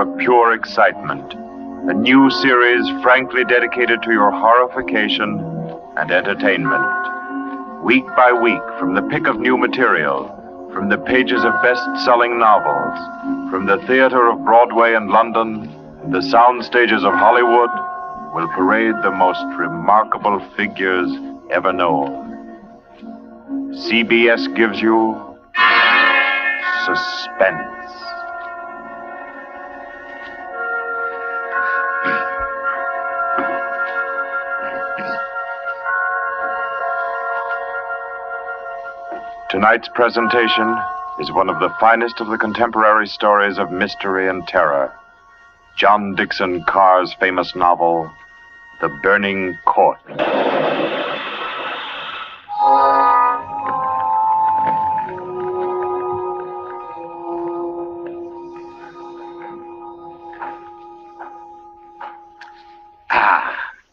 of pure excitement. A new series frankly dedicated to your horrification and entertainment. Week by week, from the pick of new material, from the pages of best-selling novels, from the theater of Broadway and London, the sound stages of Hollywood, will parade the most remarkable figures ever known. CBS gives you Suspense. Tonight's presentation is one of the finest of the contemporary stories of mystery and terror. John Dickson Carr's famous novel, The Burning Court.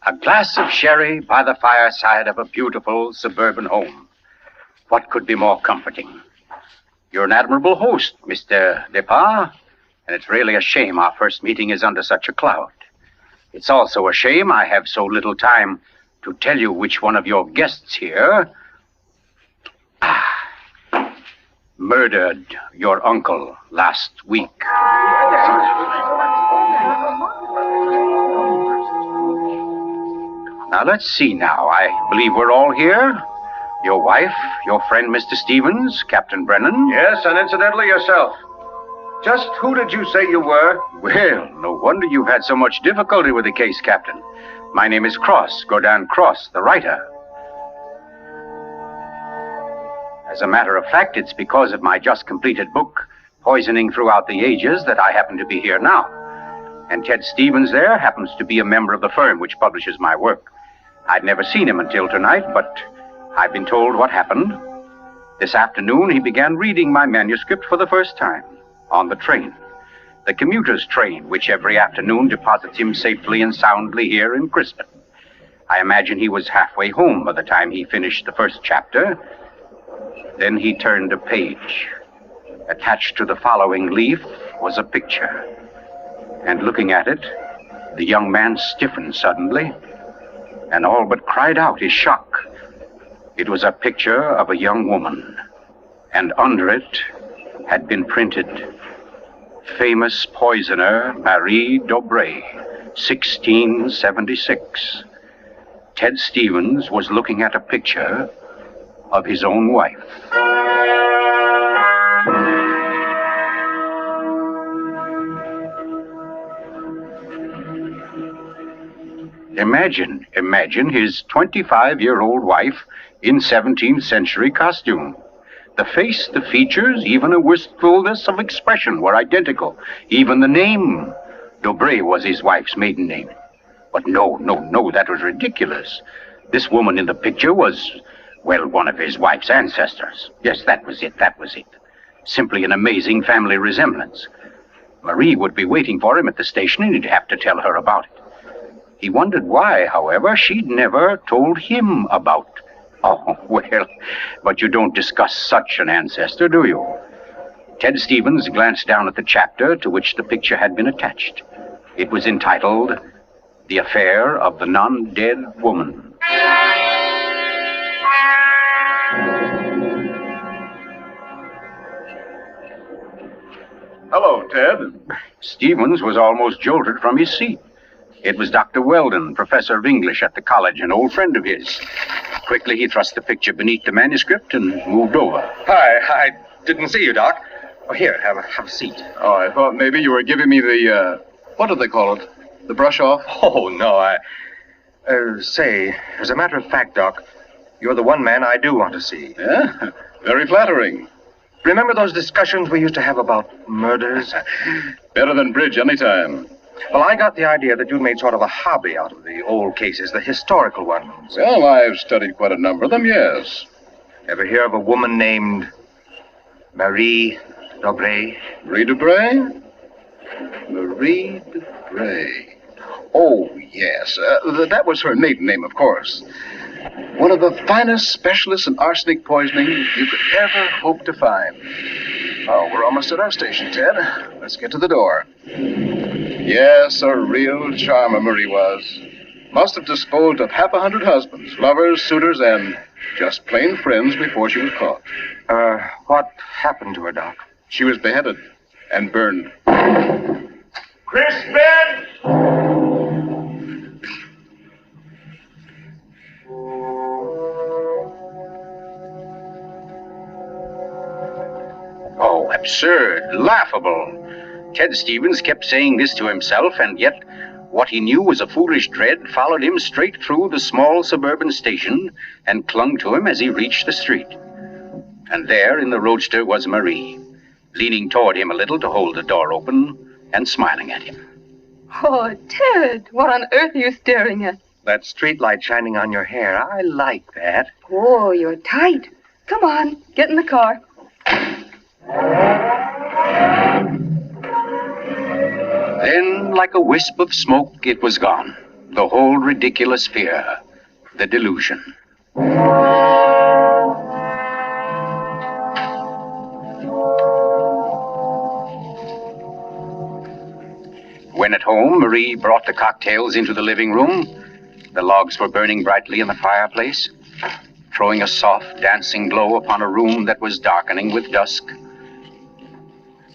A glass of sherry by the fireside of a beautiful suburban home. What could be more comforting? You're an admirable host, Mr. Depard, and it's really a shame our first meeting is under such a cloud. It's also a shame I have so little time to tell you which one of your guests here murdered your uncle last week. Now, let's see now. I believe we're all here. Your wife, your friend, Mr. Stevens, Captain Brennan. Yes, and incidentally, yourself. Just who did you say you were? Well, no wonder you've had so much difficulty with the case, Captain. My name is Cross, Godin Cross, the writer. As a matter of fact, it's because of my just completed book, Poisoning Throughout the Ages, that I happen to be here now. And Ted Stevens there happens to be a member of the firm which publishes my work. I'd never seen him until tonight, but I've been told what happened. This afternoon, he began reading my manuscript for the first time on the train. The commuter's train, which every afternoon deposits him safely and soundly here in Crispin. I imagine he was halfway home by the time he finished the first chapter. Then he turned a page. Attached to the following leaf was a picture. And looking at it, the young man stiffened suddenly and all but cried out his shock. It was a picture of a young woman, and under it had been printed, famous poisoner Marie Dobré, 1676. Ted Stevens was looking at a picture of his own wife. Imagine his 25-year-old wife in 17th century costume. The face, the features, even a wistfulness of expression were identical. Even the name, Dobré, was his wife's maiden name. But no, that was ridiculous. This woman in the picture was, well, one of his wife's ancestors. Yes, that was it. Simply an amazing family resemblance. Marie would be waiting for him at the station, and he'd have to tell her about it. He wondered why, however, she'd never told him about. Oh, well, but you don't discuss such an ancestor, do you? Ted Stevens glanced down at the chapter to which the picture had been attached. It was entitled, The Affair of the Non-Dead Woman. Hello, Ted. Stevens was almost jolted from his seat. It was Dr. Weldon, professor of English at the college, an old friend of his. Quickly, he thrust the picture beneath the manuscript and moved over. Hi, I didn't see you, Doc. Oh, here, have a seat. Oh, I thought maybe you were giving me the, what do they call it? The brush off? Oh, no, say, as a matter of fact, Doc, you're the one man I do want to see. Yeah? Very flattering. Remember those discussions we used to have about murders? Better than bridge anytime. Well, I got the idea that you'd made sort of a hobby out of the old cases, the historical ones. Well, I've studied quite a number of them, yes. Ever hear of a woman named Marie Dobré? Marie Dobré? Marie Dobré. Oh, yes. That was her maiden name, of course. One of the finest specialists in arsenic poisoning you could ever hope to find. Oh, we're almost at our station, Ted. Let's get to the door. Yes, a real charmer Marie was. Must have disposed of 100 husbands, lovers, suitors, and just plain friends before she was caught. What happened to her, Doc? She was beheaded and burned. Crispin! Oh, absurd, laughable. Ted Stevens kept saying this to himself, and yet what he knew was a foolish dread followed him straight through the small suburban station and clung to him as he reached the street. And there in the roadster was Marie, leaning toward him a little to hold the door open and smiling at him. Oh, Ted, what on earth are you staring at? That streetlight shining on your hair. I like that. Oh, you're tight. Come on, get in the car. Then, like a wisp of smoke, it was gone. The whole ridiculous fear, the delusion. When at home, Marie brought the cocktails into the living room. The logs were burning brightly in the fireplace, throwing a soft, dancing glow upon a room that was darkening with dusk.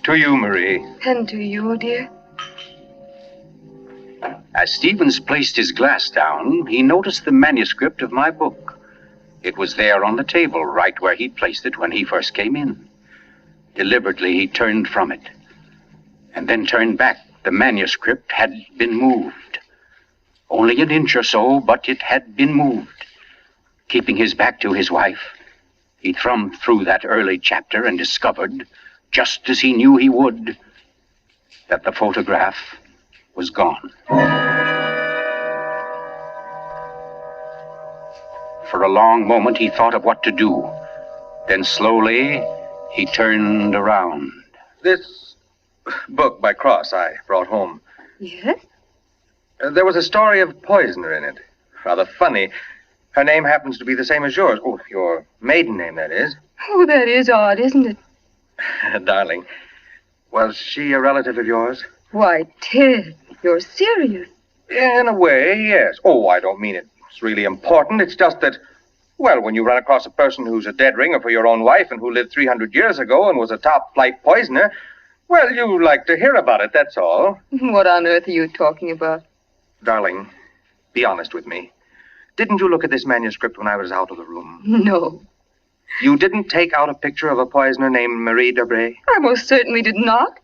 To you, Marie. And to you, dear. As Stevens placed his glass down, he noticed the manuscript of my book. It was there on the table, right where he'd placed it when he first came in. Deliberately, he turned from it, and then turned back. The manuscript had been moved. Only an inch or so, but it had been moved. Keeping his back to his wife, he thumbed through that early chapter and discovered, just as he knew he would, that the photograph was gone. For a long moment, he thought of what to do. Then slowly, he turned around. This book by Cross I brought home. Yes? There was a story of a poisoner in it. Rather funny. Her name happens to be the same as yours. Oh, your maiden name, that is. Oh, that is odd, isn't it? Darling, was she a relative of yours? Why, Ted, you're serious. In a way, yes. Oh, I don't mean it's really important. It's just that, well, when you run across a person who's a dead ringer for your own wife and who lived 300 years ago and was a top-flight poisoner, well, you like to hear about it, that's all. What on earth are you talking about? Darling, be honest with me. Didn't you look at this manuscript when I was out of the room? No. You didn't take out a picture of a poisoner named Marie Debray? I most certainly did not.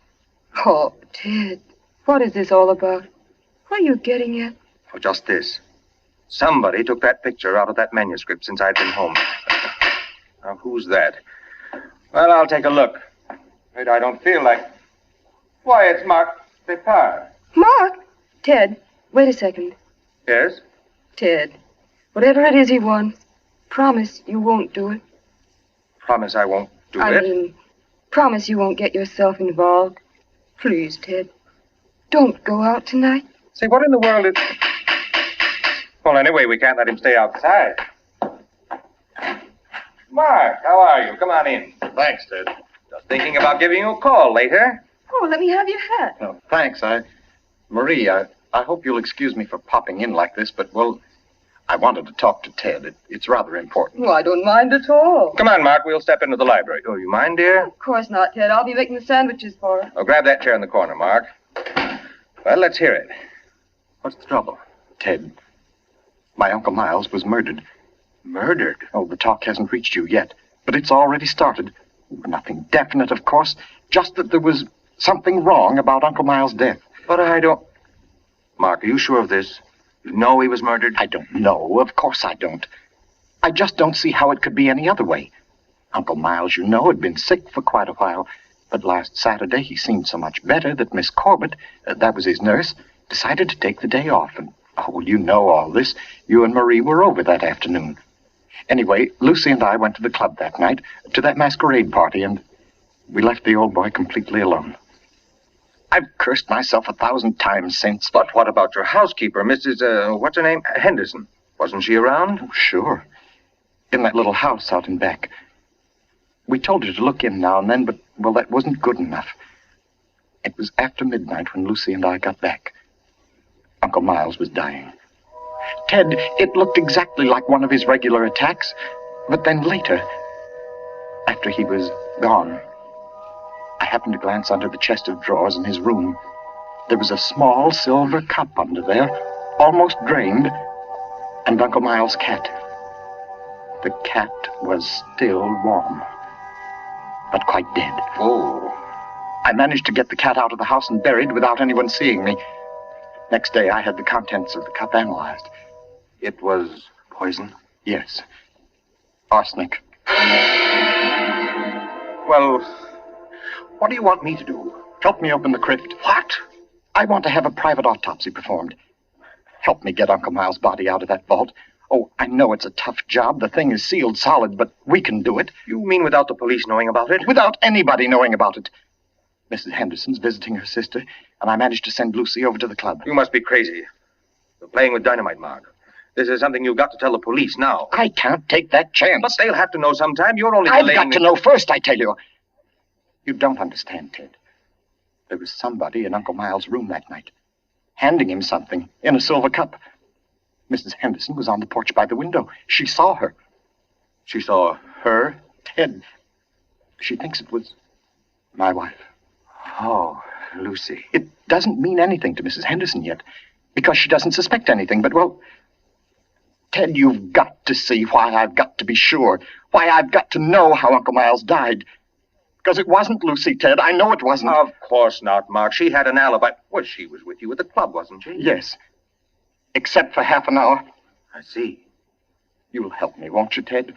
Oh, Ted, what is this all about? What are you getting at? Oh, just this. Somebody took that picture out of that manuscript since I'd been home. Now, who's that? Well, I'll take a look. But I don't feel like... Why, it's Mark Depard. Mark? Ted, wait a second. Yes? Ted, whatever it is he wants, promise you won't do it. Promise I won't do I it? mean, promise you won't get yourself involved. Please, Ted, don't go out tonight. Say, what in the world is... Well, anyway, we can't let him stay outside. Mark, how are you? Come on in. Thanks, Ted. Just thinking about giving you a call later. Oh, let me have your hat. Oh, thanks. Marie, I hope you'll excuse me for popping in like this, but, well, I wanted to talk to Ted. It's rather important. Oh, I don't mind at all. Come on, Mark, we'll step into the library. Oh, you mind, dear? Of course not, Ted. I'll be making the sandwiches for her. Oh, grab that chair in the corner, Mark. Well, let's hear it. What's the trouble? Ted, my Uncle Miles was murdered. Murdered? Oh, the talk hasn't reached you yet, but it's already started. Nothing definite, of course, just that there was something wrong about Uncle Miles' death. But I don't... Mark, are you sure of this? You know he was murdered? I don't know. Of course I don't. I just don't see how it could be any other way. Uncle Miles, you know, had been sick for quite a while, but last Saturday he seemed so much better that Miss Corbett, that was his nurse, decided to take the day off. And, oh, well, you know all this. You and Marie were over that afternoon. Anyway, Lucy and I went to the club that night, to that masquerade party, and we left the old boy completely alone. I've cursed myself 1,000 times since. But what about your housekeeper, Mrs., what's her name? Henderson. Wasn't she around? Oh, sure. In that little house out in back. We told her to look in now and then, but, well, that wasn't good enough. It was after midnight when Lucy and I got back. Uncle Miles was dying. Ted, it looked exactly like one of his regular attacks. But then later, after he was gone, I happened to glance under the chest of drawers in his room. There was a small silver cup under there, almost drained, and Uncle Miles' cat. The cat was still warm, but quite dead. Oh. I managed to get the cat out of the house and buried without anyone seeing me. Next day, I had the contents of the cup analyzed. It was poison? Yes. Arsenic. Well, what do you want me to do? Help me open the crypt. What? I want to have a private autopsy performed. Help me get Uncle Miles' body out of that vault. Oh, I know it's a tough job. The thing is sealed solid, but we can do it. You mean without the police knowing about it? Without anybody knowing about it. Mrs. Henderson's visiting her sister, and I managed to send Lucy over to the club. You must be crazy. You're playing with dynamite, Mark. This is something you've got to tell the police now. I can't take that chance. But they'll have to know sometime. You're only I've delaying... got to know first, I tell you. You don't understand, Ted. There was somebody in Uncle Miles' room that night, handing him something in a silver cup. Mrs. Henderson was on the porch by the window. She saw her. She saw her? Ted. She thinks it was my wife. Oh, Lucy. It doesn't mean anything to Mrs. Henderson yet, because she doesn't suspect anything, but, well, Ted, you've got to see why I've got to be sure, why I've got to know how Uncle Miles died. Because it wasn't Lucy, Ted. I know it wasn't. Of course not, Mark. She had an alibi. Well, she was with you at the club, wasn't she? Yes. Except for half an hour. I see. You'll help me, won't you, Ted?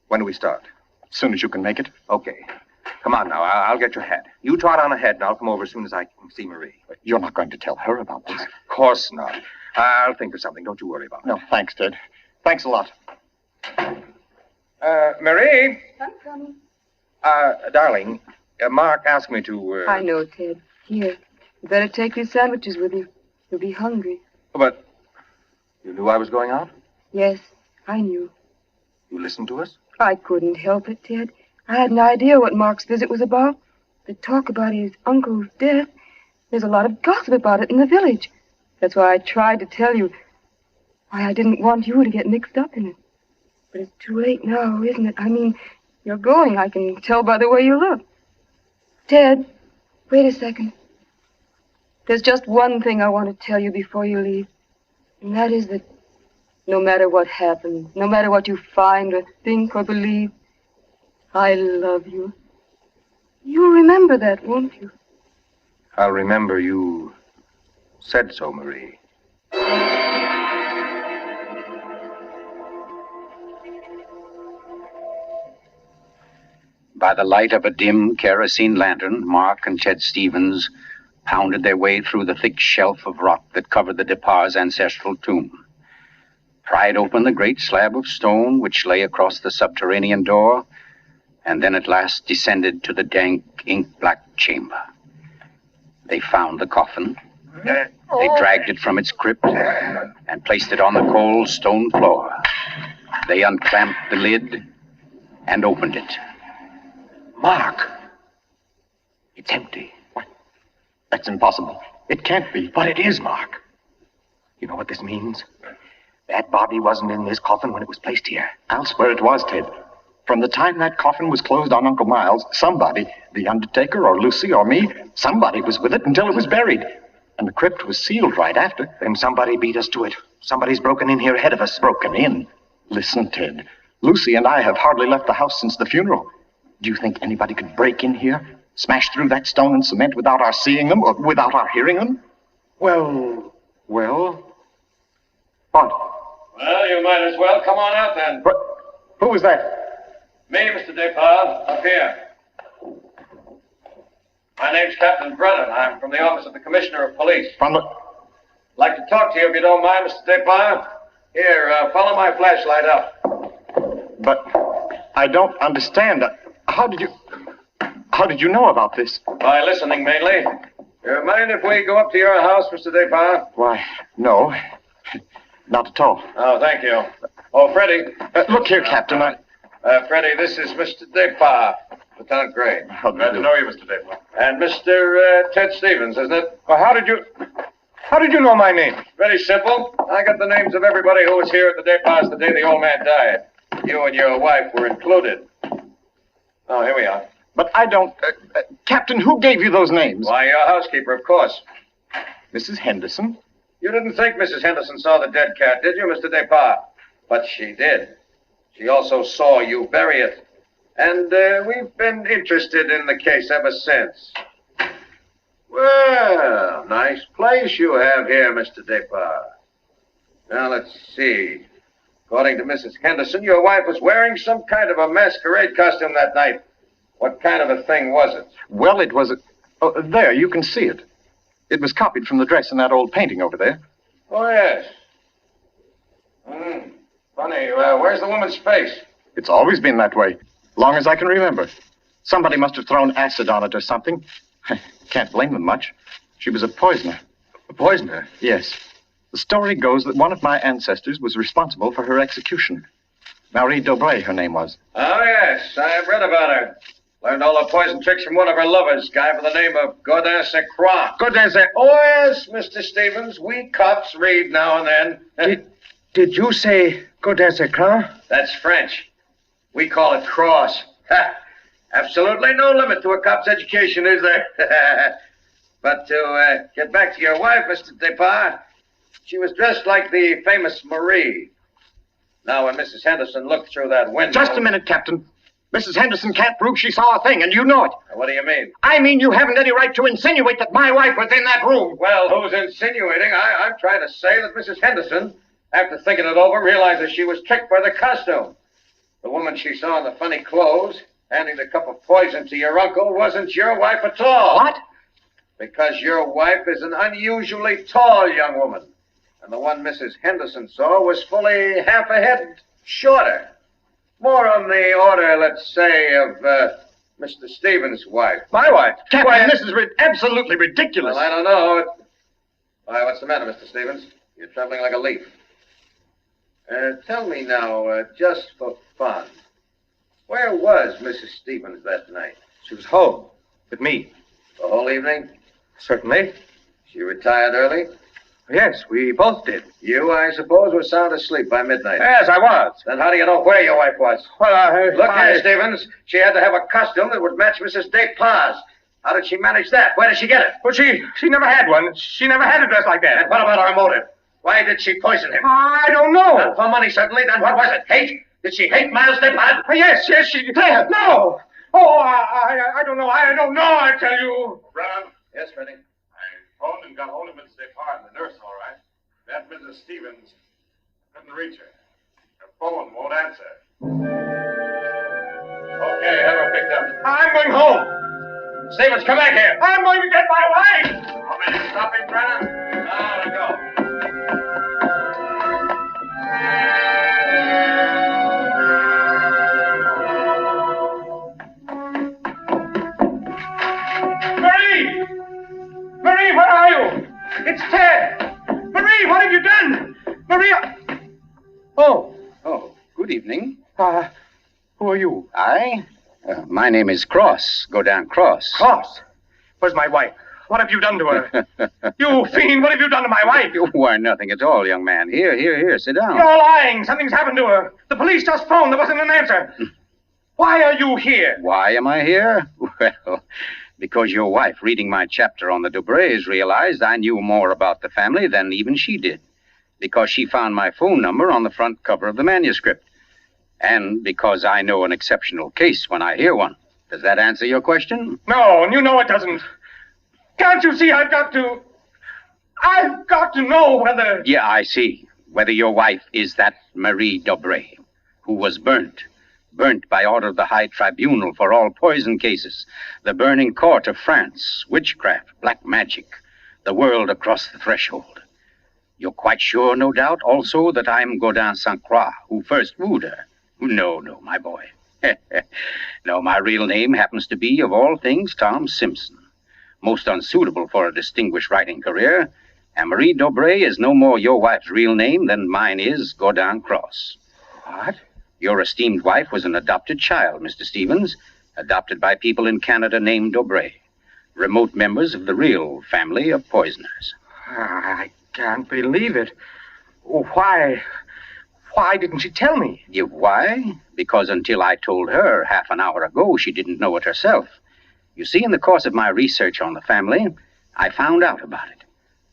When do we start? As soon as you can make it. Okay. Come on now. I'll get your hat. You trot on ahead, and I'll come over as soon as I can see Marie. You're not going to tell her about this. Of course not. I'll think of something. Don't you worry about it. No, thanks, Ted. Thanks a lot. Marie? I'm coming. Darling, Mark asked me to... I know, Ted. Here, you better take these sandwiches with you. You'll be hungry. But you knew I was going out? Yes, I knew. You listened to us? I couldn't help it, Ted. I had an idea what Mark's visit was about. The talk about his uncle's death. There's a lot of gossip about it in the village. That's why I tried to tell you. Why I didn't want you to get mixed up in it. But it's too late now, isn't it? I mean, you're going. I can tell by the way you look. Ted, wait a second. There's just one thing I want to tell you before you leave. And that is that no matter what happens, no matter what you find or think or believe, I love you. You'll remember that, won't you? I'll remember you said so, Marie. By the light of a dim kerosene lantern, Mark and Ted Stevens pounded their way through the thick shelf of rock that covered the Depar's ancestral tomb, pried open the great slab of stone which lay across the subterranean door, and then at last descended to the dank, ink-black chamber. They found the coffin. They dragged it from its crypt and placed it on the cold stone floor. They unclamped the lid and opened it. Mark! It's empty. What? That's impossible. It can't be. But it is, Mark. You know what this means? That body wasn't in this coffin when it was placed here. I'll swear it was, Ted. From the time that coffin was closed on Uncle Miles, somebody, the undertaker or Lucy or me, somebody was with it until it was buried. And the crypt was sealed right after. Then somebody beat us to it. Somebody's broken in here ahead of us. Broken in? Listen, Ted. Lucy and I have hardly left the house since the funeral. Do you think anybody could break in here, smash through that stone and cement without our seeing them or without our hearing them? Well... What? Well, you might as well come on out then. What? Who was that? Me, Mr. Depard, up here. My name's Captain Brennan. I'm from the office of the Commissioner of Police. From the... Like to talk to you if you don't mind, Mr. Depard. Here, follow my flashlight up. But I don't understand. How did you know about this? By listening, mainly. You mind if we go up to your house, Mr. Depard? Why, no. Not at all. Oh, thank you. Oh, Freddie. Look here, Captain, Freddie, this is Mr. Depard. Lieutenant Gray. Glad to know you, Mr. Daypart. And Mr. Ted Stevens, isn't it? Well, how did you know my name? Very simple. I got the names of everybody who was here at the Dayparts the day the old man died. You and your wife were included. Oh, here we are. But I don't... Captain, who gave you those names? Why, your housekeeper, of course. Mrs. Henderson? You didn't think Mrs. Henderson saw the dead cat, did you, Mr. Daypart? But she did. She also saw you bury it. And we've been interested in the case ever since. Well, nice place you have here, Mr. Daypart. Now, let's see. According to Mrs. Henderson, your wife was wearing some kind of a masquerade costume that night. What kind of a thing was it? Well, it was a... Oh, there, you can see it. It was copied from the dress in that old painting over there. Oh, yes. Funny, where's the woman's face? It's always been that way, long as I can remember. Somebody must have thrown acid on it or something. Can't blame them much. She was a poisoner. A poisoner? Yes. The story goes that one of my ancestors was responsible for her execution. Marie Dobray, her name was. Oh, yes, I've read about her. Learned all her poison tricks from one of her lovers, guy by the name of Godin Saint Croix. Godin Saint... Oh, yes, Mr. Stevens, we cops read now and then. Did you say Godin Saint Croix? That's French. We call it cross. Ha! Absolutely no limit to a cop's education, is there? But to get back to your wife, Mr. Daypart, she was dressed like the famous Marie. Now, when Mrs. Henderson looked through that window... Just a minute, Captain. Mrs. Henderson can't prove she saw a thing, and you know it. What do you mean? I mean you haven't any right to insinuate that my wife was in that room. Well, who's insinuating? I'm trying to say that Mrs. Henderson, after thinking it over, realizes she was tricked by the costume. The woman she saw in the funny clothes, handing the cup of poison to your uncle, wasn't your wife at all. What? Because your wife is an unusually tall young woman. And the one Mrs. Henderson saw was fully half a head shorter. More on the order, let's say, of Mr. Stevens' wife. My wife? Captain, this is absolutely ridiculous. Well, I don't know. Why, what's the matter, Mr. Stevens? You're trembling like a leaf. Tell me now, just for fun, where was Mrs. Stevens that night? She was home with me. The whole evening? Certainly. She retired early? Yes, we both did. You, I suppose, were sound asleep by midnight. Yes, I was. Then how do you know where your wife was? Well, Look here, Stevens. She had to have a costume that would match Mrs. Daypart's. How did she manage that? Where did she get it? Well, she never had one. She never had a dress like that. And what about her motive? Why did she poison him? I don't know. Not for money, certainly. Then what was it? Hate? Did she hate Miles Daypart? Yes, she did. No. Oh, I don't know. I don't know, I tell you. Brennan, Yes, Freddie. I phoned and got hold of Mrs. Daypart and the nurse, all right. That Mrs. Stevens couldn't reach her. Her phone won't answer. Okay, have her picked up. I'm going home. Stevens, come back here. I'm going to get my wife. Want me to stop him, Brennan? Now, let go. Marie! Marie, where are you? It's Ted. Marie, what have you done? Marie! Oh, good evening. Who are you? My name is Cross, Godin Cross. Cross. Where's my wife? What have you done to her? You fiend, what have you done to my wife? Why, nothing at all, young man. Here, sit down. You're lying. Something's happened to her. The police just phoned. There wasn't an answer. Why are you here? Why am I here? Well, because your wife, reading my chapter on the Dobrays, realized I knew more about the family than even she did. Because she found my phone number on the front cover of the manuscript. And because I know an exceptional case when I hear one. Does that answer your question? No, and you know it doesn't. Can't you see I've got to know whether... Yeah, I see. Whether your wife is that Marie Dobray, who was burnt by order of the High Tribunal for all poison cases, the burning court of France, witchcraft, black magic, the world across the threshold. You're quite sure, no doubt, also, that I'm Godin Saint Croix, who first wooed her. No, my boy. No, my real name happens to be, of all things, Tom Simpson. Most unsuitable for a distinguished writing career, and Marie Dobray is no more your wife's real name than mine is Godin Cross. What? Your esteemed wife was an adopted child, Mr. Stevens, adopted by people in Canada named Dobré, remote members of the real family of poisoners. I can't believe it. Why didn't she tell me? Why? Because until I told her half an hour ago, she didn't know it herself. You see, in the course of my research on the family, I found out about it.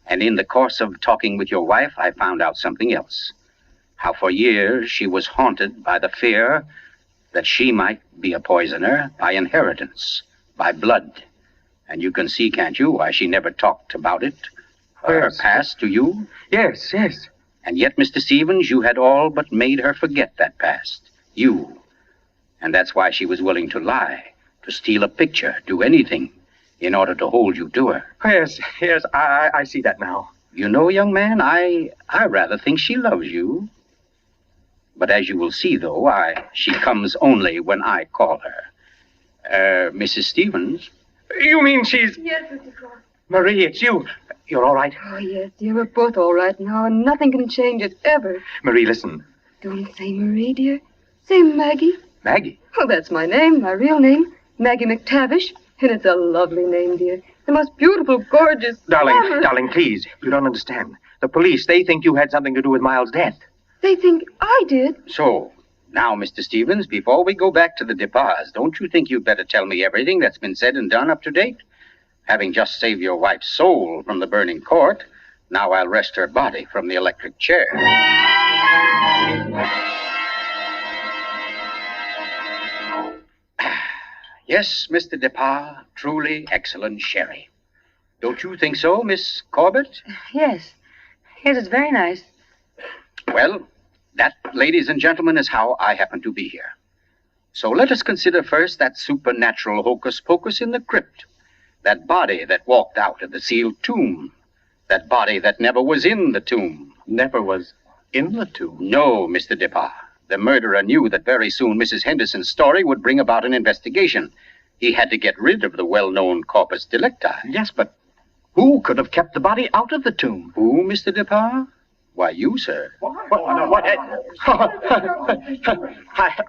And in the course of talking with your wife, I found out something else. How for years she was haunted by the fear that she might be a poisoner by inheritance, by blood. And you can see, can't you, why she never talked about it, her past to you? Yes. And yet, Mr. Stevens, you had all but made her forget that past. You. And that's why she was willing to lie, to steal a picture, do anything, in order to hold you to her. Yes, I see that now. You know, young man, I rather think she loves you. But as you will see, though, she comes only when I call her. Mrs. Stevens? You mean she's... Yes, Mr. Cross. Marie, it's you. You're all right? Oh, yes, dear. We're both all right now, and nothing can change it, ever. Marie, listen. Don't say Marie, dear. Say Maggie. Maggie? Oh, that's my name, my real name. Maggie McTavish. And it's a lovely name, dear. The most beautiful, gorgeous... Darling, please. You don't understand. The police, they think you had something to do with Miles' death. They think I did. So, now, Mr. Stevens, before we go back to the Depas, don't you think you'd better tell me everything that's been said and done up to date? Having just saved your wife's soul from the burning court, now I'll wrest her body from the electric chair. Yes, Mr. Depas, truly excellent sherry. Don't you think so, Miss Corbett? Yes. Yes, it's very nice. Well, that, ladies and gentlemen, is how I happen to be here. So let us consider first that supernatural hocus-pocus in the crypt. That body that walked out of the sealed tomb. That body that never was in the tomb. Never was in the tomb? No, Mr. Depas. The murderer knew that very soon Mrs. Henderson's story would bring about an investigation. He had to get rid of the well-known corpus delicti. Yes, but who could have kept the body out of the tomb? Who, Mr. Depas? Why, you, sir. What?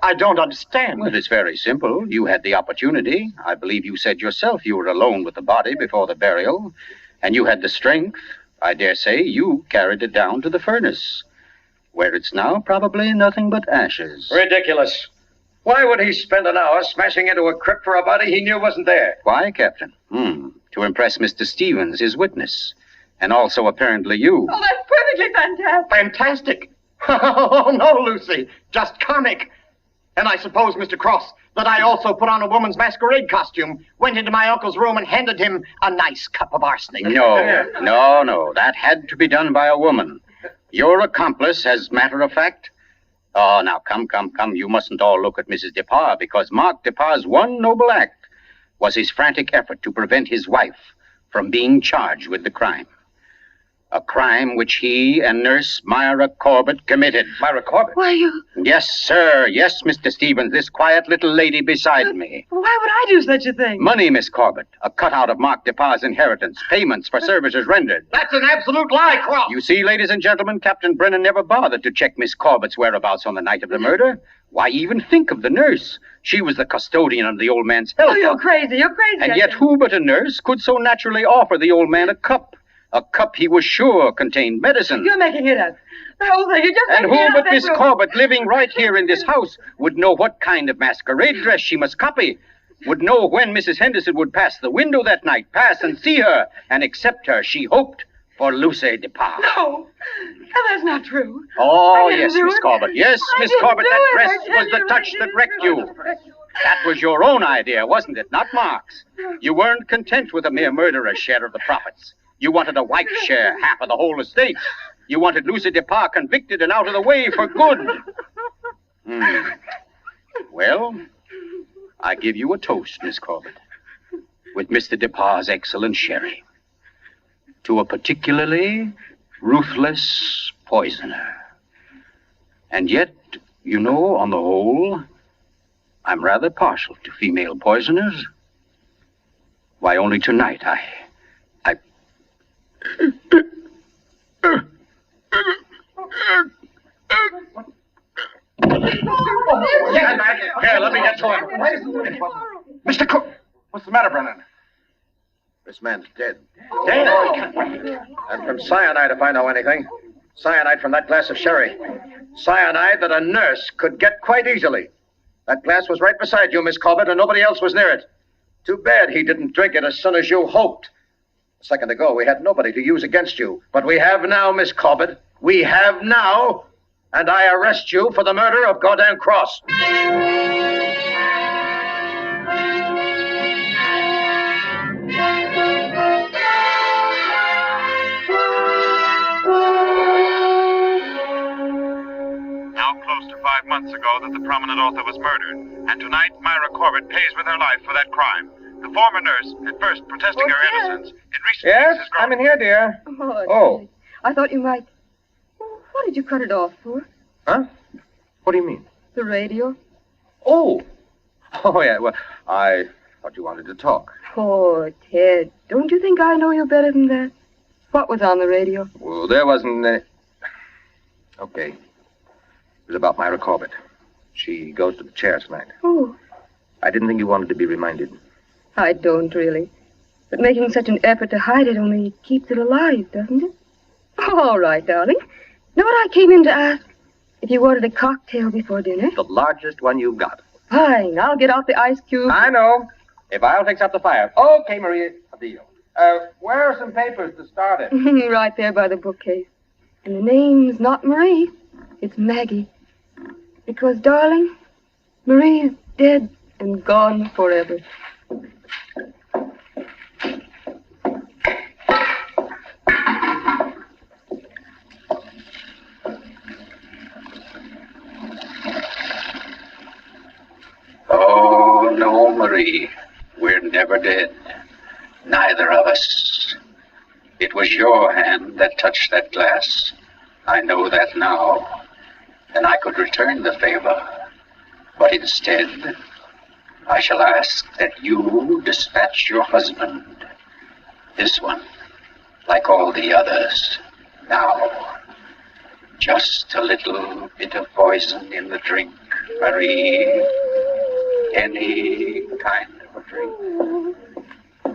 I don't understand. Well, it's very simple. You had the opportunity. I believe you said yourself you were alone with the body before the burial. And you had the strength. I dare say you carried it down to the furnace, where it's now probably nothing but ashes. Ridiculous. Why would he spend an hour smashing into a crypt for a body he knew wasn't there? Why, Captain? To impress Mr. Stevens, his witness. And also apparently you. Oh, that's perfectly fantastic. Fantastic? Oh, no, Lucy. Just comic. And I suppose, Mr. Cross, that I also put on a woman's masquerade costume, went into my uncle's room and handed him a nice cup of arsenic. No. That had to be done by a woman. Your accomplice, as matter of fact... Oh, now, come. You mustn't all look at Mrs. Depas, because Mark Depas' one noble act was his frantic effort to prevent his wife from being charged with the crime. A crime which he and Nurse Myra Corbett committed. Myra Corbett? Why, you... Yes, sir. Yes, Mr. Stevens, this quiet little lady beside me. Why would I do such a thing? Money, Miss Corbett. A cutout of Mark Depas' inheritance. Payments for services rendered. That's an absolute lie, Cross. You see, ladies and gentlemen, Captain Brennan never bothered to check Miss Corbett's whereabouts on the night of the murder. Why even think of the nurse? She was the custodian of the old man's health. Oh, you're crazy. And yet who but a nurse could so naturally offer the old man a cup? A cup he was sure contained medicine. You're making it up. The whole thing, you're just And making it who up. but Miss Corbett, living right here in this house, would know what kind of masquerade dress she must copy, would know when Mrs. Henderson would pass the window that night, pass and see her, and accept her, she hoped, for Lucy Depas. No, that's not true. Oh, I didn't yes, do Miss it. Corbett. Yes, I Miss didn't Corbett, do that it. dress I was the didn't touch do that it. wrecked you. That was your own idea, wasn't it? Not Mark's. You weren't content with a mere murderer's share of the profits. You wanted a wife's share, half of the whole estate. You wanted Lucy Depas convicted and out of the way for good. Well, I give you a toast, Miss Corbett, with Mr. Depas' excellent sherry, to a particularly ruthless poisoner. And yet, you know, on the whole, I'm rather partial to female poisoners. Why, only tonight I... Here, let me get to him. Mr. Cook! What's the matter, Brennan? This man's dead. Dead? And from cyanide, if I know anything. Cyanide from that glass of sherry. Cyanide that a nurse could get quite easily. That glass was right beside you, Miss Corbett, and nobody else was near it. Too bad he didn't drink it as soon as you hoped. A second ago, we had nobody to use against you. But we have now, Miss Corbett. We have now. And I arrest you for the murder of Godin Cross. Now close to 5 months ago that the prominent author was murdered. And tonight, Myra Corbett pays with her life for that crime. The former nurse, at first protesting her innocence, in recent Yes, weeks has grown... I'm in here, dear. Oh. I thought you might... What did you cut it off for? Huh? What do you mean? The radio. Oh, yeah, well, I thought you wanted to talk. Oh, Ted, don't you think I know you better than that? What was on the radio? Well, there wasn't any... Okay. It was about Myra Corbett. She goes to the chair tonight. Oh, I didn't think you wanted to be reminded. I don't really. But making such an effort to hide it only keeps it alive, doesn't it? All right, darling. Know what I came in to ask? If you wanted a cocktail before dinner? The largest one you've got. Fine. I'll get out the ice cube. I know. If I'll fix up the fire. Okay, Maria. A deal. Where are some papers to start it? Right there by the bookcase. And the name's not Marie. It's Maggie. Because, darling, Marie's dead and gone forever. Oh, no, Marie. We're never dead. Neither of us. It was your hand that touched that glass. I know that now. And I could return the favor. But instead, I shall ask that you dispatch your husband. This one, like all the others. Now, just a little bit of poison in the drink, Marie. Any kind of a drink.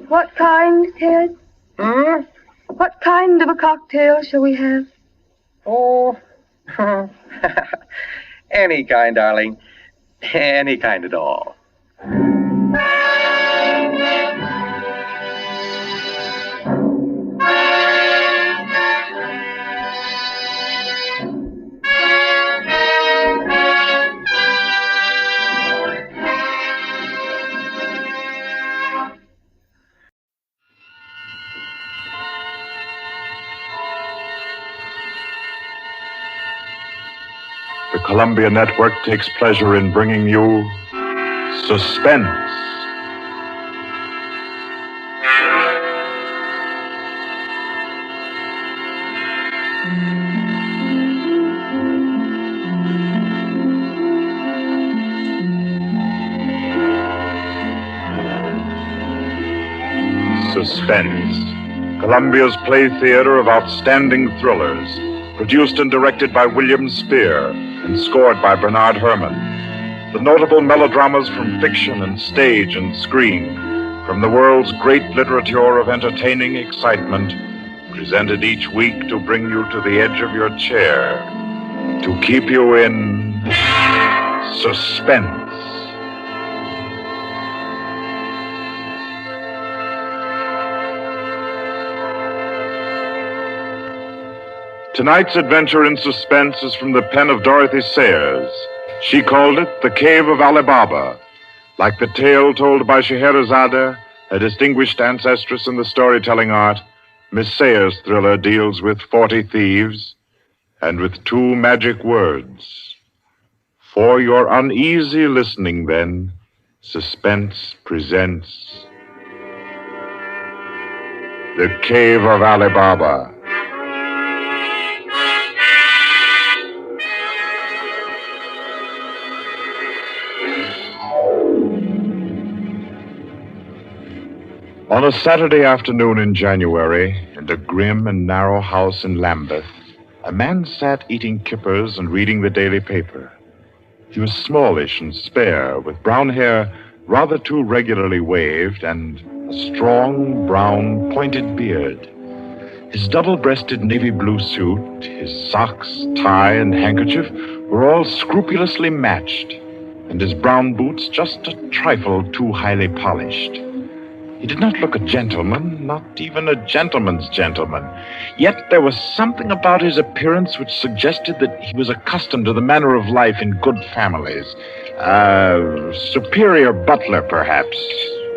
What kind, Ted? Hmm? What kind of a cocktail shall we have? Oh, any kind, darling. Any kind at all. The Columbia Network takes pleasure in bringing you Suspense. Suspense, Columbia's play theater of outstanding thrillers, produced and directed by William Spear and scored by Bernard Herrmann. The notable melodramas from fiction and stage and screen, from the world's great literature of entertaining excitement, presented each week to bring you to the edge of your chair, to keep you in suspense. Tonight's adventure in suspense is from the pen of Dorothy Sayers. She called it The Cave of Ali Baba. Like the tale told by Scheherazade, a distinguished ancestress in the storytelling art, Miss Sayers' thriller deals with 40 thieves and with 2 magic words. For your uneasy listening, then, Suspense presents The Cave of Ali Baba. On a Saturday afternoon in January, in a grim and narrow house in Lambeth, a man sat eating kippers and reading the daily paper. He was smallish and spare, with brown hair rather too regularly waved, and a strong, brown, pointed beard. His double-breasted navy blue suit, his socks, tie, and handkerchief were all scrupulously matched, and his brown boots just a trifle too highly polished. He did not look a gentleman, not even a gentleman's gentleman. Yet there was something about his appearance which suggested that he was accustomed to the manner of life in good families. A superior butler, perhaps,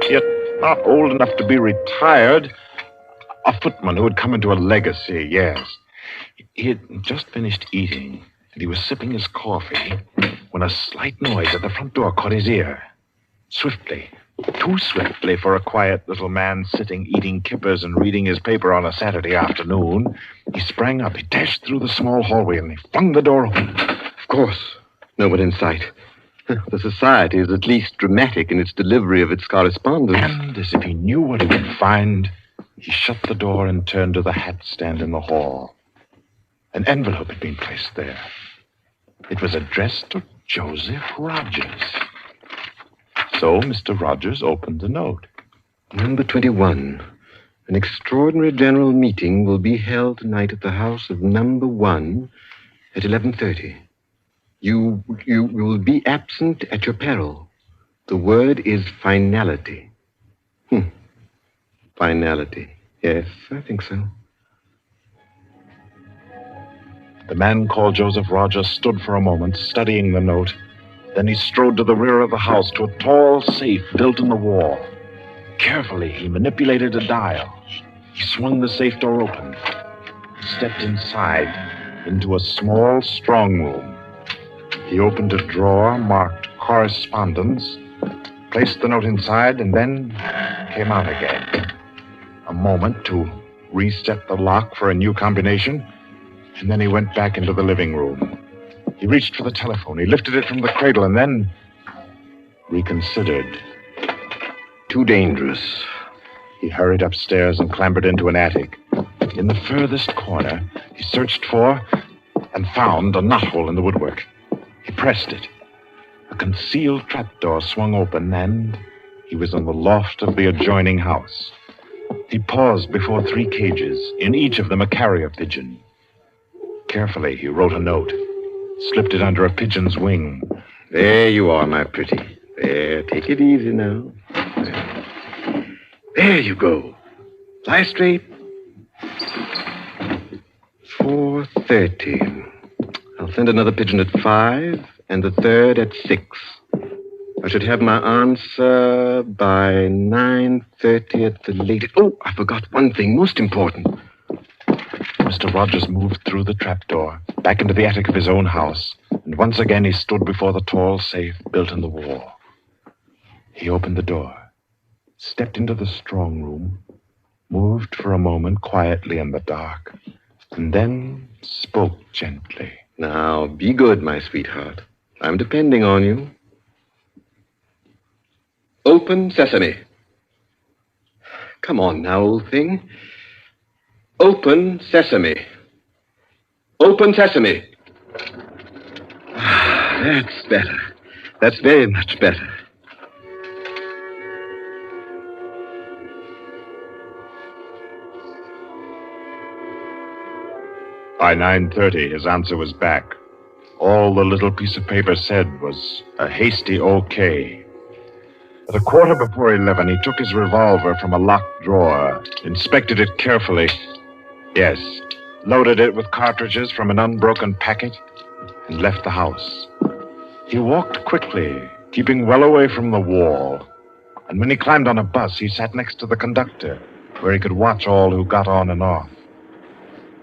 yet not old enough to be retired. A footman who had come into a legacy, yes. He had just finished eating, and he was sipping his coffee when a slight noise at the front door caught his ear. Swiftly, too swiftly for a quiet little man sitting eating kippers and reading his paper on a Saturday afternoon, he sprang up. He dashed through the small hallway and he flung the door open. Of course, no one in sight. The society is at least dramatic in its delivery of its correspondence. And as if he knew what he would find, he shut the door and turned to the hat stand in the hall. An envelope had been placed there. It was addressed to Joseph Rogers. So Mr. Rogers opened the note. Number 21. An extraordinary general meeting will be held tonight at the house of number 1 at 11:30. You will be absent at your peril. The word is finality. Finality. Yes, I think so. The man called Joseph Rogers stood for a moment, studying the note. Then he strode to the rear of the house, to a tall safe built in the wall. Carefully, he manipulated a dial. He swung the safe door open. He stepped inside, into a small strong room. He opened a drawer marked Correspondence, placed the note inside, and then came out again. A moment to reset the lock for a new combination, and then he went back into the living room. He reached for the telephone. He lifted it from the cradle and then reconsidered. Too dangerous. He hurried upstairs and clambered into an attic. In the furthest corner, he searched for and found a knothole in the woodwork. He pressed it. A concealed trapdoor swung open, and he was in the loft of the adjoining house. He paused before 3 cages, in each of them a carrier pigeon. Carefully, he wrote a note, slipped it under a pigeon's wing. There you are, my pretty. There, take it easy now. There you go. Lie straight. 4:30. I'll send another pigeon at 5 and the third at 6. I should have my answer by 9:30 at the latest. Oh, I forgot one thing, most important. Mr. Rogers moved through the trapdoor, back into the attic of his own house, and once again he stood before the tall safe built in the wall. He opened the door, stepped into the strong room, moved for a moment quietly in the dark, and then spoke gently. Now, be good, my sweetheart. I'm depending on you. Open sesame. Come on now, old thing. Open sesame. Open sesame. That's better. That's very much better. By 9:30, his answer was back. All the little piece of paper said was a hasty okay. At a quarter before 11, he took his revolver from a locked drawer, inspected it carefully. Yes, loaded it with cartridges from an unbroken packet, and left the house. He walked quickly, keeping well away from the wall. And when he climbed on a bus, he sat next to the conductor, where he could watch all who got on and off.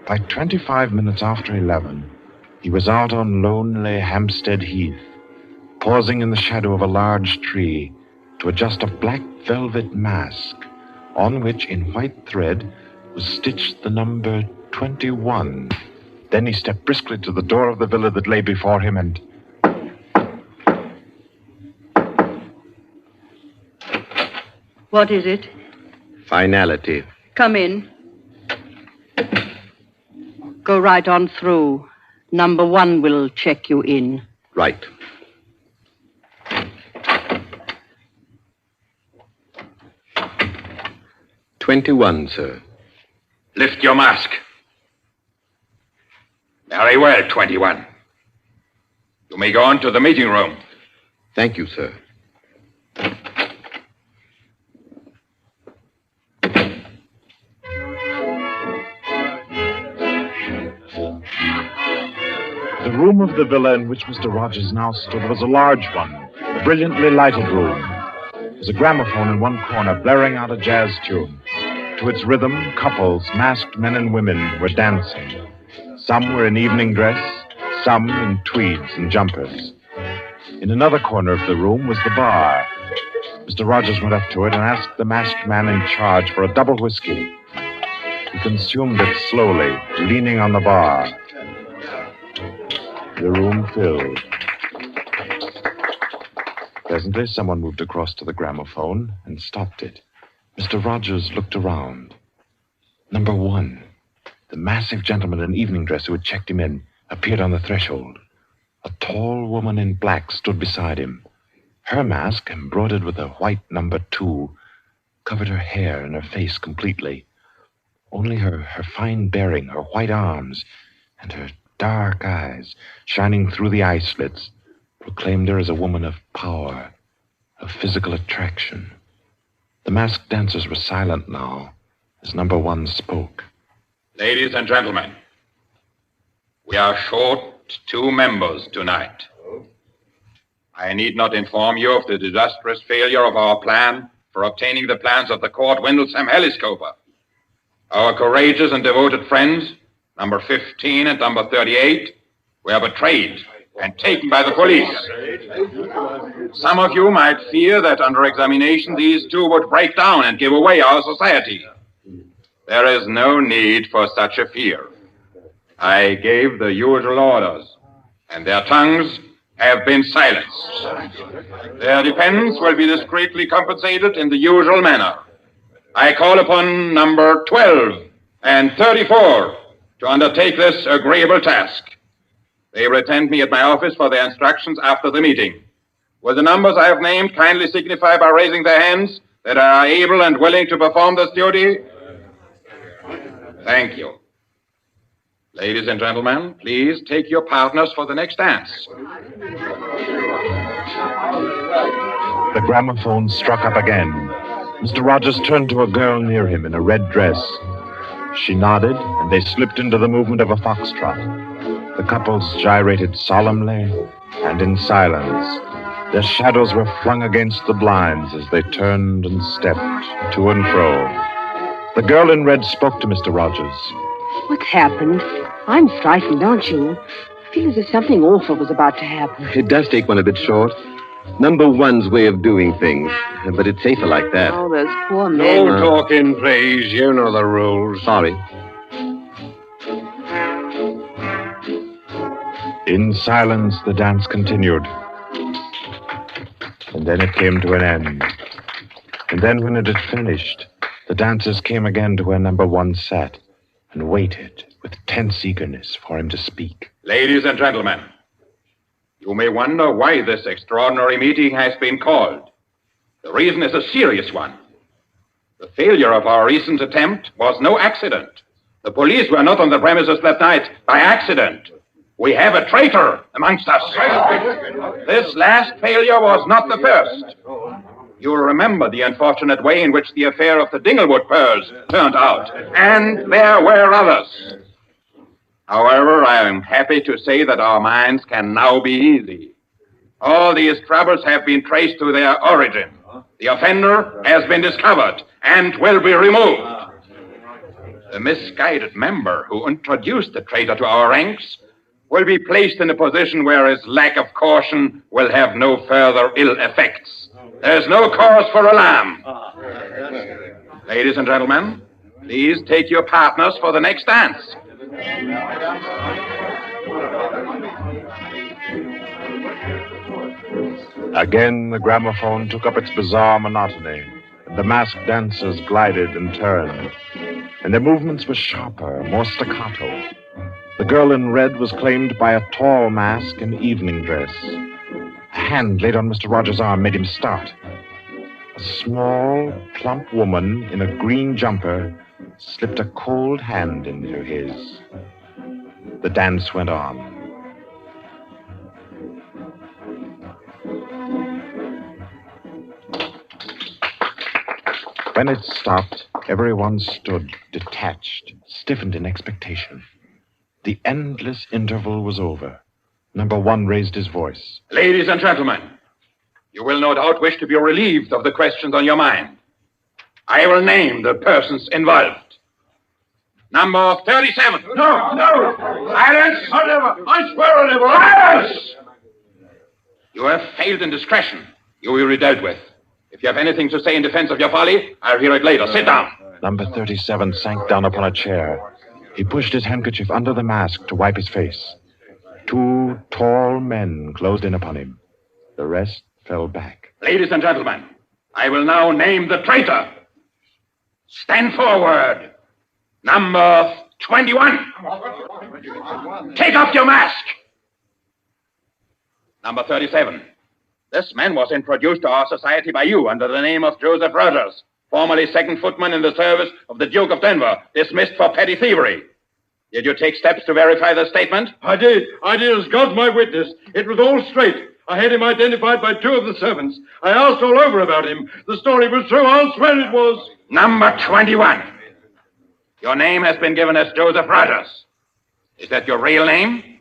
By 25 minutes after 11, he was out on lonely Hampstead Heath, pausing in the shadow of a large tree to adjust a black velvet mask, on which, in white thread, was stitched the number 21. Then he stepped briskly to the door of the villa that lay before him and... What is it? Finality. Come in. Go right on through. Number 1 will check you in. Right. 21, sir. Lift your mask. Very well, 21. You may go on to the meeting room. Thank you, sir. The room of the villa in which Mr. Rogers now stood was a large one, a brilliantly lighted room. There was a gramophone in one corner blaring out a jazz tune. To its rhythm, couples, masked men and women, were dancing. Some were in evening dress, some in tweeds and jumpers. In another corner of the room was the bar. Mr. Rogers went up to it and asked the masked man in charge for a double whiskey. He consumed it slowly, leaning on the bar. The room filled. Presently, someone moved across to the gramophone and stopped it. Mr. Rogers looked around. Number 1, the massive gentleman in evening dress who had checked him in, appeared on the threshold. A tall woman in black stood beside him. Her mask, embroidered with a white number 2, covered her hair and her face completely. Only her fine bearing, her white arms, and her dark eyes, shining through the eye slits, proclaimed her as a woman of power, of physical attraction. The masked dancers were silent now as number 1 spoke. Ladies and gentlemen, we are short 2 members tonight. I need not inform you of the disastrous failure of our plan for obtaining the plans of the Court Windlesham Heliscoper. Our courageous and devoted friends, number 15 and number 38, were betrayed and taken by the police. Some of you might fear that under examination these 2 would break down and give away our society. There is no need for such a fear. I gave the usual orders, and their tongues have been silenced. Their defense will be discreetly compensated in the usual manner. I call upon number 12 and 34 to undertake this agreeable task. They will attend me at my office for their instructions after the meeting. Will the numbers I have named kindly signify by raising their hands that they are able and willing to perform this duty? Thank you. Ladies and gentlemen, please take your partners for the next dance. The gramophone struck up again. Mr. Rogers turned to a girl near him in a red dress. She nodded, and they slipped into the movement of a foxtrot. The couples gyrated solemnly and in silence. Their shadows were flung against the blinds as they turned and stepped to and fro. The girl in red spoke to Mr. Rogers. What's happened? I'm frightened, aren't you? I feel as if something awful was about to happen. It does take one a bit short. Number 1's way of doing things, but it's safer like that. Oh, those poor men. No talking, please. You know the rules. Sorry. In silence, the dance continued. And then it came to an end. And then when it had finished, the dancers came again to where number 1 sat and waited with tense eagerness for him to speak. Ladies and gentlemen, you may wonder why this extraordinary meeting has been called. The reason is a serious one. The failure of our recent attempt was no accident. The police were not on the premises that night by accident. We have a traitor amongst us. This last failure was not the first. You'll remember the unfortunate way in which the affair of the Dinglewood pearls turned out. And there were others. However, I am happy to say that our minds can now be easy. All these troubles have been traced to their origin. The offender has been discovered and will be removed. The misguided member who introduced the traitor to our ranks will be placed in a position where his lack of caution will have no further ill effects. There's no cause for alarm. Ladies and gentlemen, please take your partners for the next dance. Again, the gramophone took up its bizarre monotony, and the masked dancers glided and turned, and their movements were sharper, more staccato. The girl in red was claimed by a tall mask in evening dress. A hand laid on Mr. Rogers' arm made him start. A A small, plump woman in a green jumper slipped a cold hand into his. The dance went on. When it stopped, everyone stood detached, stiffened in expectation. The endless interval was over. Number 1 raised his voice. Ladies and gentlemen, you will no doubt wish to be relieved of the questions on your mind. I will name the persons involved. Number 37. No! Silence! I swear on it! Silence! You have failed in discretion. You will be dealt with. If you have anything to say in defense of your folly, I'll hear it later. Sit down. Number 37 sank down upon a chair. He pushed his handkerchief under the mask to wipe his face. 2 tall men closed in upon him. The rest fell back. Ladies and gentlemen, I will now name the traitor. Stand forward. Number 21. Take off your mask. Number 37. This man was introduced to our society by you under the name of Joseph Rogers, formerly second footman in the service of the Duke of Denver, dismissed for petty thievery. Did you take steps to verify the statement? I did, as God's my witness. It was all straight. I had him identified by 2 of the servants. I asked all over about him. The story was true. I'll swear it was. Number 21. Your name has been given as Joseph Rogers. Is that your real name?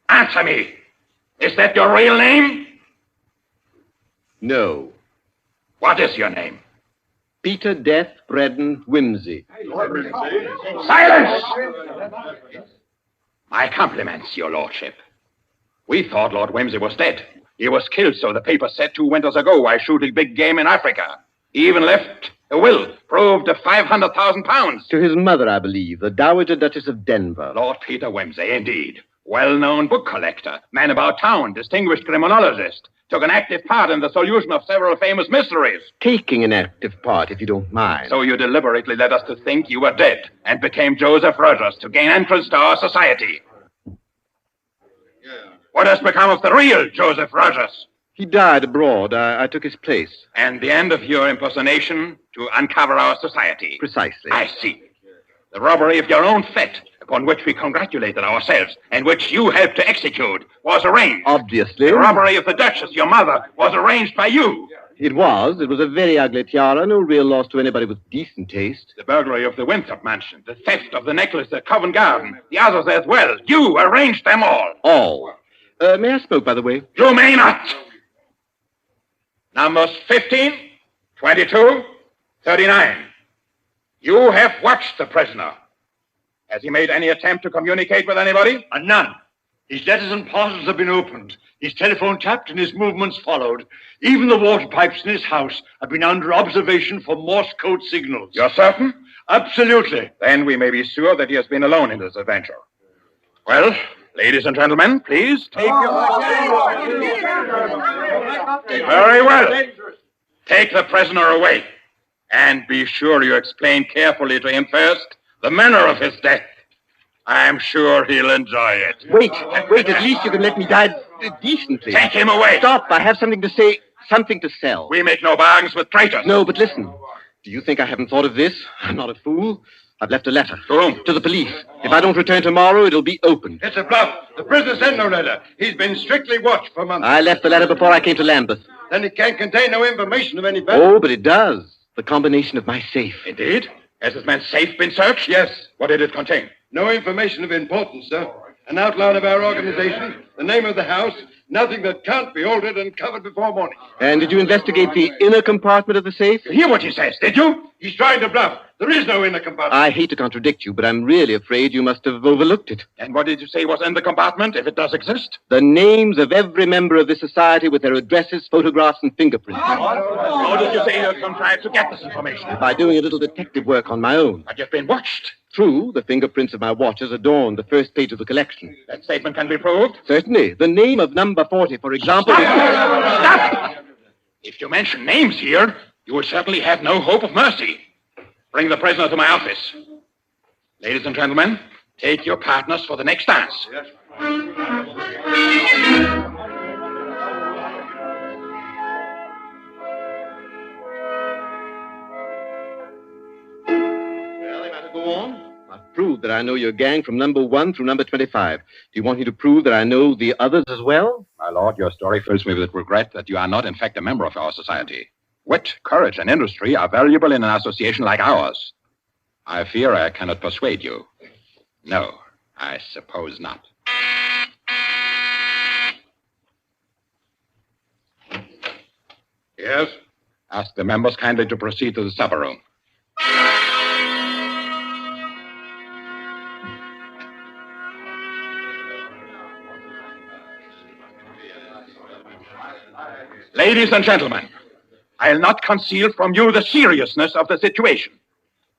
Answer me. Is that your real name? No. What is your name? Peter Death Braden Whimsy. Silence! My compliments, your lordship. We thought Lord Whimsy was dead. He was killed, so the paper said 2 winters ago, while shooting big game in Africa. He even left a will, proved of £500,000. To his mother, I believe, the Dowager Duchess of Denver. Lord Peter Whimsy, indeed. Well-known book collector, man about town, distinguished criminologist. Took an active part in the solution of several famous mysteries. Taking an active part, if you don't mind. So you deliberately led us to think you were dead and became Joseph Rogers to gain entrance to our society. What has become of the real Joseph Rogers? He died abroad. I took his place. And the end of your impersonation to uncover our society. Precisely. I see. The robbery of your own fete, upon which we congratulated ourselves, and which you helped to execute, was arranged. Obviously. The robbery of the Duchess, your mother, was arranged by you. It was. It was a very ugly tiara, no real loss to anybody with decent taste. The burglary of the Winthrop mansion, the theft of the necklace at Covent Garden, the others as well. You arranged them all. All. May I smoke, by the way? You may not. Numbers 15, 22, 39. You have watched the prisoner. Has he made any attempt to communicate with anybody? None. His letters and parcels have been opened. His telephone tapped and his movements followed. Even the water pipes in his house have been under observation for Morse code signals. You're certain? Absolutely. Then we may be sure that he has been alone in this adventure. Well, ladies and gentlemen, please take your... Very well. Take the prisoner away. And be sure you explain carefully to him first the manner of his death. I'm sure he'll enjoy it. Wait, at least you can let me die decently. Take him away. Stop, I have something to say, something to sell. We make no bargains with traitors. No, but listen. Do you think I haven't thought of this? I'm not a fool. I've left a letter. To whom? To the police. If I don't return tomorrow, it'll be opened. It's a bluff. The prisoner sent no letter. He's been strictly watched for months. I left the letter before I came to Lambeth. Then it can't contain no information of any value. Oh, but it does. The combination of my safe. Indeed? Has this man's safe been searched? Yes. What did it contain? No information of importance, sir. An outline of our organization, the name of the house, nothing that can't be altered and covered before morning. And did you investigate the inner compartment of the safe? You hear what he says, did you? He's trying to bluff. There is no inner compartment. I hate to contradict you, but I'm really afraid you must have overlooked it. And what did you say was in the compartment, if it does exist? The names of every member of this society with their addresses, photographs, and fingerprints. How did you say you contrived to get this information? By doing a little detective work on my own. But you've been watched. True, the fingerprints of my watches adorn the first page of the collection. That statement can be proved? Certainly. The name of number 40, for example... Stop! If you mention names here, you will certainly have no hope of mercy. Bring the prisoner to my office. Ladies and gentlemen, take your partners for the next dance. Yes. that I know your gang from number 1 through number 25. Do you want me to prove that I know the others as well? My lord, your story fills me with regret that you are not, in fact, a member of our society. Wit, courage, and industry are valuable in an association like ours. I fear I cannot persuade you. No, I suppose not. Yes? Ask the members kindly to proceed to the supper room. Ladies and gentlemen, I'll not conceal from you the seriousness of the situation.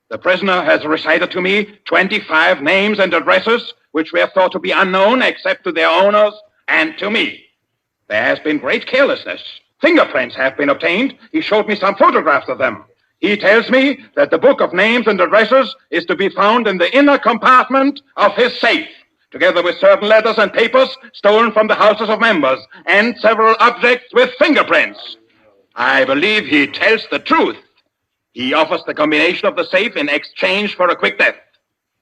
The prisoner has recited to me 25 names and addresses which were thought to be unknown except to their owners and to me. There has been great carelessness. Fingerprints have been obtained. He showed me some photographs of them. He tells me that the book of names and addresses is to be found in the inner compartment of his safe, together with certain letters and papers stolen from the houses of members, and several objects with fingerprints. I believe he tells the truth. He offers the combination of the safe in exchange for a quick death.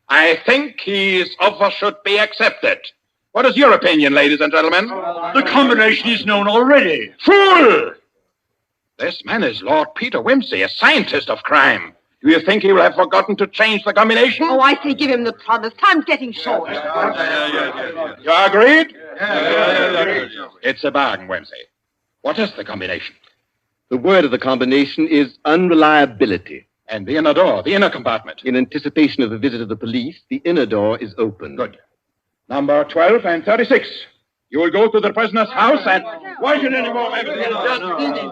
I think his offer should be accepted. What is your opinion, ladies and gentlemen? The combination is known already. Fool! This man is Lord Peter Wimsey, a scientist of crime. Do you think he will have forgotten to change the combination? Oh, I say give him the promise. Time's getting short. You agreed? It's a bargain, Wimsey. What is the combination? The word of the combination is unreliability. And the inner door, the inner compartment? In anticipation of the visit of the police, the inner door is open. Good. Number 12 and 36. You will go to the prisoner's house and... Why should any more members...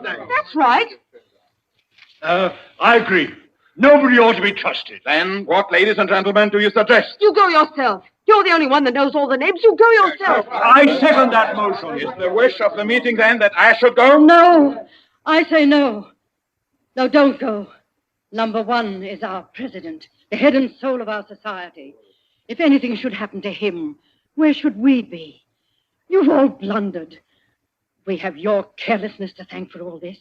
That's right. I agree. Nobody ought to be trusted. Then what, ladies and gentlemen, do you suggest? You go yourself. You're the only one that knows all the names. You go yourself. I second that motion. Is the wish of the meeting, then, that I should go? No. I say no. No, don't go. Number 1 is our president, the head and soul of our society. If anything should happen to him, where should we be? You've all blundered. We have your carelessness to thank for all this.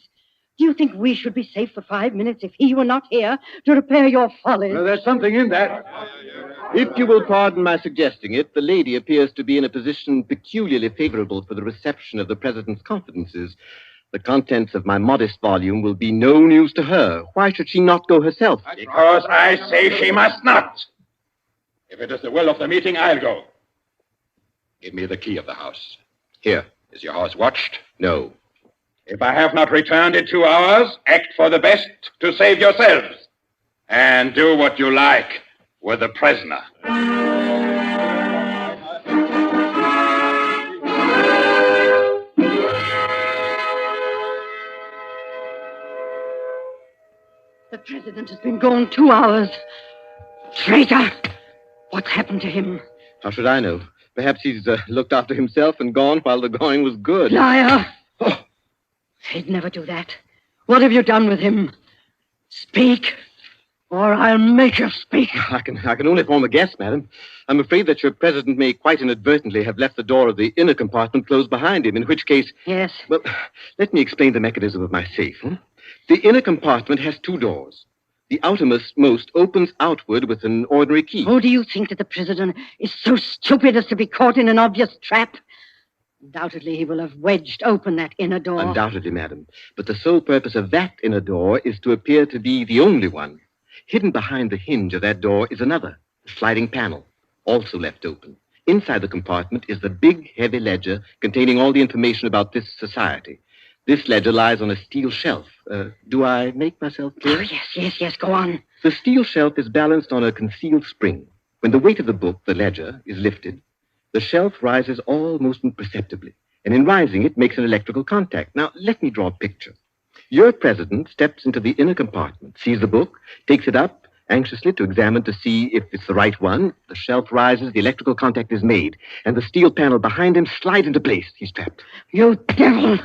Do you think we should be safe for 5 minutes if he were not here to repair your follies? Well, there's something in that. If you will pardon my suggesting it, the lady appears to be in a position peculiarly favorable for the reception of the president's confidences. The contents of my modest volume will be no news to her. Why should she not go herself? Because I say she must not. If it is the will of the meeting, I'll go. Give me the key of the house. Here. Is your house watched? No. If I have not returned in 2 hours, act for the best to save yourselves. And do what you like with the prisoner. The president has been gone 2 hours. Traitor! What's happened to him? How should I know? Perhaps he's looked after himself and gone while the going was good. Liar! Oh. He'd never do that. What have you done with him? Speak, or I'll make you speak. I can only form a guess, madam. I'm afraid that your president may quite inadvertently have left the door of the inner compartment closed behind him, in which case... Yes? Well, let me explain the mechanism of my safe. The inner compartment has 2 doors. The outermost opens outward with an ordinary key. Oh, do you think that the president is so stupid as to be caught in an obvious trap? Undoubtedly, he will have wedged open that inner door. Undoubtedly, madam. But the sole purpose of that inner door is to appear to be the only one. Hidden behind the hinge of that door is another, a sliding panel, also left open. Inside the compartment is the big, heavy ledger containing all the information about this society. This ledger lies on a steel shelf. Do I make myself clear? Oh, yes, go on. The steel shelf is balanced on a concealed spring. When the weight of the book, the ledger, is lifted, the shelf rises almost imperceptibly, and in rising, it makes an electrical contact. Now, let me draw a picture. Your president steps into the inner compartment, sees the book, takes it up anxiously to examine to see if it's the right one. The shelf rises, the electrical contact is made, and the steel panel behind him slides into place. He's trapped. You devil!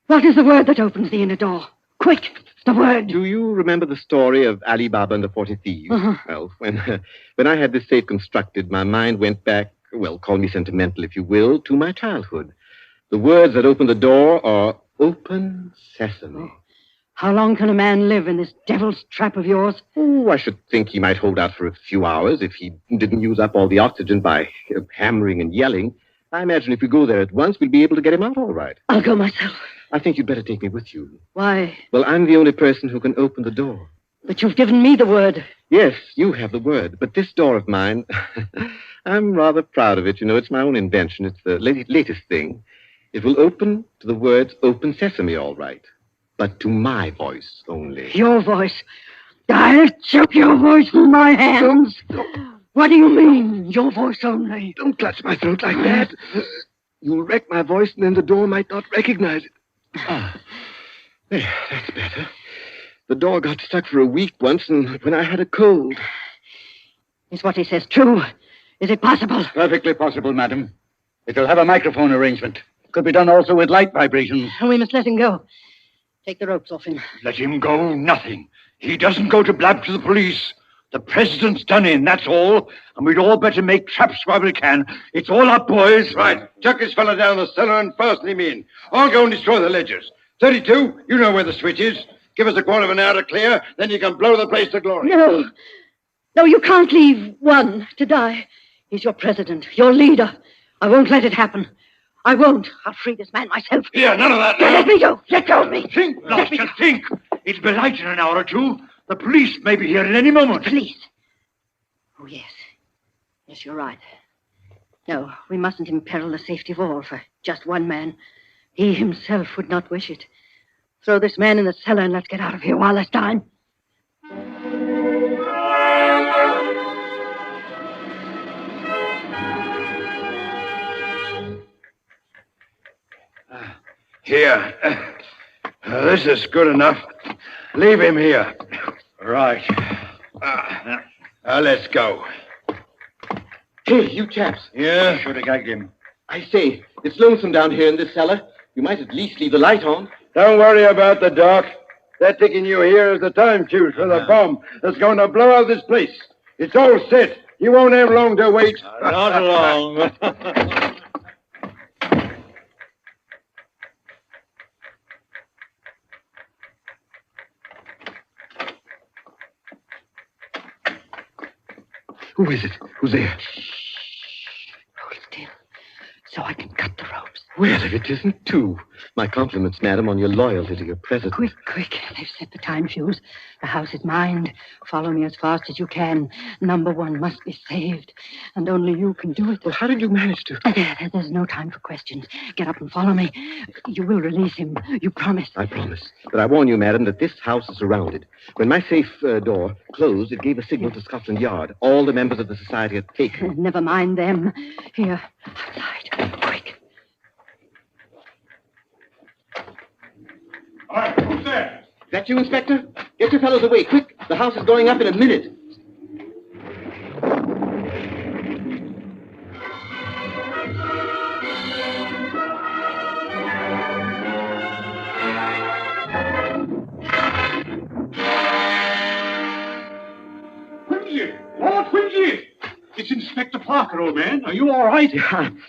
What is the word that opens the inner door? Quick, the word. Do you remember the story of Ali Baba and the 40 Thieves? Uh-huh. Well, when I had this safe constructed, my mind went back, well, call me sentimental if you will, to my childhood. The words that open the door are open sesame. How long can a man live in this devil's trap of yours? Oh, I should think he might hold out for a few hours if he didn't use up all the oxygen by hammering and yelling. I imagine if we go there at once, we'll be able to get him out all right. I'll go myself. I think you'd better take me with you. Why? Well, I'm the only person who can open the door. But you've given me the word. Yes, you have the word. But this door of mine, I'm rather proud of it. You know, it's my own invention. It's the latest thing. It will open to the words Open Sesame, all right. But to my voice only. Your voice? I'll choke your voice in my hands. What do you mean, your voice only? Don't clutch my throat like that. You'll wreck my voice, and then the door might not recognize it. Ah, there, that's better. The door got stuck for a week once, and when I had a cold. Is what he says true? Is it possible? Perfectly possible, madam. It'll have a microphone arrangement. Could be done also with light vibrations. We must let him go. Take the ropes off him. Let him go? Nothing. He doesn't go to blab to the police. The president's done in, that's all. And we'd all better make traps while we can. It's all up, boys. Right. Chuck this fella down the cellar and fasten him in. I'll go and destroy the ledgers. 32, you know where the switch is. Give us a quarter of an hour to clear, then you can blow the place to glory. No. No, you can't leave one to die. He's your president, your leader. I won't let it happen. I won't. I'll free this man myself. Here, none of that now. Let me go. Let go of me. Think, Blaster, think. It'll be light in an hour or two. The police may be here at any moment. Police? Oh, yes. Yes, you're right. No, we mustn't imperil the safety of all for just one man. He himself would not wish it. Throw this man in the cellar and let's get out of here while there's time. Here. This is good enough. Leave him here. Right. Let's go. Hey, you chaps. Yeah? Should have gagged him. I say, it's lonesome down here in this cellar. You might at least leave the light on. Don't worry about the dark. They're taking you here as the time fuse for the bomb that's going to blow out this place. It's all set. You won't have long to wait. Not long. Who is it? Who's there? Hold still, so I can cut the ropes. Well, if it isn't two. My compliments, madam, on your loyalty to your president. Quick, quick. They've set the time fuse. The house is mine. Follow me as fast as you can. Number one must be saved. And only you can do it. Well, how did you manage to? There's no time for questions. Get up and follow me. You will release him. You promise. I promise. But I warn you, madam, that this house is surrounded. When my safe door closed, it gave a signal to Scotland Yard. All the members of the society had taken. Never mind them. Here, outside. Quick. All right, who's there? That you, Inspector? Get your fellows away, quick. The house is going up in a minute. Quincy! Lord Quincy! It's Inspector Parker, old man. Are you all right?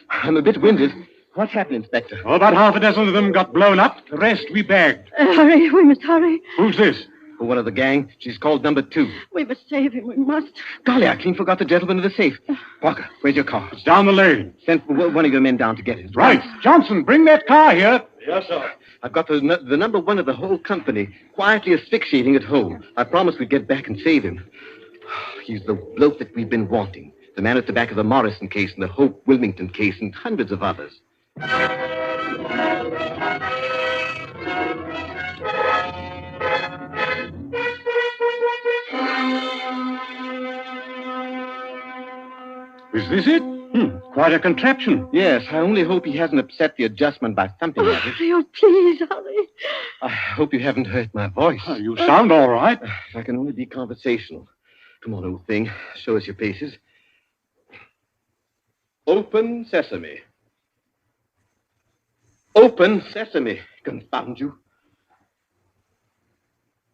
I'm a bit winded. What's happened, Inspector? Oh, about half a dozen of them got blown up. The rest we bagged. Hurry, we must hurry. Who's this? One of the gang. She's called number 2. We must save him, we must. Golly, I clean forgot the gentleman in the safe. Parker, where's your car? It's down the lane. Send one of your men down to get it. Right. Johnson, bring that car here. Yes, sir. I've got the number 1 of the whole company, quietly asphyxiating at home. I promised we'd get back and save him. He's the bloke that we've been wanting. The man at the back of the Morrison case and the Hope Wilmington case and hundreds of others. Is this it? Quite a contraption. Yes, I only hope he hasn't upset the adjustment by thumping at it. Oh, please, hurry. I hope you haven't hurt my voice. You sound all right. I can only be conversational. Come on, old thing. Show us your paces. Open sesame. Open sesame. Confound you.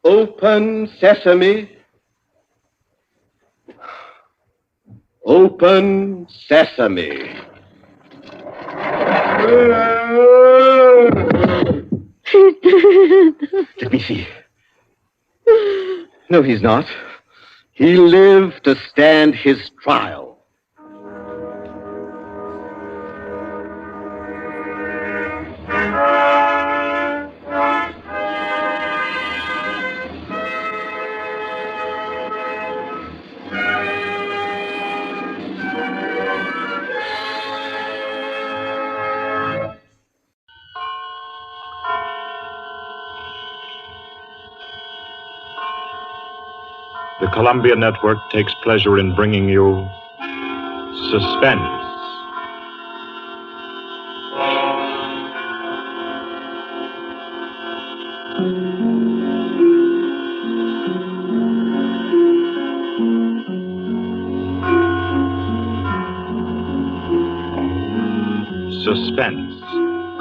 Open sesame. Open sesame. He's dead. Let me see. No, he's not. He lived to stand his trial. The Columbia Network takes pleasure in bringing you Suspense. Suspense,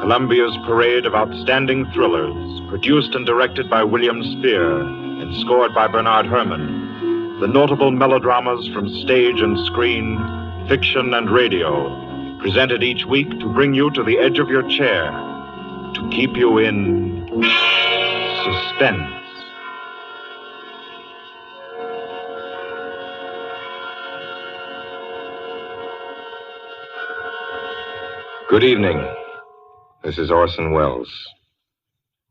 Columbia's parade of outstanding thrillers, produced and directed by William Spear and scored by Bernard Herrmann. The notable melodramas from stage and screen, fiction and radio, presented each week to bring you to the edge of your chair, to keep you in suspense. Good evening. This is Orson Welles.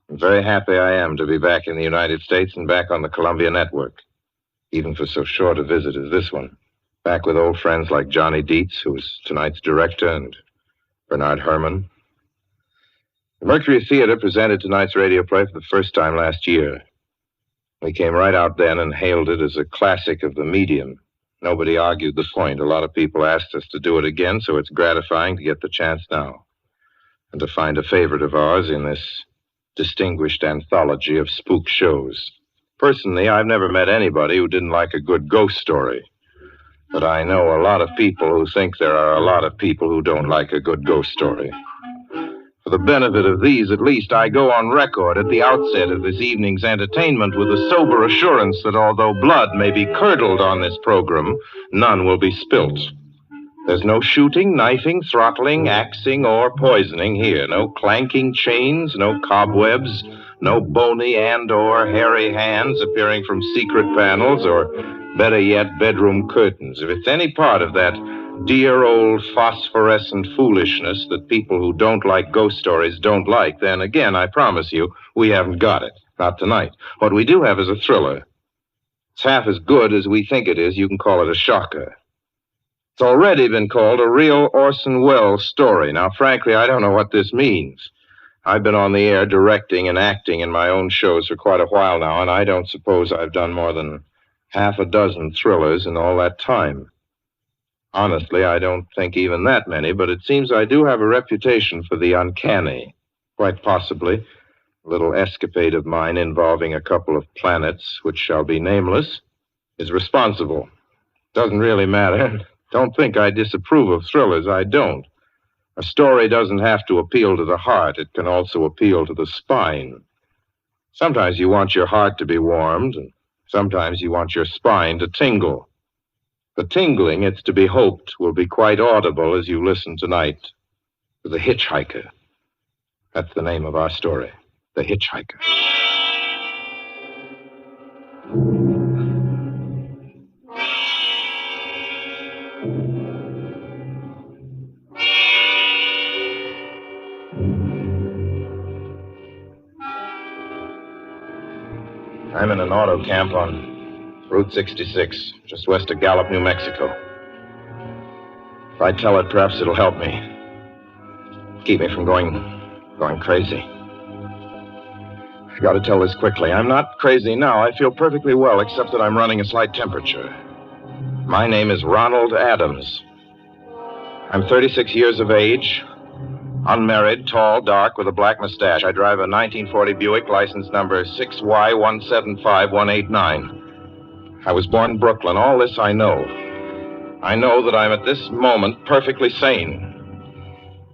I'm very happy I am to be back in the United States and back on the Columbia Network, even for so short a visit as this one. Back with old friends like Johnny Dietz, who is tonight's director, and Bernard Herrmann. The Mercury Theater presented tonight's radio play for the first time last year. We came right out then and hailed it as a classic of the medium. Nobody argued the point. A lot of people asked us to do it again, so it's gratifying to get the chance now, and to find a favorite of ours in this distinguished anthology of spook shows. Personally, I've never met anybody who didn't like a good ghost story. But I know a lot of people who think there are a lot of people who don't like a good ghost story. For the benefit of these, at least, I go on record at the outset of this evening's entertainment with the sober assurance that although blood may be curdled on this program, none will be spilt. There's no shooting, knifing, throttling, axing, or poisoning here. No clanking chains, no cobwebs, no bony and or hairy hands appearing from secret panels, or better yet, bedroom curtains. If it's any part of that dear old phosphorescent foolishness that people who don't like ghost stories don't like, then again, I promise you, we haven't got it. Not tonight. What we do have is a thriller. It's half as good as we think it is. You can call it a shocker. It's already been called a real Orson Welles story. Now, frankly, I don't know what this means. I've been on the air directing and acting in my own shows for quite a while now, and I don't suppose I've done more than half a dozen thrillers in all that time. Honestly, I don't think even that many, but it seems I do have a reputation for the uncanny. Quite possibly, a little escapade of mine involving a couple of planets, which shall be nameless, is responsible. Doesn't really matter. Don't think I disapprove of thrillers. I don't. A story doesn't have to appeal to the heart. It can also appeal to the spine. Sometimes you want your heart to be warmed, and sometimes you want your spine to tingle. The tingling, it's to be hoped, will be quite audible as you listen tonight to The Hitch-Hiker. That's the name of our story, The Hitch-Hiker. I'm in an auto camp on Route 66, just west of Gallup, New Mexico. If I tell it, perhaps it'll help me. Keep me from going crazy. I've got to tell this quickly. I'm not crazy now. I feel perfectly well, except that I'm running a slight temperature. My name is Ronald Adams. I'm 36 years of age, unmarried, tall, dark, with a black mustache. I drive a 1940 Buick, license number 6Y175189. I was born in Brooklyn. All this I know. I know that I'm at this moment perfectly sane.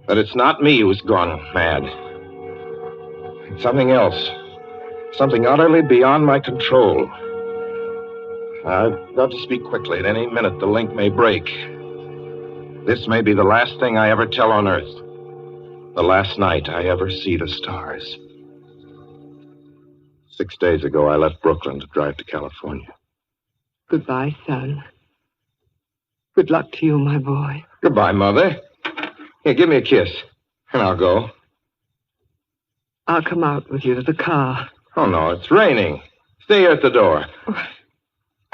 That it's not me who's gone mad. It's something else. Something utterly beyond my control. I've got to speak quickly. At any minute, the link may break. This may be the last thing I ever tell on Earth. The last night I ever see the stars. 6 days ago, I left Brooklyn to drive to California. Goodbye, son. Good luck to you, my boy. Goodbye, Mother. Here, give me a kiss, and I'll go. I'll come out with you to the car. Oh, no, it's raining. Stay here at the door.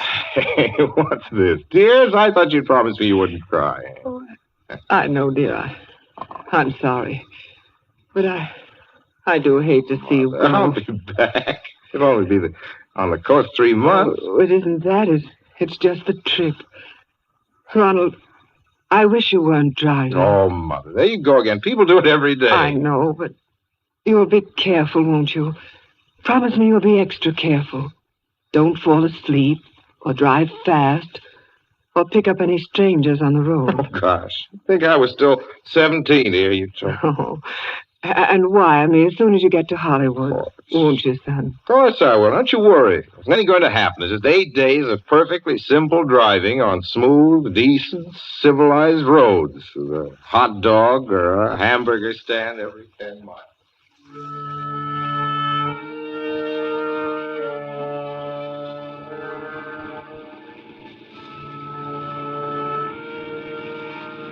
Hey, what's this? Tears? I thought you'd promised me you wouldn't cry. I know, dear. I'm sorry. But I do hate to see you go. I'll be back. It'll only be on the coast 3 months. Oh, it isn't that. It's just the trip. Ronald, I wish you weren't driving. Oh, Mother, there you go again. People do it every day. I know, but you'll be careful, won't you? Promise me you'll be extra careful. Don't fall asleep or drive fast or pick up any strangers on the road. Oh, gosh. I think I was still 17 here, you told me. Oh. And why? I mean, as soon as you get to Hollywood, won't you, son? Of course I will. Don't you worry. There's nothing going to happen. It's just 8 days of perfectly simple driving on smooth, decent, civilized roads with a hot dog or a hamburger stand every 10 miles.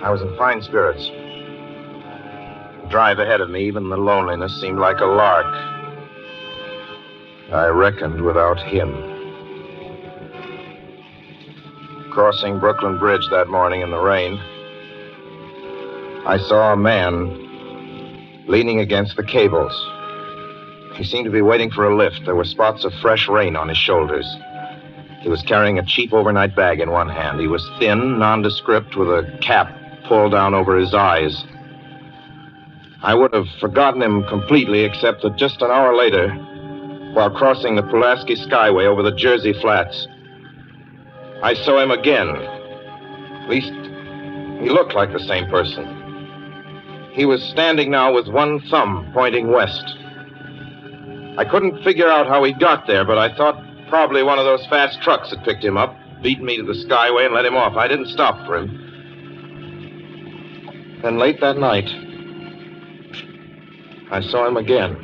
I was in fine spirits. The drive ahead of me, even the loneliness, seemed like a lark. I reckoned without him. Crossing Brooklyn Bridge that morning in the rain, I saw a man leaning against the cables. He seemed to be waiting for a lift. There were spots of fresh rain on his shoulders. He was carrying a cheap overnight bag in one hand. He was thin, nondescript, with a cap pulled down over his eyes. I would have forgotten him completely, except that just an hour later, while crossing the Pulaski Skyway over the Jersey Flats, I saw him again. At least, he looked like the same person. He was standing now with one thumb pointing west. I couldn't figure out how he got there, but I thought probably one of those fast trucks had picked him up, beaten me to the Skyway, and let him off. I didn't stop for him. Then late that night, I saw him again.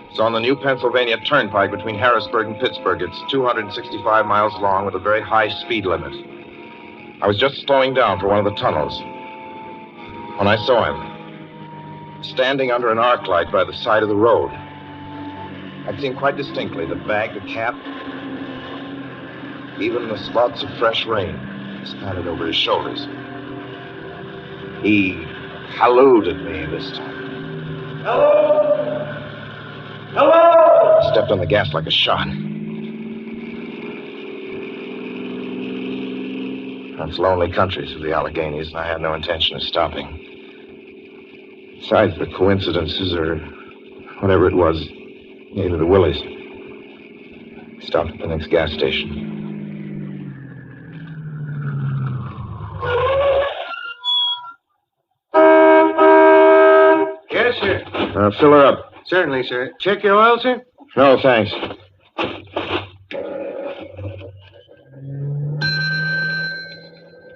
It's on the new Pennsylvania Turnpike between Harrisburg and Pittsburgh. It's 265 miles long with a very high speed limit. I was just slowing down for one of the tunnels when I saw him, standing under an arc light by the side of the road. I'd seen quite distinctly the bag, the cap, even the spots of fresh rain spattered over his shoulders. He hallooed at me this time. Hello! Hello! I stepped on the gas like a shot. That's lonely country through the Alleghenies, and I had no intention of stopping. Besides, the coincidences, or whatever it was, neither the Willies. Stopped at the next gas station. Yes, sir. Fill her up. Certainly, sir. Check your oil, sir? No, thanks.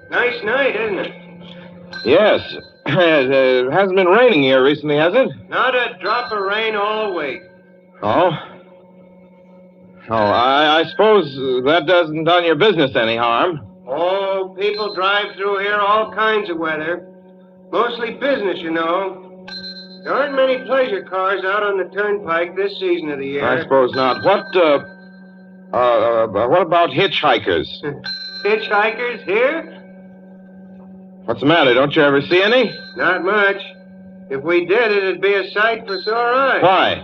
Nice night, isn't it? Yes. It hasn't been raining here recently, has it? Not a drop of rain all week. Oh? Oh, I suppose that doesn't done your business any harm. Oh, people drive through here all kinds of weather. Mostly business, you know. There aren't many pleasure cars out on the turnpike this season of the year. I suppose not. What about hitchhikers? Hitchhikers here? What's the matter? Don't you ever see any? Not much. If we did, it'd be a sight for sore eyes. Why?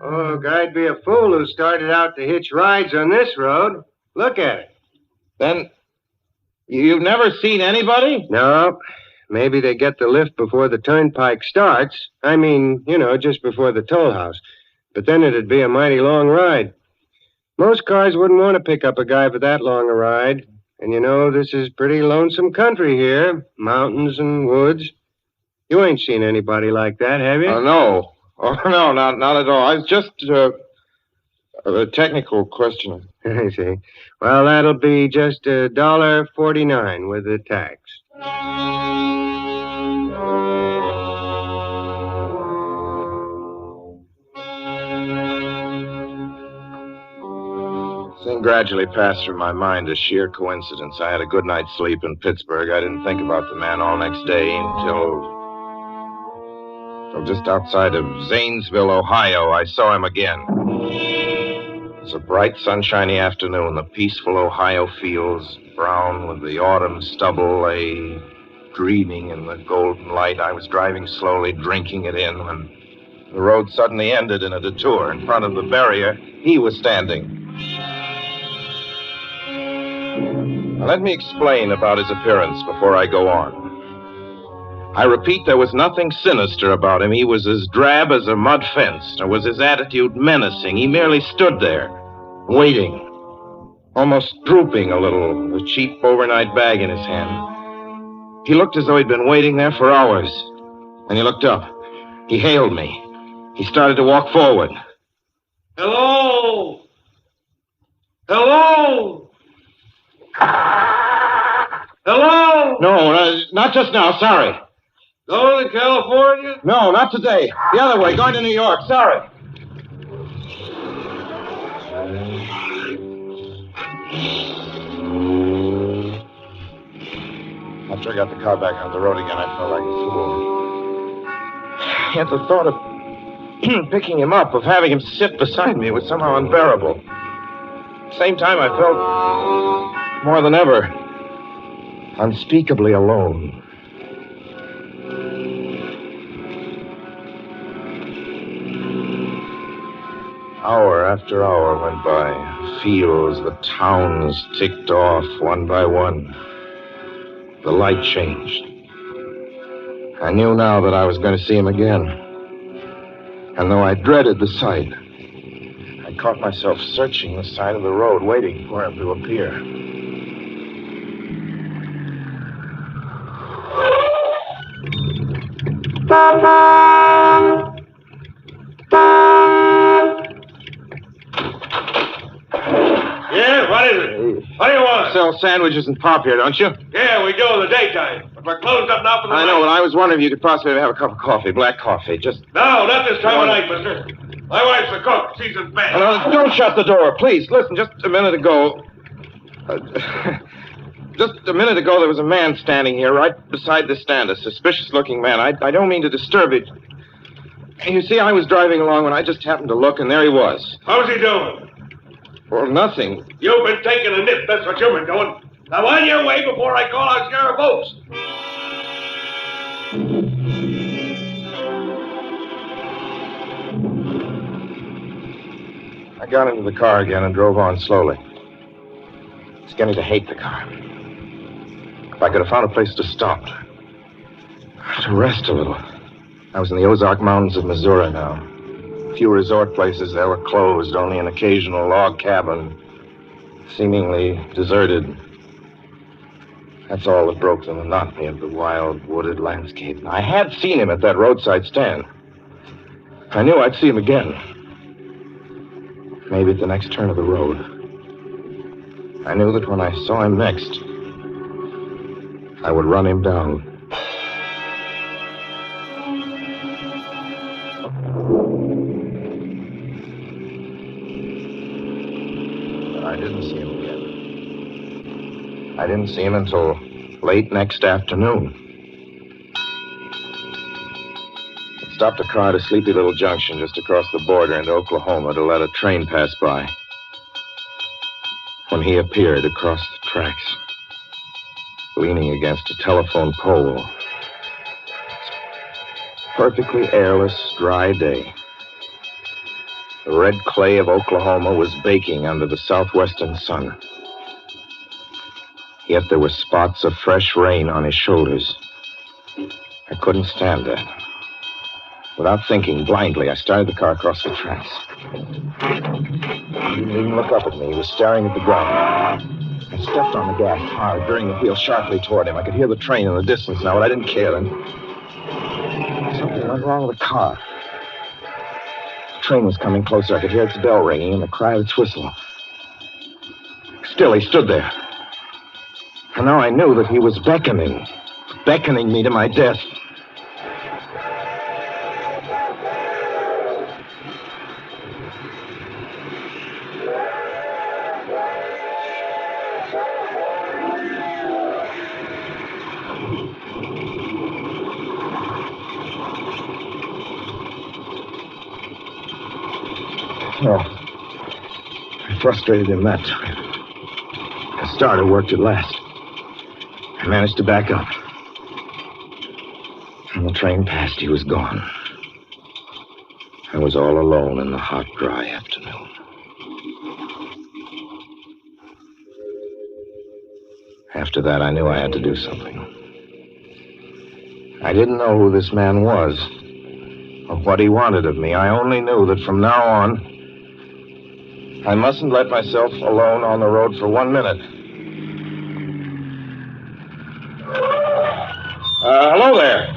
Oh, guy'd be a fool who started out to hitch rides on this road. Look at it. Then, you've never seen anybody? No. Maybe they get the lift before the turnpike starts. I mean, you know, just before the toll house. But then it'd be a mighty long ride. Most cars wouldn't want to pick up a guy for that long a ride. And you know, this is pretty lonesome country here. Mountains and woods. You ain't seen anybody like that, have you? No. Oh, no, not at all. It's just a technical question. I see. Well, that'll be just $1.49 with the tax. gradually passed through my mind as sheer coincidence. I had a good night's sleep in Pittsburgh. I didn't think about the man all next day until just outside of Zanesville, Ohio, I saw him again. It was a bright, sunshiny afternoon. The peaceful Ohio fields, brown with the autumn stubble, lay dreaming in the golden light. I was driving slowly, drinking it in, when the road suddenly ended in a detour. In front of the barrier, he was standing. Now, let me explain about his appearance before I go on. I repeat, there was nothing sinister about him. He was as drab as a mud fence, nor was his attitude menacing. He merely stood there, waiting, almost drooping a little, a cheap overnight bag in his hand. He looked as though he'd been waiting there for hours. And he looked up. He hailed me. He started to walk forward. Hello? Hello? Hello? No, not just now. Sorry. Going to California? No, not today. The other way, going to New York. Sorry. After I got the car back on the road again, I felt like a fool. Yet the thought of picking him up, of having him sit beside me, was somehow unbearable. At the same time, I felt more than ever unspeakably alone. Hour after hour went by. Fields, the towns ticked off one by one. The light changed. I knew now that I was going to see him again. And though I dreaded the sight, I caught myself searching the side of the road, waiting for him to appear. Yeah, what is it? What do you want? Sell sandwiches and pop here, don't you? Yeah, we do in the daytime. But we're closed up now for the night. I know, but I was wondering if you could possibly have a cup of coffee, black coffee, just... No, not this time of night, mister. My wife's a cook. She's in bed. No, don't shut the door, please. Listen, just a minute ago... just a minute ago, there was a man standing here right beside the stand, a suspicious-looking man. I don't mean to disturb it. You see, I was driving along when I just happened to look, and there he was. How's he doing? Well, nothing. You've been taking a nip. That's what you've been doing. Now, on your way before I call out Sheriff Oates. I got into the car again and drove on slowly. I was getting to hate the car. If I could have found a place to stop, to rest a little. I was in the Ozark Mountains of Missouri now. Few resort places there were closed, only an occasional log cabin, seemingly deserted. That's all that broke the monotony of the wild, wooded landscape. I had seen him at that roadside stand. I knew I'd see him again. Maybe at the next turn of the road. I knew that when I saw him next, I would run him down. I didn't see him again. I didn't see him until late next afternoon. I stopped a car at a sleepy little junction just across the border into Oklahoma to let a train pass by. When he appeared across the tracks, leaning against a telephone pole. Perfectly airless, dry day. The red clay of Oklahoma was baking under the southwestern sun. Yet there were spots of fresh rain on his shoulders. I couldn't stand that. Without thinking, blindly, I started the car across the tracks. He didn't even look up at me. He was staring at the ground. I stepped on the gas hard, veering the wheel sharply toward him. I could hear the train in the distance now, but I didn't care. And something went wrong with the car. The train was coming closer. I could hear its bell ringing and the cry of its whistle. Still, he stood there. And now I knew that he was beckoning me to my death. Well, I frustrated him that time. The starter worked at last. I managed to back up. When the train passed, he was gone. I was all alone in the hot, dry afternoon. After that, I knew I had to do something. I didn't know who this man was or what he wanted of me. I only knew that from now on, I mustn't let myself alone on the road for 1 minute. Hello there.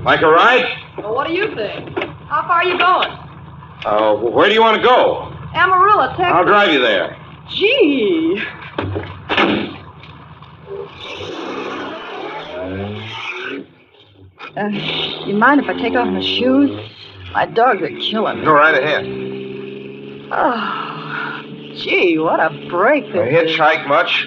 Like a ride? Well, what do you think? How far are you going? Where do you want to go? Amarillo, Texas. I'll drive you there. Gee. You mind if I take off my shoes? My dogs are killing me. Go right ahead. Oh, gee, what a break this is. Hitch-hike much?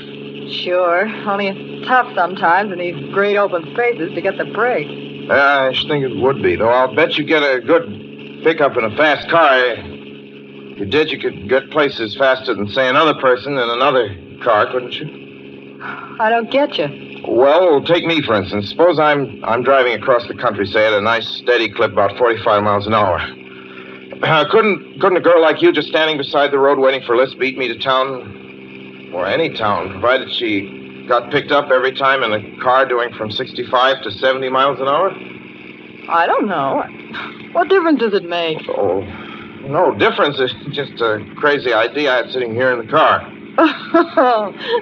Sure, only it's tough sometimes in these great open spaces to get the break. I should think it would be, though I'll bet you get a good pickup in a fast car. If you did, you could get places faster than, say, another person in another car, couldn't you? I don't get you. Well, take me, for instance. Suppose I'm driving across the country, say, at a nice, steady clip, about 45 miles an hour. Couldn't a girl like you just standing beside the road waiting for Liz beat me to town, or any town, provided she got picked up every time in a car doing from 65 to 70 miles an hour? I don't know. What difference does it make? Oh, no difference. It's just a crazy idea I had sitting here in the car.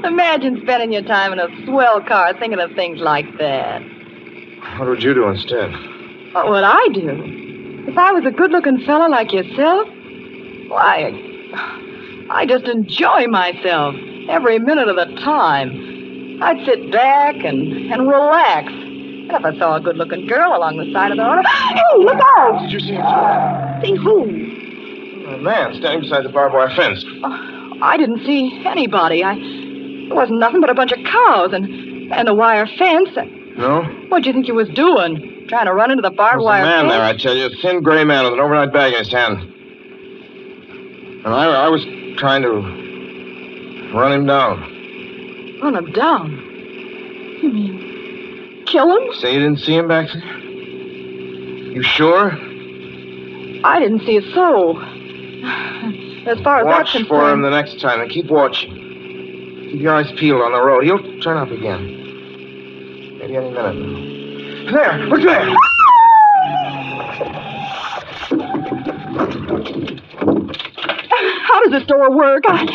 Imagine spending your time in a swell car thinking of things like that. What would you do instead? What would I do? If I was a good-looking fella like yourself, why, I just enjoy myself every minute of the time. I'd sit back and relax. And if I saw a good-looking girl along the side of the road, hey, look out! Did you see him? See who? A man standing beside the barbed wire fence. I didn't see anybody. It wasn't nothing but a bunch of cows and a wire fence. No? What'd you think you was doing? Trying to run into the barbed wire There's a man fence? there, I tell you. A thin gray man with an overnight bag in his hand. And I was trying to run him down. Run him down? You mean kill him? Say you didn't see him back there? You sure? I didn't see a soul. As far as Watch that's for him concerned. the next time and keep watching. Keep your eyes peeled on the road. He'll turn up again. Maybe any minute now. There! Look there! How does this door work? I'm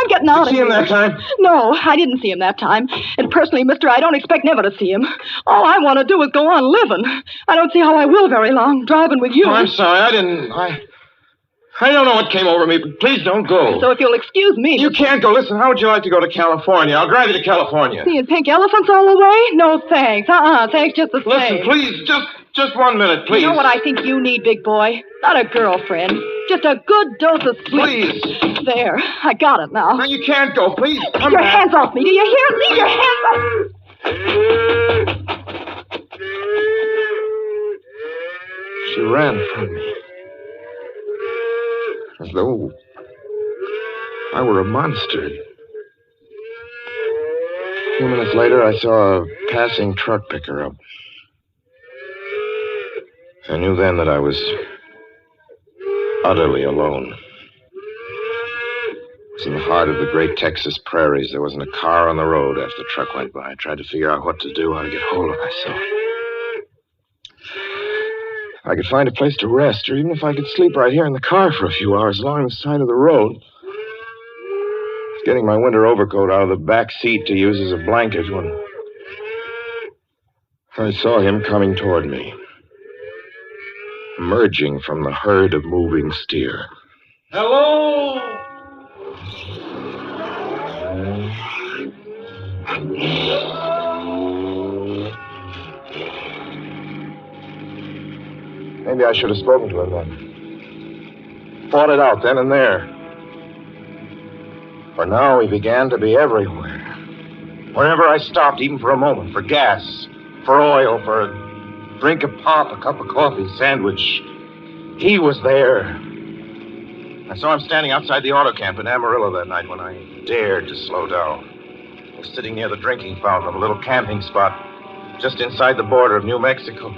getting out of Did you see here. him that time? No, I didn't see him that time. And personally, mister, I don't expect never to see him. All I want to do is go on living. I don't see how I will very long, driving with you. Oh, I'm sorry. I don't know what came over me, but please don't go. So if you'll excuse me... You can't go. Listen, how would you like to go to California? I'll drive you to California. Seeing pink elephants all the way? No, thanks. Thanks just the same. Listen, please, just 1 minute, please. You know what I think you need, big boy? Not a girlfriend. Just a good dose of sleep. Please. There. I got it now. No, you can't go. Please, come Your back. hands off me. Do you hear? Leave your hands off. She ran from me. As though I were a monster. A few minutes later, I saw a passing truck pick her up. I knew then that I was utterly alone. It was in the heart of the great Texas prairies. There wasn't a car on the road after the truck went by. I tried to figure out what to do, how to get hold of myself. I could find a place to rest, or even if I could sleep right here in the car for a few hours along the side of the road. I was getting my winter overcoat out of the back seat to use as a blanket when I saw him coming toward me, emerging from the herd of moving steer. Hello? Maybe I should have spoken to him then. Fought it out then and there. For now, he began to be everywhere. Wherever I stopped, even for a moment, for gas, for oil, for a drink of pop, a cup of coffee, sandwich, he was there. I saw him standing outside the auto camp in Amarillo that night when I dared to slow down. I was sitting near the drinking fountain of a little camping spot just inside the border of New Mexico.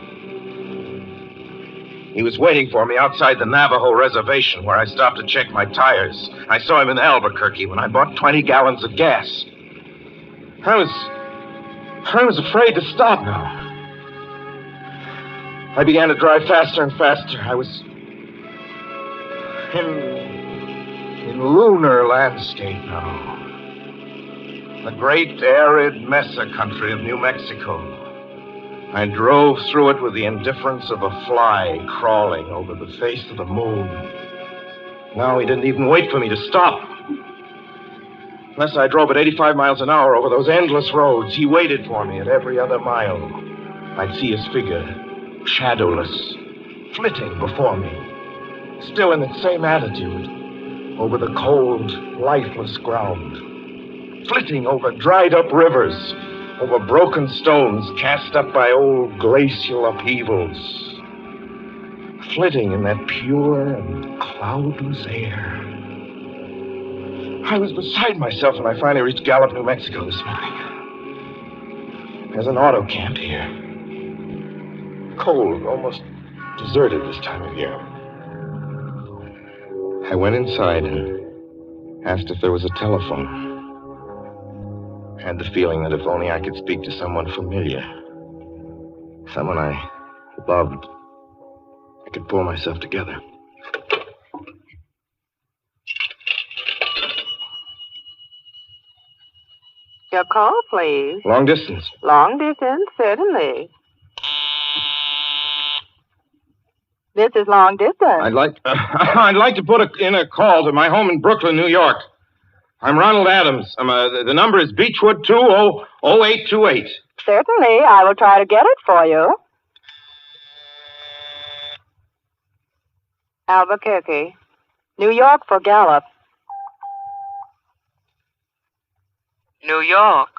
He was waiting for me outside the Navajo reservation where I stopped to check my tires. I saw him in Albuquerque when I bought 20 gallons of gas. I was afraid to stop now. I began to drive faster and faster. I was in lunar landscape now. The great arid mesa country of New Mexico. I drove through it with the indifference of a fly crawling over the face of the moon. Now he didn't even wait for me to stop. Unless I drove at 85 miles an hour over those endless roads, he waited for me at every other mile. I'd see his figure, shadowless, flitting before me, still in the same attitude, over the cold, lifeless ground, flitting over dried-up rivers, over broken stones cast up by old glacial upheavals, flitting in that pure and cloudless air. I was beside myself when I finally reached Gallup, New Mexico this morning. There's an auto camp here. Cold, almost deserted this time of year. I went inside and asked if there was a telephone. I had the feeling that if only I could speak to someone familiar, someone I loved, I could pull myself together. Your call, please. Long distance. Long distance, certainly. This is long distance. I'd like to put in a call to my home in Brooklyn, New York. I'm Ronald Adams. The number is Beechwood 200828. Certainly, I will try to get it for you. Albuquerque. New York for Gallup. New York.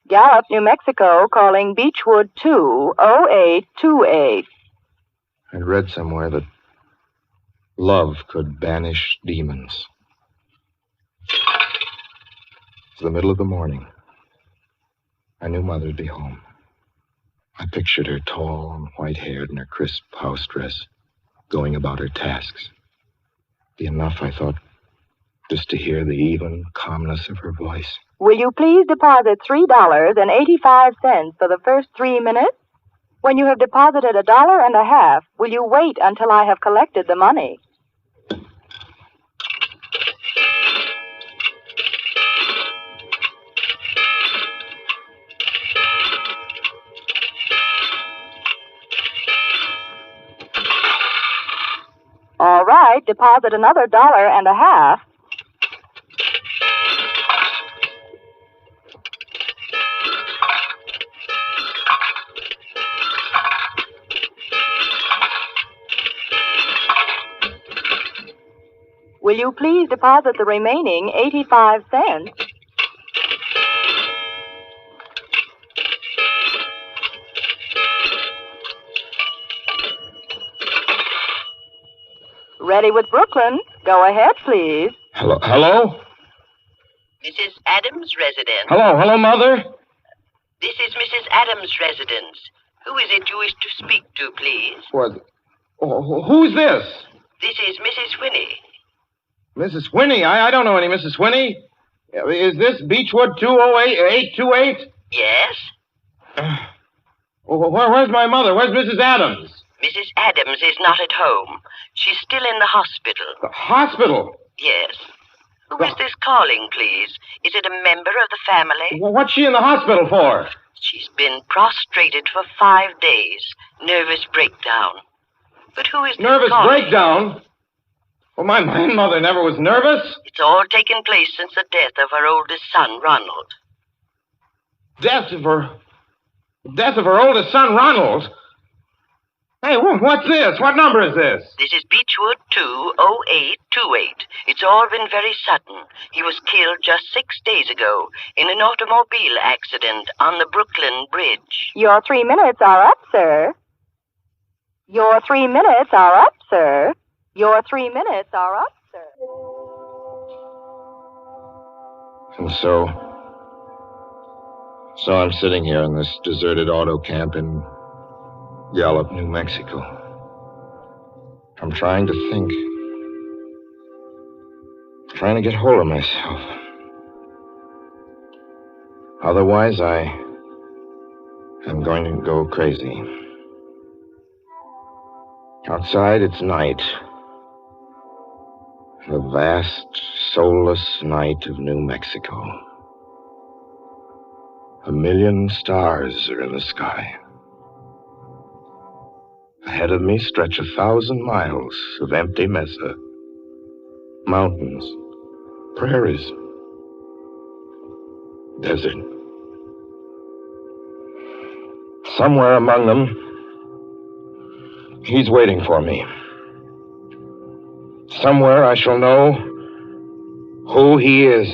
Gallup, New Mexico, calling Beechwood 20828. I'd read somewhere that love could banish demons. It's the middle of the morning. I knew Mother'd be home. I pictured her tall and white-haired in her crisp house dress, going about her tasks. Be enough, I thought, just to hear the even calmness of her voice. Will you please deposit $3.85 for the first 3 minutes? When you have deposited $1.50, will you wait until I have collected the money? All right, deposit another $1.50. Will you please deposit the remaining 85 cents? Ready with Brooklyn. Go ahead, please. Hello? Hello? Mrs. Adams' residence. Hello, Mother? This is Mrs. Adams' residence. Who is it you wish to speak to, please? What? Who's this? This is Mrs. Winnie. Mrs. Winnie? I don't know any Mrs. Winnie. Is this Beechwood 20828? Yes? Where's my mother? Where's Mrs. Adams? Mrs. Adams is not at home. She's still in the hospital. The hospital? Yes. Who is this calling, please? Is it a member of the family? Well, what's she in the hospital for? She's been prostrated for 5 days. Nervous breakdown. But who is this Nervous calling? breakdown? Well, my mother never was nervous. It's all taken place since the death of her oldest son, Ronald. Death of her oldest son, Ronald? Hey, what's this? What number is this? This is Beechwood 20828. It's all been very sudden. He was killed just 6 days ago in an automobile accident on the Brooklyn Bridge. Your 3 minutes are up, sir. Your 3 minutes are up, sir. Your 3 minutes are up, sir. And so I'm sitting here in this deserted auto camp in Gallup, New Mexico. I'm trying to think. Trying to get hold of myself. Otherwise, I'm going to go crazy. Outside, it's night. The vast, soulless night of New Mexico. 1 million stars are in the sky. Ahead of me stretch 1,000 miles of empty mesa. Mountains, prairies, desert. Somewhere among them, he's waiting for me. Somewhere I shall know who he is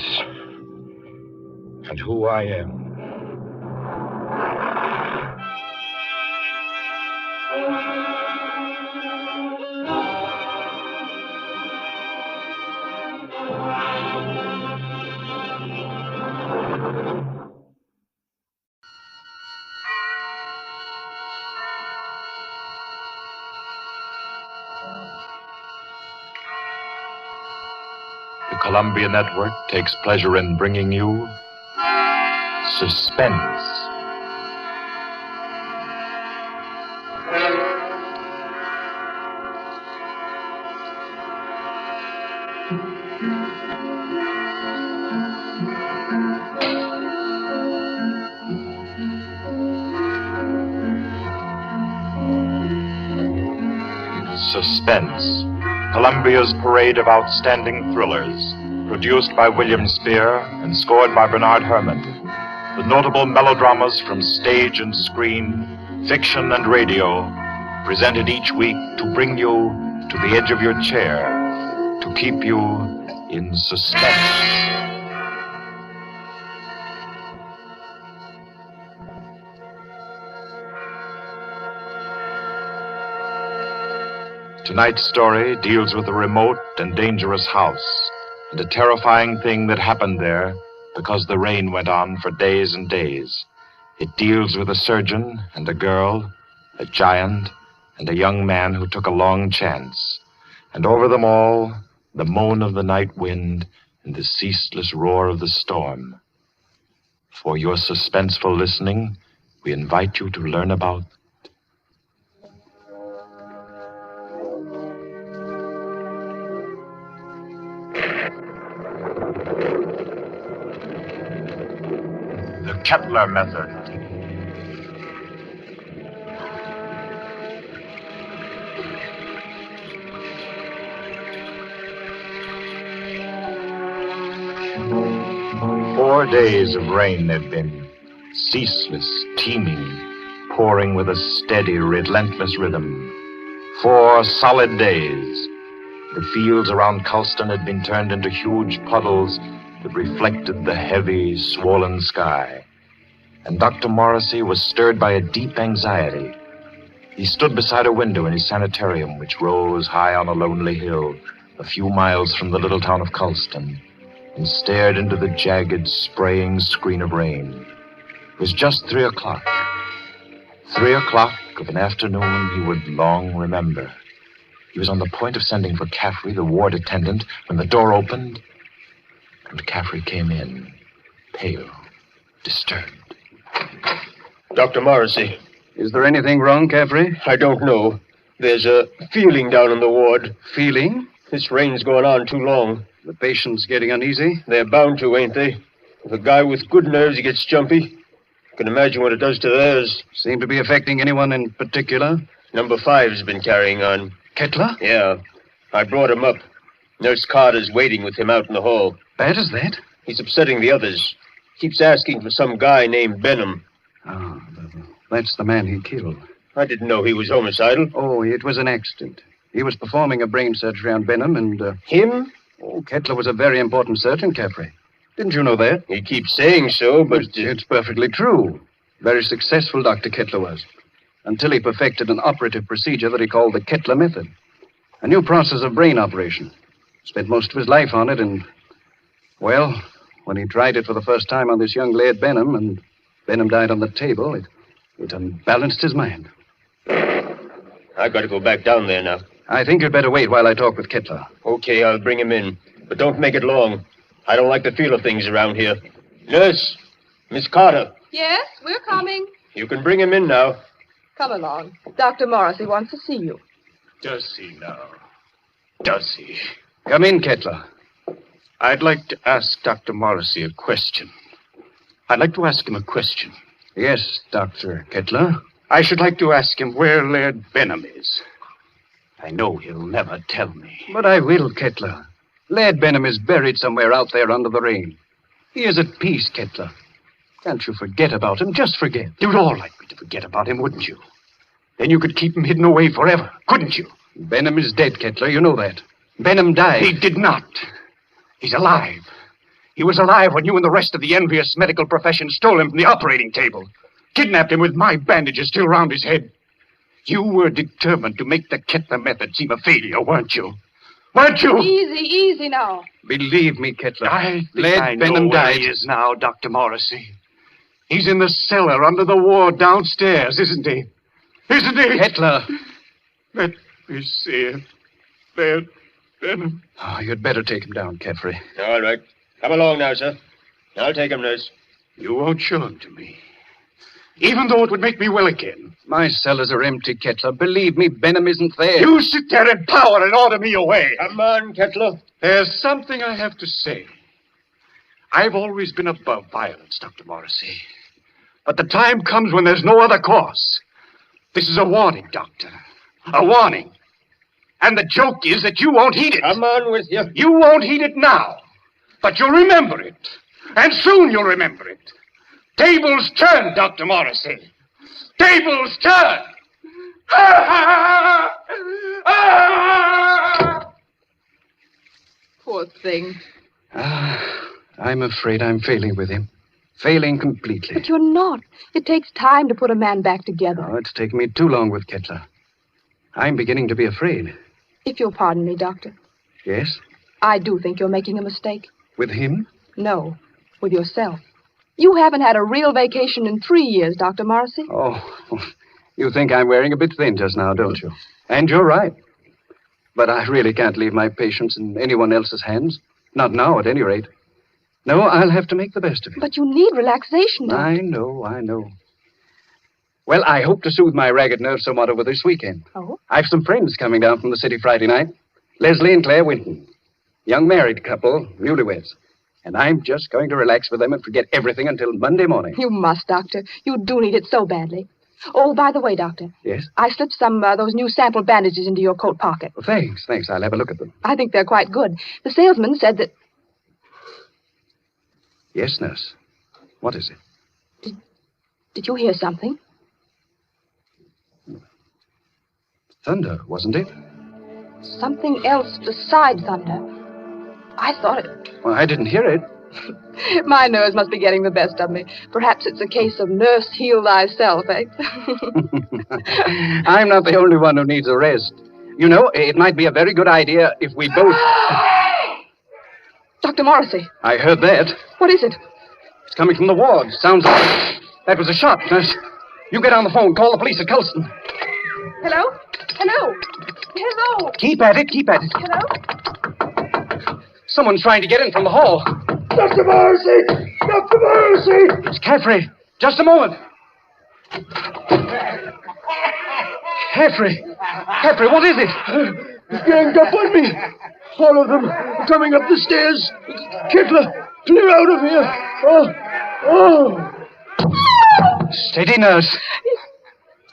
and who I am. The Columbia Network takes pleasure in bringing you Suspense. Suspense, Columbia's parade of outstanding thrillers, produced by William Spear and scored by Bernard Herrmann. The notable melodramas from stage and screen, fiction and radio, presented each week to bring you to the edge of your chair, to keep you in suspense. Tonight's story deals with a remote and dangerous house and a terrifying thing that happened there because the rain went on for days and days. It deals with a surgeon and a girl, a giant, and a young man who took a long chance. And over them all, the moan of the night wind and the ceaseless roar of the storm. For your suspenseful listening, we invite you to learn about the Kettler method. Four days of rain there've been, ceaseless, teeming, pouring with a steady, relentless rhythm. 4 solid days. The fields around Cauldron had been turned into huge puddles that reflected the heavy, swollen sky. And Dr. Morrissey was stirred by a deep anxiety. He stood beside a window in his sanitarium, which rose high on a lonely hill, a few miles from the little town of Cauldron, and stared into the jagged, spraying screen of rain. It was just 3 o'clock. 3 o'clock of an afternoon he would long remember. He was on the point of sending for Caffrey, the ward attendant, when the door opened, and Caffrey came in, pale, disturbed. Dr. Morrissey. Is there anything wrong, Caffrey? I don't know. There's a feeling down in the ward. Feeling? This rain's going on too long. The patient's getting uneasy? They're bound to, ain't they? If a guy with good nerves gets jumpy, you can imagine what it does to theirs. Seem to be affecting anyone in particular? Number 5's been carrying on. Kettler? Yeah. I brought him up. Nurse Carter's waiting with him out in the hall. Bad as that? He's upsetting the others. Keeps asking for some guy named Benham. Oh, that's the man he killed. I didn't know he was homicidal. Oh, it was an accident. He was performing a brain surgery on Benham and... Him? Oh, Kettler was a very important surgeon, Caffrey. Didn't you know that? He keeps saying so, but... It's perfectly true. Very successful Dr. Kettler was. Until he perfected an operative procedure that he called the Kettler method. A new process of brain operation. Spent most of his life on it and... Well, When he tried it for the first time on this young Laird Benham, and Benham died on the table, it unbalanced his mind. I've got to go back down there now. I think you'd better wait while I talk with Kettler. Okay, I'll bring him in. But don't make it long. I don't like the feel of things around here. Nurse, Miss Carter, Yes, we're coming. you can bring him in now. Come along. Dr. Morrissey wants to see you. Does he now? Does he? Come in, Kettler. I'd like to ask Dr. Morrissey a question. I'd like to ask him a question. Yes, Dr. Kettler. I should like to ask him where Laird Benham is. I know he'll never tell me. But I will, Kettler. Laird Benham is buried somewhere out there under the rain. He is at peace, Kettler. Can't you forget about him? Just forget. You'd all like me to forget about him, wouldn't you? Then you could keep him hidden away forever, couldn't you? Benham is dead, Kettler. You know that. Benham died. He did not. He's alive. He was alive when you and the rest of the envious medical profession stole him from the operating table. Kidnapped him with my bandages still round his head. You were determined to make the Kettler method seem a failure, weren't you? Weren't you? Easy now. Believe me, Kettler. I think Laird I know Benham where died. he is now, Dr. Morrissey. He's in the cellar under the ward downstairs, isn't he? Isn't he? Kettler. Let me see it. Laird Benham. Oh, you'd better take him down, Caffrey. All right. Come along now, sir. I'll take him, nurse. You won't show him to me. Even though it would make me well again. My cellars are empty, Kettler. Believe me, Benham isn't there. You sit there in power and order me away. Come on, Kettler. There's something I have to say. I've always been above violence, Dr. Morrissey. But the time comes when there's no other course. This is a warning, Doctor. A warning. And the joke is that you won't heed it. Come on with you. You won't heed it now. But you'll remember it. And soon you'll remember it. Tables turn, Dr. Morrissey. Tables turn. Poor thing. I'm afraid I'm failing with him. Failing completely. But you're not. It takes time to put a man back together. Oh, it's taken me too long with Kettler. I'm beginning to be afraid. If you'll pardon me, Doctor, Yes? I do think you're making a mistake. With him? No, with yourself. You haven't had a real vacation in 3 years, Dr. Morrissey. Oh, you think I'm wearing a bit thin just now, don't you? And you're right. But I really can't leave my patients in anyone else's hands. Not now, at any rate. No, I'll have to make the best of it. But you need relaxation, Doctor. I know. Well, I hope to soothe my ragged nerves somewhat over this weekend. Oh? I've some friends coming down from the city Friday night. Leslie and Claire Winton. Young married couple, newlyweds. And I'm just going to relax with them and forget everything until Monday morning. You must, Doctor. You do need it so badly. Oh, by the way, Doctor, Yes? I slipped some those new sample bandages into your coat pocket. Thanks. I'll have a look at them. I think they're quite good. The salesman said that... Yes, nurse. What is it? Did you hear something? Thunder, wasn't it? Something else besides thunder. I thought it... Well, I didn't hear it. My nerves must be getting the best of me. Perhaps it's a case of nurse heal thyself, eh? I'm not the only one who needs a rest. You know, it might be a very good idea if we both... Dr. Morrissey, I heard that. what is it? It's coming from the ward. Sounds like... That was a shot, nurse. You get on the phone. Call the police at Colston. Hello? Hello? Hello? Keep at it. Hello? Someone's trying to get in from the hall. Dr. Morrissey! Dr. Morrissey! It's Caffrey. Just a moment. Caffrey, what is it? He's ganged up on me. All of them are coming up the stairs. Kettler, clear out of here. Oh. Steady, nurse.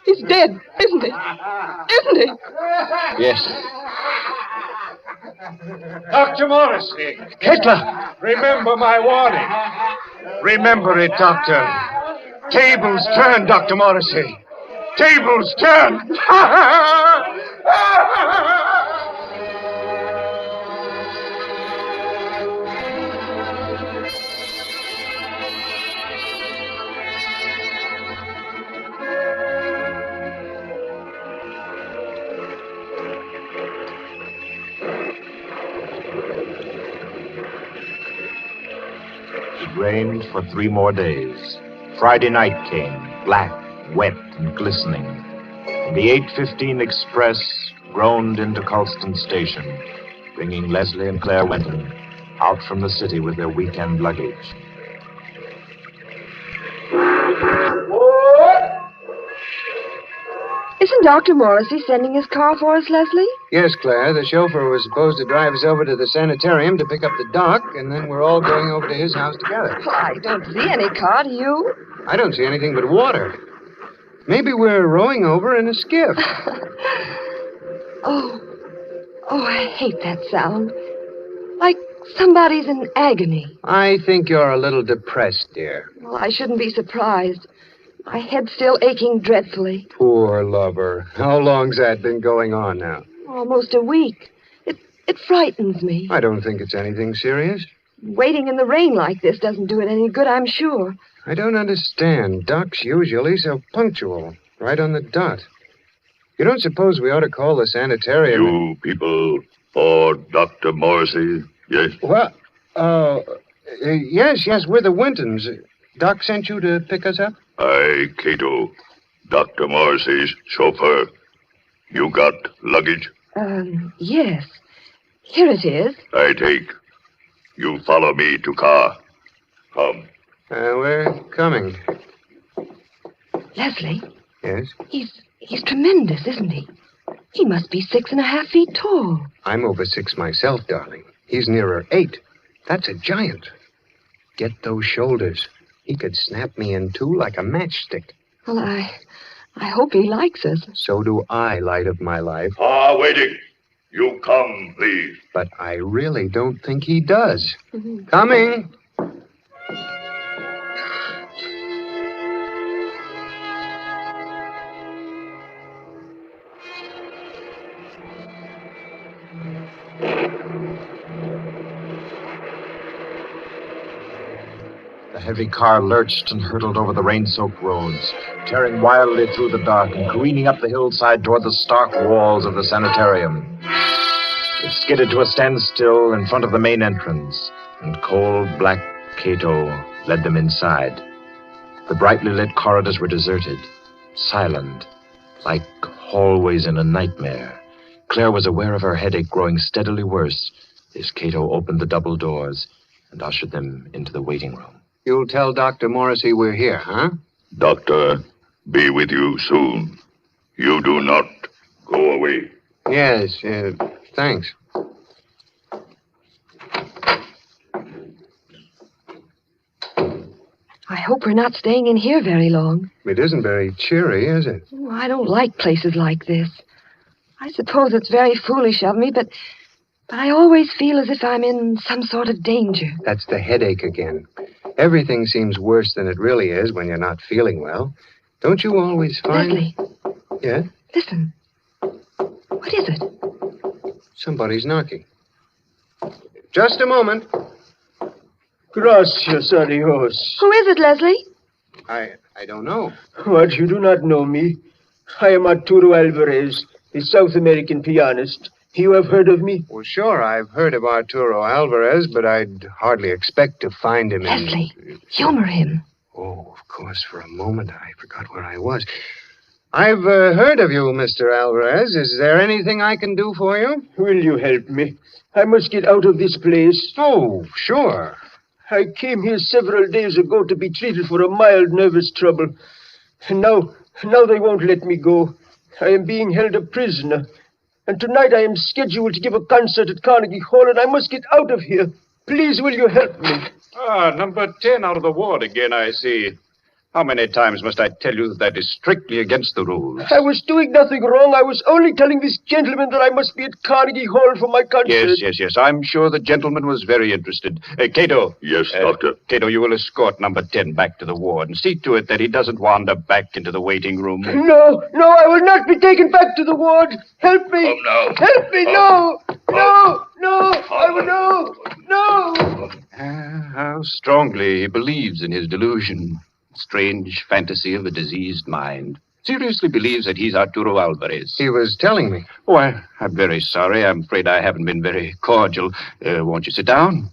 He's dead, isn't he? Isn't he? Yes. Dr. Morrissey. Kettler. Remember my warning. Remember it, Doctor. Tables turn, Dr. Morrissey. Tables turn. It rained for 3 more days. Friday night came, black, wet, and glistening. And the 8:15 express groaned into Colston Station, bringing Leslie and Claire Wenton out from the city with their weekend luggage. Isn't Dr. Morrissey sending his car for us, Leslie? Yes, Claire. The chauffeur was supposed to drive us over to the sanitarium to pick up the doc, and then we're all going over to his house together. Well, I don't see any car, do you? I don't see anything but water. Maybe we're rowing over in a skiff. Oh, I hate that sound. Like somebody's in agony. I think you're a little depressed, dear. Well, I shouldn't be surprised. My head's still aching dreadfully. Poor lover. How long's that been going on now? Almost a week. It frightens me. I don't think it's anything serious. Waiting in the rain like this doesn't do it any good, I'm sure. I don't understand. Doc's usually so punctual. Right on the dot. You don't suppose we ought to call the sanitarium? You people for Dr. Morrissey, yes? Well, yes, we're the Wintons. Doc sent you to pick us up? I, Cato, Dr. Morrissey's chauffeur. You got luggage? Yes. Here it is. I take. You follow me to car. Come. We're coming. Leslie? Yes? He's tremendous, isn't he? He must be 6.5 feet tall. I'm over 6 myself, darling. He's nearer 8. That's a giant. Get those shoulders. He could snap me in 2 like a matchstick. Well, I hope he likes us. So do I, light of my life. Waiting. You come, please. But I really don't think he does. Coming. The heavy car lurched and hurtled over the rain-soaked roads, tearing wildly through the dark and careening up the hillside toward the stark walls of the sanitarium. It skidded to a standstill in front of the main entrance, and cold black Cato led them inside. The brightly lit corridors were deserted, silent, like hallways in a nightmare. Claire was aware of her headache growing steadily worse as Cato opened the double doors and ushered them into the waiting room. You'll tell Dr. Morrissey we're here, huh? Doctor, be with you soon. You do not go away. Yes, thanks. I hope we're not staying in here very long. It isn't very cheery, is it? Oh, I don't like places like this. I suppose it's very foolish of me, but I always feel as if I'm in some sort of danger. That's the headache again. Everything seems worse than it really is when you're not feeling well. Don't you always find... Leslie. Yeah? Listen. What is it? Somebody's knocking. Just a moment. Gracias a Dios. Who is it, Leslie? I don't know. What, you do not know me? I am Arturo Alvarez, the South American pianist. You have heard of me? Well, sure, I've heard of Arturo Alvarez, but I'd hardly expect to find him Leslie, humor him. Oh, of course, for a moment I forgot where I was. I've heard of you, Mr. Alvarez. Is there anything I can do for you? Will you help me? I must get out of this place. Oh, sure. I came here several days ago to be treated for a mild nervous trouble. And now they won't let me go. I am being held a prisoner. And tonight I am scheduled to give a concert at Carnegie Hall, and I must get out of here. Please, will you help me? Number 10 out of the ward again, I see. How many times must I tell you that is strictly against the rules? I was doing nothing wrong. I was only telling this gentleman that I must be at Carnegie Hall for my concert. Yes. I'm sure the gentleman was very interested. Cato. Yes, Doctor. Cato, you will escort number 10 back to the ward and see to it that he doesn't wander back into the waiting room. No, I will not be taken back to the ward. Help me. Oh, no. Help me, no. I will no. How strongly he believes in his delusion. Strange fantasy of a diseased mind. Seriously believes that he's Arturo Alvarez. He was telling me. Oh, I'm very sorry. I'm afraid I haven't been very cordial. Won't you sit down?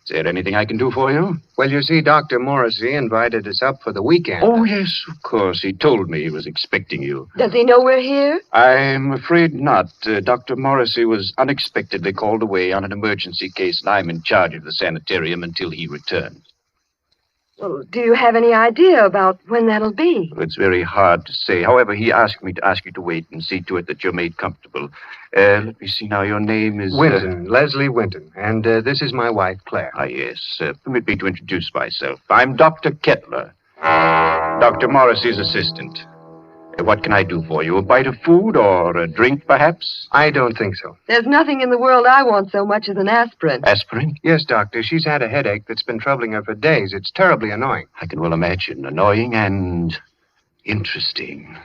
Is there anything I can do for you? Well, you see, Dr. Morrissey invited us up for the weekend. Oh, yes, of course. He told me he was expecting you. Does he know we're here? I'm afraid not. Dr. Morrissey was unexpectedly called away on an emergency case, and I'm in charge of the sanitarium until he returns. Well, do you have any idea about when that'll be? Well, it's very hard to say. However, he asked me to ask you to wait and see to it that you're made comfortable. Let me see now. Your name is... Winton, Leslie Winton. And this is my wife, Claire. Ah, yes. Permit me to introduce myself. I'm Dr. Kettler, Dr. Morrissey's assistant. What can I do for you? A bite of food or a drink, perhaps? I don't think so. There's nothing in the world I want so much as an aspirin. Aspirin? Yes, Doctor. She's had a headache that's been troubling her for days. It's terribly annoying. I can well imagine. Annoying and interesting.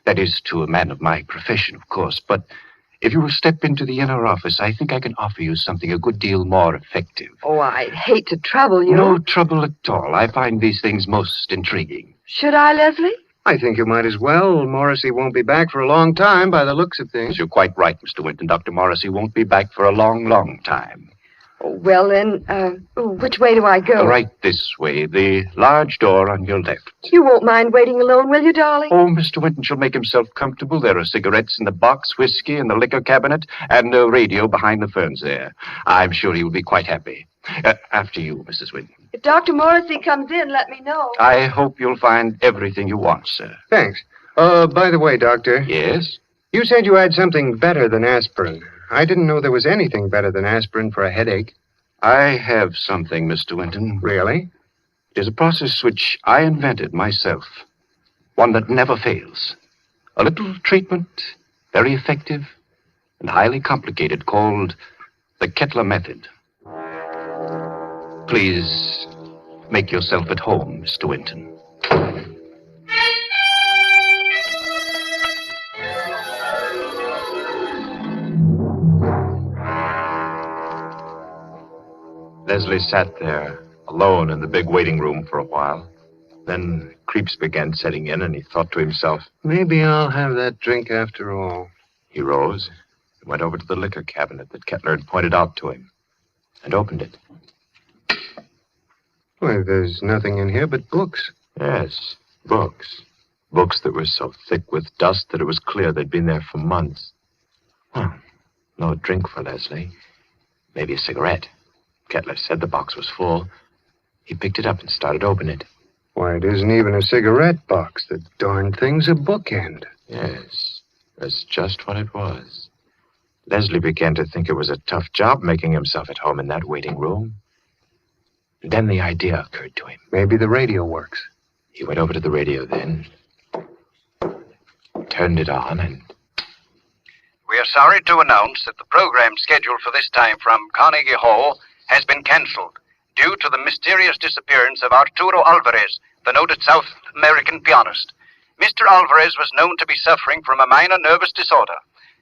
That is to a man of my profession, of course. But if you will step into the inner office, I think I can offer you something a good deal more effective. Oh, I'd hate to trouble you. No trouble at all. I find these things most intriguing. Should I, Leslie? I think you might as well. Morrissey won't be back for a long time by the looks of things. You're quite right, Mr. Winton. Dr. Morrissey won't be back for a long, long time. Oh, well, then, which way do I go? Right this way, the large door on your left. You won't mind waiting alone, will you, darling? Oh, Mr. Winton shall make himself comfortable. There are cigarettes in the box, whiskey in the liquor cabinet, and a radio behind the ferns there. I'm sure he will be quite happy. After you, Mrs. Winton. If Dr. Morrissey comes in, let me know. I hope you'll find everything you want, sir. Thanks. By the way, Doctor. Yes? You said you had something better than aspirin. I didn't know there was anything better than aspirin for a headache. I have something, Mr. Winton. Really? It is a process which I invented myself. One that never fails. A little treatment, very effective and highly complicated, called the Kettler method. Please make yourself at home, Mr. Winton. Leslie sat there, alone in the big waiting room for a while. Then creeps began setting in, and he thought to himself, maybe I'll have that drink after all. He rose and went over to the liquor cabinet that Kettler had pointed out to him and opened it. Well, there's nothing in here but books. Yes, books. Books that were so thick with dust that it was clear they'd been there for months. Well, no drink for Leslie. Maybe a cigarette. Kettler said the box was full. He picked it up and started to open it. Why, it isn't even a cigarette box. The darn thing's a bookend. Yes, that's just what it was. Leslie began to think it was a tough job making himself at home in that waiting room. Then the idea occurred to him. Maybe the radio works. He went over to the radio then, turned it on, and... We are sorry to announce that the program scheduled for this time from Carnegie Hall has been cancelled due to the mysterious disappearance of Arturo Alvarez, the noted South American pianist. Mr. Alvarez was known to be suffering from a minor nervous disorder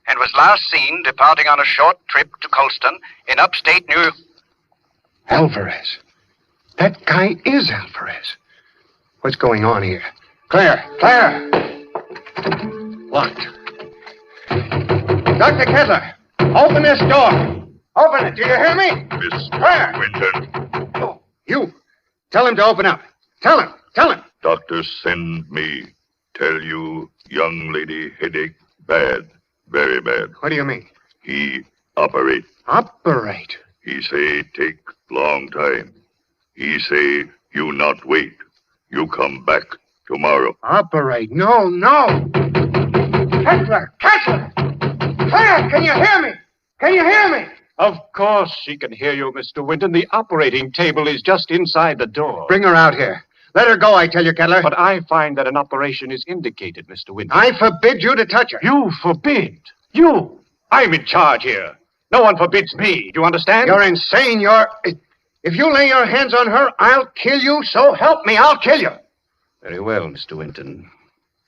and was last seen departing on a short trip to Cauldron in upstate New York. Alvarez. That guy is Alvarez. What's going on here? Claire! Claire! Locked. Dr. Kettler, open this door. Open it. Do you hear me? Miss Claire! Winton. Oh, you. Tell him to open up. Tell him. Tell him. Doctor send me. Tell you, young lady, headache bad. Very bad. What do you mean? He operate. Operate? He say take long time. He say you not wait. You come back tomorrow. Operate? No, no. Kettler! Kettler! Claire, can you hear me? Can you hear me? Of course she can hear you, Mr. Winton. The operating table is just inside the door. Bring her out here. Let her go, I tell you, Kettler. But I find that an operation is indicated, Mr. Winton. I forbid you to touch her. You forbid? You? I'm in charge here. No one forbids me. Do you understand? You're insane. If you lay your hands on her, I'll kill you. So help me, I'll kill you. Very well, Mr. Winton.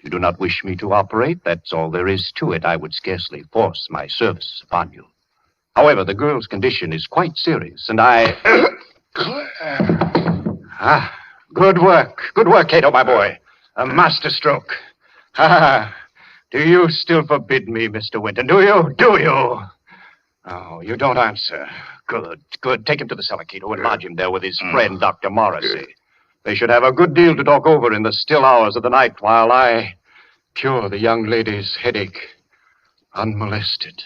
You do not wish me to operate. That's all there is to it. I would scarcely force my service upon you. However, the girl's condition is quite serious, and I... Good work. Good work, Cato, my boy. A masterstroke. Do you still forbid me, Mr. Winton? Do you? Do you? Oh, you don't answer. Good, good. Take him to the cellar, Cato, and lodge him there with his friend, Dr. Morrissey. They should have a good deal to talk over in the still hours of the night while I cure the young lady's headache unmolested.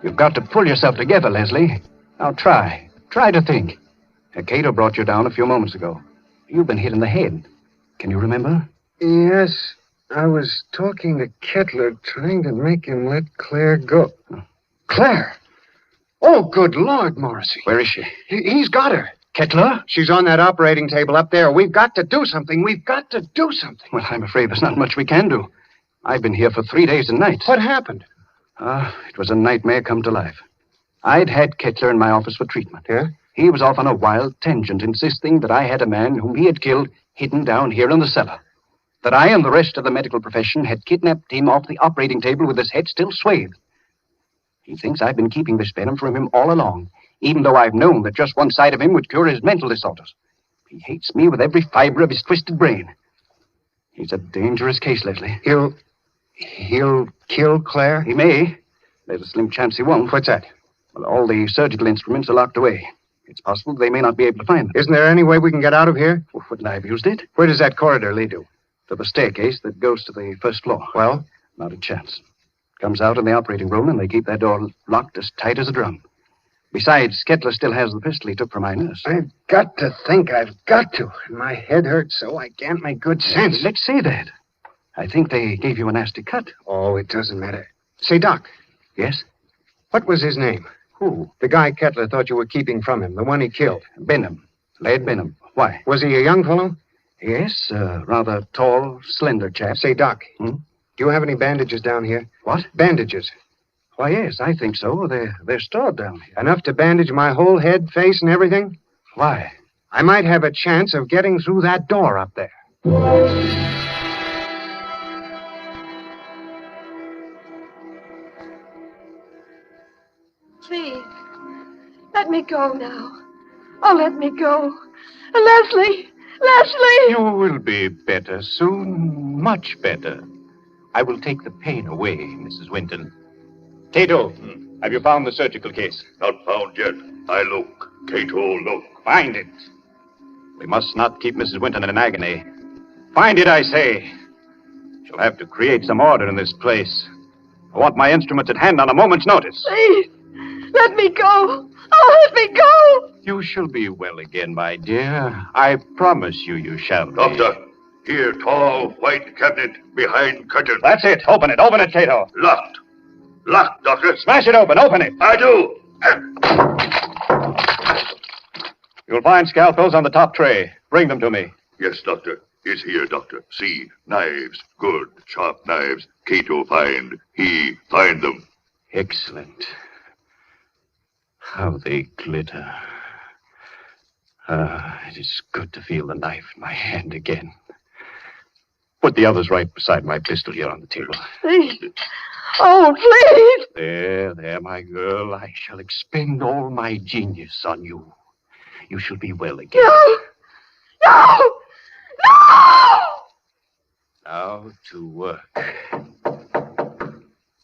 You've got to pull yourself together, Leslie. Now try. Try to think. Cato brought you down a few moments ago. You've been hit in the head. Can you remember? Yes, I was talking to Kettler, trying to make him let Claire go. Claire? Oh, good Lord, Morrissey. Where is she? He's got her. Kettler? She's on that operating table up there. We've got to do something. We've got to do something. Well, I'm afraid there's not much we can do. I've been here for 3 days and nights. What happened? It was a nightmare come to life. I'd had Kettler in my office for treatment. Yeah? He was off on a wild tangent, insisting that I had a man whom he had killed hidden down here in the cellar. That I and the rest of the medical profession had kidnapped him off the operating table with his head still swathed. He thinks I've been keeping this venom from him all along, even though I've known that just one side of him would cure his mental disorders. He hates me with every fiber of his twisted brain. He's a dangerous case, Leslie. He'll kill Claire? He may. There's a slim chance he won't. What's that? Well, all the surgical instruments are locked away. It's possible they may not be able to find them. Isn't there any way we can get out of here? Well, wouldn't I have used it? Where does that corridor lead to? To the staircase that goes to the first floor. Well? Not a chance. Comes out in the operating room, and they keep that door locked as tight as a drum. Besides, Kettler still has the pistol he took from my nurse. I've got to think. I've got to. My head hurts so I can't make good sense. Let's say that. I think they gave you a nasty cut. Oh, it doesn't matter. Say, Doc. Yes? What was his name? Who? The guy Kettler thought you were keeping from him, the one he killed. Benham. Laird Benham. Why? Was he a young fellow? Yes, rather tall, slender chap. Say, Doc, do you have any bandages down here? What? Bandages. Why, yes, I think so. They're stored down here. Enough to bandage my whole head, face, and everything? Why? I might have a chance of getting through that door up there. Please, let me go now. Oh, let me go. Leslie! Leslie! You will be better soon, much better. I will take the pain away, Mrs. Winton. Cato, have you found the surgical case? Not found yet. I look. Cato, look. Find it. We must not keep Mrs. Winton in an agony. Find it, I say. She'll have to create some order in this place. I want my instruments at hand on a moment's notice. Please, let me go. Oh, let me go. You shall be well again, my dear. I promise you shall be. Doctor, here, tall, white cabinet behind curtain. That's it. Open it, Cato. Locked. Locked, Doctor. Smash it open. Open it. I do. You'll find scalpels on the top tray. Bring them to me. Yes, Doctor. It's here, Doctor. See, knives. Good, sharp knives. Cato find. He find them. Excellent. How they glitter. It is good to feel the knife in my hand again. Put the others right beside my pistol here on the table. Please. Oh, please. There, my girl. I shall expend all my genius on you. You shall be well again. No! Now to work.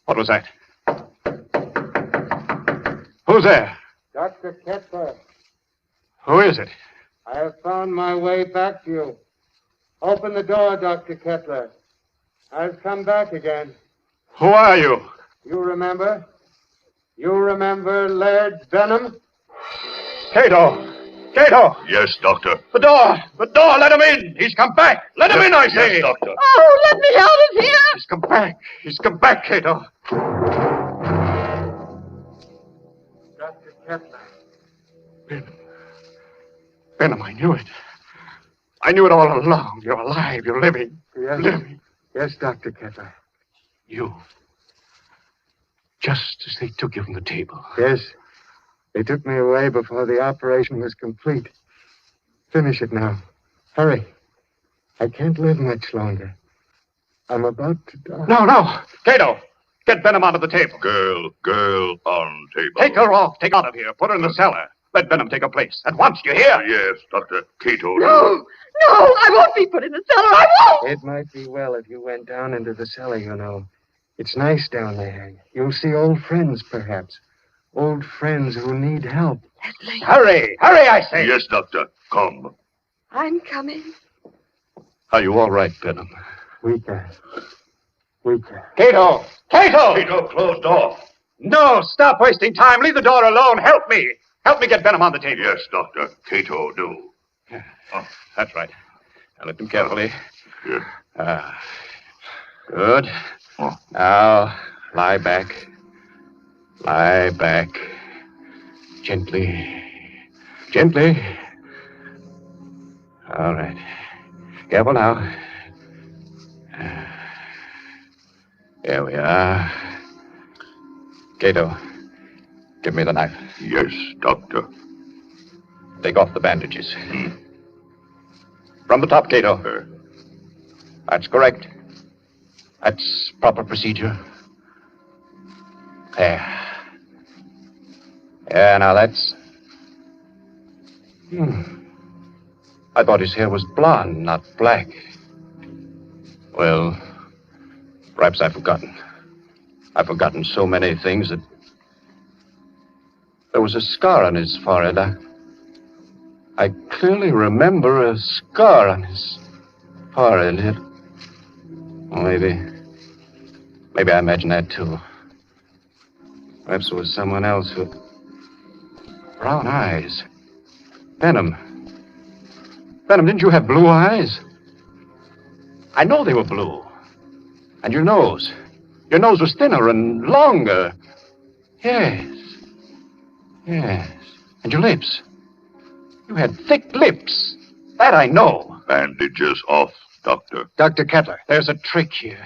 What was that? Who's there? Dr. Kettler, Who is it? I have found my way back to you. Open the door, Dr. Kettler. I've come back again. Who are you? You remember? You remember Laird Benham? Cato! Cato! Yes, Doctor. The door! Let him in! He's come back! Let him in, I say! Yes, Doctor. Oh, let me out of here! He's come back, Cato! Dr. Kettler. Benham, I knew it. I knew it all along. You're alive. You're living. Yes. Living. Yes, Dr. Kettler. You. Just as they took you from the table. Yes. They took me away before the operation was complete. Finish it now. Hurry. I can't live much longer. I'm about to die. No. Cato! Get Benham onto the table. Girl on table. Take her off. Take her out of here. Put her in the cellar. Let Benham take her place. At once, you hear? Yes, Dr. Cato. No, I won't be put in the cellar. I won't. It might be well if you went down into the cellar, you know. It's nice down there. You'll see old friends, perhaps. Old friends who need help. Hurry, I say. Yes, Doctor. Come. I'm coming. Are you all right, Benham? Weaker. Cato! Cato, closed door. No, stop wasting time. Leave the door alone. Help me. Help me get Benham on the table. Yes, Doctor. Cato, do. Oh, that's right. Now lift him carefully. Yes. Good. Oh. Now, lie back. Lie back. Gently. All right. Careful now. Here we are. Cato, give me the knife. Yes, Doctor. Take off the bandages. From the top, Cato. That's correct. That's proper procedure. There. Yeah, now that's... I thought his hair was blonde, not black. Well, perhaps I've forgotten. I've forgotten so many things that... There was a scar on his forehead. I clearly remember a scar on his forehead. Well, maybe I imagined that too. Perhaps it was someone else with brown eyes. Benham, didn't you have blue eyes? I know they were blue. And your nose was thinner and longer. Yes. And your lips. You had thick lips. That I know. Bandages off, Doctor. Dr. Kettler, there's a trick here.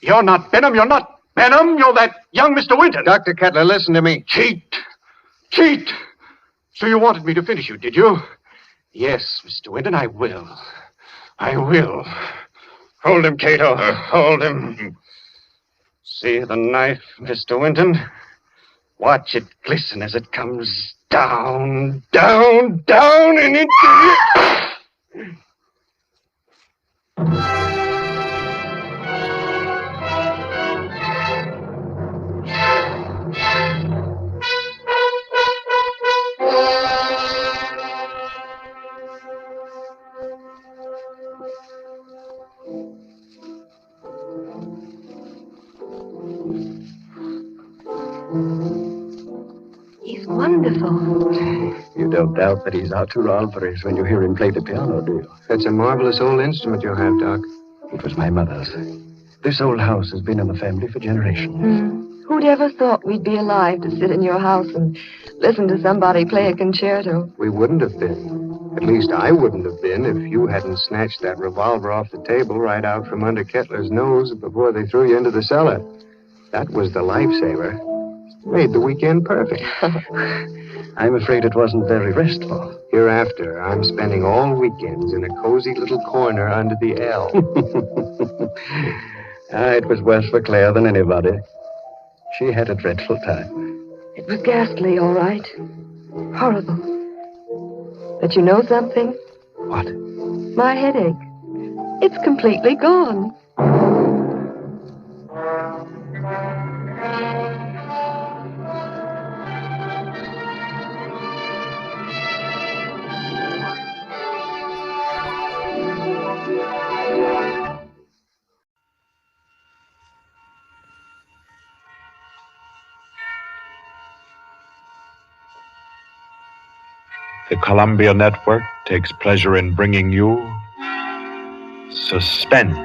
You're not Benham. You're not Benham. You're that young Mr. Winton. Dr. Kettler, listen to me. Cheat. So you wanted me to finish you, did you? Yes, Mr. Winton, I will. Hold him, Cato. Hold him. See the knife, Mr. Winton? Watch it glisten as it comes down, and into you. He's wonderful. You don't doubt that he's Arturo Alvarez when you hear him play the piano, do you? That's a marvelous old instrument you have, Doc. It was my mother's. This old house has been in the family for generations. Who'd ever thought we'd be alive to sit in your house and listen to somebody play a concerto? We wouldn't have been. At least I wouldn't have been if you hadn't snatched that revolver off the table right out from under Kettler's nose before they threw you into the cellar. That was the lifesaver. Made the weekend perfect. I'm afraid it wasn't very restful. Hereafter, I'm spending all weekends in a cozy little corner under the L. It was worse for Claire than anybody. She had a dreadful time. It was ghastly, all right. Horrible. But you know something? What? My headache. It's completely gone. The Columbia Network takes pleasure in bringing you Suspense.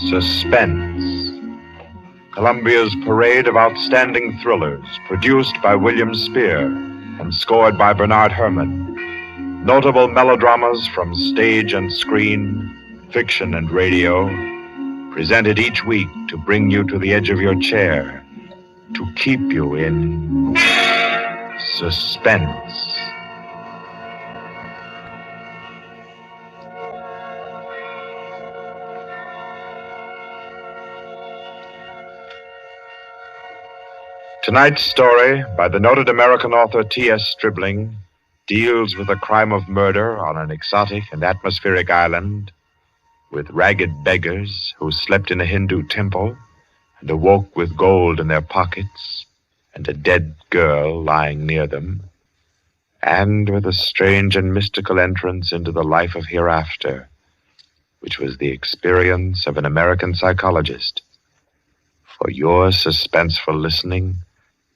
Suspense. Columbia's parade of outstanding thrillers, produced by William Spear and scored by Bernard Herrmann. Notable melodramas from stage and screen, fiction and radio, presented each week to bring you to the edge of your chair, to keep you in suspense. Tonight's story, by the noted American author T.S. Stribling, deals with the crime of murder on an exotic and atmospheric island, with ragged beggars who slept in a Hindu temple and awoke with gold in their pockets and a dead girl lying near them, and with a strange and mystical entrance into the life of hereafter, which was the experience of an American psychologist. For your suspenseful listening,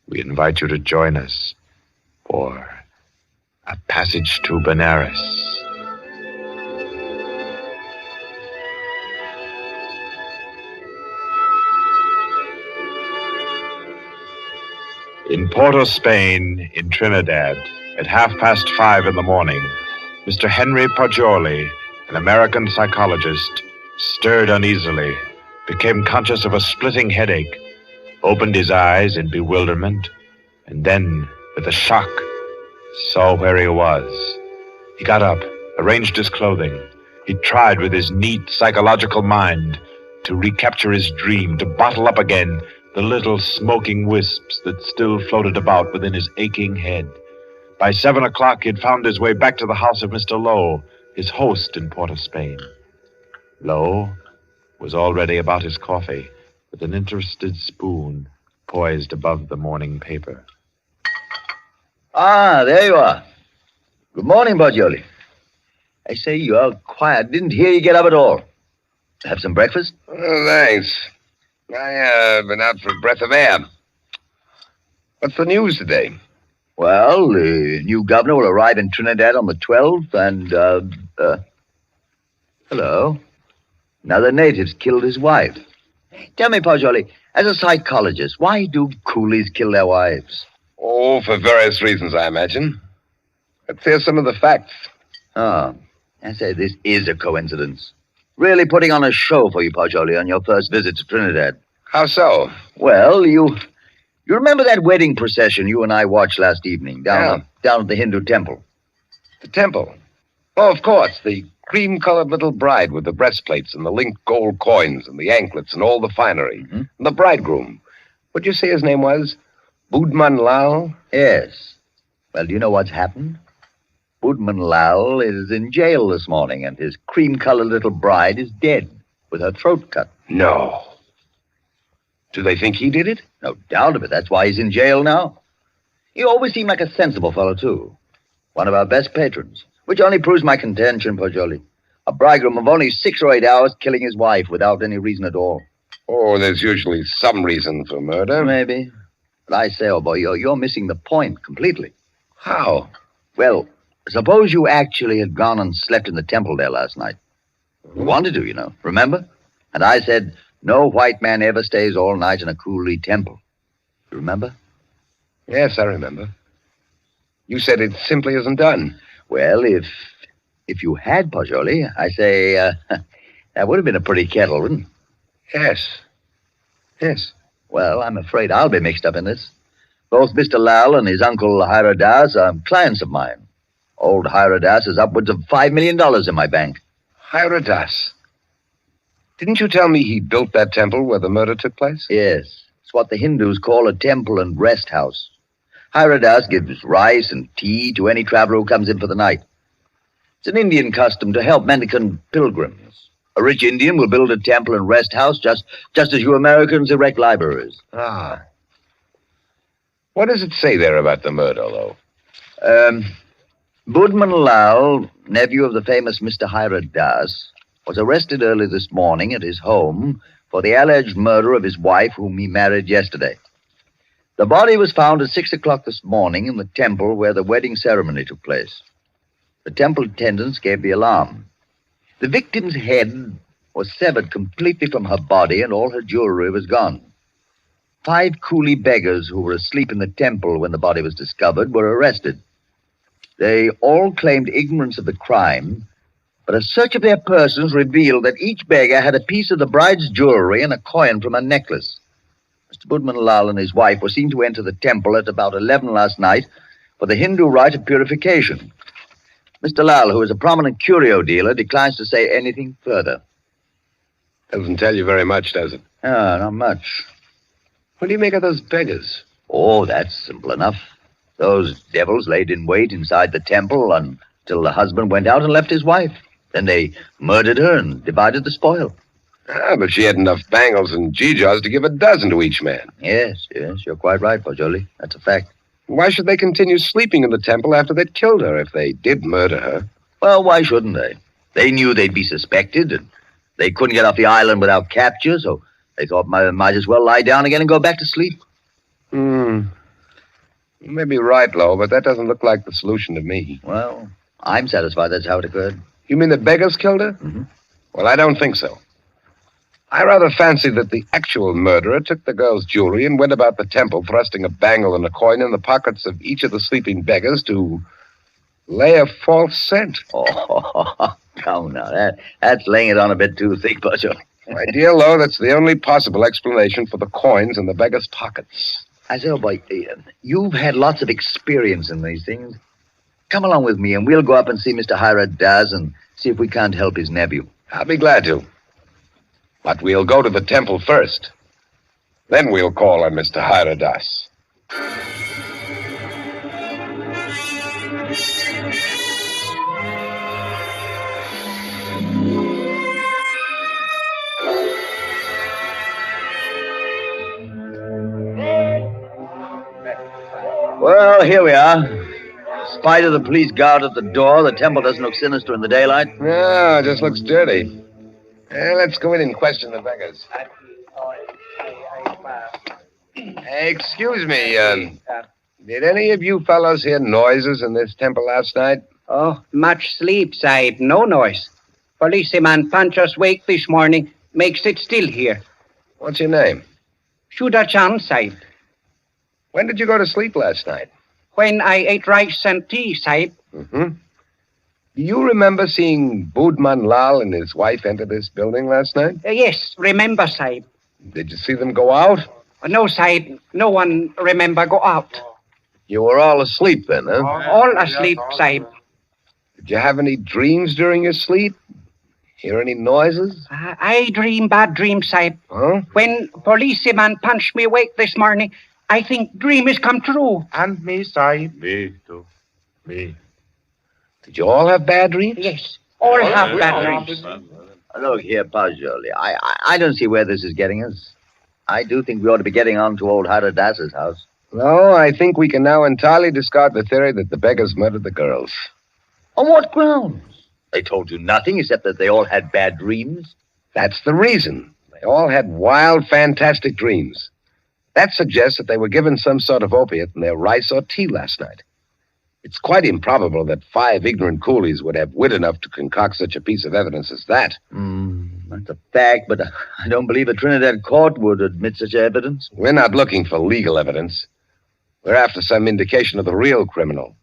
we invite you to join us for A Passage to Benares. In Porto, Spain, in Trinidad, at 5:30 in the morning, Mr. Henry Poggioli, an American psychologist, stirred uneasily, became conscious of a splitting headache, opened his eyes in bewilderment, and then, with a shock, saw where he was. He got up, arranged his clothing. He tried with his neat psychological mind to recapture his dream, to bottle up again the little smoking wisps that still floated about within his aching head. By 7 o'clock, he had found his way back to the house of Mr. Lowe, his host in Port of Spain. Lowe was already about his coffee, with an interested spoon poised above the morning paper. Ah, there you are. Good morning, Poggioli. I say, you're quiet. Didn't hear you get up at all. Have some breakfast? Oh, thanks. I've been out for a breath of air. What's the news today? Well, the new governor will arrive in Trinidad on the 12th, and, hello. Another native's killed his wife. Tell me, Poggioli, as a psychologist, why do coolies kill their wives? Oh, for various reasons, I imagine. Let's hear some of the facts. Ah, I say, this is a coincidence. Really putting on a show for you, Poggioli, on your first visit to Trinidad. How so? Well, you remember that wedding procession you and I watched last evening down at the Hindu temple? The temple? Oh, of course, the cream-colored little bride with the breastplates and the linked gold coins and the anklets and all the finery. Mm-hmm. And the bridegroom. What'd you say his name was? Budman Lal? Yes. Well, do you know what's happened? Budman Lal is in jail this morning, and his cream-colored little bride is dead, with her throat cut. No. Do they think he did it? No doubt of it. That's why he's in jail now. He always seemed like a sensible fellow, too. One of our best patrons. Which only proves my contention, Poggioli. A bridegroom of only 6 or 8 hours killing his wife without any reason at all. Oh, there's usually some reason for murder. Maybe. But I say, old boy, you're missing the point completely. How? Well, suppose you actually had gone and slept in the temple there last night. You wanted to, you know, remember? And I said, no white man ever stays all night in a coolie temple. You remember? Yes, I remember. You said it simply isn't done. Well, if you had, Poggioli, I say, that would have been a pretty kettle, wouldn't it? Yes. Yes. Well, I'm afraid I'll be mixed up in this. Both Mr. Lal and his uncle Hiradas are clients of mine. Old Hiradas has upwards of $5 million in my bank. Hiradas? Didn't you tell me he built that temple where the murder took place? Yes. It's what the Hindus call a temple and rest house. Hiradas gives rice and tea to any traveler who comes in for the night. It's an Indian custom to help mendicant pilgrims. A rich Indian will build a temple and rest house just as you Americans erect libraries. Ah. What does it say there about the murder, though? Budman Lal, nephew of the famous Mr. Hiradas, was arrested early this morning at his home for the alleged murder of his wife, whom he married yesterday. The body was found at 6 o'clock this morning in the temple where the wedding ceremony took place. The temple attendants gave the alarm. The victim's head was severed completely from her body, and all her jewelry was gone. 5 coolie beggars who were asleep in the temple when the body was discovered were arrested. They all claimed ignorance of the crime, but a search of their persons revealed that each beggar had a piece of the bride's jewelry and a coin from her necklace. Mr. Budman Lal and his wife were seen to enter the temple at about 11 last night for the Hindu rite of purification. Mr. Lal, who is a prominent curio dealer, declines to say anything further. Doesn't tell you very much, does it? Not much. What do you make of those beggars? Oh, that's simple enough. Those devils laid in wait inside the temple until the husband went out and left his wife. Then they murdered her and divided the spoil. But she had enough bangles and geegaws to give a dozen to each man. Yes, you're quite right, Pajoli. That's a fact. Why should they continue sleeping in the temple after they'd killed her if they did murder her? Well, why shouldn't they? They knew they'd be suspected, and they couldn't get off the island without capture, so they thought might as well lie down again and go back to sleep. You may be right, Lo, but that doesn't look like the solution to me. Well, I'm satisfied that's how it occurred. You mean the beggars killed her? Mm-hmm. Well, I don't think so. I rather fancy that the actual murderer took the girl's jewelry and went about the temple thrusting a bangle and a coin in the pockets of each of the sleeping beggars to lay a false scent. Oh, no, that's laying it on a bit too thick, Pajoli. My dear Lo, that's the only possible explanation for the coins in the beggars' pockets. I say, oh, boy, you've had lots of experience in these things. Come along with me, and we'll go up and see Mr. Hira Das and see if we can't help his nephew. I'll be glad to. But we'll go to the temple first. Then we'll call on Mr. Hira Das. Well, here we are. In spite of the police guard at the door, the temple doesn't look sinister in the daylight. No, it just looks dirty. Let's go in and question the beggars. Excuse me, did any of you fellows hear noises in this temple last night? Oh, much sleep, Sahib. No noise. Policeman punch us wake this morning. Makes it still here. What's your name? Shuda Chan, Sahib. When did you go to sleep last night? When I ate rice and tea, Sahib. Mm-hmm. Do you remember seeing Budman Lal and his wife enter this building last night? Yes, remember, Sahib. Did you see them go out? No, Sahib. No one remember go out. You were all asleep then, huh? All asleep, Sahib. Did you have any dreams during your sleep? Hear any noises? I dream bad dreams, Sahib. Huh? When policeman punched me awake this morning, I think dream has come true. And me, Sahib. Me, too. Me. Did you all have bad dreams? Yes, all have bad dreams. Look here, Pajoli. I don't see where this is getting us. I do think we ought to be getting on to old Hira Das's house. No, I think we can now entirely discard the theory that the beggars murdered the girls. On what grounds? They told you nothing except that they all had bad dreams. That's the reason. They all had wild, fantastic dreams. That suggests that they were given some sort of opiate in their rice or tea last night. It's quite improbable that 5 ignorant coolies would have wit enough to concoct such a piece of evidence as that. That's a fact, but I don't believe a Trinidad court would admit such evidence. We're not looking for legal evidence. We're after some indication of the real criminal.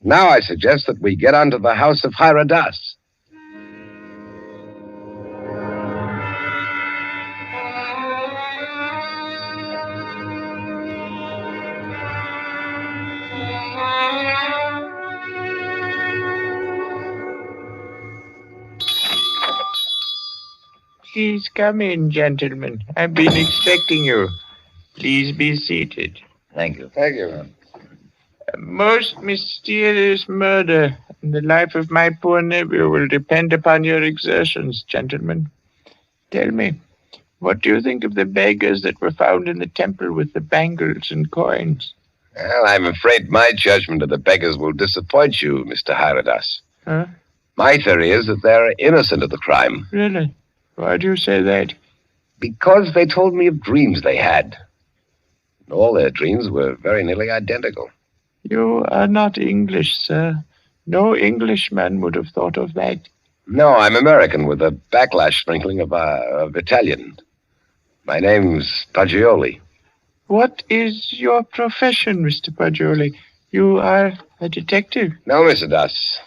Now I suggest that we get onto the house of Hira Das. Please come in, gentlemen. I've been expecting you. Please be seated. Thank you. Thank you. A most mysterious murder, and the life of my poor nephew will depend upon your exertions, gentlemen. Tell me, what do you think of the beggars that were found in the temple with the bangles and coins? Well, I'm afraid my judgment of the beggars will disappoint you, Mr. Hira Das. Huh? My theory is that they're innocent of the crime. Really? Why do you say that? Because they told me of dreams they had. All their dreams were very nearly identical. You are not English, sir. No Englishman would have thought of that. No, I'm American with a backlash sprinkling of Italian. My name's Paggioli. What is your profession, Mr. Paggioli? You are A detective? No, Mr. Das.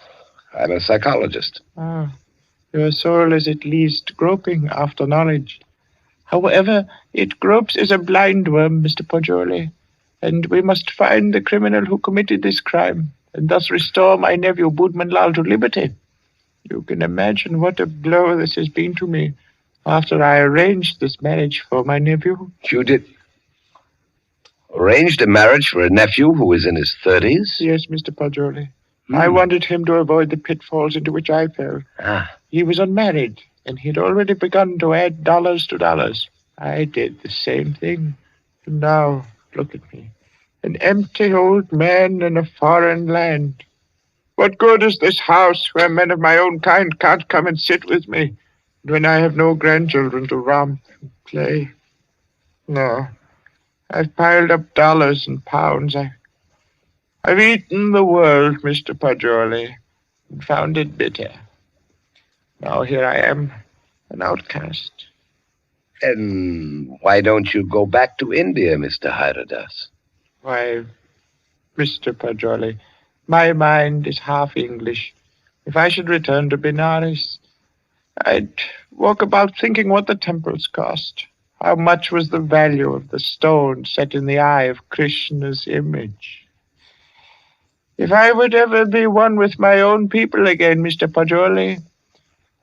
I'm a psychologist. Ah, your soul is at least groping after knowledge. However, it gropes as a blind worm, Mr. Poggioli, and we must find the criminal who committed this crime, and thus restore my nephew Bootman Lal to liberty. You can imagine what a blow this has been to me after I arranged this marriage for my nephew. You did arranged a marriage for a nephew who is in his 30s? Yes, Mr. Poggioli. I wanted him to avoid the pitfalls into which I fell. He was unmarried, and he had already begun to add dollars to dollars. I did the same thing. And now, look at me. An empty old man in a foreign land. What good is this house where men of my own kind can't come and sit with me, and when I have no grandchildren to romp and play? No. I've piled up dollars and pounds. I've eaten the world, Mr. Poggioli, and found it bitter. Now here I am, an outcast. Then why don't you go back to India, Mr. Hyradas? Why, Mr. Poggioli, my mind is half English. If I should return to Benares, I'd walk about thinking what the temples cost. How much was the value of the stone set in the eye of Krishna's image? If I would ever be one with my own people again, Mr. Poggioli,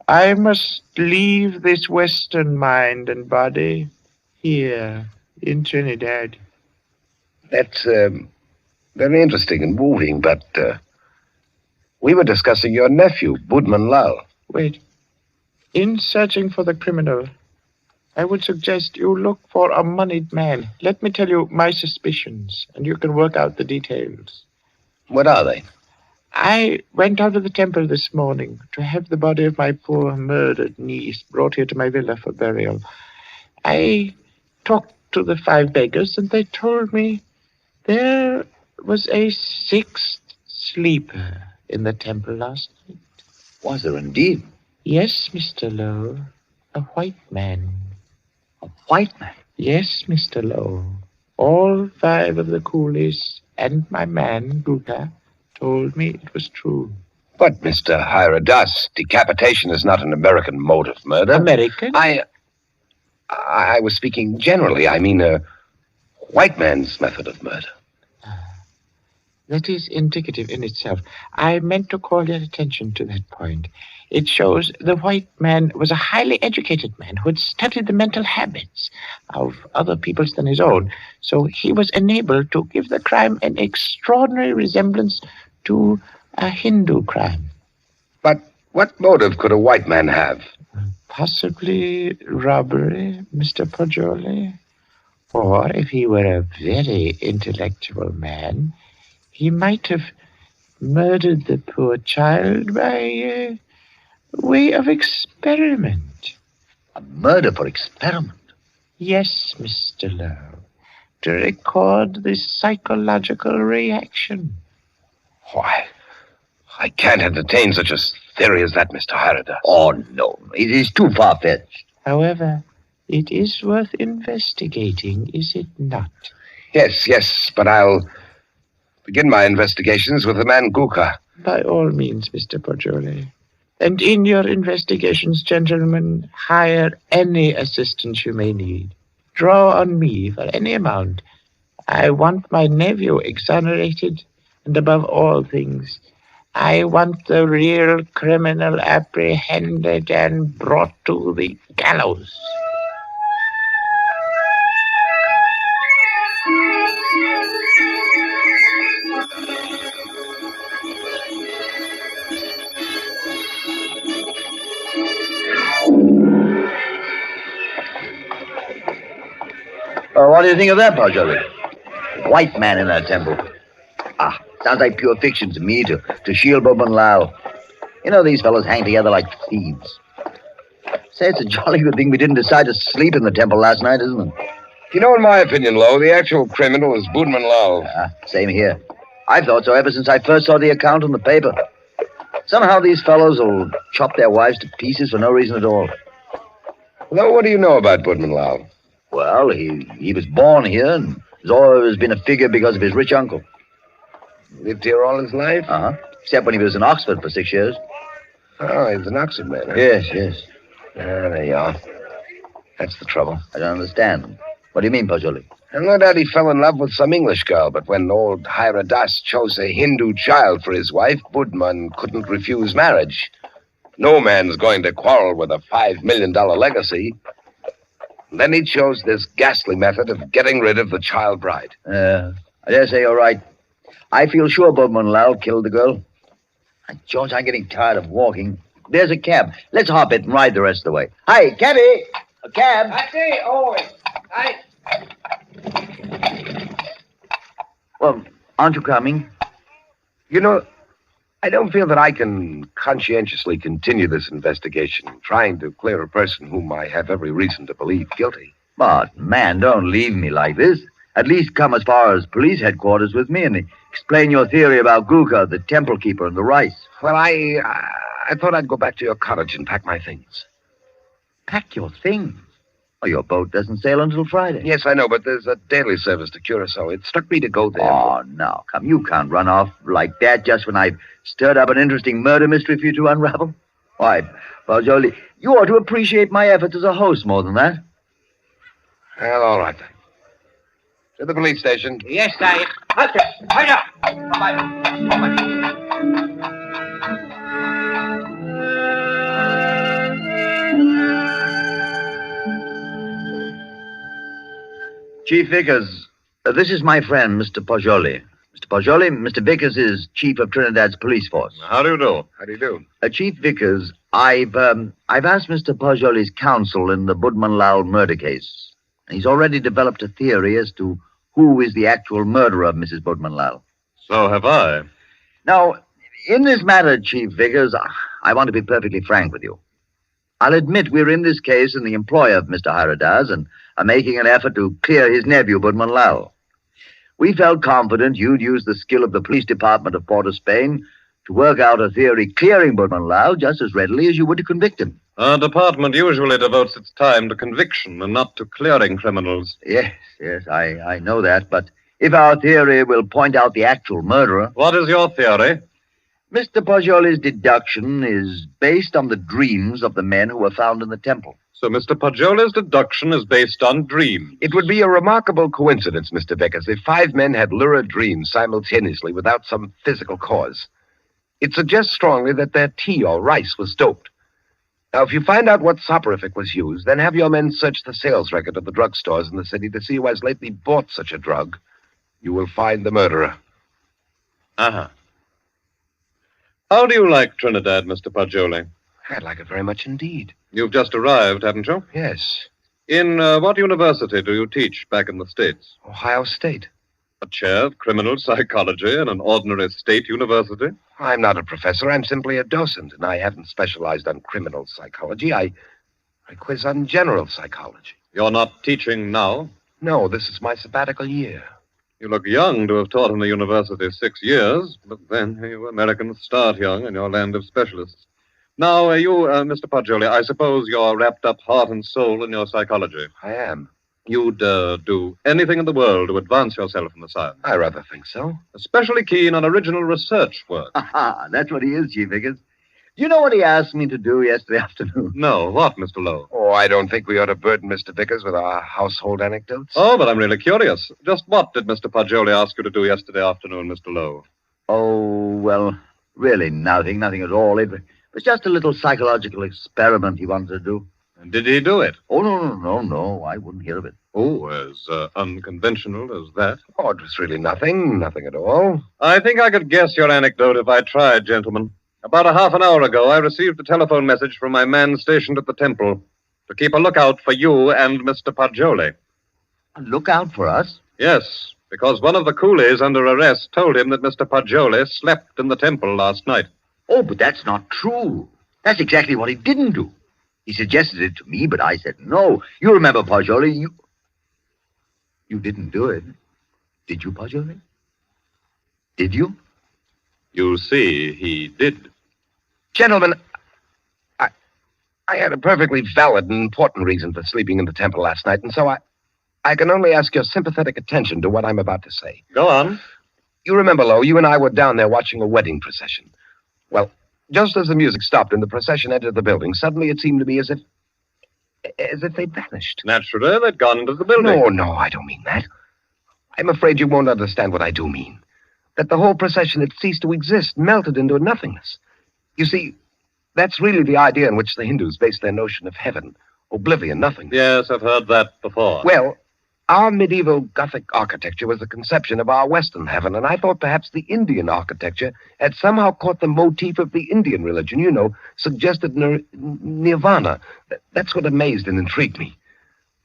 I must leave this Western mind and body here in Trinidad. That's very interesting and moving, but we were discussing your nephew, Bootman Lal. Wait. In searching for the criminal, I would suggest you look for a moneyed man. Let me tell you my suspicions, and you can work out the details. What are they? I went out of the temple this morning to have the body of my poor murdered niece brought here to my villa for burial. I talked to the 5 beggars, and they told me there was a 6th sleeper in the temple last night. Was there indeed? Yes, Mr. Lowe. A white man. A white man? Yes, Mr. Lowe. All 5 of the coolies and my man, Guka, told me it was true. But, Mr. Hyradas, decapitation is not an American mode of murder. American? I was speaking generally. I mean a white man's method of murder. That is indicative in itself. I meant to call your attention to that point. It shows the white man was a highly educated man who had studied the mental habits of other peoples than his own. So he was enabled to give the crime an extraordinary resemblance to a Hindu crime. But what motive could a white man have? Possibly robbery, Mr. Poggioli. Or if he were a very intellectual man, he might have murdered the poor child by way of experiment. A murder for experiment? Yes, Mr. Lowe. To record the psychological reaction. Why, I can't entertain such a theory as that, Mr. Hyradas. Oh, no. It is too far-fetched. However, it is worth investigating, is it not? Yes, but I'll begin my investigations with the man Guka. By all means, Mr. Poggioli. And in your investigations, gentlemen, hire any assistance you may need. Draw on me for any amount. I want my nephew exonerated, and above all things, I want the real criminal apprehended and brought to the gallows. What do you think of that, Poggioli? White man in that temple. Sounds like pure fiction to me, to shield Bootman Lal. You know, these fellows hang together like thieves. Say, it's a jolly good thing we didn't decide to sleep in the temple last night, isn't it? You know, in my opinion, Lowe, the actual criminal is Bootman Lal. Same here. I've thought so ever since I first saw the account in the paper. Somehow these fellows will chop their wives to pieces for no reason at all. Lowe, what do you know about Bootman Lal? Well, he was born here and has always been a figure because of his rich uncle. Lived here all his life? Uh-huh. Except when he was in Oxford for 6 years. Oh, he was an Oxford man, huh? Yes. There you are. That's the trouble. I don't understand. What do you mean, Pajoli? And no doubt he fell in love with some English girl, but when old Hira Das chose a Hindu child for his wife, Budman couldn't refuse marriage. No man's going to quarrel with a $5 million legacy. And then he chose this ghastly method of getting rid of the child bride. I dare say you're right. I feel sure Budman Lal killed the girl. George, I'm getting tired of walking. There's a cab. Let's hop it and ride the rest of the way. Hi, cabby! A cab! I say, Well, aren't you coming? You know, I don't feel that I can conscientiously continue this investigation, trying to clear a person whom I have every reason to believe guilty. But, man, don't leave me like this. At least come as far as police headquarters with me and explain your theory about Guka, the temple keeper, and the rice. Well, I thought I'd go back to your cottage and pack my things. Pack your things? Oh, your boat doesn't sail until Friday. Yes, I know, but there's a daily service to Curacao. It struck me to go there. Oh, no. Come, you can't run off like that just when I've stirred up an interesting murder mystery for you to unravel. Why, Pajoli, you ought to appreciate my efforts as a host more than that. Well, all right, then. To the police station. Yes, Sahib. Hurry up. Chief Vickers, this is my friend, Mr. Pajoli. Mr. Pajoli, Mr. Vickers is chief of Trinidad's police force. How do you do? How do you do? Chief Vickers, I've asked Mr. Pajoli's counsel in the Budman Lal murder case. He's already developed a theory as to who is the actual murderer of Mrs. Budman Lal. So have I. Now, in this matter, Chief Vickers, I want to be perfectly frank with you. I'll admit we're in this case in the employ of Mr. Hiradas and are making an effort to clear his nephew, Budman Lal. We felt confident you'd use the skill of the police department of Port of Spain to work out a theory clearing Budman Lal just as readily as you would to convict him. Our department usually devotes its time to conviction and not to clearing criminals. Yes, I know that, but if our theory will point out the actual murderer... What is your theory? Mr. Pajoli's deduction is based on the dreams of the men who were found in the temple. So Mr. Pajoli's deduction is based on dreams. It would be a remarkable coincidence, Mr. Vickers, if 5 men had lurid dreams simultaneously without some physical cause. It suggests strongly that their tea or rice was doped. Now, if you find out what soporific was used, then have your men search the sales record of the drugstores in the city to see who has lately bought such a drug. You will find the murderer. Uh-huh. How do you like Trinidad, Mr. Pajoli? I like it very much indeed. You've just arrived, haven't you? Yes. In what university do you teach back in the States? Ohio State. A chair of criminal psychology in an ordinary state university? I'm not a professor. I'm simply a docent, and I haven't specialized on criminal psychology. I quiz on general psychology. You're not teaching now? No, this is my sabbatical year. You look young to have taught in the university 6 years, but then you Americans start young in your land of specialists. Now, Mr. Pajoli, I suppose you're wrapped up heart and soul in your psychology. I am. You'd do anything in the world to advance yourself in the science. I rather think so. Especially keen on original research work. That's what he is, Chief Vickers. Do you know what he asked me to do yesterday afternoon? No, what, Mr. Lowe? Oh, I don't think we ought to burden Mr. Vickers with our household anecdotes. Oh, but I'm really curious. Just what did Mr. Pajoli ask you to do yesterday afternoon, Mr. Lowe? Oh, well, really nothing at all. It was just a little psychological experiment he wanted to do. And did he do it? Oh, no. I wouldn't hear of it. Oh, as unconventional as that? Oh, it was really nothing at all. I think I could guess your anecdote if I tried, gentlemen. About a half an hour ago, I received a telephone message from my man stationed at the temple to keep a lookout for you and Mr. Pajoli. A lookout for us? Yes, because one of the coolies under arrest told him that Mr. Pajoli slept in the temple last night. Oh, but that's not true. That's exactly what he didn't do. He suggested it to me, but I said no. You remember, Pajoli, you didn't do it. Did you, Pajoli? Did you? You see, he did. Gentlemen, I had a perfectly valid and important reason for sleeping in the temple last night, and so I can only ask your sympathetic attention to what I'm about to say. Go on. You remember, Lo, you and I were down there watching a wedding procession. Well, just as the music stopped and the procession entered the building, suddenly it seemed to me as if they'd vanished. Naturally, they'd gone into the building. No, I don't mean that. I'm afraid you won't understand what I do mean. That the whole procession had ceased to exist, melted into nothingness. You see, that's really the idea in which the Hindus base their notion of heaven, oblivion, nothingness. Yes, I've heard that before. Well, our medieval Gothic architecture was the conception of our Western heaven, and I thought perhaps the Indian architecture had somehow caught the motif of the Indian religion, suggested nirvana. That's what amazed and intrigued me.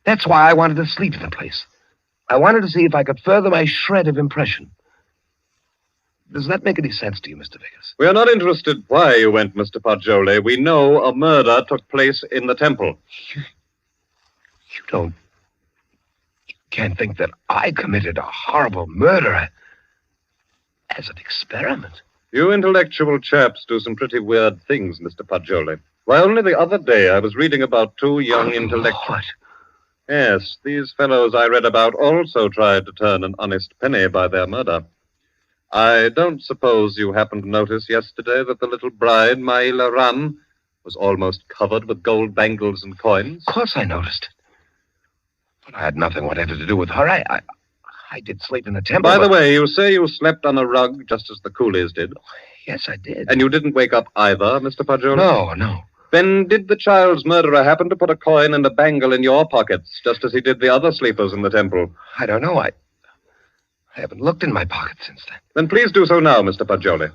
That's why I wanted to sleep in the place. I wanted to see if I could further my shred of impression. Does that make any sense to you, Mr. Vickers? We are not interested why you went, Mr. Poggioli. We know a murder took place in the temple. You can't think that I committed a horrible murder as an experiment. You intellectual chaps do some pretty weird things, Mr. Poggioli. Why, only the other day I was reading about two young intellectuals. What? Yes, these fellows I read about also tried to turn an honest penny by their murder. I don't suppose you happened to notice yesterday that the little bride, Maila Ram, was almost covered with gold bangles and coins? Of course I noticed. But I had nothing whatever to do with her. I did sleep in the temple. By the way, you say you slept on a rug just as the coolies did. Yes, I did. And you didn't wake up either, Mr. Poggioli? No. Then did the child's murderer happen to put a coin and a bangle in your pockets, just as he did the other sleepers in the temple? I don't know. I haven't looked in my pocket since then. Then please do so now, Mr. Poggioli.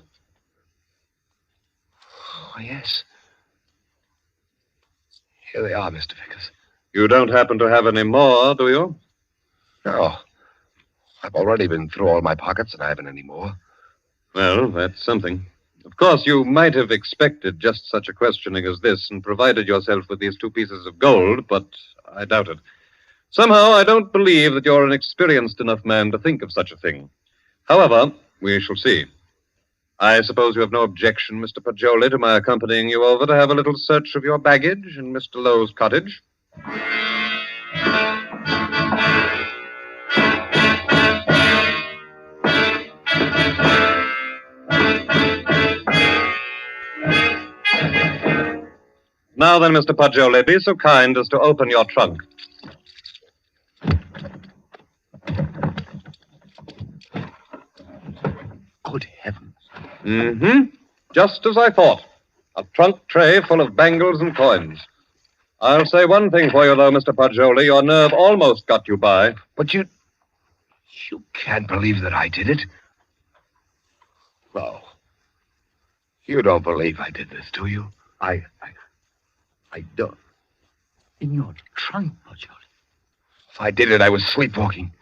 Oh, yes. Here they are, Mr. Vickers. You don't happen to have any more, do you? No. I've already been through all my pockets, and I haven't any more. Well, that's something. Of course, you might have expected just such a questioning as this and provided yourself with these 2 pieces of gold, but I doubt it. Somehow, I don't believe that you're an experienced enough man to think of such a thing. However, we shall see. I suppose you have no objection, Mr. Poggioli, to my accompanying you over to have a little search of your baggage in Mr. Lowe's cottage? Now then, Mr. Poggioli, be so kind as to open your trunk. Good heavens. Mm-hmm. Just as I thought. A trunk tray full of bangles and coins. I'll say one thing for you, though, Mr. Poggioli. Your nerve almost got you by. But you can't believe that I did it. No. You don't believe I did this, do you? I don't. In your trunk, Poggioli. If I did it, I was sleepwalking.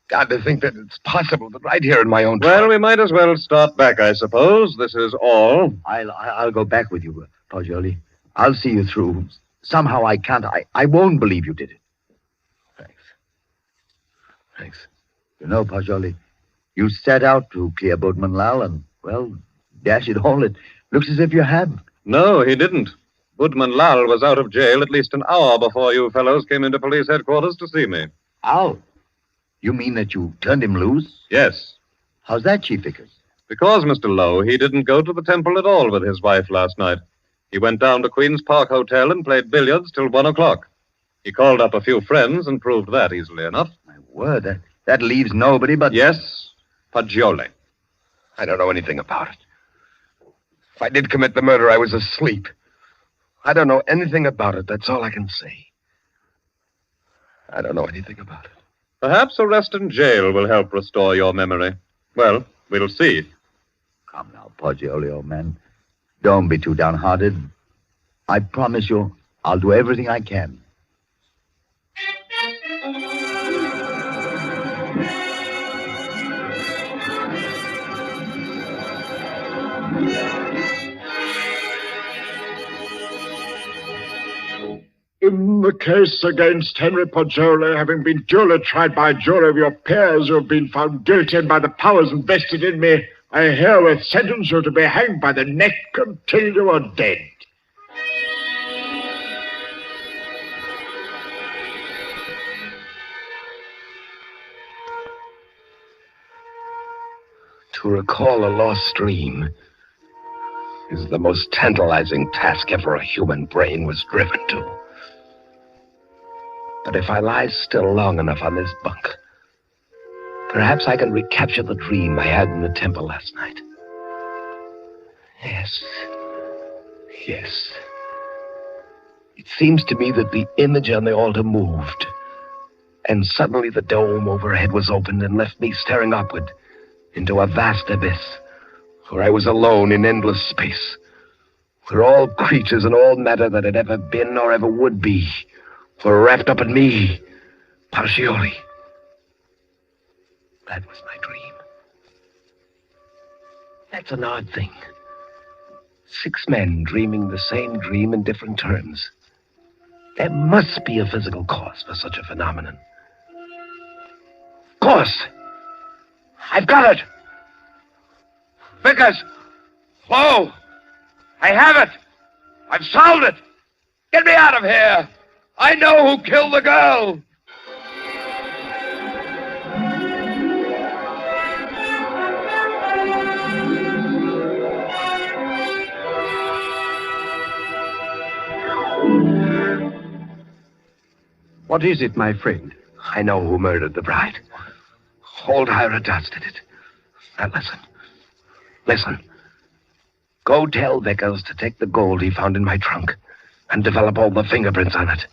God, to think that it's possible that right here in my own trunk. Well, we might as well start back, I suppose. This is all. I'll go back with you, Poggioli. I'll see you through. Somehow I can't. I won't believe you did it. Thanks. You know, Poggioli, you set out to clear Boatman Lal, and, well, dash it all, it looks as if you had. No, he didn't. Boatman Lal was out of jail at least an hour before you fellows came into police headquarters to see me. Out? You mean that you turned him loose? Yes. How's that, Chief Vickers? Because, Mr. Lowe, he didn't go to the temple at all with his wife last night. He went down to Queen's Park Hotel and played billiards till 1 o'clock. He called up a few friends and proved that easily enough. My word, that leaves nobody but... Yes, Poggioli. I don't know anything about it. If I did commit the murder, I was asleep. I don't know anything about it. That's all I can say. I don't know anything about it. Perhaps arrest in jail will help restore your memory. Well, we'll see. Come now, Poggioli, old man. Don't be too downhearted. I promise you, I'll do everything I can. In the case against Henry Poggioli, having been duly tried by a jury of your peers who have been found guilty and by the powers invested in me, I herewith sentence you to be hanged by the neck until you are dead. To recall a lost dream is the most tantalizing task ever a human brain was driven to. But if I lie still long enough on this bunk, perhaps I can recapture the dream I had in the temple last night. Yes. Yes. It seems to me that the image on the altar moved, and suddenly the dome overhead was opened and left me staring upward into a vast abyss, where I was alone in endless space, where all creatures and all matter that had ever been or ever would be were wrapped up in me, Pacioli. That was my dream. That's an odd thing. 6 men dreaming the same dream in different terms. There must be a physical cause for such a phenomenon. Of course! I've got it! Vickers! Whoa! I have it! I've solved it! Get me out of here! I know who killed the girl! What is it, my friend? I know who murdered the bride. Old Hira Das did it. Now listen. Listen. Go tell Vickers to take the gold he found in my trunk and develop all the fingerprints on it.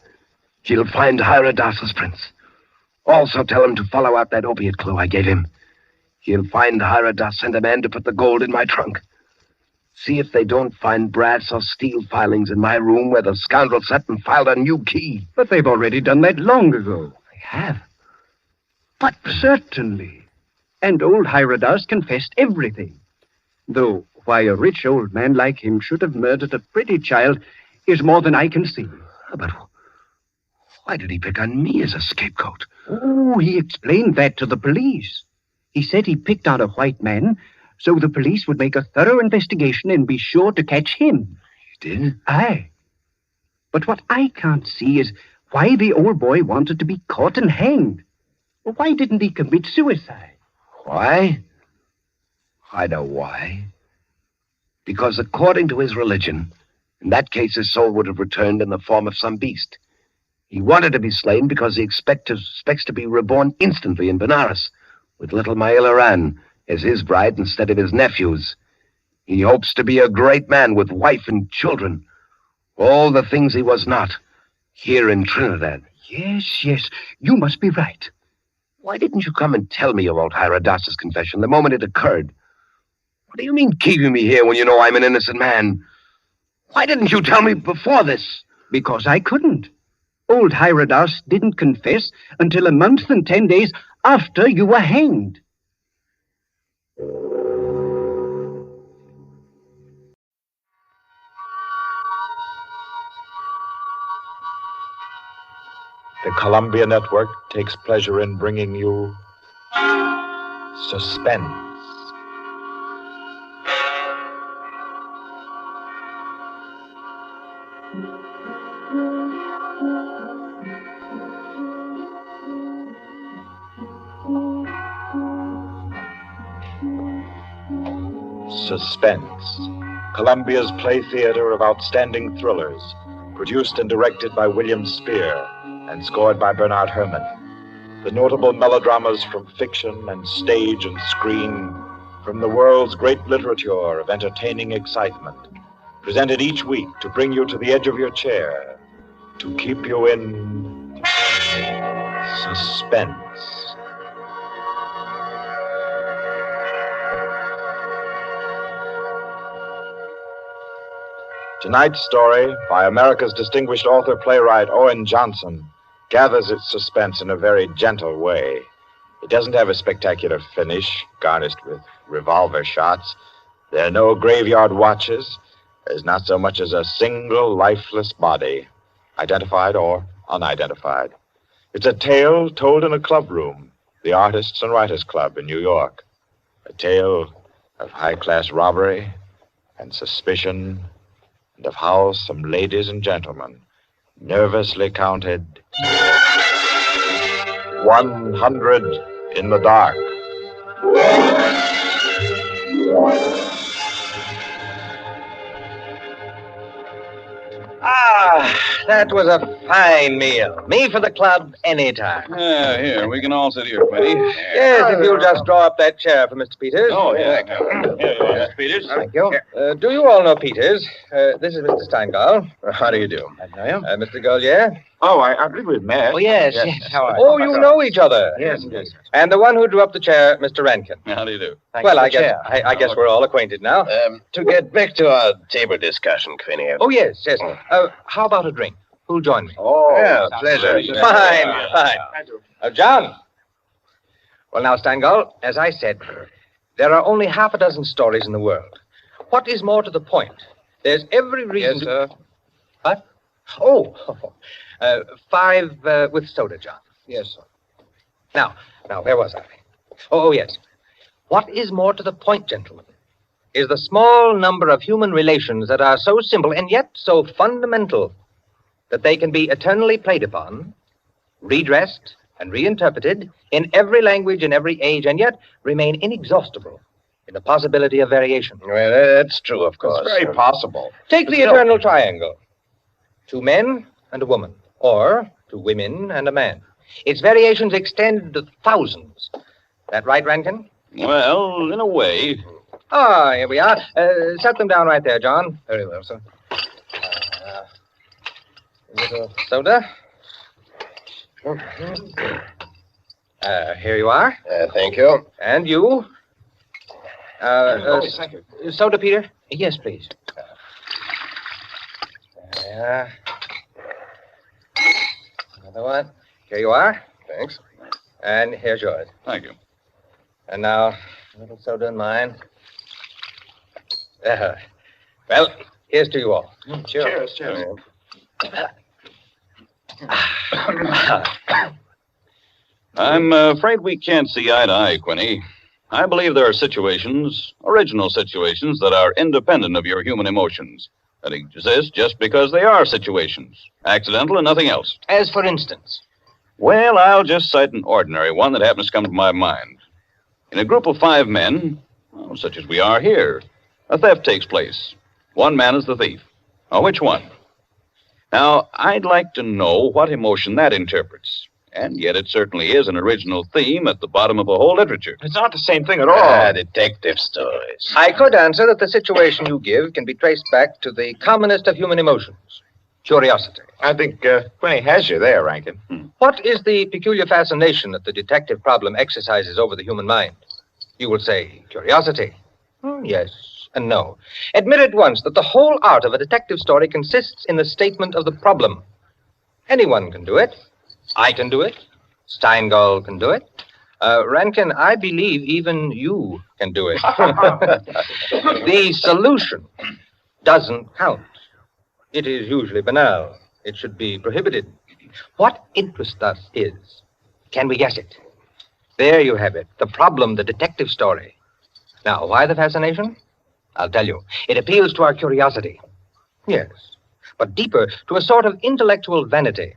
He'll find Hira Das's prints. Also tell him to follow out that opiate clue I gave him. He'll find Hira Das sent a man to put the gold in my trunk. See if they don't find brass or steel filings in my room where the scoundrel sat and filed a new key. But they've already done that long ago. They have? But certainly. And old Hira Das confessed everything. Though why a rich old man like him should have murdered a pretty child is more than I can see. But why did he pick on me as a scapegoat? Oh, he explained that to the police. He said he picked on a white man so the police would make a thorough investigation and be sure to catch him. He did? Aye. But what I can't see is why the old boy wanted to be caught and hanged. Why didn't he commit suicide? Why? I know why. Because according to his religion, in that case his soul would have returned in the form of some beast. He wanted to be slain because he expects to be reborn instantly in Benares, with little Maila Ran as his bride instead of his nephews. He hopes to be a great man with wife and children. All the things he was not, here in Trinidad. Yes, you must be right. Why didn't you come and tell me about Hira Das's confession the moment it occurred? What do you mean keeping me here when you know I'm an innocent man? Why didn't you tell me before this? Because I couldn't. Old Hira Das didn't confess until a month and 10 days after you were hanged. The Columbia Network takes pleasure in bringing you Suspense. Suspense, Columbia's play theater of outstanding thrillers, produced and directed by William Spear and scored by Bernard Herrmann. The notable melodramas from fiction and stage and screen, from the world's great literature of entertaining excitement, presented each week to bring you to the edge of your chair, to keep you in suspense. Tonight's story, by America's distinguished author-playwright Owen Johnson, gathers its suspense in a very gentle way. It doesn't have a spectacular finish, garnished with revolver shots. There are no graveyard watches. There's not so much as a single lifeless body, identified or unidentified. It's a tale told in a club room, the Artists and Writers Club in New York. A tale of high-class robbery and suspicion, and of how some ladies and gentlemen nervously counted 100 in the dark. That was a fine meal. Me for the club anytime. Here, we can all sit here, Quinny. Yes, if you'll just draw up that chair for Mr. Peters. Oh, yeah. Here you are, Mr. Peters. Thank you. Do you all know Peters? This is Mr. Steingall. How do you do? I know you. Mr. Gaulier? Oh, I believe we've met. Oh, yes. How are you? Oh, you know each other. Yes. And the one who drew up the chair, Mr. Rankin. How do you do? Well, I guess we're all acquainted now. To get back to our table discussion, Quinny. Oh, yes. How about a drink? Who'll join me? Oh, yeah, pleasure. Fine. John. Well, now, Steingall, as I said, there are only half a dozen stories in the world. What is more to the point? There's every reason Yes, sir. What? Oh, 5 with soda, John. Yes, sir. Now, where was I? Oh, yes. What is more to the point, gentlemen, is the small number of human relations that are so simple and yet so fundamental that they can be eternally played upon, redressed, and reinterpreted in every language and every age, and yet remain inexhaustible in the possibility of variation. Well, that's true, of course. It's very possible. Take the eternal triangle. 2 men and a woman, or 2 women and a man. Its variations extend to thousands. That right, Rankin? Well, in a way. Here we are. Set them down right there, John. Very well, sir. A little soda. Here you are. Thank you. And you? Thank you. Soda, Peter? Yes, please. Another one. Here you are. Thanks. And here's yours. Thank you. And now, a little soda in mine. Well, here's to you all. Cheers. I'm afraid we can't see eye to eye, Quinny. I believe there are situations, original situations, that are independent of your human emotions, that exist just because they are situations, accidental and nothing else. As for instance? Well, I'll just cite an ordinary one that happens to come to my mind. In a group of 5 men, such as we are here, a theft takes place. One man is the thief. Which one? Now, I'd like to know what emotion that interprets. And yet it certainly is an original theme at the bottom of a whole literature. It's not the same thing at all. Detective stories. I could answer that the situation you give can be traced back to the commonest of human emotions, curiosity. I think Quinny has you there, Rankin. What is the peculiar fascination that the detective problem exercises over the human mind? You will say curiosity. Yes and no. Admit at once that the whole art of a detective story consists in the statement of the problem. Anyone can do it. I can do it. Steingall can do it. Rankin, I believe even you can do it. The solution doesn't count. It is usually banal. It should be prohibited. What interests us is, can we guess it? There you have it, the problem, the detective story. Now, why the fascination? I'll tell you. It appeals to our curiosity. Yes, but deeper, to a sort of intellectual vanity.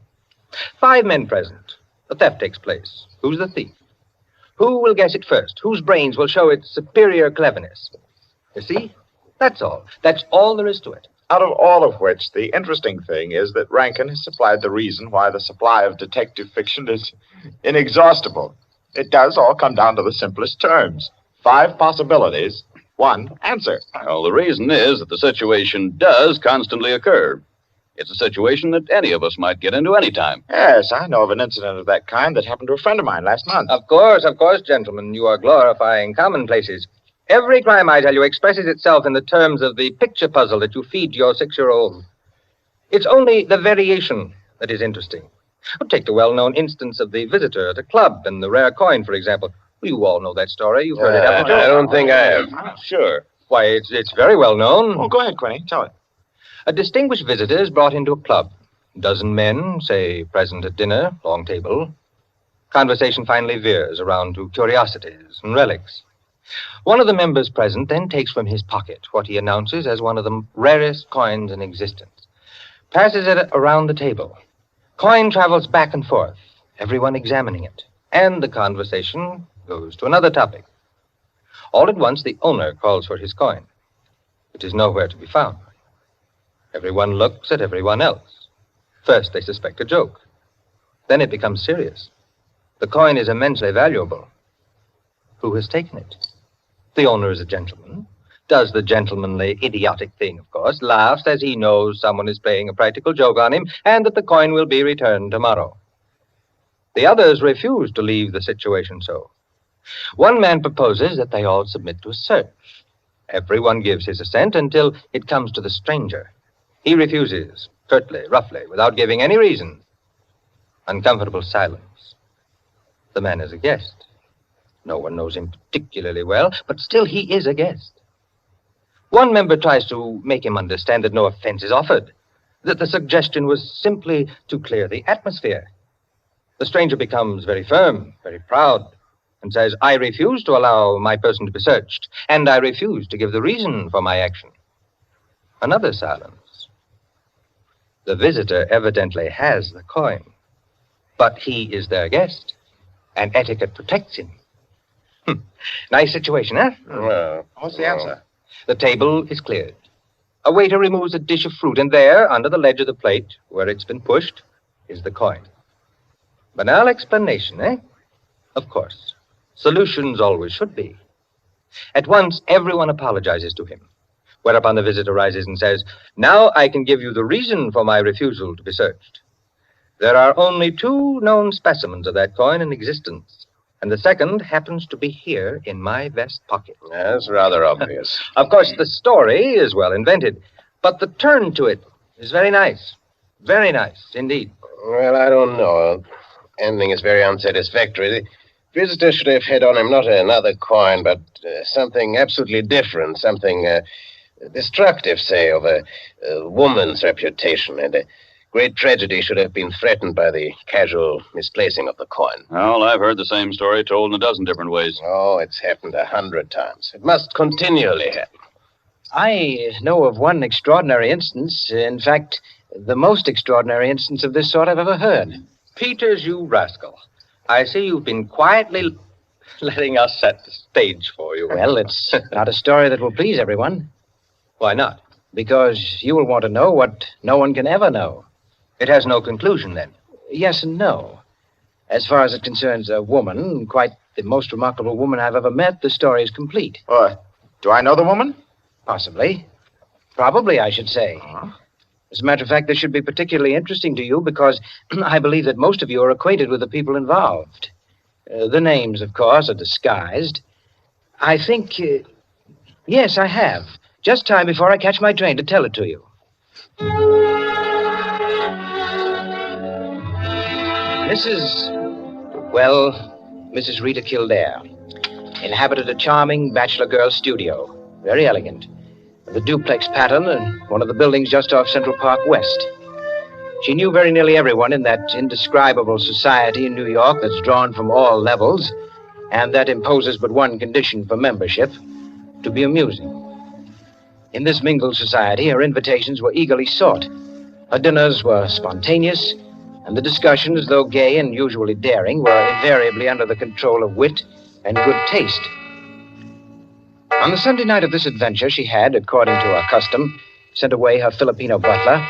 5 men present. The theft takes place. Who's the thief? Who will guess it first? Whose brains will show its superior cleverness? You see? That's all. That's all there is to it. Out of all of which, the interesting thing is that Rankin has supplied the reason why the supply of detective fiction is inexhaustible. It does all come down to the simplest terms. 5 possibilities, 1 answer. Well, the reason is that the situation does constantly occur. It's a situation that any of us might get into any time. Yes, I know of an incident of that kind that happened to a friend of mine last month. Of course, gentlemen. You are glorifying commonplaces. Every crime, I tell you, expresses itself in the terms of the picture puzzle that you feed to your 6-year-old. It's only the variation that is interesting. Take the well-known instance of the visitor at a club and the rare coin, for example. You all know that story. You've heard it, haven't you? I don't think I have. Sure. Why, it's very well known. Oh, go ahead, Quinny. Tell it. A distinguished visitor is brought into a club. A dozen men, say, present at dinner, long table. Conversation finally veers around to curiosities and relics. One of the members present then takes from his pocket what he announces as one of the rarest coins in existence. Passes it around the table. Coin travels back and forth, everyone examining it. And the conversation goes to another topic. All at once, the owner calls for his coin. It is nowhere to be found. Everyone looks at everyone else. First, they suspect a joke. Then it becomes serious. The coin is immensely valuable. Who has taken it? The owner is a gentleman. Does the gentlemanly, idiotic thing, of course, laughs as he knows someone is playing a practical joke on him and that the coin will be returned tomorrow. The others refuse to leave the situation so. One man proposes that they all submit to a search. Everyone gives his assent until it comes to the stranger. He refuses, curtly, roughly, without giving any reason. Uncomfortable silence. The man is a guest. No one knows him particularly well, but still he is a guest. One member tries to make him understand that no offense is offered, that the suggestion was simply to clear the atmosphere. The stranger becomes very firm, very proud, and says, I refuse to allow my person to be searched, and I refuse to give the reason for my action. Another silence. The visitor evidently has the coin, but he is their guest, and etiquette protects him. Nice situation, huh? Well, what's the answer? The table is cleared. A waiter removes a dish of fruit, and there, under the ledge of the plate, where it's been pushed, is the coin. Banal explanation, eh? Of course. Solutions always should be. At once, everyone apologizes to him, whereupon the visitor rises and says, now I can give you the reason for my refusal to be searched. There are only 2 known specimens of that coin in existence, and the second happens to be here in my vest pocket. That's rather obvious. Of course, the story is well invented, but the turn to it is very nice. Very nice, indeed. Well, I don't know. Ending is very unsatisfactory. The visitor should have had on him not another coin, but something absolutely different, something destructive, say, of a woman's reputation, and a great tragedy should have been threatened by the casual misplacing of the coin. Well, I've heard the same story told in a dozen different ways. Oh, it's happened 100 times. It must continually happen. I know of one extraordinary instance. In fact, the most extraordinary instance of this sort I've ever heard. Peters, you rascal. I see you've been quietly letting us set the stage for you. Well, it's not a story that will please everyone. Why not? Because you will want to know what no one can ever know. It has no conclusion, then? Yes and no. As far as it concerns a woman, quite the most remarkable woman I've ever met, the story is complete. Do I know the woman? Possibly. Probably, I should say. As a matter of fact, this should be particularly interesting to you because I believe that most of you are acquainted with the people involved. The names, of course, are disguised. I think, yes, I have. Just time before I catch my train to tell it to you. Mrs. Rita Kildare inhabited a charming bachelor girl studio, very elegant, with a duplex pattern and one of the buildings just off Central Park West. She knew very nearly everyone in that indescribable society in New York that's drawn from all levels and that imposes but one condition for membership, to be amusing. In this mingled society, her invitations were eagerly sought. Her dinners were spontaneous, and the discussions, though gay and usually daring, were invariably under the control of wit and good taste. On the Sunday night of this adventure, she had, according to her custom, sent away her Filipino butler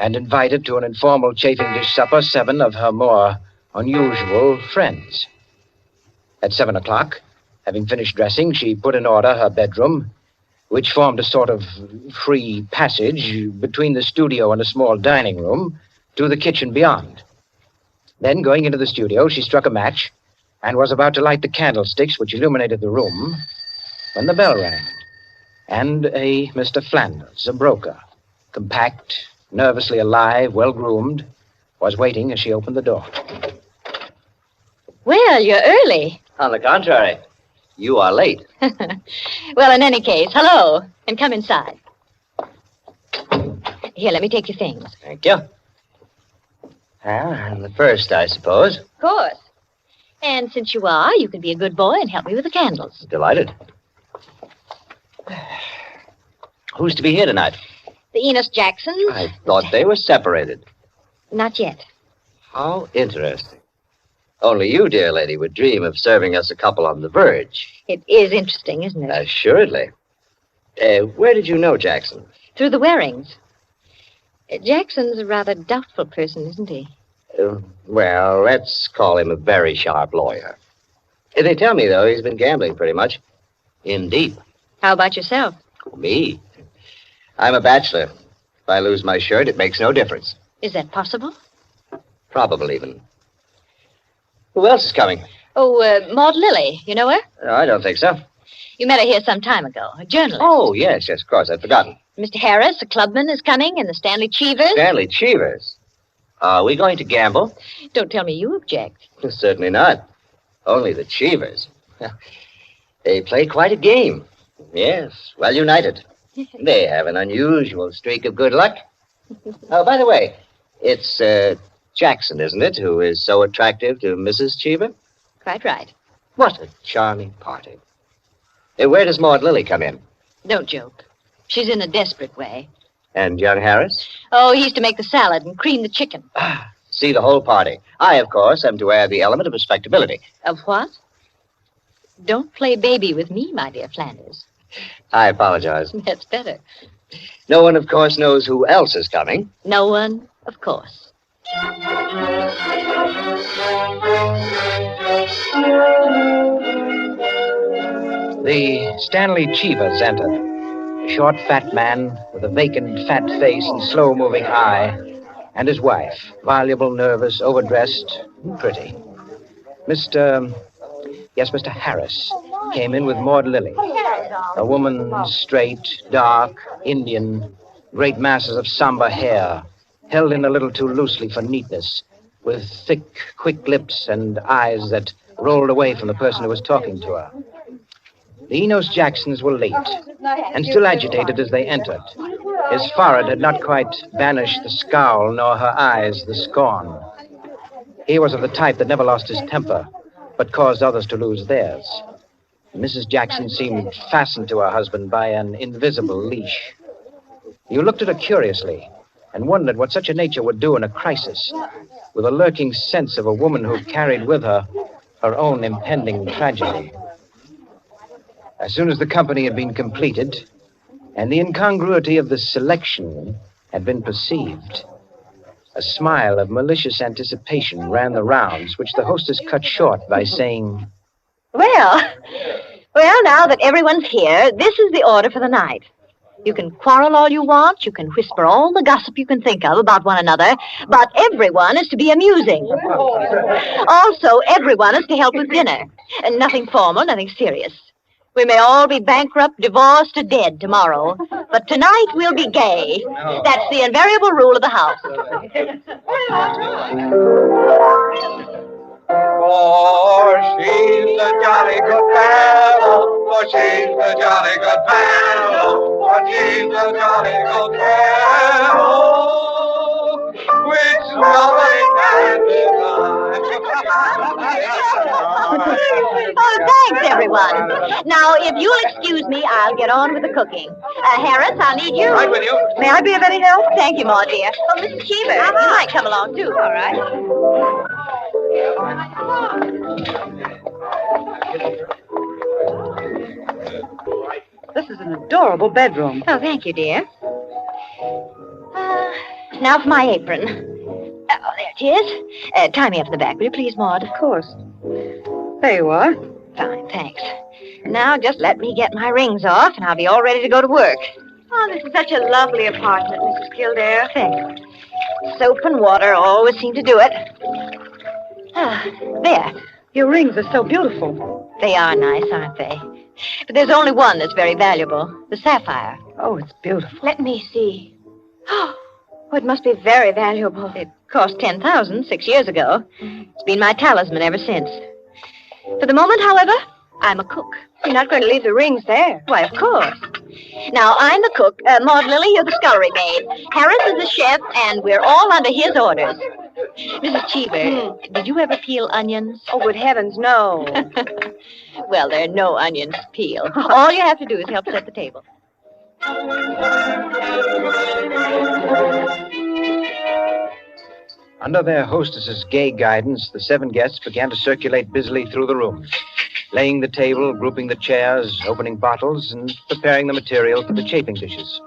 and invited to an informal chafing dish supper 7 of her more unusual friends. At 7 o'clock, having finished dressing, she put in order her bedroom, which formed a sort of free passage between the studio and a small dining room, to the kitchen beyond. Then, going into the studio, she struck a match and was about to light the candlesticks which illuminated the room when the bell rang, and a Mr. Flanders, a broker, compact, nervously alive, well-groomed, was waiting as she opened the door. Well, you're early. On the contrary, you are late. Well, in any case, hello, and come inside. Here, let me take your things. Thank you. Well, I'm the first, I suppose. Of course. And since you are, you can be a good boy and help me with the candles. Delighted. Who's to be here tonight? The Enos Jacksons? I thought they were separated. Not yet. How interesting. Only you, dear lady, would dream of serving us a couple on the verge. It is interesting, isn't it? Assuredly. Where did you know Jackson? Through the Warings. Jackson's a rather doubtful person, isn't he? Well, let's call him a very sharp lawyer. They tell me, though, he's been gambling pretty much. In deep. How about yourself? Me? I'm a bachelor. If I lose my shirt, it makes no difference. Is that possible? Probable, even. Who else is coming? Oh, Maud Lily. You know her? I don't think so. You met her here some time ago. A journalist. Oh, yes, of course. I'd forgotten. Mr. Harris, a clubman, is coming, and the Stanley Cheevers. Stanley Cheevers? Are we going to gamble? Don't tell me you object. Certainly not. Only the Cheevers. They play quite a game. Yes, well united. They have an unusual streak of good luck. Oh, by the way, it's Jackson, isn't it, who is so attractive to Mrs. Cheever? Quite right. What a charming party. Where does Maud Lily come in? Don't joke. She's in a desperate way. And young Harris? Oh, he's to make the salad and cream the chicken. See the whole party. I, of course, am to add the element of respectability. Of what? Don't play baby with me, my dear Flanders. I apologize. That's better. No one, of course, knows who else is coming. No one, of course. The Stanley Cheevers entered. A short, fat man with a vacant, fat face and slow-moving eye, and his wife, voluble, nervous, overdressed, and pretty. Mr. Harris came in with Maud Lily, a woman straight, dark, Indian, great masses of somber hair, held in a little too loosely for neatness, with thick, quick lips and eyes that rolled away from the person who was talking to her. The Enos Jacksons were late, and still agitated as they entered. His forehead had not quite banished the scowl, nor her eyes the scorn. He was of the type that never lost his temper, but caused others to lose theirs. Mrs. Jackson seemed fastened to her husband by an invisible leash. You looked at her curiously and wondered what such a nature would do in a crisis, with a lurking sense of a woman who carried with her her own impending tragedy. As soon as the company had been completed, and the incongruity of the selection had been perceived, a smile of malicious anticipation ran the rounds, which the hostess cut short by saying, Well, now that everyone's here, this is the order for the night. You can quarrel all you want, you can whisper all the gossip you can think of about one another, but everyone is to be amusing. Also, everyone is to help with dinner. And nothing formal, nothing serious. We may all be bankrupt, divorced, or dead tomorrow, but tonight we'll be gay. That's the invariable rule of the house. For she's a jolly good fellow, for she's a jolly good fellow, for she's a jolly good fellow, which nobody can deny. Oh, thanks, everyone. Now, if you'll excuse me, I'll get on with the cooking. Harris, I'll need you. Right with you. May I be of any help? Thank you, Maud, dear. Oh, Mrs. Cheever, you might come along, too. All right. This is an adorable bedroom. Oh, thank you, dear. Now for my apron. Oh, there it is. Tie me up in the back, will you please, Maud? Of course. There you are. Fine, thanks. Now just let me get my rings off, and I'll be all ready to go to work. Oh, this is such a lovely apartment, Mrs. Kildare. Thanks. Soap and water always seem to do it. There. Your rings are so beautiful. They are nice, aren't they? But there's only one that's very valuable, the sapphire. Oh, it's beautiful. Let me see. Oh, it must be very valuable. It cost $10,000 6 years ago. It's been my talisman ever since. For the moment, however, I'm a cook. You're not going to leave the rings there. Why, of course. Now, I'm the cook. Maud Lily, you're the scullery maid. Harris is the chef, and we're all under his orders. Mrs. Cheever, did you ever peel onions? Oh, good heavens, no. Well, there are no onions to peel. All you have to do is help set the table. Under their hostess's gay guidance, the 7 guests began to circulate busily through the room, laying the table, grouping the chairs, opening bottles, and preparing the material for the chafing dishes.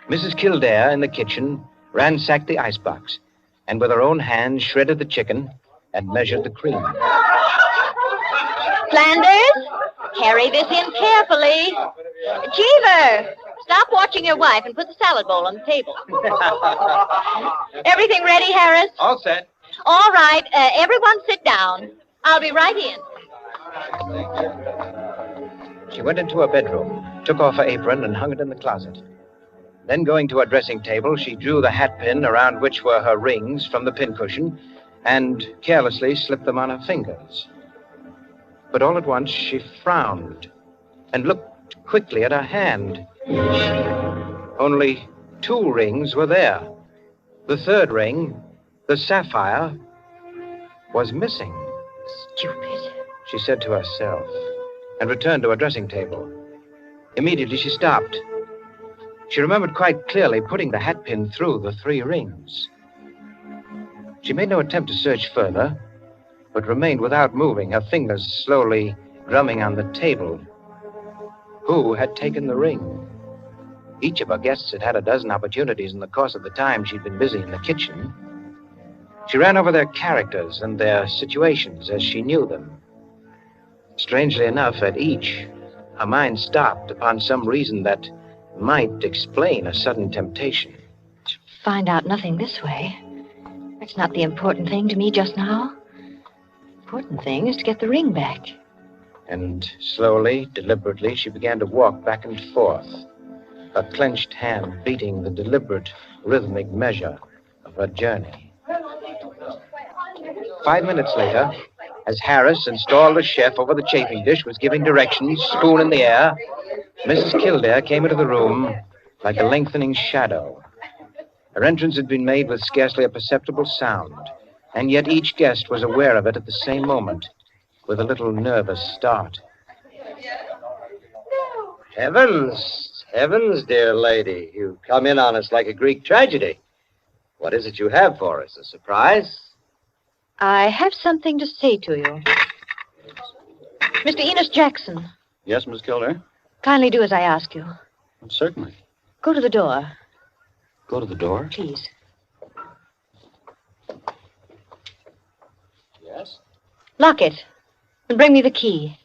Mrs. Kildare, in the kitchen, ransacked the icebox, and with her own hands shredded the chicken and measured the cream. Flanders, carry this in carefully. Cheever, stop watching your wife and put the salad bowl on the table. Everything ready, Harris? All set. All right, everyone sit down. I'll be right in. She went into her bedroom, took off her apron, and hung it in the closet. Then, going to her dressing table, she drew the hat pin around which were her rings from the pincushion and carelessly slipped them on her fingers. But all at once, she frowned and looked quickly at her hand. Only 2 rings were there. The 3rd ring, the sapphire, was missing. Stupid, she said to herself, and returned to her dressing table. Immediately, she stopped. She remembered quite clearly putting the hat pin through the 3 rings. She made no attempt to search further, but remained without moving, her fingers slowly drumming on the table. Who had taken the ring? Each of her guests had had a dozen opportunities in the course of the time she'd been busy in the kitchen. She ran over their characters and their situations as she knew them. Strangely enough, at each, her mind stopped upon some reason that might explain a sudden temptation. Find out nothing this way. That's not the important thing to me just now. Important thing is to get the ring back. And slowly, deliberately, she began to walk back and forth, her clenched hand beating the deliberate, rhythmic measure of her journey. 5 minutes later, as Harris, installed as chef over the chafing dish, was giving directions, spoon in the air, Mrs. Kildare came into the room like a lengthening shadow. Her entrance had been made with scarcely a perceptible sound, and yet each guest was aware of it at the same moment, with a little nervous start. Heavens, heavens, dear lady. You've come in on us like a Greek tragedy. What is it you have for us? A surprise? I have something to say to you. Mr. Enos Jackson, Yes, Miss Kildare? kindly do as I ask you. Certainly. Go to the door, Go to the door. please. Yes? Lock it and bring me the key.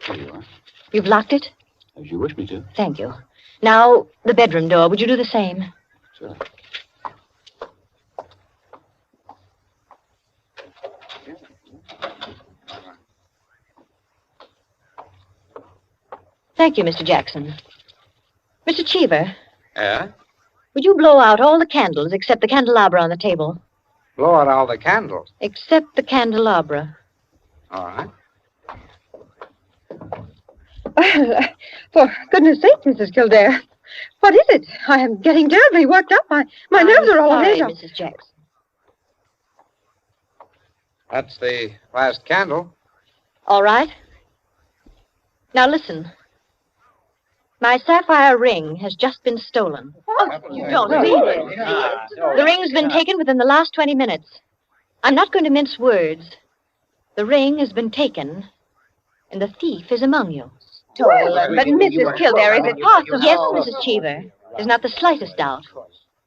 Here you are. You've locked it? As you wish me to. Thank you. Now, the bedroom door. Would you do the same? Sure. Thank you, Mr. Jackson. Mr. Cheever, Yeah? would you blow out all the candles except the candelabra on the table? Blow out all the candles. Except the candelabra. All right. For goodness sake, Mrs. Kildare. What is it? I am getting terribly worked up. My nerves are all sorry, a Mrs. Jackson. That's the last candle. All right. Now listen. My sapphire ring has just been stolen. Oh, you don't mean it. The ring's been taken within the last 20 minutes. I'm not going to mince words. The ring has been taken, and the thief is among you. But Mrs. Kildare, is it possible? Yes, Mrs. Cheever. There's not the slightest doubt.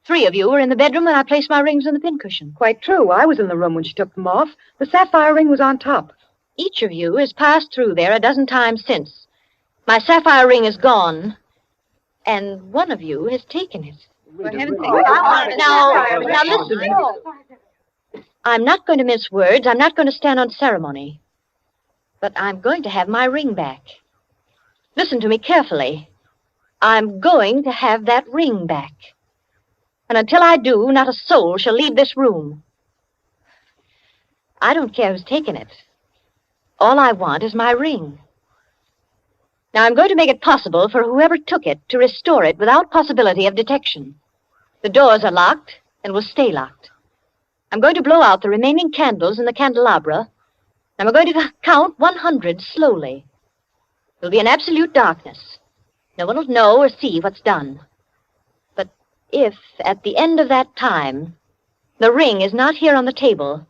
3 of you were in the bedroom when I placed my rings on the pincushion. Quite true. I was in the room when she took them off. The sapphire ring was on top. Each of you has passed through there a dozen times since. My sapphire ring is gone, and one of you has taken it. For heaven's sake. Now listen. I'm not going to mince words. I'm not going to stand on ceremony. But I'm going to have my ring back. Listen to me carefully. I'm going to have that ring back. And until I do, not a soul shall leave this room. I don't care who's taken it. All I want is my ring. Now, I'm going to make it possible for whoever took it to restore it without possibility of detection. The doors are locked and will stay locked. I'm going to blow out the remaining candles in the candelabra, and I'm going to count 100 slowly. There'll be an absolute darkness. No one will know or see what's done. If, at the end of that time, the ring is not here on the table,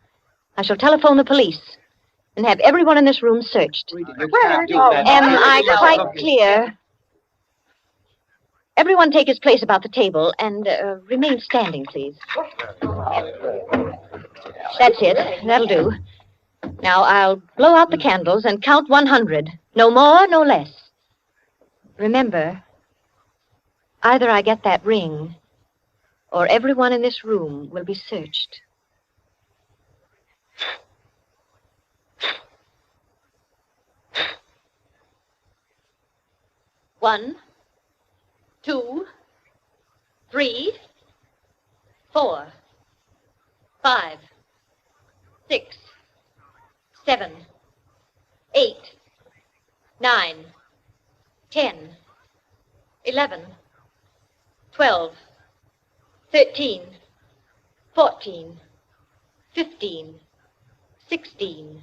I shall telephone the police and have everyone in this room searched. Am I quite clear? Everyone take his place about the table and remain standing, please. That's it. That'll do. Now, I'll blow out the candles and count 100. No more, no less. Remember, either I get that ring, or everyone in this room will be searched. One, 2, 3, 4, 5, 6, 7, 8, 9, 10, 11, 12, 13, 14, 15, 16,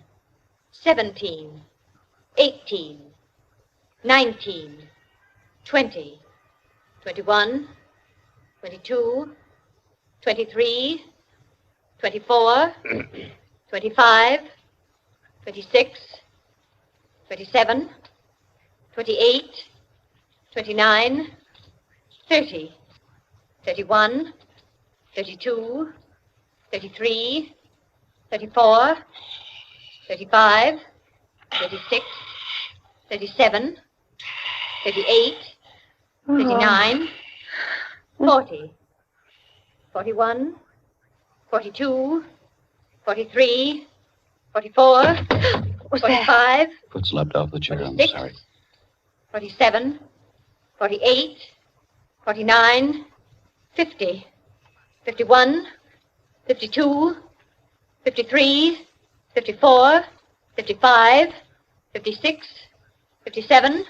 17, 18, 19, 20, 21, 22, 23, 24, 25, 26, 27, 28, 29, 30, 31, 32, 33, 34, 35, 36, 37, 38, 39, 40, 41, 42, 43, 44, 45, Foot slipped off the chair. I'm 46, sorry. 47, 48, 49, 50, 51, 52, 53, 54, 55, 56, 57,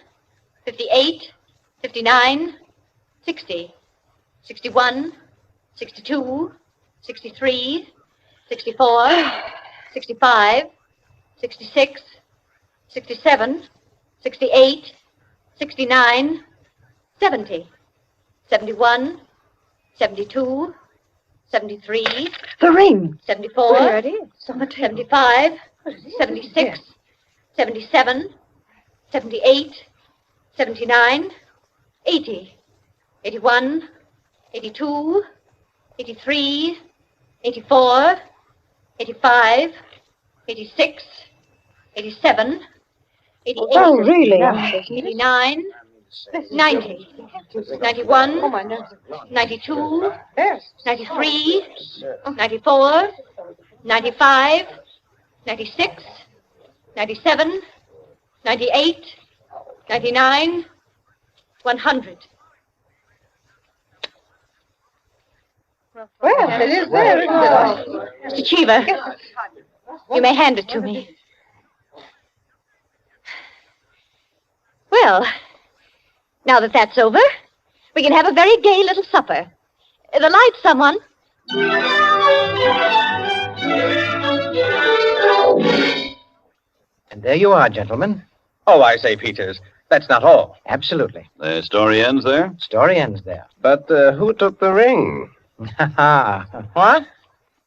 58, 59, 60, 61, 62, 63, 64, 65, 66, 67, 68, 69, 70, 71, 72, 73. The ring. 74. There it is. 75, 76, 77, 78, 79, 80, 81, 82, 83, 84, 85, 86, 87, 88, Oh, really? 89, 90, 91, 92, 93, 94, 95, 96, 97, 98, 99, 100. Well, it is there, isn't it? Mr. Cheever, you may hand it to me. Well, now that that's over, we can have a very gay little supper. The lights, someone. And there you are, gentlemen. Oh, I say, Peters, that's not all. Absolutely. The story ends there? Story ends there. But who took the ring? What?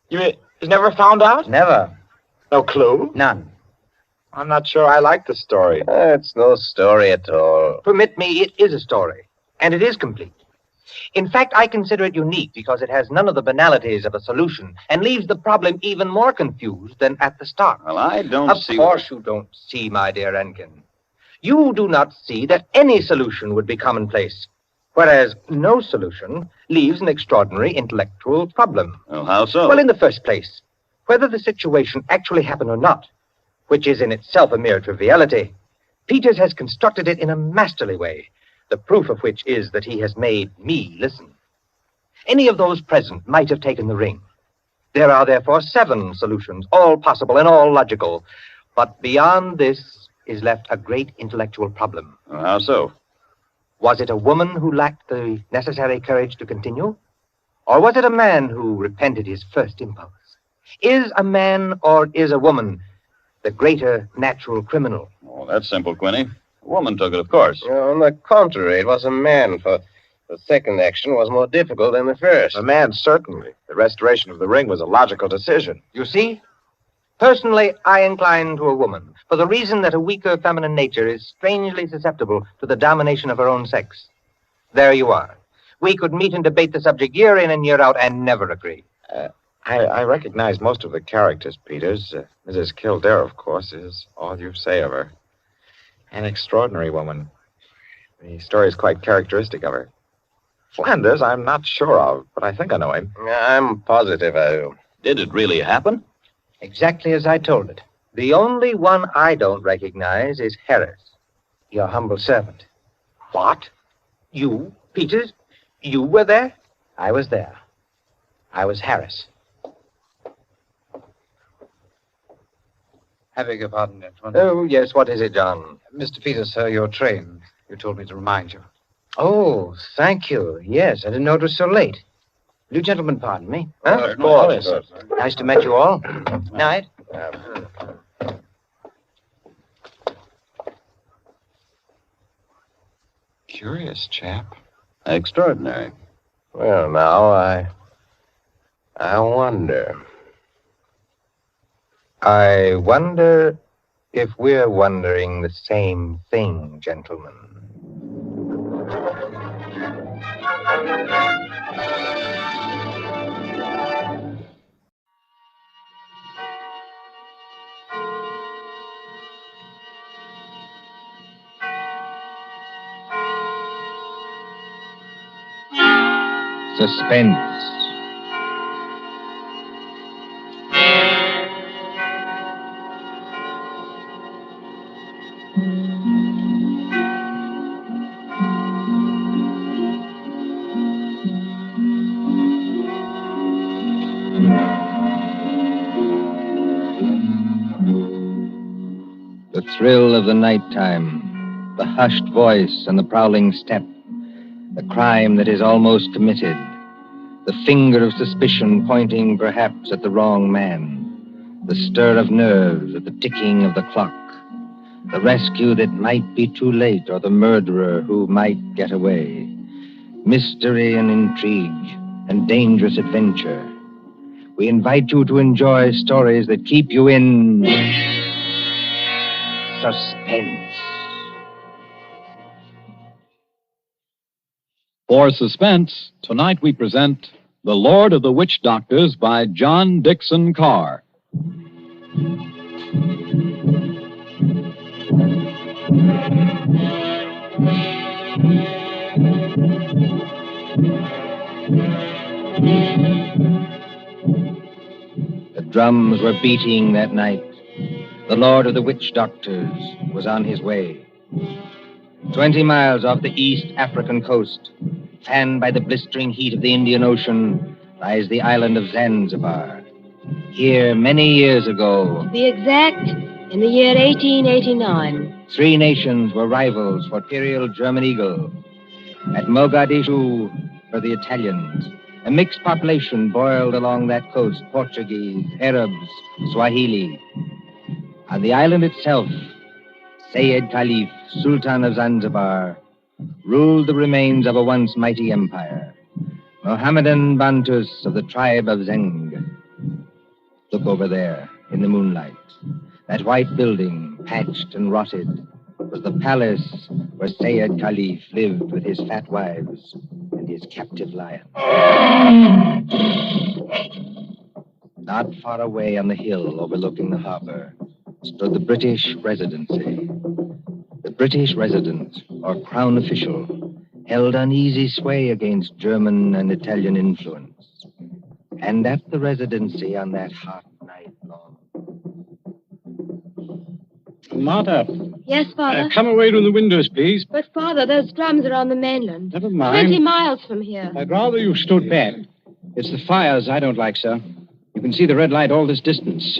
You never found out? Never. No clue? None. I'm not sure I like the story. It's no story at all. Permit me, it is a story. And it is complete. In fact, I consider it unique because it has none of the banalities of a solution and leaves the problem even more confused than at the start. Well, I don't see... Of course you don't see, my dear Enkin. You do not see that any solution would be commonplace, whereas no solution leaves an extraordinary intellectual problem. Well, how so? Well, in the first place, whether the situation actually happened or not, which is in itself a mere triviality, Peters has constructed it in a masterly way, the proof of which is that he has made me listen. Any of those present might have taken the ring. There are therefore 7 solutions, all possible and all logical. But beyond this is left a great intellectual problem. Well, how so? Was it a woman who lacked the necessary courage to continue? Or was it a man who repented his first impulse? Is a man or is a woman the greater natural criminal? Oh, that's simple, Quinny. A woman took it, of course. On the contrary, it was a man, for The second action was more difficult than the first. The man, certainly. The restoration of the ring was a logical decision. You see? Personally, I incline to a woman, for the reason that a weaker feminine nature is strangely susceptible to the domination of her own sex. There you are. We could meet and debate the subject year in and year out and never agree. I recognize most of the characters, Peters. Mrs. Kildare, of course, is all you say of her. An extraordinary woman. The story is quite characteristic of her. Flanders, I'm not sure of, but I think I know him. I'm positive I do. Did it really happen? Exactly as I told it. The only one I don't recognize is Harris. Your humble servant. What? You, Peters? You were there? I was there. I was Harris. I beg your pardon, gentlemen. Oh, yes. What is it, John? Mr. Peters, sir, your train. You told me to remind you. Oh, thank you. Yes, I didn't know it was so late. Will you gentlemen pardon me? Huh? Of course. Nice to meet you all. Night. Curious chap. Extraordinary. Well, now, I wonder. I wonder if we're wondering the same thing, gentlemen. Suspense. The thrill of the nighttime, the hushed voice and the prowling step, the crime that is almost committed, the finger of suspicion pointing perhaps at the wrong man, the stir of nerves at the ticking of the clock, the rescue that might be too late or the murderer who might get away, mystery and intrigue and dangerous adventure. We invite you to enjoy stories that keep you in suspense. For Suspense, tonight we present The Lord of the Witch Doctors by John Dixon Carr. The drums were beating that night. The Lord of the Witch Doctors was on his way. 20 miles off the East African coast, fanned by the blistering heat of the Indian Ocean, lies the island of Zanzibar. Here, many years ago, To be exact, in the year 1889. 3 nations were rivals for imperial German eagle. At Mogadishu were the Italians. A mixed population boiled along that coast, Portuguese, Arabs, Swahili. On the island itself, Sayed Khalif, Sultan of Zanzibar, ruled the remains of a once mighty empire. Mohammedan Bantus of the tribe of Zeng. Look over there, in the moonlight. That white building, patched and rotted, was the palace where Sayed Khalif lived with his fat wives and his captive lion. Not far away on the hill overlooking the harbor stood the British Residency. The British resident, or crown official, held uneasy sway against German and Italian influence. And at the Residency on that hot night long. Martha. Yes, Father? Come away from the windows, please. But, Father, those drums are on the mainland. Never mind. 20 miles from here. I'd rather you stood back. It's the fires I don't like, sir. You can see the red light all this distance.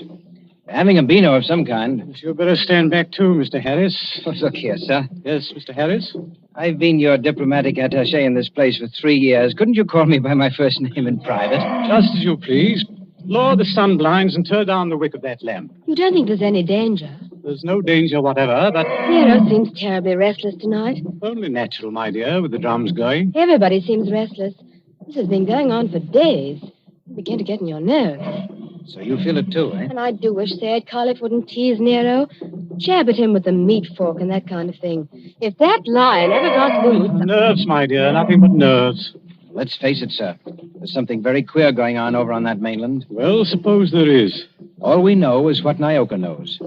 They're having a beano of some kind. You'd better stand back, too, Mr. Harris. Oh, look here, sir. Yes, Mr. Harris? I've been your diplomatic attaché in this place for 3 years. Couldn't you call me by my first name in private? Just as you please. Lower the sun blinds and turn down the wick of that lamp. You don't think there's any danger? There's no danger whatever, but... Nero seems terribly restless tonight. Only natural, my dear, with the drums going. Everybody seems restless. This has been going on for days. You begin to get in your nerves. So you feel it too, eh? And I do wish Sayed Khalif wouldn't tease Nero. Jab at him with the meat fork and that kind of thing. If that lion ever got loose... Nerves, my dear, nothing but nerves. Let's face it, sir. There's something very queer going on over on that mainland. Well, suppose there is. All we know is what Nyoka knows.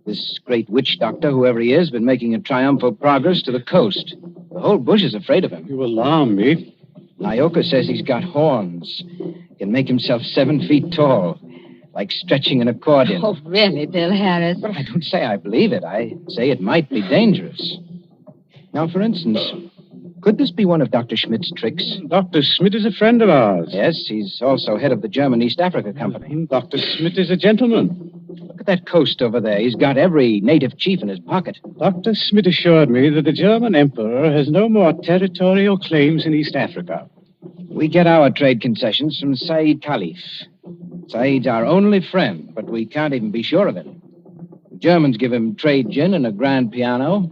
This great witch doctor, whoever he is, been making a triumphal progress to the coast. The whole bush is afraid of him. You alarm me. Nyoka says he's got horns. He can make himself 7 feet tall, like stretching an accordion. Oh, really, Bill Harris? But I don't say I believe it. I say it might be dangerous. Now, for instance, could this be one of Dr. Schmidt's tricks? Dr. Schmidt is a friend of ours. Yes, he's also head of the German East Africa Company. Dr. Schmidt is a gentleman. Look at that coast over there. He's got every native chief in his pocket. Dr. Schmidt assured me that the German emperor has no more territorial claims in East Africa. We get our trade concessions from Sayed Khalif. Said's our only friend, but we can't even be sure of it. The Germans give him trade gin and a grand piano.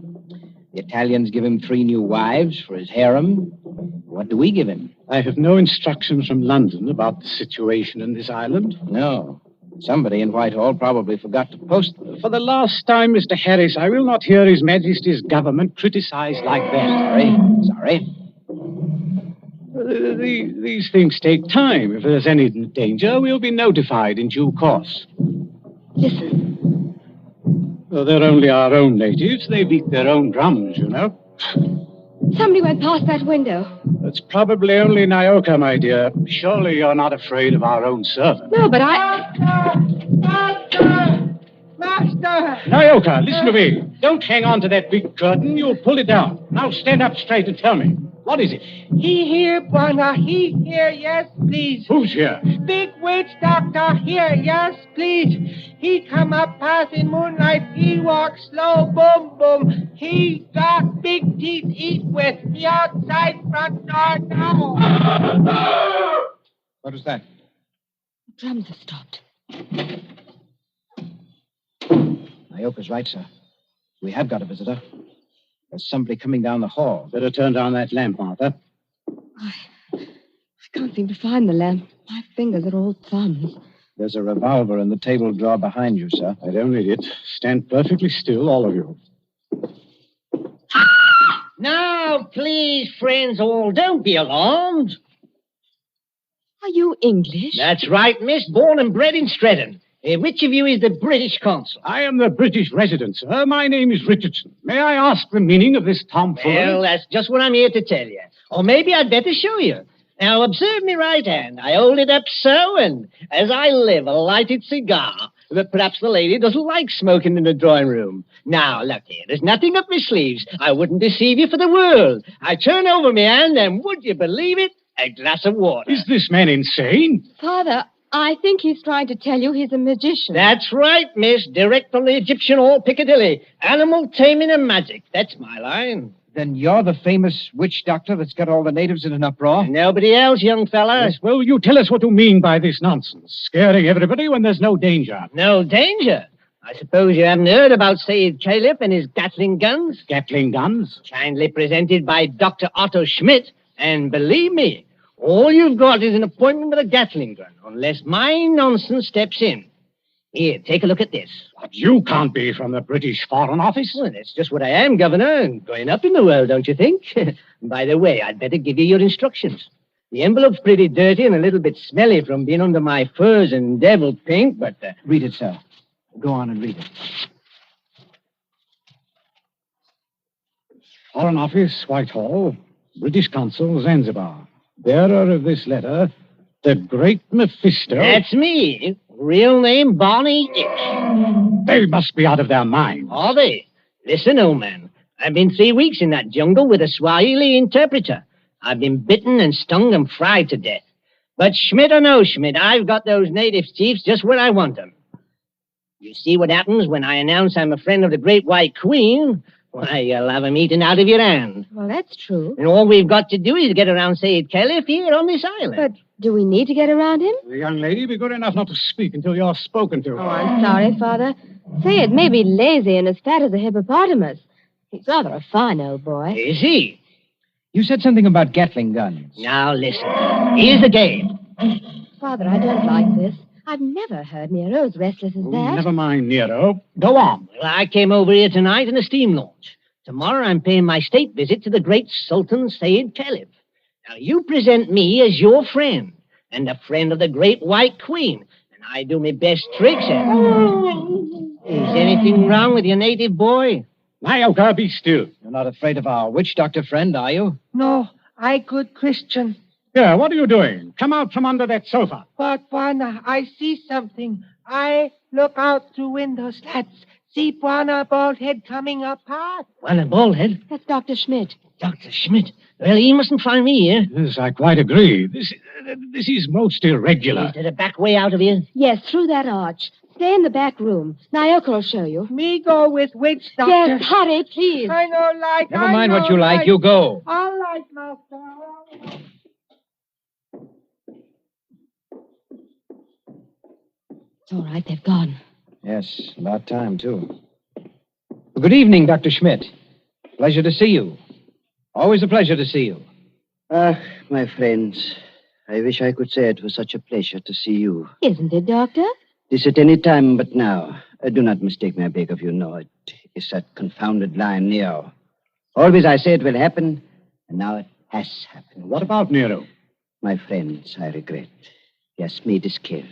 The Italians give him 3 new wives for his harem. What do we give him? I have no instructions from London about the situation in this island. No. Somebody in Whitehall probably forgot to post them. For the last time, Mr. Harris, I will not hear His Majesty's government criticized like that. Sorry. These things take time. If there's any danger, we'll be notified in due course. Listen. Well, they're only our own natives. They beat their own drums, you know. Somebody went past that window. It's probably only Nyoka, my dear. Surely you're not afraid of our own servant. No, but I... Master! Nyoka, listen to me. Don't hang on to that big curtain. You'll pull it down. Now stand up straight and tell me. What is it? He here, Bwana. He here, yes, please. Who's here? Big witch doctor here, yes, please. He come up past in moonlight. He walk slow, boom, boom. He got big teeth eat with. He outside front door now. What was that? The drums have stopped. Nyoka's right, sir. We have got a visitor. There's somebody coming down the hall. Better turn down that lamp, Martha. I can't seem to find the lamp. My fingers are all thumbs. There's a revolver in the table drawer behind you, sir. I don't need it. Stand perfectly still, all of you. Now, please, friends all, don't be alarmed. Are you English? That's right, miss. Born and bred in Streatham. Which of you is the British consul? I am the British resident, sir. My name is Richardson. May I ask the meaning of this tomfoolery? Well, that's just what I'm here to tell you. Or maybe I'd better show you. Now, observe me right hand. I hold it up so, and as I live, a lighted cigar. But perhaps the lady doesn't like smoking in the drawing room. Now, look here. There's nothing up my sleeves. I wouldn't deceive you for the world. I turn over my hand, and would you believe it? A glass of water. Is this man insane? Father, I think he's trying to tell you he's a magician. That's right, miss. Direct from the Egyptian or Piccadilly. Animal taming and magic. That's my line. Then you're the famous witch doctor that's got all the natives in an uproar? Nobody else, young fella. Yes, well, you tell us what you mean by this nonsense. Scaring everybody when there's no danger. No danger? I suppose you haven't heard about Sayed Khalif and his Gatling guns? Gatling guns? Kindly presented by Dr. Otto Schmidt. And believe me, all you've got is an appointment with a Gatling gun, unless my nonsense steps in. Here, take a look at this. But you can't be from the British Foreign Office. Well, that's just what I am, Governor, and going up in the world, don't you think? By the way, I'd better give you your instructions. The envelope's pretty dirty and a little bit smelly from being under my furs and deviled pink, but... Read it, sir. Go on and read it. Foreign Office, Whitehall. British Consul, Zanzibar. Bearer of this letter, the Great Mephisto. That's me. Real name, Barney Hitch. They must be out of their minds. Are they? Listen, old man. I've been 3 weeks in that jungle with a Swahili interpreter. I've been bitten and stung and fried to death. But Schmidt or no Schmidt, I've got those native chiefs just where I want them. You see what happens when I announce I'm a friend of the Great White Queen? Why, you'll have 'em eaten out of your hand. Well, that's true. And all we've got to do is get around Sayed Khalif here on this island. But Do we need to get around him? Young lady, be good enough not to speak until you're spoken to. Oh, I'm sorry, Father. Say, it may be lazy and as fat as a hippopotamus. He's rather a fine old boy. Is he? You said something about Gatling guns. Now, listen. Here's the game. Father, I don't like this. I've never heard Nero as restless as that. Never mind, Nero. Go on. Well, I came over here tonight in a steam launch. Tomorrow I'm paying my state visit to the great Sultan Sayed Caliph. Now, you present me as your friend, and a friend of the great White Queen, and I do my best tricks at it. Is anything wrong with your native boy? Nyoka, be still. You're not afraid of our witch doctor friend, are you? No, I good Christian. Here, what are you doing? Come out from under that sofa. But, Bwana, I see something. I look out through window slats. See Bwana bald head coming apart. Well, a bald head? That's Dr. Schmidt. Dr. Schmidt? Well, he mustn't find me here. Yes, I quite agree. This is most irregular. Is there a back way out of here? Yes, through that arch. Stay in the back room. Naoka will show you. Me go with witch doctor. Yes, hurry, please. I know like. Never mind what you like. You go. All right, master. It's all right, they've gone. Yes, about time, too. Well, good evening, Dr. Schmidt. Pleasure to see you. Always a pleasure to see you. Ah, my friends, I wish I could say it was such a pleasure to see you. Isn't it, Doctor? This at any time but now. Do not mistake me, I beg of you. No, it is that confounded lion, Nero. Always I say it will happen, and now it has happened. What about Nero? My friends, I regret. He has made his kill.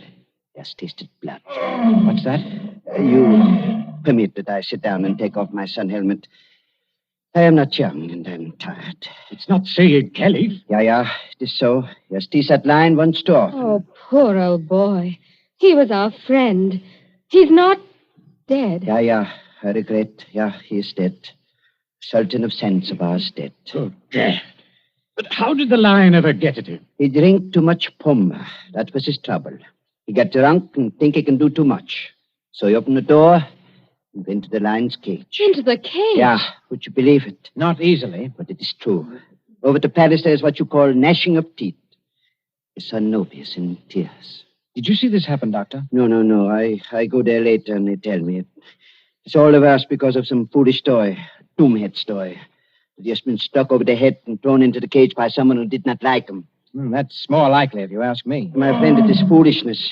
He has tasted blood. What's that? You permit that I sit down and take off my sun helmet. I am not young, and I'm tired. It's not Sayed Caliph. Yeah, it is so. He has teased that lion once too often. Oh, poor old boy. He was our friend. He's not dead. Yeah, I regret. Yeah, he is dead. Sultan of Zanzibar is dead. Oh, dead. But how did the lion ever get at him? He drank too much puma. That was his trouble. He got drunk and think he can do too much. So he opened the door and went to the lion's cage. Into the cage? Yeah, would you believe it? Not easily. But it is true. Over to Paris, there's what you call gnashing of teeth. His son Nobi is in tears. Did you see this happen, Doctor? No. I go there later and they tell me. It's all the worse because of some foolish toy, a doomhead toy. He has been struck over the head and thrown into the cage by someone who did not like him. That's more likely, if you ask me. My friend, it is foolishness.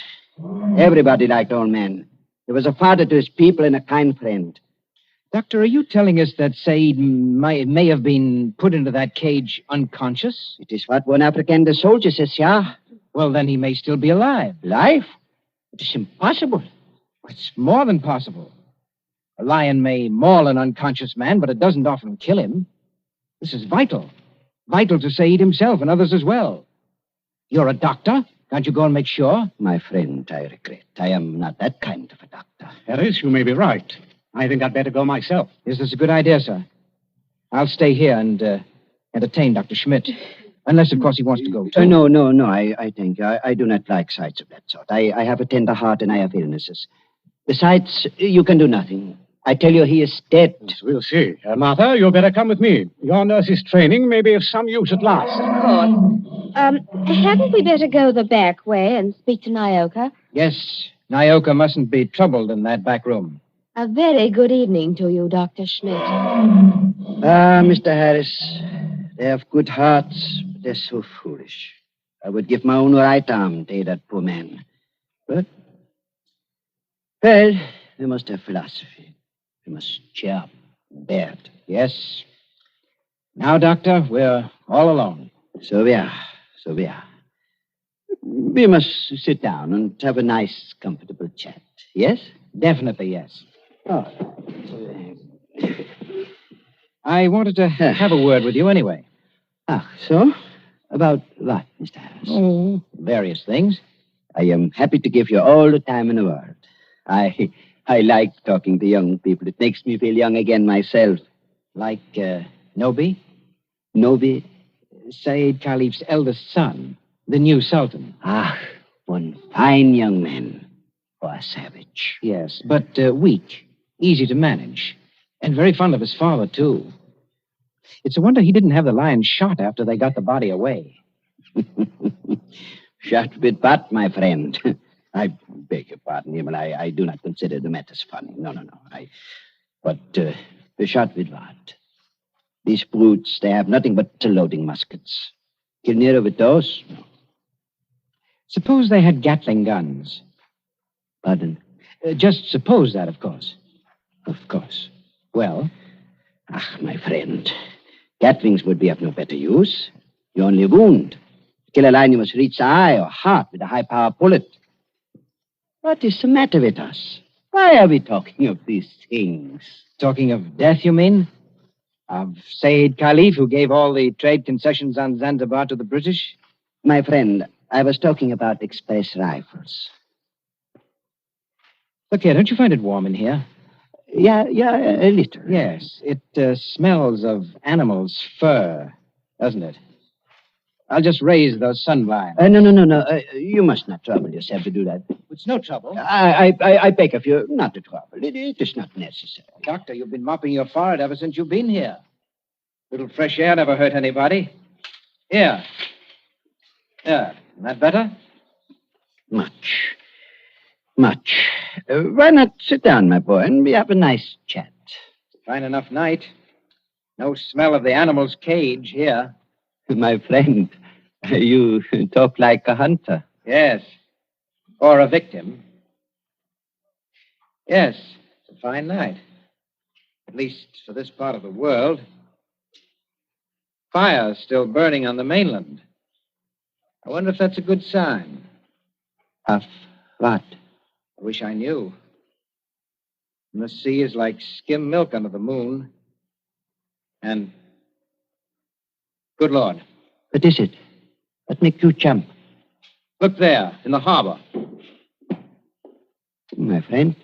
Everybody liked old man. He was a father to his people and a kind friend. Doctor, are you telling us that Said may have been put into that cage unconscious? It is what one African soldier says, yeah. Well, then he may still be alive. Alive? It is impossible. It's more than possible. A lion may maul an unconscious man, but it doesn't often kill him. This is vital. Vital to Said himself and others as well. You're a doctor. Can't you go and make sure? My friend, I regret. I am not that kind of a doctor. Harris, you may be right. I think I'd better go myself. Is this a good idea, sir? I'll stay here and entertain Dr. Schmidt. Unless, of course, he wants to go, too. No. I thank you. I do not like sights of that sort. I have a tender heart and I have illnesses. Besides, you can do nothing. I tell you, he is dead. Yes, we'll see. Martha, you'd better come with me. Your nurse's training may be of some use at last. Of course. Hadn't we better go the back way and speak to Naoka? Yes. Naoka mustn't be troubled in that back room. A very good evening to you, Dr. Schmidt. Mr. Harris, they have good hearts, but they're so foolish. I would give my own right arm to aid that poor man. But, well, we must have philosophy. We must cheer up, bear it. Yes. Now, Doctor, we're all alone. So we are. We must sit down and have a nice, comfortable chat. Yes? Definitely, yes. Oh. I wanted to have a word with you anyway. So? About what, Mr. Harris? Oh, various things. I am happy to give you all the time in the world. I like talking to young people. It makes me feel young again myself. Like, Nobi? Nobi? Said Caliph's eldest son, the new Sultan. One fine young man. Or a savage. Yes, but weak, easy to manage. And very fond of his father, too. It's a wonder he didn't have the lion shot after they got the body away. Shot with what, my friend? I beg your pardon, Himmel. I do not consider the matters funny. No. But shot with what? These brutes, they have nothing but loading muskets. Kill Nero with those? No. Suppose they had Gatling guns. Pardon? Just suppose that, of course. Of course. Well? My friend. Gatlings would be of no better use. You only wound. To kill a lion, you must reach the eye or heart with a high-power bullet. What is the matter with us? Why are we talking of these things? Talking of death, you mean? Of Said Khalif, who gave all the trade concessions on Zanzibar to the British? My friend, I was talking about express rifles. Look here, don't you find it warm in here? Yeah, a little. Yes, it smells of animal's fur, doesn't it? I'll just raise those sunblinds. No. You must not trouble yourself to do that. It's no trouble. I beg of you not to trouble. It is not necessary. Doctor, you've been mopping your forehead ever since you've been here. Little fresh air never hurt anybody. Here. Yeah, isn't that better? Much. Why not sit down, my boy, and we have a nice chat? Fine enough night. No smell of the animal's cage here. My friend, you talk like a hunter. Yes. Or a victim. Yes, it's a fine night. At least for this part of the world. Fire's still burning on the mainland. I wonder if that's a good sign. Of what? I wish I knew. And the sea is like skim milk under the moon. And, good Lord. What is it? What makes you jump? Look there, in the harbor. My friend,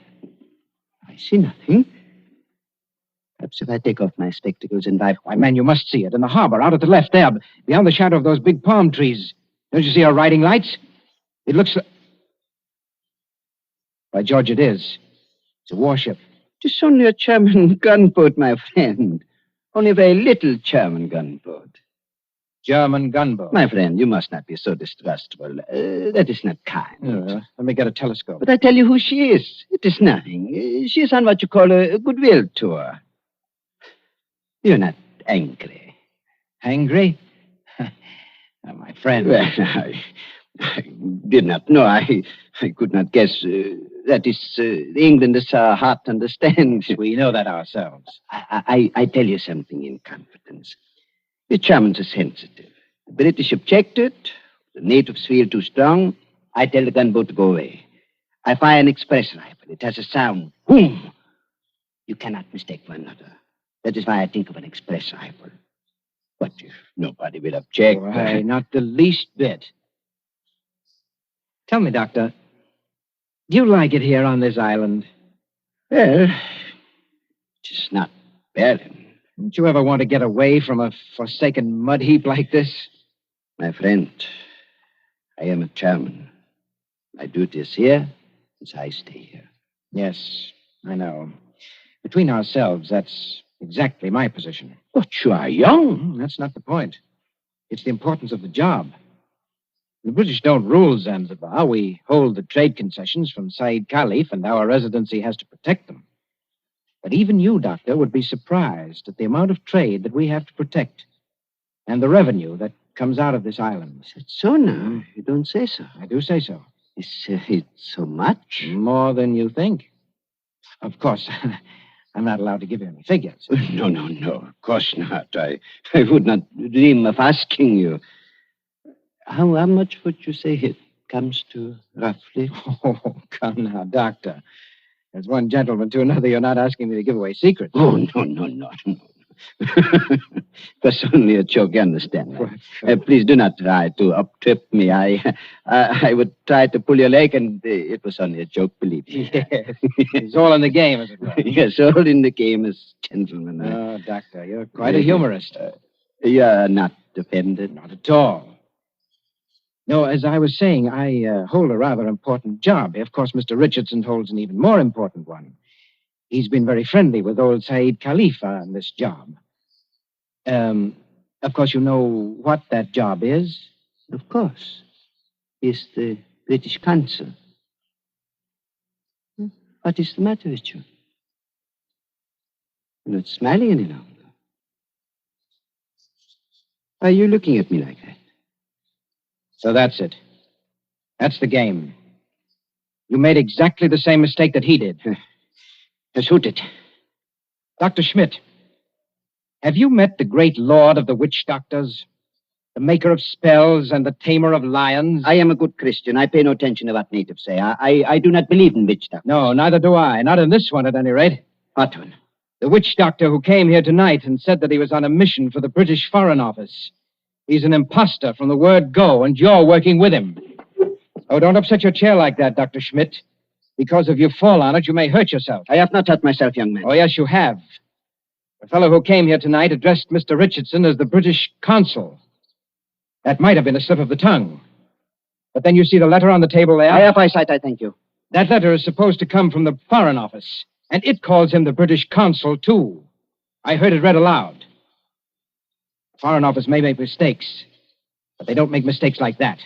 I see nothing. Perhaps if I take off my spectacles and dive... Why, man, you must see it. In the harbor, out at the left there, beyond the shadow of those big palm trees. Don't you see our riding lights? It looks... By George, it is. It's a warship. It's only a German gunboat, my friend. Only a very little German gunboat. German gunboat? My friend, you must not be so distrustful. That is not kind. Let me get a telescope. But I tell you who she is. It is nothing. She is on what you call a goodwill tour. You're not angry. Angry? My friend. Well, I did not know. I could not guess. That is, England is our heart understands. We know that ourselves. I tell you something in confidence. The Germans are sensitive. The British objected. The natives feel too strong. I tell the gunboat to go away. I fire an express rifle. It has a sound. Boom! You cannot mistake one another. That is why I think of an express rifle. But if nobody will object... Why, not the least bit. Tell me, Doctor, do you like it here on this island? Well, it's not barren. Don't you ever want to get away from a forsaken mud heap like this? My friend, I am a German. My duty is here, so I stay here. Yes, I know. Between ourselves, that's exactly my position. But you are young. That's not the point. It's the importance of the job. The British don't rule Zanzibar. We hold the trade concessions from Said Khalif, and our residency has to protect them. But even you, Doctor, would be surprised at the amount of trade that we have to protect and the revenue that comes out of this island. Is it so now? You don't say so. I do say so. Is it so much? More than you think. Of course, I'm not allowed to give you any figures. No. Of course not. I would not dream of asking you. How much would you say it comes to, roughly? Oh, come now, Doctor. As one gentleman to another, you're not asking me to give away secrets. Oh, no. That's only a joke, you understand? Please do not try to up-trip me. I would try to pull your leg, and it was only a joke, believe me. Yes. It's all in the game, as it were. Yes, all in the game as gentlemen. Oh, Doctor, you're quite a humorist. You're not offended? Not at all. No, as I was saying, I hold a rather important job. Of course, Mr. Richardson holds an even more important one. He's been very friendly with old Said Khalif on this job. Of course, you know what that job is? Of course. is the British consul. What is the matter with you? You're not smiling any longer. Why are you looking at me like that? So that's it. That's the game. You made exactly the same mistake that he did. Now shoot it. Dr. Schmidt, have you met the great lord of the witch doctors? The maker of spells and the tamer of lions? I am a good Christian. I pay no attention to what natives say. I do not believe in witch doctors. No, neither do I. Not in this one, at any rate. What one? The witch doctor who came here tonight and said that he was on a mission for the British Foreign Office. He's an imposter from the word go, and you're working with him. Oh, don't upset your chair like that, Dr. Schmidt. Because if you fall on it, you may hurt yourself. I have not hurt myself, young man. Oh, yes, you have. The fellow who came here tonight addressed Mr. Richardson as the British consul. That might have been a slip of the tongue. But then you see the letter on the table there? I have eyesight, I thank you. That letter is supposed to come from the Foreign Office, and it calls him the British consul, too. I heard it read aloud. The Foreign Office may make mistakes, but they don't make mistakes like that.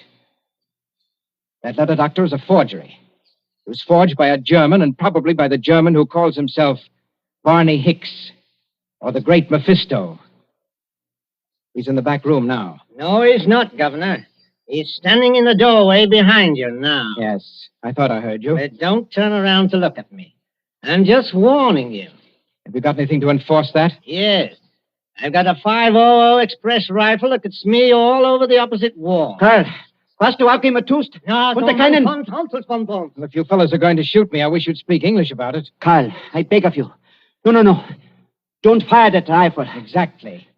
That letter, Doctor, is a forgery. It was forged by a German, and probably by the German who calls himself Barney Hicks, or the Great Mephisto. He's in the back room now. No, he's not, Governor. He's standing in the doorway behind you now. Yes, I thought I heard you. But don't turn around to look at me. I'm just warning you. Have you got anything to enforce that? Yes. I've got a 500 express rifle that could smear you all over the opposite wall. Karl, was du auch immer tust? Und If you fellas are going to shoot me, I wish you'd speak English about it. Karl, I beg of you. No. Don't fire that rifle. Exactly.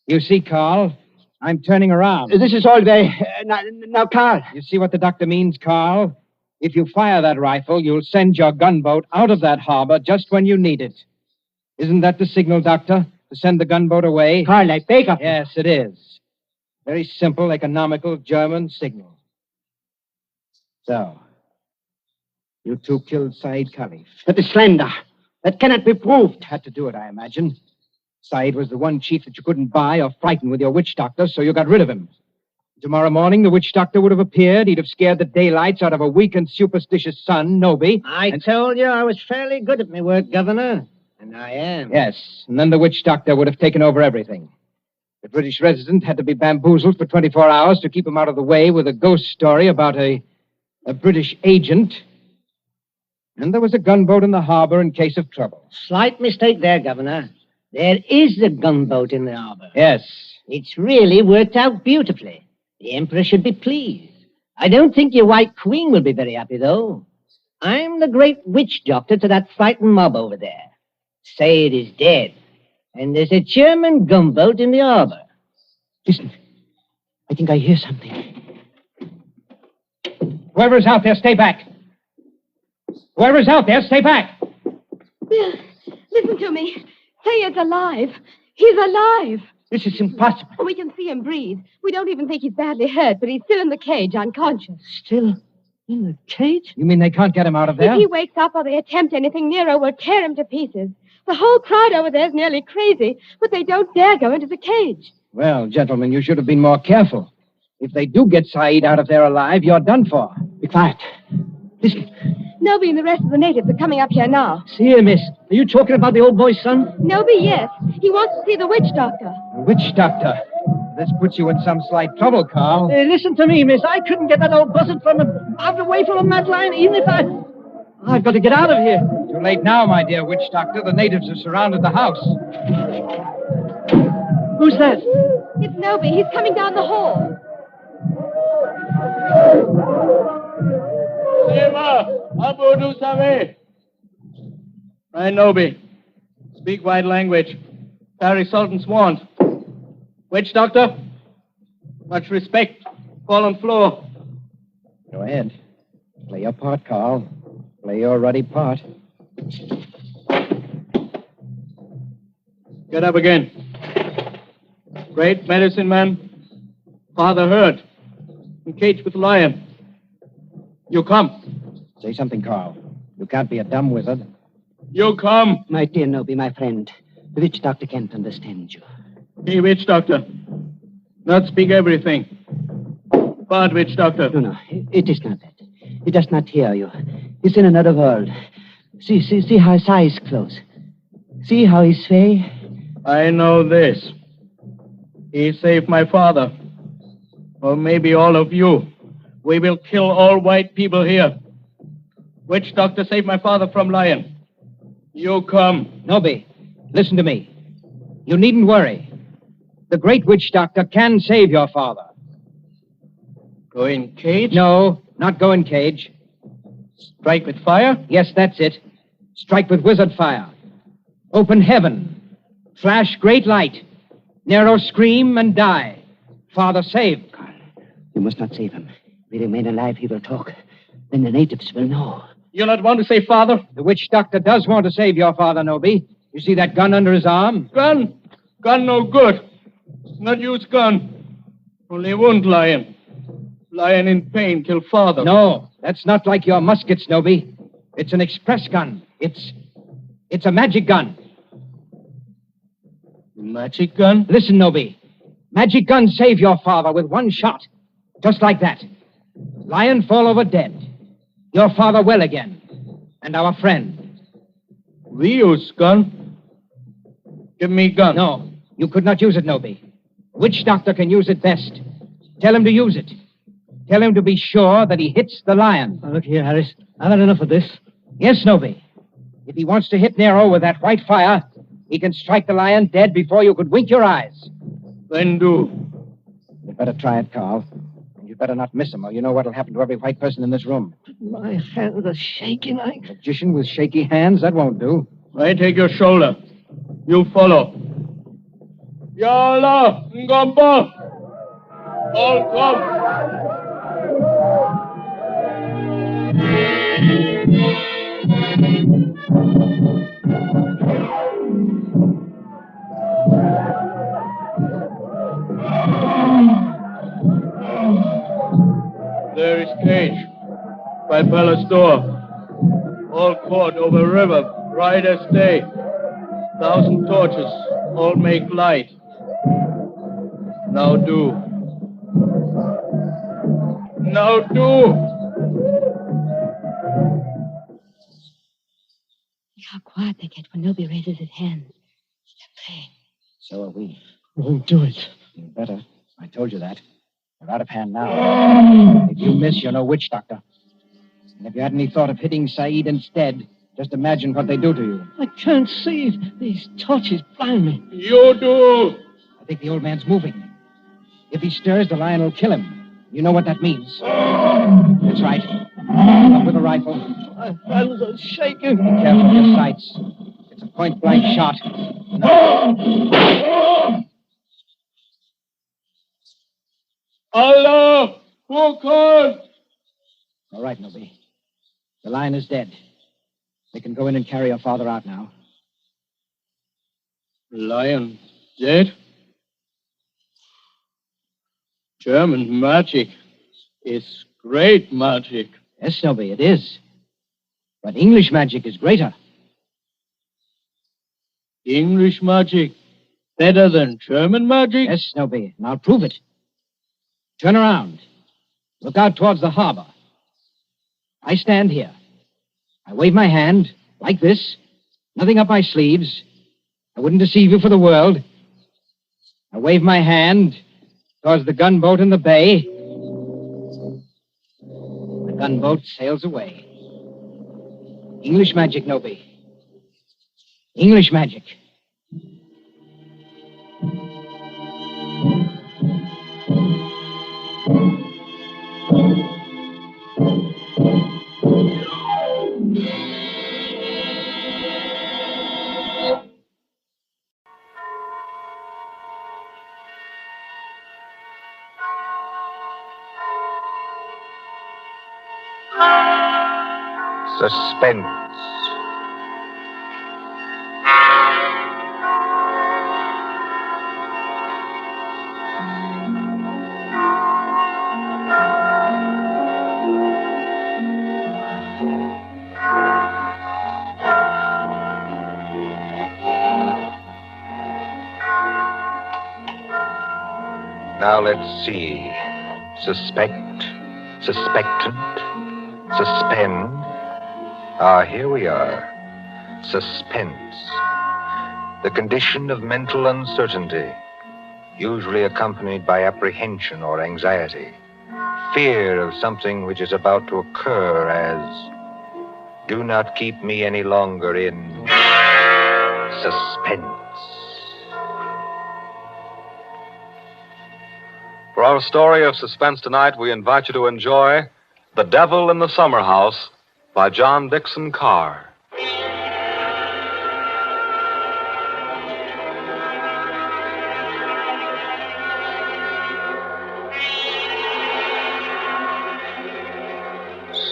You see, Carl, I'm turning around. This is all very... Now, Karl. You see what the doctor means, Carl? If you fire that rifle, you'll send your gunboat out of that harbor just when you need it. Isn't that the signal, Doctor? To send the gunboat away? Karl, I beg of you. Yes, it is. Very simple, economical German signal. So, you two killed Said Khalif. That is slander. That cannot be proved. Had to do it, I imagine. Said was the one chief that you couldn't buy or frighten with your witch doctor, so you got rid of him. Tomorrow morning, the witch doctor would have appeared. He'd have scared the daylights out of a weak and superstitious son, Noby. I told you I was fairly good at my work, Governor. And I am. Yes, and then the witch doctor would have taken over everything. The British resident had to be bamboozled for 24 hours to keep him out of the way with a ghost story about a British agent. And there was a gunboat in the harbor in case of trouble. Slight mistake there, Governor. There is a gunboat in the harbor. Yes. It's really worked out beautifully. The Emperor should be pleased. I don't think your White Queen will be very happy, though. I'm the great witch doctor to that frightened mob over there. Say it is dead. And there's a German gunboat in the harbor. Listen. I think I hear something. Whoever's out there, stay back. Whoever's out there, stay back. Bill, listen to me. Say it's alive. He's alive. This is impossible. We can see him breathe. We don't even think he's badly hurt, but he's still in the cage, unconscious. Still in the cage? You mean they can't get him out of there? If he wakes up or they attempt anything, Nero will tear him to pieces. The whole crowd over there is nearly crazy, but they don't dare go into the cage. Well, gentlemen, you should have been more careful. If they do get Said out of there alive, you're done for. Be quiet. Listen. Noby and the rest of the natives are coming up here now. See here, miss. Are you talking about the old boy's son? Noby, yes. He wants to see the witch doctor. The witch doctor? This puts you in some slight trouble, Carl. Listen to me, miss. I couldn't get that old buzzard away from him, that line, even if I've got to get out of here. Too late now, my dear witch doctor. The natives have surrounded the house. Who's that? It's Noby. He's coming down the hall. I Noby. Speak white language. Paris Sultan's warrant. Witch doctor? Much respect. Fall on floor. Go ahead. Play your part, Carl. Play your ruddy part. Get up again. Great medicine man. Father heard. Encaged with lion. You come. Say something, Carl. You can't be a dumb wizard. You come. My dear Noby, my friend. The witch doctor can't understand you. Hey, witch doctor. Not speak everything. What, witch doctor? No, it is not that. He does not hear you. He's in another world. See how his eyes close. See how he sway. I know this. He saved my father. Or maybe all of you. We will kill all white people here. Witch doctor saved my father from lion. You come. Nobi, listen to me. You needn't worry. The great witch doctor can save your father. Go in cage? No, not go in cage. Strike with fire? Yes, that's it. Strike with wizard fire. Open heaven. Flash great light. Nero scream and die. Father saved. You must not save him. If he remain alive, he will talk. Then the natives will know. You not want to save father? The witch doctor does want to save your father, Nobi. You see that gun under his arm? Gun? Gun no good. Not use gun. Only wound lion. Lion in pain kill father. No, that's not like your muskets, Nobi. It's an express gun. It's a magic gun. Magic gun? Listen, Nobi. Magic gun save your father with one shot. Just like that. Lion fall over dead. Your father well again. And our friend. We use gun. Give me gun. No, you could not use it, Nobi. Witch doctor can use it best. Tell him to use it. Tell him to be sure that he hits the lion. Look here, Harris. I've had enough of this. Yes, Nobi. If he wants to hit Nero with that white fire, he can strike the lion dead before you could wink your eyes. Then do. You'd better try it, Carl. And you'd better not miss him, or you know what'll happen to every white person in this room. My hands are shaking. Magician with shaky hands, that won't do. I take your shoulder. You follow. Yalla, Ngombo. All come. There is cage by palace door. All court over river, bright as day. 1,000 torches, all make light. Now do. Now do. See how quiet they get when Nobi raises his hands. They're praying. So are we. Won't do it. You better. I told you that. You're out of hand now. If you miss, you're no witch doctor. And if you had any thought of hitting Saeed instead, just imagine what they do to you. I can't see. These torches blind me. You do. I think the old man's moving. If he stirs, the lion will kill him. You know what that means. That's right. Up with a rifle. My hands are shaking. Be careful of your sights. It's a point-blank shot. Allah! Who called? All right, Nobi. The lion is dead. They can go in and carry your father out now. Lion dead? German magic is great magic. Yes, Nobi, it is. But English magic is greater. English magic better than German magic? Yes, Nobi, and I'll prove it. Turn around. Look out towards the harbor. I stand here. I wave my hand, like this. Nothing up my sleeves. I wouldn't deceive you for the world. I wave my hand towards the gunboat in the bay. The gunboat sails away. English magic, Nobi. English magic. Suspense. Now let's see. Suspect, suspectant, suspend. Ah, here we are. Suspense. The condition of mental uncertainty, usually accompanied by apprehension or anxiety. Fear of something which is about to occur as, do not keep me any longer in suspense. For our story of suspense tonight, we invite you to enjoy The Devil in the Summer House by John Dixon Carr.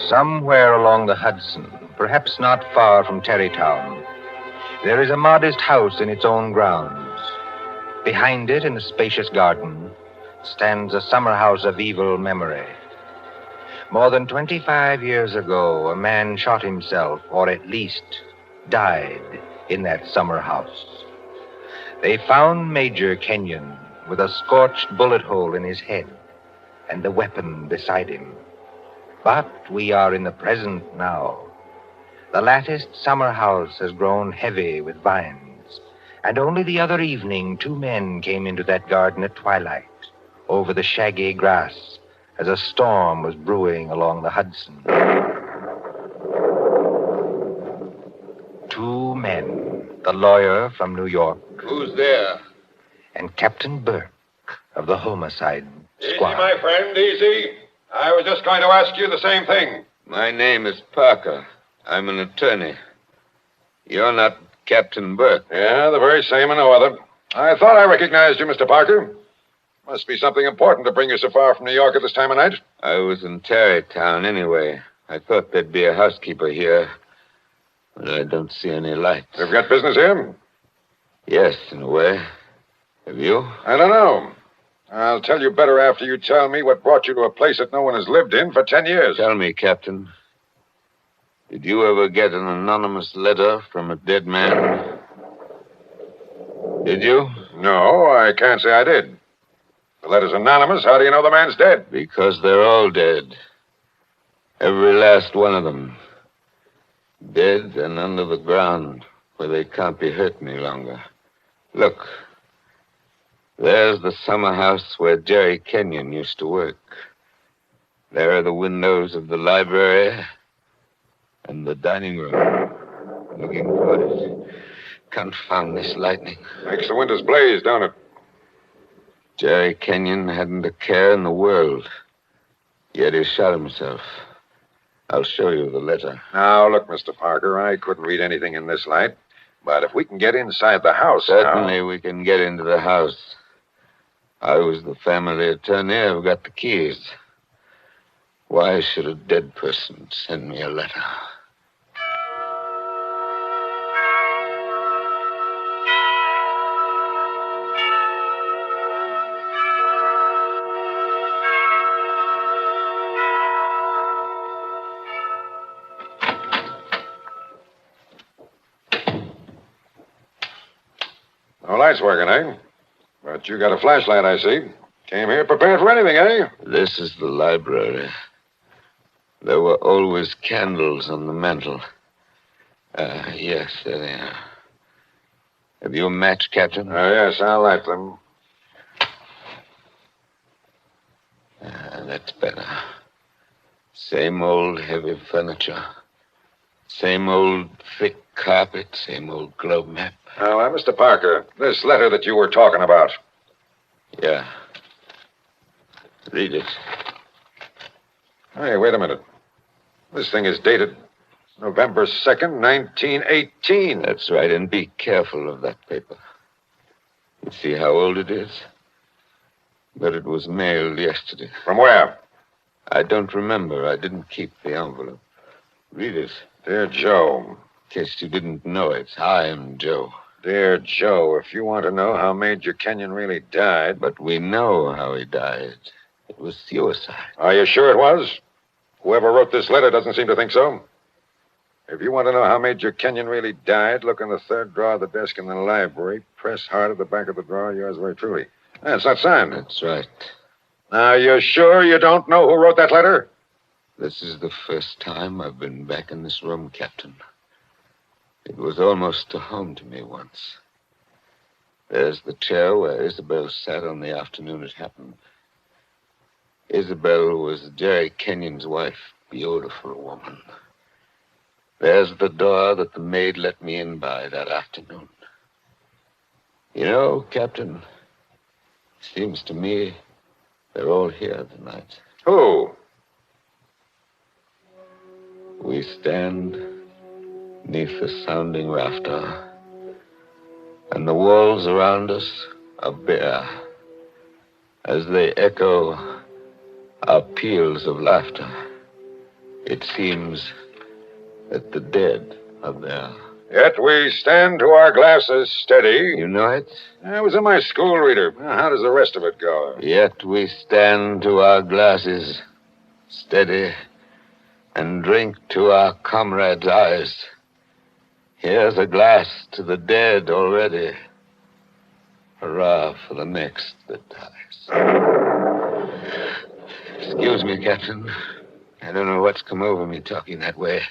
Somewhere along the Hudson, perhaps not far from Tarrytown, there is a modest house in its own grounds. Behind it, in a spacious garden, stands a summer house of evil memory. More than 25 years ago, a man shot himself, or at least died, in that summer house. They found Major Kenyon with a scorched bullet hole in his head and the weapon beside him. But we are in the present now. The latticed summer house has grown heavy with vines, and only the other evening 2 men came into that garden at twilight, over the shaggy grass, as a storm was brewing along the Hudson. 2 men, the lawyer from New York. Who's there? And Captain Burke of the homicide Easy, squad. my friend, easy. I was just going to ask you the same thing. My name is Parker. I'm an attorney. You're not Captain Burke. Yeah, the very same and no other. I thought I recognized you, Mr. Parker. Must be something important to bring you so far from New York at this time of night. I was in Tarrytown anyway. I thought there'd be a housekeeper here, but I don't see any lights. You've got business here? Yes, in a way. Have you? I don't know. I'll tell you better after you tell me what brought you to a place that no one has lived in for 10 years. Tell me, Captain. Did you ever get an anonymous letter from a dead man? Did you? No, I can't say I did. The letter's anonymous. How do you know the man's dead? Because they're all dead. Every last one of them. Dead and under the ground, where they can't be hurt any longer. Look. There's the summer house where Jerry Kenyon used to work. There are the windows of the library and the dining room. Looking for it. Confound this lightning. Makes the windows blaze, don't it? Jerry Kenyon hadn't a care in the world. Yet he shot himself. I'll show you the letter. Now, look, Mr. Parker, I couldn't read anything in this light. But if we can get inside the house Certainly we can get into the house. I was the family attorney. I've got the keys. Why should a dead person send me a letter? No lights working, eh? But you got a flashlight, I see. Came here prepared for anything, eh? This is the library. There were always candles on the mantel. Yes, there they are. Have you a match, Captain? Yes, I'll light them. That's better. Same old heavy furniture. Same old thick carpet. Same old globe map. Now, Mr. Parker, this letter that you were talking about. Yeah. Read it. Hey, wait a minute. This thing is dated November 2nd, 1918. That's right, and be careful of that paper. You see how old it is? But it was mailed yesterday. From where? I don't remember. I didn't keep the envelope. Read it. Dear Joe. In case you didn't know it, I'm Joe. Dear Joe, if you want to know how Major Kenyon really died... But we know how he died. It was suicide. Are you sure it was? Whoever wrote this letter doesn't seem to think so. If you want to know how Major Kenyon really died, look in the third drawer of the desk in the library. Press hard at the back of the drawer. Yours very truly. That's not signed. That's right. Now, you're sure you don't know who wrote that letter? This is the first time I've been back in this room, Captain. It was almost a home to me once. There's the chair where Isabel sat on the afternoon it happened. Isabel was Jerry Kenyon's wife. Beautiful woman. There's the door that the maid let me in by that afternoon. You know, Captain, seems to me they're all here tonight. Who? We stand neath the sounding rafter, and the walls around us are bare as they echo our peals of laughter. It seems that the dead are there. Yet we stand to our glasses steady. You know it? I was in my school reader. Now, how does the rest of it go? Yet we stand to our glasses steady and drink to our comrades' eyes. Here's a glass to the dead already. Hurrah for the next that dies. Excuse me, Captain. I don't know what's come over me talking that way.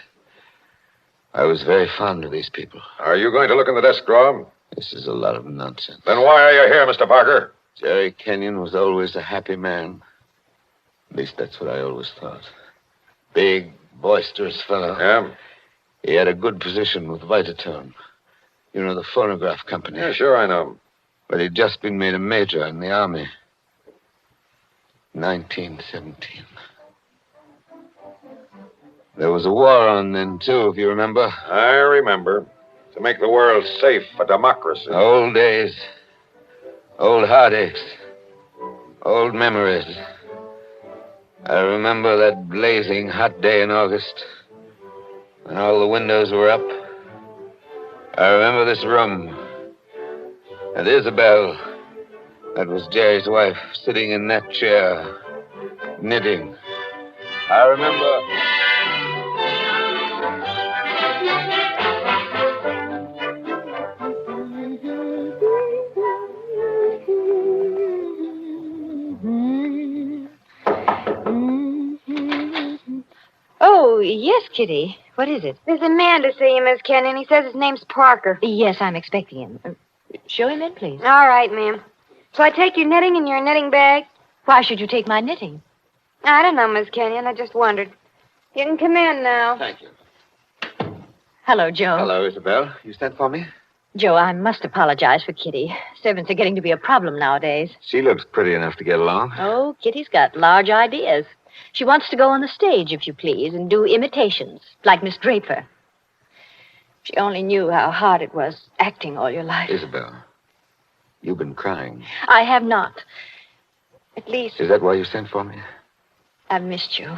I was very fond of these people. Are you going to look in the desk drawer? This is a lot of nonsense. Then why are you here, Mr. Parker? Jerry Kenyon was always a happy man. At least that's what I always thought. Big, boisterous fellow. Yeah? He had a good position with Vitaturn. You know, the phonograph company. Yeah, sure, I know. But he'd just been made a major in the Army. 1917. There was a war on then, too, if you remember. I remember. To make the world safe for democracy. Old days. Old heartaches. Old memories. I remember that blazing hot day in August when all the windows were up. I remember this room. And Isabel, that was Jerry's wife, sitting in that chair, knitting. I remember... Oh, yes, Kitty. What is it? There's a man to see you, Miss Kenyon. He says his name's Parker. Yes, I'm expecting him. Show him in, please. All right, ma'am. Shall I take your knitting in your knitting bag? Why should you take my knitting? I don't know, Miss Kenyon. I just wondered. You can come in now. Thank you. Hello, Joe. Hello, Isabel. You sent for me? Joe, I must apologize for Kitty. Servants are getting to be a problem nowadays. She looks pretty enough to get along. Oh, Kitty's got large ideas. She wants to go on the stage, if you please, and do imitations, like Miss Draper. She only knew how hard it was acting all your life. Isabel, you've been crying. I have not. At least, Is that why you sent for me? I've missed you.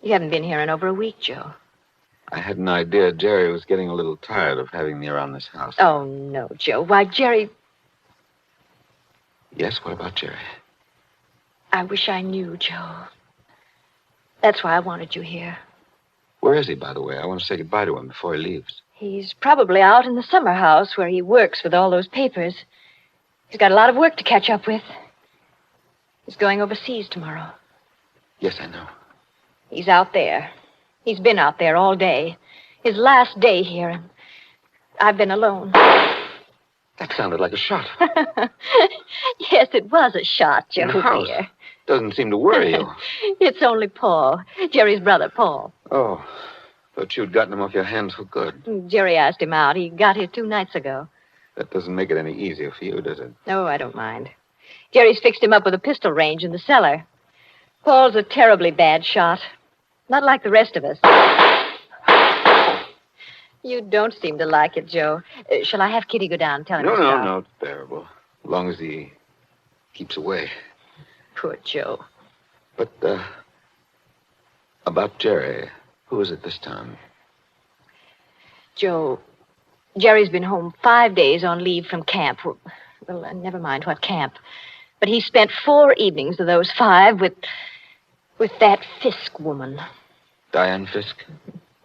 You haven't been here in over a week, Joe. I had an idea Jerry was getting a little tired of having me around this house. Oh, no, Joe. Why, Jerry... Yes, what about Jerry? I wish I knew, Joe. That's why I wanted you here. Where is he, by the way? I want to say goodbye to him before he leaves. He's probably out in the summer house where he works with all those papers. He's got a lot of work to catch up with. He's going overseas tomorrow. Yes, I know. He's out there. He's been out there all day. His last day here, and I've been alone. That sounded like a shot. Yes, it was a shot, Joe, In the house. dear. Doesn't seem to worry you. It's only Paul, Jerry's brother, Paul. Oh, thought you'd gotten him off your hands for good. Jerry asked him out. He got here 2 nights ago. That doesn't make it any easier for you, does it? No, I don't mind. Jerry's fixed him up with a pistol range in the cellar. Paul's a terribly bad shot. Not like the rest of us. You don't seem to like it, Joe. Shall I have Kitty go down and tell him to stop? No, it's bearable. As long as he keeps away. Poor Joe. But, about Jerry, who is it this time? Joe, Jerry's been home 5 days on leave from camp. Well, never mind what camp. But he spent 4 evenings of those 5 with that Fisk woman. Diane Fisk?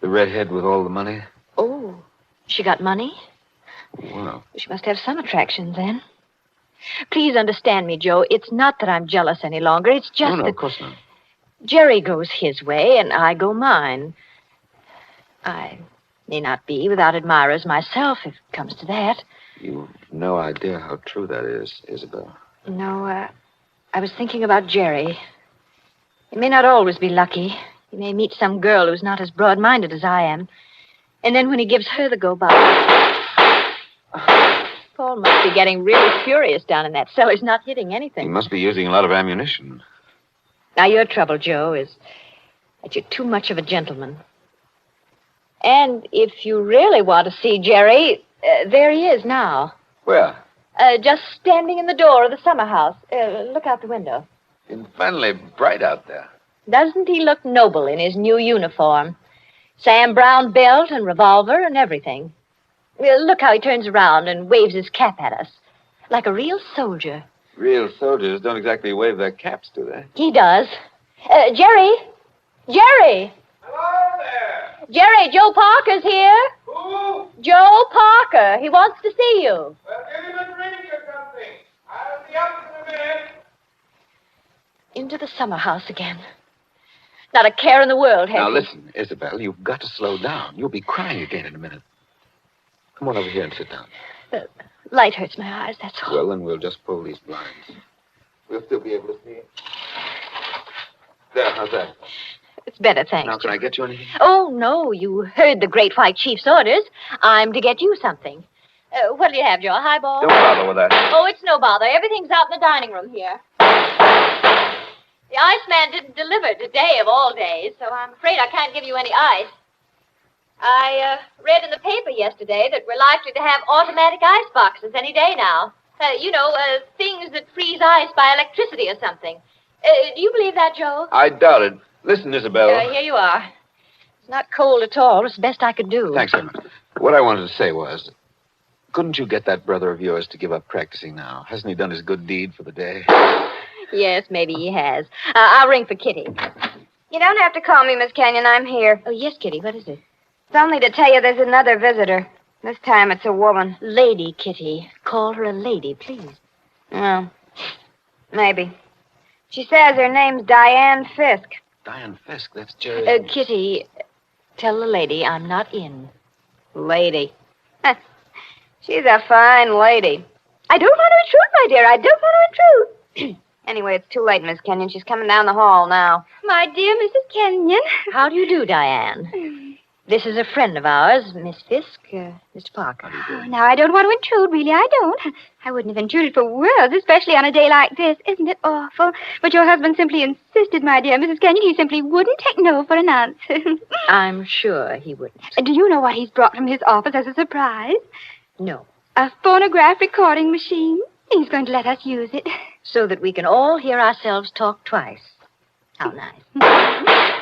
The redhead with all the money? Oh, she got money? Wow. She must have some attraction then. Please understand me, Joe. It's not that I'm jealous any longer. It's just No, that of course not. Jerry goes his way and I go mine. I may not be without admirers myself, if it comes to that. You've no idea how true that is, Isabel. No, I was thinking about Jerry. He may not always be lucky. He may meet some girl who's not as broad-minded as I am. And then when he gives her the go-by... Paul must be getting really furious down in that cell. He's not hitting anything. He must be using a lot of ammunition. Now, your trouble, Joe, is that you're too much of a gentleman. And if you really want to see Jerry, there he is now. Where? Just standing in the door of the summer house. Look out the window. Infernally bright out there. Doesn't he look noble in his new uniform? Sam Brown belt and revolver and everything. Look how he turns around and waves his cap at us. Like a real soldier. Real soldiers don't exactly wave their caps, do they? He does. Jerry! Jerry! Hello there! Jerry, Joe Parker's here. Who? Joe Parker. He wants to see you. Well, give him a drink or something. I'll be up in a minute. Into the summer house again. Not a care in the world, Now, have you? listen, Isabel, you've got to slow down. You'll be crying again in a minute. Come on over here and sit down. The light hurts my eyes, that's all. Well, then we'll just pull these blinds. We'll still be able to see it. There, how's that? It's better, thanks. Now, can I get you anything? Oh, no, you heard the Great White Chief's orders. I'm to get you something. What do you have, Joe? A highball? Don't bother with that. Oh, it's no bother. Everything's out in the dining room here. The iceman didn't deliver today of all days, so I'm afraid I can't give you any ice. I read in the paper yesterday that we're likely to have automatic ice boxes any day now. Things that freeze ice by electricity or something. Do you believe that, Joe? I doubt it. Listen, Isabel. Here you are. It's not cold at all. It's the best I could do. Thanks very much. What I wanted to say was, couldn't you get that brother of yours to give up practicing now? Hasn't he done his good deed for the day? Yes, maybe he has. I'll ring for Kitty. You don't have to call me, Miss Kenyon. I'm here. Oh, yes, Kitty. What is it? It's only to tell you there's another visitor. This time it's a woman. Lady, Kitty. Call her a lady, please. Well, maybe. She says her name's Diane Fisk. Diane Fisk, that's Jerry. Kitty, tell the lady I'm not in. Lady. She's a fine lady. I don't want to intrude, my dear. I don't want to intrude. Anyway, it's too late, Miss Kenyon. She's coming down the hall now. My dear Mrs. Kenyon. How do you do, Diane? This is a friend of ours, Miss Fisk, Mr. Parker. Oh, now, I don't want to intrude, really, I don't. I wouldn't have intruded for worlds, especially on a day like this. Isn't it awful? But your husband simply insisted, my dear Mrs. Kenyon. He simply wouldn't take no for an answer. I'm sure he wouldn't. Do you know what he's brought from his office as a surprise? No. A phonograph recording machine. He's going to let us use it. So that we can all hear ourselves talk twice. How nice.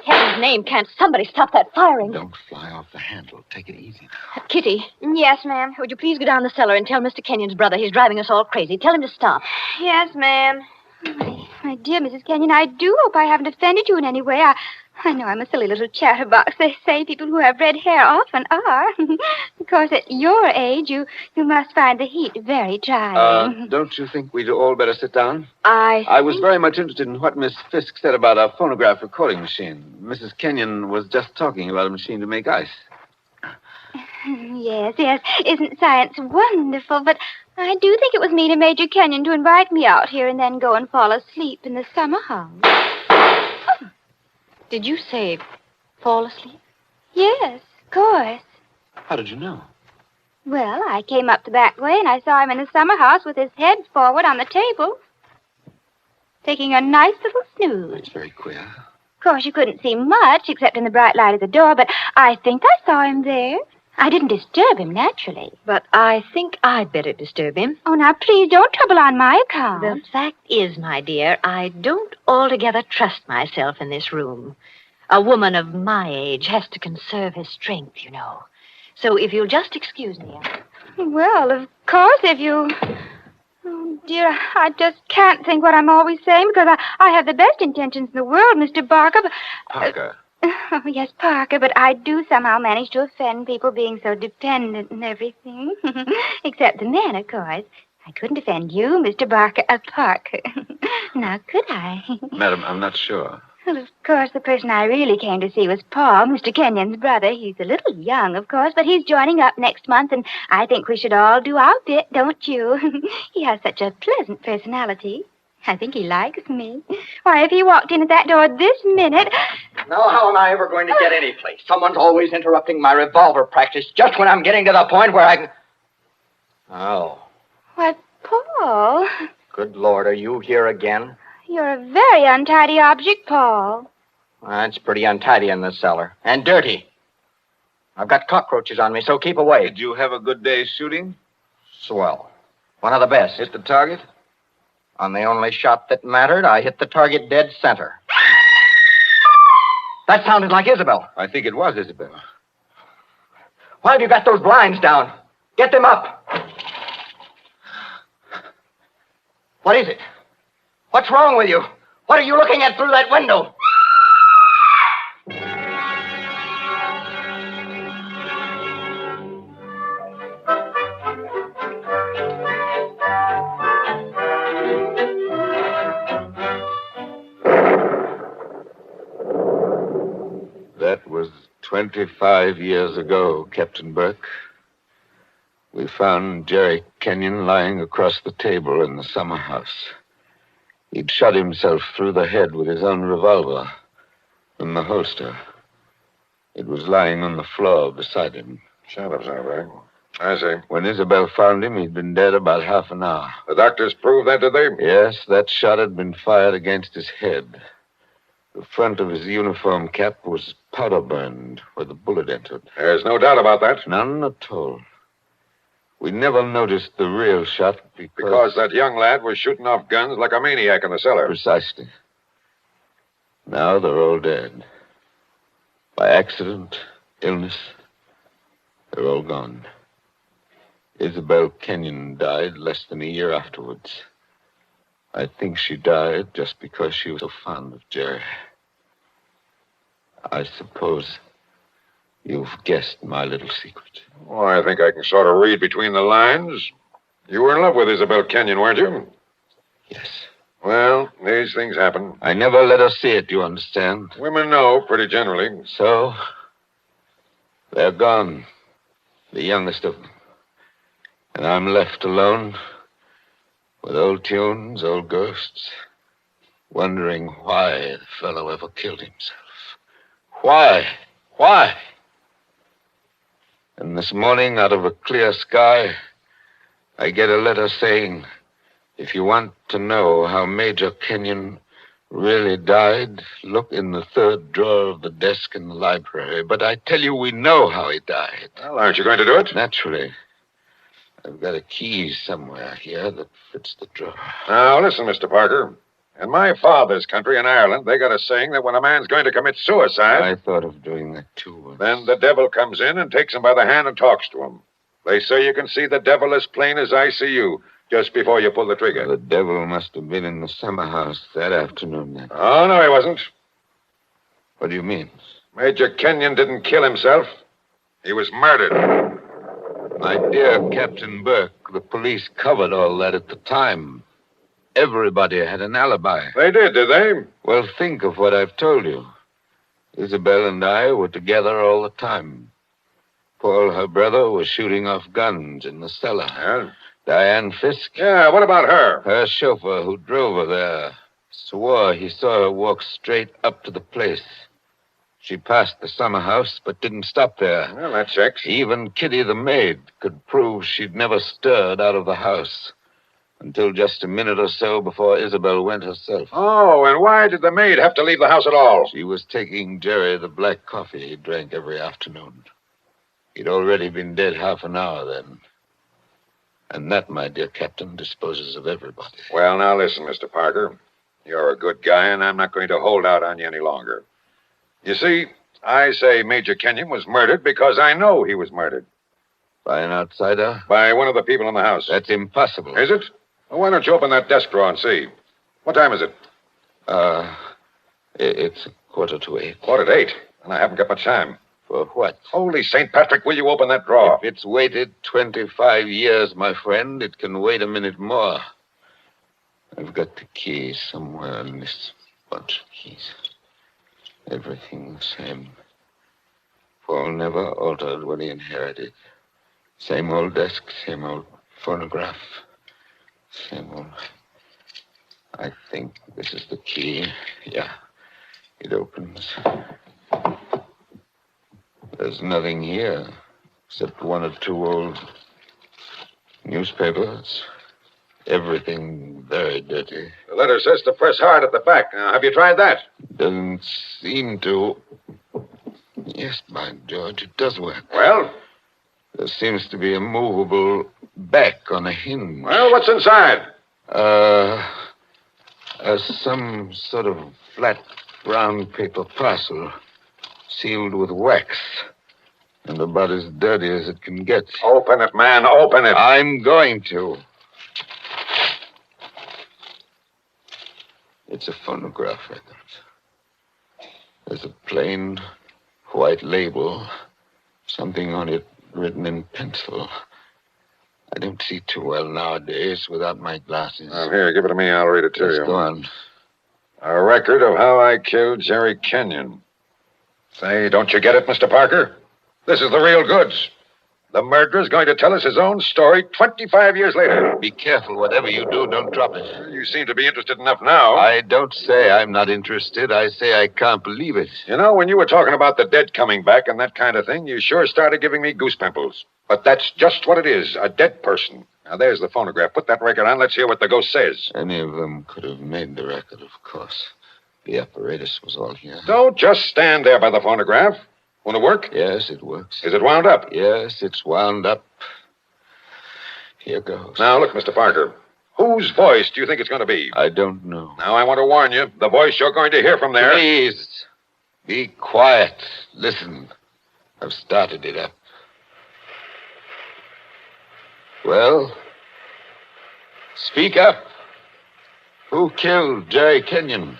Heaven's name, can't somebody stop that firing? Don't fly off the handle. Take it easy now. Kitty. Yes, ma'am. Would you please go down the cellar and tell Mr. Kenyon's brother he's driving us all crazy? Tell him to stop. Yes, ma'am. My dear Mrs. Kenyon, I do hope I haven't offended you in any way. I know I'm a silly little chatterbox. They say people who have red hair often are. Of course, at your age, you must find the heat very trying. Don't you think we'd all better sit down? I was very much interested in what Miss Fisk said about a phonograph recording machine. Mrs. Kenyon was just talking about a machine to make ice. Yes. Isn't science wonderful? But I do think it was mean of Major Kenyon to invite me out here and then go and fall asleep in the summer house. Did you say fall asleep? Yes, of course. How did you know? Well, I came up the back way and I saw him in the summer house with his head forward on the table, taking a nice little snooze. That's very queer. Of course, you couldn't see much except in the bright light of the door, but I think I saw him there. I didn't disturb him, naturally. But I think I'd better disturb him. Oh, now, please don't trouble on my account. The fact is, my dear, I don't altogether trust myself in this room. A woman of my age has to conserve her strength, you know. So if you'll just excuse me. Well, of course, if you... Oh, dear, I just can't think what I'm always saying because I have the best intentions in the world, Mr. Barker. But, Parker. Oh, yes, Parker, but I do somehow manage to offend people being so dependent and everything. Except the men, of course. I couldn't defend you, Mr. Parker. Now, could I? Madam, I'm not sure. Well, of course, the person I really came to see was Paul, Mr. Kenyon's brother. He's a little young, of course, but he's joining up next month, and I think we should all do our bit, don't you? He has such a pleasant personality. I think he likes me. Why, if he walked in at that door this minute... Now, how am I ever going to get any place? Someone's always interrupting my revolver practice just when I'm getting to the point where I can... Oh, Why, Paul, good Lord, are you here again? you're a very untidy object, Paul. It's pretty untidy in this cellar. And dirty. I've got cockroaches on me, so keep away. Did you have a good day shooting? Swell. One of the best. Hit the target? On the only shot that mattered, I hit the target dead center. That sounded like Isabel. I think it was Isabel. Why have you got those blinds down? Get them up. What is it? What's wrong with you? What are you looking at through that window? That was 25 years ago, Captain Burke. We found Jerry Kenyon lying across the table in the summer house. He'd shot himself through the head with his own revolver from the holster. It was lying on the floor beside him. Shut up, Zarberg. I see. When Isabel found him, he'd been dead about half an hour. The doctors proved that, did they? Yes, that shot had been fired against his head. The front of his uniform cap was powder burned where the bullet entered. There's no doubt about that. None at all. We never noticed the real shot Because that young lad was shooting off guns like a maniac in the cellar. Precisely. Now they're all dead. By accident, illness, they're all gone. Isabel Kenyon died less than a year afterwards. I think she died just because she was so fond of Jerry. I suppose you've guessed my little secret. Oh, I think I can sort of read between the lines. You were in love with Isabel Kenyon, weren't you? Yes. Well, these things happen. I never let her see it, you understand? Women know, pretty generally. So, they're gone. The youngest of them. And I'm left alone with old tunes, old ghosts, wondering why the fellow ever killed himself. Why? Why? And this morning, out of a clear sky, I get a letter saying, if you want to know how Major Kenyon really died, look in the third drawer of the desk in the library. But I tell you, we know how he died. Well, aren't you going to do it? Naturally. I've got a key somewhere here that fits the drawer. Now, listen, Mr. Parker. In my father's country, in Ireland, they got a saying that when a man's going to commit suicide... I thought of doing that, too. Then the devil comes in and takes him by the hand and talks to him. They say you can see the devil as plain as I see you just before you pull the trigger. The devil must have been in the summer house that afternoon, then. Oh, no, he wasn't. What do you mean? Major Kenyon didn't kill himself. He was murdered. My dear Captain Burke, the police covered all that at the time. Everybody had an alibi. They did they? Well, think of what I've told you. Isabel and I were together all the time. Paul, her brother, was shooting off guns in the cellar. Yeah? Diane Fisk. Yeah, what about her? Her chauffeur who drove her there swore he saw her walk straight up to the place. She passed the summer house, but didn't stop there. Well, that checks. Even Kitty, the maid, could prove she'd never stirred out of the house until just a minute or so before Isabel went herself. Oh, and why did the maid have to leave the house at all? She was taking Jerry the black coffee he drank every afternoon. He'd already been dead half an hour then. And that, my dear Captain, disposes of everybody. Well, now listen, Mr. Parker. You're a good guy, and I'm not going to hold out on you any longer. You see, I say Major Kenyon was murdered because I know he was murdered. By an outsider? By one of the people in the house. That's impossible. Is it? Well, why don't you open that desk drawer and see? What time is it? It's 7:45. 7:45? And I haven't got much time. For what? Holy St. Patrick, will you open that drawer? If it's waited 25 years, my friend, it can wait a minute more. I've got the key somewhere in this bunch of keys. Everything the same. Paul never altered what he inherited. Same old desk, same old phonograph. Same old... I think this is the key. Yeah, it opens. There's nothing here except one or two old newspapers. Everything very dirty. The letter says to press hard at the back. Now, have you tried that? Doesn't seem to. Yes, by George, it does work. Well? There seems to be a movable back on a hinge. Well, what's inside? Some sort of flat brown paper parcel sealed with wax and about as dirty as it can get. Open it, man. Open it. I'm going to. It's a phonograph record. There's a plain white label, something on it written in pencil. I don't see too well nowadays without my glasses. Well, here, give it to me. I'll read it to you. Go on. A record of how I killed Jerry Kenyon. Say, don't you get it, Mr. Parker? This is the real goods. The murderer's going to tell us his own story 25 years later. Be careful. Whatever you do, don't drop it. You seem to be interested enough now. I don't say I'm not interested. I say I can't believe it. You know, when you were talking about the dead coming back and that kind of thing, you sure started giving me goose pimples. But that's just what it is, a dead person. Now, there's the phonograph. Put that record on. Let's hear what the ghost says. Any of them could have made the record, of course. The apparatus was all here. Don't just stand there by the phonograph. Want to work? Yes, it works. Is it wound up? Yes, it's wound up. Here goes. Now, look, Mr. Parker. Whose voice do you think it's going to be? I don't know. Now, I want to warn you. The voice you're going to hear from there... Please, be quiet. Listen. I've started it up. Well, speak up. Who killed Jerry Kenyon?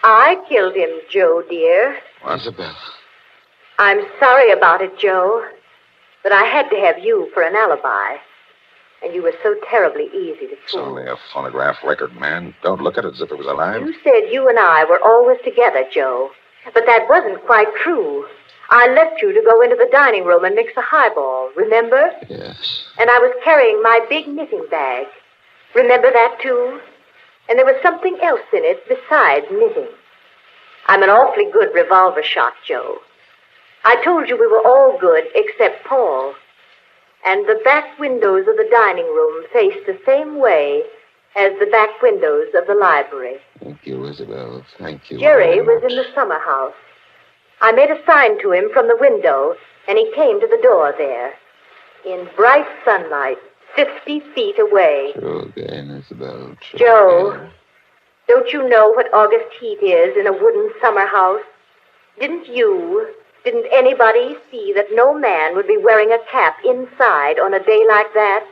I killed him, Joe, dear. Isabel. I'm sorry about it, Joe, but I had to have you for an alibi. And you were so terribly easy to It's fool. only a phonograph record, man. Don't look at it as if it was alive. You said you and I were always together, Joe, but that wasn't quite true. I left you to go into the dining room and mix a highball, remember? Yes. And I was carrying my big knitting bag. Remember that, too? And there was something else in it besides knitting. I'm an awfully good revolver shot, Joe. I told you we were all good except Paul. And the back windows of the dining room faced the same way as the back windows of the library. Thank you, Isabel. Thank you. Jerry was in the summer house. I made a sign to him from the window, and he came to the door there. In bright sunlight, 50 feet away. True again, Isabel. True Joe, again. don't you know what August heat is in a wooden summer house? Didn't anybody see that no man would be wearing a cap inside on a day like that?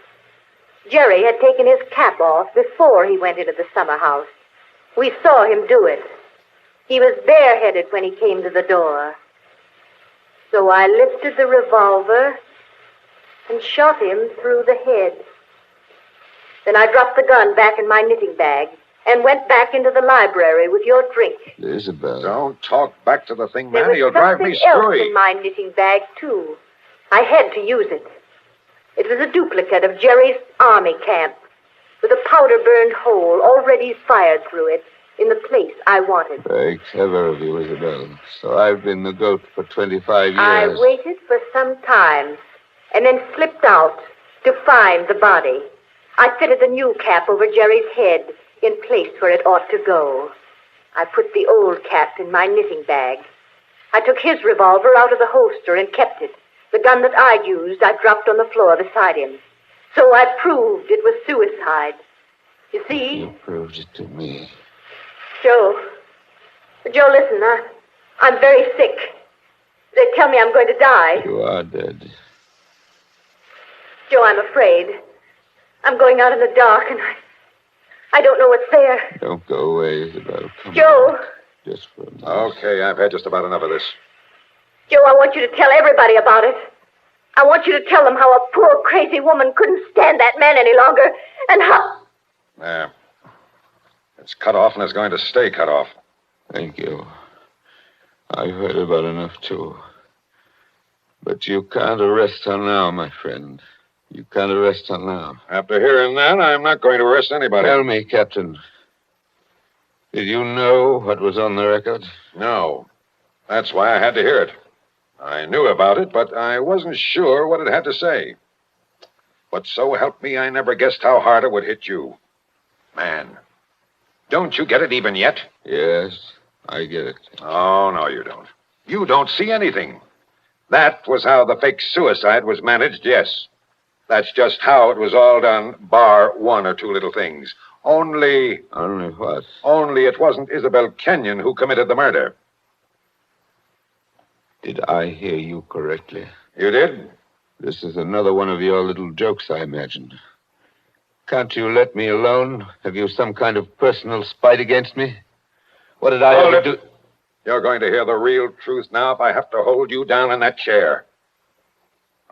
Jerry had taken his cap off before he went into the summer house. We saw him do it. He was bareheaded when he came to the door. So I lifted the revolver and shot him through the head. Then I dropped the gun back in my knitting bag and went back into the library with your drink. Isabel. Don't talk back to the thing, There man. was You'll drive me something else screwy. in my knitting bag, too. I had to use it. It was a duplicate of Jerry's army camp with a powder-burned hole already fired through it in the place I wanted. Very clever of you, Isabel. So I've been the goat for 25 years. I waited for some time and then slipped out to find the body. I fitted the new cap over Jerry's head in place where it ought to go. I put the old cap in my knitting bag. I took his revolver out of the holster and kept it. The gun that I'd used, I dropped on the floor beside him. So I proved it was suicide. You see? You proved it to me. Joe, listen, I'm very sick. They tell me I'm going to die. You are dead. Joe, I'm afraid. I'm going out in the dark, and I don't know what's there. Don't go away, Isabel. Come Joe, Just for a minute. Okay, I've had just about enough of this. Joe, I want you to tell everybody about it. I want you to tell them how a poor, crazy woman couldn't stand that man any longer, and how... There. It's cut off and it's going to stay cut off. Thank you. I've heard about enough, too. But you can't arrest her now, my friend. You can't arrest her now. After hearing that, I'm not going to arrest anybody. Tell me, Captain. Did you know what was on the record? No. That's why I had to hear it. I knew about it, but I wasn't sure what it had to say. But so help me, I never guessed how hard it would hit you. Man, don't you get it even yet? Yes, I get it. Oh, no, you don't. You don't see anything. That was how the fake suicide was managed, yes. That's just how it was all done, bar one or two little things. Only what? Only it wasn't Isabel Kenyon who committed the murder. Did I hear you correctly? You did? This is another one of your little jokes, I imagine. Can't you let me alone? Have you some kind of personal spite against me? What did I ever do? You're going to hear the real truth now if I have to hold you down in that chair.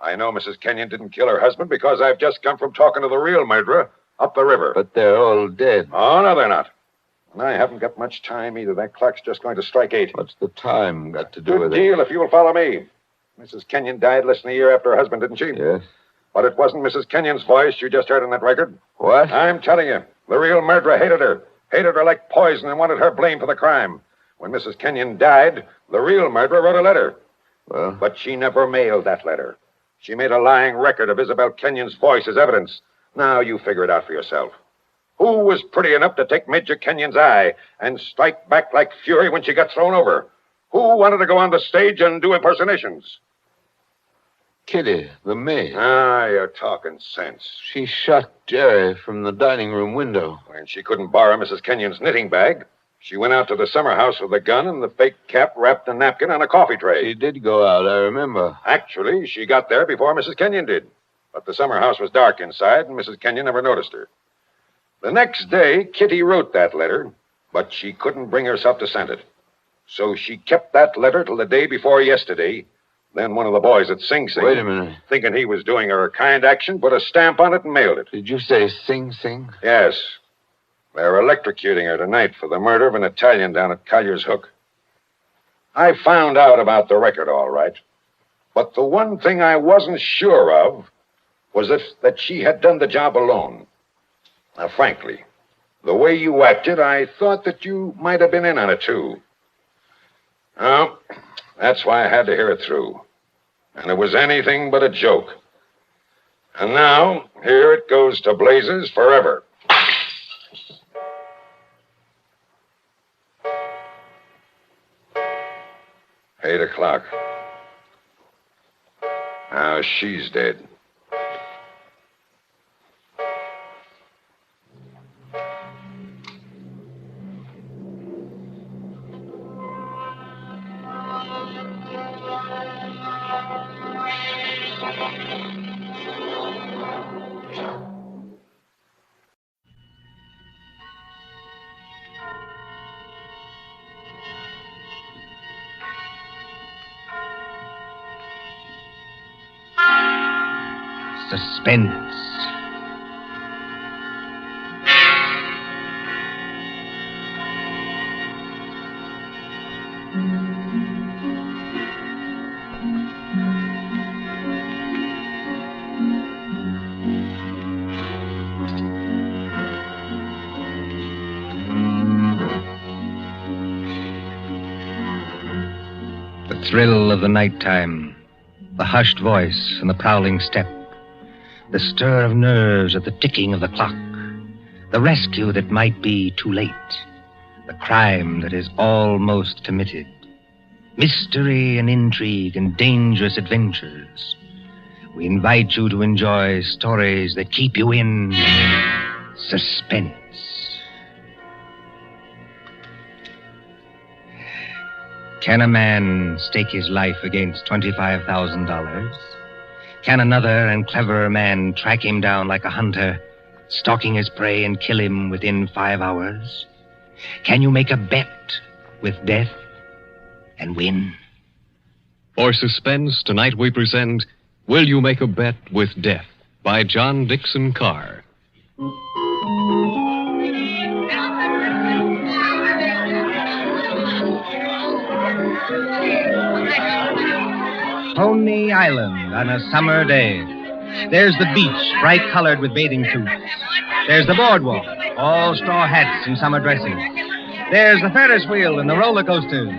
I know Mrs. Kenyon didn't kill her husband because I've just come from talking to the real murderer up the river. But they're all dead. Oh, no, they're not. And I haven't got much time either. That clock's just going to strike 8. What's the time got to do Good with it? deal if you will follow me. Mrs. Kenyon died less than a year after her husband, didn't she? Yes. But it wasn't Mrs. Kenyon's voice you just heard on that record. What? I'm telling you, the real murderer hated her. Hated her like poison and wanted her blamed for the crime. When Mrs. Kenyon died, the real murderer wrote a letter. Well? But she never mailed that letter. She made a lying record of Isabel Kenyon's voice as evidence. Now you figure it out for yourself. Who was pretty enough to take Major Kenyon's eye and strike back like fury when she got thrown over? Who wanted to go on the stage and do impersonations? Kitty, the maid. Ah, you're talking sense. She shot Jerry from the dining room window. When she couldn't borrow Mrs. Kenyon's knitting bag, she went out to the summer house with a gun and the fake cap wrapped a napkin on a coffee tray. She did go out, I remember. Actually, she got there before Mrs. Kenyon did. But the summer house was dark inside, and Mrs. Kenyon never noticed her. The next day, Kitty wrote that letter, but she couldn't bring herself to send it. So she kept that letter till the day before yesterday. Then one of the boys at Sing Sing... Wait a minute. Thinking he was doing her a kind action, put a stamp on it and mailed it. Did you say Sing Sing? Yes. They're electrocuting her tonight for the murder of an Italian down at Collier's Hook. I found out about the record, all right. But the one thing I wasn't sure of was that she had done the job alone. Now, frankly, the way you acted, I thought that you might have been in on it, too. Well, that's why I had to hear it through. And it was anything but a joke. And now, here it goes to blazes forever. Eight o'clock. Now she's dead. Suspense. The thrill of the nighttime, the hushed voice and the prowling step, the stir of nerves at the ticking of the clock, the rescue that might be too late, the crime that is almost committed, mystery and intrigue and dangerous adventures. We invite you to enjoy stories that keep you in suspense. Can a man stake his life against $25,000? Can another and cleverer man track him down like a hunter, stalking his prey and kill him within 5 hours? Can you make a bet with death and win? For Suspense, tonight we present Will You Make a Bet with Death by John Dixon Carr. Coney Island on a summer day. There's the beach, bright colored with bathing suits. There's the boardwalk, all straw hats and summer dressing. There's the Ferris wheel and the roller coasters.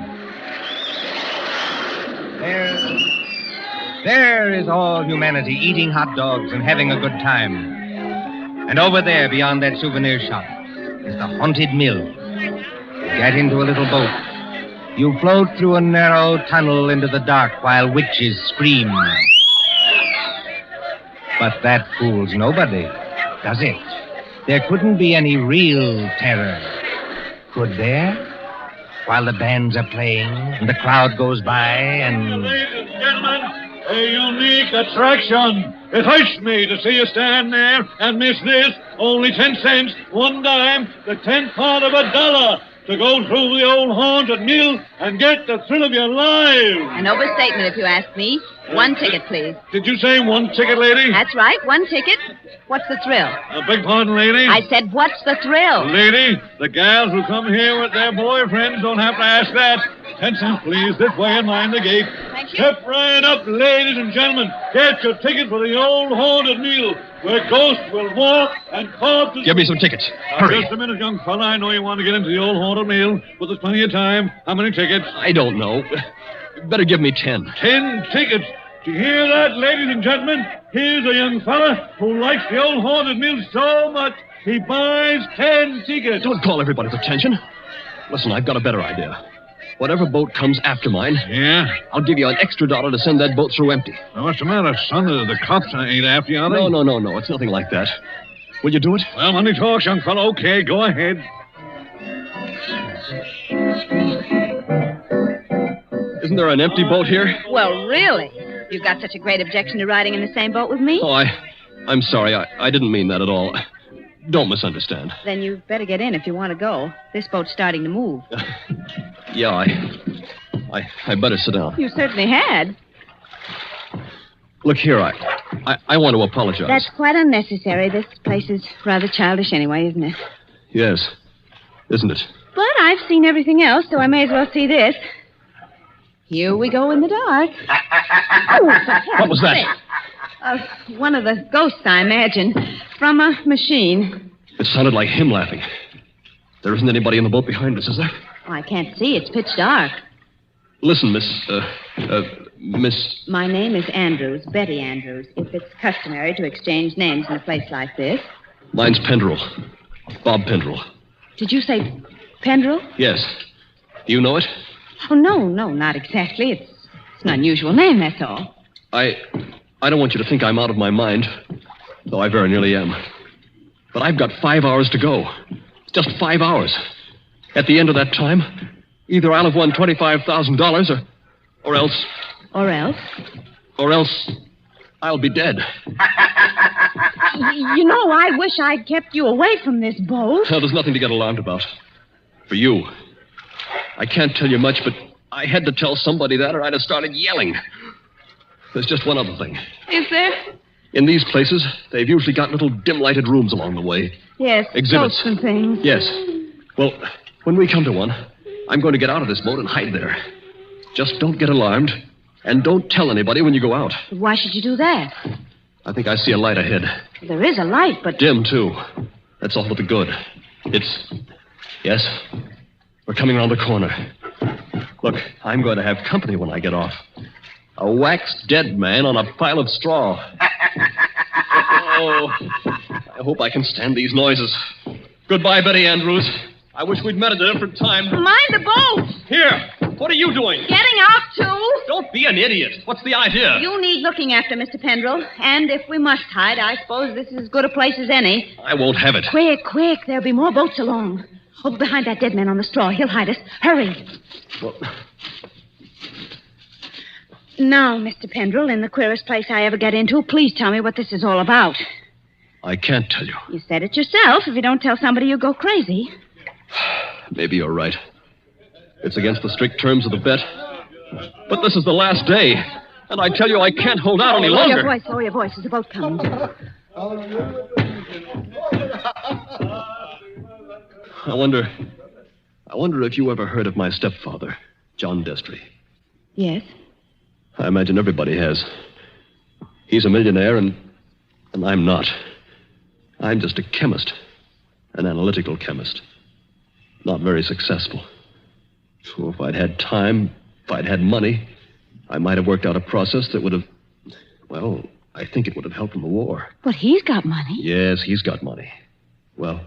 There is all humanity eating hot dogs and having a good time. And over there, beyond that souvenir shop, is the haunted mill. You get into a little boat. You float through a narrow tunnel into the dark while witches scream. But that fools nobody, does it? There couldn't be any real terror, could there? While the bands are playing and the crowd goes by and... Ladies and gentlemen, a unique attraction. It hurts me to see you stand there and miss this. Only 10 cents, 1 dime, the 10th part of $1 to go through the old haunted mill and get the thrill of your life. An overstatement, if you ask me. 1 ticket, please. Did you say 1 ticket, lady? That's right, 1 ticket. What's the thrill? Beg pardon, lady? I said, what's the thrill? Lady, the gals who come here with their boyfriends don't have to ask that. 10 cents, please, this way and mind the gate. Thank you. Step right up, ladies and gentlemen. Get your ticket for the old haunted mill, where ghosts will walk and corpses... Give me some tickets. Hurry. Just a minute, young fella. I know you want to get into the old haunted mill, but there's plenty of time. How many tickets? I don't know. Better give me 10. 10 tickets. Do you hear that, ladies and gentlemen? Here's a young fella who likes the old haunted mill so much, he buys 10 tickets. Don't call everybody's attention. Listen, I've got a better idea. Whatever boat comes after mine, yeah, I'll give you an extra $1 to send that boat through empty. Now, what's the matter, son? The cops ain't after you, are they? No. It's nothing like that. Will you do it? Well, money talks, young fellow. Okay, go ahead. Isn't there an empty boat here? Well, really? You've got such a great objection to riding in the same boat with me? Oh, I'm sorry. I didn't mean that at all. Don't misunderstand. Then you'd better get in if you want to go. This boat's starting to move. Yeah, I better sit down. You certainly had. Look here, I want to apologize. That's quite unnecessary. This place is rather childish anyway, isn't it? Yes, isn't it? But I've seen everything else, so I may as well see this. Here we go in the dark. What was that? One of the ghosts, I imagine, from a machine. It sounded like him laughing. There isn't anybody in the boat behind us, is there? Oh, I can't see. It's pitch dark. Listen, Miss... My name is Andrews, Betty Andrews. If it's customary to exchange names in a place like this. Mine's Pendrell. Bob Pendrell. Did you say Pendrell? Yes. Do you know it? Oh, no, not exactly. It's an unusual name, that's all. I don't want you to think I'm out of my mind, though I very nearly am. But I've got 5 hours to go. Just 5 hours. At the end of that time, either I'll have won $25,000 or else... Or else? Or else I'll be dead. You know, I wish I'd kept you away from this boat. Well, there's nothing to get alarmed about. For you. I can't tell you much, but I had to tell somebody that or I'd have started yelling. There's just one other thing. Is there? In these places, they've usually got little dim-lighted rooms along the way. Yes, Exhibits. boats and things. Yes. Well, when we come to one, I'm going to get out of this boat and hide there. Just don't get alarmed, and don't tell anybody when you go out. Why should you do that? I think I see a light ahead. There is a light, but... Dim, too. That's all to the good. It's... Yes, we're coming around the corner. Look, I'm going to have company when I get off. A waxed dead man on a pile of straw. Oh, I hope I can stand these noises. Goodbye, Betty Andrews. I wish we'd met at a different time. Mind the boat! Here, what are you doing? Getting out, too? Don't be an idiot. What's the idea? You need looking after, Mr. Pendrell. And if we must hide, I suppose this is as good a place as any. I won't have it. Quick. There'll be more boats along. Over behind that dead man on the straw. He'll hide us. Hurry. Well... Now, Mr. Pendrell, in the queerest place I ever get into, please tell me what this is all about. I can't tell you. You said it yourself. If you don't tell somebody, you go crazy. Maybe you're right. It's against the strict terms of the bet. But this is the last day. And I tell you, I can't hold out any longer. Lower your voice. There's a boat coming. I wonder if you ever heard of my stepfather, John Destry. Yes. I imagine everybody has. He's a millionaire, and I'm not. I'm just a chemist, an analytical chemist. Not very successful. So if I'd had time, if I'd had money, I might have worked out a process that would have, well, I think it would have helped in the war. But he's got money. Yes, he's got money. Well,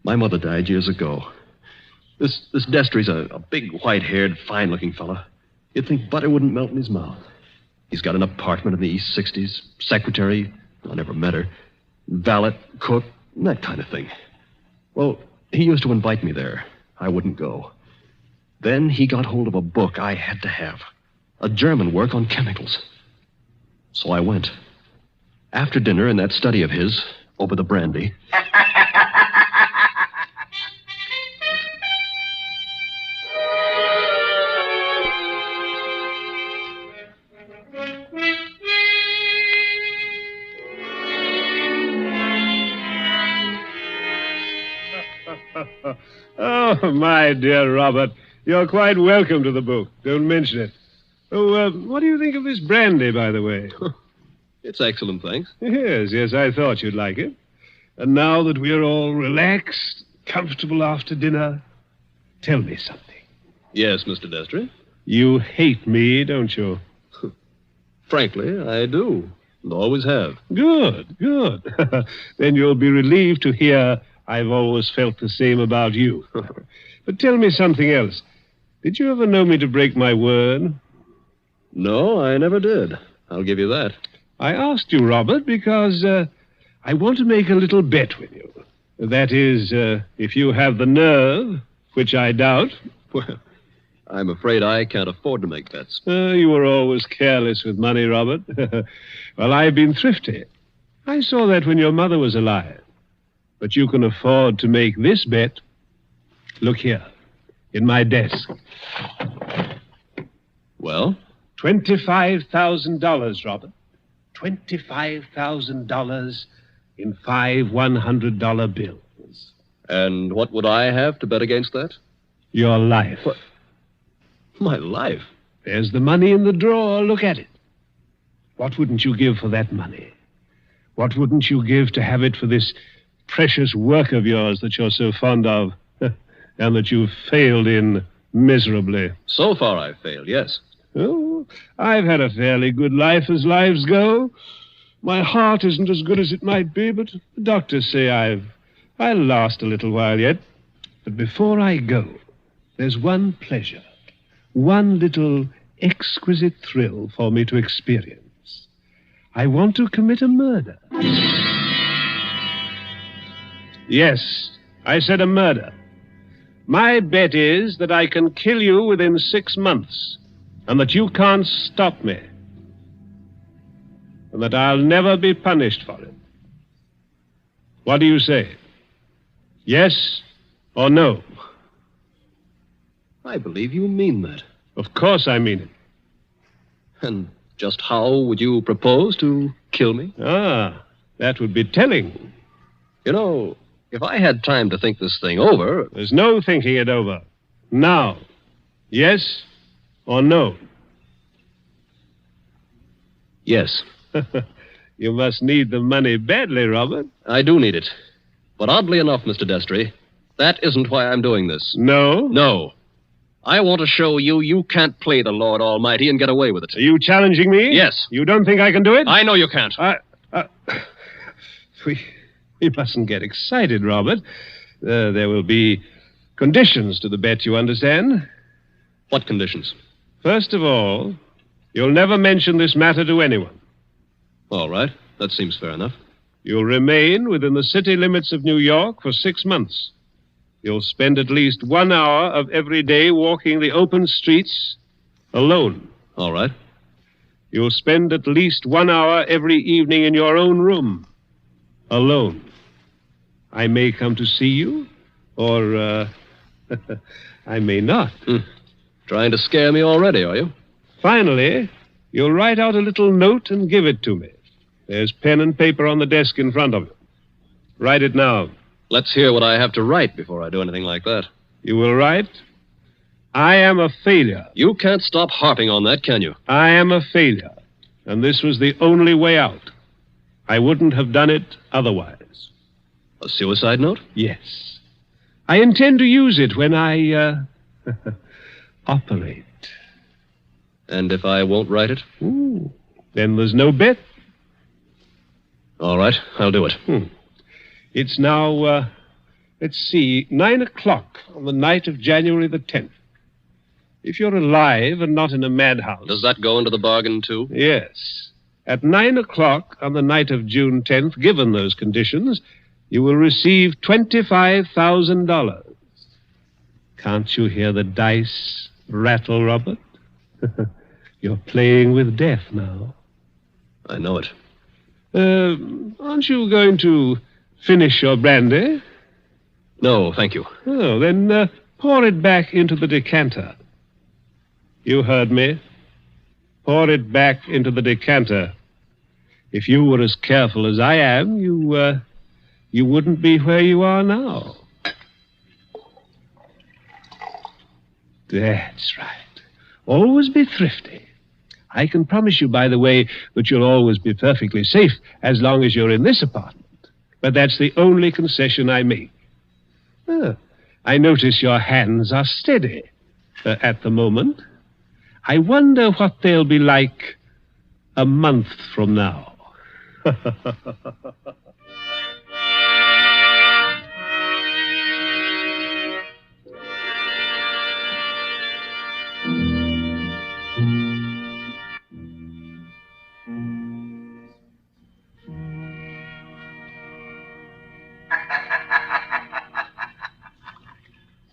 my mother died years ago. This Destry's a big, white-haired, fine-looking fellow. You'd think butter wouldn't melt in his mouth. He's got an apartment in the East 60s, secretary, I never met her, valet, cook, that kind of thing. Well, he used to invite me there. I wouldn't go. Then he got hold of a book I had to have, a German work on chemicals. So I went. After dinner, in that study of his, over the brandy. Oh, my dear Robert, you're quite welcome to the book. Don't mention it. Oh, what do you think of this brandy, by the way? It's excellent, thanks. Yes, I thought you'd like it. And now that we're all relaxed, comfortable after dinner, tell me something. Yes, Mr. Destry? You hate me, don't you? Frankly, I do. And always have. Good. Then you'll be relieved to hear I've always felt the same about you. But tell me something else. Did you ever know me to break my word? No, I never did. I'll give you that. I asked you, Robert, because I want to make a little bet with you. That is, if you have the nerve, which I doubt. Well, I'm afraid I can't afford to make bets. You were always careless with money, Robert. Well, I've been thrifty. I saw that when your mother was alive. But you can afford to make this bet. Look here, in my desk. Well? $25,000, Robert. $25,000 in 5 $100 bills. And what would I have to bet against that? Your life. What? My life? There's the money in the drawer. Look at it. What wouldn't you give for that money? What wouldn't you give to have it for this precious work of yours that you're so fond of and that you've failed in miserably? So far I've failed, yes. Oh, I've had a fairly good life as lives go. My heart isn't as good as it might be, but the doctors say I'll last a little while yet. But before I go, there's one pleasure, one little exquisite thrill for me to experience. I want to commit a murder. Yes, I said a murder. My bet is that I can kill you within 6 months, and that you can't stop me, and that I'll never be punished for it. What do you say? Yes or no? I believe you mean that. Of course I mean it. And just how would you propose to kill me? That would be telling. You know, if I had time to think this thing over... There's no thinking it over. Now. Yes or no? Yes. You must need the money badly, Robert. I do need it. But oddly enough, Mr. Destry, that isn't why I'm doing this. No? No. I want to show you can't play the Lord Almighty and get away with it. Are you challenging me? Yes. You don't think I can do it? I know you can't. We mustn't get excited, Robert. There will be conditions to the bet, you understand? What conditions? First of all, you'll never mention this matter to anyone. All right. That seems fair enough. You'll remain within the city limits of New York for 6 months. You'll spend at least 1 hour of every day walking the open streets alone. All right. You'll spend at least 1 hour every evening in your own room alone. I may come to see you, or I may not. Trying to scare me already, are you? Finally, you'll write out a little note and give it to me. There's pen and paper on the desk in front of you. Write it now. Let's hear what I have to write before I do anything like that. You will write, I am a failure. You can't stop harping on that, can you? I am a failure, and this was the only way out. I wouldn't have done it otherwise. A suicide note? Yes. I intend to use it when I, operate. And if I won't write it? Ooh, then there's no bet. All right, I'll do it. It's now, let's see, 9 o'clock on the night of January the 10th. If you're alive and not in a madhouse... Does that go into the bargain, too? Yes. At 9 o'clock on the night of June 10th, given those conditions, you will receive $25,000. Can't you hear the dice rattle, Robert? You're playing with death now. I know it. Aren't you going to finish your brandy? No, thank you. Oh, then pour it back into the decanter. You heard me. Pour it back into the decanter. If you were as careful as I am, you wouldn't be where you are now. That's right. Always be thrifty. I can promise you, by the way, that you'll always be perfectly safe as long as you're in this apartment. But that's the only concession I make. I notice your hands are steady at the moment. I wonder what they'll be like a month from now.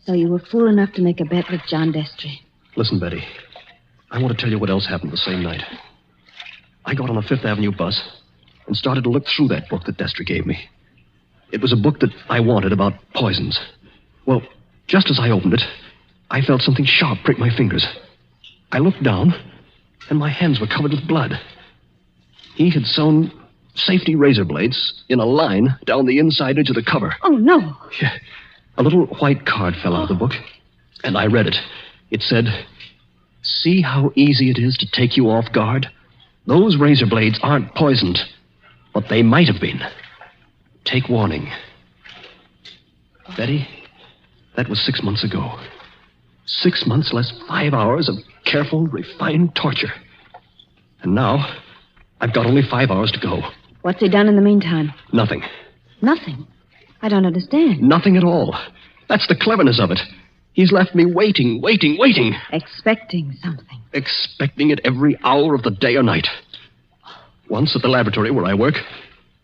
So you were fool enough to make a bet with John Destry. Listen, Betty. I want to tell you what else happened the same night. I got on a Fifth Avenue bus and started to look through that book that Destry gave me. It was a book that I wanted about poisons. Well, just as I opened it, I felt something sharp prick my fingers. I looked down, and my hands were covered with blood. He had sewn safety razor blades in a line down the inside edge of the cover. Oh, no. Yeah. A little white card fell out of the book, and I read it. It said, "See how easy it is to take you off guard? Those razor blades aren't poisoned, but they might have been. Take warning." Betty, that was 6 months ago. 6 months less 5 hours of careful, refined torture. And now, I've got only 5 hours to go. What's he done in the meantime? Nothing. Nothing. I don't understand. Nothing at all. That's the cleverness of it. He's left me waiting. Expecting something. Expecting it every hour of the day or night. Once at the laboratory where I work,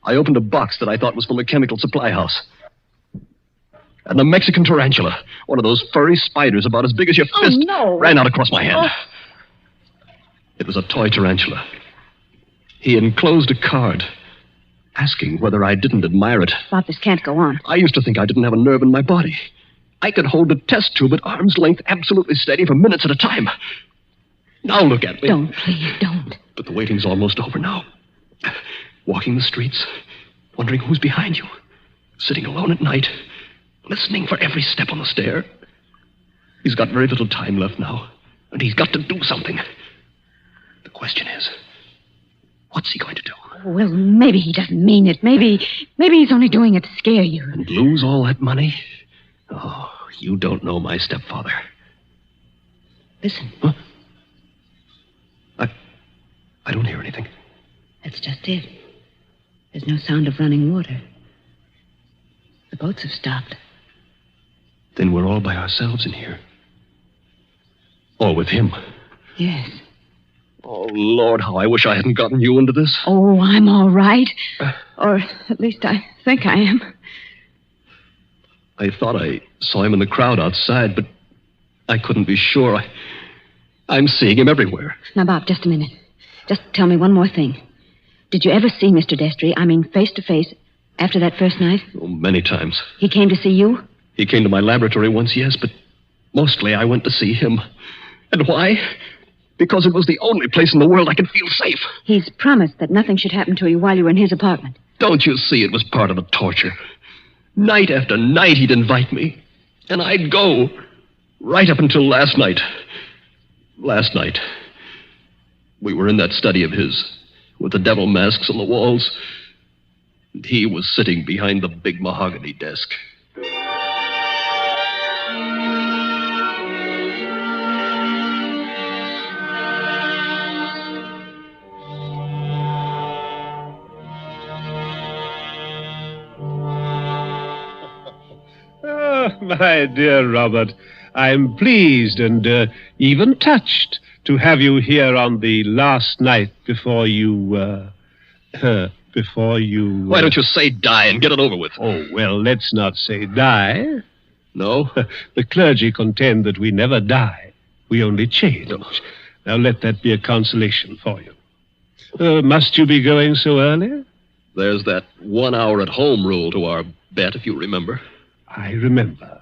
I opened a box that I thought was from a chemical supply house. And the Mexican tarantula, one of those furry spiders about as big as your fist, ran out across my hand. It was a toy tarantula. He enclosed a card asking whether I didn't admire it. Bob, this can't go on. I used to think I didn't have a nerve in my body. I could hold a test tube at arm's length absolutely steady for minutes at a time. Now look at me. Don't, please, don't. But the waiting's almost over now. Walking the streets, wondering who's behind you. Sitting alone at night, listening for every step on the stair. He's got very little time left now, and he's got to do something. The question is, what's he going to do? Well, maybe he doesn't mean it. Maybe he's only doing it to scare you. And lose all that money? Oh, you don't know my stepfather. Listen. Huh? I don't hear anything. That's just it. There's no sound of running water. The boats have stopped. Then we're all by ourselves in here. Or with him. Yes. Oh, Lord, how I wish I hadn't gotten you into this. Oh, I'm all right. Or at least I think I am. I thought I saw him in the crowd outside, but I couldn't be sure. I'm seeing him everywhere. Now, Bob, just a minute. Just tell me one more thing. Did you ever see Mr. Destry, I mean face to face, after that first night? Oh, many times. He came to see you? He came to my laboratory once, yes, but Mostly I went to see him. And why? Because it was the only place in the world I could feel safe. He's promised that nothing should happen to you while you were in his apartment. Don't you see it was part of the torture? Night after night he'd invite me. And I'd go. Right up until last night. Last night. We were in that study of his, with the devil masks on the walls. And he was sitting behind the big mahogany desk. My dear Robert, I'm pleased and even touched to have you here on the last night before you, Why don't you say die and get it over with? Oh, well, let's not say die. No? The clergy contend that we never die. We only change. Now let that be a consolation for you. Must you be going so early? There's that 1 hour at home rule to our bet, if you remember. I remember.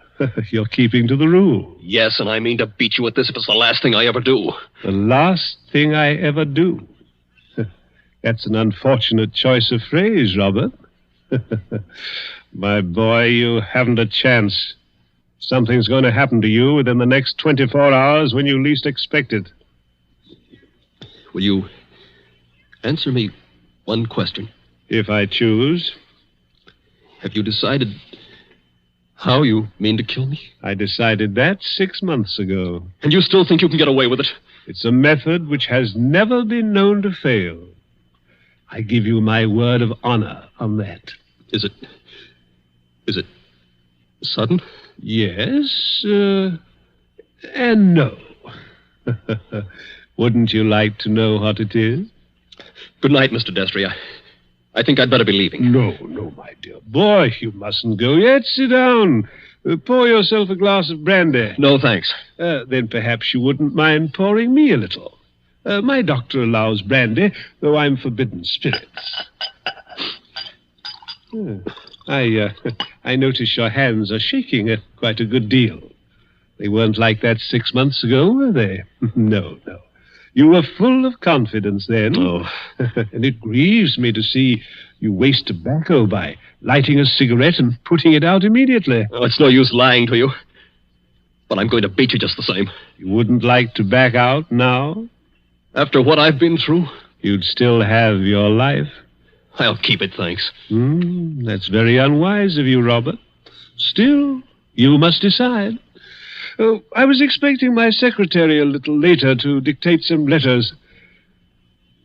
You're keeping to the rule. Yes, and I mean to beat you at this if it's the last thing I ever do. The last thing I ever do. That's an unfortunate choice of phrase, Robert. My boy, you haven't a chance. Something's going to happen to you within the next 24 hours when you least expect it. Will you answer me one question? If I choose. Have you decided how you mean to kill me? I decided that 6 months ago. And you still think you can get away with it? It's a method which has never been known to fail. I give you my word of honor on that. Is it sudden? Yes, and no. Wouldn't you like to know what it is? Good night, Mr. Destry. I think I'd better be leaving. No, my dear boy, you mustn't go yet. Sit down. Pour yourself a glass of brandy. No, thanks. Then perhaps you wouldn't mind pouring me a little. My doctor allows brandy, though I'm forbidden spirits. I notice your hands are shaking quite a good deal. They weren't like that 6 months ago, were they? No. You were full of confidence then. Oh. And it grieves me to see you waste tobacco by lighting a cigarette and putting it out immediately. Oh, it's no use lying to you. But I'm going to beat you just the same. You wouldn't like to back out now? After what I've been through? You'd still have your life. I'll keep it, thanks. That's very unwise of you, Robert. Still, you must decide. Oh, I was expecting my secretary a little later to dictate some letters.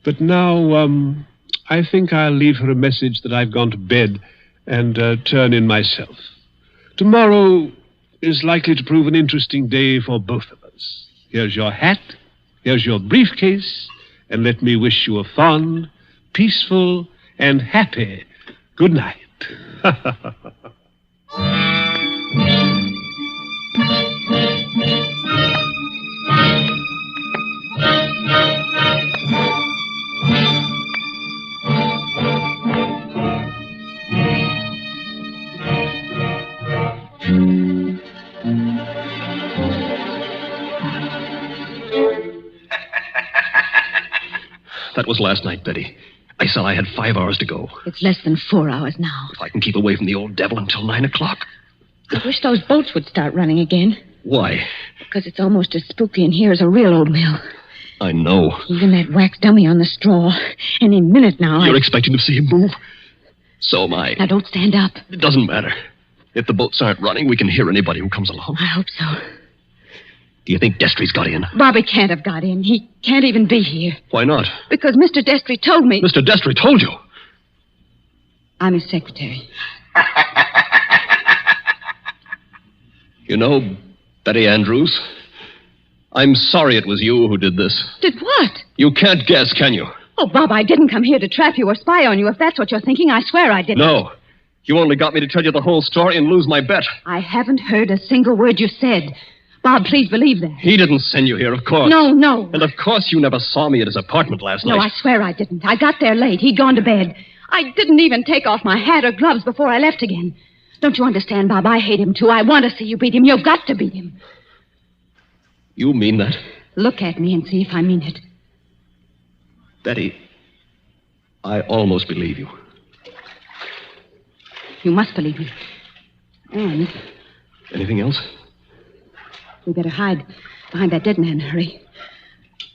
But now, I think I'll leave her a message that I've gone to bed and turn in myself. Tomorrow is likely to prove an interesting day for both of us. Here's your hat, here's your briefcase, and let me wish you a fond, peaceful, and happy good night. That was last night, Betty. I said I had 5 hours to go. It's less than 4 hours now. If I can keep away from the old devil until 9 o'clock. I wish those boats would start running again. Why? Because it's almost as spooky in here as a real old mill. I know. Even that wax dummy on the straw. Any minute now. You're expecting to see him move? So am I. Now, don't stand up. It doesn't matter. If the boats aren't running, we can hear anybody who comes along. I hope so. Do you think Destry's got in? Bobby can't have got in. He can't even be here. Why not? Because Mr. Destry told me... Mr. Destry told you? I'm his secretary. You know, Betty Andrews, I'm sorry it was you who did this. Did what? You can't guess, can you? Oh, Bob, I didn't come here to trap you or spy on you. If that's what you're thinking, I swear I didn't. No. You only got me to tell you the whole story and lose my bet. I haven't heard a single word you said. Bob, please believe that. He didn't send you here, of course. No. And of course you never saw me at his apartment last night. No, I swear I didn't. I got there late. He'd gone to bed. I didn't even take off my hat or gloves before I left again. Don't you understand, Bob? I hate him, too. I want to see you beat him. You've got to beat him. You mean that? Look at me and see if I mean it. Betty, I almost believe you. You must believe me. And Anything else? we better hide behind that dead man. Hurry.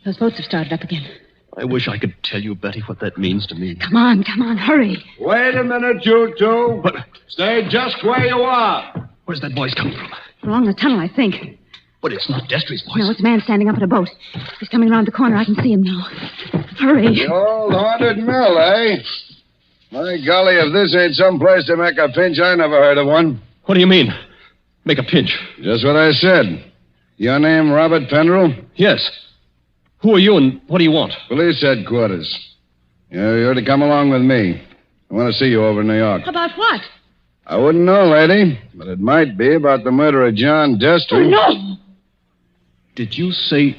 Those boats have started up again. I wish I could tell you, Betty, what that means to me. Come on, hurry. Wait a minute, you two. What? Stay just where you are. Where's that voice coming from? Along the tunnel, I think. But it's not Destry's voice. No, it's a man standing up at a boat. He's coming around the corner. I can see him now. Hurry. The old haunted mill, eh? My golly, if this ain't some place to make a pinch, I never heard of one. What do you mean? Make a pinch? Just what I said. Your name, Robert Pendrell? Yes. Who are you and what do you want? Police headquarters. You're to come along with me. I want to see you over in New York. About what? I wouldn't know, lady, but it might be about the murder of John Destry. Oh, no! Did you say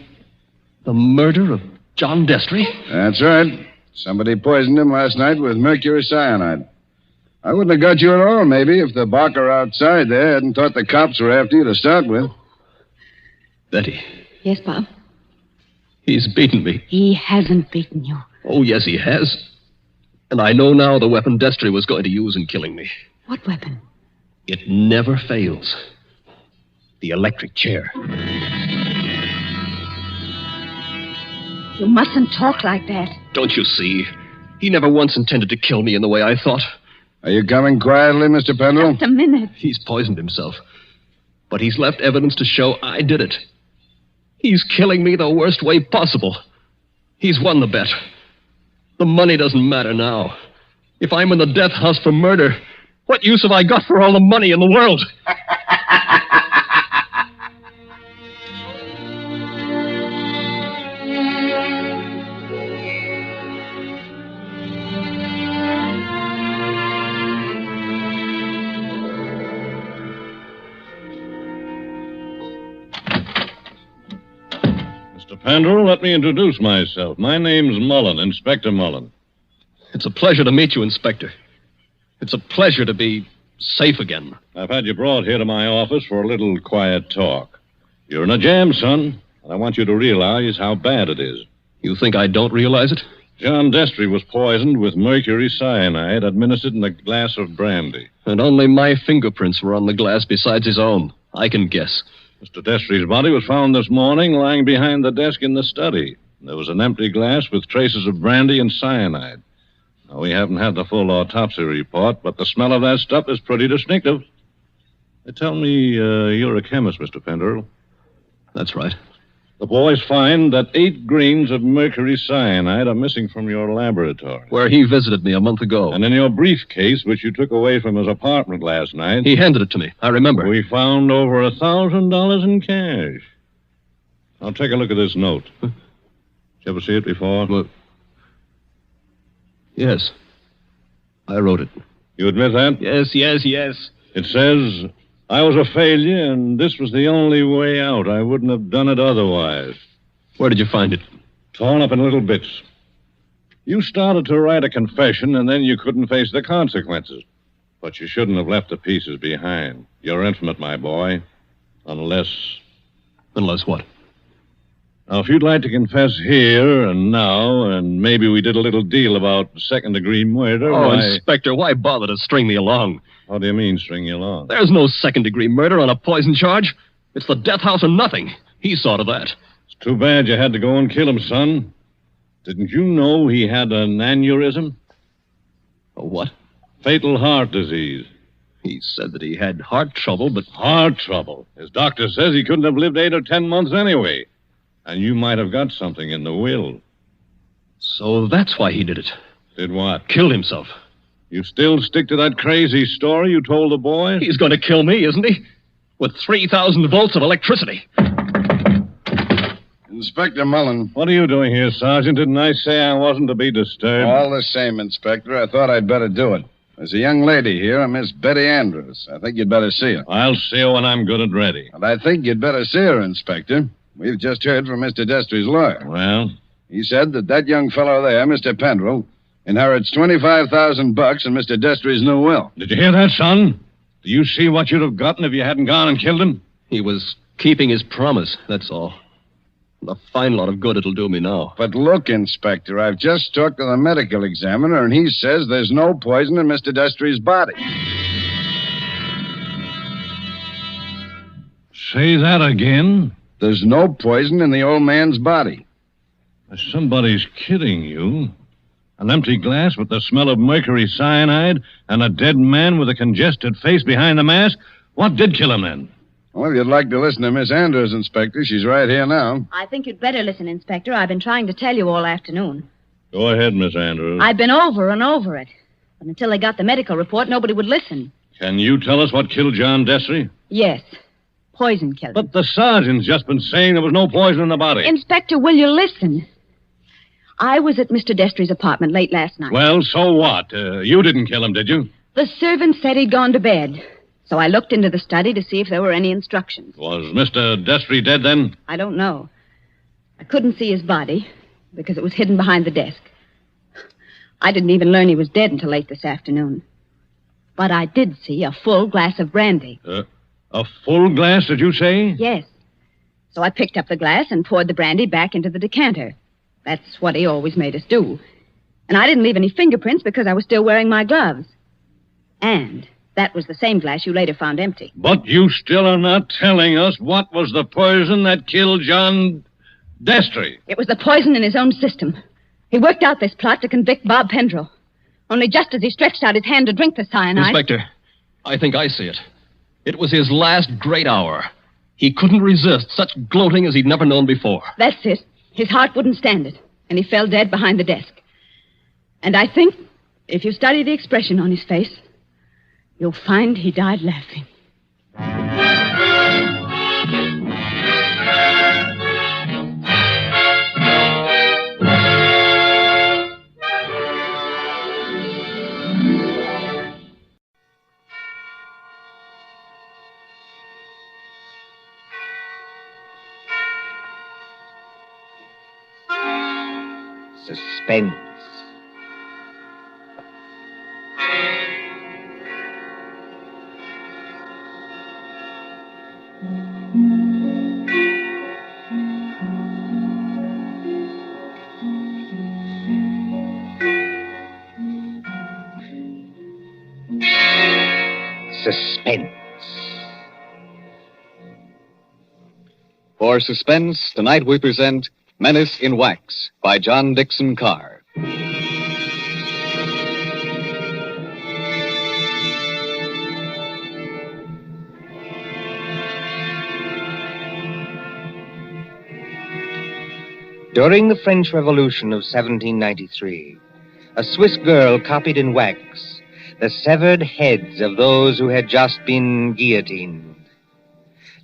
the murder of John Destry? That's right. Somebody poisoned him last night with mercury cyanide. I wouldn't have got you at all, maybe, if the barker outside there hadn't thought the cops were after you to start with. Betty, Yes, Bob? he's beaten me. He hasn't beaten you. Oh, yes, he has. And I know now the weapon Destry was going to use in killing me. What weapon? It never fails. The electric chair. You mustn't talk like that. Don't you see? He never once intended to kill me in the way I thought. Are you coming quietly, Mr. Pendrell? Just a minute. He's poisoned himself. But he's left evidence to show I did it. He's killing me the worst way possible. He's won the bet. The money doesn't matter now. If I'm in the death house for murder, what use have I got for all the money in the world? Mr. Pendrell, let me introduce myself. My name's Mullen, Inspector Mullen. It's a pleasure to meet you, Inspector. It's a pleasure to be safe again. I've had you brought here to my office for a little quiet talk. You're in a jam, son, and I want you to realize how bad it is. You think I don't realize it? John Destry was poisoned with mercury cyanide administered in a glass of brandy. And only my fingerprints were on the glass besides his own. I can guess. Mr. Destry's body was found this morning lying behind the desk in the study. There was an empty glass with traces of brandy and cyanide. Now, we haven't had the full autopsy report, but the smell of that stuff is pretty distinctive. They tell me you're a chemist, Mr. Pendrell. That's right. The boys find that 8 grains of mercury cyanide are missing from your laboratory. Where he visited me a month ago. And in your briefcase, which you took away from his apartment last night... He handed it to me. I remember. We found over $1,000 in cash. Now, take a look at this note. Did you ever see it before? Well, yes. I wrote it. You admit that? Yes. It says, I was a failure, and this was the only way out. I wouldn't have done it otherwise. Where did you find it? Torn up in little bits. You started to write a confession, and then you couldn't face the consequences. But you shouldn't have left the pieces behind. You're infinite, my boy. Unless... Unless what? Now, if you'd like to confess here and now, and maybe we did a little deal about second-degree murder... Oh, why... Inspector, why bother to string me along? How do you mean, string you along? There's no second-degree murder on a poison charge. It's the death house or nothing. He saw to that. It's too bad you had to go and kill him, son. Didn't you know he had an aneurysm? A what? Fatal heart disease. He said that he had heart trouble, but... Heart trouble? His doctor says he couldn't have lived 8 or 10 months anyway. And you might have got something in the will. So that's why he did it. Did what? Killed himself. You still stick to that crazy story you told the boy? He's going to kill me, isn't he? With 3,000 volts of electricity. Inspector Mullen. What are you doing here, Sergeant? Didn't I say I wasn't to be disturbed? All the same, Inspector. I thought I'd better do it. There's a young lady here, a Miss Betty Andrews. I think you'd better see her. I'll see her when I'm good and ready. And I think you'd better see her, Inspector. We've just heard from Mr. Destry's lawyer. Well? He said that young fellow there, Mr. Pendrell, inherits $25,000 in Mr. Destry's new will. Did you hear that, son? Do you see what you'd have gotten if you hadn't gone and killed him? He was keeping his promise, that's all. A fine lot of good it'll do me now. But look, Inspector, I've just talked to the medical examiner, and he says there's no poison in Mr. Destry's body. Say that again? There's no poison in the old man's body. Somebody's kidding you. An empty glass with the smell of mercury cyanide and a dead man with a congested face behind the mask? What did kill him then? Well, if you'd like to listen to Miss Andrews, Inspector, she's right here now. I think you'd better listen, Inspector. I've been trying to tell you all afternoon. Go ahead, Miss Andrews. I've been over and over it. But until they got the medical report, nobody would listen. Can you tell us what killed John Destry? Yes. Poison killed him. But the sergeant's just been saying there was no poison in the body. Inspector, will you listen? I was at Mr. Destry's apartment late last night. Well, so what? You didn't kill him, did you? The servant said he'd gone to bed. So I looked into the study to see if there were any instructions. Was Mr. Destry dead then? I don't know. I couldn't see his body because it was hidden behind the desk. I didn't even learn he was dead until late this afternoon. But I did see a full glass of brandy. A full glass, did you say? Yes. So I picked up the glass and poured the brandy back into the decanter. That's what he always made us do. And I didn't leave any fingerprints because I was still wearing my gloves. And that was the same glass you later found empty. But you still are not telling us what was the poison that killed John Destry. It was the poison in his own system. He worked out this plot to convict Bob Pendrell. Only just as he stretched out his hand to drink the cyanide... Inspector, I think I see it. It was his last great hour. He couldn't resist such gloating as he'd never known before. That's it. His heart wouldn't stand it, and he fell dead behind the desk. And I think, if you study the expression on his face, you'll find he died laughing. Suspense. Suspense. For Suspense, tonight we present Menace in Wax by John Dixon Carr. During the French Revolution of 1793, a Swiss girl copied in wax the severed heads of those who had just been guillotined.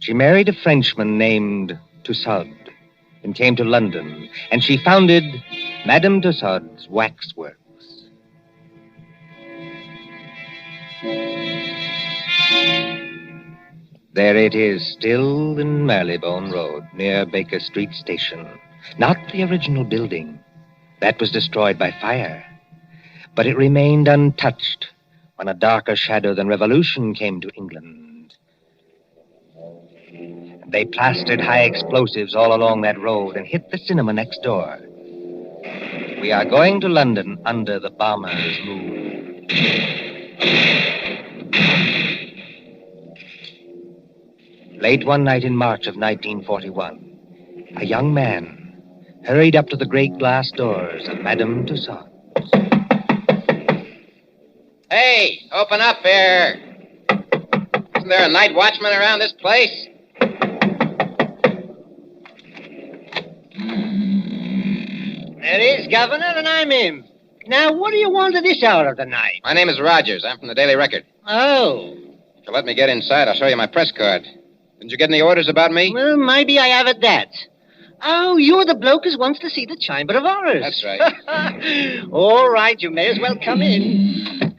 She married a Frenchman named Tussaud and came to London, and she founded Madame Tussaud's Waxworks. There it is, still in Marylebone Road, near Baker Street Station. Not the original building. That was destroyed by fire. But it remained untouched when a darker shadow than revolution came to England. They plastered high explosives all along that road and hit the cinema next door. We are going to London under the bomber's moon. Late one night in March of 1941, a young man hurried up to the great glass doors of Madame Tussaud. Hey, open up here. Isn't there a night watchman around this place? There is, Governor, and I'm him. Now, what do you want at this hour of the night? My name is Rogers. I'm from the Daily Record. Oh. If you'll let me get inside, I'll show you my press card. Didn't you get any orders about me? Well, maybe I have at that. Oh, you're the bloke who wants to see the Chamber of Horrors. That's right. All right, you may as well come in.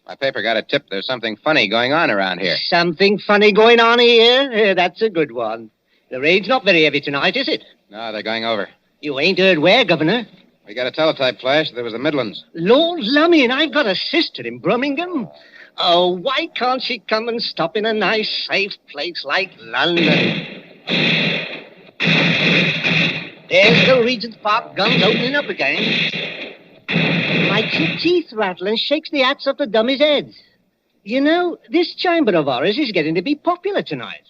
My paper got a tip there's something funny going on around here. Something funny going on here? That's a good one. The rain's not very heavy tonight, is it? No, they're going over. You ain't heard where, Governor? We got a teletype flash. There was the Midlands. Lord lummy, and I've got a sister in Birmingham. Oh, why can't she come and stop in a nice, safe place like London? There's the Regent's Park guns opening up again. Makes your teeth rattle and shakes the hats off the dummies' heads. You know, this chamber of horrors is getting to be popular tonight.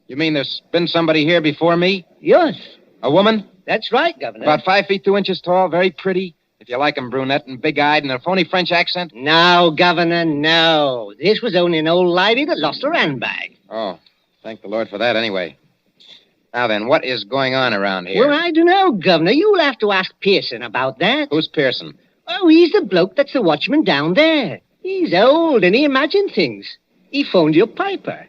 You mean there's been somebody here before me? Yes. A woman? That's right, Governor. About 5 feet 2 inches tall, very pretty. If you like 'em, brunette and big-eyed and a phony French accent. No, Governor, no. This was only an old lady that lost her handbag. Oh, thank the Lord for that anyway. Now then, what is going on around here? Well, I don't know, Governor. You'll have to ask Pearson about that. Who's Pearson? Oh, he's the bloke that's the watchman down there. He's old and he imagined things. He phoned your piper.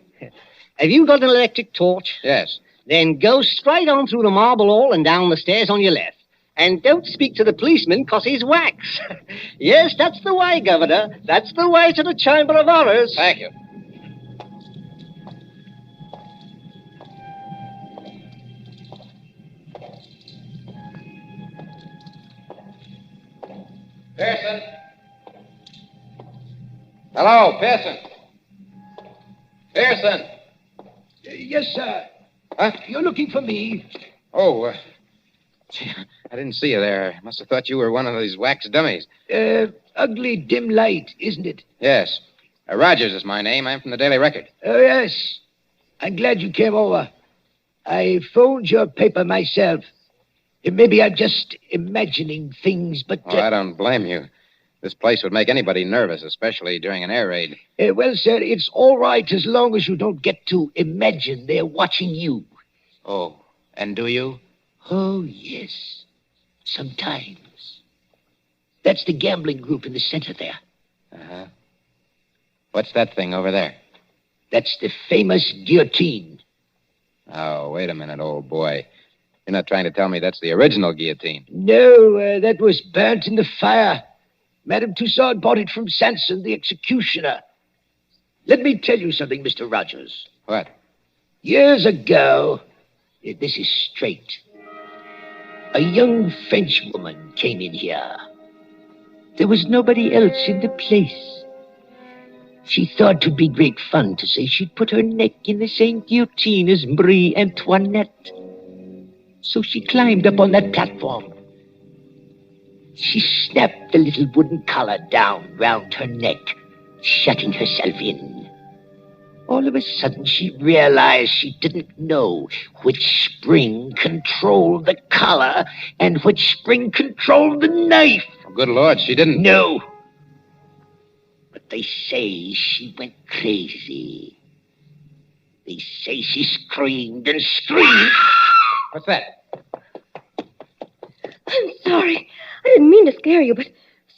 Have you got an electric torch? Yes. Then go straight on through the marble hall and down the stairs on your left. And don't speak to the policeman, 'cause he's wax. Yes, that's the way, Governor. That's the way to the Chamber of Horrors. Thank you. Pearson. Hello, Pearson. Pearson. Yes, sir. Huh? You're looking for me. Oh, gee, I didn't see you there. I must have thought you were one of these wax dummies. Ugly dim light, isn't it? Yes. Rogers is my name. I'm from the Daily Record. Oh, yes. I'm glad you came over. I phoned your paper myself. Maybe I'm just imagining things, but... Oh, I don't blame you. This place would make anybody nervous, especially during an air raid. Well, sir, it's all right as long as you don't get to imagine they're watching you. Oh, and do you? Oh, yes. Sometimes. That's the gambling group in the center there. Uh-huh. What's that thing over there? That's the famous guillotine. Oh, wait a minute, old boy. You're not trying to tell me that's the original guillotine. No, that was burnt in the fire. Madame Tussaud bought it from Sanson, the executioner. Let me tell you something, Mr. Rogers. What? Years ago, this is straight, a young French woman came in here. There was nobody else in the place. She thought 'twould be great fun to say she'd put her neck in the same guillotine as Marie Antoinette. So she climbed up on that platform. She snapped the little wooden collar down round her neck, shutting herself in. All of a sudden, she realized she didn't know which spring controlled the collar and which spring controlled the knife. Oh, good Lord, she didn't... No. But they say she went crazy. They say she screamed and screamed. What's that? I'm sorry. I didn't mean to scare you, but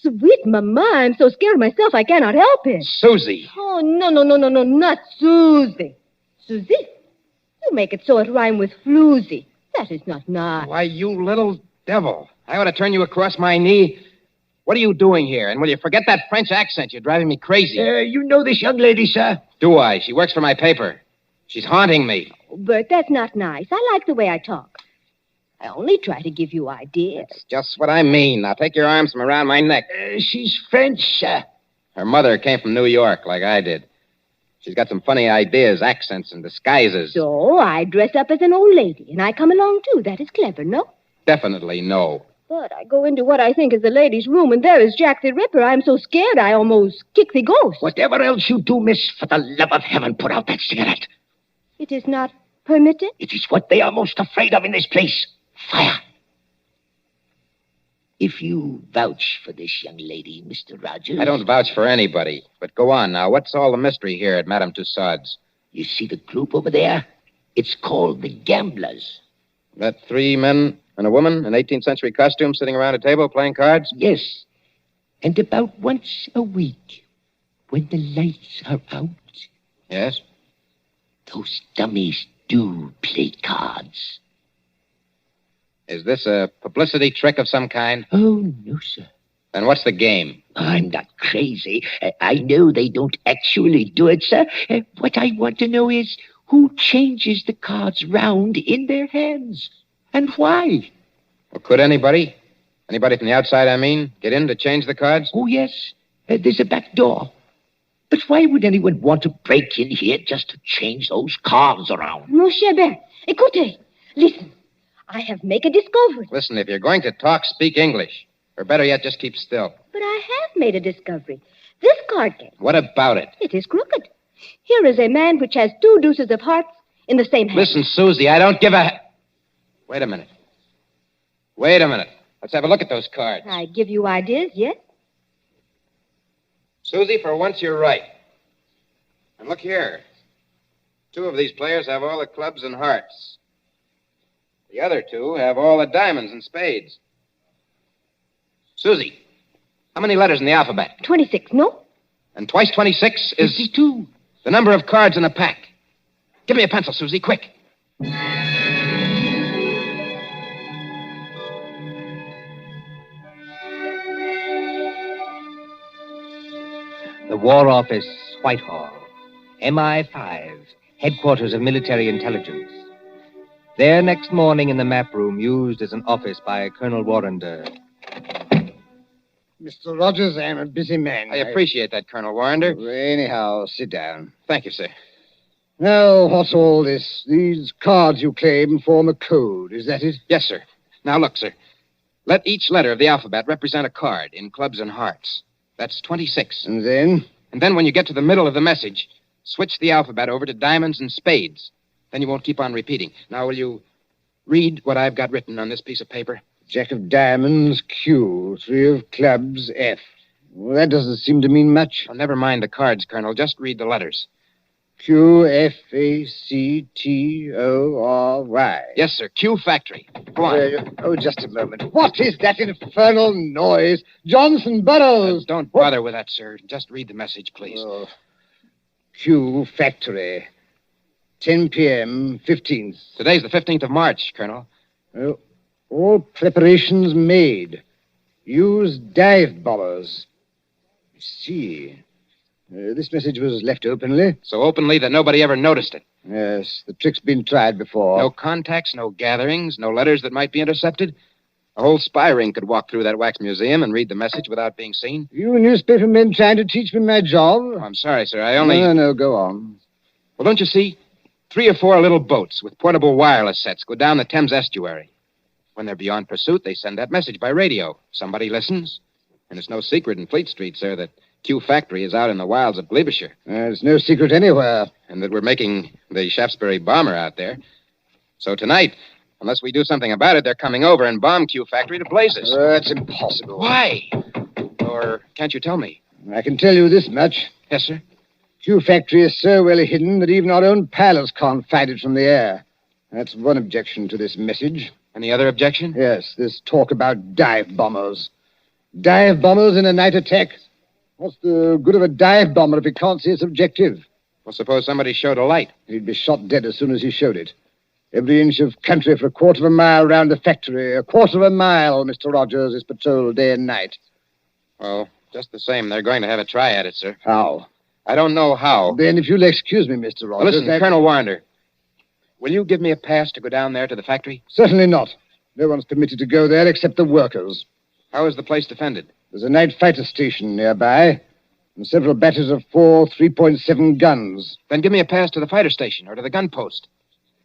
sweet Mama, I'm so scared myself I cannot help it. Susie. Oh, no, not Susie. Susie? You make it so it rhyme with floozy. That is not nice. Why, you little devil. I ought to turn you across my knee. What are you doing here? And will you forget that French accent? You're driving me crazy. You know this young lady, sir? Do I? She works for my paper. She's haunting me. Oh, Bert, that's not nice. I like the way I talk. I only try to give you ideas. That's just what I mean. Now take your arms from around my neck. She's French, sir. Her mother came from New York, like I did. She's got some funny ideas, accents, and disguises. So I dress up as an old lady, and I come along, too. That is clever, no? Definitely no. But I go into what I think is the ladies' room, and there is Jack the Ripper. I'm so scared I almost kick the ghost. Whatever else you do, miss, for the love of heaven, put out that cigarette. It is not permitted? It is what they are most afraid of in this place. Fire. If you vouch for this young lady, Mr. Rogers... I don't vouch for anybody. But go on now. What's all the mystery here at Madame Tussaud's? You see the group over there? It's called the Gamblers. That 3 men and a woman in 18th century costume sitting around a table playing cards? Yes. And about once a week, when the lights are out... Yes? Those dummies do play cards. Is this a publicity trick of some kind? Oh, no, sir. Then what's the game? I'm not crazy. I know they don't actually do it, sir. What I want to know is who changes the cards round in their hands and why. Well, could anybody? Anybody from the outside, I mean, get in to change the cards? Oh, yes. There's a back door. But why would anyone want to break in here just to change those cards around? Mon cher Ben, écoutez. Listen. I have make a discovery. Listen, if you're going to talk, speak English. Or better yet, just keep still. But I have made a discovery. This card game, What about it? it is crooked. Here is a man which has 2 deuces of hearts in the same hand. Listen, Susie, I don't give a... Wait a minute. Let's have a look at those cards. I give you ideas, yes? Susie, for once you're right. And look here. 2 of these players have all the clubs and hearts. The other 2 have all the diamonds and spades. Susie, how many letters in the alphabet? 26, no? And twice 26 is... 52. The number of cards in a pack. Give me a pencil, Susie, quick. The War Office, Whitehall. MI5, headquarters of military intelligence. There next morning in the map room used as an office by Colonel Warrender. Mr. Rogers, I am a busy man. I appreciate that, Colonel Warrender. Anyhow, sit down. Thank you, sir. Now, what's all this? These cards you claim form a code, is that it? Yes, sir. Now, look, sir. Let each letter of the alphabet represent a card in clubs and hearts. That's 26. And then? And then when you get to the middle of the message, switch the alphabet over to diamonds and spades. Then you won't keep on repeating. Now, will you read what I've got written on this piece of paper? Jack of diamonds, Q. 3 of clubs, F. Well, that doesn't seem to mean much. Oh, never mind the cards, Colonel. Just read the letters. Q, F, A, C, T, O, R, Y. Yes, sir. Q Factory. Go on. Just a moment. What is that infernal noise? Johnson Burroughs! Don't bother with that, sir. Just read the message, please. Oh. Q Factory. 10 p.m., 15th. Today's the 15th of March, Colonel. Oh, all preparations made. Use dive bombers. I see. This message was left openly. So openly that nobody ever noticed it. Yes, the trick's been tried before. No contacts, no gatherings, no letters that might be intercepted. A whole spy ring could walk through that wax museum and read the message without being seen. You newspaper men trying to teach me my job? Oh, I'm sorry, sir. I only... No, go on. Well, don't you see? 3 or 4 little boats with portable wireless sets go down the Thames estuary. When they're beyond pursuit, they send that message by radio. Somebody listens. And it's no secret in Fleet Street, sir, that Q Factory is out in the wilds of Gloucestershire. There's no secret anywhere. And that we're making the Shaftesbury bomber out there. So tonight, unless we do something about it, they're coming over and bomb Q Factory to blazes. That's impossible. Why? Or can't you tell me? I can tell you this much. Yes, sir? Q Factory is so well hidden that even our own pilots can't find it from the air. That's one objection to this message. Any other objection? Yes, this talk about dive bombers. Dive bombers in a night attack? What's the good of a dive bomber if he can't see its objective? Well, suppose somebody showed a light. He'd be shot dead as soon as he showed it. Every inch of country for a quarter of a mile round the factory. A quarter of a mile, Mr. Rogers, is patrolled day and night. Well, just the same, they're going to have a try at it, sir. How? I don't know how. Then, if you'll excuse me, Mr. Rogers... Well, listen, Colonel Warrender, will you give me a pass to go down there to the factory? Certainly not. No one's permitted to go there except the workers. How is the place defended? There's a night fighter station nearby, and several batteries of 4 3.7 guns. Then give me a pass to the fighter station or to the gun post.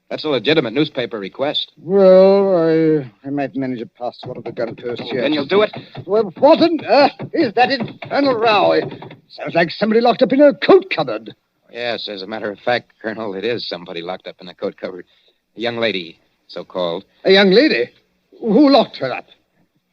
That's a legitimate newspaper request. Well, I might manage a pass to one of the gun posts here. Then you'll do it? Well, what on earth is that infernal row? It sounds like somebody locked up in a coat cupboard. Yes, as a matter of fact, Colonel, it is somebody locked up in a coat cupboard. A young lady, so-called. A young lady? Who locked her up?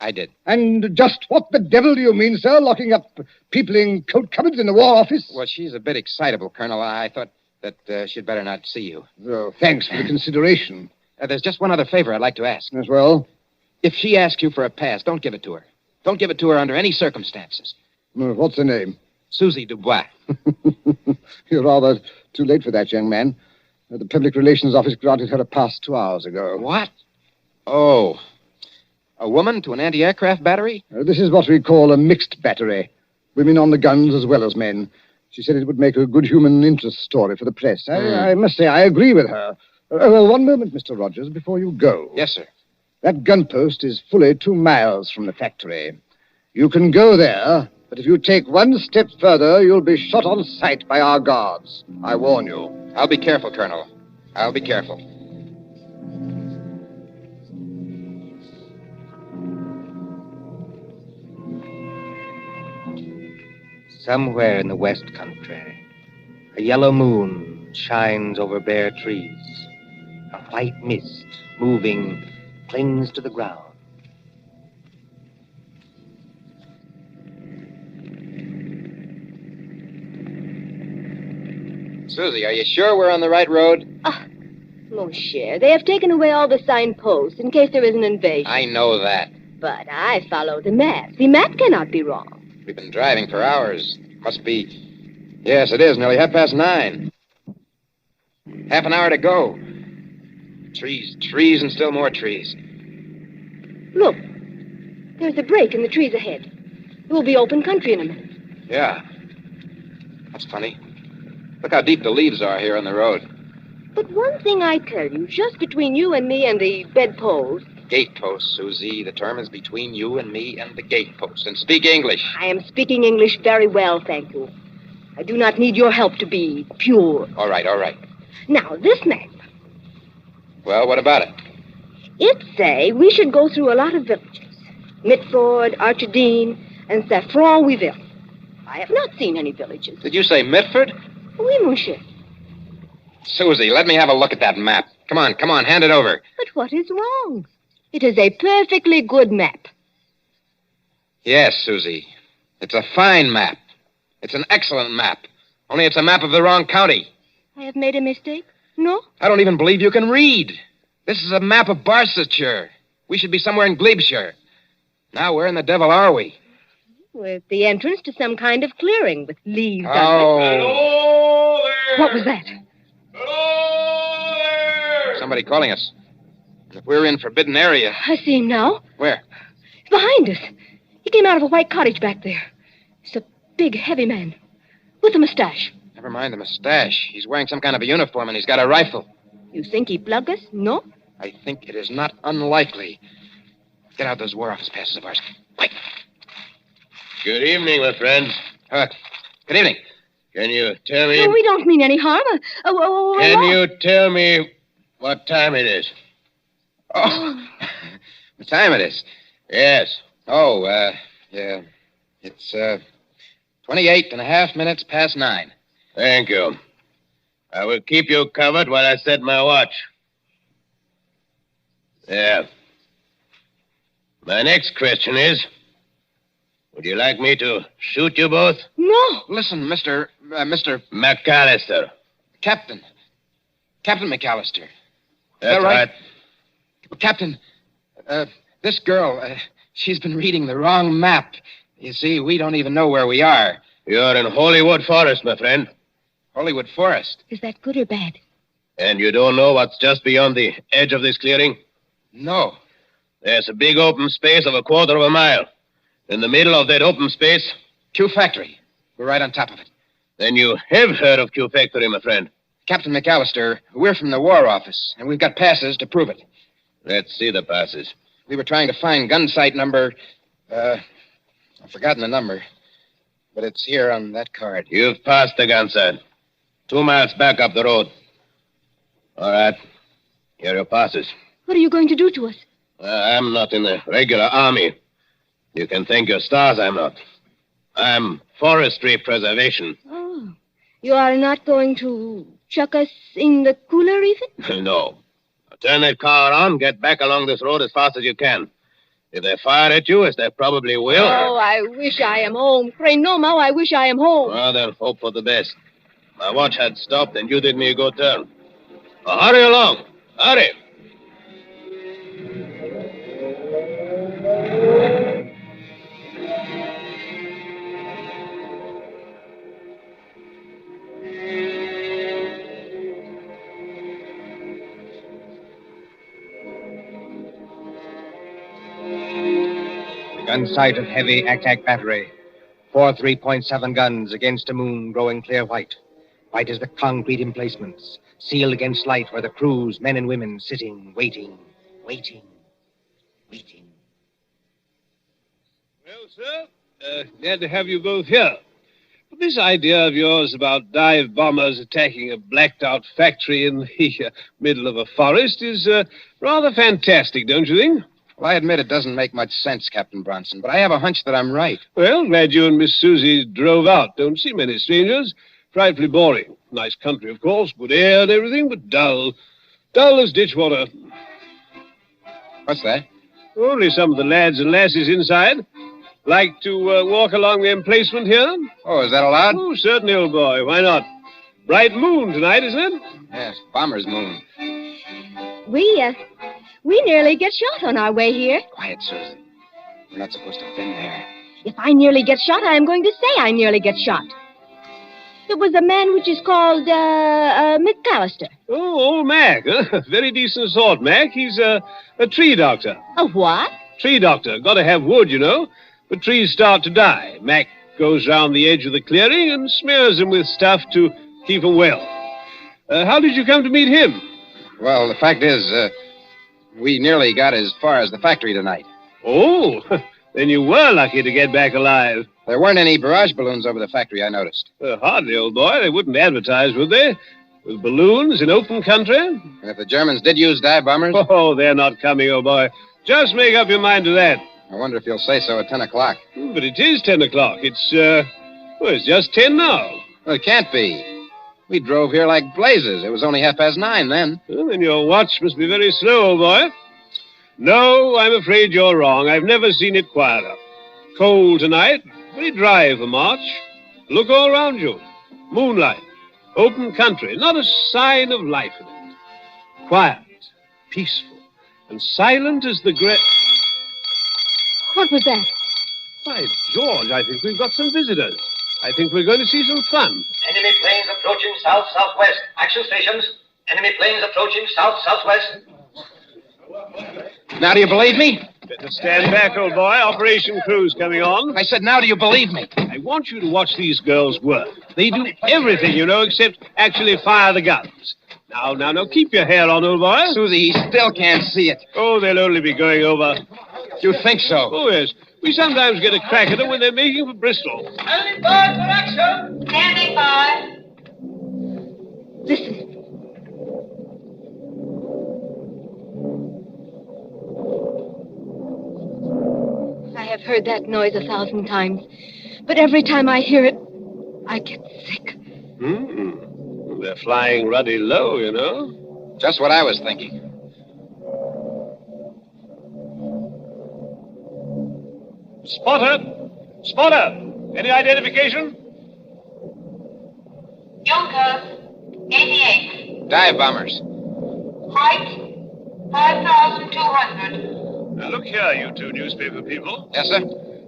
I did. And just what the devil do you mean, sir, locking up people in coat cupboards in the War Office? Well, she's a bit excitable, Colonel. I thought that she'd better not see you. Oh, thanks for the consideration. There's just one other favor I'd like to ask. As well? If she asks you for a pass, don't give it to her. Don't give it to her under any circumstances. What's her name? Susie Dubois. You're rather too late for that, young man. The Public Relations Office granted her a pass 2 hours ago. What? Oh. A woman to an anti-aircraft battery? This is what we call a mixed battery. Women on the guns as well as men. She said it would make a good human interest story for the press. I must say, I agree with her. One moment, Mr. Rogers, before you go. Yes, sir. That gun post is fully 2 miles from the factory. You can go there, but if you take one step further, you'll be shot on sight by our guards. I warn you. I'll be careful, Colonel. I'll be careful. Somewhere in the West Country, a yellow moon shines over bare trees. A white mist, moving, clings to the ground. Susie, are you sure we're on the right road? Mon cher, they have taken away all the signposts in case there is an invasion. I know that. But I follow the map. The map cannot be wrong. We've been driving for hours. Must be... Yes, it is. Nearly 9:30. Half an hour to go. Trees, and still more trees. Look, there's a break in the trees ahead. It will be open country in a minute. Yeah. That's funny. Look how deep the leaves are here on the road. But one thing I tell you, just between you and me and the bedpost. Gatepost, Susie. The term is between you and me and the gatepost. And speak English. I am speaking English very well, thank you. I do not need your help to be pure. All right. Now, this map. Well, what about it? It say we should go through a lot of villages. Mitford, Archidine, and Saffronville. I have not seen any villages. Did you say Mitford? Oui, monsieur. Susie, let me have a look at that map. Come on, hand it over. But what is wrong? It is a perfectly good map. Yes, Susie. It's a fine map. It's an excellent map. Only it's a map of the wrong county. I have made a mistake? No? I don't even believe you can read. This is a map of Barsetshire. We should be somewhere in Glebeshire. Now, where in the devil are we? With the entrance to some kind of clearing with leaves on Oh. it. What was that? Somebody calling us. If we're in forbidden area. I see him now. Where? Behind us. He came out of a white cottage back there. He's a big, heavy man. With a mustache. Never mind the mustache. He's wearing some kind of a uniform and he's got a rifle. You think he plugged us? No? I think it is not unlikely. Get out those War Office passes of ours. Mike. Good evening, my friends. Good evening. Can you tell me... No, we don't mean any harm. Can you tell me what time it is? Oh, what time it is? Yes. Oh, yeah. It's, 28.5 past 9. Thank you. I will keep you covered while I set my watch. There. My next question is, would you like me to shoot you both? No. Listen, Mr. McAllister. Captain McAllister. That's right. Captain, this girl, she's been reading the wrong map. You see, we don't even know where we are. You're in Hollywood Forest, my friend. Hollywood Forest? Is that good or bad? And you don't know what's just beyond the edge of this clearing? No. There's a big open space of 1/4 mile. In the middle of that open space... Q Factory. We're right on top of it. Then you have heard of Q Factory, my friend. Captain McAllister, we're from the War Office, and we've got passes to prove it. Let's see the passes. We were trying to find gun site number... I've forgotten the number. But it's here on that card. You've passed the gun site. 2 miles back up the road. All right. Here are your passes. What are you going to do to us? I'm not in the regular army. You can thank your stars I'm not. I'm forestry preservation. Oh. You are not going to chuck us in the cooler even? No. Turn that car on, get back along this road as fast as you can. If they fire at you, as they probably will... Oh, I wish I am home. Pray no, Mao, I wish I am home. Well, then hope for the best. My watch had stopped, and you did me a good turn. Now, hurry along. Hurry. Gun sight of heavy attack battery. 4 3.7 guns against a moon growing clear white. White as the concrete emplacements. Sealed against light were the crews, men and women, sitting, waiting. Well, sir, glad to have you both here. But this idea of yours about dive bombers attacking a blacked-out factory in the middle of a forest is rather fantastic, don't you think? Well, I admit it doesn't make much sense, Captain Bronson, but I have a hunch that I'm right. Well, glad you and Miss Susie drove out. Don't see many strangers. Frightfully boring. Nice country, of course, good air and everything, but dull. Dull as ditch water. What's that? Only some of the lads and lasses inside. Like to walk along the emplacement here? Oh, is that allowed? Oh, certainly, old boy. Why not? Bright moon tonight, isn't it? Yes, bomber's moon. We nearly get shot on our way here. Quiet, Susie. We're not supposed to have been there. If I nearly get shot, I am going to say I nearly get shot. It was a man which is called, McAllister. Oh, old Mac. Very decent sort, Mac. He's a tree doctor. A what? Tree doctor. Got to have wood, you know. But trees start to die. Mac goes round the edge of the clearing and smears them with stuff to keep them well. How did you come to meet him? Well, the fact is, we nearly got as far as the factory tonight. Oh, then you were lucky to get back alive. There weren't any barrage balloons over the factory, I noticed. Hardly, old boy. They wouldn't advertise, would they? With balloons in open country? And if the Germans did use dive bombers? Oh, they're not coming, old boy. Just make up your mind to that. I wonder if you'll say so at 10 o'clock. But it is 10 o'clock. It's just 10 now. Well, it can't be. We drove here like blazes. It was only 9:30 then. Well, then your watch must be very slow, old boy. No, I'm afraid you're wrong. I've never seen it quieter. Cold tonight, very dry for March. Look all around you. Moonlight, open country, not a sign of life in it. Quiet, peaceful, and silent as the great... What was that? By George, I think we've got some visitors. I think we're going to see some fun. Enemy planes approaching south-southwest. Action stations. Enemy planes approaching south-southwest. Now do you believe me? Better stand back, old boy. Operation Crew's coming on. I said, now do you believe me? I want you to watch these girls work. They do everything, you know, except actually fire the guns. Now, keep your hair on, old boy. Susie, he still can't see it. Oh, they'll only be going over. You think so? Oh, yes. We sometimes get a crack at them when they're making for Bristol. Standing by for action. Standing by. Listen. I have heard that noise 1,000 times, but every time I hear it, I get sick. They're flying ruddy low, you know. Just what I was thinking. Spotter! Any identification? Junkers, 88. Dive bombers. Height, 5,200. Now, look here, you two newspaper people. Yes, sir?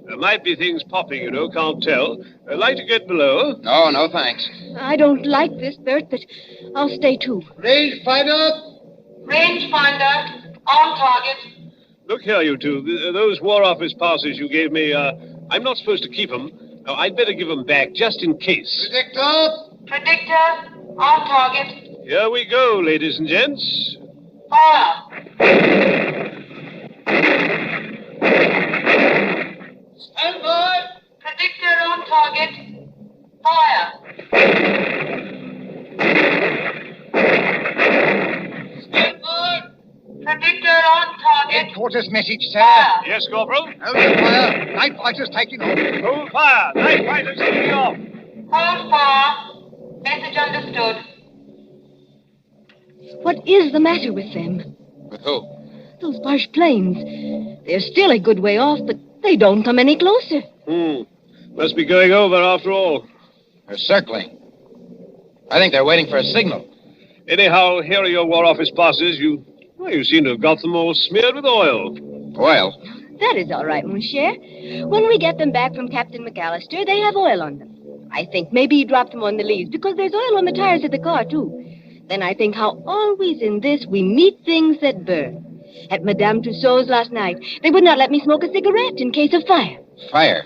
There might be things popping, you know, can't tell. I'd like to get below. No, thanks. I don't like this, Bert, but I'll stay too. Rangefinder, on target. Look here, you two. Those War Office passes you gave me, I'm not supposed to keep them. Now, I'd better give them back, just in case. Predictor, on target. Here we go, ladies and gents. Fire. Stand by. Predictor on target. Fire. Stand by. Predictor on target. Headquarters message, sir. Fire. Yes, Corporal? Hold your fire. Night fighters taking off. Hold fire. Night fighters taking off. Hold fire. Message understood. What is the matter with them? With who? Those Boche planes. They're still a good way off, but they don't come any closer. Must be going over after all. They're circling. I think they're waiting for a signal. Anyhow, here are your War Office passes. You seem to have got them all smeared with oil. Oil? That is all right, Monsieur. When we get them back from Captain McAllister, they have oil on them. I think maybe he dropped them on the leaves, because there's oil on the tires of the car, too. Then I think how always in this we meet things that burn. At Madame Tussauds last night, they would not let me smoke a cigarette in case of fire. Fire.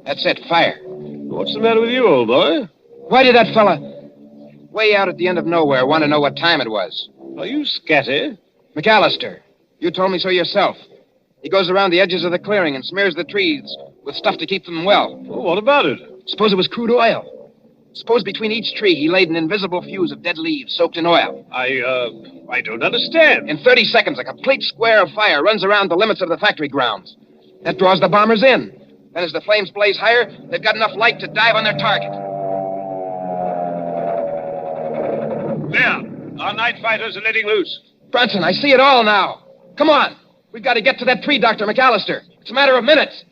That's it, fire. What's the matter with you, old boy? Why did that fella, way out at the end of nowhere, want to know what time it was? Are you scatty? McAllister, you told me so yourself. He goes around the edges of the clearing and smears the trees with stuff to keep them well. Well, what about it? Suppose it was crude oil. Suppose between each tree he laid an invisible fuse of dead leaves soaked in oil. I don't understand. In 30 seconds, a complete square of fire runs around the limits of the factory grounds. That draws the bombers in. Then as the flames blaze higher, they've got enough light to dive on their target. There. Our night fighters are letting loose. Brunson, I see it all now. Come on. We've got to get to that tree, Dr. McAllister. It's a matter of minutes.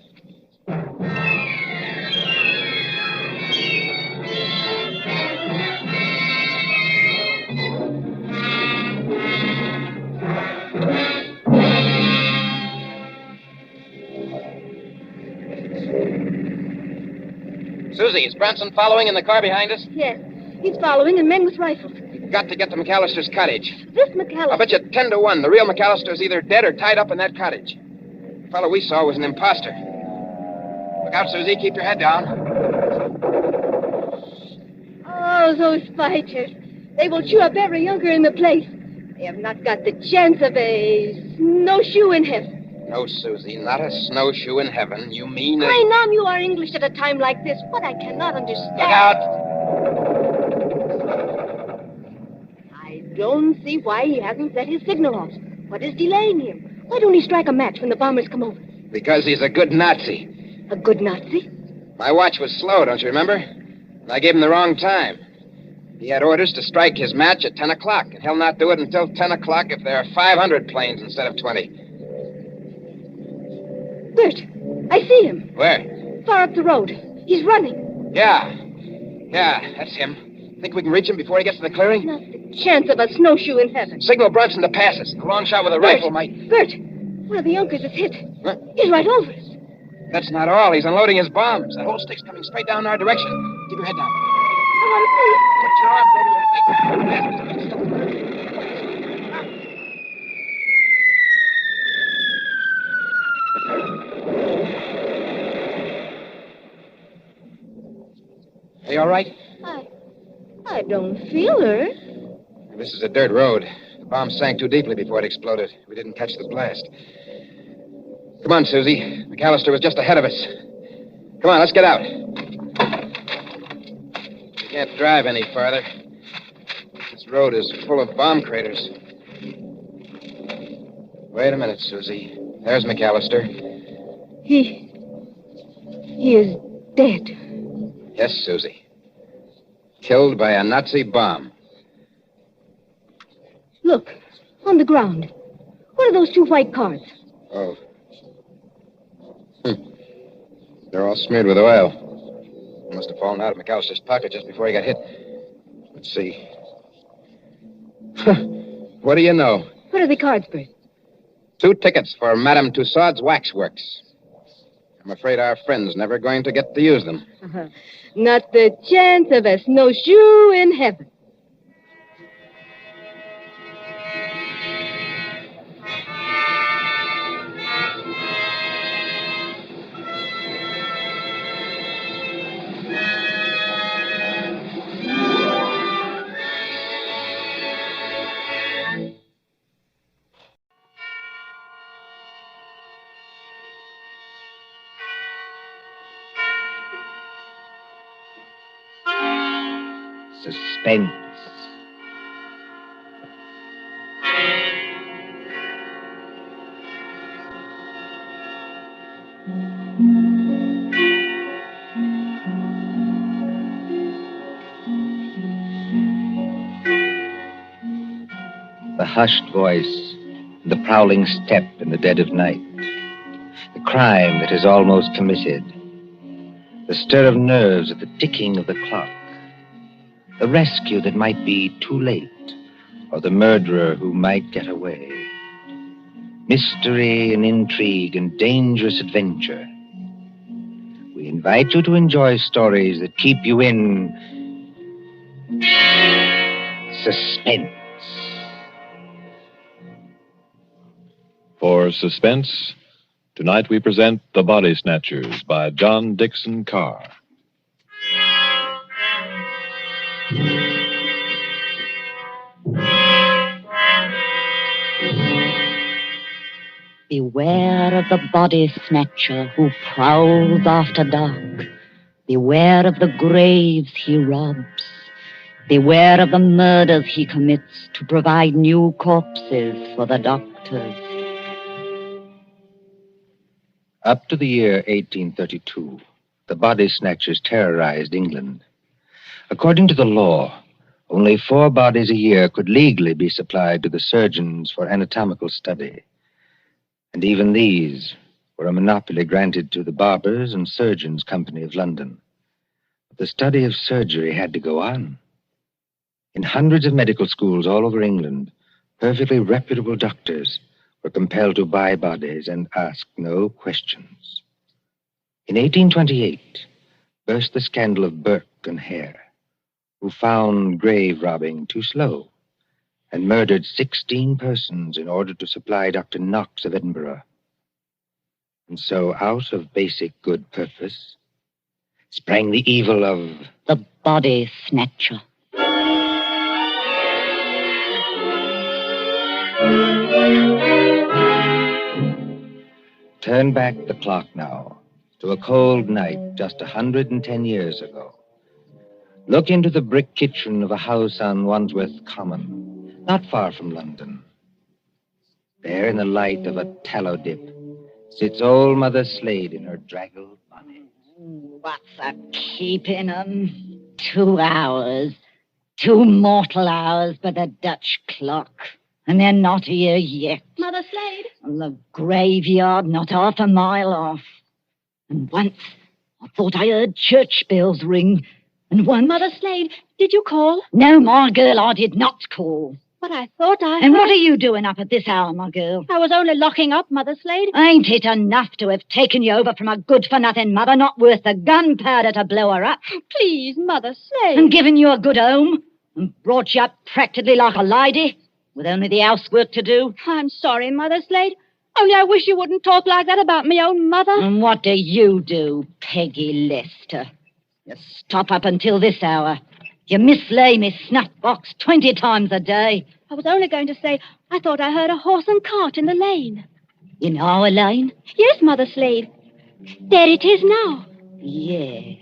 Susie, is Branson following in the car behind us? Yes. He's following, and men with rifles. We've got to get to McAllister's cottage. This McAllister. I'll bet you 10 to 1 the real McAllister's either dead or tied up in that cottage. The fellow we saw was an imposter. Look out, Susie. Keep your head down. Oh, those fighters. They will chew up every younker in the place. They have not got the chance of a snowshoe in heaven. No, Susie, not a snowshoe in heaven. You mean a... I know you are English at a time like this. What I cannot understand... Look out! I don't see why he hasn't set his signal off. What is delaying him? Why don't he strike a match when the bombers come over? Because he's a good Nazi. A good Nazi? My watch was slow, don't you remember? And I gave him the wrong time. He had orders to strike his match at 10 o'clock, and he'll not do it until 10 o'clock if there are 500 planes instead of 20. Bert, I see him. Where? Far up the road. He's running. Yeah, that's him. Think we can reach him before he gets to the clearing? Not the chance of a snowshoe in heaven. Signal Brunson to pass us. A long shot with a rifle might... Bert, one of the Junkers is hit. Huh? He's right over us. That's not all. He's unloading his bombs. That whole stick's coming straight down our direction. Keep your head down. I want to see. Put your arm over your face. Are you all right? I don't feel her. This is a dirt road. The bomb sank too deeply before it exploded. We didn't catch the blast. Come on, Susie. McAllister was just ahead of us. Come on, let's get out. We can't drive any farther. This road is full of bomb craters. Wait a minute, Susie. There's McAllister. He is dead. Yes, Susie. Killed by a Nazi bomb. Look, on the ground. What are those two white cards? Oh. They're all smeared with oil. They must have fallen out of McAllister's pocket just before he got hit. Let's see. What do you know? What are the cards, Bert? 2 tickets for Madame Tussaud's Waxworks. I'm afraid our friend's never going to get to use them. Not the chance of a snowshoe in heaven. Suspense. The hushed voice, the prowling step in the dead of night, the crime that is almost committed, the stir of nerves at the ticking of the clock, the rescue that might be too late, or the murderer who might get away. Mystery and intrigue and dangerous adventure. We invite you to enjoy stories that keep you in suspense. For Suspense, tonight we present The Body Snatchers by John Dixon Carr. Beware of the body snatcher who prowls after dark, Beware of the graves he robs. Beware of the murders he commits to provide new corpses for the doctors. Up to the year 1832, the body snatchers terrorized England. According to the law, only 4 bodies a year could legally be supplied to the surgeons for anatomical study. And even these were a monopoly granted to the Barbers and Surgeons Company of London. But the study of surgery had to go on. In hundreds of medical schools all over England, perfectly reputable doctors were compelled to buy bodies and ask no questions. In 1828, burst the scandal of Burke and Hare, who found grave robbing too slow and murdered 16 persons in order to supply Dr. Knox of Edinburgh. And so, out of basic good purpose, sprang the evil of the body snatcher. Turn back the clock now to a cold night just 110 years ago. Look into the brick kitchen of a house on Wandsworth Common, not far from London. There, in the light of a tallow dip, sits old Mother Slade in her draggled bonnet. What's a keeping 'em? 2 hours. 2 mortal hours by the Dutch clock. And they're not here yet. Mother Slade? The graveyard not half a mile off. And once I thought I heard church bells ring. And once... Mother Slade, did you call? No, my girl, I did not call. But I thought I And heard... what are you doing up at this hour, my girl? I was only locking up, Mother Slade. Ain't it enough to have taken you over from a good-for-nothing mother not worth the gunpowder to blow her up? Please, Mother Slade. And given you a good home? And brought you up practically like a lady? With only the housework to do? I'm sorry, Mother Slade. Only I wish you wouldn't talk like that about me own mother. And what do you do, Peggy Lester? You stop up until this hour. You mislay me snuff box 20 times a day. I was only going to say, I thought I heard a horse and cart in the lane. In our lane? Yes, Mother Slade. There it is now. Yes.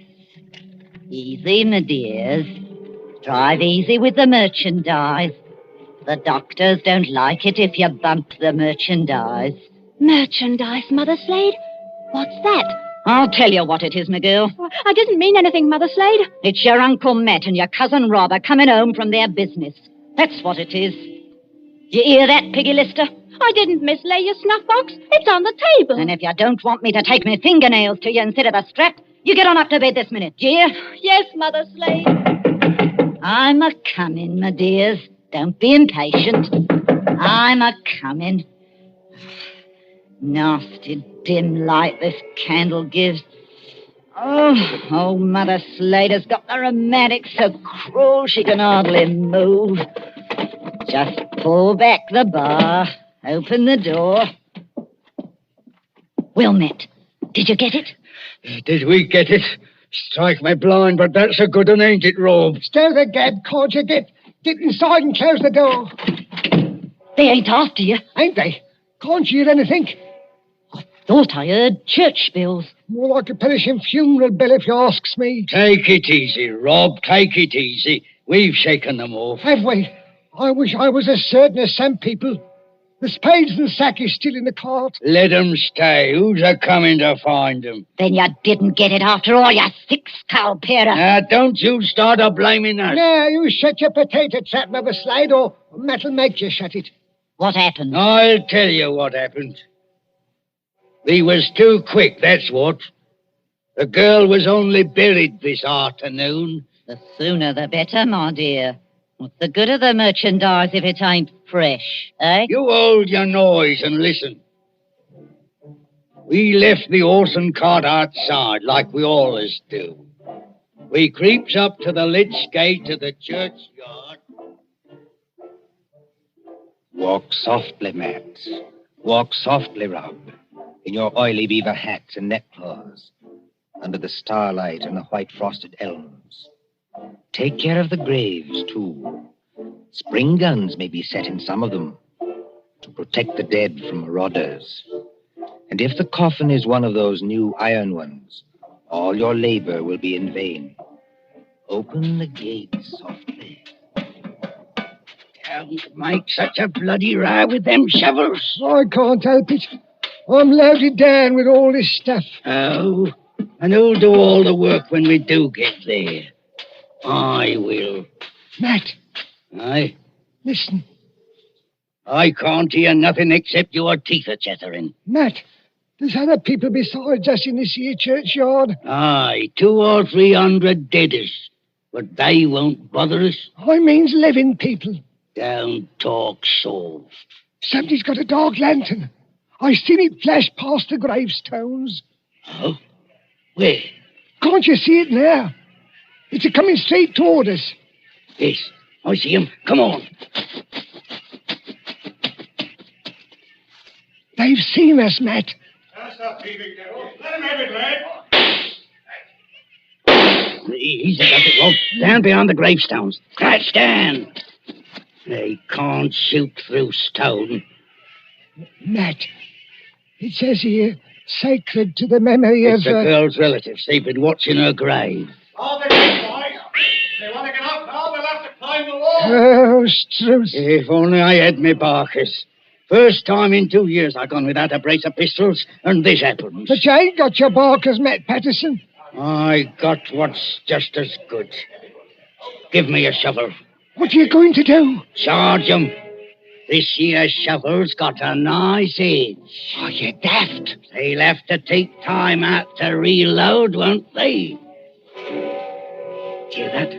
Easy, my dears. Drive easy with the merchandise. The doctors don't like it if you bump the merchandise. Merchandise, Mother Slade? What's that? I'll tell you what it is, my girl. I didn't mean anything, Mother Slade. It's your Uncle Matt and your cousin Rob are coming home from their business. That's what it is. You hear that, Peggy Lister? I didn't mislay your snuff box. It's on the table. And if you don't want me to take my fingernails to you instead of a strap, you get on up to bed this minute, do you? Yes, Mother Slade. I'm a-coming, my dears. Don't be impatient. I'm a-coming. Nasty dim light this candle gives. Oh, old Mother Slater's got the rheumatic so cruel she can hardly move. Just pull back the bar, open the door. Wilmette, did you get it? Did we get it? Strike me blind, but that's a good one, ain't it, Rob? Stir the gab, can't you? Get inside and close the door. They ain't after you. Ain't they? Can't you hear anything? Thought I heard church bells. More like a perishing funeral bell, if you asks me. Take it easy, Rob. Take it easy. We've shaken them off. Have we? I wish I was as certain as some people. The spades and sack is still in the cart. Let 'em stay. Who's a-coming to find 'em? Then you didn't get it after all, you six-skull pair of... Now, don't you start a-blaming us. Now, you shut your potato trap, Mother Slade, or Matt'll make you shut it. What happened? I'll tell you what happened. We was too quick, that's what. The girl was only buried this afternoon. The sooner the better, my dear. What's the good of the merchandise if it ain't fresh, eh? You hold your noise and listen. We left the horse and cart outside, like we always do. We creeps up to the lich gate of the churchyard. Walk softly, Matt. Walk softly, Rob, in your oily beaver hats and neckcloths, under the starlight and the white frosted elms. Take care of the graves, too. Spring guns may be set in some of them to protect the dead from marauders. And if the coffin is one of those new iron ones, All your labor will be in vain. Open the gate softly. Don't make such a bloody row with them shovels. I can't help it. I'm loaded down with all this stuff. Oh, and who'll do all the work when we do get there? I will. Matt, Aye? listen. I can't hear nothing except your teeth are chattering. Matt, there's other people besides us in this here churchyard. Aye, 200 or 300 deaders. But they won't bother us. I means living people. Don't talk soft. Somebody's got a dark lantern. I seen it flash past the gravestones. Oh? Where? Can't you see it now? It's a-coming straight toward us. Yes, I see him. Come on. They've seen us, Matt. Stop thieving, devil. Let him have it, lad. Easy, Dr. Wolf. Down beyond the gravestones. Crouch down. They can't shoot through stone. Matt, it says here, sacred to the memory It's of... the girl's relatives. They've been watching her grave. All the great boys. If they want to get up now, they'll have to climb the wall. Oh, Struth. If only I had me barkers. First time in 2 years I've gone without a brace of pistols, and this happens. But you ain't got your barkers, Matt Patterson. I got what's just as good. Give me a shovel. What are you going to do? Charge 'em. This here shovel's got a nice edge. Are you daft? They'll have to take time out to reload, won't they? Hear that?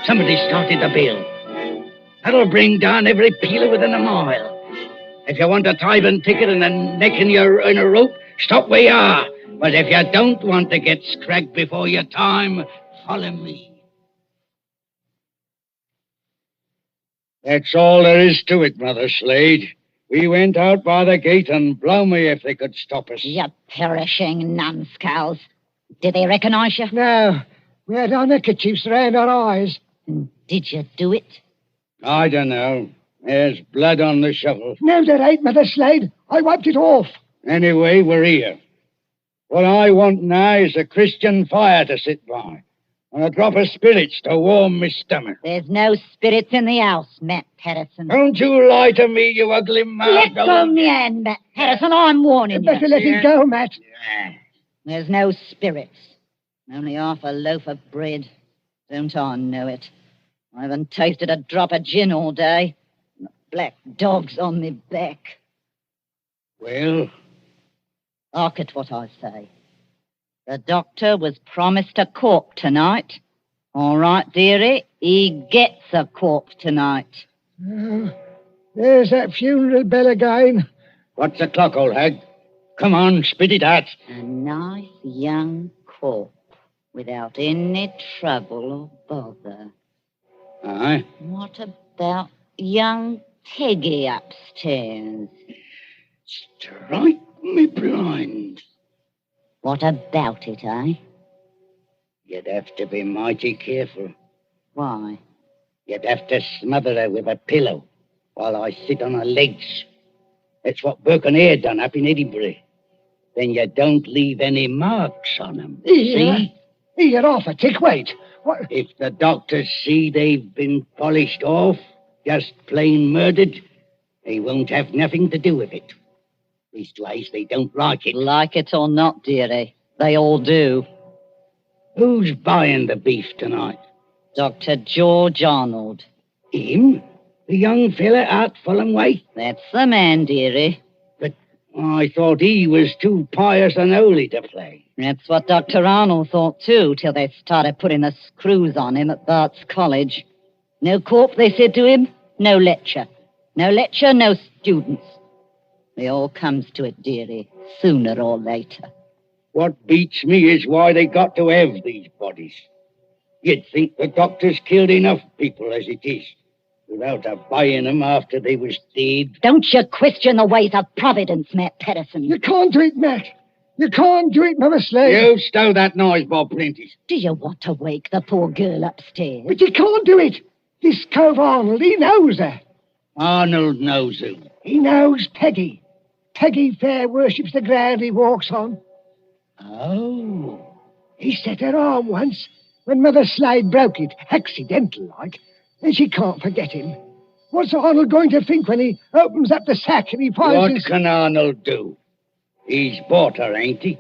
Somebody started the bell. That'll bring down every peeler within a mile. If you want a tithing ticket and a neck in a rope, stop where you are. But if you don't want to get scragged before your time, follow me. That's all there is to it, Mother Slade. We went out by the gate, and blow me if they could stop us. You perishing numbskulls. Did they recognize you? No. We had our neckerchiefs round our eyes. Did you do it? I don't know. There's blood on the shovel. No, there ain't, Mother Slade. I wiped it off. Anyway, we're here. What I want now is a Christian fire to sit by, and a drop of spirits to warm my stomach. There's no spirits in the house, Matt Patterson. Don't you lie to me, you ugly mouth. Let go of me hand, Matt Patterson. I'm warning you. Better let it go, Matt. There's no spirits. Only half a loaf of bread. Don't I know it? I haven't tasted a drop of gin all day. The black dog's on me back. Well? Hark at what I say. The doctor was promised a cork tonight. All right, dearie, he gets a cork tonight. Oh, there's that funeral bell again. What's the clock, old hag? Come on, spit it out. A nice young cork without any trouble or bother. Aye? What about young Peggy upstairs? Strike me blind. What about it, eh? You'd have to be mighty careful. Why? You'd have to smother her with a pillow while I sit on her legs. That's what Burke and Eyre done up in Edinburgh. Then you don't leave any marks on them. See? Here, off a tick, wait. What? If the doctors see they've been polished off, just plain murdered, they won't have nothing to do with it. Leastwise, they don't like it. Like it or not, dearie, they all do. Who's buying the beef tonight? Dr. George Arnold. Him? The young fella out Fulham way? That's the man, dearie. But I thought he was too pious and holy to play. That's what Dr. Arnold thought, too, till they started putting the screws on him at Bart's College. No corp, they said to him, no lecture. No lecture, no students. It all comes to it, dearie, sooner or later. What beats me is why they got to have these bodies. You'd think the doctors killed enough people as it is, without buying them after they was dead. Don't you question the ways of Providence, Matt Patterson. You can't do it, Matt. You can't do it, Mother Slade. You stow that noise, Bob Prentice. Do you want to wake the poor girl upstairs? But you can't do it. This cove Arnold, he knows her. Arnold knows who. He knows Peggy. Peggy fair worships the ground he walks on. Oh. He set her arm once when Mother Slade broke it, accidental like, and she can't forget him. What's Arnold going to think when he opens up the sack and he finds What his... can Arnold do? He's bought her, ain't he?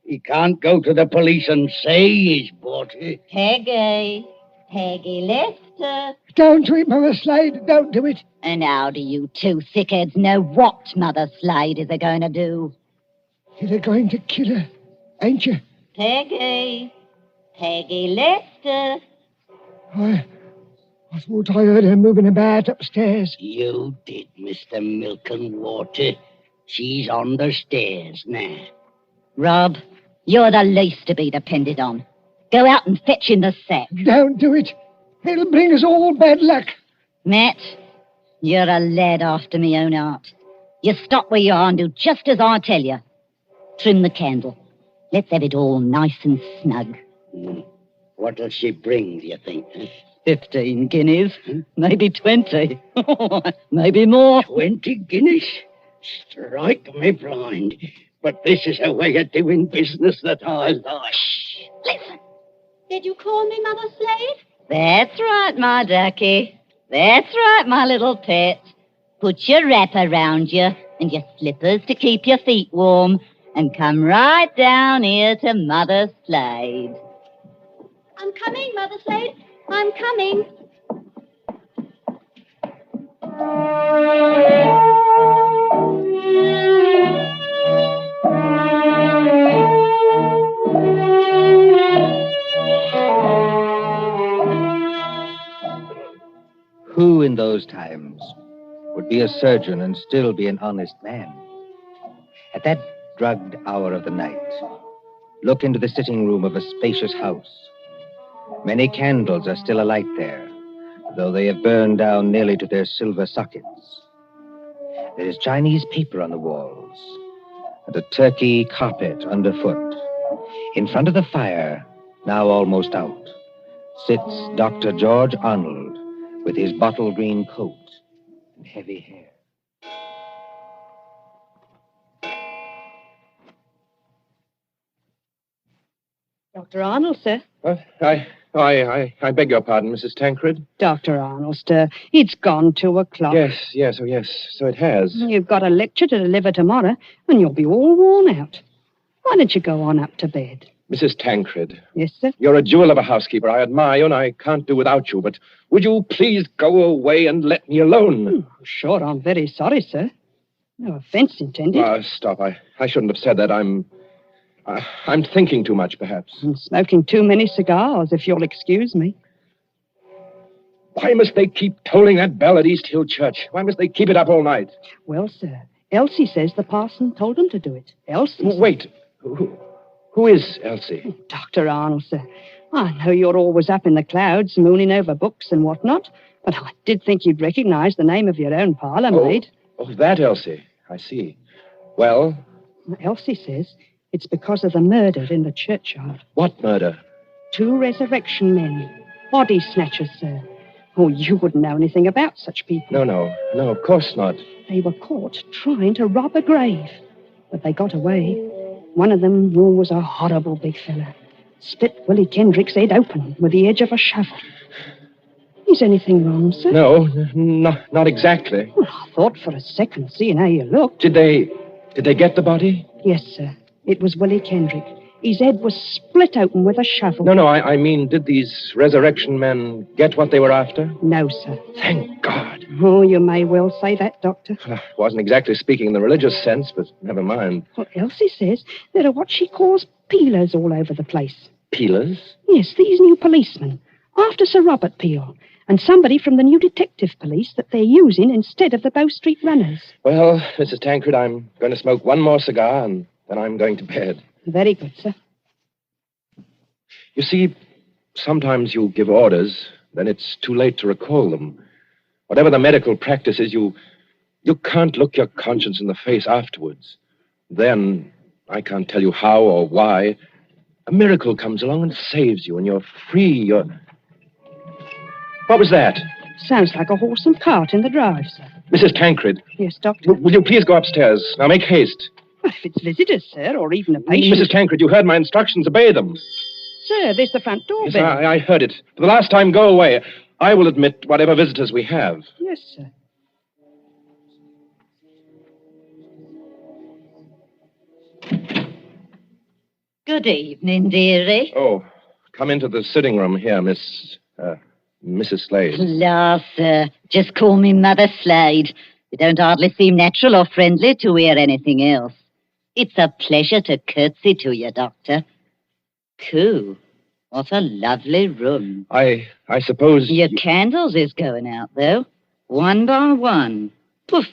He can't go to the police and say he's bought her. Peggy. Peggy Lester. Don't do it, Mother Slade. Don't do it. And how do you two thickheads know what Mother Slade is going to do? You're going to kill her, ain't you? Peggy. Peggy Lester. I thought I heard her moving about upstairs. You did, Mr. Milk and Water. She's on the stairs now. Rob, you're the least to be depended on. Go out and fetch in the sack. Don't do it. It'll bring us all bad luck. Matt, you're a lad after me own heart. You stop where you are and do just as I tell you. Trim the candle. Let's have it all nice and snug. What'll she bring, do you think? 15 guineas. Maybe 20. Maybe more. 20 guineas? Strike me blind. But this is a way of doing business that I like. Listen. Did you call me Mother Slade? That's right, my ducky. That's right, my little pet. Put your wrap around you and your slippers to keep your feet warm and come right down here to Mother Slade. I'm coming, Mother Slade. I'm coming. Who in those times would be a surgeon and still be an honest man? At that drugged hour of the night, look into the sitting room of a spacious house. Many candles are still alight there, though they have burned down nearly to their silver sockets. There is Chinese paper on the walls, and a turkey carpet underfoot. In front of the fire, now almost out, sits Dr. George Arnold with his bottle green coat and heavy hair. Dr. Arnold, sir. I beg your pardon, Mrs. Tancred. Dr. Arnold, sir. It's gone 2:00. Yes, so it has. You've got a lecture to deliver tomorrow, and you'll be all worn out. Why don't you go on up to bed? Mrs. Tancred. Yes, sir? You're a jewel of a housekeeper. I admire you, and I can't do without you, but would you please go away and let me alone? Sure, I'm very sorry, sir. No offense intended. Stop. I shouldn't have said that. I'm thinking too much, perhaps. I'm smoking too many cigars, if you'll excuse me. Why must they keep tolling that bell at East Hill Church? Why must they keep it up all night? Well, sir, Elsie says the parson told them to do it. Elsie. Wait. Who is Elsie? Dr. Arnold, sir. I know you're always up in the clouds, mooning over books and whatnot, but I did think you'd recognize the name of your own parlour maid. Oh, that Elsie. I see. Well? Elsie says it's because of the murder in the churchyard. What murder? 2 resurrection men. Body snatchers, sir. Oh, you wouldn't know anything about such people. No, of course not. They were caught trying to rob a grave, but they got away. One of them was a horrible big fella. Split Willie Kendrick's head open with the edge of a shovel. Is anything wrong, sir? No, not exactly. Well, I thought for a second, seeing how you looked. Did they get the body? Yes, sir. It was Willie Kendrick. His head was split open with a shovel. No, I mean, did these resurrection men get what they were after? No, sir. Thank God. Oh, you may well say that, Doctor. Wasn't exactly speaking in the religious sense, but never mind. Well, Elsie says there are what she calls peelers all over the place. Peelers? Yes, these new policemen. After Sir Robert Peel. And somebody from the new detective police that they're using instead of the Bow Street runners. Well, Mrs. Tancred, I'm going to smoke one more cigar, and then I'm going to bed. Very good, sir. You see, sometimes you give orders, then it's too late to recall them. Whatever the medical practice is, you can't look your conscience in the face afterwards. Then, I can't tell you how or why, a miracle comes along and saves you, and you're free, What was that? Sounds like a horse and cart in the drive, sir. Mrs. Tancred. Yes, Doctor? Will you please go upstairs? Now, make haste. Well, if it's visitors, sir, or even a patient... Mrs. Tancred, you heard my instructions. Obey them. Sir, there's the front door Yes, bell. I heard it. For the last time, go away. I will admit whatever visitors we have. Yes, sir. Good evening, dearie. Oh, come into the sitting room here, Mrs. Slade. La, sir. Just call me Mother Slade. You don't hardly seem natural or friendly to hear anything else. It's a pleasure to curtsy to you, Doctor. Coo. What a lovely room. I suppose... Your candles is going out, though. One by one. Poof.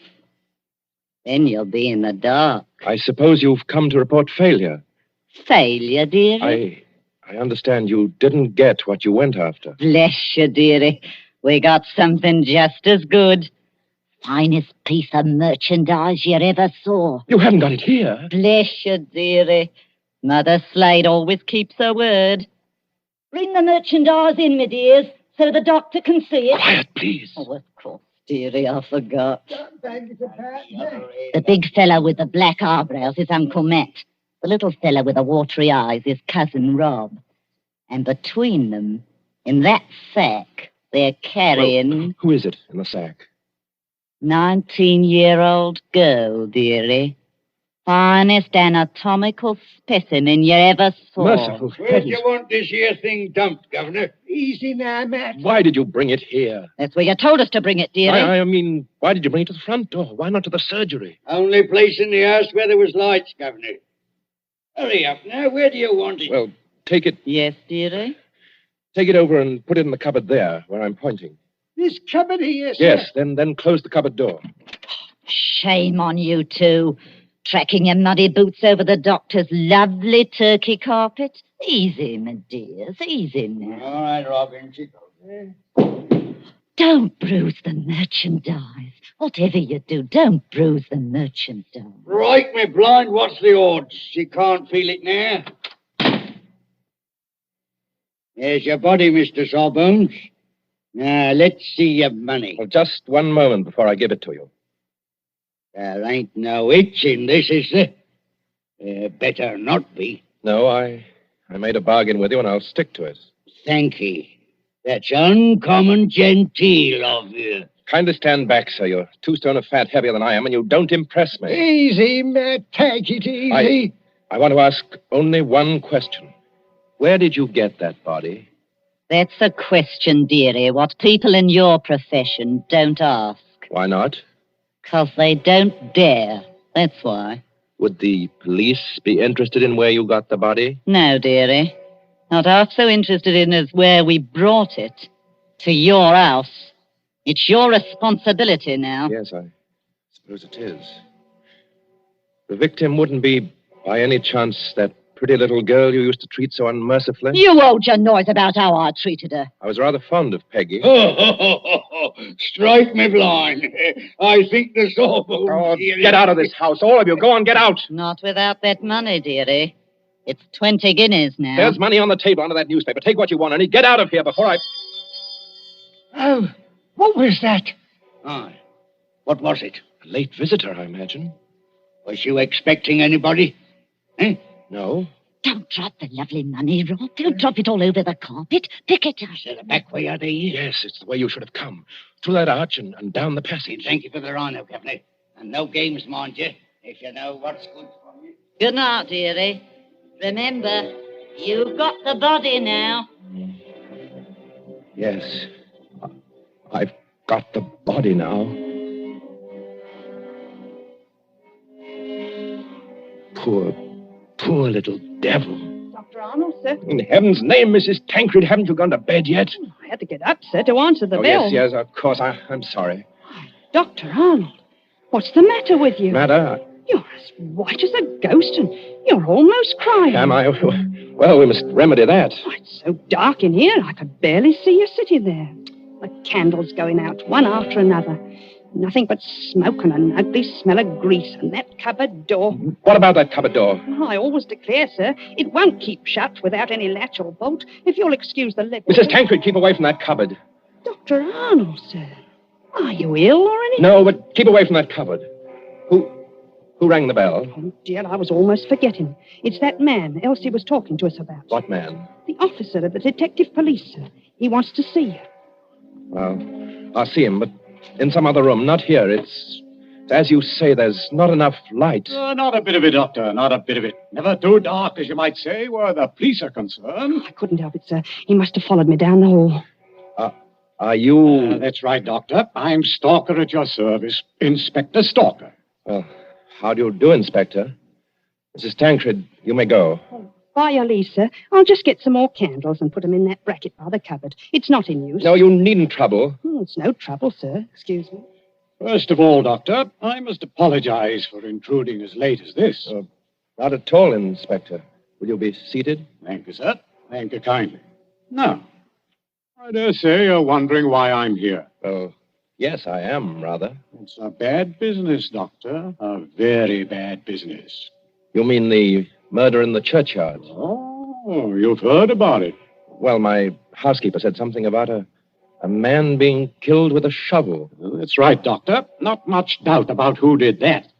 Then you'll be in the dark. I suppose you've come to report failure. Failure, dearie? I understand you didn't get what you went after. Bless you, dearie. We got something just as good. Finest piece of merchandise you ever saw. You haven't got it here. Bless you, dearie. Mother Slade always keeps her word. Bring the merchandise in, my dears, so the doctor can see it. Quiet, please. Oh, of course, dearie, I forgot. The big fellow with the black eyebrows is Uncle Matt. The little fellow with the watery eyes is Cousin Rob. And between them, in that sack, they're carrying... Well, who is it in the sack? 19-year-old girl, dearie. Finest anatomical specimen you ever saw. Merciful Where do you want this here thing dumped, Governor? Easy now, Matt. Why did you bring it here? That's where you told us to bring it, dearie. I mean, why did you bring it to the front door? Why not to the surgery? Only place in the house where there was lights, Governor. Hurry up now. Where do you want it? Well, take it... Yes, dearie? Take it over and put it in the cupboard there, where I'm pointing. This cupboard here, sir. Yes, then close the cupboard door. Shame on you two. Tracking your muddy boots over the doctor's lovely turkey carpet. Easy, my dears, easy now. All right, Robin. Don't bruise the merchandise. Whatever you do, don't bruise the merchandise. Right, me blind. What's the odds? She can't feel it now. There's your body, Mr. Sawbones. Now, let's see your money. Well, just one moment before I give it to you. There ain't no itch in this, is there? Better not be. No, I made a bargain with you, and I'll stick to it. Thank ye. That's uncommon genteel of you. Kindly stand back, sir. You're 2 stone of fat heavier than I am, and you don't impress me. Easy, Matt. Take it easy. I want to ask only one question. Where did you get that body? That's a question, dearie, what people in your profession don't ask. Why not? 'Cause they don't dare. That's why. Would the police be interested in where you got the body? No, dearie. Not half so interested in as where we brought it. To your house. It's your responsibility now. Yes, I suppose it is. The victim wouldn't be, by any chance, that pretty little girl you used to treat so unmercifully? You hold your noise about how I treated her. I was rather fond of Peggy. Strike me blind. I think the Sawbones... Oh, get out of this house, all of you. Go on, get out. Not without that money, dearie. It's 20 guineas now. There's money on the table under that newspaper. Take what you want, and get out of here before I... Oh, what was that? Aye. What was it? A late visitor, I imagine. Was you expecting anybody? Eh? No. Don't drop the lovely money, Rob. Don't drop it all over the carpet. Pick it up. Is there a back way out of here? Yes, it's the way you should have come. Through that arch and down the passage. Thank you for the rhino, Governor. And no games, mind you, if you know what's good for you. Good night, dearie. Remember, you've got the body now. Yes. I've got the body now. Poor little devil. Dr. Arnold, sir. In heaven's name, Mrs. Tancred, haven't you gone to bed yet? I had to get up, sir, to answer the bell. Yes, of course. I'm sorry. Dr. Arnold, what's the matter with you? Matter? You're as white as a ghost, and you're almost crying. Am I? Well, we must remedy that. Oh, it's so dark in here, I could barely see you sitting there. The candles going out, one after another. Nothing but smoke and an ugly smell of grease, and that cupboard door. What about that cupboard door? Oh, I always declare, sir, it won't keep shut without any latch or bolt, if you'll excuse the liberty. Mrs. Tancred, keep away from that cupboard. Dr. Arnold, sir. Are you ill or anything? No, but keep away from that cupboard. Who rang the bell? Oh, dear, I was almost forgetting. It's that man Elsie was talking to us about. What man? The officer of the detective police, sir. He wants to see you. Well, I'll see him, but in some other room, not here. It's as you say, there's not enough light. Not a bit of it, Doctor, not a bit of it. Never too dark, as you might say, where the police are concerned. I couldn't help it, sir. He must have followed me down the hall. Are you... That's right, Doctor. I'm Stalker at your service. Inspector Stalker. Well, how do you do, Inspector? Mrs. Tancred, you may go. By your leave, sir, I'll just get some more candles and put them in that bracket by the cupboard. It's not in use. No, you needn't trouble. It's no trouble, sir. Excuse me. First of all, Doctor, I must apologize for intruding as late as this. Not at all, Inspector. Will you be seated? Thank you, sir. Thank you kindly. Now, I dare say you're wondering why I'm here. Oh, yes, I am, rather. It's a bad business, Doctor. A very bad business. You mean the murder in the churchyard? Oh, you've heard about it. Well, my housekeeper said something about a man being killed with a shovel. That's right, Doctor. Not much doubt about who did that.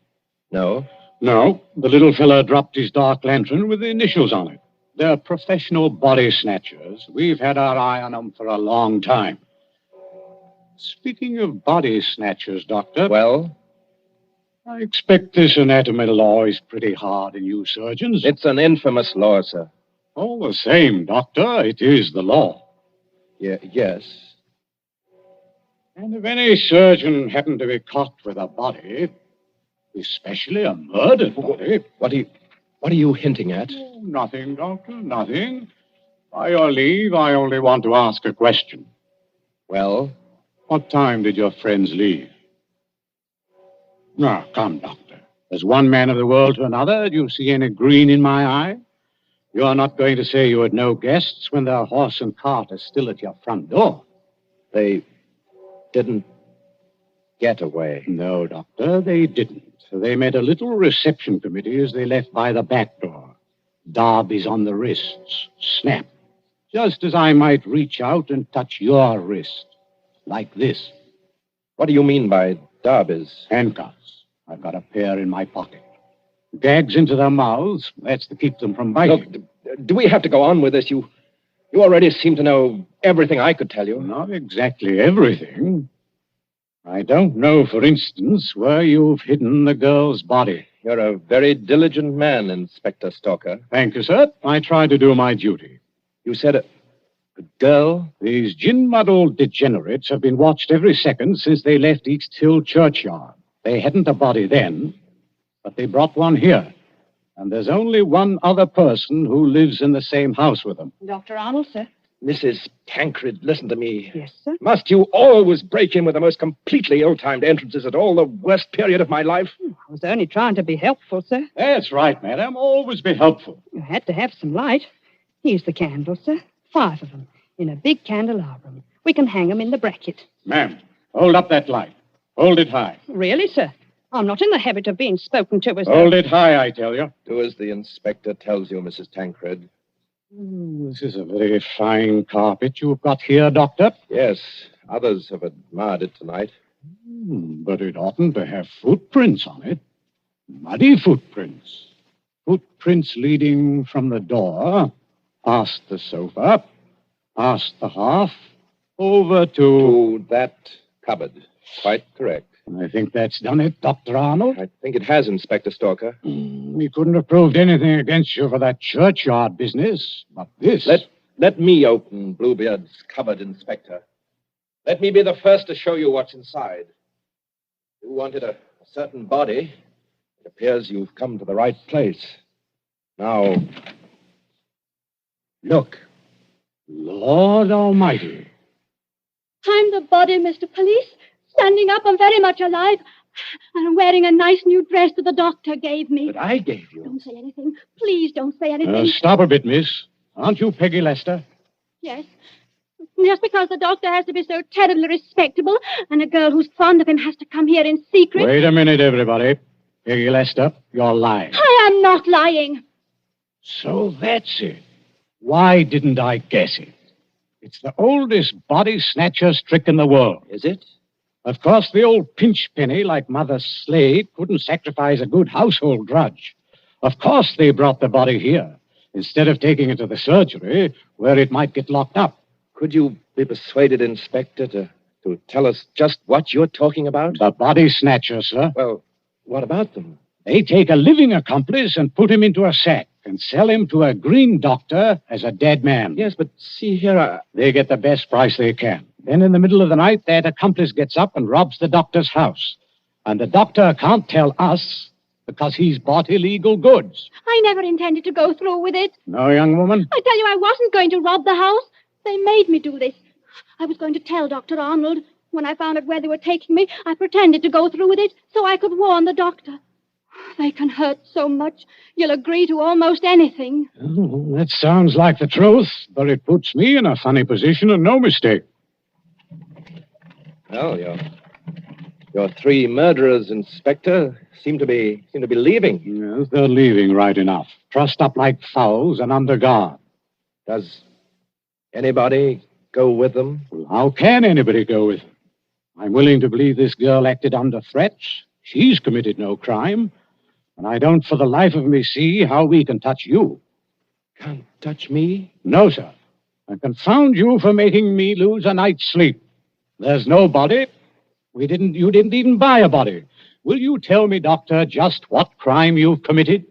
No? No. The little fella dropped his dark lantern with the initials on it. They're professional body snatchers. We've had our eye on them for a long time. Speaking of body snatchers, Doctor... Well? I expect this anatomy law is pretty hard on you surgeons. It's an infamous law, sir. All the same, Doctor, it is the law. Yes. And if any surgeon happened to be caught with a body, especially a murdered body... What are you hinting at? Oh, nothing, Doctor, nothing. By your leave, I only want to ask a question. Well? What time did your friends leave? Now, come, Doctor. As one man of the world to another, do you see any green in my eye? You're not going to say you had no guests when their horse and cart are still at your front door. They didn't get away. No, Doctor, they didn't. They made a little reception committee as they left by the back door. Darbies on the wrists. Snap. Just as I might reach out and touch your wrist. Like this. What do you mean by darbies? Handcuffs. I've got a pair in my pocket. Gags into their mouths. That's to keep them from biting. Look, do we have to go on with this? You already seem to know everything I could tell you. Not exactly everything. I don't know, for instance, where you've hidden the girl's body. You're a very diligent man, Inspector Stalker. Thank you, sir. I try to do my duty. You said a girl? These gin-muddled degenerates have been watched every second since they left East Hill Churchyard. They hadn't a body then, but they brought one here. And there's only one other person who lives in the same house with them. Dr. Arnold, sir. Mrs. Tancred, listen to me. Yes, sir. Must you always break in with the most completely ill-timed entrances at all the worst period of my life? I was only trying to be helpful, sir. That's right, madam. Always be helpful. You had to have some light. Here's the candles, sir. 5 of them, in a big candelabrum. We can hang them in the bracket. Ma'am, hold up that light. Hold it high. Really, sir? I'm not in the habit of being spoken to as... Hold it high, I tell you. Do as the inspector tells you, Mrs. Tancred. This is a very fine carpet you've got here, Doctor. Yes, others have admired it tonight. But it oughtn't to have footprints on it. Muddy footprints. Footprints leading from the door, past the sofa, past the hearth, over to that cupboard. Quite correct. I think that's done it, Dr. Arnold. I think it has, Inspector Stalker. We couldn't have proved anything against you for that churchyard business, but this... Let me open Bluebeard's cupboard, Inspector. Let me be the first to show you what's inside. You wanted a certain body. It appears you've come to the right place. Now, look. Lord Almighty. I'm the body, Mr. Police. Standing up, I'm very much alive. And I'm wearing a nice new dress that the doctor gave me. That I gave you? Don't say anything. Please don't say anything. Stop a bit, miss. Aren't you Peggy Lester? Yes. Just because the doctor has to be so terribly respectable, and a girl who's fond of him has to come here in secret. Wait a minute, everybody. Peggy Lester, you're lying. I am not lying. So that's it. Why didn't I guess it? It's the oldest body snatcher's trick in the world. Is it? Of course, the old pinch penny like Mother Slade couldn't sacrifice a good household grudge. Of course they brought the body here, instead of taking it to the surgery, where it might get locked up. Could you be persuaded, Inspector, to tell us just what you're talking about? The body snatchers, sir. Well, what about them? They take a living accomplice and put him into a sack and sell him to a green doctor as a dead man. Yes, but see here, They get the best price they can. Then in the middle of the night, that accomplice gets up and robs the doctor's house. And the doctor can't tell us because he's bought illegal goods. I never intended to go through with it. No, young woman? I tell you, I wasn't going to rob the house. They made me do this. I was going to tell Dr. Arnold. When I found out where they were taking me, I pretended to go through with it so I could warn the doctor. They can hurt so much, you'll agree to almost anything. Oh, that sounds like the truth, but it puts me in a funny position and no mistake. Well, your three murderers, Inspector, seem to be leaving. Yes, they're leaving right enough. Trussed up like fowls and under guard. Does anybody go with them? Well, how can anybody go with them? I'm willing to believe this girl acted under threats. She's committed no crime. And I don't for the life of me see how we can touch you. Can't touch me? No, sir. And confound you for making me lose a night's sleep. There's no body. You didn't even buy a body. Will you tell me, Doctor, just what crime you've committed?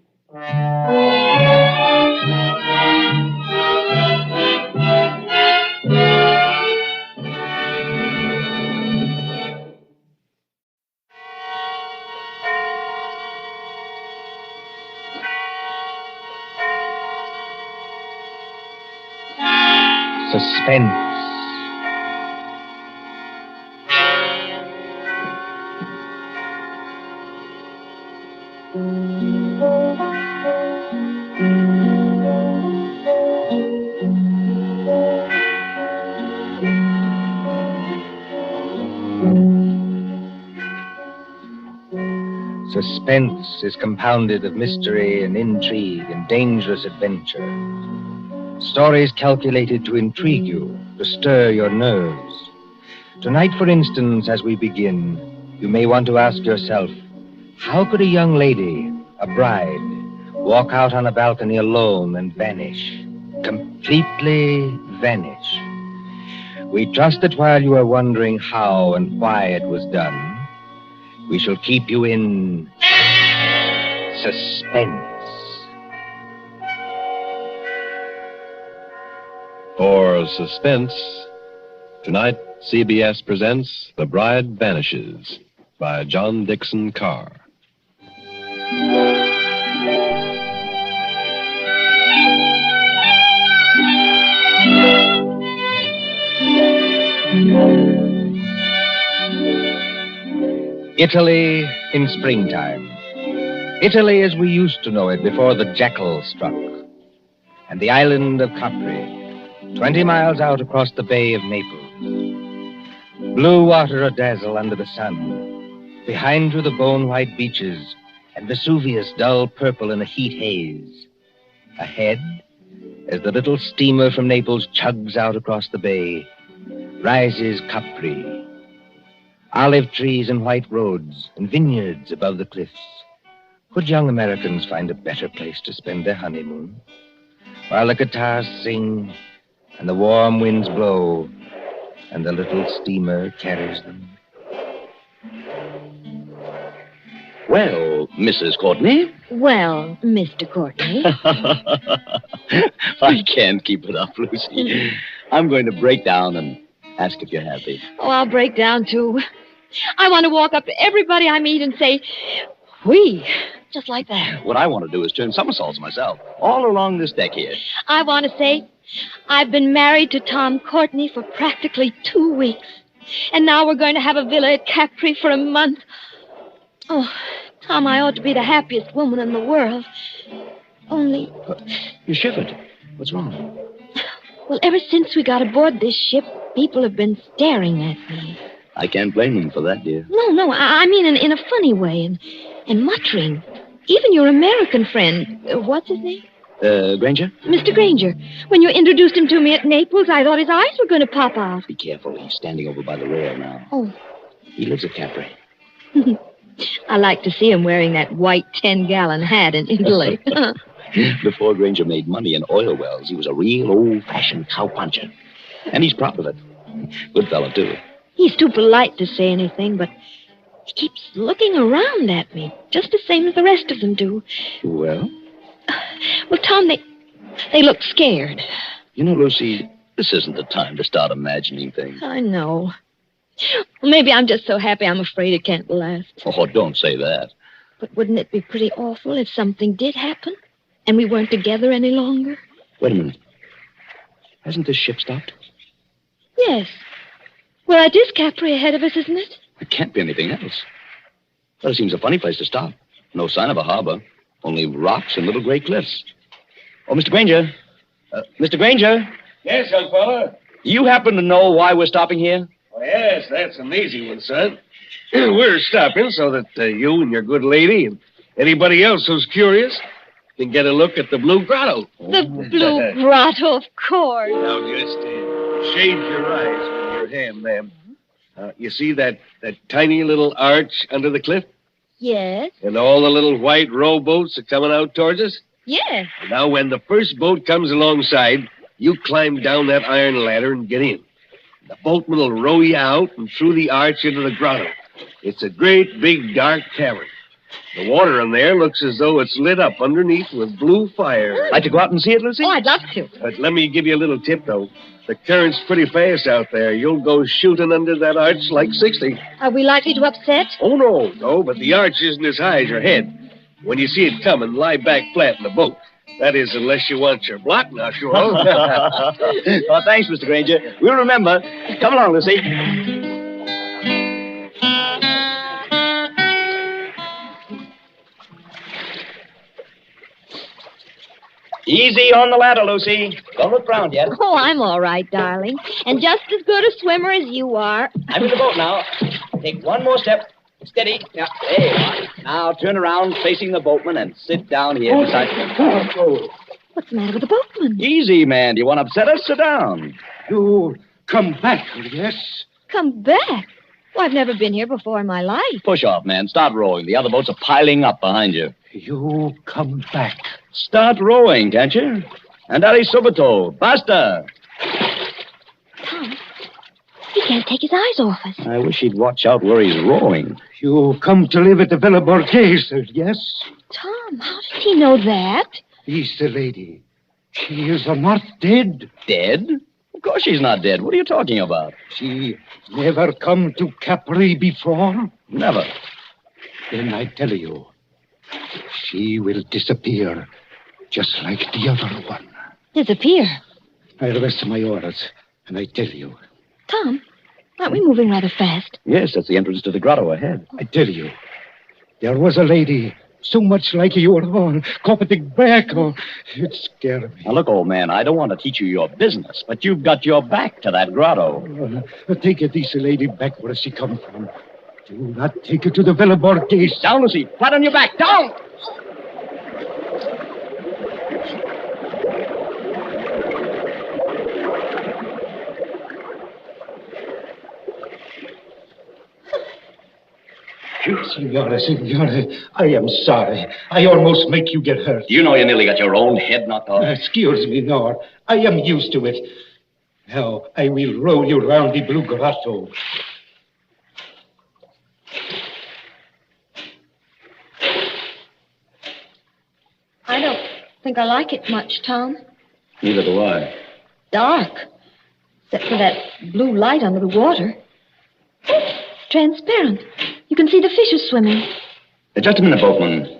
Suspense. Suspense is compounded of mystery and intrigue and dangerous adventure. Stories calculated to intrigue you, to stir your nerves. Tonight, for instance, as we begin, you may want to ask yourself, how could a young lady, a bride, walk out on a balcony alone and vanish? Completely vanish. We trust that while you are wondering how and why it was done, we shall keep you in suspense. For Suspense, tonight CBS presents The Bride Vanishes by John Dixon Carr. Italy in springtime. Italy as we used to know it before the jackal struck. And the island of Capri, 20 miles out across the Bay of Naples. Blue water a-dazzle under the sun. Behind you the bone-white beaches, and Vesuvius dull purple in a heat haze. Ahead, as the little steamer from Naples chugs out across the bay, rises Capri. Olive trees and white roads, and vineyards above the cliffs. Could young Americans find a better place to spend their honeymoon? While the guitars sing, and the warm winds blow, and the little steamer carries them. Well, Mrs. Courtney. Well, Mr. Courtney. I can't keep it up, Lucy. I'm going to break down and ask if you're happy. Oh, I'll break down, too. I want to walk up to everybody I meet and say, "We," just like that. What I want to do is turn somersaults myself, all along this deck here. I want to say, I've been married to Tom Courtney for practically 2 weeks. And now we're going to have a villa at Capri for a month. Oh, Tom, I ought to be the happiest woman in the world. Only... You shivered. What's wrong? Well, ever since we got aboard this ship, people have been staring at me. I can't blame them for that, dear. No, I mean in a funny way, and muttering. Even your American friend, what's his name? Granger? Mr. Granger. When you introduced him to me at Naples, I thought his eyes were going to pop out. Be careful. He's standing over by the rail now. Oh, He lives at Capri. I like to see him wearing that white 10-gallon hat in Italy. Before Granger made money in oil wells, he was a real old-fashioned cowpuncher. And he's proud of it. Good fellow, too. He's too polite to say anything, but he keeps looking around at me, just the same as the rest of them do. Well? Well, Tom, they look scared. You know, Lucy, this isn't the time to start imagining things. I know. Well, maybe I'm just so happy I'm afraid it can't last. Oh, don't say that. But wouldn't it be pretty awful if something did happen and we weren't together any longer? Wait a minute. Hasn't this ship stopped? Yes. Well, it is Capri ahead of us, isn't it? It can't be anything else. Well, it seems a funny place to stop. No sign of a harbor. Only rocks and little gray cliffs. Oh, Mr. Granger. Mr. Granger. Yes, young fella? You happen to know why we're stopping here? Oh, yes, that's an easy one, son. We're stopping so that you and your good lady and anybody else who's curious can get a look at the Blue Grotto. The Blue Grotto, of course. Now, just shade your eyes with your hand, ma'am. You see that tiny little arch under the cliff? Yes. And all the little white rowboats are coming out towards us? Yes. Now, when the first boat comes alongside, you climb down that iron ladder and get in. The boatman will row you out and through the arch into the grotto. It's a great, big, dark cavern. The water in there looks as though it's lit up underneath with blue fire. Like to go out and see it, Lucy? Oh, I'd love to. But let me give you a little tip, though. The current's pretty fast out there. You'll go shooting under that arch like 60. Are we likely to upset? Oh, no, but the arch isn't as high as your head. When you see it coming, lie back flat in the boat. That is, unless you want your block knocked off. Oh, thanks, Mr. Granger. We'll remember. Come along, Lucy. Easy on the ladder, Lucy. Don't look round yet. Oh, I'm all right, darling. And just as good a swimmer as you are. I'm in the boat now. Take one more step. Steady. Yeah. There you are. Now turn around facing the boatman and sit down here beside me. What's the matter with the boatman? Easy, man. Do you want to upset us? Sit down. You come back, yes? Come back? Well, I've never been here before in my life. Push off, man. Start rowing. The other boats are piling up behind you. You come back. Start rowing, can't you? Andare subito. Basta. Tom, he can't take his eyes off us. I wish he'd watch out where he's rowing. You come to live at the Villa Borghese, yes? Tom, how does he know that? He's the lady. She is not dead. Dead? Of course she's not dead. What are you talking about? She never come to Capri before? Never. Then I tell you, she will disappear, just like the other one. Disappear? I rest my orders, and I tell you. Tom, aren't we moving rather fast? Yes, that's the entrance to the grotto ahead. I tell you, there was a lady so much like your own, coveting back. Oh, it scared me. Now, look, old man, I don't want to teach you your business, but you've got your back to that grotto. Take this lady back where she come from. Do not take her to the Villa Borghese. Down, Lucy. Flat on your back. Down! Signore, I am sorry. I almost make you get hurt. You know you nearly got your own head knocked off. Excuse me, no. I am used to it. Now, I will row you round the Blue Grotto. I don't think I like it much, Tom. Neither do I. Dark. Except for that blue light under the water. Transparent. You can see the fishes swimming. Just a minute, boatman.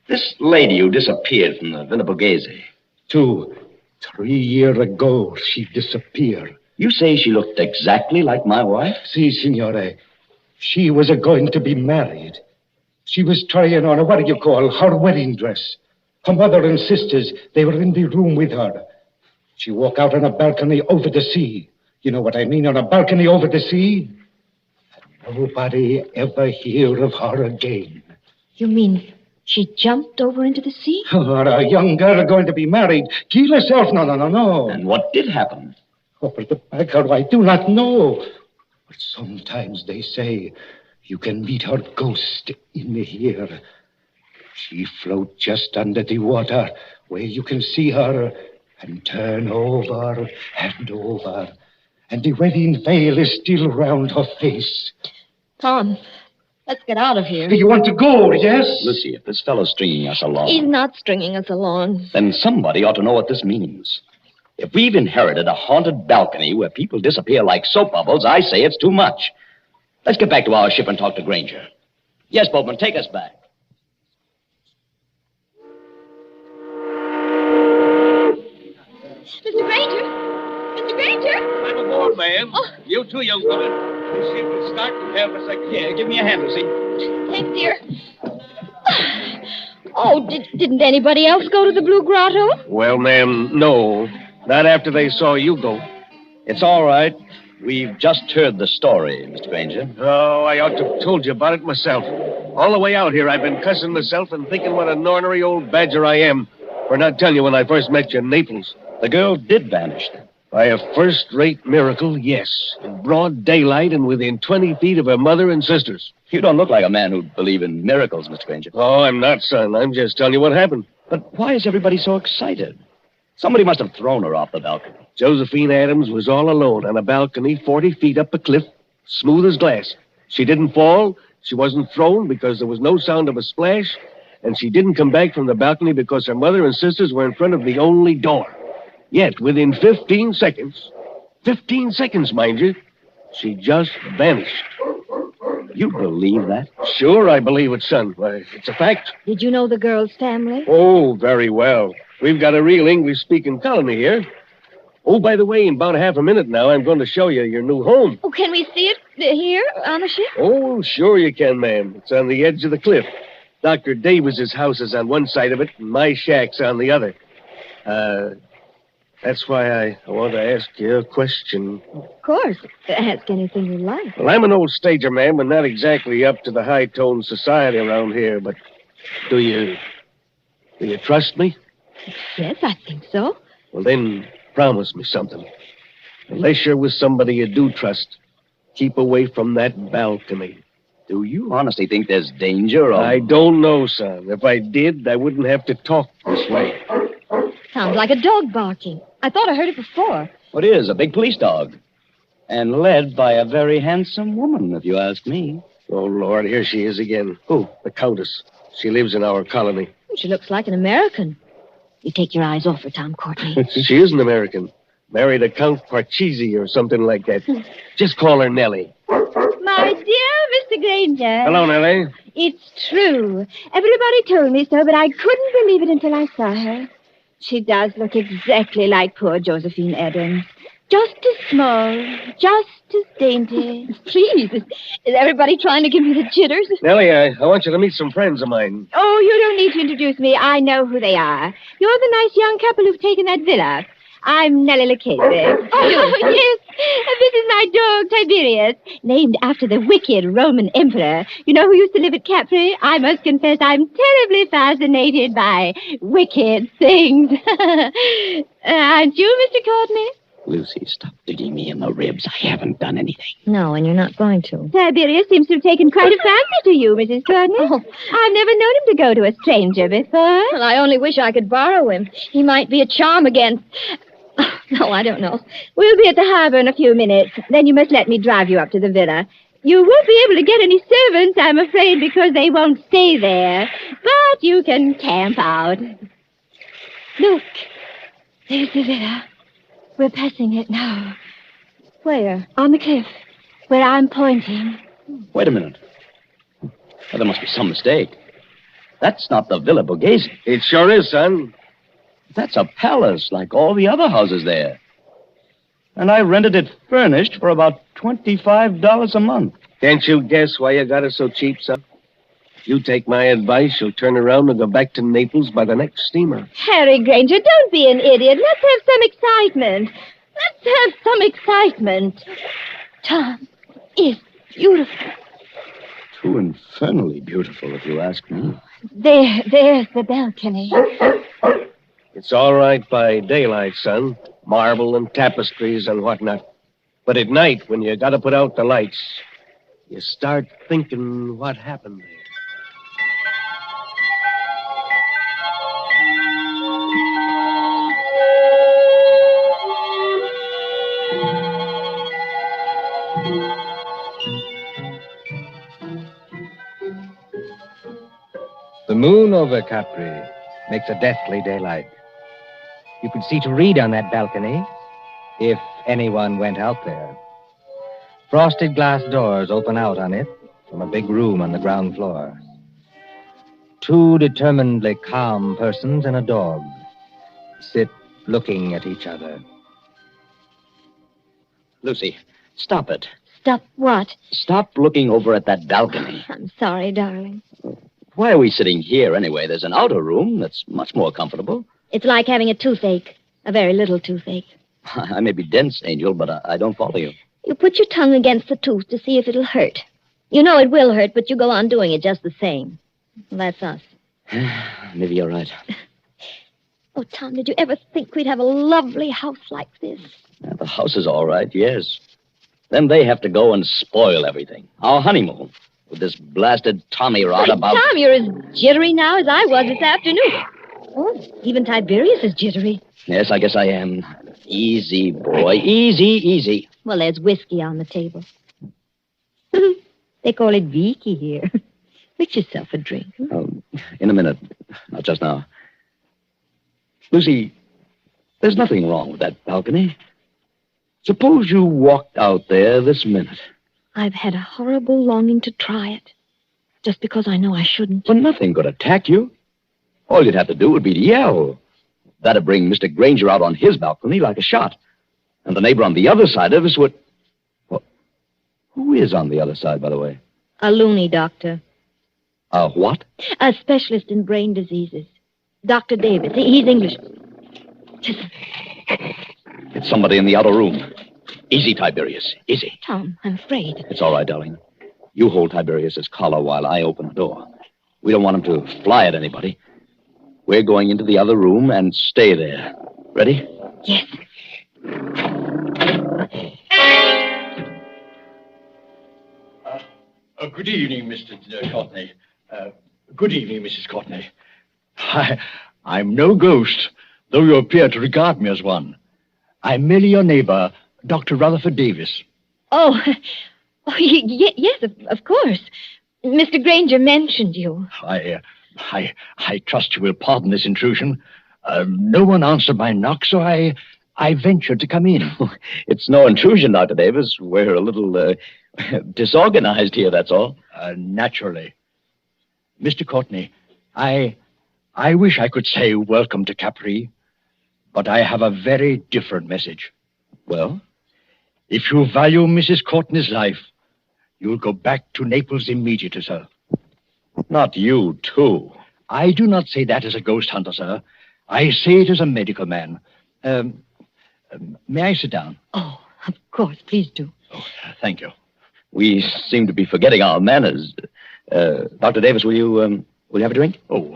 This lady who disappeared from the Villa Borghese. 2, 3 years ago, she disappeared. You say she looked exactly like my wife? Si, signore. She was going to be married. She was trying on her wedding dress. Her mother and sisters, they were in the room with her. She walked out on a balcony over the sea. You know what I mean, on a balcony over the sea? Nobody ever hear of her again. You mean she jumped over into the sea? Or a young girl going to be married. Kill herself. No. And what did happen? Over the back, I do not know. But sometimes they say you can meet her ghost in here. She floats just under the water where you can see her and turn over and over. And the wedding veil is still round her face. Tom, let's get out of here. You want to go, yes? Lucy, if this fellow's stringing us along, He's not stringing us along. then somebody ought to know what this means. If we've inherited a haunted balcony where people disappear like soap bubbles, I say it's too much. Let's get back to our ship and talk to Granger. Yes, Boatman, take us back. Mr. Granger! Mr. Granger! I'm aboard, ma'am. Oh. You too, young woman. This ship will start in half a second. Yeah, give me a hand, Lucy. Thanks, dear. Oh, didn't anybody else go to the Blue Grotto? Well, ma'am, no. Not after they saw you go. It's all right. We've just heard the story, Mr. Granger. Oh, I ought to have told you about it myself. All the way out here, I've been cussing myself and thinking what an ornery old badger I am for not telling you when I first met you in Naples. The girl did vanish. By a first-rate miracle, yes. In broad daylight and within 20 feet of her mother and sisters. You don't look like a man who'd believe in miracles, Mr. Granger. Oh, I'm not, son. I'm just telling you what happened. But why is everybody so excited? Somebody must have thrown her off the balcony. Josephine Adams was all alone on a balcony 40 feet up a cliff, smooth as glass. She didn't fall. She wasn't thrown because there was no sound of a splash. And she didn't come back from the balcony because her mother and sisters were in front of the only door. Yet, within 15 seconds, mind you, she just vanished. You believe that? Sure, I believe it, son. Why, it's a fact. Did you know the girl's family? Oh, very well. We've got a real English-speaking colony here. Oh, by the way, in about half a minute now, I'm going to show you your new home. Oh, can we see it here on the ship? Oh, sure you can, ma'am. It's on the edge of the cliff. Dr. Davis's house is on one side of it, and my shack's on the other. That's why I want to ask you a question. Of course. Ask anything you like. Well, I'm an old stager, ma'am, and not exactly up to the high-toned society around here, but do you trust me? Yes, I think so. Well, then, promise me something. Unless you're with somebody you do trust, keep away from that balcony. Do you honestly think there's danger? I don't know, son. If I did, I wouldn't have to talk this way. Sounds like a dog barking. I thought I heard it before. What is? A big police dog. And led by a very handsome woman, if you ask me. Oh, Lord, here she is again. Who? The Countess. She lives in our colony. She looks like an American. You take your eyes off her, Tom Courtney. She is an American. Married a Count Parcheesi or something like that. Just call her Nellie. My dear Mr. Granger. Hello, Nellie. It's true. Everybody told me so, but I couldn't believe it until I saw her. She does look exactly like poor Josephine Adams. Just as small, just as dainty. Please, is everybody trying to give me the jitters? Nellie, I want you to meet some friends of mine. Oh, you don't need to introduce me. I know who they are. You're the nice young couple who've taken that villa. I'm Nellie Lucchese. Oh, yes. This is my dog, Tiberius, named after the wicked Roman emperor. You know who used to live at Capri? I must confess I'm terribly fascinated by wicked things. Aren't you, Mr. Courtney? Lucy, stop digging me in the ribs. I haven't done anything. No, and you're not going to. Tiberius seems to have taken quite a fancy to you, Mrs. Courtney. Oh. I've never known him to go to a stranger before. Well, I only wish I could borrow him. He might be a charm against... No, I don't know. We'll be at the harbor in a few minutes. Then you must let me drive you up to the villa. You won't be able to get any servants, I'm afraid, because they won't stay there. But you can camp out. Look, there's the villa. We're passing it now. Where? On the cliff, where I'm pointing. Wait a minute. Well, there must be some mistake. That's not the Villa Borghese. It sure is, son. That's a palace like all the other houses there. And I rented it furnished for about $25 a month. Can't you guess why you got it so cheap, son? If you take my advice, you'll turn around and go back to Naples by the next steamer. Harry Granger, don't be an idiot. Let's have some excitement. Tom is beautiful. Too infernally beautiful, if you ask me. There's the balcony. It's all right by daylight, son. Marble and tapestries and whatnot. But at night, when you gotta put out the lights, you start thinking what happened there. The moon over Capri makes a deathly daylight. You could see to read on that balcony if anyone went out there. Frosted glass doors open out on it from a big room on the ground floor. Two determinedly calm persons and a dog sit looking at each other. Lucy, stop it. Stop what? Stop looking over at that balcony. I'm sorry, darling. Why are we sitting here anyway? There's an outer room that's much more comfortable. It's like having a toothache. A very little toothache. I may be dense, Angel, but I don't follow you. You put your tongue against the tooth to see if it'll hurt. You know it will hurt, but you go on doing it just the same. Well, that's us. Maybe you're right. Oh, Tom, did you ever think we'd have a lovely house like this? Yeah, the house is all right, yes. Then they have to go and spoil everything. Our honeymoon. With this blasted Tommy rod about... Tom, you're as jittery now as I was this afternoon. Oh, even Tiberius is jittery. Yes, I guess I am. Easy, boy. Easy, easy. Well, there's whiskey on the table. They call it Vicky here. Mix yourself a drink. In a minute. Not just now. Lucy, there's nothing wrong with that balcony. Suppose you walked out there this minute. I've had a horrible longing to try it. Just because I know I shouldn't. Well, nothing could attack you. All you'd have to do would be to yell. That'd bring Mr. Granger out on his balcony like a shot. And the neighbor on the other side of us would... Well, who is on the other side, by the way? A loony doctor. A what? A specialist in brain diseases. Dr. Davis. He's English. It's somebody in the outer room. Easy, Tiberius. Easy. Tom, I'm afraid. It's all right, darling. You hold Tiberius's collar while I open the door. We don't want him to fly at anybody. We're going into the other room and stay there. Ready? Yes. Good evening, Mr. Courtney. Good evening, Mrs. Courtney. I'm no ghost, though you appear to regard me as one. I'm merely your neighbor, Dr. Rutherford Davis. Oh, yes, of course. Mr. Granger mentioned you. I trust you will pardon this intrusion. No one answered my knock, so I ventured to come in. It's no intrusion, Dr. Davis. We're a little disorganized here, that's all. Naturally. Mr. Courtney, I wish I could say welcome to Capri, but I have a very different message. Well? If you value Mrs. Courtney's life, you'll go back to Naples immediately, sir. Not you, too. I do not say that as a ghost hunter, sir. I say it as a medical man. May I sit down? Oh, of course. Please do. Oh, thank you. We seem to be forgetting our manners. Dr. Davis, will you have a drink? Oh,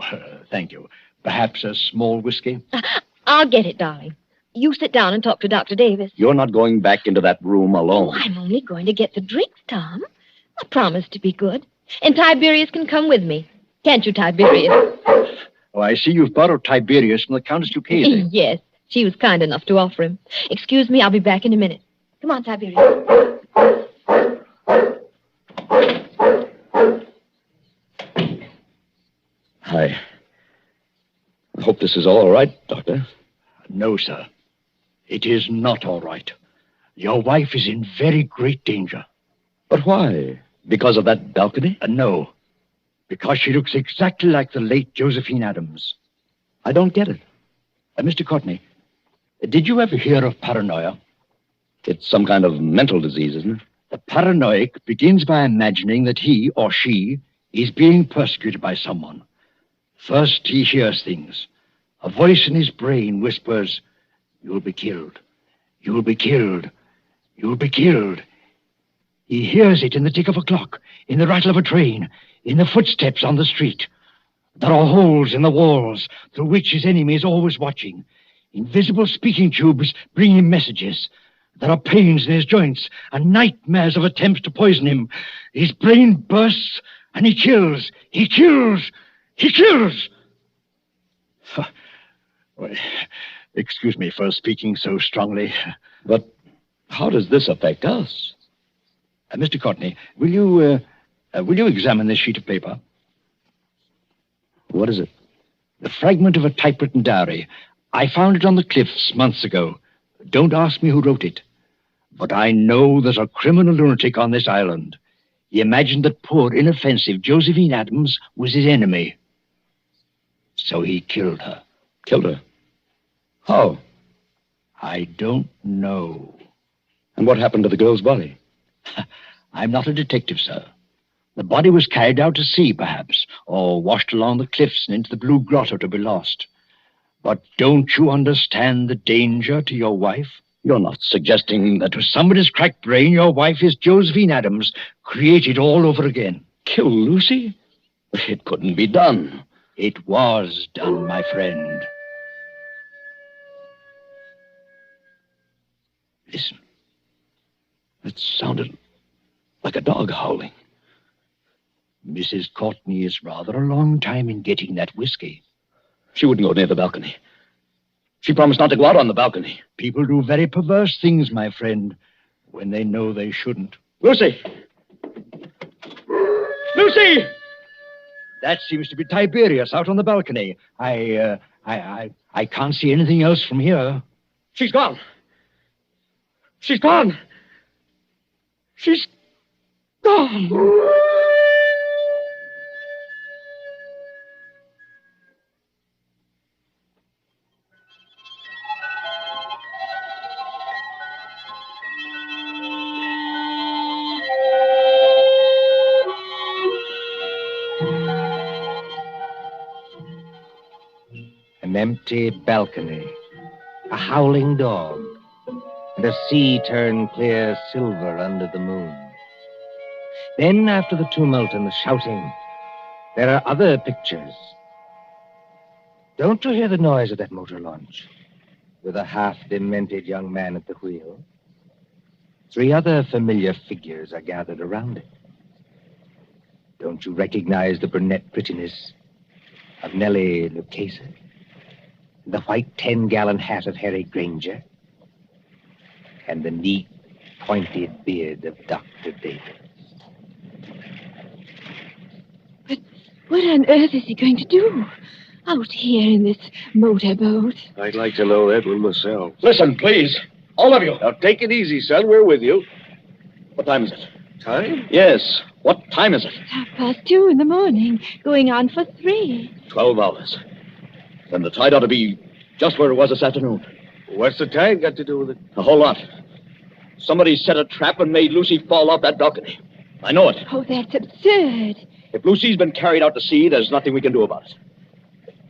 thank you. Perhaps a small whiskey? I'll get it, darling. You sit down and talk to Dr. Davis. You're not going back into that room alone. Oh, I'm only going to get the drinks, Tom. I promise to be good. And Tiberius can come with me. Can't you, Tiberius? Oh, I see you've borrowed Tiberius from the Countess Lucchese. Yes, she was kind enough to offer him. Excuse me, I'll be back in a minute. Come on, Tiberius. I hope this is all right, Doctor. No, sir. It is not all right. Your wife is in very great danger. But why? Because of that balcony? No. Because she looks exactly like the late Josephine Adams. I don't get it. Mr. Courtney, did you ever hear of paranoia? It's some kind of mental disease, isn't it? The paranoiac begins by imagining that he or she is being persecuted by someone. First, he hears things. A voice in his brain whispers, "You'll be killed. You'll be killed. You'll be killed." He hears it in the tick of a clock, in the rattle of a train, in the footsteps on the street. There are holes in the walls through which his enemy is always watching. Invisible speaking tubes bring him messages. There are pains in his joints and nightmares of attempts to poison him. His brain bursts and he kills. He kills. He kills. Well, excuse me for speaking so strongly. But how does this affect us? Mr. Courtney, will you examine this sheet of paper? What is it? The fragment of a typewritten diary. I found it on the cliffs months ago. Don't ask me who wrote it. But I know there's a criminal lunatic on this island. He imagined that poor, inoffensive Josephine Adams was his enemy. So he killed her. Killed her? How? I don't know. And what happened to the girl's body? I'm not a detective, sir. The body was carried out to sea, perhaps, or washed along the cliffs and into the Blue Grotto to be lost. But don't you understand the danger to your wife? You're not suggesting that to somebody's cracked brain, your wife is Josephine Adams, created all over again. Kill Lucy? It couldn't be done. It was done, my friend. Listen. It sounded like a dog howling. Mrs. Courtney is rather a long time in getting that whiskey. She wouldn't go near the balcony. She promised not to go out on the balcony. People do very perverse things, my friend, when they know they shouldn't. Lucy! Lucy! That seems to be Tiberius out on the balcony. I can't see anything else from here. She's gone. She's gone. She's gone. An empty balcony, a howling dog, and a sea turned clear silver under the moon. Then, after the tumult and the shouting, there are other pictures. Don't you hear the noise of that motor launch, with a half-demented young man at the wheel? 3 other familiar figures are gathered around it. Don't you recognize the brunette prettiness of Nellie Lucchese? The white 10-gallon hat of Harry Granger, and the neat, pointed beard of Dr. Davis. But what on earth is he going to do out here in this motorboat? I'd like to know that one myself. Listen, please. All of you. Now, take it easy, son. We're with you. What time is it? Time? Yes. What time is it? It's 2:30 in the morning, going on for 3. 12 hours. Then the tide ought to be just where it was this afternoon. What's the tide got to do with it? A whole lot. Somebody set a trap and made Lucy fall off that balcony. I know it. Oh, that's absurd. If Lucy's been carried out to sea, there's nothing we can do about it.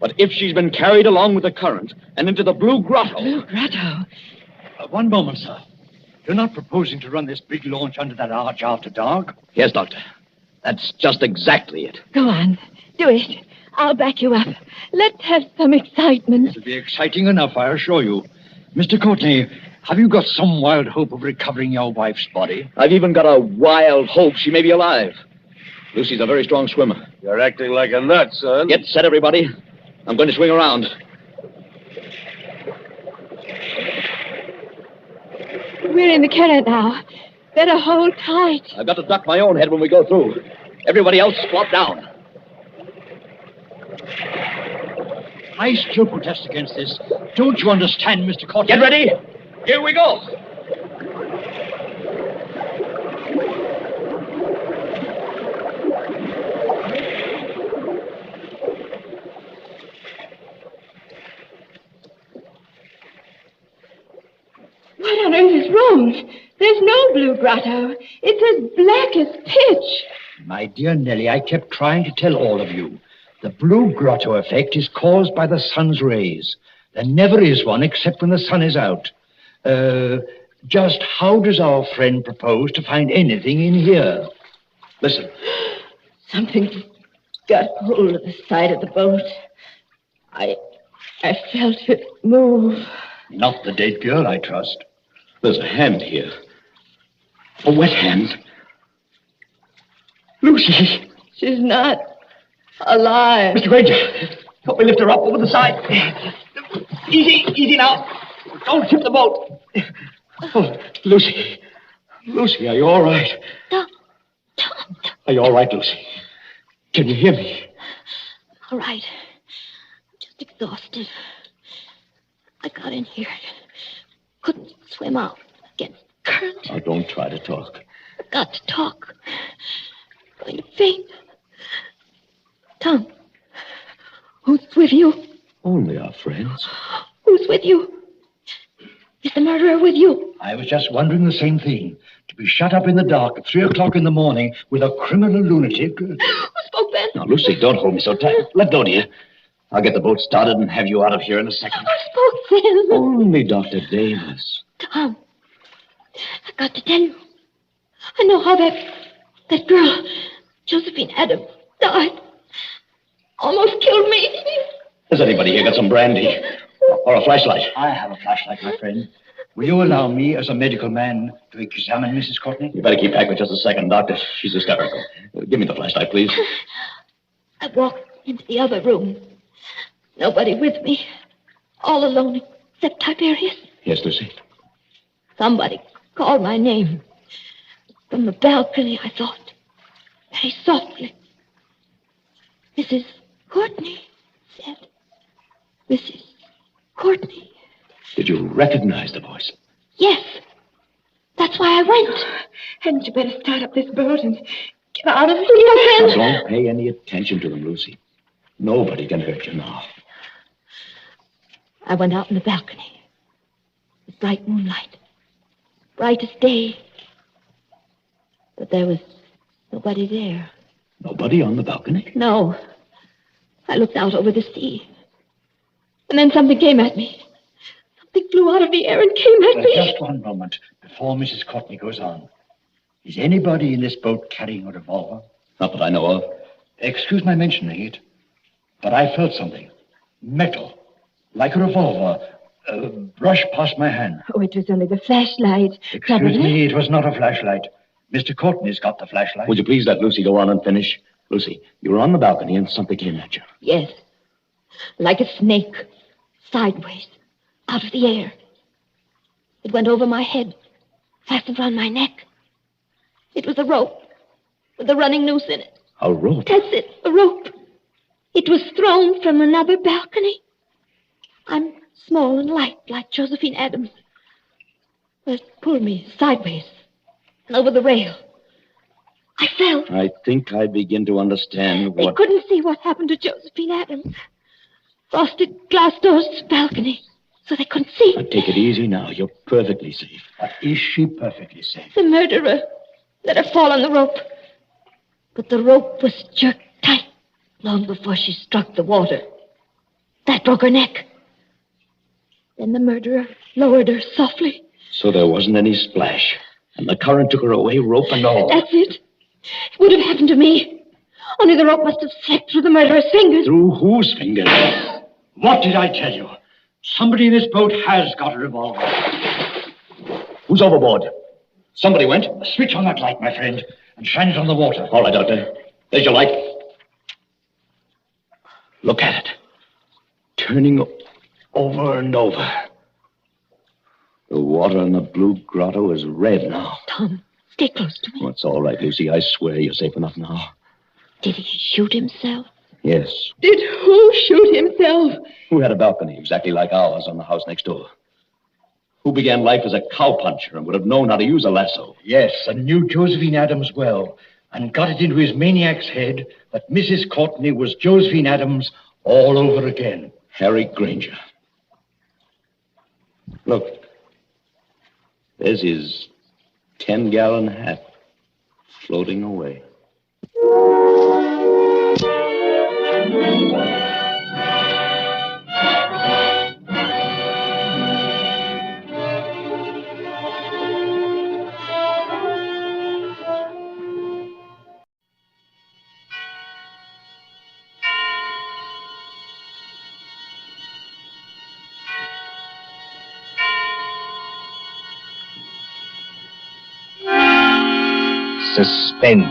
But if she's been carried along with the current and into the Blue Grotto... Blue Grotto? One moment, sir. You're not proposing to run this big launch under that arch after dark? Yes, Doctor. That's just exactly it. Go on. Do it. I'll back you up. Let's have some excitement. It'll be exciting enough, I assure you. Mr. Courtney, have you got some wild hope of recovering your wife's body? I've even got a wild hope she may be alive. Lucy's a very strong swimmer. You're acting like a nut, son. Get set, everybody. I'm going to swing around. We're in the current now. Better hold tight. I've got to duck my own head when we go through. Everybody else squat down. I still protest against this. Don't you understand, Mr. Courtney? Get ready. Here we go. What on earth is wrong? There's no Blue Grotto. It's as black as pitch. My dear Nellie, I kept trying to tell all of you. The Blue Grotto effect is caused by the sun's rays. There never is one except when the sun is out. Just how does our friend propose to find anything in here? Listen. Something got hold of the side of the boat. I felt it move. Not the dead girl, I trust. There's a hand here. A wet hand. Lucy! She's not alive. Mr. Granger, help me lift her up over the side. Easy now. Don't tip the boat. Oh, Lucy. Lucy, are you all right? Tom. Are you all right, Lucy? Can you hear me? All right. Just exhausted. I got in here. Couldn't swim out against the current. Oh, don't try to talk. I got to talk. Going to faint. Tom, who's with you? Only our friends. Who's with you? Is the murderer with you? I was just wondering the same thing. To be shut up in the dark at 3 o'clock in the morning with a criminal lunatic. Who spoke then? Now, Lucy, don't hold me so tight. Let go, dear. I'll get the boat started and have you out of here in a second. Who spoke then? Only Dr. Davis. Tom, I got to tell you. I know how that girl, Josephine Adams, died. Almost killed me. Has anybody here got some brandy? Or a flashlight? I have a flashlight, my friend. Will you allow me, as a medical man, to examine Mrs. Courtney? You better keep back for just a second, Doctor. She's hysterical. Give me the flashlight, please. I walked into the other room. Nobody with me. All alone except Tiberius. Yes, Lucy. Somebody called my name. From the balcony, I thought. Very softly. Mrs. Courtney said. Mrs. Courtney. Did you recognize the voice? Yes. That's why I went. Hadn't you better start up this boat and get out of Now, here? don't pay any attention to them, Lucy. Nobody can hurt you now. I went out on the balcony. It was bright moonlight. Bright as day. But there was nobody there. Nobody on the balcony? No. I looked out over the sea. And then something came at me. Something flew out of the air and came at me. Just one moment before Mrs. Courtney goes on. Is anybody in this boat carrying a revolver? Not that I know of. Excuse my mentioning it, but I felt something. Metal. Like a revolver. Brush past my hand. Oh, it was only the flashlight. Excuse me, it was not a flashlight. Mr. Courtney's got the flashlight. Would you please let Lucy go on and finish? Lucy, you were on the balcony and something came at you. Yes. Like a snake. Sideways. Out of the air. It went over my head. Fastened around my neck. It was a rope. With a running noose in it. A rope? That's it. A rope. It was thrown from another balcony. I'm small and light, like Josephine Adams. It pulled me sideways and over the rail. I fell. I think I begin to understand They what... couldn't see what happened to Josephine Adams. Frosted glass doors to the balcony, so they couldn't see. Now, take it easy now. You're perfectly safe. Is she perfectly safe? The murderer let her fall on the rope. But the rope was jerked tight long before she struck the water. That broke her neck. Then the murderer lowered her softly. So there wasn't any splash. And the current took her away, rope and all. That's it. It would have happened to me. Only the rope must have slipped through the murderer's fingers. Through whose fingers? What did I tell you? Somebody in this boat has got a revolver. Who's overboard? Somebody went? Switch on that light, my friend, and shine it on the water. All right, Doctor. There's your light. Look at it. Turning over and over. The water in the blue grotto is red now. Tom, stay close to me. Oh, it's all right, Lucy. I swear you're safe enough now. Did he shoot himself? Yes. Did who shoot himself? Who had a balcony exactly like ours on the house next door? Who began life as a cowpuncher and would have known how to use a lasso? Yes, and knew Josephine Adams well, and got it into his maniac's head that Mrs. Courtney was Josephine Adams all over again. Harry Granger. Look. There's his 10-gallon hat floating away. Suspense.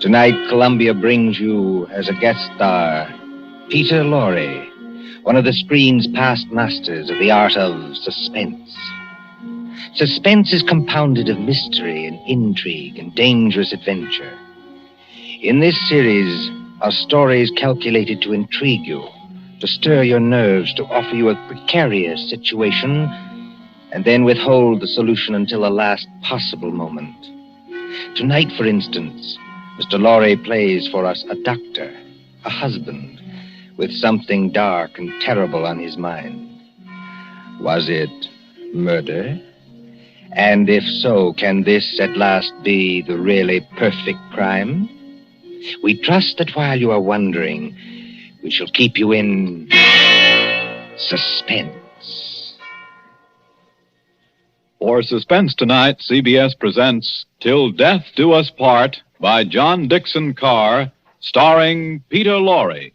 Tonight, Columbia brings you as a guest star Peter Lorre, one of the screen's past masters of the art of suspense. Suspense is compounded of mystery and intrigue and dangerous adventure. In this series are stories calculated to intrigue you, to stir your nerves, to offer you a precarious situation, and then withhold the solution until the last possible moment. Tonight, for instance, Mr. Lorre plays for us a doctor, a husband, with something dark and terrible on his mind. Was it murder? And if so, can this at last be the really perfect crime? We trust that while you are wondering, we shall keep you in suspense. For Suspense tonight, CBS presents Till Death Do Us Part by John Dixon Carr, starring Peter Lorre.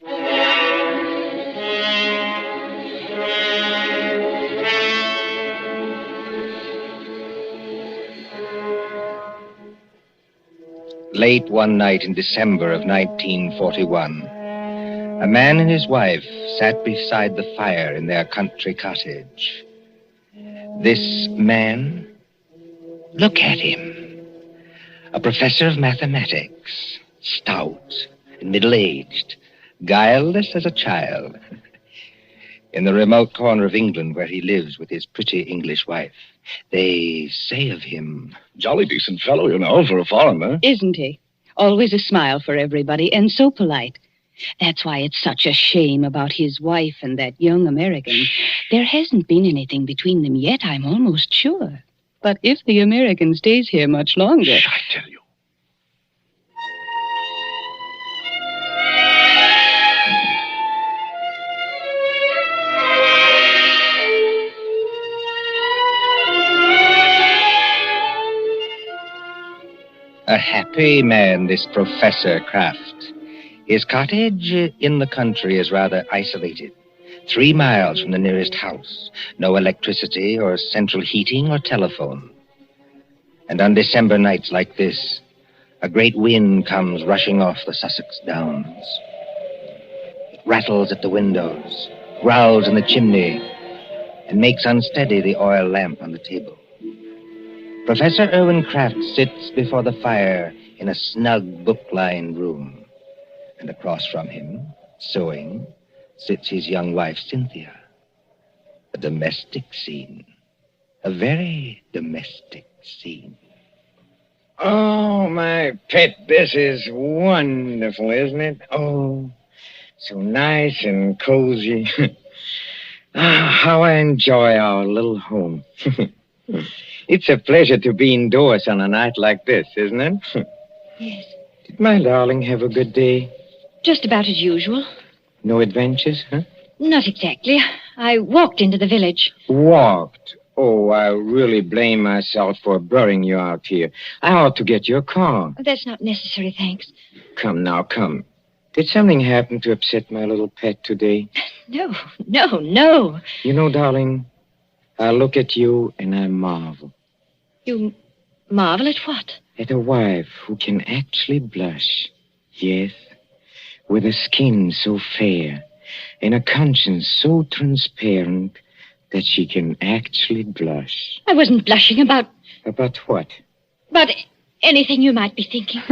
Late one night in December of 1941, a man and his wife sat beside the fire in their country cottage. This man, look at him. A professor of mathematics, stout and middle-aged, guileless as a child. In the remote corner of England where he lives with his pretty English wife, they say of him... Jolly decent fellow, you know, for a foreigner. Isn't he? Always a smile for everybody, and so polite. That's why it's such a shame about his wife and that young American. There hasn't been anything between them yet, I'm almost sure. But if the American stays here much longer... I tell you. A happy man, this Professor Kraft. His cottage in the country is rather isolated. 3 miles from the nearest house. No electricity or central heating or telephone. And on December nights like this, a great wind comes rushing off the Sussex Downs. It rattles at the windows, growls in the chimney, and makes unsteady the oil lamp on the table. Professor Irwin Kraft sits before the fire in a snug book-lined room. And across from him, sewing, sits his young wife, Cynthia. A domestic scene. A very domestic scene. Oh, my pet, this is wonderful, isn't it? Oh, so nice and cozy. How I enjoy our little home. It's a pleasure to be indoors on a night like this, isn't it? Yes. Did my darling have a good day? Just about as usual. No adventures, huh? Not exactly. I walked into the village. Walked? Oh, I really blame myself for blurring you out here. I ought to get your car. That's not necessary, thanks. Come now, come. Did something happen to upset my little pet today? No, no, no. You know, darling, I look at you and I marvel. You marvel at what? At a wife who can actually blush. Yes, with a skin so fair and a conscience so transparent that she can actually blush. I wasn't blushing about... About what? About anything you might be thinking.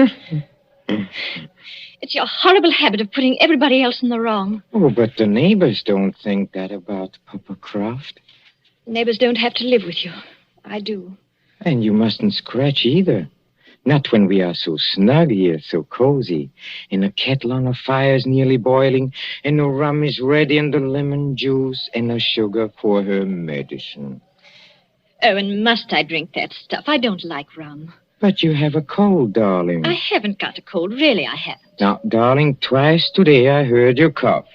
It's your horrible habit of putting everybody else in the wrong. Oh, but the neighbors don't think that about Papa Croft. Neighbors don't have to live with you. I do. And you mustn't scratch either. Not when we are so snug here, so cozy, and the kettle on the fire's nearly boiling, and the rum is ready, and the lemon juice, and the sugar for her medicine. Oh, and must I drink that stuff? I don't like rum. But you have a cold, darling. I haven't got a cold. Really, I haven't. Now, darling, twice today I heard you cough.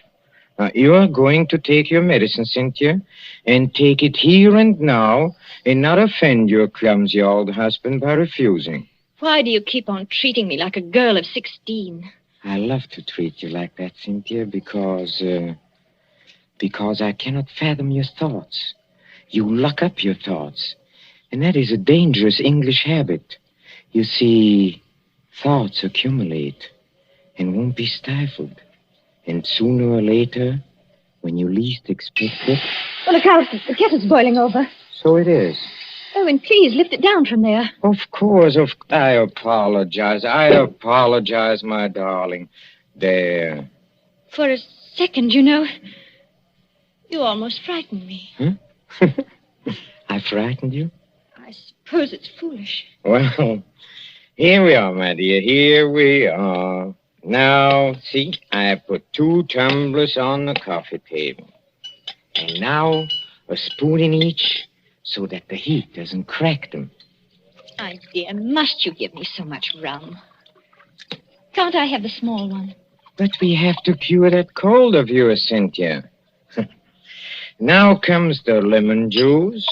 Now, you are going to take your medicine, Cynthia, and take it here and now, and not offend your clumsy old husband by refusing. Why do you keep on treating me like a girl of 16? I love to treat you like that, Cynthia, because I cannot fathom your thoughts. You lock up your thoughts, and that is a dangerous English habit. You see, thoughts accumulate and won't be stifled. And sooner or later, when you least expect it... Oh, look out. The kettle's boiling over. So it is. Owen, please, lift it down from there. Of course. I apologize, my darling. There. For a second, you know, you almost frightened me. Huh? I frightened you? I suppose it's foolish. Well, here we are, my dear. Here we are. Now, see, I put 2 tumblers on the coffee table. And now, a spoon in each so that the heat doesn't crack them. My dear, must you give me so much rum? Can't I have the small one? But we have to cure that cold of yours, Cynthia. Now comes the lemon juice.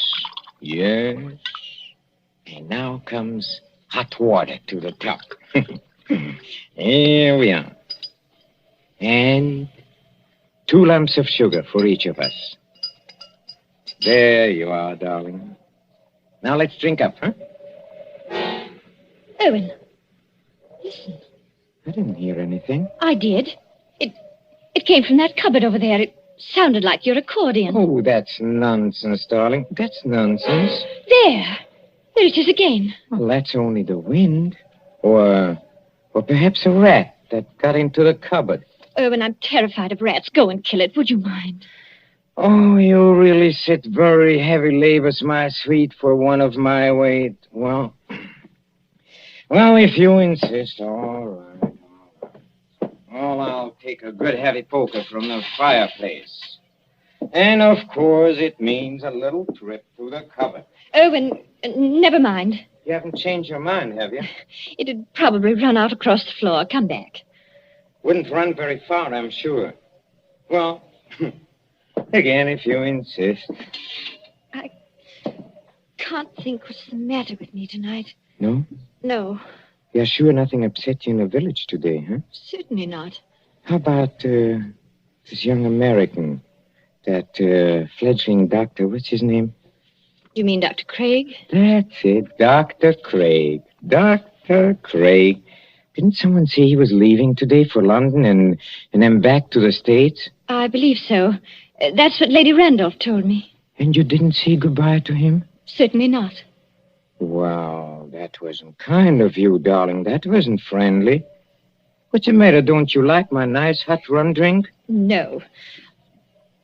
Yes. And now comes hot water to the top. Here we are. And 2 lumps of sugar for each of us. There you are, darling. Now let's drink up, huh? Owen, listen. I didn't hear anything. I did. It came from that cupboard over there. It sounded like your accordion. Oh, that's nonsense, darling. That's nonsense. There it is again. Well, that's only the wind. Or perhaps a rat that got into the cupboard. Owen, I'm terrified of rats. Go and kill it, would you mind? Oh, you really sit very heavy labors, my sweet, for one of my weight. Well, if you insist, all right. Well, I'll take a good heavy poker from the fireplace. And, of course, it means a little trip to the cupboard. Owen, never mind. You haven't changed your mind, have you? It'd probably run out across the floor. Come back. Wouldn't run very far, I'm sure. Well, again, if you insist. I can't think what's the matter with me tonight. No? No, You're sure nothing upset you in the village today, huh? certainly not. How about this young American, that fledgling doctor, what's his name? You mean Dr. Craig? That's it, Dr. Craig. Dr. Craig. Didn't someone say he was leaving today for London and then back to the States? I believe so. That's what Lady Randolph told me. And you didn't say goodbye to him? Certainly not. Wow, that wasn't kind of you, darling. That wasn't friendly. What's the matter? Don't you like my nice hot rum drink? No.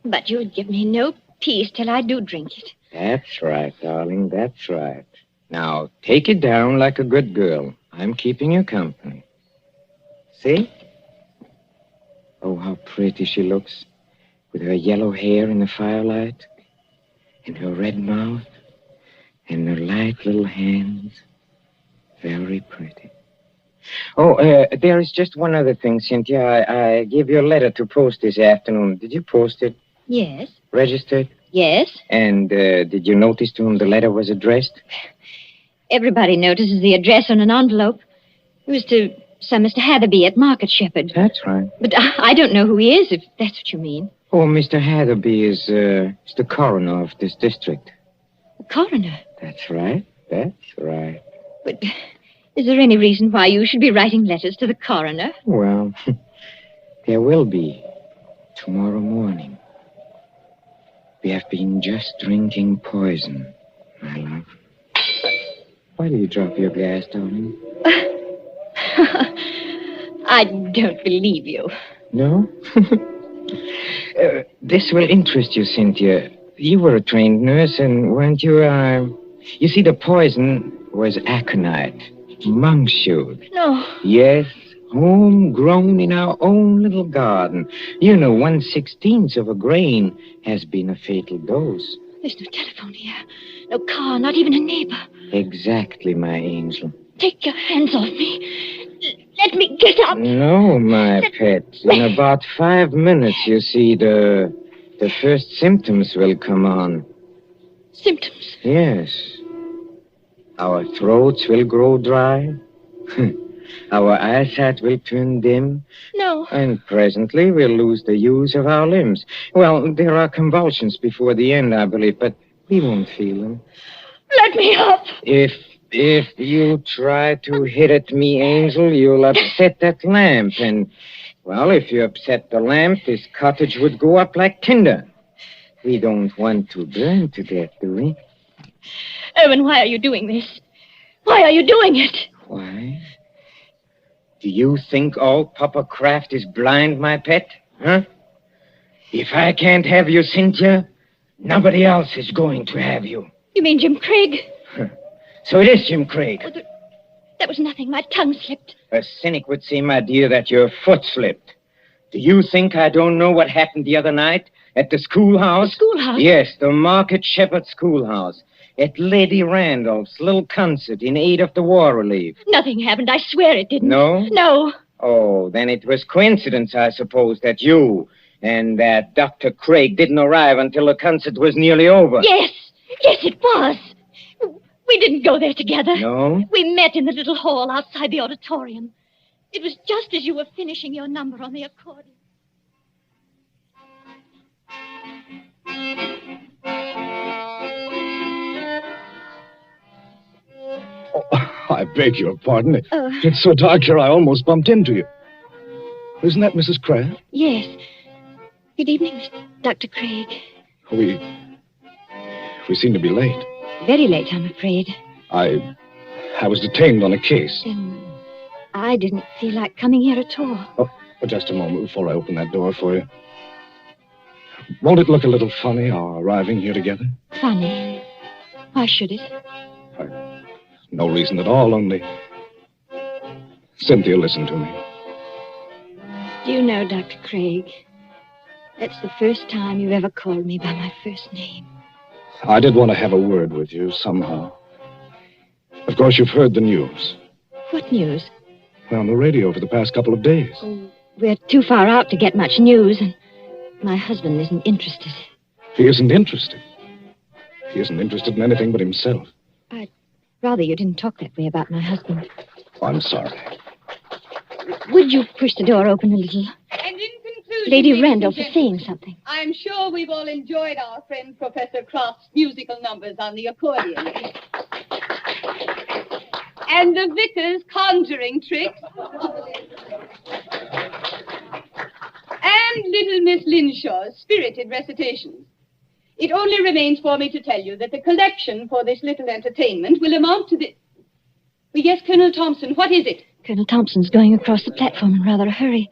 But you'll give me no peace till I do drink it. That's right, darling. That's right. Now, take it down like a good girl. I'm keeping you company. See? Oh, how pretty she looks. With her yellow hair in the firelight. And her red mouth. And her light little hands. Very pretty. Oh, there is just one other thing, Cynthia. I gave you a letter to post this afternoon. Did you post it? Yes. Registered? Yes. And did you notice to whom the letter was addressed? Everybody notices the address on an envelope. It was to some Mr. Hatherby at Market Shepherd. That's right. But I don't know who he is, if that's what you mean. Oh, Mr. Hatherby is the coroner of this district. The coroner? That's right. That's right. But is there any reason why you should be writing letters to the coroner? Well, there will be tomorrow morning. We have been just drinking poison, my love. Why do you drop your glass, darling? I don't believe you. No? This will interest you, Cynthia. You were a trained nurse, and weren't you, You see, the poison was aconite, monkshood. No. Yes, homegrown in our own little garden. You know, 1/16 of a grain has been a fatal dose. There's no telephone here. No car, not even a neighbor. Exactly, my angel. Take your hands off me. Let me get up. No, my pet. In about 5 minutes, you see, the first symptoms will come on. Symptoms? Yes. Our throats will grow dry. Our eyesight will turn dim, No. and presently we'll lose the use of our limbs. Well, there are convulsions before the end, I believe, but we won't feel them. Let me up. If you try to hit at me, Angel, you'll upset that lamp. And, well, if you upset the lamp, this cottage would go up like tinder. We don't want to burn to death, do we? Irwin, why are you doing this? Why are you doing it? Why? Do you think all Papa Kraft is blind, my pet? Huh? If I can't have you, Cynthia, nobody else is going to have you. You mean Jim Craig? So it is Jim Craig. Oh, that was nothing. My tongue slipped. A cynic would say, my dear, that your foot slipped. Do you think I don't know what happened the other night at the schoolhouse? The schoolhouse? Yes, the Market Shepherd Schoolhouse. At Lady Randolph's little concert in aid of the war relief. Nothing happened. I swear it didn't. No? No. Oh, then it was coincidence, I suppose, that you and that Dr. Craig didn't arrive until the concert was nearly over. Yes. Yes, it was. We didn't go there together. No? We met in the little hall outside the auditorium. It was just as you were finishing your number on the accordion. I beg your pardon. It's so dark here, I almost bumped into you. Isn't that Mrs. Kraft? Yes. Good evening, Dr. Craig. We seem to be late. Very late, I'm afraid. I was detained on a case. I didn't feel like coming here at all. Oh, but just a moment before I open that door for you. Won't it look a little funny, our arriving here together? Funny? Why should it? No reason at all, only... Cynthia, listen to me. Do you know, Dr. Craig, that's the first time you've ever called me by my first name. I did want to have a word with you, somehow. Of course, you've heard the news. What news? Well, on the radio for the past couple of days. Oh, we're too far out to get much news, and my husband isn't interested. He isn't interested. He isn't interested in anything but himself. I'd rather you didn't talk that way about my husband. I'm sorry. Would you push the door open a little? And in conclusion, Lady Randolph is saying something. I'm sure we've all enjoyed our friend Professor Kraft's musical numbers on the accordion. And the vicar's conjuring tricks. And little Miss Linshaw's spirited recitations. It only remains for me to tell you that the collection for this little entertainment will amount to the... Yes, Colonel Thompson, what is it? Colonel Thompson's going across the platform in rather a hurry.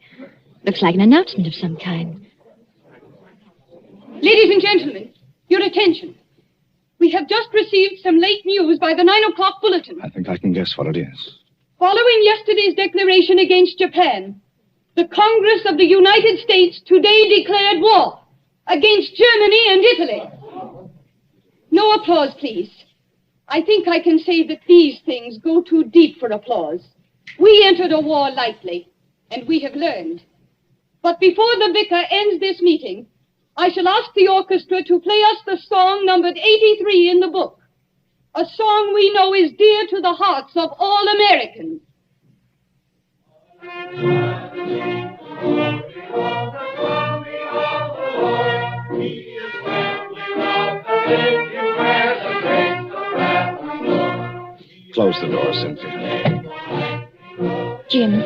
Looks like an announcement of some kind. Ladies and gentlemen, your attention. We have just received some late news by the 9 o'clock bulletin. I think I can guess what it is. Following yesterday's declaration against Japan, the Congress of the United States today declared war against Germany and Italy. No applause, please. I think I can say that these things go too deep for applause. We entered a war lightly, and we have learned. But before the vicar ends this meeting, I shall ask the orchestra to play us the song numbered 83 in the book, a song we know is dear to the hearts of all Americans. Close the door, Cynthia. Jim,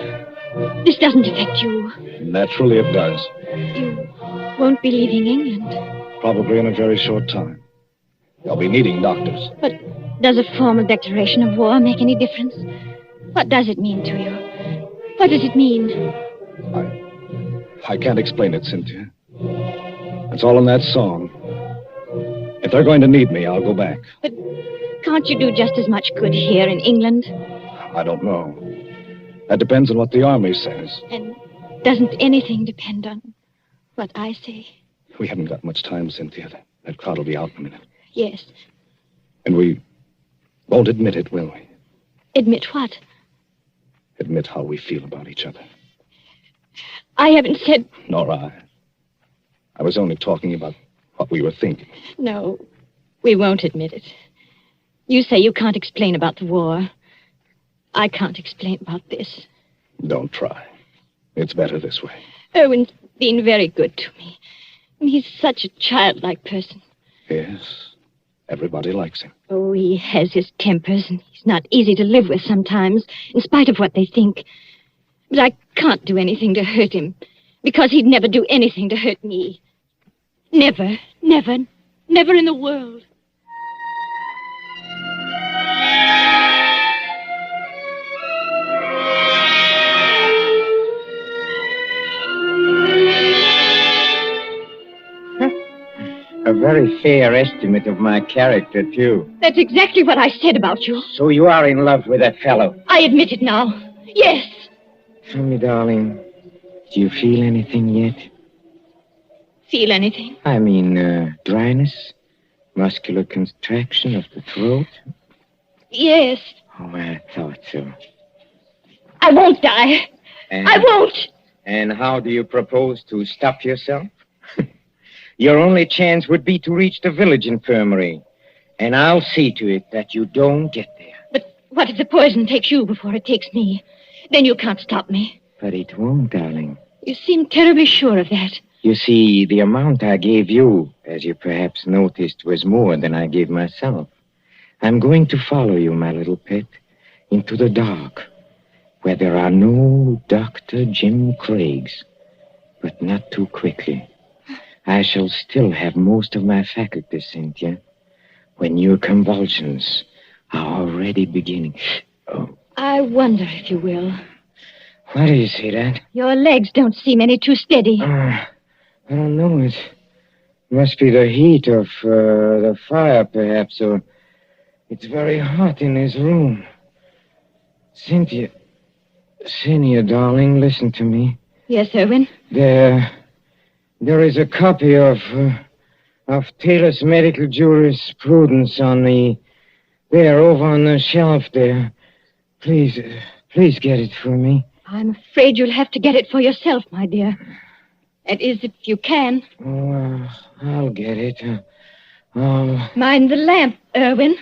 this doesn't affect you. Naturally it does. You won't be leaving England. Probably in a very short time. They'll be needing doctors. But does a formal declaration of war make any difference? What does it mean to you? What does it mean? I can't explain it, Cynthia. It's all in that song. If they're going to need me, I'll go back. But can't you do just as much good here in England? I don't know. That depends on what the army says. And doesn't anything depend on what I say? We haven't got much time, Cynthia. That crowd will be out in a minute. Yes. And we won't admit it, will we? Admit what? Admit how we feel about each other. I haven't said... Nor I. I was only talking about what we were thinking. No, we won't admit it. You say you can't explain about the war. I can't explain about this. Don't try. It's better this way. Owen's been very good to me. And he's such a childlike person. Yes. Everybody likes him. Oh, he has his tempers, and he's not easy to live with sometimes, in spite of what they think. But I can't do anything to hurt him, because he'd never do anything to hurt me. Never, never, never in the world. A very fair estimate of my character, too. That's exactly what I said about you. So you are in love with that fellow. I admit it now. Yes. Tell me, darling, do you feel anything yet? Feel anything? I mean, dryness? Muscular contraction of the throat? Yes. Oh, I thought so. I won't die. I won't. And how do you propose to stop yourself? Your only chance would be to reach the village infirmary. And I'll see to it that you don't get there. But what if the poison takes you before it takes me? Then you can't stop me. But it won't, darling. You seem terribly sure of that. You see, the amount I gave you, as you perhaps noticed, was more than I gave myself. I'm going to follow you, my little pet, into the dark, where there are no Dr. Jim Craigs, but not too quickly. I shall still have most of my faculties, Cynthia, when your convulsions are already beginning. Oh. I wonder if you will. Why do you say that? Your legs don't seem any too steady. I don't know. It must be the heat of the fire, perhaps, or it's very hot in this room. Cynthia, darling, listen to me. Yes, Owen? There is a copy of Taylor's medical jurisprudence over on the shelf there. Please get it for me. I'm afraid you'll have to get it for yourself, my dear. That is, if you can. Oh, I'll get it. Mind the lamp, Irwin.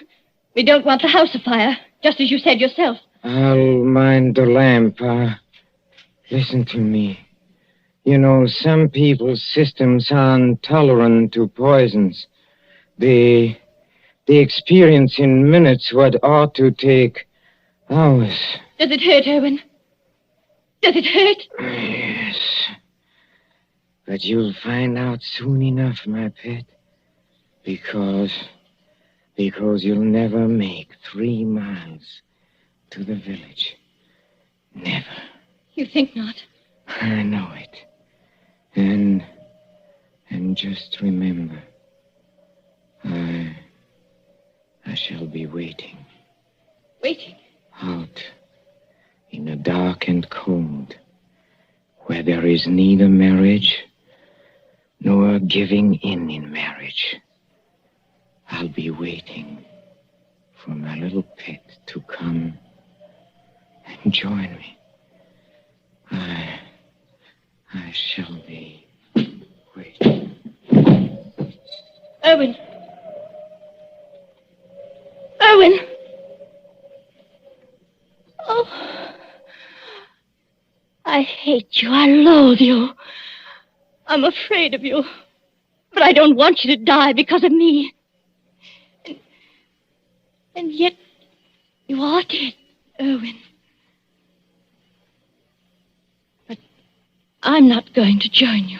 We don't want the house afire, just as you said yourself. I'll mind the lamp. Listen to me. You know, some people's systems are intolerant to poisons. They experience in minutes what ought to take hours. Does it hurt, Owen? Does it hurt? Yes. But you'll find out soon enough, my pet. Because you'll never make 3 miles to the village. Never. You think not? I know it. And just remember, I shall be waiting. Waiting? Out in the dark and cold, where there is neither marriage nor giving in marriage. I'll be waiting for my little pet to come and join me. I shall be waiting. Owen! Owen! Oh, I hate you. I loathe you. I'm afraid of you. But I don't want you to die because of me. And yet, you are dead, Owen. But I'm not going to join you.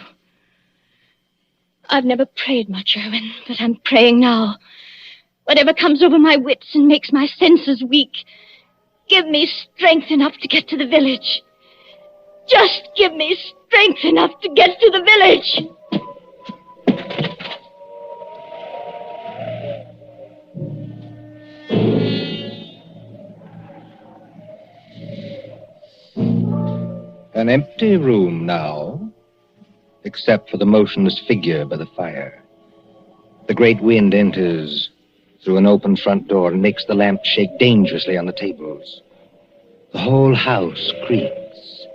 I've never prayed much, Owen, but I'm praying now. Whatever comes over my wits and makes my senses weak, give me strength enough to get to the village. Just give me strength enough to get to the village. An empty room now, except for the motionless figure by the fire. The great wind enters through an open front door and makes the lamp shake dangerously on the tables. The whole house creaks.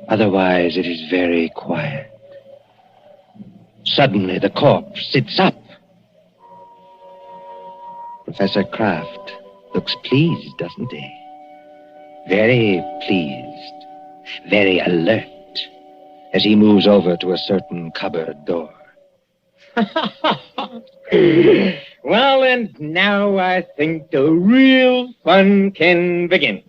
Otherwise, it is very quiet. Suddenly, the corpse sits up. Professor Kraft looks pleased, doesn't he? very pleased, very alert, as he moves over to a certain cupboard door. Well, and now I think the real fun can begin.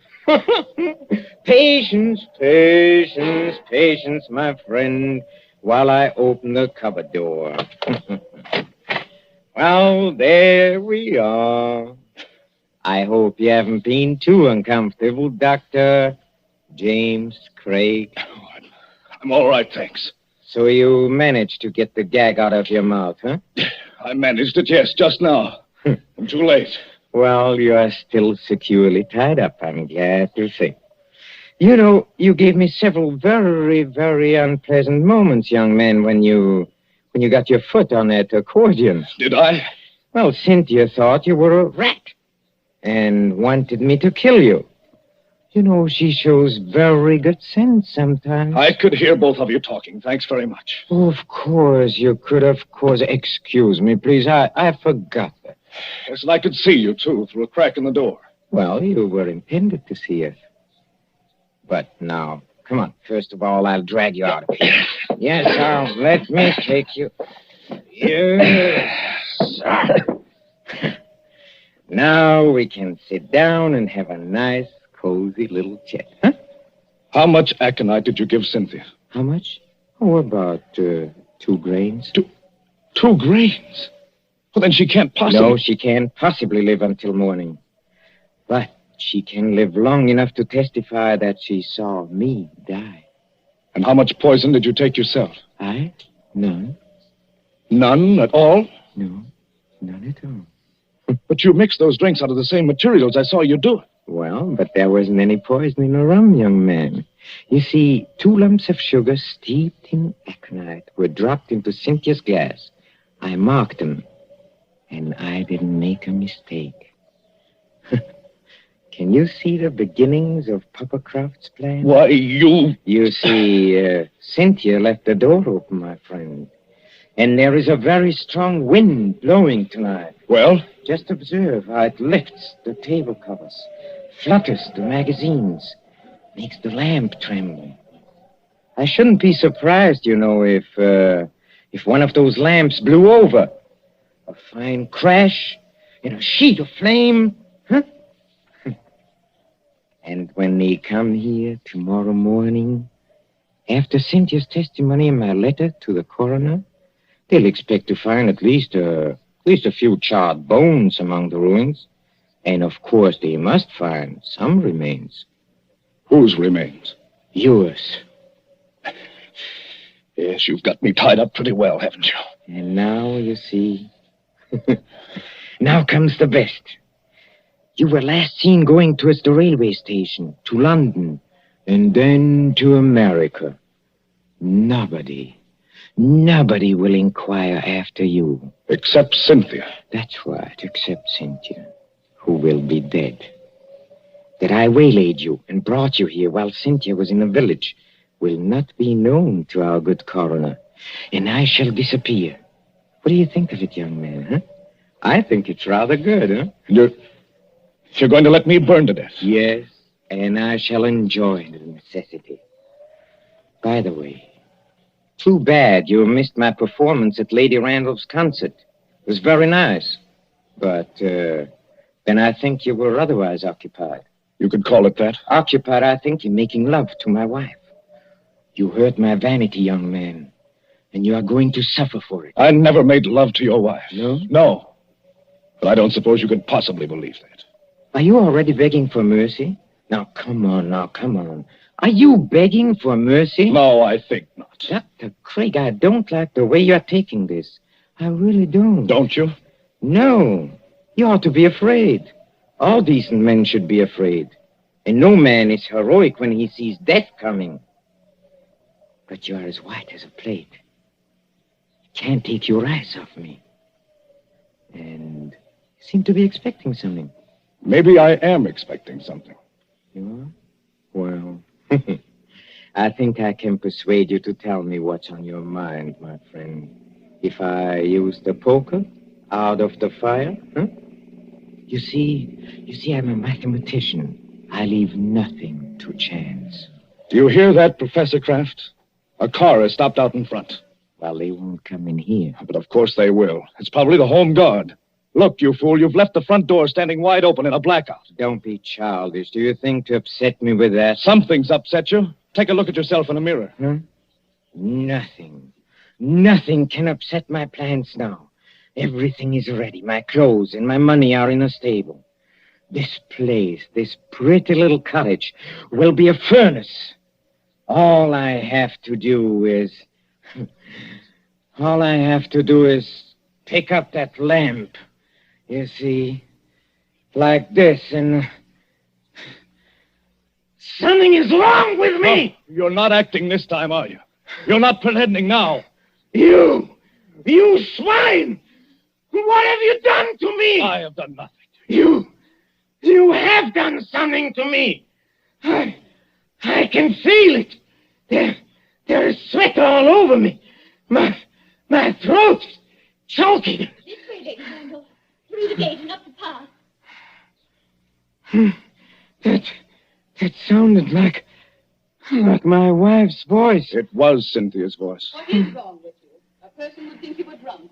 Patience, patience, patience, my friend, while I open the cupboard door. Well, there we are. I hope you haven't been too uncomfortable, Dr. James Craig. I'm all right, thanks. So you managed to get the gag out of your mouth, huh? I managed it, yes, just now. I'm too late. Well, you are still securely tied up, I'm glad to say. You know, you gave me several very, very unpleasant moments, young man, when you got your foot on that accordion. Did I? Well, Cynthia thought you were a rat and wanted me to kill you. You know, she shows very good sense sometimes. I could hear both of you talking. Thanks very much. Oh, of course, you could, of course. Excuse me, please. I forgot that. Yes, and I could see you, too, through a crack in the door. Well, you were intended to see us. But now, come on. First of all, I'll drag you out of here. Yes, now, let me take you. Yes. Now we can sit down and have a nice, cozy little chat, huh? How much aconite did you give Cynthia? How much? Oh, about 2 grains. 2 grains? Well, then she can't possibly... No, she can't possibly live until morning. But she can live long enough to testify that she saw me die. And how much poison did you take yourself? I? None. None at all? No, none at all. But you mixed those drinks out of the same materials. I saw you do it. Well, but there wasn't any poison in the rum, young man. You see, 2 lumps of sugar steeped in aconite were dropped into Cynthia's glass. I marked them, and I didn't make a mistake. Can you see the beginnings of Papa Croft's plan? Why, you... You see, Cynthia left the door open, my friend. And there is a very strong wind blowing tonight. Well? Just observe how it lifts the table covers, flutters the magazines, makes the lamp tremble. I shouldn't be surprised, you know, if one of those lamps blew over. A fine crash in a sheet of flame, huh? And when they come here tomorrow morning, after Cynthia's testimony and my letter to the coroner, they'll expect to find at least a few charred bones among the ruins. And, of course, they must find some remains. Whose remains? Yours. Yes, you've got me tied up pretty well, haven't you? And now, you see... Now comes the best. You were last seen going towards the railway station, to London, and then to America. Nobody will inquire after you. Except Cynthia. That's right, except Cynthia, who will be dead. That I waylaid you and brought you here while Cynthia was in the village will not be known to our good coroner, and I shall disappear. What do you think of it, young man, huh? I think it's rather good, huh? You're going to let me burn to death? Yes, and I shall enjoy the necessity. By the way, too bad you missed my performance at Lady Randolph's concert. It was very nice. But, then I think you were otherwise occupied. You could call it that? Occupied, I think, in making love to my wife. You hurt my vanity, young man, and you are going to suffer for it. I never made love to your wife. No? No. But I don't suppose you could possibly believe that. Are you already begging for mercy? Now, come on. Are you begging for mercy? No, I think not. Dr. Craig, I don't like the way you're taking this. I really don't. Don't you? No. You ought to be afraid. All decent men should be afraid. And no man is heroic when he sees death coming. But you are as white as a plate. You can't take your eyes off me. And you seem to be expecting something. Maybe I am expecting something. You are? Well, I think I can persuade you to tell me what's on your mind, my friend. If I use the poker out of the fire, huh? You see, I'm a mathematician. I leave nothing to chance. Do you hear that, Professor Kraft? A car has stopped out in front. Well, they won't come in here. But of course they will. It's probably the home guard. Look, you fool, you've left the front door standing wide open in a blackout. Don't be childish. Do you think to upset me with that? Something's upset you. Take a look at yourself in a mirror. Huh? Nothing. Nothing can upset my plans now. Everything is ready. My clothes and my money are in a stable. This place, this pretty little cottage, will be a furnace. All I have to do is pick up that lamp. You see, like this, and something is wrong with me. Oh, you're not acting this time, are you? You're not pretending now. You swine! What have you done to me? I have done nothing. You have done something to me. I can feel it. There is sweat all over me. My throat's choking. This way, Lady Randall. Through the gate and up the path. That sounded like my wife's voice. It was Cynthia's voice. What is wrong with you? A person would think you were drunk.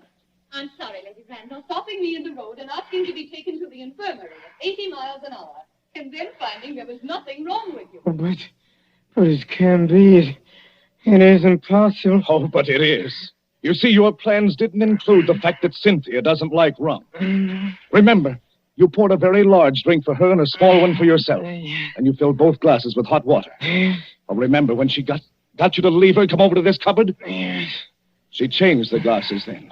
I'm sorry, Lady Randall, stopping me in the road and asking to be taken to the infirmary at 80 miles an hour, and then finding there was nothing wrong with you. But it can't be. It isn't possible. Oh, but it is. You see, your plans didn't include the fact that Cynthia doesn't like rum. Remember, you poured a very large drink for her and a small one for yourself. And you filled both glasses with hot water. Oh, remember when she got you to leave her and come over to this cupboard? She changed the glasses then.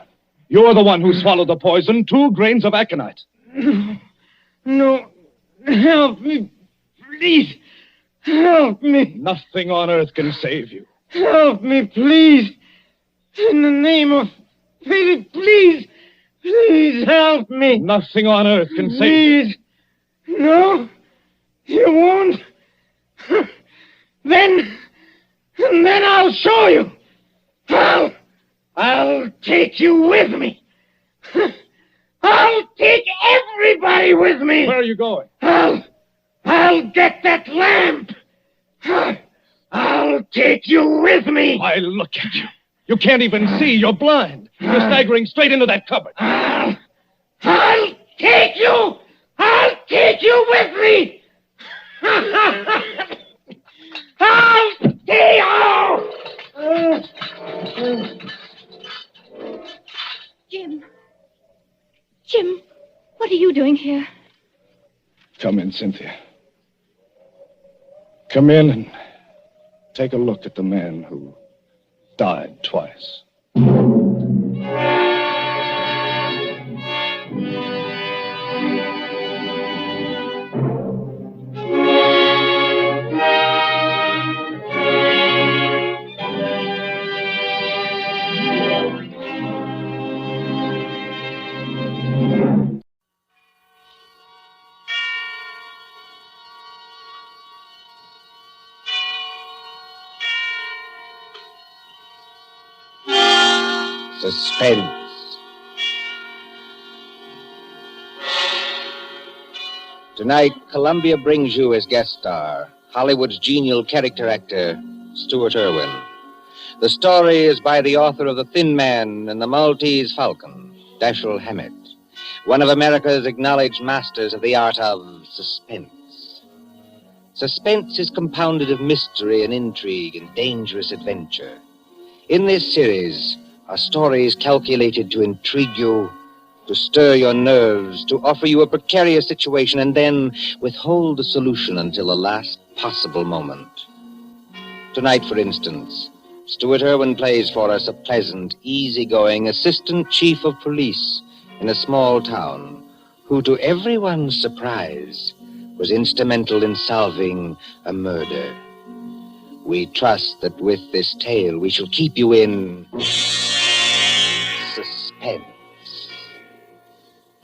You're the one who swallowed the poison, 2 grains of aconite. No. Help me. Please. Help me. Nothing on earth can save you. Help me, please. In the name of pity, please. Please help me. Nothing on earth can save you. No, you won't. Then I'll show you. I'll take you with me. I'll take everybody with me. Where are you going? I'll get that lamp. I'll take you with me. Why, look at you. You can't even see. You're blind. You're staggering straight into that cupboard. I'll take you. I'll take you with me. I'll take you. Jim, what are you doing here? Come in, Cynthia. Come in and take a look at the man who died twice. Suspense. Tonight, Columbia brings you as guest star Hollywood's genial character actor, Stuart Irwin. The story is by the author of The Thin Man and the Maltese Falcon, Dashiell Hammett, one of America's acknowledged masters of the art of suspense. Suspense is compounded of mystery and intrigue and dangerous adventure. In this series are stories calculated to intrigue you, to stir your nerves, to offer you a precarious situation, and then withhold the solution until the last possible moment. Tonight, for instance, Stuart Irwin plays for us a pleasant, easygoing assistant chief of police in a small town who, to everyone's surprise, was instrumental in solving a murder. We trust that with this tale we shall keep you in suspense.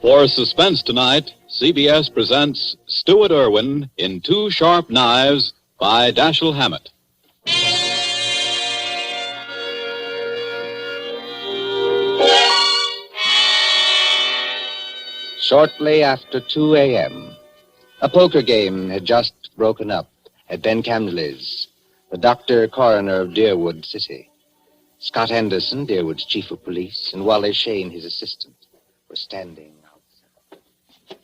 For Suspense tonight, CBS presents Stuart Irwin in Two Sharp Knives by Dashiell Hammett. Shortly after 2 a.m., A poker game had just broken up at Ben Camley's, the doctor coroner of Deerwood City. Scott Henderson, Deerwood's chief of police, and Wally Shane, his assistant, were standing outside.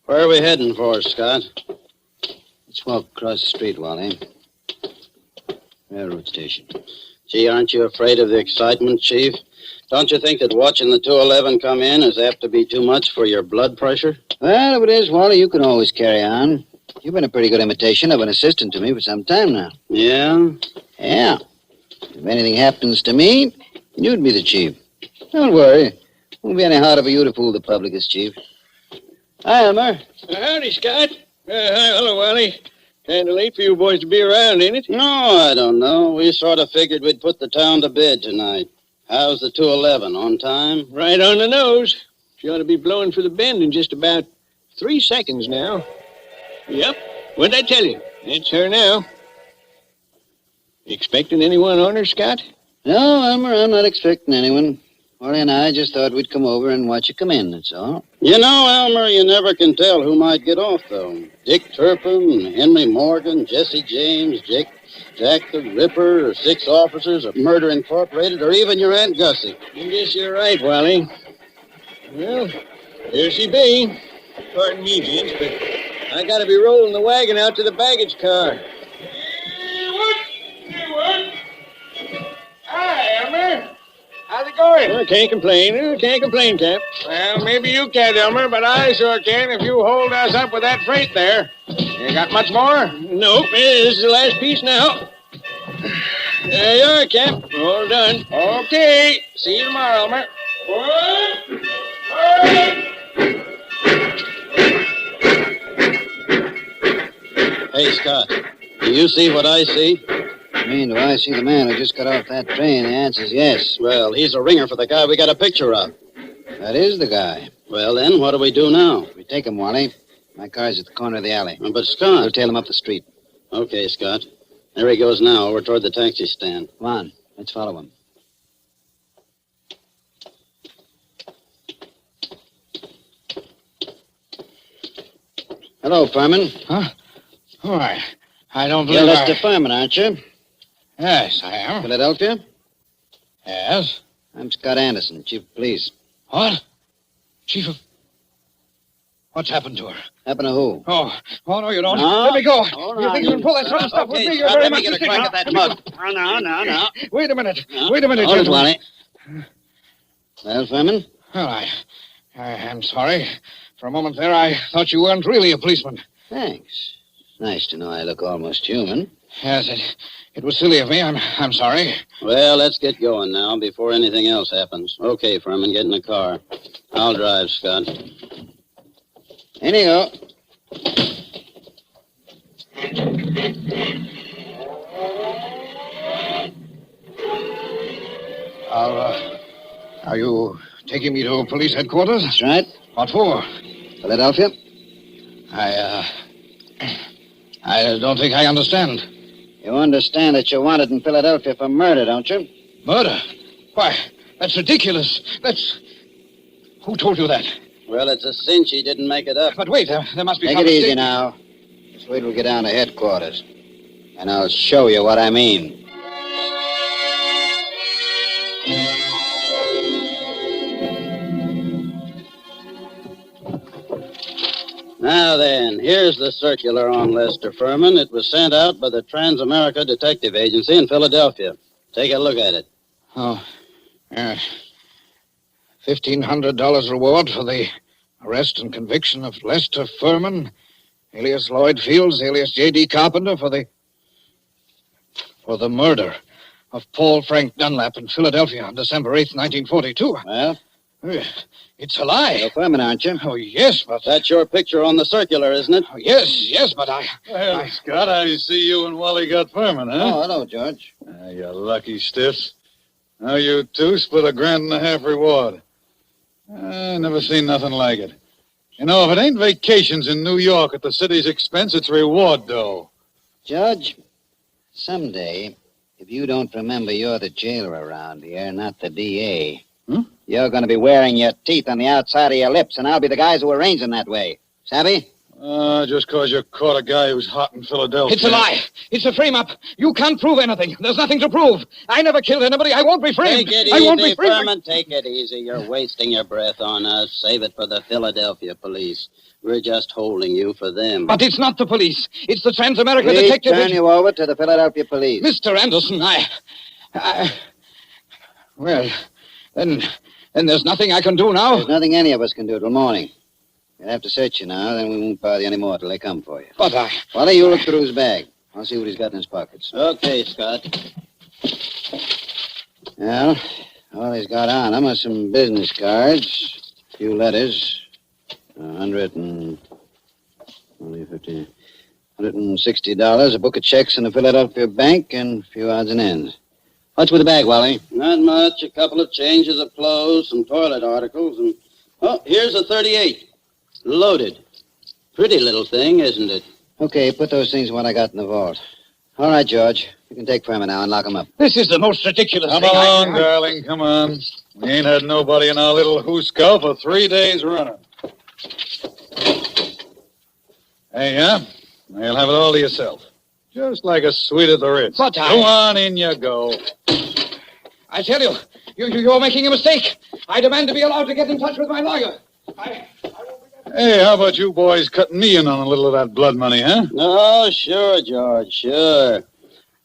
Where are we heading for, Scott? Let's walk across the street, Wally. Railroad station. Gee, aren't you afraid of the excitement, Chief? Don't you think that watching the 211 come in is apt to be too much for your blood pressure? Well, if it is, Wally, you can always carry on. You've been a pretty good imitation of an assistant to me for some time now. Yeah? Yeah. If anything happens to me, you'd be the chief. Don't worry. Won't be any harder for you to fool the public as chief. Hi, Elmer. Howdy, Scott. Hello, Wally. Kind of late for you boys to be around, ain't it? No, I don't know. We sort of figured we'd put the town to bed tonight. How's the 211? On time? Right on the nose. She ought to be blowing for the bend in just about 3 seconds now. Yep. What'd I tell you? It's her now. You expecting anyone on her, Scott? No, Elmer, I'm not expecting anyone. Wally and I just thought we'd come over and watch you come in, that's all. You know, Elmer, you never can tell who might get off, though. Dick Turpin, Henry Morgan, Jesse James, Jack the Ripper, or 6 officers of Murder Incorporated, or even your Aunt Gussie. I guess you're right, Wally. Well, here she be. Pardon me, gents, but I gotta be rolling the wagon out to the baggage car. Hi, Elmer. How's it going? Well, can't complain, Cap. Well, maybe you can't, Elmer, but I sure can if you hold us up with that freight there. You got much more? Nope, this is the last piece now. There you are, Cap. All done. Okay. See you tomorrow, Elmer. Hey, Scott, do you see what I see? I mean, do I see the man who just got off that train? The answer's yes. Well, he's a ringer for the guy we got a picture of. That is the guy. Well, then, what do we do now? We take him, Wally. My car's at the corner of the alley. But, Scott... We'll tail him up the street. Okay, Scott. There he goes now, over toward the taxi stand. Come on, let's follow him. Hello, Furman. Huh? Why, I don't believe You're Mr. Furman, aren't you? Yes, I am. Philadelphia? Yes. I'm Scott Anderson, Chief of Police. What? Chief of... What's happened to her? Happened to who? Oh, no, you don't. No. Let me go. Oh, You think you can pull that sort of stuff with me? You're Scott, very let me much get a crack at that mug. No. Wait a minute. No. Wait a minute, Hold it, gentlemen. Wally. Well, Furman? Well, I'm sorry. For a moment there, I thought you weren't really a policeman. Thanks. Nice to know I look almost human. Yes, it was silly of me. I'm sorry. Well, let's get going now before anything else happens. Okay, Furman, get in the car. I'll drive, Scott. In you go. Are you taking me to police headquarters? That's right. What for? Philadelphia? I don't think I understand. You understand that you're wanted in Philadelphia for murder, don't you? Murder? Why, that's ridiculous. Who told you that? Well, it's a cinch he didn't make it up. But wait, there must be Take some it easy mistake. now. Just wait till we get down to headquarters. And I'll show you what I mean. Now then, here's the circular on Lester Furman. It was sent out by the Transamerica Detective Agency in Philadelphia. Take a look at it. Oh, yeah. $1,500 reward for the arrest and conviction of Lester Furman, alias Lloyd Fields, alias J.D. Carpenter, for the murder of Paul Frank Dunlap in Philadelphia on December 8th, 1942. Well? It's a lie. You're Furman, aren't you? Oh, yes, but... That's your picture on the circular, isn't it? Oh, yes, but I... Well, Scott, I see you and Wally got Furman, huh? Oh, hello, George. You lucky stiffs. Now you two split $1.50 reward. I never seen nothing like it. You know, if it ain't vacations in New York at the city's expense, it's reward, though. Judge, someday, if you don't remember you're the jailer around here, not the D.A., you're going to be wearing your teeth on the outside of your lips, and I'll be the guys who arrange them that way. Savvy? Just because you caught a guy who's hot in Philadelphia. It's a lie. It's a frame-up. You can't prove anything. There's nothing to prove. I never killed anybody. I won't be framed. Take it I won't be easy, framed. Furman. Take it easy. You're wasting your breath on us. Save it for the Philadelphia police. We're just holding you for them. But it's not the police. It's the Transamerica We Detective... turn you over to the Philadelphia police. Mr. Anderson, Well, then there's nothing I can do now. There's nothing any of us can do till morning. We'll have to search you now, then we won't bother you anymore till they come for you. But Wally, you look through his bag. I'll see what he's got in his pockets. Okay, Scott. Well, all he's got on him are some business cards, a few letters, $160, a book of checks in a Philadelphia bank, and a few odds and ends. What's with the bag, Wally? Not much. A couple of changes of clothes, some toilet articles, and... Oh, here's a 38. Loaded. Pretty little thing, isn't it? Okay, put those things in what I got in the vault. All right, George. You can take Furman now and lock him up. This is the most ridiculous Come thing along, darling. Come on. We ain't had nobody in our little hooskull for 3 days running. Hey, yeah? You'll have it all to yourself. Just like a suite at the Ritz. But Go on, in you go. I tell you, you're making a mistake. I demand to be allowed to get in touch with my lawyer. Hey, how about you boys cutting me in on a little of that blood money, huh? Oh, sure, George, sure.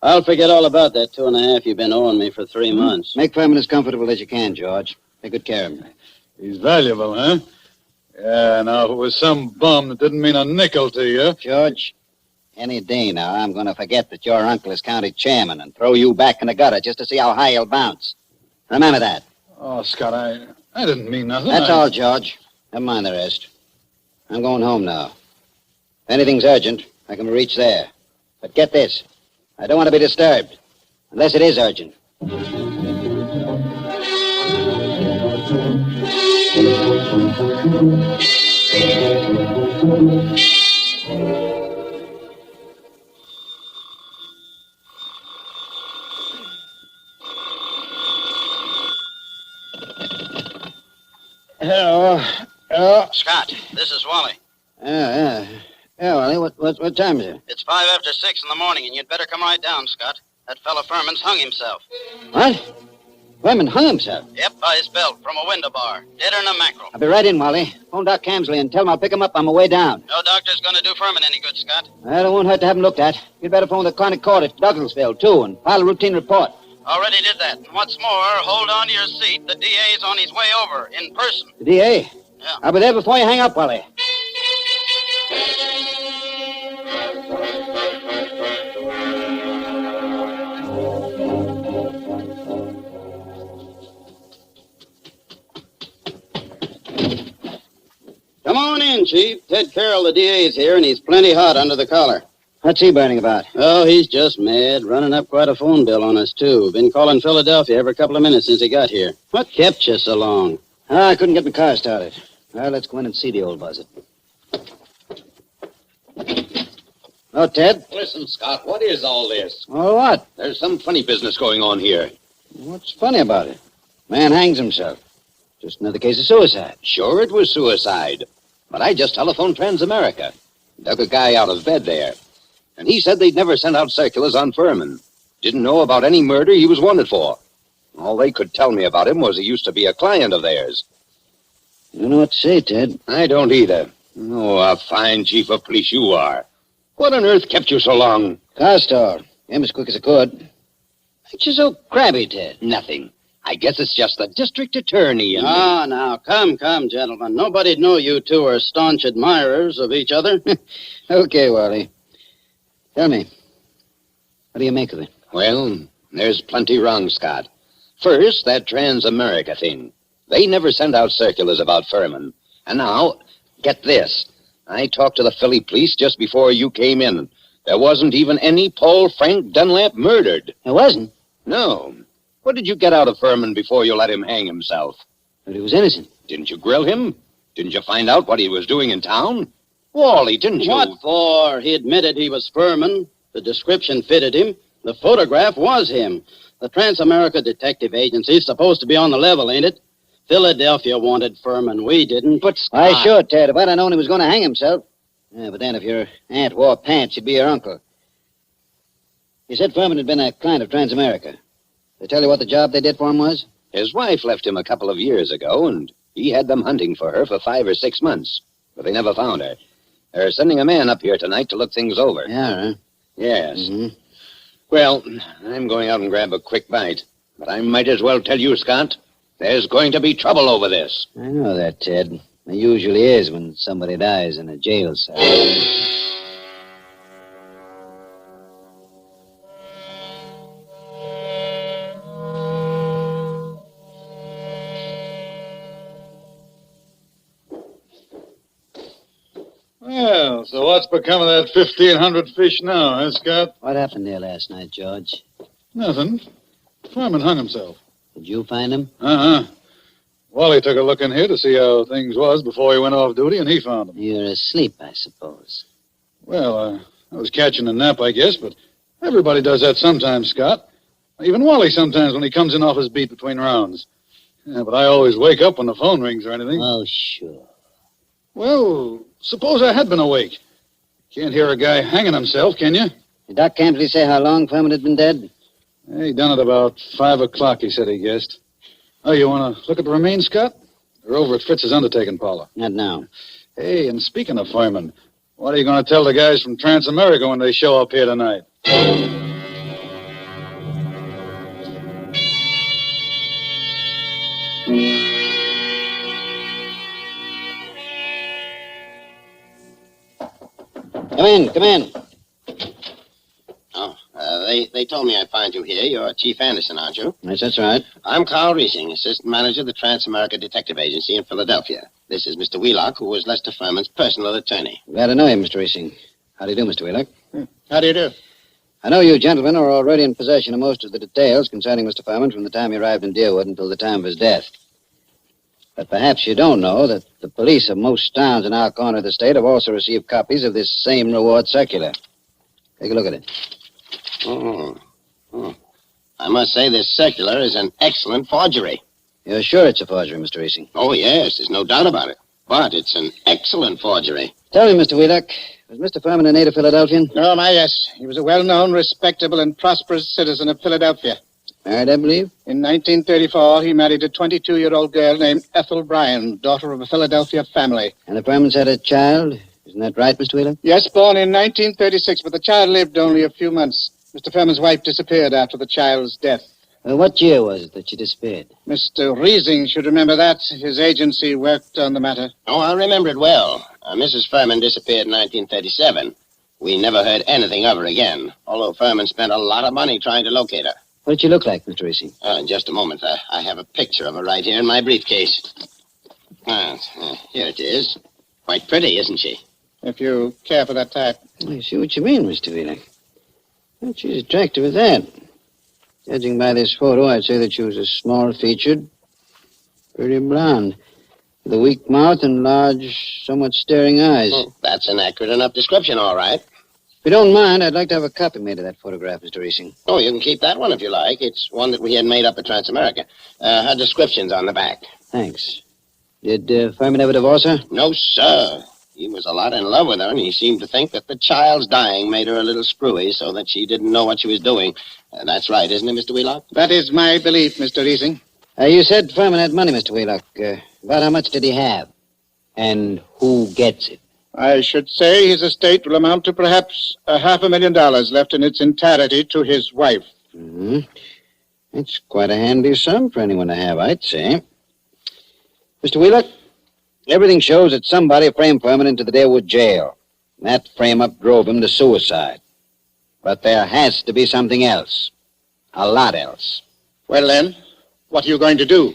I'll forget all about that 2.5 you've been owing me for 3 months. Make Furman as comfortable as you can, George. Take good care of him. He's valuable, huh? Yeah, now, if it was some bum that didn't mean a nickel to you... George, any day now, I'm going to forget that your uncle is county chairman and throw you back in the gutter just to see how high you'll bounce. Remember that. Oh, Scott, I didn't mean nothing. That's all, George. Never mind the rest. I'm going home now. If anything's urgent, I can reach there. But get this. I don't want to be disturbed. Unless it is urgent. Hello. Scott, this is Wally. Yeah, Wally, what time is it? It's 5 after 6 in the morning, and you'd better come right down, Scott. That fella Furman's hung himself. What? Furman hung himself? Yep, by his belt from a window bar. Deader than a mackerel. I'll be right in, Wally. Phone Doc Camsley and tell him I'll pick him up on my way down. No doctor's going to do Furman any good, Scott. Well, it won't hurt to have him looked at. You'd better phone the chronic court at Douglasville, too, and file a routine report. Already did that. And what's more, hold on to your seat. The DA's on his way over, in person. The DA? Yeah. I'll be there before you hang up, Wally. Come on in, Chief. Ted Carroll, the DA's here, and he's plenty hot under the collar. What's he burning about? Oh, he's just mad. Running up quite a phone bill on us, too. Been calling Philadelphia every couple of minutes since he got here. What kept you so long? I couldn't get my car started. Well, let's go in and see the old buzzard. Oh, Ted? Listen, Scott, what is all this? Oh, what? There's some funny business going on here. What's funny about it? Man hangs himself. Just another case of suicide. Sure, it was suicide. But I just telephoned Transamerica. Dug a guy out of bed there. And he said they'd never sent out circulars on Furman. Didn't know about any murder he was wanted for. All they could tell me about him was he used to be a client of theirs. You don't know what to say, Ted. I don't either. Oh, a fine chief of police you are. What on earth kept you so long? Car store. Came as quick as I could. Ain't you so crabby, Ted? Nothing. I guess it's just the district attorney and... Ah, now, come, gentlemen. Nobody'd know you two are staunch admirers of each other. Okay, Wally. Tell me, what do you make of it? Well, there's plenty wrong, Scott. First, that Transamerica thing. They never sent out circulars about Furman. And now, get this. I talked to the Philly police just before you came in. There wasn't even any Paul Frank Dunlap murdered. There wasn't? No. What did you get out of Furman before you let him hang himself? But he was innocent. Didn't you grill him? Didn't you find out what he was doing in town? Wally, didn't you? What for? He admitted he was Furman. The description fitted him. The photograph was him. The Transamerica Detective Agency's supposed to be on the level, ain't it? Philadelphia wanted Furman. We didn't. But Why, sure, Ted. If I'd have known he was going to hang himself, Yeah, but then if your aunt wore pants, she'd be your uncle. You said Furman had been a client of Transamerica. They tell you what the job they did for him was? His wife left him a couple of years ago, and he had them hunting for her for 5 or 6 months. But they never found her. They're sending a man up here tonight to look things over. Yeah, huh? Yes. Well, I'm going out and grab a quick bite. But I might as well tell you, Scott, there's going to be trouble over this. I know that, Ted. There usually is when somebody dies in a jail cell. Well, so what's become of that 1,500 fish now, huh, Scott? What happened there last night, George? Nothing. Furman hung himself. Did you find him? Uh-huh. Wally took a look in here to see how things was before he went off duty, and he found him. You're asleep, I suppose. Well, I was catching a nap, I guess, but everybody does that sometimes, Scott. Even Wally sometimes when he comes in off his beat between rounds. Yeah, but I always wake up when the phone rings or anything. Oh, sure. Well, suppose I had been awake. Can't hear a guy hanging himself, can you? Did Doc Campley say how long Furman had been dead? He done it about 5 o'clock, he said he guessed. Oh, you want to look at the remains, Scott? They're over at Fritz's undertaking parlor. Not now. Hey, and speaking of firemen, what are you going to tell the guys from Transamerica when they show up here tonight? Come in. Oh, they told me I'd find you here. You're Chief Anderson, aren't you? Yes, that's right. I'm Carl Riesing, assistant manager of the Transamerica Detective Agency in Philadelphia. This is Mr. Wheelock, who was Lester Furman's personal attorney. Glad to know you, Mr. Riesing. How do you do, Mr. Wheelock? How do you do? I know you gentlemen are already in possession of most of the details concerning Mr. Furman from the time he arrived in Deerwood until the time of his death. But perhaps you don't know that the police of most towns in our corner of the state have also received copies of this same reward circular. Take a look at it. I must say this circular is an excellent forgery. You're sure it's a forgery, Mr. Riesing? Oh, yes, there's no doubt about it. But it's an excellent forgery. Tell me, Mr. Wheelock, was Mr. Furman a native Philadelphian? Oh, my, yes. He was a well-known, respectable, and prosperous citizen of Philadelphia. Married, I believe? In 1934, he married a 22-year-old girl named Ethel Bryan, daughter of a Philadelphia family. And the Furmans had a child? Isn't that right, Mr. Wheelock? Yes, born in 1936, but the child lived only a few months. Mr. Furman's wife disappeared after the child's death. What year was it that she disappeared? Mr. Riesing should remember that. His agency worked on the matter. Oh, I remember it well. Mrs. Furman disappeared in 1937. We never heard anything of her again, although Furman spent a lot of money trying to locate her. What did she look like, Mr. Riesing? In just a moment. I have a picture of her right here in my briefcase. Here it is. Quite pretty, isn't she? If you care for that type. I see what you mean, Mr. Wheelock. Well, she's attractive as that. Judging by this photo, I'd say that she was a small-featured, pretty blonde, with a weak mouth and large, somewhat staring eyes. That's an accurate enough description, all right. If you don't mind, I'd like to have a copy made of that photograph, Mr. Riesing. Oh, you can keep that one if you like. It's one that we had made up at Transamerica. Her description's on the back. Thanks. Did Furman ever divorce her? No, sir. He was a lot in love with her, and he seemed to think that the child's dying made her a little screwy so that she didn't know what she was doing. That's right, isn't it, Mr. Wheelock? That is my belief, Mr. Riesing. You said Furman had money, Mr. Wheelock. About how much did he have? And who gets it? I should say his estate will amount to perhaps $500,000 left in its entirety to his wife. Mm-hmm. It's quite a handy sum for anyone to have, I'd say. Mr. Wheelock, everything shows that somebody framed Furman into the Deerwood jail. That frame-up drove him to suicide. But there has to be something else. A lot else. Well, then, what are you going to do?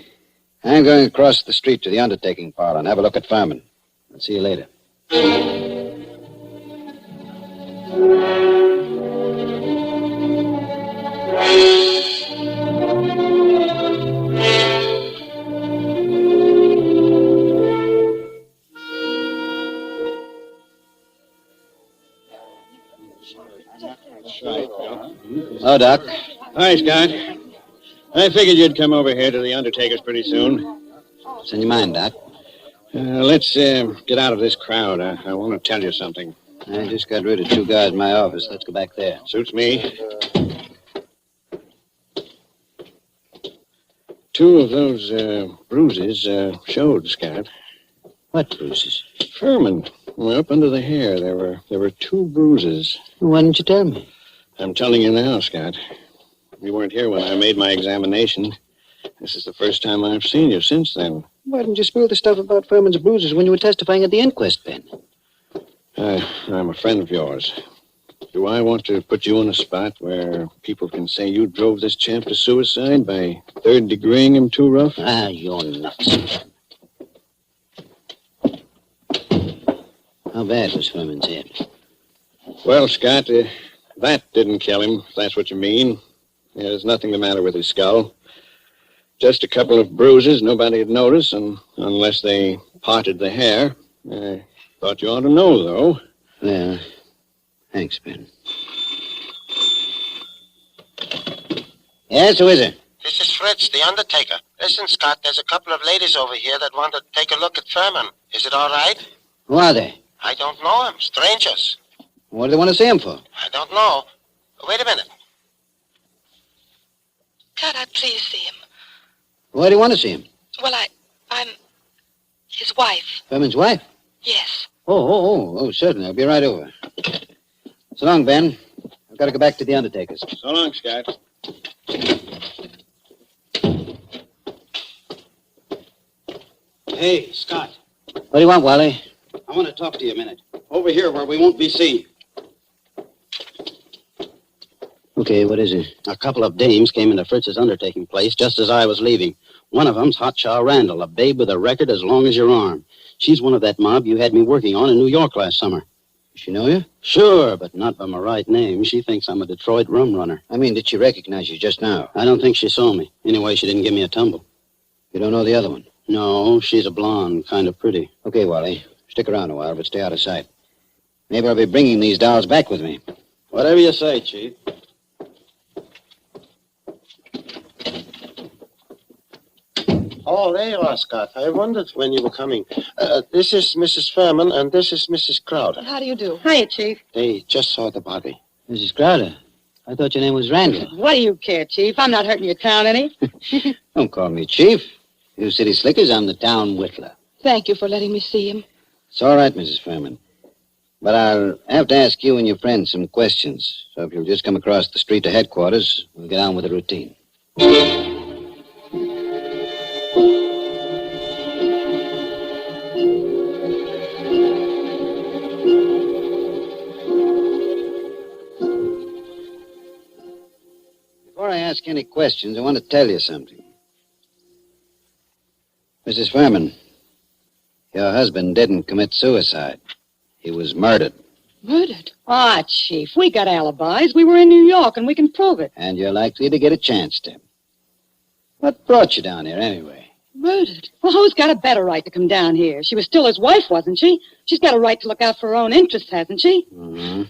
I'm going across the street to the undertaking parlor and have a look at Furman. I'll see you later. Hello, Doc. Hi, Scott. I figured you'd come over here to the undertaker's pretty soon. What's in your mind, Doc? Let's get out of this crowd. I want to tell you something. I just got rid of 2 guys in my office. Let's go back there. Suits me. 2 of those bruises showed, Scott. What bruises? Furman. Well, up under the hair, there were 2 bruises. Why didn't you tell me? I'm telling you now, Scott. You weren't here when I made my examination. This is the first time I've seen you since then. Why didn't you spill the stuff about Furman's bruises when you were testifying at the inquest, Ben? I'm a friend of yours. Do I want to put you in a spot where people can say you drove this champ to suicide by third-degreeing him too rough? You're nuts. How bad was Furman's head? Well, Scott, that didn't kill him, if that's what you mean. There's nothing the matter with his skull. Just a couple of bruises nobody would notice, and unless they parted the hair. I thought you ought to know, though. Yeah. Thanks, Ben. Yes, who is it? This is Fritz, the undertaker. Listen, Scott, there's a couple of ladies over here that want to take a look at Furman. Is it all right? Who are they? I don't know them. Strangers. What do they want to see him for? I don't know. Wait a minute. Can't I please see him? Why do you want to see him? Well, I'm his wife. Furman's wife? Yes. Oh, certainly. I'll be right over. So long, Ben. I've got to go back to the undertakers. So long, Scott. Hey, Scott. What do you want, Wally? I want to talk to you a minute. Over here where we won't be seen. Okay, what is it? A couple of dames came into Fritz's undertaking place just as I was leaving. One of them's Hotshot Randall, a babe with a record as long as your arm. She's one of that mob you had me working on in New York last summer. Does she know you? Sure, but not by my right name. She thinks I'm a Detroit rum runner. I mean, did she recognize you just now? I don't think she saw me. Anyway, she didn't give me a tumble. You don't know the other one? No, she's a blonde, kind of pretty. Okay, Wally. Stick around a while, but stay out of sight. Maybe I'll be bringing these dolls back with me. Whatever you say, Chief. Oh, there you are, Scott. I wondered when you were coming. This is Mrs. Furman, and this is Mrs. Crowder. How do you do? Hiya, Chief. They just saw the body. Mrs. Crowder, I thought your name was Randall. What do you care, Chief? I'm not hurting your town any. Don't call me Chief. You city slickers, I'm the town whittler. Thank you for letting me see him. It's all right, Mrs. Furman. But I'll have to ask you and your friend some questions. So if you'll just come across the street to headquarters, we'll get on with the routine. Before I ask any questions, I want to tell you something. Mrs. Furman, your husband didn't commit suicide. He was murdered. Murdered? Ah, Chief, we got alibis. We were in New York, and we can prove it. And you're likely to get a chance to. What brought you down here, anyway? Murdered? Well, who's got a better right to come down here? She was still his wife, wasn't she? She's got a right to look out for her own interests, hasn't she? Mm-hmm.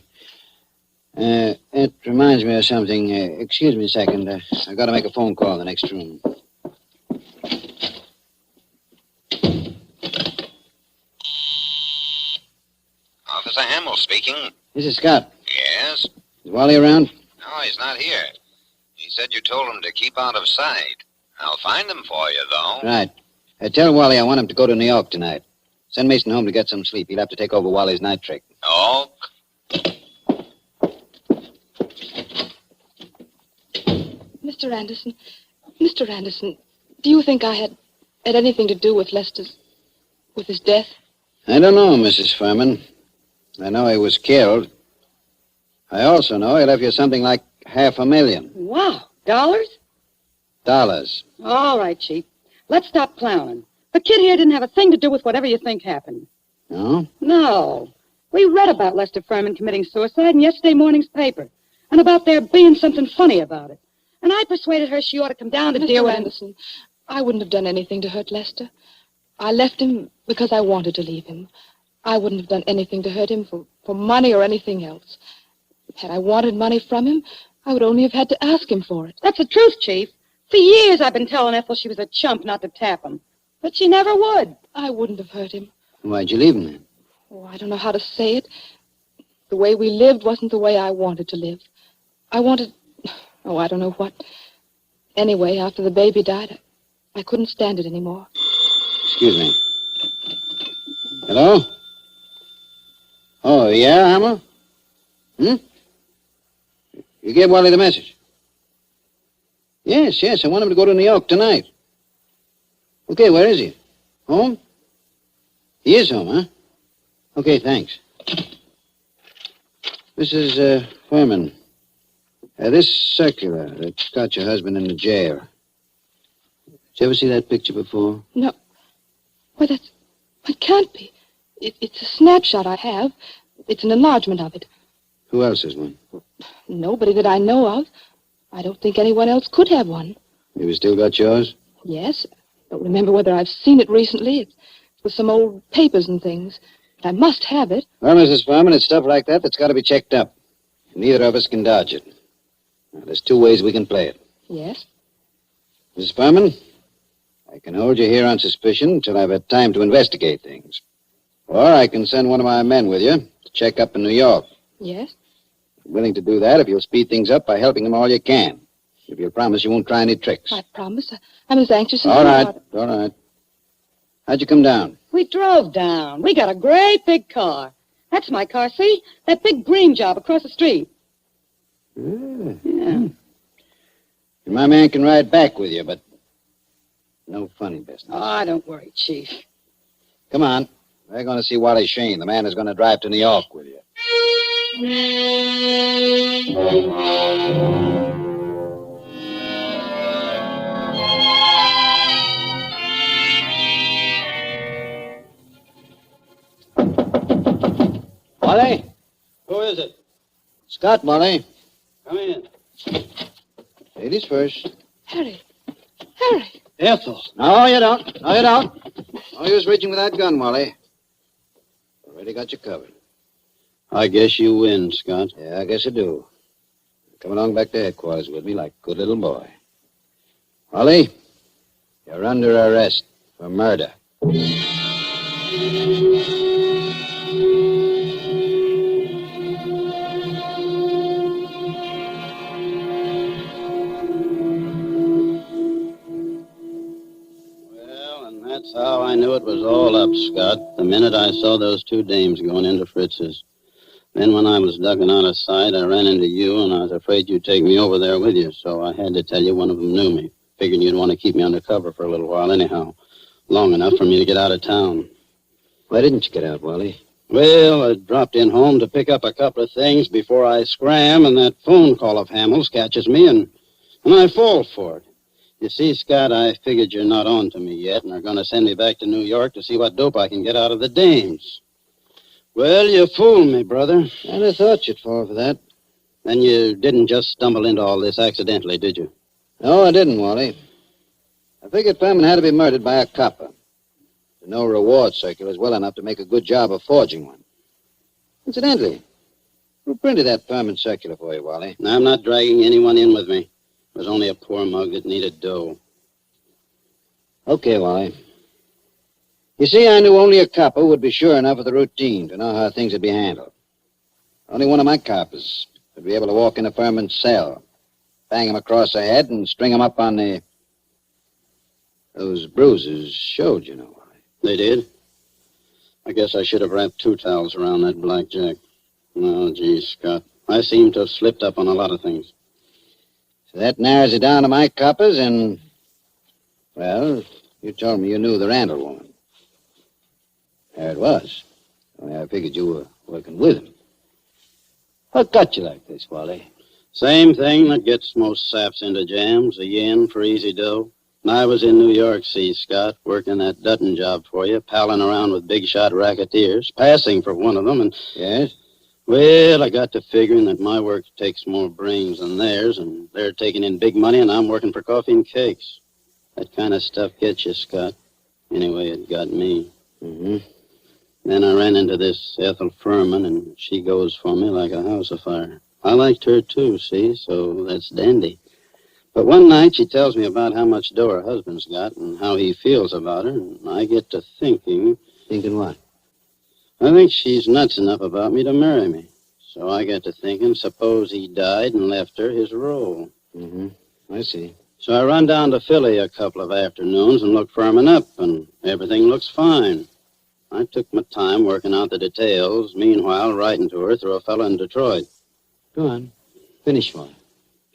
It reminds me of something. Excuse me a second. I've got to make a phone call in the next room. Officer Hamill speaking. This is Scott. Yes? Is Wally around? No, he's not here. He said you told him to keep out of sight. I'll find him for you, though. Right. Tell Wally I want him to go to New York tonight. Send Mason home to get some sleep. He'll have to take over Wally's night trick. Oh. Mr. Anderson, do you think I had anything to do with with his death? I don't know, Mrs. Furman. I know he was killed. I also know he left you something like $500,000. Wow. Dollars? Dollars. All right, Chief. Let's stop clowning. The kid here didn't have a thing to do with whatever you think happened. No? No. We read about Lester Furman committing suicide in yesterday morning's paper, and about there being something funny about it. And I persuaded her she ought to come down to deal with Anderson, I wouldn't have done anything to hurt Lester. I left him because I wanted to leave him. I wouldn't have done anything to hurt him for money or anything else. Had I wanted money from him, I would only have had to ask him for it. That's the truth, Chief. For years I've been telling Ethel she was a chump not to tap him. But she never would. I wouldn't have hurt him. Why'd you leave him then? Oh, I don't know how to say it. The way we lived wasn't the way I wanted to live. I wanted... Oh, I don't know what. Anyway, after the baby died, I couldn't stand it anymore. Excuse me. Hello? Oh, yeah, Hammer? You gave Wally the message? Yes, I want him to go to New York tonight. Okay, where is he? Home? He is home, huh? Okay, thanks. Mrs. Furman, this circular that got your husband in the jail. Did you ever see that picture before? No. Why, it can't be. It's a snapshot I have. It's an enlargement of it. Who else has one? Nobody that I know of. I don't think anyone else could have one. You still got yours? Yes. I don't remember whether I've seen it recently. It's with some old papers and things. But I must have it. Well, Mrs. Furman, it's stuff like that's got to be checked up. Neither of us can dodge it. Now, there's two ways we can play it. Yes? Mrs. Furman, I can hold you here on suspicion until I've had time to investigate things. Or I can send one of my men with you to check up in New York. Yes? I'm willing to do that if you'll speed things up by helping them all you can. If you'll promise you won't try any tricks. I promise. I'm as anxious as All you right, are. all right. How'd you come down? We drove down. We got a great big car. That's my car, see? That big green job across the street. Yeah. My man can ride back with you, but no funny business. Oh, don't worry, Chief. Come on. We're going to see Wally Shane, the man who's going to drive to New York with you. Wally? Who is it? Scott, Wally. Come in. Ladies first. Harry. Ethel. No, you don't. No use reaching with that gun, Wally. Already got you covered. I guess you win, Scott. Yeah, I guess I do. Come along back to headquarters with me like a good little boy. Wally, you're under arrest for murder. That's how I knew it was all up, Scott, the minute I saw those two dames going into Fritz's. Then when I was ducking out of sight, I ran into you, and I was afraid you'd take me over there with you, so I had to tell you one of them knew me. Figured you'd want to keep me under cover for a little while anyhow, long enough for me to get out of town. Why didn't you get out, Wally? Well, I dropped in home to pick up a couple of things before I scram, and that phone call of Hamill's catches me, and I fall for it. You see, Scott, I figured you're not on to me yet and are going to send me back to New York to see what dope I can get out of the dames. Well, you fooled me, brother. And I thought you'd fall for that. Then you didn't just stumble into all this accidentally, did you? No, I didn't, Wally. I figured Furman had to be murdered by a copper. The no reward circular is well enough to make a good job of forging one. Incidentally, who printed that Furman circular for you, Wally? I'm not dragging anyone in with me. It was only a poor mug that needed dough. Okay, Wally. You see, I knew only a copper would be sure enough of the routine to know how things would be handled. Only one of my coppers would be able to walk into Furman's cell, bang him across the head, and string him up on the... Those bruises showed, you know, Wally. They did? I guess I should have wrapped 2 towels around that blackjack. Oh, geez, Scott. I seem to have slipped up on a lot of things. So that narrows it down to my coppers and... Well, you told me you knew the Randall woman. There it was. Only I figured you were working with him. What got you like this, Wally? Same thing that gets most saps into jams, a yen for easy dough. And I was in New York, see, Scott, working that Dutton job for you, palling around with big-shot racketeers, passing for one of them, and... Yes? Well, I got to figuring that my work takes more brains than theirs, and they're taking in big money, and I'm working for coffee and cakes. That kind of stuff gets you, Scott. Anyway, it got me. Mm-hmm. Then I ran into this Ethel Furman, and she goes for me like a house afire. I liked her, too, see, so that's dandy. But one night she tells me about how much dough her husband's got and how he feels about her, and I get to thinking... Thinking what? I think she's nuts enough about me to marry me. So I get to thinking, suppose he died and left her his role. Mm-hmm. I see. So I run down to Philly a couple of afternoons and look Furman up, and everything looks fine. I took my time working out the details, meanwhile writing to her through a fellow in Detroit. Go on. Finish one.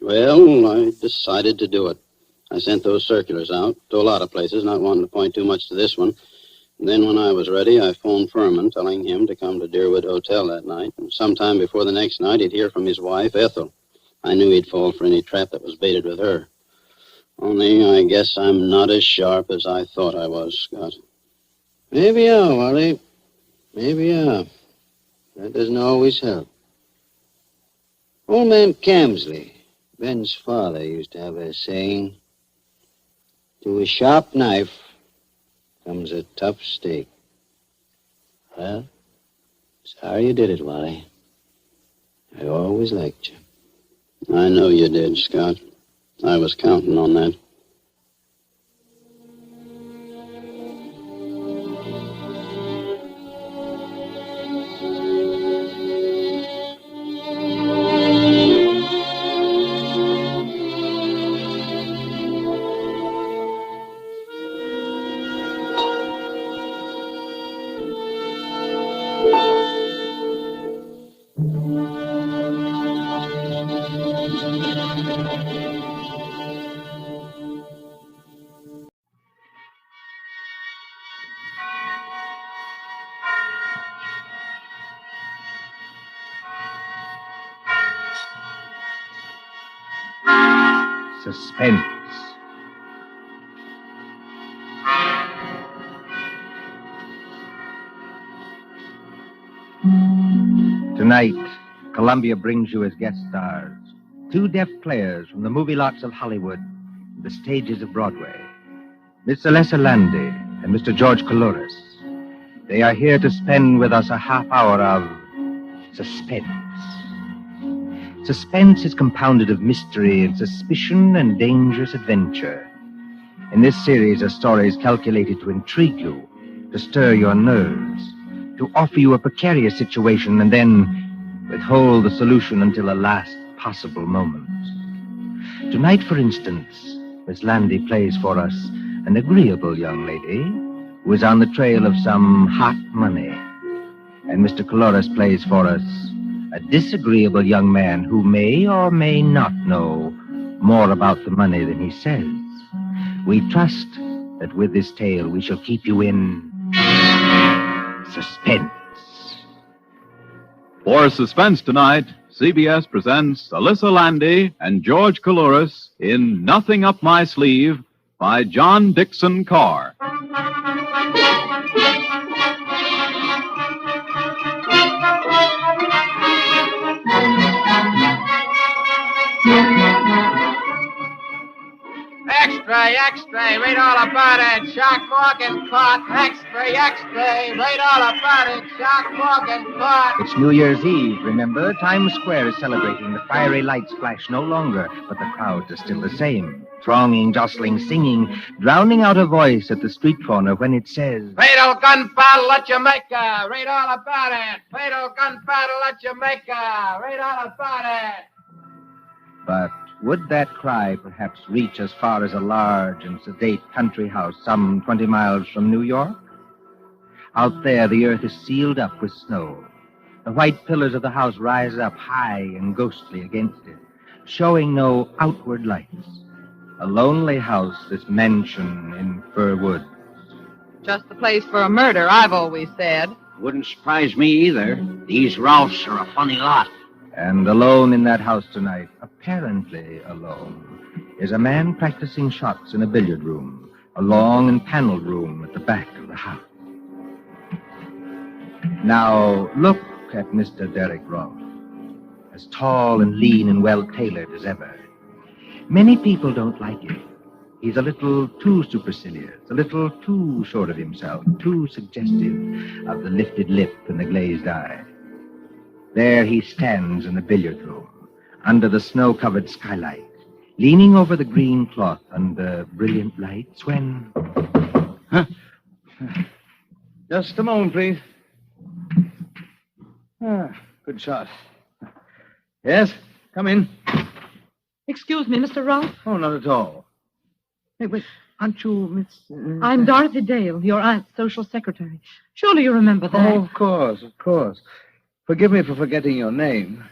Well, I decided to do it. I sent those circulars out to a lot of places, not wanting to point too much to this one. And then when I was ready, I phoned Furman, telling him to come to Deerwood Hotel that night. And sometime before the next night, he'd hear from his wife, Ethel. I knew he'd fall for any trap that was baited with her. Only I guess I'm not as sharp as I thought I was, Scott. Maybe you are, Wally. Maybe you are. That doesn't always help. Old man Camsley, Ben's father, used to have a saying, to a sharp knife comes a tough steak. Well, sorry you did it, Wally. I always liked you. I know you did, Scott. I was counting on that. Suspense. Tonight, Columbia brings you as guest stars two deaf players from the movie lots of Hollywood, the stages of Broadway, Miss Alessa Landy and Mr. George Coulouris. They are here to spend with us a half hour of suspense. Suspense is compounded of mystery and suspicion and dangerous adventure. In this series are stories calculated to intrigue you, to stir your nerves, to offer you a precarious situation and then withhold the solution until the last possible moment. Tonight, for instance, Miss Landy plays for us an agreeable young lady who is on the trail of some hot money. And Mr. Coulouris plays for us a disagreeable young man who may or may not know more about the money than he says. We trust that with this tale we shall keep you in suspense. For Suspense tonight, CBS presents Alessa Landy and George Coulouris in Nothing Up My Sleeve by John Dixon Carr. Extra, read all about it. Shark Morgan caught. Extra, read all about it. Shark Morgan caught. It's New Year's Eve, remember? Times Square is celebrating. The fiery lights flash no longer, but the crowds are still the same. Thronging, jostling, singing, drowning out a voice at the street corner when it says, Fatal gun battle at Jamaica. Read all about it. Fatal gun battle at Jamaica. Read all about it. But would that cry perhaps reach as far as a large and sedate country house some 20 miles from New York? Out there, the earth is sealed up with snow. The white pillars of the house rise up high and ghostly against it, showing no outward lights. A lonely house, this mansion in Fir Woods. Just the place for a murder, I've always said. Wouldn't surprise me either. These Ralphs are a funny lot. And alone in that house tonight, apparently alone, is a man practicing shots in a billiard room, a long and paneled room at the back of the house. Now, look at Mr. Derek Rolfe, as tall and lean and well-tailored as ever. Many people don't like him. He's a little too supercilious, a little too sure of himself, too suggestive of the lifted lip and the glazed eye. There he stands in the billiard room, under the snow-covered skylight, leaning over the green cloth under brilliant lights when... Huh? Just a moment, please. Good shot. Yes, come in. Excuse me, Mr. Rolfe. Oh, not at all. Hey, wait, aren't you Miss... I'm Dorothy Dale, your aunt's social secretary. Surely you remember that. Oh, of course, of course. Forgive me for forgetting your name.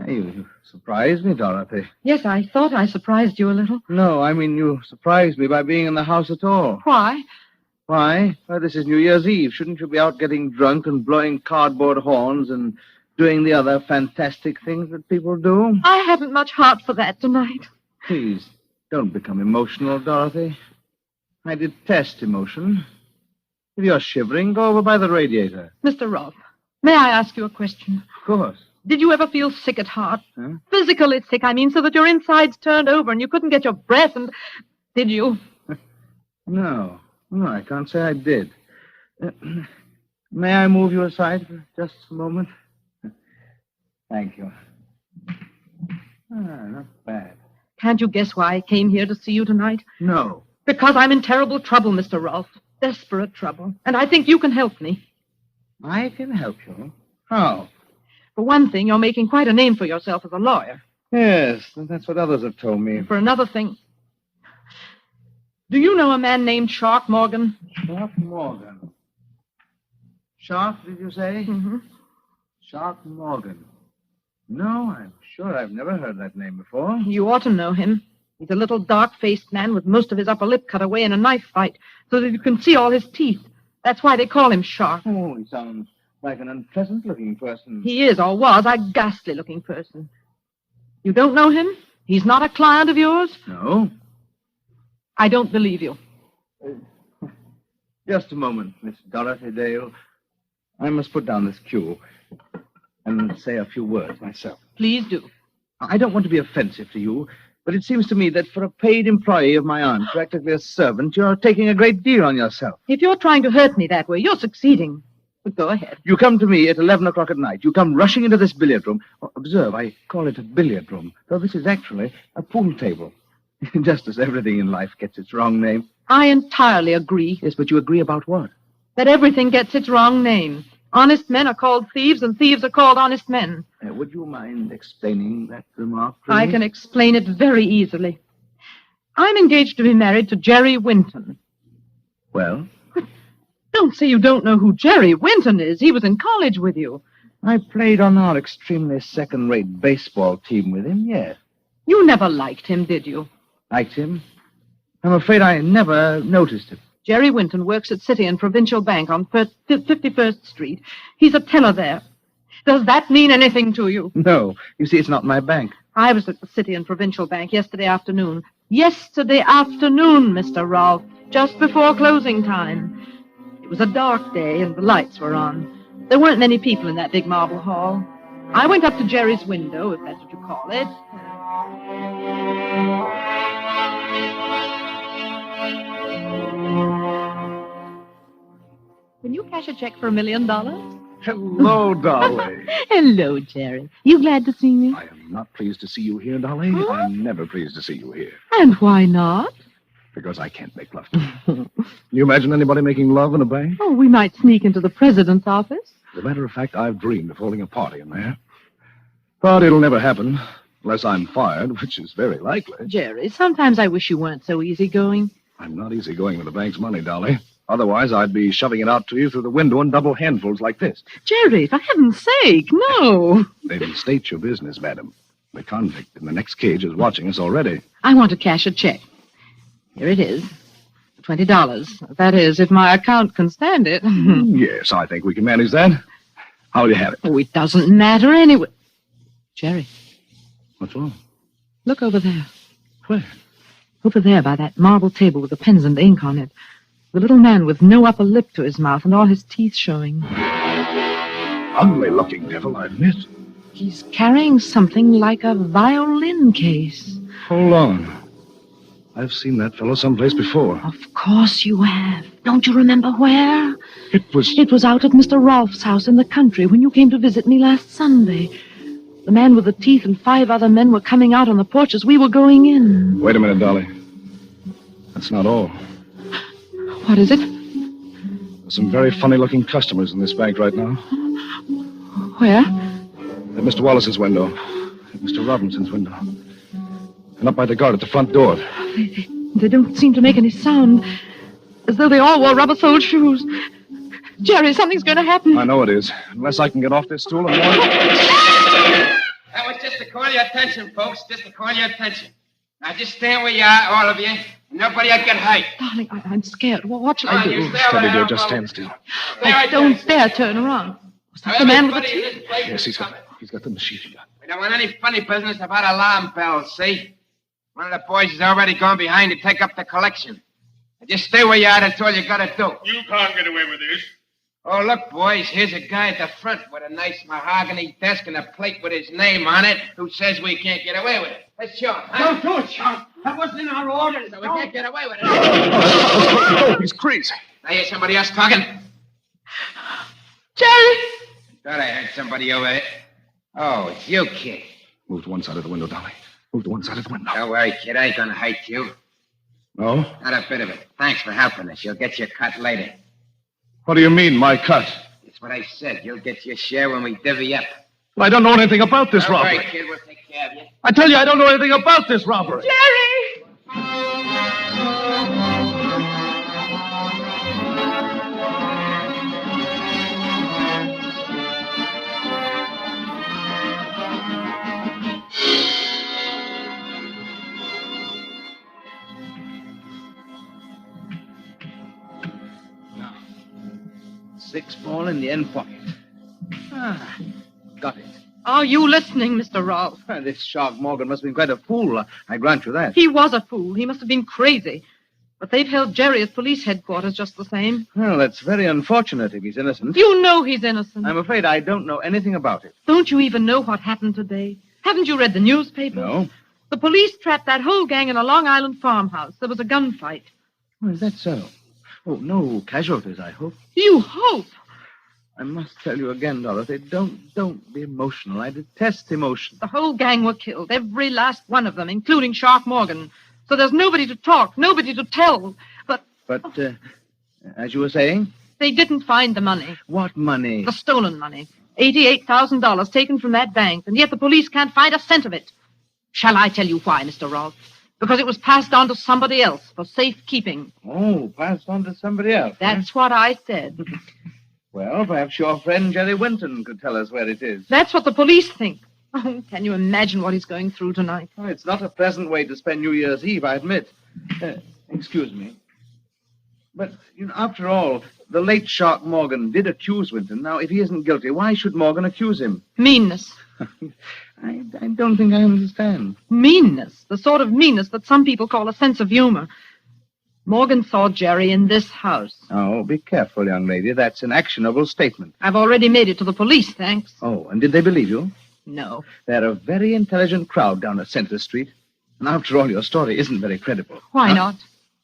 You surprised me, Dorothy. Yes, I thought I surprised you a little. No, I mean you surprised me by being in the house at all. Why? Why? Well, this is New Year's Eve. Shouldn't you be out getting drunk and blowing cardboard horns and doing the other fantastic things that people do? I haven't much heart for that tonight. Please, don't become emotional, Dorothy. I detest emotion. If you're shivering, go over by the radiator. Mr. Rolfe, may I ask you a question? Of course. Did you ever feel sick at heart? Huh? Physically sick, I mean, so that your insides turned over and you couldn't get your breath and... Did you? No, I can't say I did. May I move you aside for just a moment? Thank you. Not bad. Can't you guess why I came here to see you tonight? No. Because I'm in terrible trouble, Mr. Rolfe. Desperate trouble. And I think you can help me. I can help you? How? For one thing, you're making quite a name for yourself as a lawyer. Yes, that's what others have told me. For another thing, do you know a man named Shark Morgan? Shark Morgan. Shark, did you say? Mm-hmm. Shark Morgan. No, I'm sure I've never heard that name before. You ought to know him. He's a little dark-faced man with most of his upper lip cut away in a knife fight, so that you can see all his teeth. That's why they call him Shark. Oh, he sounds like an unpleasant-looking person. He is, or was, a ghastly-looking person. You don't know him? He's not a client of yours? No. I don't believe you. Just a moment, Miss Dorothy Dale. I must put down this cue and say a few words myself. Please do. I don't want to be offensive to you, but it seems to me that for a paid employee of my aunt, practically a servant, you're taking a great deal on yourself. If you're trying to hurt me that way, you're succeeding. But go ahead. You come to me at 11 o'clock at night. You come rushing into this billiard room. Oh, observe, I call it a billiard room, though this is actually a pool table. Just as everything in life gets its wrong name. I entirely agree. Yes, but you agree about what? That everything gets its wrong name. Honest men are called thieves, and thieves are called honest men. Would you mind explaining that remark, please? I can explain it very easily. I'm engaged to be married to Jerry Winton. Well? Don't say you don't know who Jerry Winton is. He was in college with you. I played on our extremely second-rate baseball team with him, yes. You never liked him, did you? Liked him? I'm afraid I never noticed him. Jerry Winton works at City and Provincial Bank on 51st Street. He's a teller there. Does that mean anything to you? No. You see, it's not my bank. I was at the City and Provincial Bank yesterday afternoon. Yesterday afternoon, Mr. Rolfe, just before closing time. It was a dark day, and the lights were on. There weren't many people in that big marble hall. I went up to Jerry's window, if that's what you call it. Can you cash a check for $1 million? Hello, Dolly. Hello, Jerry. You glad to see me? I am not pleased to see you here, Dolly. Huh? I'm never pleased to see you here. And why not? Because I can't make love to you. Can you imagine anybody making love in a bank? Oh, we might sneak into the president's office. As a matter of fact, I've dreamed of holding a party in there. But it'll never happen unless I'm fired, which is very likely. Jerry, sometimes I wish you weren't so easygoing. I'm not easygoing with the bank's money, Dolly. Otherwise, I'd be shoving it out to you through the window in double handfuls like this. Jerry, for heaven's sake, no. Then state your business, madam. The convict in the next cage is watching us already. I want to cash a check. Here it is. $20. That is, if my account can stand it. Yes, I think we can manage that. How'll you have it? Oh, it doesn't matter anyway. Jerry. What's wrong? Look over there. Where? Over there by that marble table with the pens and ink on it. The little man with no upper lip to his mouth and all his teeth showing. Ugly-looking devil, I admit. He's carrying something like a violin case. Hold on. I've seen that fellow someplace before. Of course you have. Don't you remember where? It was... It was out at Mr. Rolfe's house in the country when you came to visit me last Sunday. The man with the teeth and 5 other men were coming out on the porch as we were going in. Wait a minute, Dolly. That's not all. What is it? There's some very funny-looking customers in this bank right now. Where? At Mr. Wallace's window. At Mr. Robinson's window. And up by the guard at the front door. They don't seem to make any sound. As though they all wore rubber-soled shoes. Jerry, something's going to happen. I know it is. Unless I can get off this stool and warn... That was just to call your attention, folks. Just to call your attention. Now, just stand where you are, all of you. Nobody will get hurt. Darling, I'm scared. What shall I do? Steady, dear. Just stand still. I don't dare turn around. Was that the man with the teeth? Yes, he's got the machine gun. We don't want any funny business about alarm bells, see? One of the boys has already gone behind to take up the collection. Now, just stay where you are. That's all you got to do. You can't get away with this. Oh, look, boys, here's a guy at the front with a nice mahogany desk and a plate with his name on it who says we can't get away with it. Let's show him. Don't do it, Sean. That wasn't in our orders. So we can't get away with it. Oh, he's crazy. I hear somebody else talking. Jerry! Thought I heard somebody over there. Oh, it's you, kid. Move to one side of the window, Dolly. Move to one side of the window. Don't worry, kid. I ain't gonna hurt you. No? Not a bit of it. Thanks for helping us. You'll get your cut later. What do you mean, my cut? That's what I said. You'll get your share when we divvy up. Well, I don't know anything about this robbery. All right, kid. We'll take care of you. I tell you, I don't know anything about this robbery. Jerry! $6 in the end pocket. Ah, got it. Are you listening, Mr. Rolfe? This Shark Morgan must have been quite a fool. I grant you that. He was a fool. He must have been crazy. But they've held Jerry at police headquarters just the same. Well, that's very unfortunate if he's innocent. You know he's innocent. I'm afraid I don't know anything about it. Don't you even know what happened today? Haven't you read the newspaper? No. The police trapped that whole gang in a Long Island farmhouse. There was a gunfight. Oh, is that so? Oh, no casualties, I hope. You hope? I must tell you again, Dorothy, don't be emotional. I detest emotion. The whole gang were killed, every last one of them, including Shark Morgan. So there's nobody to talk, nobody to tell. But, as you were saying? They didn't find the money. What money? The stolen money. $88,000 taken from that bank, and yet the police can't find a cent of it. Shall I tell you why, Mr. Rolfe? Because it was passed on to somebody else for safekeeping. Oh, passed on to somebody else. That's what I said. Well, perhaps your friend Jerry Winton could tell us where it is. That's what the police think. Oh, can you imagine what he's going through tonight? Oh, it's not a pleasant way to spend New Year's Eve, I admit. Excuse me. But, after all, the late Shark Morgan did accuse Winton. Now, if he isn't guilty, why should Morgan accuse him? Meanness. I don't think I understand. Meanness. The sort of meanness that some people call a sense of humor. Morgan saw Jerry in this house. Oh, be careful, young lady. That's an actionable statement. I've already made it to the police, thanks. Oh, and did they believe you? No. They're a very intelligent crowd down at Center Street. And after all, your story isn't very credible. Why not?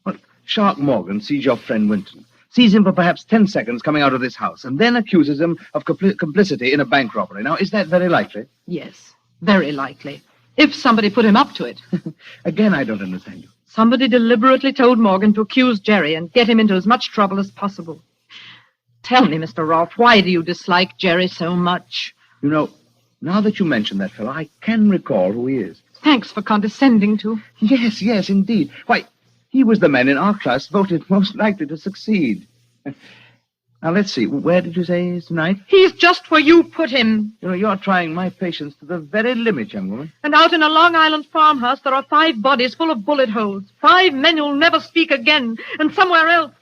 Well, Shark Morgan sees your friend Winton. Sees him for perhaps 10 seconds coming out of this house, and then accuses him of complicity in a bank robbery. Now, is that very likely? Yes, very likely. If somebody put him up to it. Again, I don't understand you. Somebody deliberately told Morgan to accuse Jerry and get him into as much trouble as possible. Tell me, Mr. Rolfe, why do you dislike Jerry so much? Now that you mention that fellow, I can recall who he is. Thanks for condescending to. Yes, indeed. Why, he was the man in our class voted most likely to succeed. Now, let's see. Where did you say he is tonight? He's just where you put him. You're trying my patience to the very limit, young woman. And out in a Long Island farmhouse, there are 5 bodies full of bullet holes. 5 men who'll never speak again. And somewhere else,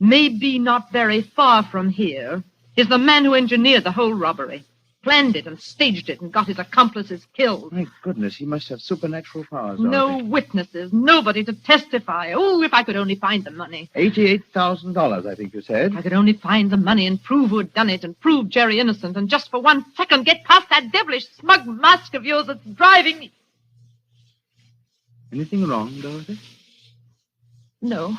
maybe not very far from here, is the man who engineered the whole robbery. Planned it and staged it and got his accomplices killed. My goodness, he must have supernatural powers. No witnesses, nobody to testify. Oh, if I could only find the money. $88,000, I think you said. I could only find the money and prove who had done it and prove Jerry innocent and just for 1 second get past that devilish smug mask of yours that's driving me. Anything wrong, Dorothy? No.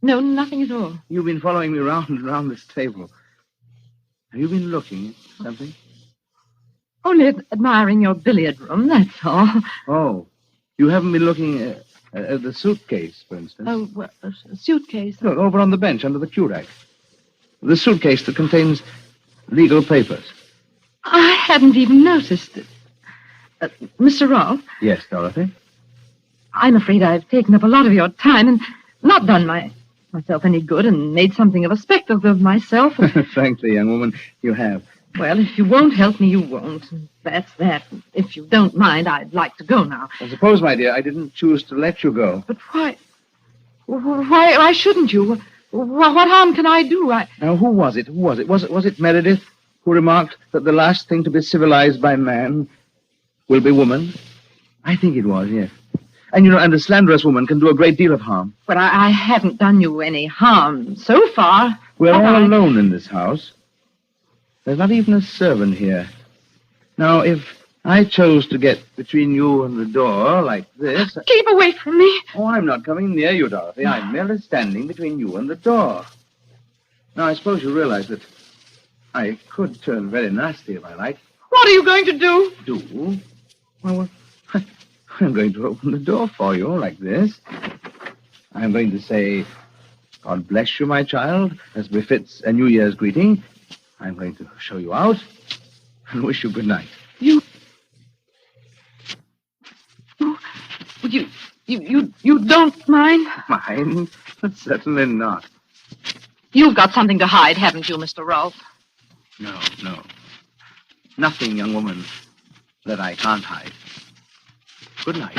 No, nothing at all. You've been following me round and round this table. Have you been looking at something? Only admiring your billiard room, that's all. Oh, you haven't been looking at the suitcase, for instance? Oh, well, a suitcase. Look, over on the bench under the cue rack. The suitcase that contains legal papers. I hadn't even noticed it. Mr. Rolfe? Yes, Dorothy? I'm afraid I've taken up a lot of your time and not done myself any good and made something of a spectacle of myself. Frankly, young woman, you have. Well, if you won't help me, you won't. That's that. If you don't mind, I'd like to go now. I suppose, my dear, I didn't choose to let you go. But why? Why shouldn't you? What harm can I do? Now, who was it? Was it Meredith who remarked that the last thing to be civilized by man will be woman? I think it was, yes. And, and a slanderous woman can do a great deal of harm. But I haven't done you any harm so far. We're all alone in this house. There's not even a servant here. Now, if I chose to get between you and the door like this... Keep away from me. Oh, I'm not coming near you, Dorothy. I'm merely standing between you and the door. Now, I suppose you realize that I could turn very nasty if I like. What are you going to do? Do? Well, I'm going to open the door for you like this. I'm going to say, God bless you, my child, as befits a New Year's greeting. I'm going to show you out and wish you good night. You don't mind? Mind? Certainly not. You've got something to hide, haven't you, Mr. Rolfe? No. Nothing, young woman, that I can't hide. Good night.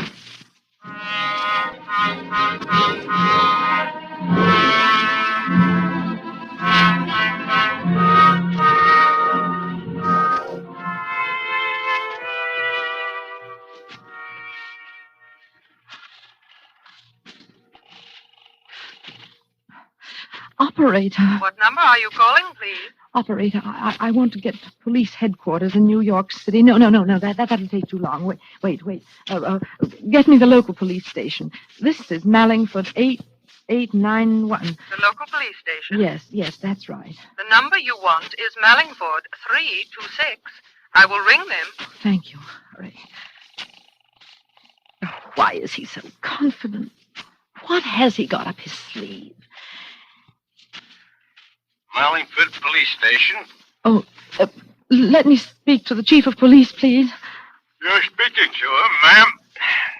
Operator. What number are you calling, please? Operator, I want to get to police headquarters in New York City. No. That'll take too long. Wait. Get me the local police station. This is Mallingford 8891. The local police station? Yes, that's right. The number you want is Mallingford 326. I will ring them. Thank you. All right. Oh, why is he so confident? What has he got up his sleeve? Mallingford Police Station. Oh, let me speak to the chief of police, please. You're speaking to him, ma'am.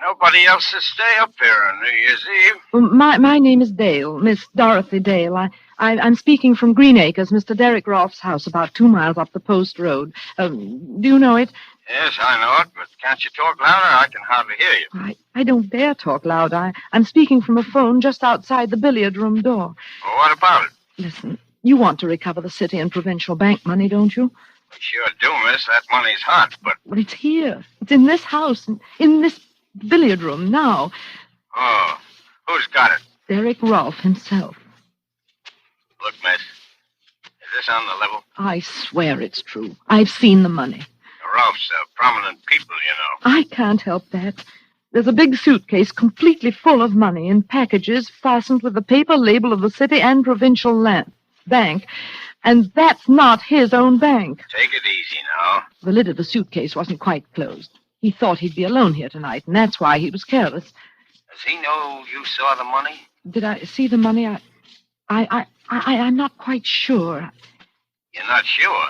Nobody else will stay up here on New Year's Eve. Well, my name is Dale, Miss Dorothy Dale. I'm speaking from Green Acres, Mr. Derek Rolfe's house, about 2 miles up the post road. Do you know it? Yes, I know it, but can't you talk louder? I can hardly hear you. I don't dare talk loud. I'm speaking from a phone just outside the billiard room door. Well, what about it? Listen, you want to recover the city and provincial bank money, don't you? We sure do, miss. That money's hot, but... Well, it's here. It's in this house, in this billiard room now. Oh, who's got it? Derek Rolfe himself. Look, miss, is this on the level? I swear it's true. I've seen the money. Rolfe's prominent people, you know. I can't help that. There's a big suitcase completely full of money in packages fastened with the paper label of the city and provincial bank. And that's not his own bank. Take it easy now. The lid of the suitcase wasn't quite closed. He thought he'd be alone here tonight, and that's why he was careless. Does he know you saw the money? Did I see the money? I'm not quite sure. You're not sure?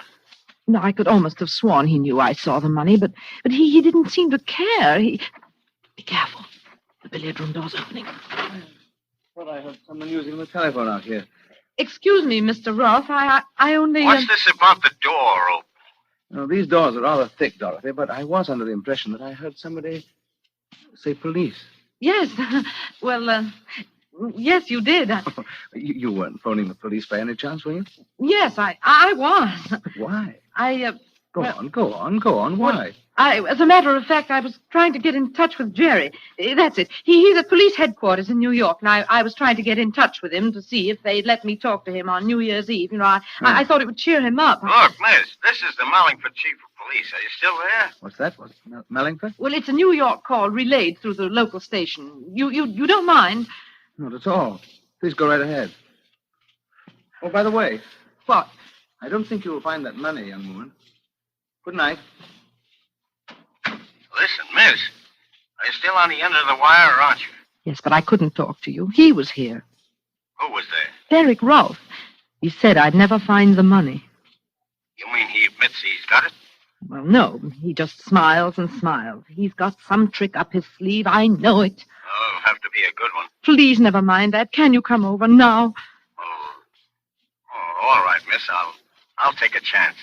No, I could almost have sworn he knew I saw the money, but he didn't seem to care. Be careful. The billiard room door's opening. Well, I heard someone using the telephone out here. Excuse me, Mr. Rolfe. I only... What's this about the door open? No, these doors are rather thick, Dorothy, but I was under the impression that I heard somebody say police. Yes. Well, yes, you did. You weren't phoning the police by any chance, were you? Yes, I was. But why? Go on. Why? As a matter of fact, I was trying to get in touch with Jerry. That's it. He's at police headquarters in New York, and I was trying to get in touch with him to see if they'd let me talk to him on New Year's Eve. I thought it would cheer him up. Look, miss, this is the Mallingford chief of police. Are you still there? What's that? Mallingford? Well, it's a New York call relayed through the local station. You don't mind? Not at all. Please go right ahead. Oh, by the way. What? I don't think you will find that money, young woman. Good night. Listen, miss. Are you still on the end of the wire, or aren't you? Yes, but I couldn't talk to you. He was here. Who was there? Derek Rolfe. He said I'd never find the money. You mean he admits he's got it? Well, no. He just smiles and smiles. He's got some trick up his sleeve. I know it. Oh, it'll have to be a good one. Please never mind that. Can you come over now? Oh, all right, miss. I'll take a chance.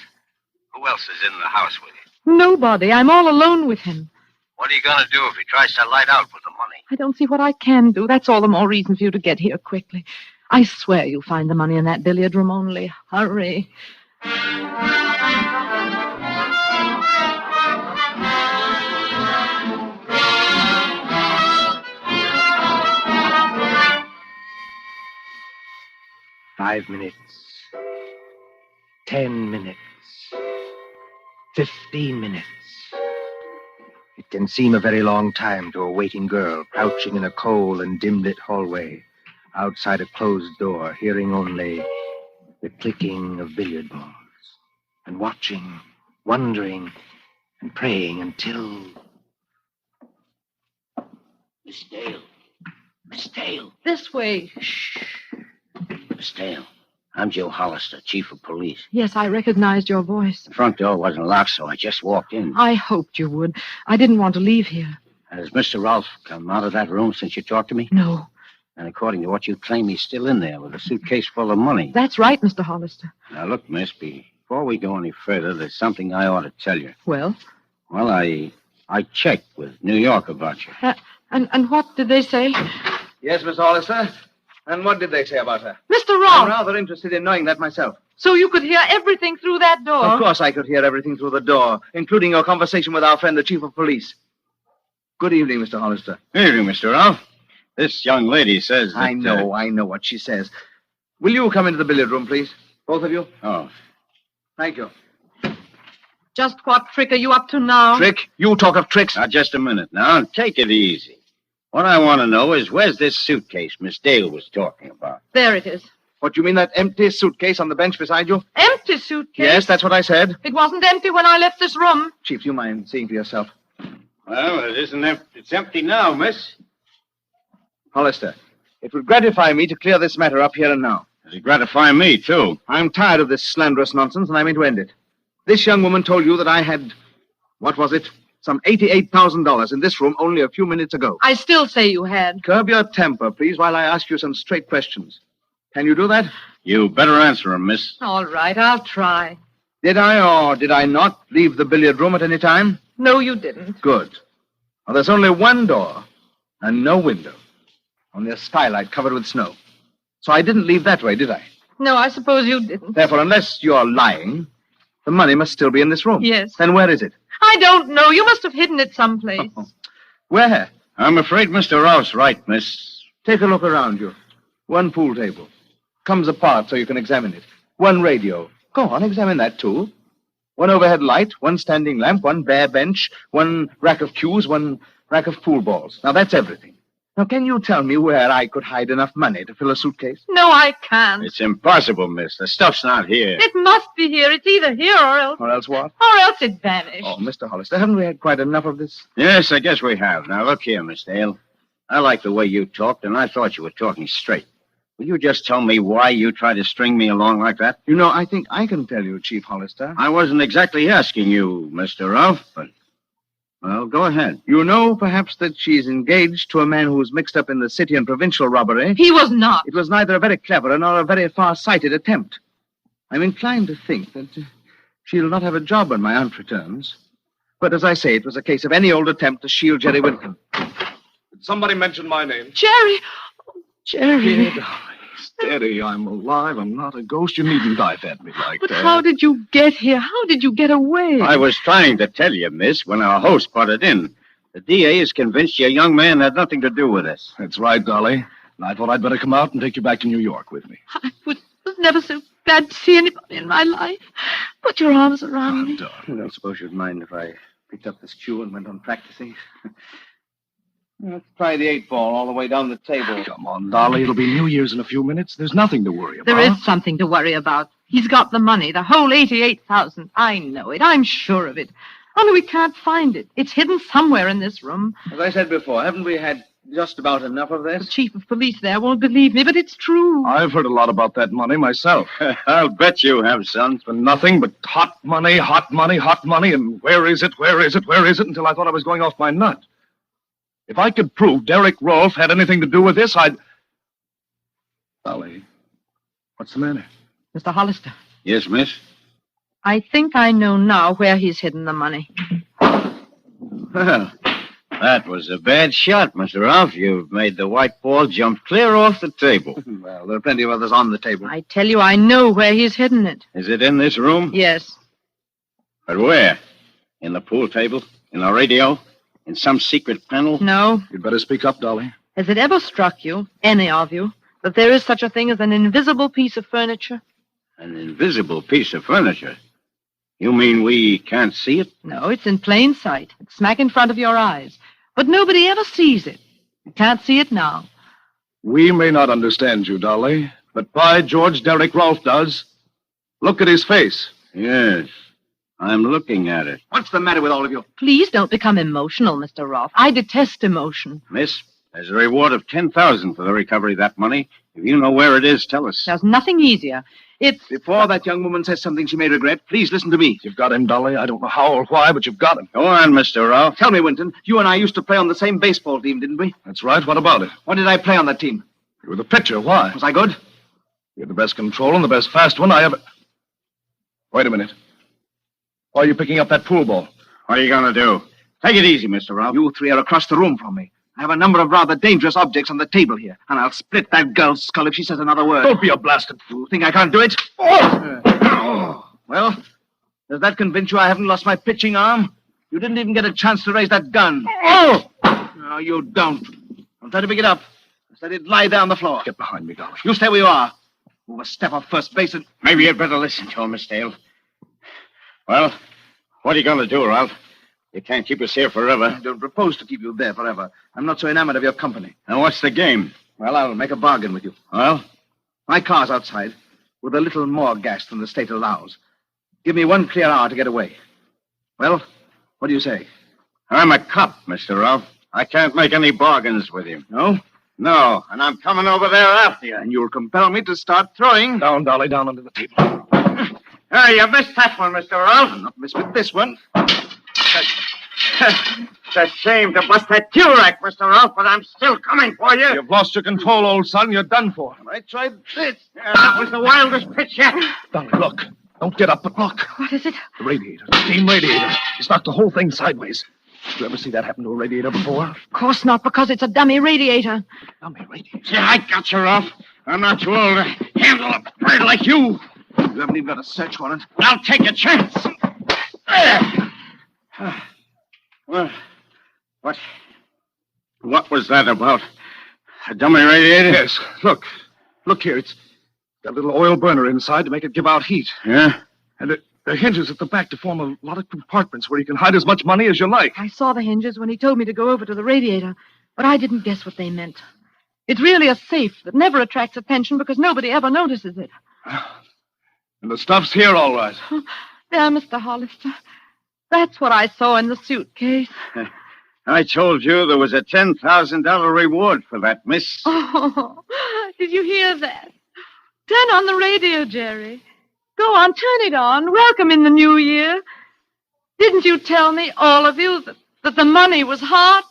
Who else is in the house with you? Nobody. I'm all alone with him. What are you going to do if he tries to light out with the money? I don't see what I can do. That's all the more reason for you to get here quickly. I swear you'll find the money in that billiard room. Only hurry. "5 minutes. 10 minutes. 15 minutes. It can seem a very long time to a waiting girl crouching in a cold and dim-lit hallway outside a closed door, hearing only the clicking of billiard balls and watching, wondering, and praying until... Miss Dale. Miss Dale. This way. Shh. Miss Dale. I'm Joe Hollister, chief of police. Yes, I recognized your voice. The front door wasn't locked, so I just walked in. I hoped you would. I didn't want to leave here. Has Mr. Rolfe come out of that room since you talked to me? No. And according to what you claim, he's still in there with a suitcase full of money. That's right, Mr. Hollister. Now, look, miss, before we go any further, there's something I ought to tell you. Well? Well, I checked with New York about you. And what did they say? Yes, Miss Hollister. And what did they say about her? Mr. I'm Rolfe! rather interested in knowing that myself. So you could hear everything through that door? Of course I could hear everything through the door, including your conversation with our friend, the chief of police. Good evening, Mr. Hollister. Good evening, Mr. Rolfe. This young lady says that... I know what she says. Will you come into the billiard room, please? Both of you? Oh. Thank you. Just what trick are you up to now? Trick? You talk of tricks. Now, just a minute now. Take it easy. What I want to know is where's this suitcase Miss Dale was talking about? There it is. What, you mean that empty suitcase on the bench beside you? Empty suitcase? Yes, that's what I said. It wasn't empty when I left this room. Chief, do you mind seeing for yourself? Well, it isn't empty. It's empty now, miss. Hollister, it would gratify me to clear this matter up here and now. It'd gratify me, too. I'm tired of this slanderous nonsense, and I mean to end it. This young woman told you that I had... What was it? Some $88,000 in this room only a few minutes ago. I still say you had. Curb your temper, please, while I ask you some straight questions. Can you do that? You better answer him, miss. All right, I'll try. Did I or did I not leave the billiard room at any time? No, you didn't. Good. Well, there's only one door and no window. Only a skylight covered with snow. So I didn't leave that way, did I? No, I suppose you didn't. Therefore, unless you're lying, the money must still be in this room. Yes. Then where is it? I don't know. You must have hidden it someplace. Where? I'm afraid Mr. Rolfe's right, miss. Take a look around you. One pool table. Comes apart so you can examine it. One radio. Go on, examine that, too. One overhead light, one standing lamp, one bare bench, one rack of cues, one rack of pool balls. Now, that's everything. Now, can you tell me where I could hide enough money to fill a suitcase? No, I can't. It's impossible, miss. The stuff's not here. It must be here. It's either here or else... Or else what? Or else it vanished. Oh, Mr. Hollister, haven't we had quite enough of this? Yes, I guess we have. Now, look here, Miss Dale. I like the way you talked, and I thought you were talking straight. Will you just tell me why you tried to string me along like that? You know, I think I can tell you, Chief Hollister. I wasn't exactly asking you, Mr. Rolfe, but... Well, go ahead. You know, perhaps, that she's engaged to a man who's mixed up in the city and provincial robbery. He was not. It was neither a very clever nor a very far-sighted attempt. I'm inclined to think that she'll not have a job when my aunt returns. But as I say, it was a case of any old attempt to shield Jerry Wilkin. Did somebody mention my name? Jerry! Oh, Jerry. Steady, I'm alive. I'm not a ghost. You needn't dive at me like But that. how did you get here? How did you get away? I was trying to tell you, miss, when our host butted in. The DA is convinced your young man had nothing to do with this. That's right, Dolly. And I thought I'd better come out and take you back to New York with me. I was never so glad to see anybody in my life. Put your arms around me. I don't suppose you'd mind if I picked up this cue and went on practicing. Let's try the 8-ball all the way down the table. Come on, Dolly. It'll be New Year's in a few minutes. There's nothing to worry about. There is something to worry about. He's got the money, the whole $88,000. I know it. I'm sure of it. Only we can't find it. It's hidden somewhere in this room. As I said before, haven't we had just about enough of this? The chief of police there won't believe me, but it's true. I've heard a lot about that money myself. I'll bet you have, son. It's been nothing but hot money, hot money, hot money, and where is it, where is it, where is it, until I thought I was going off my nut. If I could prove Derek Rolfe had anything to do with this, I'd... Dolly, what's the matter? Mr. Hollister, Yes, miss? I think I know now where he's hidden the money. Well, that was a bad shot, Mr. Ralph. You've made the white ball jump clear off the table. Well, there are plenty of others on the table. I tell you, I know where he's hidden it. Is it in this room? Yes. But where? In the pool table? In the radio? In some secret panel? No. You'd better speak up, Dolly. Has it ever struck you, any of you, that there is such a thing as an invisible piece of furniture? An invisible piece of furniture? You mean we can't see it? No, it's in plain sight. It's smack in front of your eyes. But nobody ever sees it. You can't see it now. We may not understand you, Dolly, but by George, Derek Rolfe does. Look at his face. Yes, I'm looking at it. What's the matter with all of you? Please don't become emotional, Mr. Rolfe. I detest emotion. Miss, there's a reward of $10,000 for the recovery of that money. If you know where it is, tell us. There's nothing easier. It's... Before that young woman says something she may regret, please listen to me. You've got him, Dolly. I don't know how or why, but you've got him. Go on, Mr. Ralph. Tell me, Winton, you and I used to play on the same baseball team, didn't we? That's right. What about it? What did I play on that team? You were the pitcher. Why? Was I good? You're the best control and the best fast one I ever... Wait a minute. Why are you picking up that pool ball? What are you going to do? Take it easy, Mr. Ralph. You three are across the room from me. I have a number of rather dangerous objects on the table here, and I'll split that girl's skull if she says another word. Don't be a blasted fool. Think I can't do it? Well, does that convince you I haven't lost my pitching arm? You didn't even get a chance to raise that gun. No, you don't. Don't try to pick it up. Just let it lie there on the floor. Get behind me, Dolly. You stay where you are. Move a step off first base and... Maybe you'd better listen to him, Miss Dale. Well, what are you going to do, Ralph? You can't keep us here forever. I don't propose to keep you there forever. I'm not so enamored of your company. Now, what's the game? Well, I'll make a bargain with you. Well? My car's outside, with a little more gas than the state allows. Give me 1 clear hour to get away. Well, what do you say? I'm a cop, Mr. Ralph. I can't make any bargains with you. No? No, and I'm coming over there after you. And you'll compel me to start throwing. Down, Dolly, down under the table. Hey, you missed that one, Mr. Ralph. I'll not miss with this one. It's a shame to bust that cue rack, Mr. Ralph, but I'm still coming for you. You've lost your control, old son. You're done for. I tried this. That was the wildest pitch yet. Dolly, look. Don't get up, but look. What is it? The radiator. The steam radiator. It's knocked the whole thing sideways. Did you ever see that happen to a radiator before? Of course not, because it's a dummy radiator. Dummy radiator? Yeah, I got you, Ralph. I'm not too old to handle a bird like you. You haven't even got a search warrant. I'll take a chance. Well, what was that about? A dummy radiator? Yes. Look here. It's got a little oil burner inside to make it give out heat. Yeah? And there are hinges at the back to form a lot of compartments where you can hide as much money as you like. I saw the hinges when he told me to go over to the radiator, but I didn't guess what they meant. It's really a safe that never attracts attention because nobody ever notices it. And the stuff's here, all right. There, Mr. Hollister. That's what I saw in the suitcase. I told you there was a $10,000 reward for that, miss. Oh, did you hear that? Turn on the radio, Jerry. Go on, turn it on. Welcome in the new year. Didn't you tell me, all of you, that the money was hot?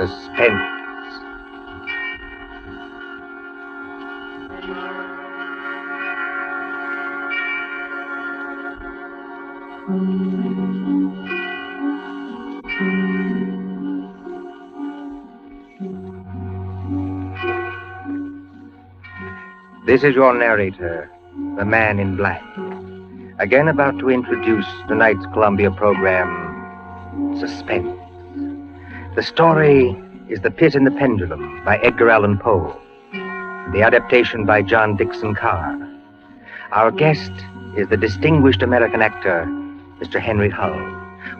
Suspense. This is your narrator, the man in black, again about to introduce tonight's Columbia program, Suspense. The story is The Pit and the Pendulum by Edgar Allan Poe, the adaptation by John Dickson Carr. Our guest is the distinguished American actor, Mr. Henry Hull,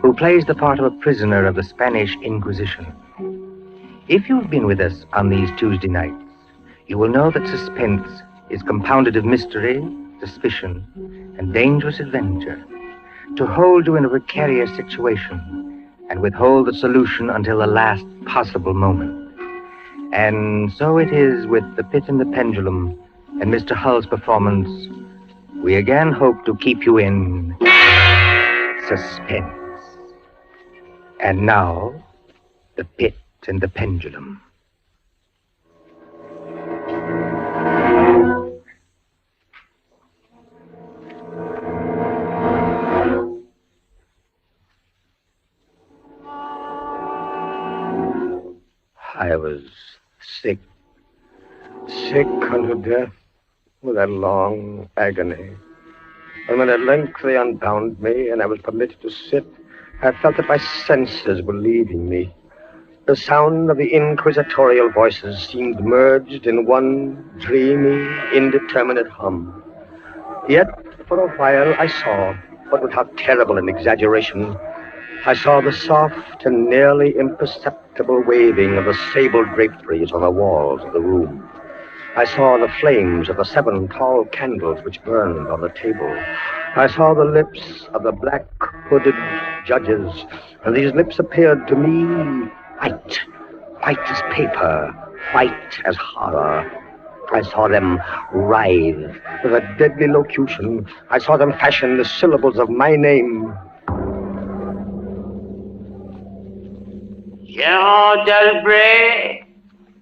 who plays the part of a prisoner of the Spanish Inquisition. If you've been with us on these Tuesday nights, you will know that Suspense is compounded of mystery, suspicion, and dangerous adventure, to hold you in a precarious situation and withhold the solution until the last possible moment. And so it is with The Pit and the Pendulum and Mr. Hull's performance. We again hope to keep you in suspense. And now, The Pit and the Pendulum. I was sick unto death with that long agony. And when at length they unbound me and I was permitted to sit, I felt that my senses were leaving me. The sound of the inquisitorial voices seemed merged in one dreamy, indeterminate hum. Yet, for a while, I saw, but without terrible an exaggeration, I saw the soft and nearly imperceptible waving of the sable draperies on the walls of the room. I saw the flames of the 7 tall candles which burned on the table. I saw the lips of the black hooded judges, and these lips appeared to me white as paper, white as horror. I saw them writhe with a deadly locution. I saw them fashion the syllables of my name. Jean d'Albret,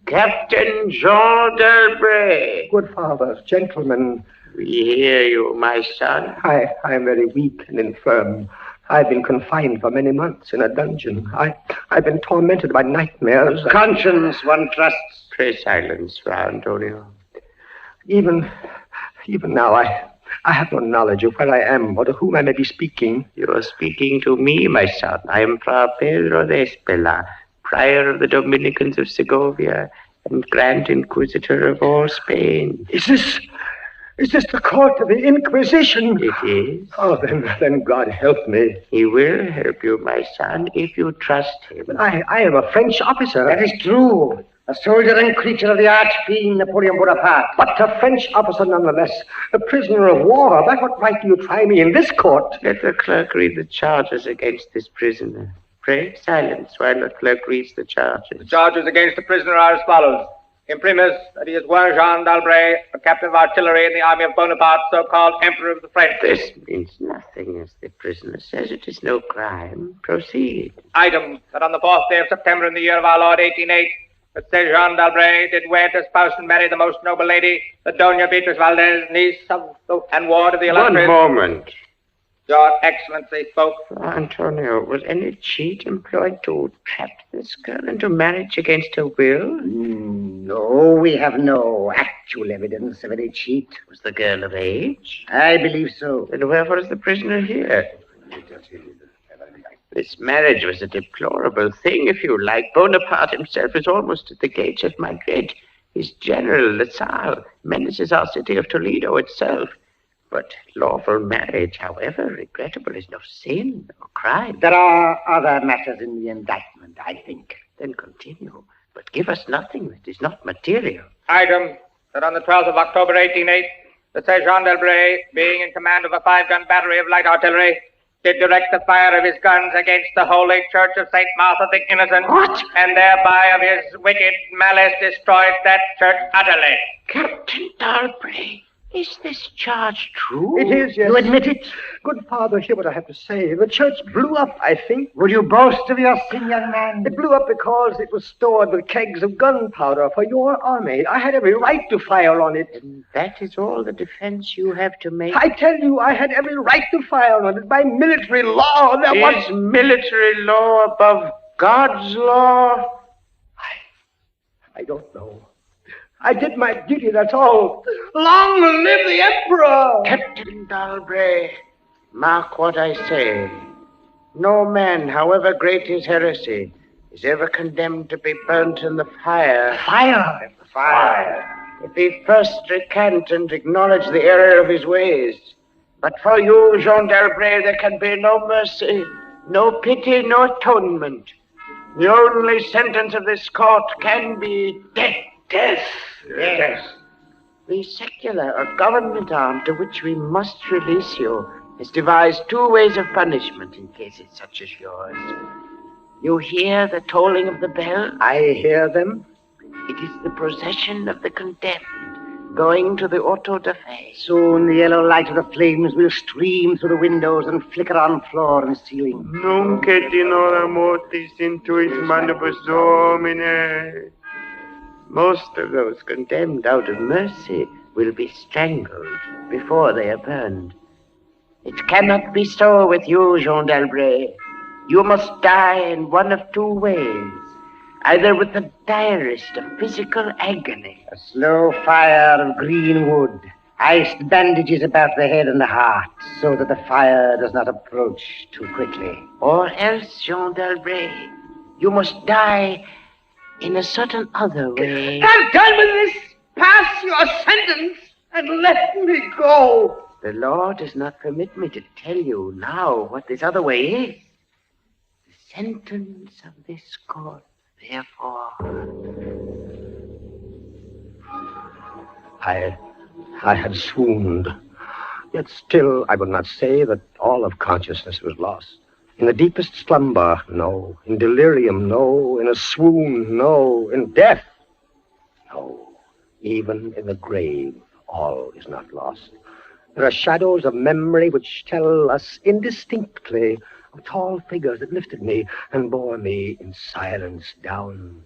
Captain Jean d'Albret. Good fathers, gentlemen. We hear you, my son. I am very weak and infirm. I've been confined for many months in a dungeon. I've been tormented by nightmares. Conscience, one trusts. Pray silence, Fra Antonio. Even now, I have no knowledge of where I am or to whom I may be speaking. You are speaking to me, my son. I am Fra Pedro de Espela, prior of the Dominicans of Segovia and Grand Inquisitor of all Spain. Is this the court of the Inquisition? It is. Oh, then God help me. He will help you, my son, if you trust him. But I am a French officer. That is true. A soldier and creature of the arch-fiend Napoleon Bonaparte. But a French officer nonetheless. A prisoner of war. By what right do you try me in this court? Let the clerk read the charges against this prisoner. Pray silence while the clerk reads the charges. The charges against the prisoner are as follows. Imprimis, that he is one Jean d'Albret, a captain of artillery in the army of Bonaparte, so-called Emperor of the French. This means nothing, as the prisoner says. It is no crime. Proceed. Item, that on the 4th day of September in the year of our Lord 1808, that said Jean d'Albret did wed, espouse, and marry the most noble lady, the Doña Beatriz Valdez, niece of and ward of the illustrious... One moment. Your Excellency spoke. Antonio, was any cheat employed to trap this girl into marriage against her will? No, we have no actual evidence of any cheat. Was the girl of age? I believe so. Then wherefore is the prisoner here? This marriage was a deplorable thing, if you like. Bonaparte himself is almost at the gates of Madrid. His general, La Salle, menaces our city of Toledo itself. But lawful marriage, however regrettable, is no sin or crime. There are other matters in the indictment, I think. Then continue, but give us nothing that is not material. Item, that on the 12th of October 1808, the said Jean d'Albret, being in command of a 5-gun battery of light artillery, did direct the fire of his guns against the holy church of St. Martha the Innocent. What? And thereby of his wicked malice destroyed that church utterly. Captain d'Albret, Is this charge true? It is, yes. You admit it? Good Father, hear what I have to say. The church blew up, I think. Would you boast of your sin, young man? It blew up because it was stored with kegs of gunpowder for your army. I had every right to fire on it. And that is all the defense you have to make? I tell you, I had every right to fire on it by military law. Is military law above God's law? I don't know. I did my duty, that's all. Long live the Emperor! Captain Dalbray, mark what I say. No man, however great his heresy, is ever condemned to be burnt in the fire. Fire? Fire. If he first recant and acknowledge the error of his ways. But for you, Jean Dalbray, there can be no mercy, no pity, no atonement. The only sentence of this court can be death. Death. Yes. The secular or government arm to which we must release you has devised two ways of punishment in cases such as yours. You hear the tolling of the bell? I hear them. It is the procession of the condemned going to the auto da fe. Soon the yellow light of the flames will stream through the windows and flicker on floor and ceiling. Nunc et in hora mortis intuit manibus Domine. Most of those condemned out of mercy will be strangled before they are burned. It cannot be so with you, Jean Dalbray. You must die in one of two ways. Either with the direst of physical agony. A slow fire of green wood, iced bandages about the head and the heart, so that the fire does not approach too quickly. Or else, Jean Dalbray, you must die in a certain other way. I'm done with this! Pass your sentence and let me go! The law does not permit me to tell you now what this other way is. The sentence of this court, therefore. I had swooned. Yet still I would not say that all of consciousness was lost. In the deepest slumber, no. In delirium, no. In a swoon, no. In death, no. Even in the grave, all is not lost. There are shadows of memory which tell us indistinctly of tall figures that lifted me and bore me in silence down,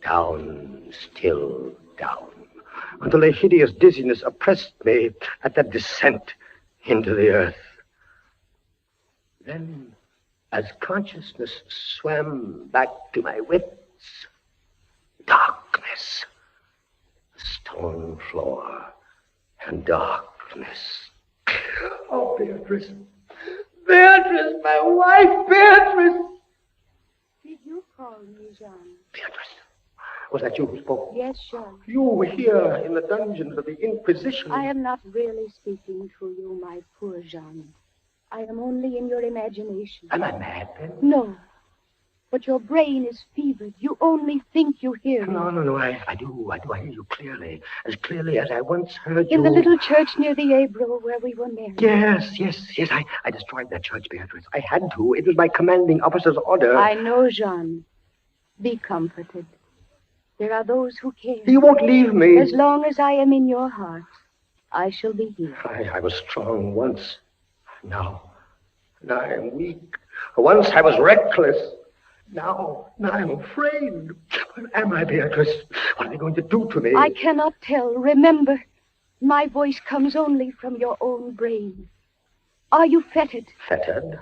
down, still down, until a hideous dizziness oppressed me at that descent into the earth. Then, as consciousness swam back to my wits, darkness, the stone floor, and darkness. Oh, Beatrice. Beatrice, my wife, Beatrice! Did you call me, Jean? Beatrice, was that you who spoke? Yes, Jean. You were here in the dungeons of the Inquisition. I am not really speaking to you, my poor Jean. I am only in your imagination. Am I mad, then? No. But your brain is fevered. You only think you hear me. No, I do. I hear you clearly. As clearly as I once heard you. In the little church near the Ebro where we were married. Yes. I destroyed that church, Beatrice. I had to. It was my commanding officer's order. I know, Jean. Be comforted. There are those who care. You won't leave me. As long as I am in your heart, I shall be here. I was strong once. Now I am weak. Once I was reckless. Now I'm afraid. What am I, Beatrice? What are they going to do to me? I cannot tell. Remember, my voice comes only from your own brain. Are you fettered? Fettered?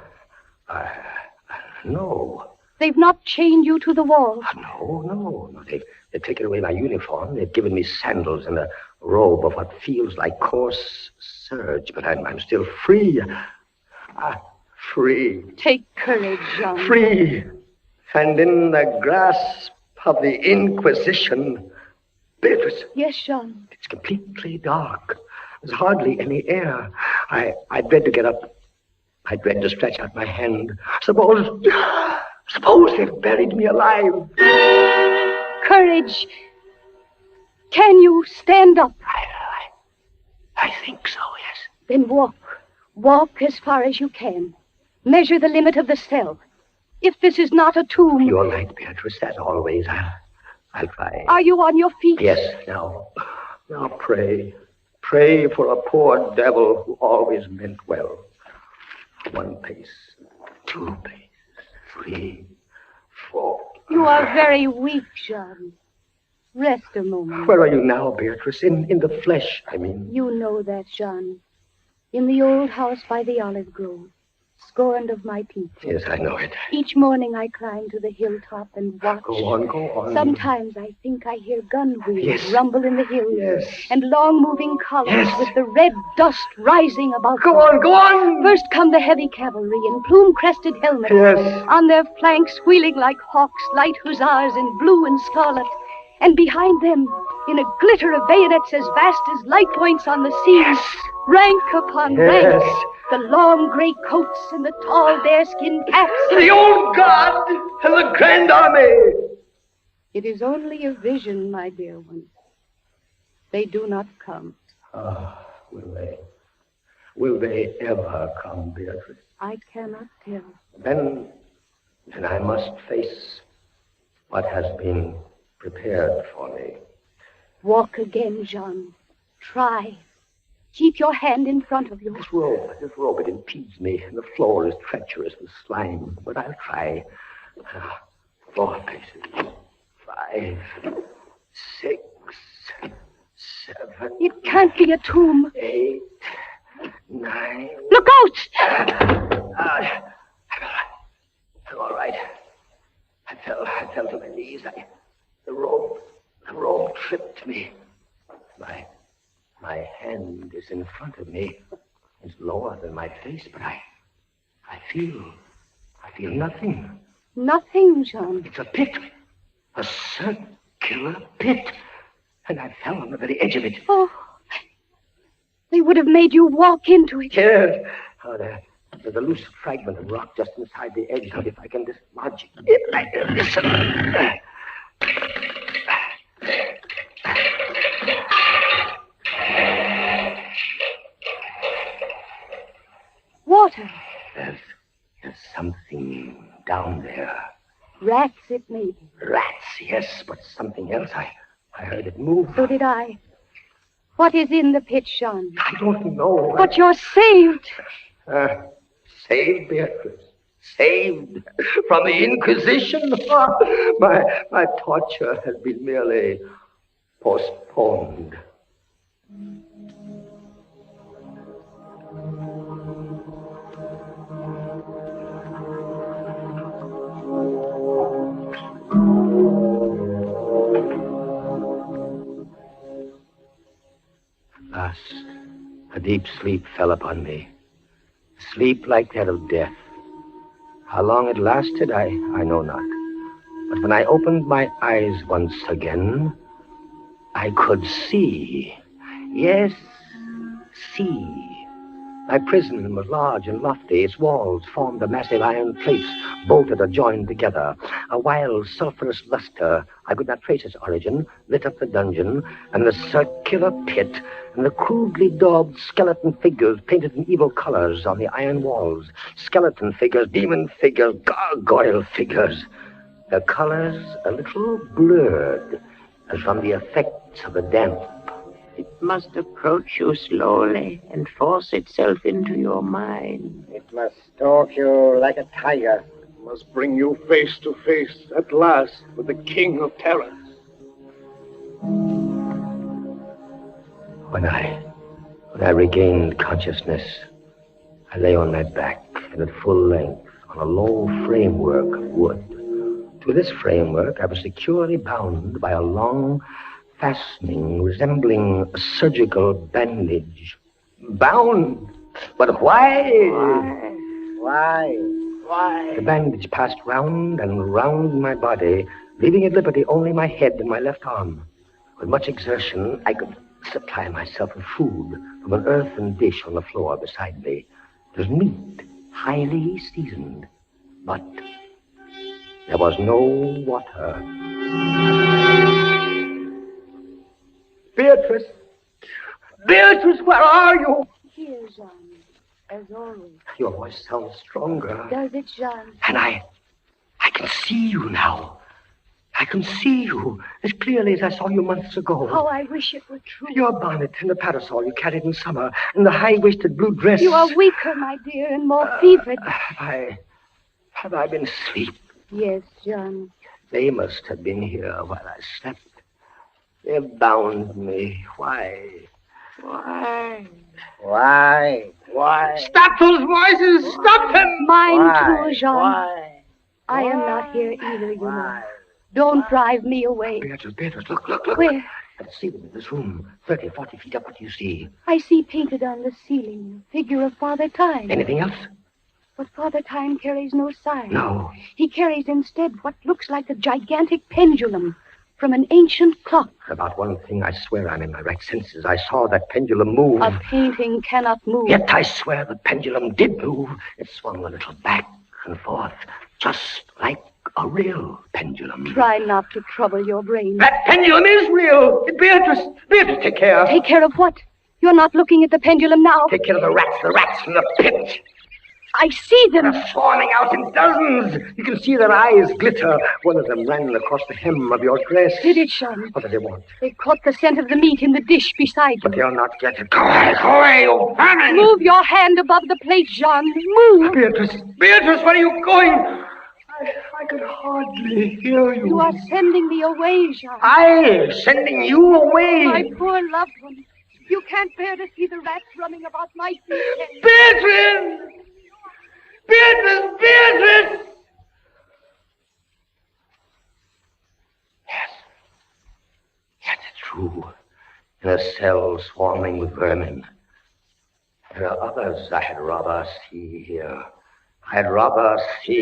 No. They've not chained you to the wall. No. They've taken away my uniform. They've given me sandals and a robe of what feels like coarse serge, but I'm still free. Free. Take courage, Jean. Free. And in the grasp of the Inquisition. Beatrice. Yes, Jean. It's completely dark. There's hardly any air. I dread to get up. I dread to stretch out my hand. Suppose they've buried me alive. Courage. Can you stand up? I think so, yes. Then walk. Walk as far as you can. Measure the limit of the cell. If this is not a tomb... You're right, Beatrice, as always. I'll try. Are you on your feet? Yes, now pray. pray for a poor devil who always meant well. 1 pace, 2 paces, 3, 4. You are very weak, Jean. Rest a moment. Where are you now, Beatrice? In the flesh, I mean. You know that, Jean. In the old house by the olive grove, scorned of my people. Yes, I know it. Each morning I climb to the hilltop and watch. Go on. Sometimes I think I hear gun wheels Yes. rumble in the hills. Yes. And long moving columns Yes. with the red dust rising above Go them. on. First come the heavy cavalry in plume-crested helmets. Yes. On their flanks wheeling like hawks, light hussars in blue and scarlet. And behind them, in a glitter of bayonets as vast as light points on the sea, rank upon rank, the long gray coats and the tall bearskin caps. The old guard and the grand army. It is only a vision, my dear one. They do not come. Ah, will they? Will they ever come, Beatrice? I cannot tell. Then I must face what has been prepared for me. Walk again, Jean. Try. Keep your hand in front of you. This rope, it impedes me, and the floor is treacherous with slime. But I'll try. 4 paces. 5, 6, 7. It can't be a tomb. 8, 9. Look out! I'm all right. I fell to my knees. The rope tripped me. My hand is in front of me. It's lower than my face, but I feel nothing. Nothing, Jean. It's a pit. A circular pit. And I fell on the very edge of it. Oh. They would have made you walk into it. Yes. Oh, there's a loose fragment of rock just inside the edge. Now, if I can dislodge it like this. Water. There's something down there. Rats, it may be. Rats, yes, but something else. I heard it move. So did I. What is in the pit, Jean? I don't know. But you're saved. Saved, Beatrice. Saved from the Inquisition. My torture has been merely postponed. At last, a deep sleep fell upon me. Sleep like that of death. How long it lasted, I know not. But when I opened my eyes once again, I could see. Yes, see. My prison was large and lofty. Its walls formed of massive iron plates, bolted or joined together. A wild, sulphurous luster, I could not trace its origin, lit up the dungeon, and the circular pit, and the crudely daubed skeleton figures painted in evil colors on the iron walls. Skeleton figures, demon figures, gargoyle figures. The colors a little blurred, as from the effects of the damp. It must approach you slowly and force itself into your mind. It must stalk you like a tiger. It must bring you face to face at last with the king of terrors. When I regained consciousness, I lay on my back and at full length on a low framework of wood. To this framework I was securely bound by a long fastening resembling a surgical bandage. Bound? But why? Why? The bandage passed round and round my body, leaving at liberty only my head and my left arm. With much exertion, I could supply myself with food from an earthen dish on the floor beside me. It was meat, highly seasoned, but there was no water. Beatrice! Beatrice, where are you? Here, Jean, as always. Your voice sounds stronger. Does it, Jean? And I can see you now. I can see you as clearly as I saw you months ago. How I wish it were true. Your bonnet and the parasol you carried in summer, and the high-waisted blue dress. You are weaker, my dear, and more fevered. Have I been asleep? Yes, John. They must have been here while I slept. They bound me. Why? Why? Why? Why? Stop those voices! Stop them! Mine too, Jean. Why? I am not here either, you know. Don't drive me away. Beatrice, look. Where? At the ceiling of this room, 30, 40 feet up, what do you see? I see painted on the ceiling the figure of Father Time. Anything else? But Father Time carries no sign. No. He carries instead what looks like a gigantic pendulum from an ancient clock. About one thing, I swear I'm in my right senses. I saw that pendulum move. A painting cannot move. Yet I swear the pendulum did move. It swung a little back and forth, just like a real pendulum. Try not to trouble your brain. That pendulum is real. Beatrice, take care. Take care of what? You're not looking at the pendulum now. Take care of the rats from the pit. I see them. They're swarming out in dozens. You can see their eyes glitter. One of them ran across the hem of your dress. Did it, Sean? What did they want? They caught the scent of the meat in the dish beside you. But they'll not get it. Go away, you vermin! Move your hand above the plate, Jean. Move. Beatrice, where are you going? I could hardly hear you. You are sending me away, Jean. I sending you away. My poor loved one. You can't bear to see the rats running about my feet. Beatrice! Beatrice! Yes, it's true. In a cell swarming with vermin. There are others I had rather see here. I'd rather see.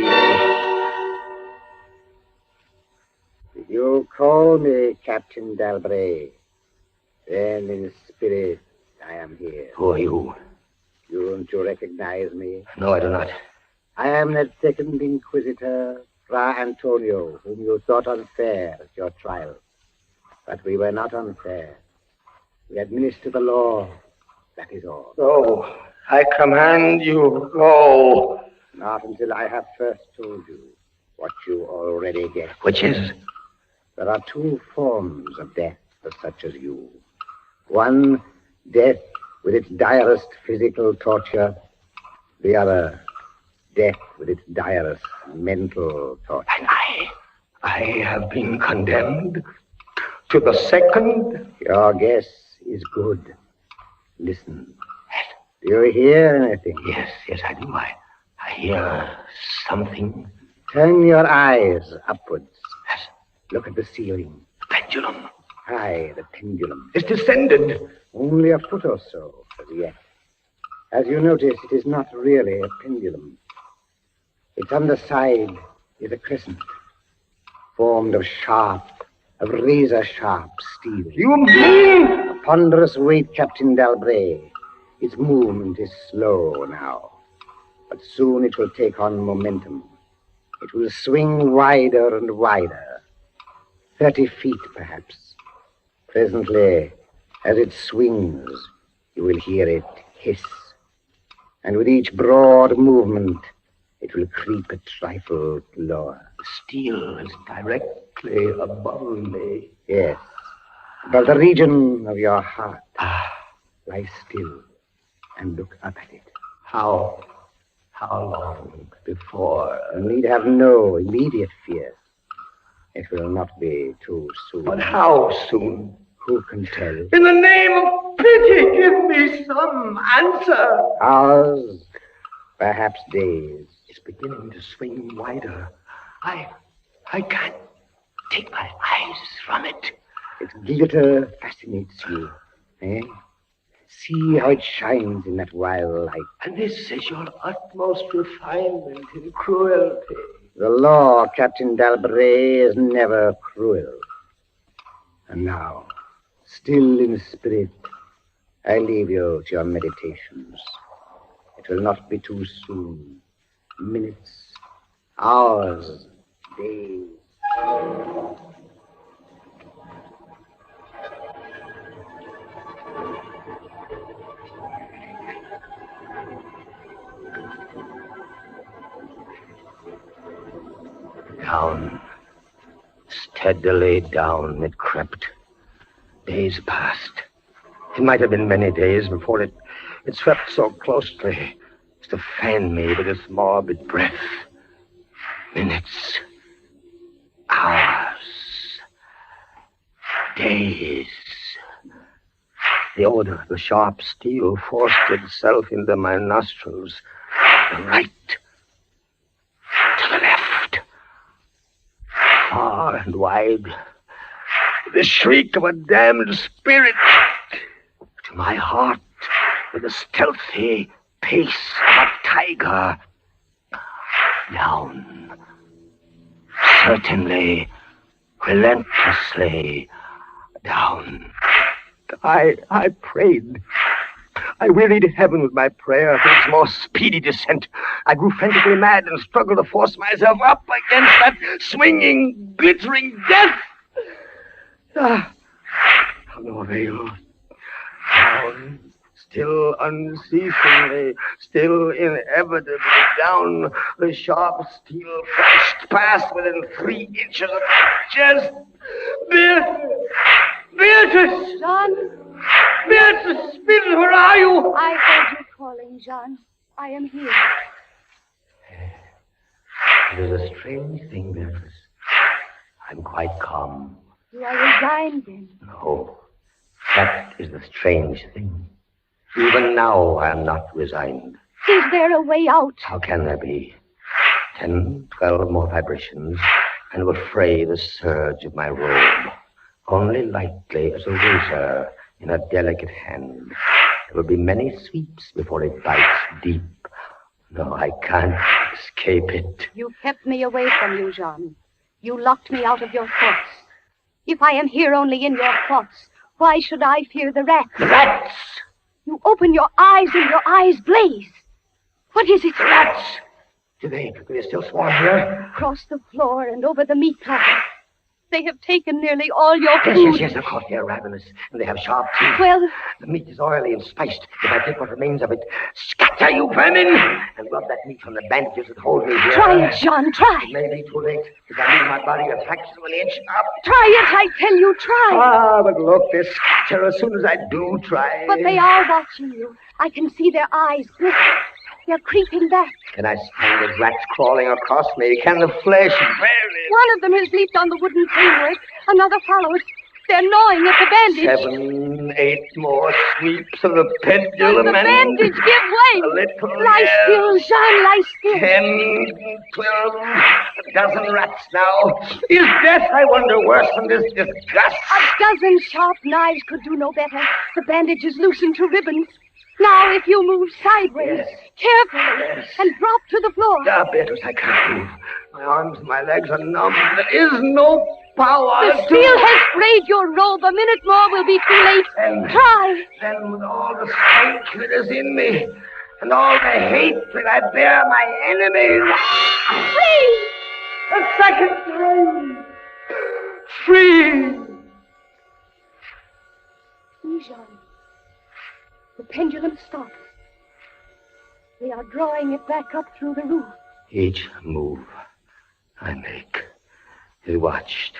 You call me Captain Dalbray. Then in spirit, I am here. Who are you? Don't you recognize me? No, I do not. I am that second Inquisitor, Fra Antonio, whom you thought unfair at your trial. But we were not unfair. We administer the law. That is all. Go. I command you, go. Not until I have first told you what you already get. Which is? There are two forms of death for such as you. One, death with its direst physical torture. The other, death with its direst mental torture. And I have been condemned to the second? Your guess is good. Listen. Do you hear anything? Yes, I do. I hear something. Turn your eyes upwards. Look at the ceiling. Pendulum. Aye, the pendulum. It's descended. Only a foot or so as yet. As you notice, it is not really a pendulum. Its underside is a crescent, formed of razor-sharp steel. You mean? A ponderous weight, Captain Dalbray. Its movement is slow now, but soon it will take on momentum. It will swing wider and wider, 30 feet perhaps. Presently, as it swings, you will hear it hiss. And with each broad movement, it will creep a trifle lower. The steel is directly above me. Yes, above the region of your heart. Lie still and look up at it. How long before? You need have no immediate fear. It will not be too soon. But how soon? Who can tell? In the name of pity, give me some answer. Hours, perhaps days. It's beginning to swing wider. I can't take my eyes from it. Its glitter fascinates you, eh? See how it shines in that wild light. And this is your utmost refinement in cruelty. The law, Captain Dalbray, is never cruel. And now, still in spirit, I leave you to your meditations. It will not be too soon. Minutes, hours, days. Down, head delayed down, it crept. Days passed. It might have been many days before it swept so closely as to fan me with its morbid breath. Minutes. Hours. Days. The odor of the sharp steel forced itself into my nostrils. To the right. To the left. Far and wide. The shriek of a damned spirit. To my heart, with the stealthy pace of a tiger. Down. Certainly, relentlessly down. I prayed. I wearied heaven with my prayer for its more speedy descent. I grew frantically mad and struggled to force myself up against that swinging, glittering death. No avail. Down, still unceasingly, still inevitably down, the sharp steel flashed past within 3 inches of my chest. Beatrice! John? Beatrice! Beatrice, where are you? I heard you calling, John. I am here. It is a strange thing, Beatrice. I'm quite calm. You are resigned, then? No, that is the strange thing. Even now, I am not resigned. Is there a way out? How can there be? 10, 12 more vibrations, and will fray the surge of my robe. Only lightly as a razor in a delicate hand. There will be many sweeps before it bites deep. No, I can't escape it. You kept me away from you, John. You locked me out of your thoughts. If I am here only in your thoughts, why should I fear the rats? The rats! You open your eyes and your eyes blaze. What is it? The rats! Do they still swarm here? Across the floor and over the meat platter. They have taken nearly all your food. Yes, of course, they are ravenous, and they have sharp teeth. Well... The meat is oily and spiced. If I take what remains of it, scatter, you vermin! And rub that meat from the bandages that hold me here. Try it, John, try. It may be too late. If I leave my body a fraction of an inch up. Try it, I tell you, try. Ah, but look, they scatter as soon as I do try. But they are watching you. I can see their eyes glitter. They're creeping back. Can I stand the rats crawling across me? Can the flesh bear it? One of them has leaped on the wooden framework. Another follows. They're gnawing at the bandage. 7, 8 more sweeps of the pendulum. The bandage, give way. A little lie still, Jean, lie still. 10, 12, a dozen rats now. Is death, I wonder, worse than this disgust? A dozen sharp knives could do no better. The bandage is loosened to ribbons. Now, if you move sideways, carefully, and drop to the floor. Beatrice, I can't move. My arms and my legs are numb. There is no power. The steel has frayed your robe. A minute more will be too late. Try. Then with all the strength that is in me, and all the hatred I bear my enemies. Free! A second time. Free! See, Jean. The pendulum stops. They are drawing it back up through the roof. Each move I make is watched.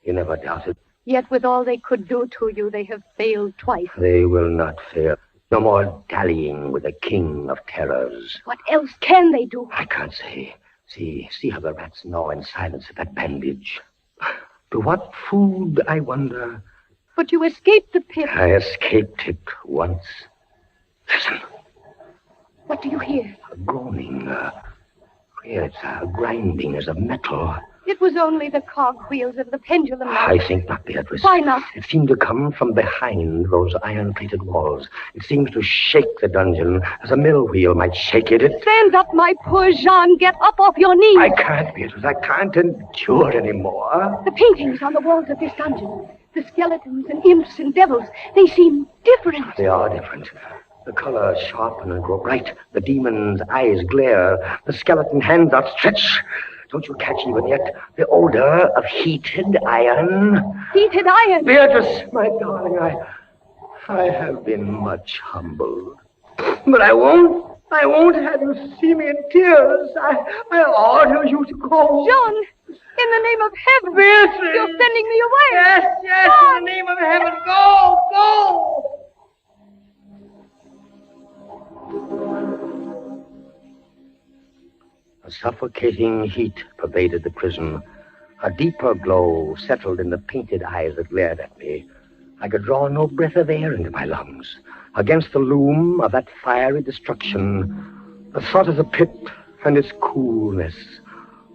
You never doubted. Yet with all they could do to you, they have failed twice. They will not fail. No more dallying with the king of terrors. What else can they do? I can't say. See how the rats gnaw in silence at that bandage. To what food, I wonder? But you escaped the pit. I escaped it once. Listen. What do you hear? A groaning. It's a grinding as of metal. It was only the cogwheels of the pendulum. I think not, Beatrice. Why not? It seemed to come from behind those iron-plated walls. It seems to shake the dungeon as a mill wheel might shake it. Stand up, my poor Jean. Get up off your knees. I can't, Beatrice. I can't endure anymore. The paintings on the walls of this dungeon. The skeletons and imps and devils, they seem different. They are different. The colors sharpen and grow bright. The demon's eyes glare. The skeleton hands outstretch. Don't you catch even yet the odor of heated iron? Heated iron? Beatrice, my darling, I have been much humbled. But I won't have you see me in tears. I order you to go. Jean! In the name of heaven. Beatrice! You're sending me away. Yes, yes, No. in the name of heaven. Go, go! A suffocating heat pervaded the prison. A deeper glow settled in the painted eyes that glared at me. I could draw no breath of air into my lungs. Against the loom of that fiery destruction, the thought of the pit and its coolness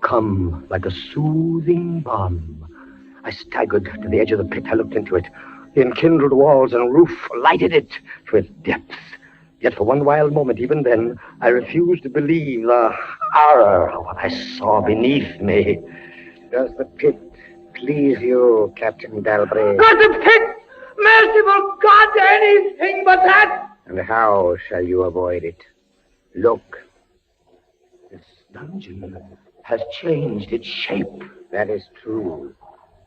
come like a soothing balm. I staggered to the edge of the pit. I looked into it. The enkindled walls and roof lighted it to its depths. Yet for one wild moment, even then, I refused to believe the horror of what I saw beneath me. Does the pit please you, Captain Dalbray? Not the pit! Merciful God, anything but that! And how shall you avoid it? Look. This dungeon has changed its shape. That is true.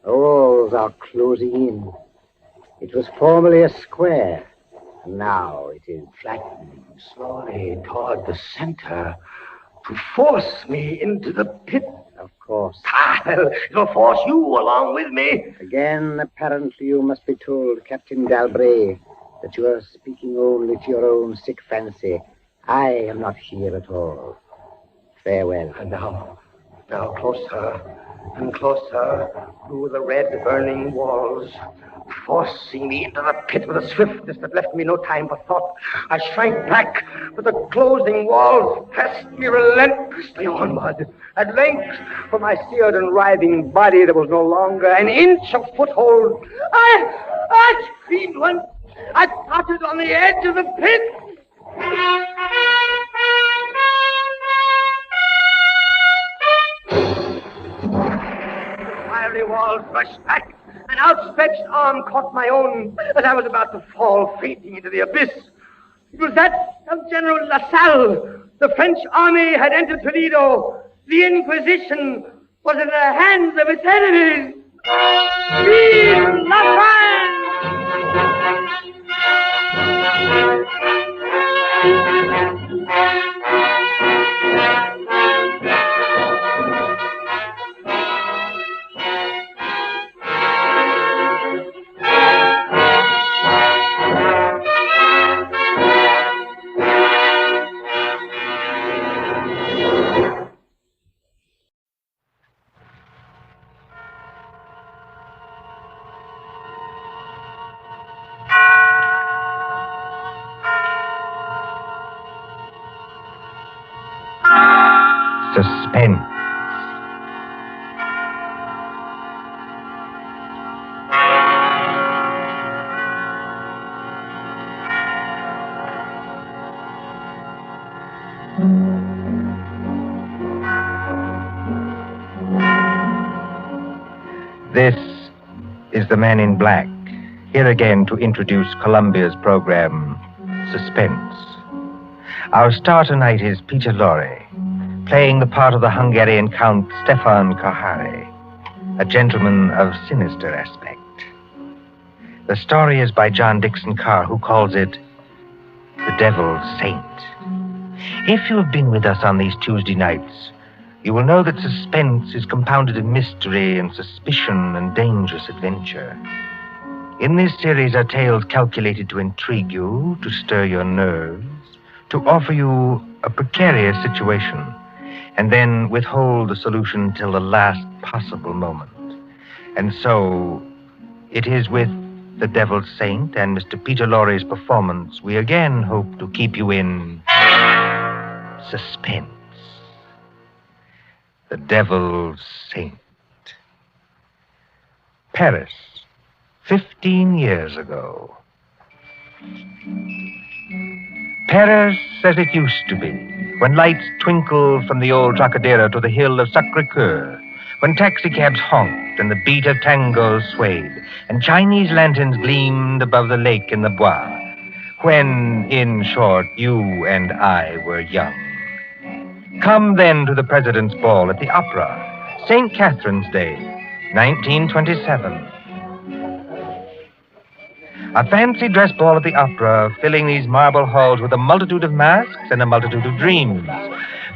The walls are closing in. It was formerly a square. Now it is Flattening slowly toward the center to force me into the pit. Of course. It'll force you along with me. Again, apparently you must be told, Captain Dalbray, that you are speaking only to your own sick fancy. I am not here at all. Farewell. And now closer and closer through the red burning walls, forcing me into the pit with a swiftness that left me no time for thought. I shrank back, but the closing walls pressed me relentlessly onward. At length, for my seared and writhing body, there was no longer an inch of foothold. I screamed once. I tottered on the edge of the pit. The fiery walls rushed back. An outstretched arm caught my own as I was about to fall fainting into the abyss. It was that of General LaSalle. The French army had entered Toledo. The Inquisition was in the hands of its enemies. Vive la France! Suspense. This is the Man in Black, here again to introduce Columbia's program, Suspense. Our star tonight is Peter Lorre, playing the part of the Hungarian Count Stefan Kahare, a gentleman of sinister aspect. The story is by John Dixon Carr, who calls it The Devil's Saint. If you have been with us on these Tuesday nights, you will know that suspense is compounded of mystery and suspicion and dangerous adventure. In this series are tales calculated to intrigue you, to stir your nerves, to offer you a precarious situation, and then withhold the solution till the last possible moment. And so, it is with The Devil's Saint and Mr. Peter Lorre's performance we again hope to keep you in suspense. The Devil's Saint. Paris, 15 years ago. Paris as it used to be, when lights twinkled from the old Trocadero to the hill of Sacré-Cœur, when taxicabs honked and the beat of tangos swayed, and Chinese lanterns gleamed above the lake in the Bois, when, in short, you and I were young. Come then to the President's Ball at the Opera, St. Catherine's Day, 1927. A fancy dress ball at the Opera, filling these marble halls with a multitude of masks and a multitude of dreams.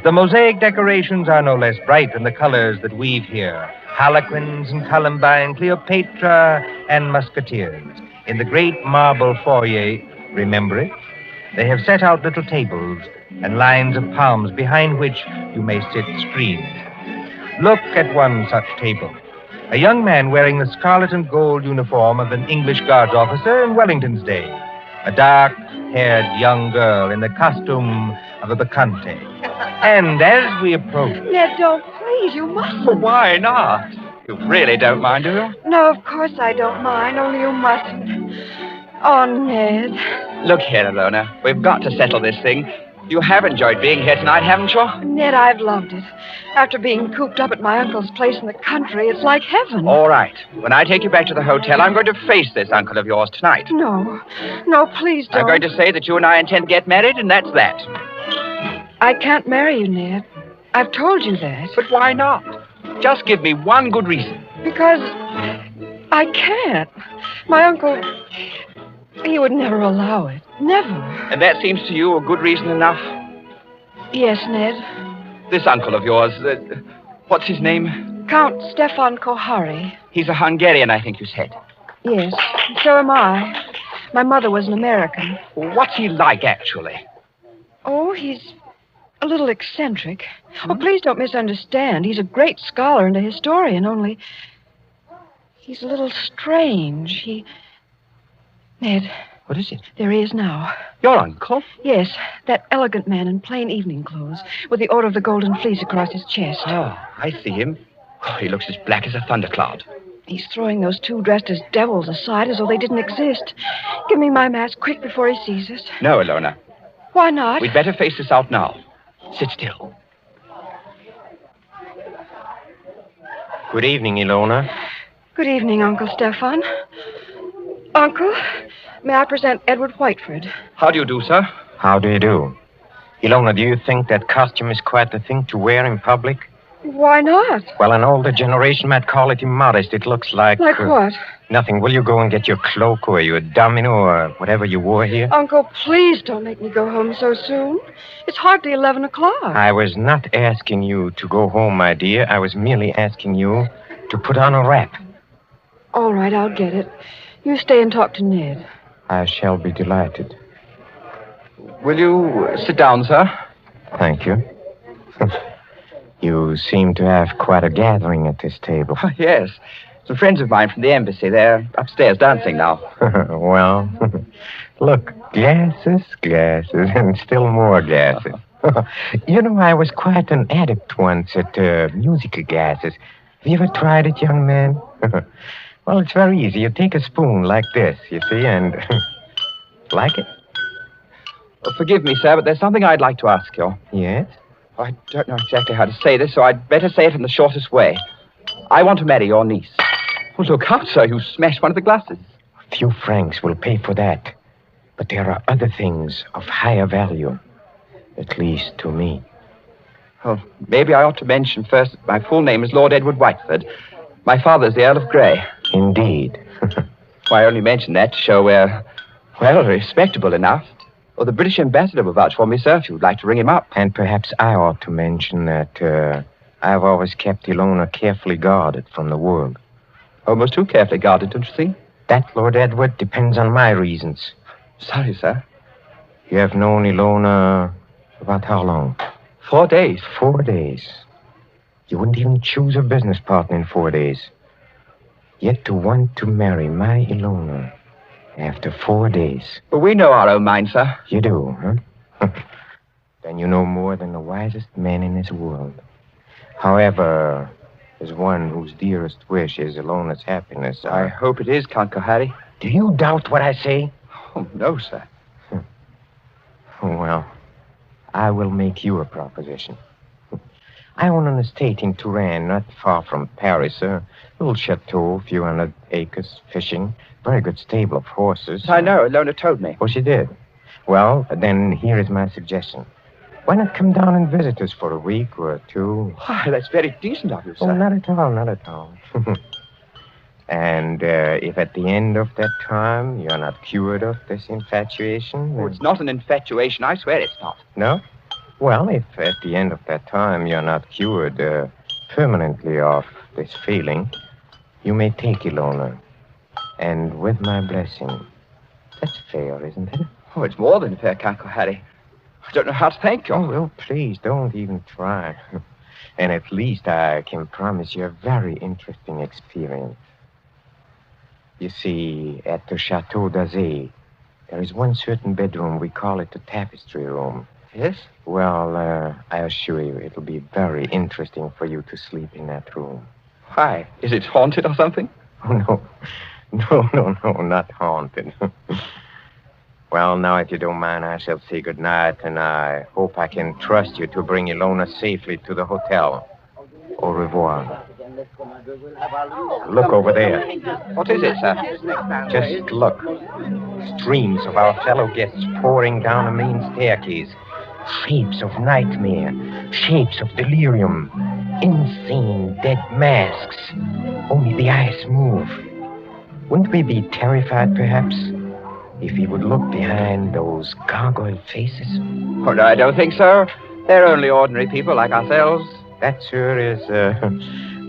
The mosaic decorations are no less bright than the colors that weave here. Harlequins and Columbine, Cleopatra and Musketeers. In the great marble foyer, remember it? They have set out little tables and lines of palms behind which you may sit screened. Look at one such table. A young man wearing the scarlet and gold uniform of an English Guards officer in Wellington's day. A dark-haired young girl in the costume of a bacchante. And as we approach... Ned, don't, please. You mustn't. Why not? You really don't mind, do you? No, of course I don't mind, only you mustn't. Oh, Ned. Look here, Ilona. We've got to settle this thing. You have enjoyed being here tonight, haven't you? Ned, I've loved it. After being cooped up at my uncle's place in the country, it's like heaven. All right. When I take you back to the hotel, I'm going to face this uncle of yours tonight. No. No, please don't. I'm going to say that you and I intend to get married, and that's that. I can't marry you, Ned. I've told you that. But why not? Just give me one good reason. Because I can't. My uncle, he would never allow it. Never. And that seems to you a good reason enough? Yes, Ned. This uncle of yours, what's his name? Count Stefan Kohari. He's a Hungarian, I think you said. Yes, so am I. My mother was an American. What's he like, actually? Oh, he's a little eccentric. Oh, please don't misunderstand. He's a great scholar and a historian, only he's a little strange. Ned. What is it? There he is now. Your uncle? Yes, that elegant man in plain evening clothes, with the Order of the Golden Fleece across his chest. Oh, I see him. Oh, he looks as black as a thundercloud. He's throwing those two dressed as devils aside as though they didn't exist. Give me my mask quick before he sees us. No, Ilona. Why not? We'd better face this out now. Sit still. Good evening, Ilona. Good evening, Uncle Stefan. Uncle, may I present Edward Whiteford? How do you do, sir? How do you do? Ilona, do you think that costume is quite the thing to wear in public? Why not? Well, an older generation might call it immodest. It looks like... Like what? Nothing. Will you go and get your cloak or your domino or whatever you wore here? Uncle, please don't make me go home so soon. It's hardly 11 o'clock. I was not asking you to go home, my dear. I was merely asking you to put on a wrap. All right, I'll get it. You stay and talk to Ned. I shall be delighted. Will you sit down, sir? Thank you. You seem to have quite a gathering at this table. Oh, yes. Some friends of mine from the embassy. They're upstairs dancing now. Well, look, glasses, and still more glasses. You know, I was quite an adept once at musical gases. Have you ever tried it, young man? Well, it's very easy. You take a spoon like this, you see, and... Like it? Well, forgive me, sir, but there's something I'd like to ask you. Yes? I don't know exactly how to say this, so I'd better say it in the shortest way. I want to marry your niece. Well, look out, sir. You smashed one of the glasses. A few francs will pay for that. But there are other things of higher value. At least to me. Well, maybe I ought to mention first that my full name is Lord Edward Whiteford. My father's the Earl of Grey. Indeed. Why, I only mention that to show we're, well, respectable enough. Or the British ambassador will vouch for me, sir, if you'd like to ring him up. And perhaps I ought to mention that I've always kept Ilona carefully guarded from the world. Almost too carefully guarded, don't you think? That, Lord Edward, depends on my reasons. Sorry, sir. You have known Ilona about how long? 4 days. 4 days. You wouldn't even choose a business partner in 4 days. Yet to want to marry my Ilona after 4 days. But we know our own minds, sir. You do, huh? Then you know more than the wisest man in this world. However, as one whose dearest wish is Ilona's happiness, I hope it is, Count Kohari. Do you doubt what I say? Oh, no, sir. Well, I will make you a proposition. I own an estate in Touraine, not far from Paris, a little chateau, a few hundred acres, fishing, very good stable of horses. I know, Ilona told me. Oh, she did? Well, then here is my suggestion. Why not come down and visit us for a week or two? Why, that's very decent of you, sir. Oh, not at all, not at all. And if at the end of that time you're not cured of this infatuation... Oh, it's not an infatuation. I swear it's not. No? Well, if at the end of that time you're not cured permanently of this feeling, you may take Ilona. And with my blessing. That's fair, isn't it? Oh, it's more than fair, Kako Harry. I don't know how to thank you. Oh, well, please, don't even try. And at least I can promise you a very interesting experience. You see, at the Chateau d'Azay, there is one certain bedroom, we call it the tapestry room. Yes? Well, I assure you, it'll be very interesting for you to sleep in that room. Why? Is it haunted or something? Oh, no. No, not haunted. Well, now, if you don't mind, I shall say goodnight, and I hope I can trust you to bring Ilona safely to the hotel. Au revoir. Look over there. What is it, sir? Just look. Streams of our fellow guests pouring down a main staircase. Shapes of nightmare. Shapes of delirium. Insane dead masks. Only the eyes move. Wouldn't we be terrified, perhaps, if he would look behind those gargoyle faces? Oh, no, I don't think so. They're only ordinary people like ourselves. That, sir, is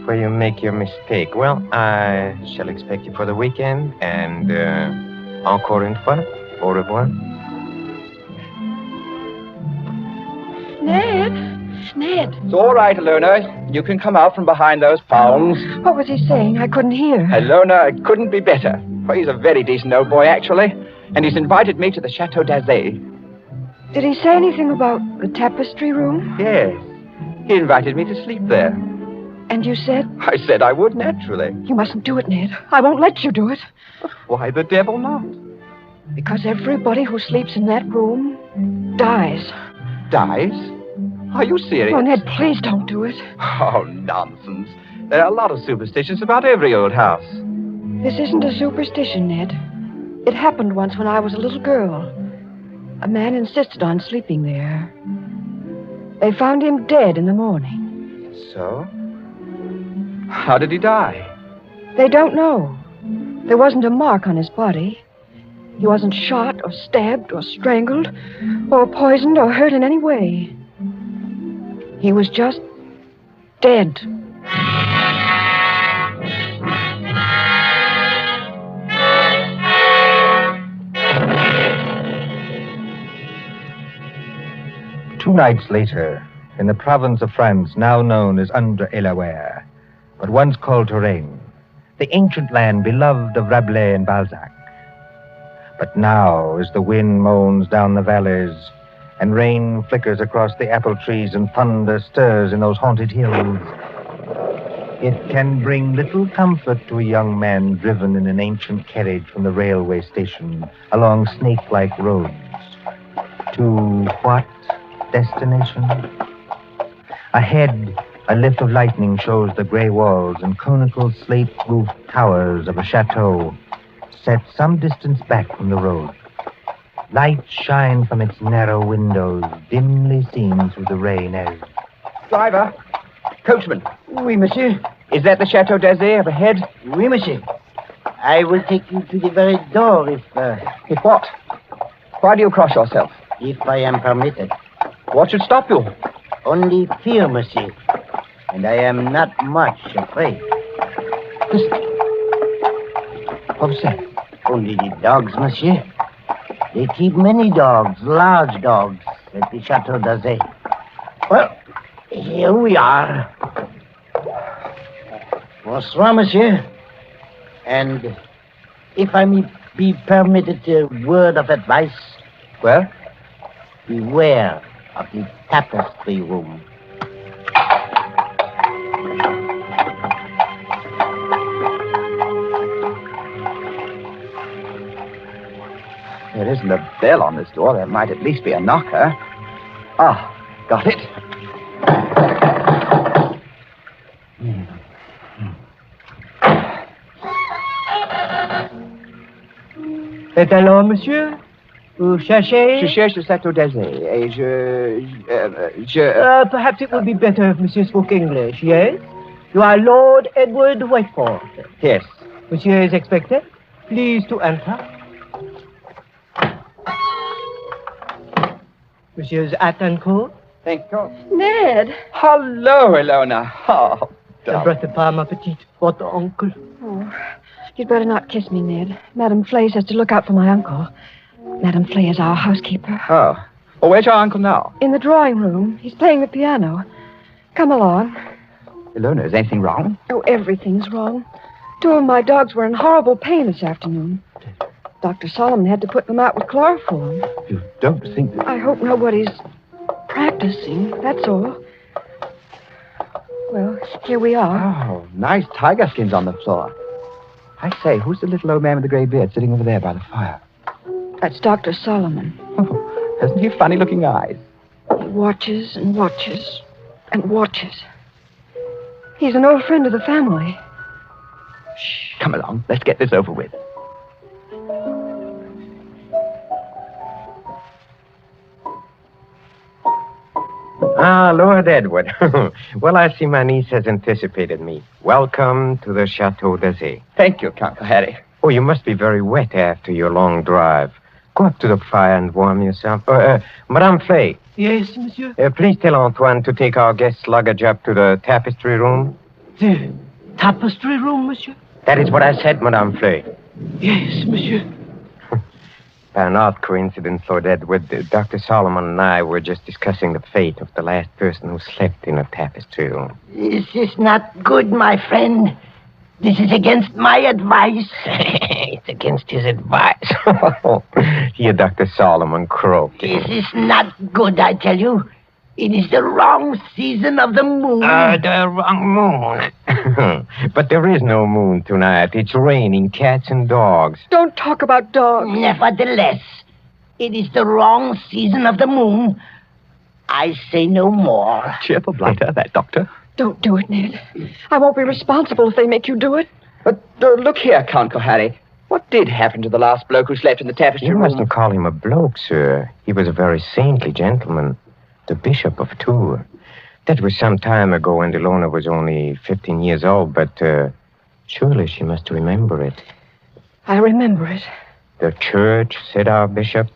where you make your mistake. Well, I shall expect you for the weekend, and encore une fois, au revoir. Ned. It's all right, Ilona. You can come out from behind those palms. What was he saying? I couldn't hear. Ilona, it couldn't be better. Well, he's a very decent old boy, actually. And he's invited me to the Chateau d'Azay. Did he say anything about the tapestry room? Yes. He invited me to sleep there. And you said? I said I would, naturally. You mustn't do it, Ned. I won't let you do it. Why the devil not? Because everybody who sleeps in that room dies. Dies? Are you serious? Oh, Ned, please don't do it. Oh, nonsense. There are a lot of superstitions about every old house. This isn't a superstition, Ned. It happened once when I was a little girl. A man insisted on sleeping there. They found him dead in the morning. So? How did he die? They don't know. There wasn't a mark on his body. He wasn't shot or stabbed or strangled or poisoned or hurt in any way. He was just dead. Two nights later, in the province of France now known as Indre-et-Loire, but once called Touraine, the ancient land beloved of Rabelais and Balzac. But now, as the wind moans down the valleys, and rain flickers across the apple trees, and thunder stirs in those haunted hills, it can bring little comfort to a young man driven in an ancient carriage from the railway station along snake-like roads. To what destination? Ahead, a lift of lightning shows the gray walls and conical slate-roofed towers of a chateau set some distance back from the road. Lights shine from its narrow windows, dimly seen through the rain as... Driver! Coachman! Oui, monsieur. Is that the Chateau d'Azay up ahead? Oui, monsieur. I will take you to the very door if... If what? Why do you cross yourself? If I am permitted. What should stop you? Only fear, monsieur. And I am not much afraid. Listen. What was that? Only the dogs, monsieur. They keep many dogs, large dogs, at the Chateau d'Azay. Well, here we are. Bonsoir, monsieur. And if I may be permitted a word of advice... Well? Beware of the tapestry room. There isn't a bell on this door. There might at least be a knocker. Ah, got it. C'est alors, monsieur? Vous cherchez? Je cherche le Chateau d'Azay, et perhaps it would be better if monsieur spoke English, yes? You are Lord Edward Whiteford. Yes. Monsieur is expected. Please to enter. Monsieur's hat and coat? Thank you. Ned. Hello, Ilona. Oh, Votre pas, ma petite, votre uncle. Oh, you'd better not kiss me, Ned. Madame Flay says to look out for my uncle. Madame Flay is our housekeeper. Oh. Well, where's your uncle now? In the drawing room. He's playing the piano. Come along. Ilona, is anything wrong? Oh, everything's wrong. 2 of my dogs were in horrible pain this afternoon. Dr. Solomon had to put them out with chloroform. You don't think that... I hope nobody's practicing, that's all. Well, here we are. Oh, nice tiger skins on the floor. I say, who's the little old man with the gray beard sitting over there by the fire? That's Dr. Solomon. Oh, hasn't he funny-looking eyes? He watches and watches and watches. He's an old friend of the family. Shh, come along. Let's get this over with. Ah, Lord Edward. Well, I see my niece has anticipated me. Welcome to the Chateau d'Azay. Thank you, Count Harry. Oh, you must be very wet after your long drive. Go up to the fire and warm yourself. Madame Flay. Yes, monsieur? Please tell Antoine to take our guest's luggage up to the tapestry room. The tapestry room, monsieur? That is what I said, Madame Flay. Yes, monsieur. By an odd coincidence, Lord Edward, Dr. Solomon and I were just discussing the fate of the last person who slept in a tapestry room. This is not good, my friend. This is against my advice. It's against his advice. Here, Dr. Solomon croaking. This is not good, I tell you. It is the wrong season of the moon. The wrong moon. But there is no moon tonight. It's raining cats and dogs. Don't talk about dogs. Nevertheless, it is the wrong season of the moon. I say no more. Cheerful blighter, that doctor. Don't do it, Ned. I won't be responsible if they make you do it. But look here, Count Harry. What did happen to the last bloke who slept in the tapestry You room? mustn't call him a bloke, sir. He was a very saintly gentleman. The Bishop of Tours. That was some time ago when Ilona was only 15 years old, but surely she must remember it. I remember it. The church, said our bishop,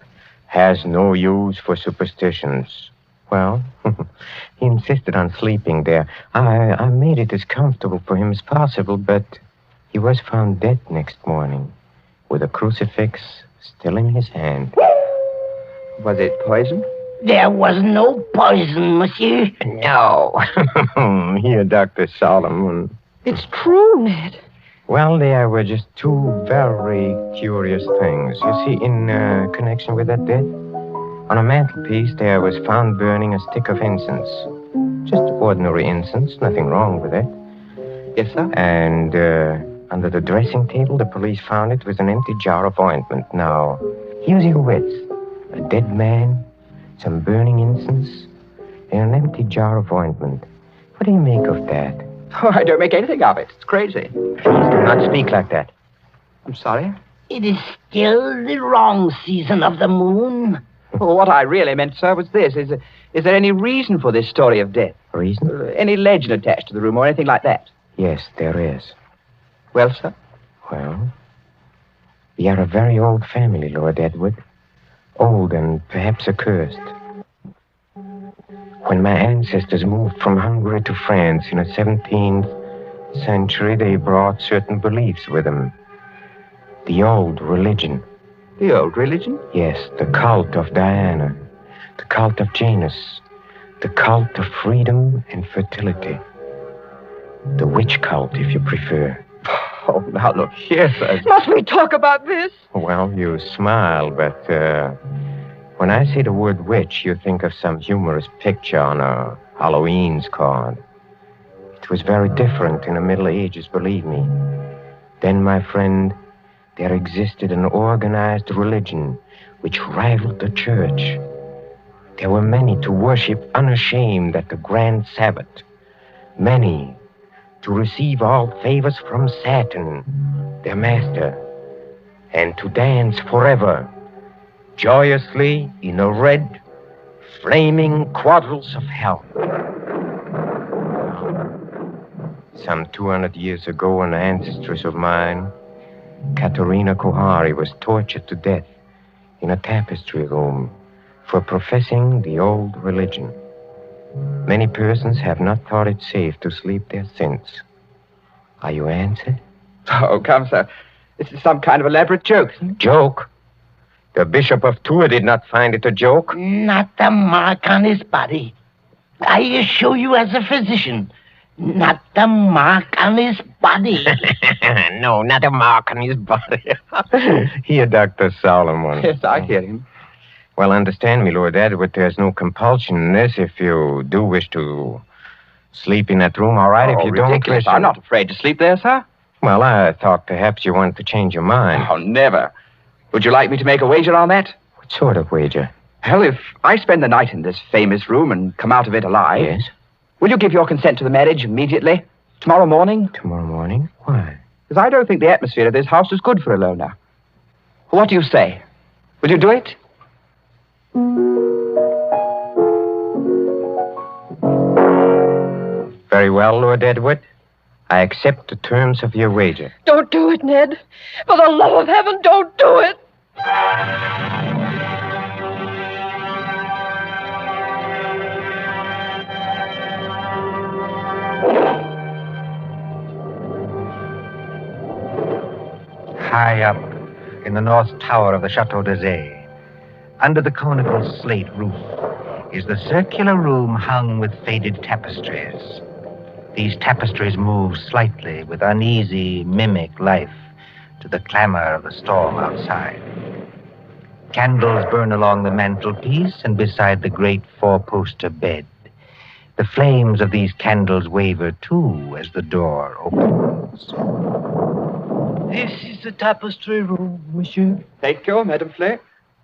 has no use for superstitions. Well, he insisted on sleeping there. I made it as comfortable for him as possible, but he was found dead next morning with a crucifix still in his hand. Was it poison? There was no poison, monsieur. No. Here, Dr. Solomon. It's true, Ned. Well, there were just 2 very curious things. You see, in connection with that death, on a mantelpiece there was found burning a stick of incense. Just ordinary incense, nothing wrong with it. Yes, sir? And under the dressing table, the police found it was an empty jar of ointment. Now, here's your wits. A dead man, some burning incense, and an empty jar of ointment. What do you make of that? Oh, I don't make anything of it. It's crazy. Please do not speak like that. I'm sorry. It is still the wrong season of the moon. Well, what I really meant, sir, was this. Is there any reason for this story of death? Reason? Any legend attached to the room or anything like that? Yes, there is. Well, sir? Well, we are a very old family, Lord Edward. Old and perhaps accursed. When my ancestors moved from Hungary to France in the 17th century, they brought certain beliefs with them. The old religion. The old religion? Yes, the cult of Diana, the cult of Janus, the cult of freedom and fertility. The witch cult, if you prefer. Oh, now look here, sir. Must we talk about this? Well, you smile, but when I say the word witch, you think of some humorous picture on a Halloween's card. It was very different in the Middle Ages, believe me. Then, my friend, there existed an organized religion which rivaled the church. There were many to worship unashamed at the grand Sabbath. Many to receive all favors from Saturn, their master, and to dance forever, joyously in the red, flaming quadrilles of hell. Some 200 years ago, an ancestress of mine, Katerina Kohari, was tortured to death in a tapestry room for professing the old religion. Many persons have not thought it safe to sleep there since. Are you answered? Oh, come, sir. This is some kind of elaborate joke. Joke? The Bishop of Tours did not find it a joke. Not a mark on his body. I assure you as a physician, not a mark on his body. No, not a mark on his body. Here, Dr. Solomon. Yes, I hear him. Well, understand me, Lord Edward, there's no compulsion in this. If you do wish to sleep in that room, all right. If you don't Ridiculous. wish... I'm not afraid to sleep there, sir. Well, I thought perhaps you wanted to change your mind. Oh, never. Would you like me to make a wager on that? What sort of wager? Well, if I spend the night in this famous room and come out of it alive... Yes? Will you give your consent to the marriage immediately? Tomorrow morning? Tomorrow morning? Why? Because I don't think the atmosphere of this house is good for a loner. What do you say? Will you do it? Very well, Lord Edward. I accept the terms of your wager. Don't do it, Ned. For the love of heaven, don't do it. High up in the north tower of the Chateau d'Azay, under the conical slate roof, is the circular room hung with faded tapestries. These tapestries move slightly with uneasy, mimic life to the clamor of the storm outside. Candles burn along the mantelpiece and beside the great four-poster bed. The flames of these candles waver, too, as the door opens. This is the tapestry room, monsieur. Thank you, Madame Flay.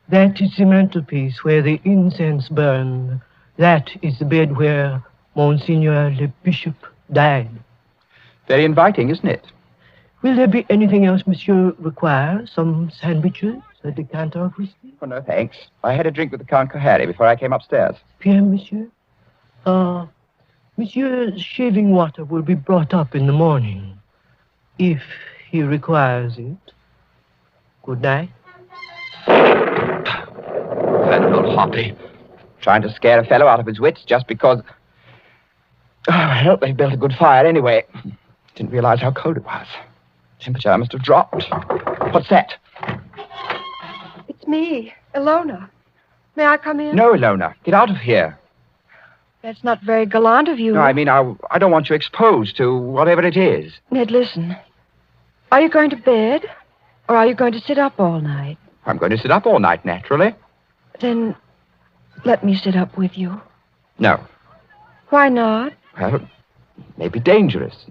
That is the mantelpiece where the incense burned. That is the bed where Monseigneur le Bishop died. Very inviting, isn't it? Will there be anything else monsieur requires? Some sandwiches? A decanter of whiskey? Oh, no, thanks. I had a drink with the Count Cohary before I came upstairs. Bien, monsieur. Monsieur's shaving water will be brought up in the morning, if he requires it. Good night. That old Hoppy. Trying to scare a fellow out of his wits just because... Oh, well, they built a good fire anyway. Didn't realize how cold it was. Temperature must have dropped. What's that? It's me, Ilona. May I come in? No, Ilona. Get out of here. That's not very gallant of you. No, I mean, I don't want you exposed to whatever it is. Ned, listen. Are you going to bed, or are you going to sit up all night? I'm going to sit up all night, naturally. Then let me sit up with you. No. Why not? Well, it may be dangerous.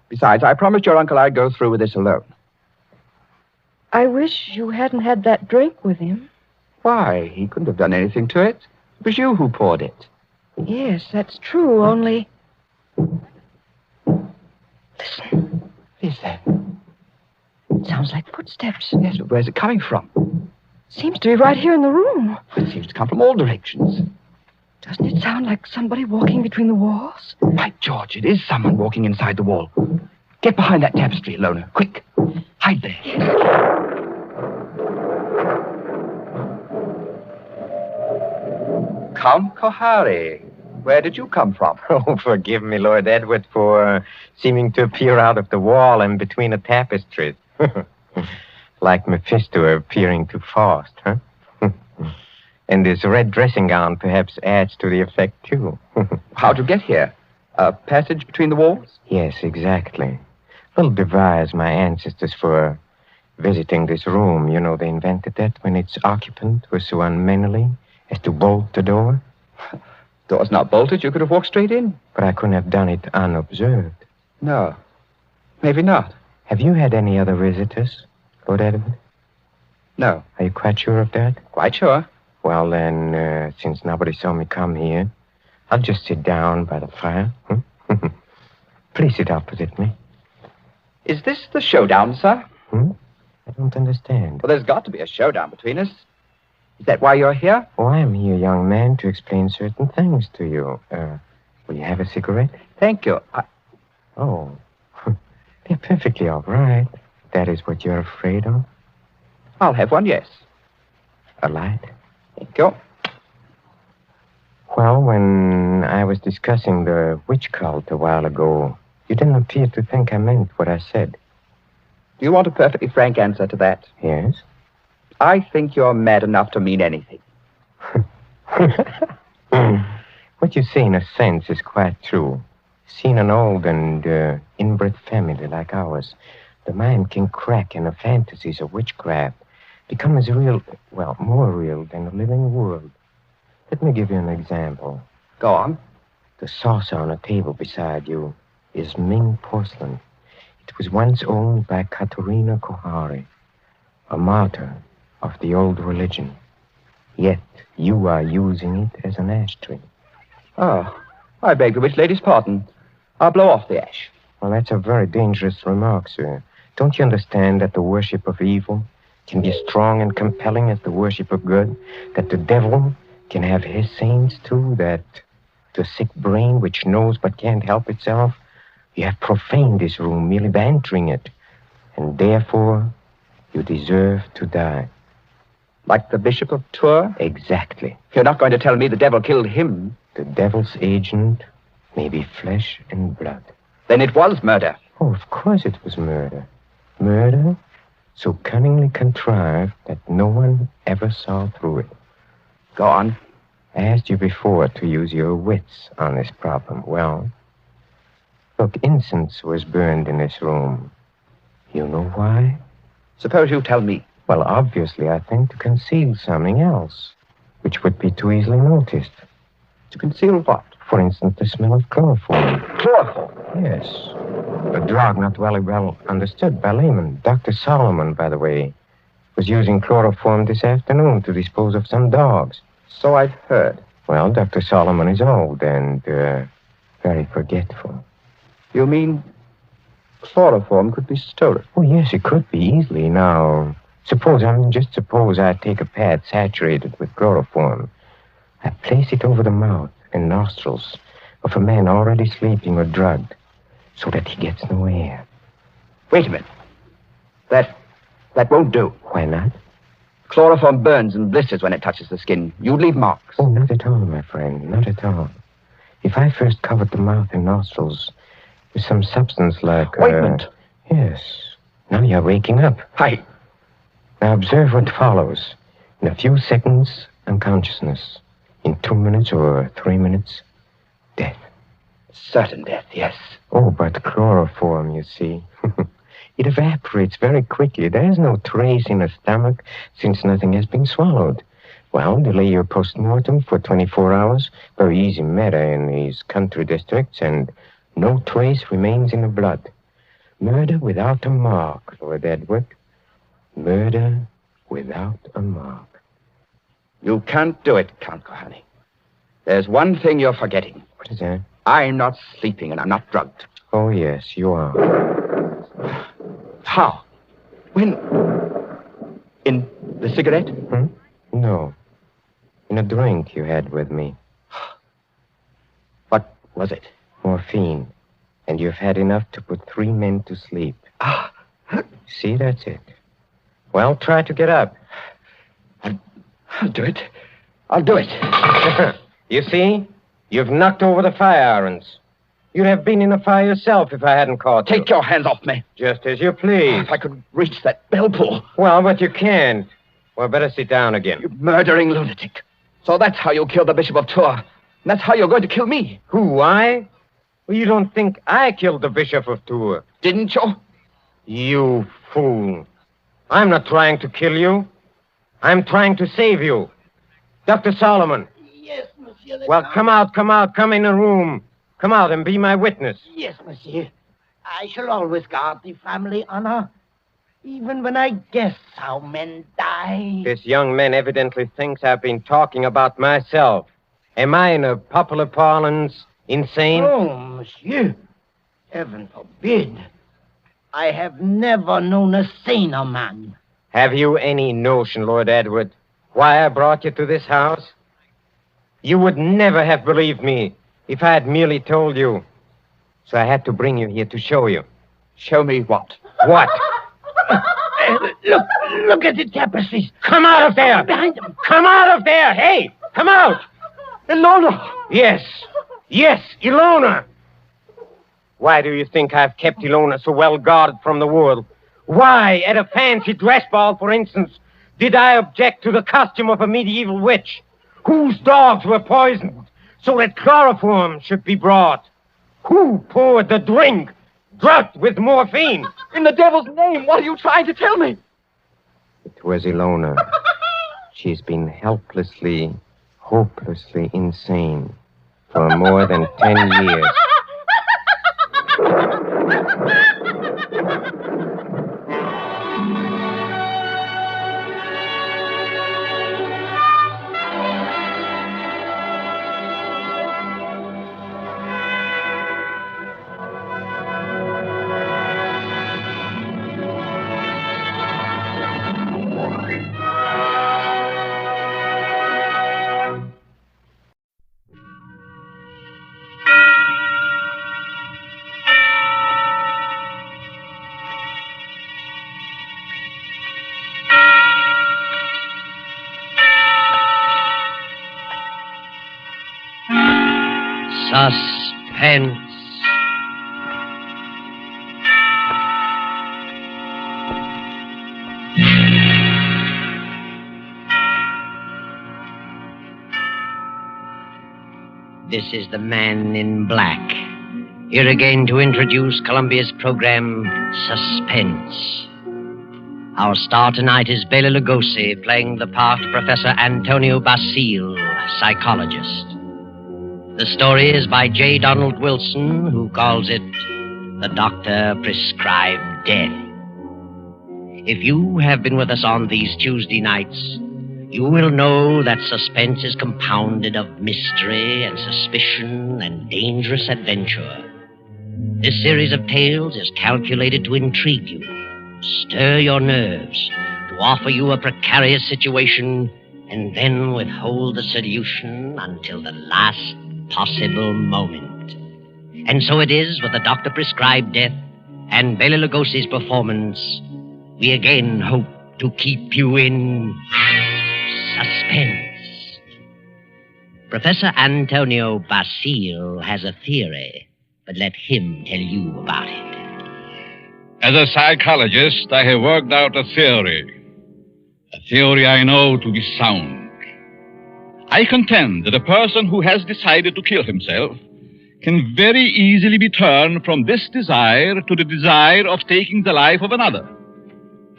Besides, I promised your uncle I'd go through with this alone. I wish you hadn't had that drink with him. Why? He couldn't have done anything to it. It was you who poured it. Yes, that's true, only... Listen. What is that? It sounds like footsteps. Yes, but where's it coming from? Seems to be right here in the room. It seems to come from all directions. Doesn't it sound like somebody walking between the walls? By George, it is someone walking inside the wall. Get behind that tapestry, Ilona. Quick. Hide there. Count Cohary, where did you come from? Oh, forgive me, Lord Edward, for seeming to appear out of the wall and between the tapestries. Like Mephisto appearing to Faust, huh? And this red dressing gown perhaps adds to the effect, too. How'd you get here? A passage between the walls? Yes, exactly. Little device my ancestors for visiting this room. You know, they invented that when its occupant was so unmannerly as to bolt the door. Door's not bolted. You could have walked straight in. But I couldn't have done it unobserved. No. Maybe not. Have you had any other visitors, Lord Edward? No. Are you quite sure of that? Quite sure. Well, then, since nobody saw me come here, I'll just sit down by the fire. Please sit opposite me. Is this the showdown, sir? I don't understand. Well, there's got to be a showdown between us. Is that why you're here? Oh, I'm here, young man, to explain certain things to you. Will you have a cigarette? Thank you. Oh, they're perfectly all right. That is what you're afraid of? I'll have one, yes. A light? Thank you. Well, when I was discussing the witch cult a while ago, you didn't appear to think I meant what I said. Do you want a perfectly frank answer to that? Yes? I think you're mad enough to mean anything. What you say, in a sense, is quite true. Seeing an old and inbred family like ours, the mind can crack and the fantasies of witchcraft become as real, well, more real than the living world. Let me give you an example. Go on. The saucer on a table beside you is Ming porcelain. It was once owned by Katerina Kohari, a martyr of the old religion. Yet you are using it as an ashtray. Oh, I beg the witch lady's pardon. I'll blow off the ash. Well, that's a very dangerous remark, sir. Don't you understand that the worship of evil can be as strong and compelling as the worship of good? That the devil can have his saints, too? That the sick brain, which knows but can't help itself, you have profaned this room merely by entering it. And therefore, you deserve to die. Like the Bishop of Tours? Exactly. You're not going to tell me the devil killed him? The devil's agent may be flesh and blood. Then it was murder. Oh, of course it was murder. Murder so cunningly contrived that no one ever saw through it. Go on. I asked you before to use your wits on this problem. Well, look, incense was burned in this room. You know why? Suppose you tell me. Well, obviously, I think to conceal something else, which would be too easily noticed. To conceal what? For instance, the smell of chloroform. Chloroform? Yes. A drug not very well understood by laymen. Dr. Solomon, by the way, was using chloroform this afternoon to dispose of some dogs. So I've heard. Well, Dr. Solomon is old and very forgetful. You mean chloroform could be stolen? Oh, yes, it could be easily. Now, suppose I take a pad saturated with chloroform. I place it over the mouth and nostrils of a man already sleeping or drugged so that he gets no air. Wait a minute. That won't do. Why not? Chloroform burns and blisters when it touches the skin. You'd leave marks. Oh, not at all, my friend. Not at all. If I first covered the mouth and nostrils with some substance like... Ointment? Yes. Now you're waking up. Hi. Now observe what follows. In a few seconds, unconsciousness. In 2 minutes or 3 minutes, death. Certain death, yes. Oh, but chloroform, you see. It evaporates very quickly. There is no trace in the stomach since nothing has been swallowed. Well, delay your post-mortem for 24 hours. Very easy matter in these country districts, and no trace remains in the blood. Murder without a mark, Lord Edward. Murder without a mark. You can't do it, Count Kohani. There's one thing you're forgetting. What is that? I'm not sleeping and I'm not drugged. Oh, yes, you are. How? When? In the cigarette? No. In a drink you had with me. What was it? Morphine. And you've had enough to put 3 men to sleep. See, that's it. Well, try to get up. I'll do it. I'll do it. You see? You've knocked over the fire irons. You'd have been in the fire yourself if I hadn't caught you. Take your hands off me. Just as you please. If I could reach that bell pull. Well, but you can't. Well, better sit down again. You murdering lunatic. So that's how you killed the Bishop of Tours. And that's how you're going to kill me. Who, I? Well, you don't think I killed the Bishop of Tours. Didn't you? You fool. I'm not trying to kill you. I'm trying to save you. Dr. Solomon. Yes, monsieur. Well, come out. Come in the room. Come out and be my witness. Yes, monsieur. I shall always guard the family honor, even when I guess how men die. This young man evidently thinks I've been talking about myself. Am I, in a popular parlance, insane? Oh, monsieur. Heaven forbid. I have never known a saner man. Have you any notion, Lord Edward, why I brought you to this house? You would never have believed me if I had merely told you. So I had to bring you here to show you. Show me what? What? Look at the tapestries. Come out of there! Behind them. Come out of there! Hey, come out! Ilona! Yes. Yes, Ilona! Why do you think I've kept Ilona so well guarded from the world? Why, at a fancy dress ball, for instance, did I object to the costume of a medieval witch whose dogs were poisoned so that chloroform should be brought? Who poured the drink drugged with morphine? In the devil's name, what are you trying to tell me? It was Ilona. She's been helplessly, hopelessly insane for more than 10 years. Suspense. This is the Man in Black, here again to introduce Columbia's program, Suspense. Our star tonight is Bela Lugosi, playing the part of Professor Antonio Basile, psychologist. The story is by J. Donald Wilson, who calls it The Doctor Prescribed Death. If you have been with us on these Tuesday nights, you will know that suspense is compounded of mystery and suspicion and dangerous adventure. This series of tales is calculated to intrigue you, stir your nerves, to offer you a precarious situation, and then withhold the solution until the last possible moment. And so it is with the Doctor Prescribed Death and Bela Lugosi's performance. We again hope to keep you in suspense. Professor Antonio Basile has a theory, but let him tell you about it. As a psychologist, I have worked out a theory I know to be sound. I contend that a person who has decided to kill himself can very easily be turned from this desire to the desire of taking the life of another.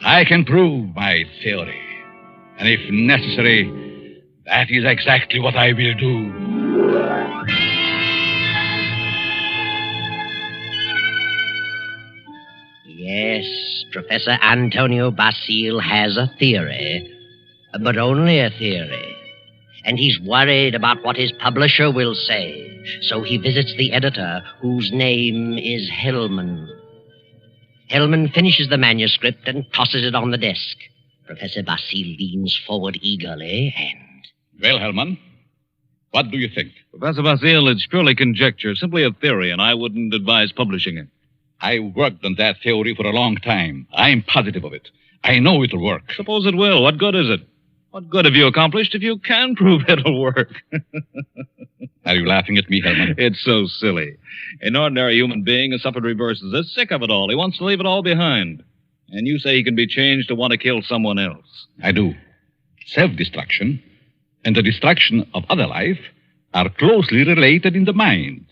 I can prove my theory, and if necessary, that is exactly what I will do. Yes, Professor Antonio Basile has a theory, but only a theory. And he's worried about what his publisher will say, so he visits the editor, whose name is Hellman. Hellman finishes the manuscript and tosses it on the desk. Professor Basile leans forward eagerly and... Well, Hellman, what do you think? Professor Basile, it's purely conjecture, simply a theory, and I wouldn't advise publishing it. I worked on that theory for a long time. I'm positive of it. I know it'll work. Suppose it will. What good is it? What good have you accomplished if you can prove it'll work? Are you laughing at me, Hellman? It's so silly. An ordinary human being has suffered reverses. Is sick of it all. He wants to leave it all behind. And you say he can be changed to want to kill someone else. I do. Self-destruction and the destruction of other life are closely related in the mind.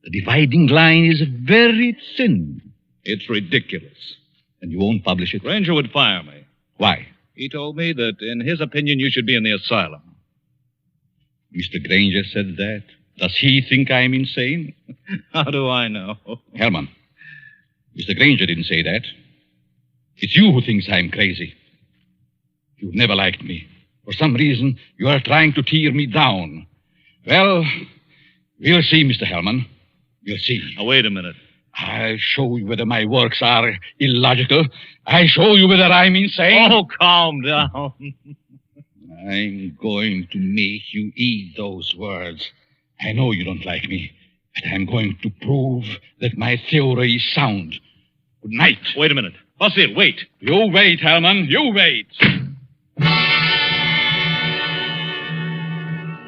The dividing line is very thin. It's ridiculous. And you won't publish it? Ranger would fire me. Why? He told me that, in his opinion, you should be in the asylum. Mr. Granger said that. Does he think I'm insane? How do I know? Hellman, Mr. Granger didn't say that. It's you who thinks I'm crazy. You've never liked me. For some reason, you are trying to tear me down. Well, we'll see, Mr. Hellman. We'll see. Now, wait a minute. I'll show you whether my works are illogical. I'll show you whether I'm insane. Oh, calm down. I'm going to make you eat those words. I know you don't like me, but I'm going to prove that my theory is sound. Good night. Wait a minute. Basile, wait. You wait, Hellman. You wait.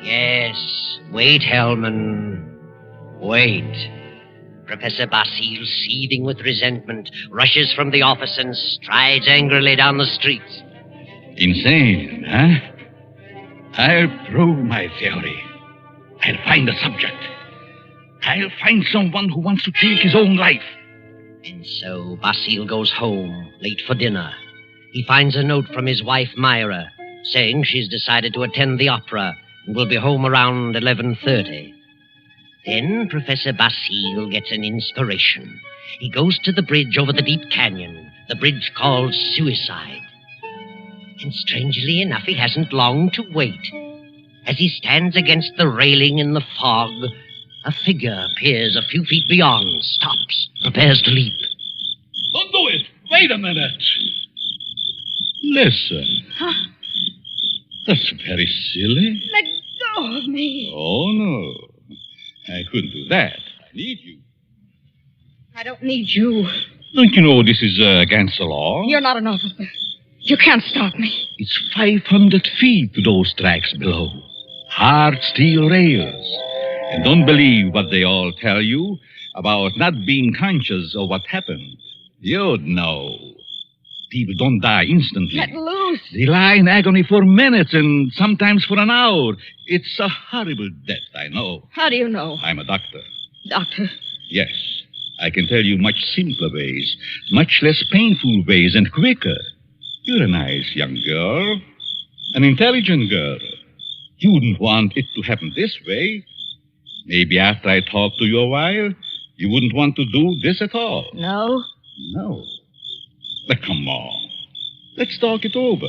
Yes, Wait, Hellman. Wait. Professor Basile, seething with resentment, rushes from the office and strides angrily down the street. Insane, huh? I'll prove my theory. I'll find a subject. I'll find someone who wants to take his own life. And so Basile goes home, late for dinner. He finds a note from his wife, Myra, saying she's decided to attend the opera and will be home around 11:30. Then Professor Basile gets an inspiration. He goes to the bridge over the deep canyon, the bridge called Suicide. And strangely enough, he hasn't long to wait. As he stands against the railing in the fog, a figure appears a few feet beyond, stops, prepares to leap. Don't do it! Wait a minute! Listen. Huh? That's very silly. Let go of me. Oh, no. I couldn't do that. I need you. I don't need you. Don't you know this is against the law? You're not an officer. You can't stop me. It's 500 feet to those tracks below. Hard steel rails. And don't believe what they all tell you about not being conscious of what happened. You'd know. People don't die instantly. Let loose. They lie in agony for minutes and sometimes for an hour. It's a horrible death, I know. How do you know? I'm a doctor. Doctor. Yes. I can tell you much simpler ways, much less painful ways, and quicker. You're a nice young girl. An intelligent girl. You wouldn't want it to happen this way. Maybe after I talk to you a while, you wouldn't want to do this at all. No? No. But come on. Let's talk it over.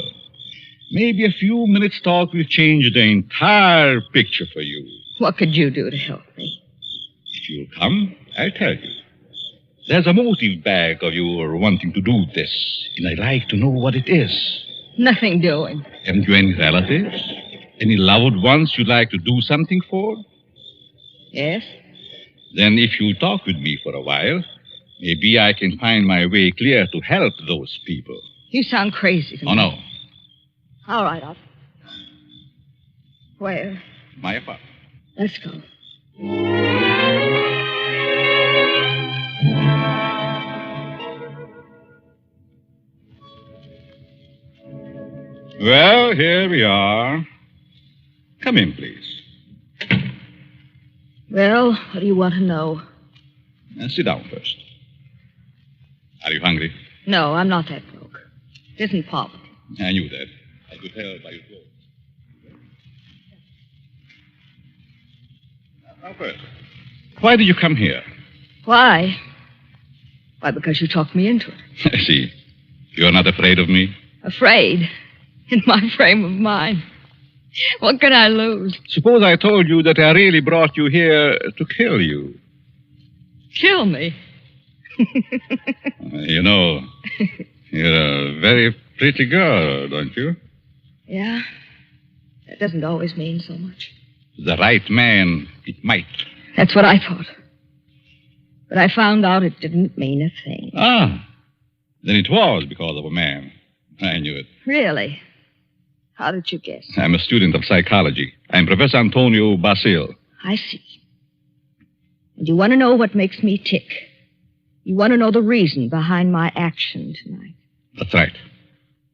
Maybe a few minutes' talk will change the entire picture for you. What could you do to help me? If you'll come, I'll tell you. There's a motive back of your wanting to do this, and I'd like to know what it is. Nothing doing. Haven't you any relatives? Any loved ones you'd like to do something for? Yes? Then if you'll talk with me for a while, maybe I can find my way clear to help those people. You sound crazy to me. Oh, no. All right, I'll... Where? My apartment. Let's go. Well, here we are. Come in, please. Well, what do you want to know? Sit down first. Are you hungry? No, I'm not that broke. It isn't poverty. I knew that. I could tell by your clothes. Now, first, why did you come here? Why? Why, because you talked me into it. I see. You're not afraid of me? Afraid? In my frame of mind. What can I lose? Suppose I told you that I really brought you here to kill you. Kill me? You know, you're a very pretty girl, don't you? Yeah? That doesn't always mean so much. The right man, it might. That's what I thought. But I found out it didn't mean a thing. Ah, then it was because of a man. I knew it. Really? How did you guess? I'm a student of psychology. I'm Professor Antonio Basile. I see. And you want to know what makes me tick. You want to know the reason behind my action tonight. That's right.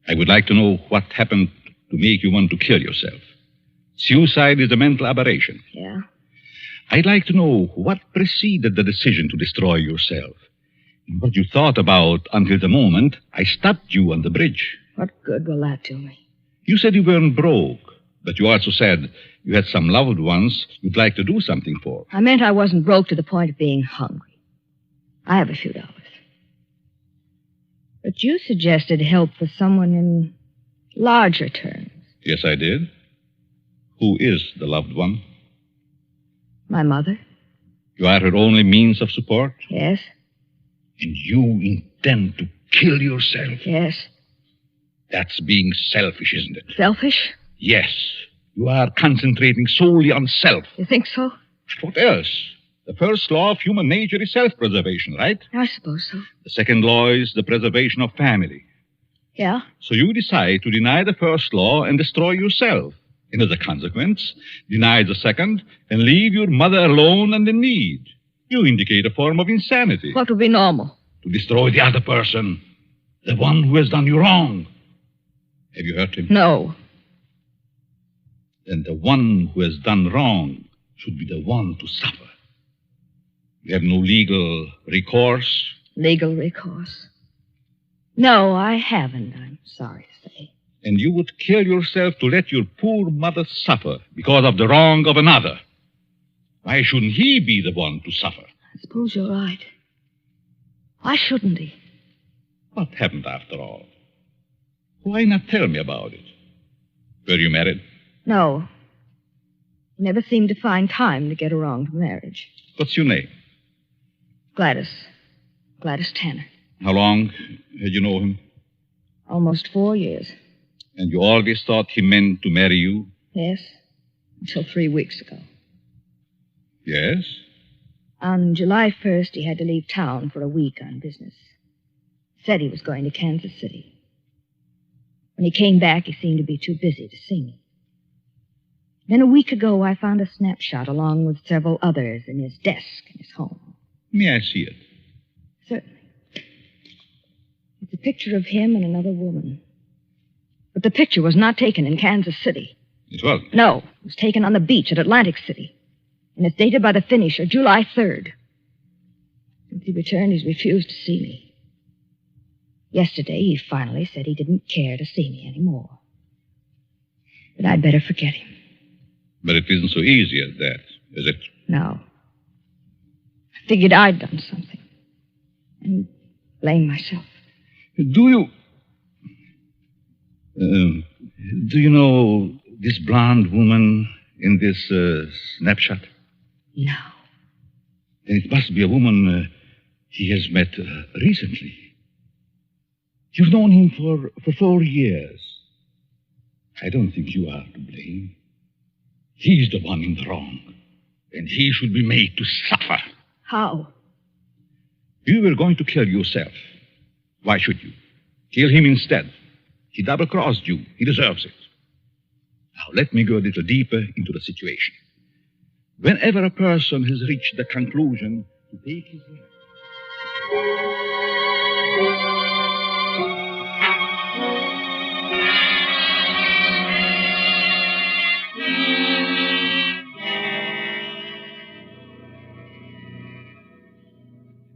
I would like to know what happened to make you want to kill yourself. Suicide is a mental aberration. Yeah? I'd like to know what preceded the decision to destroy yourself. And what you thought about until the moment I stopped you on the bridge. What good will that do me? You said you weren't broke, but you also said you had some loved ones you'd like to do something for. I meant I wasn't broke to the point of being hungry. I have a few dollars. But you suggested help for someone in larger terms. Yes, I did. Who is the loved one? My mother? You are her only means of support? Yes. And you intend to kill yourself? Yes. That's being selfish, isn't it? Selfish? Yes. You are concentrating solely on self. You think so? What else? The first law of human nature is self-preservation, right? I suppose so. The second law is the preservation of family. Yeah? So you decide to deny the first law and destroy yourself. And as a consequence, deny the second and leave your mother alone and in need. You indicate a form of insanity. What would be normal? To destroy the other person, the one who has done you wrong. Have you hurt him? No. Then the one who has done wrong should be the one to suffer. You have no legal recourse? Legal recourse? No, I haven't, I'm sorry to say. And you would kill yourself to let your poor mother suffer because of the wrong of another. Why shouldn't he be the one to suffer? I suppose you're right. Why shouldn't he? What happened after all? Why not tell me about it? Were you married? No. Never seemed to find time to get around to marriage. What's your name? Gladys. Gladys Tanner. How long had you known him? Almost 4 years. And you always thought he meant to marry you? Yes. Until 3 weeks ago. Yes? On July 1st, he had to leave town for a week on business. Said he was going to Kansas City. When he came back, he seemed to be too busy to see me. Then a week ago, I found a snapshot along with several others in his desk in his home. May I see it? Certainly. It's a picture of him and another woman. But the picture was not taken in Kansas City. It wasn't? No, it was taken on the beach at Atlantic City. And it's dated by the finisher, July 3rd. Since he returned, he's refused to see me. Yesterday, he finally said he didn't care to see me anymore. But I'd better forget him. But it isn't so easy as that, is it? No. I figured I'd done something. And blame myself. Do you know this blonde woman in this snapshot? No. Then it must be a woman he has met recently. You've known him for 4 years. I don't think you are to blame. He's the one in the wrong. And he should be made to suffer. How? You were going to kill yourself. Why should you? Kill him instead. He double-crossed you. He deserves it. Now, let me go a little deeper into the situation. Whenever a person has reached the conclusion to take his life,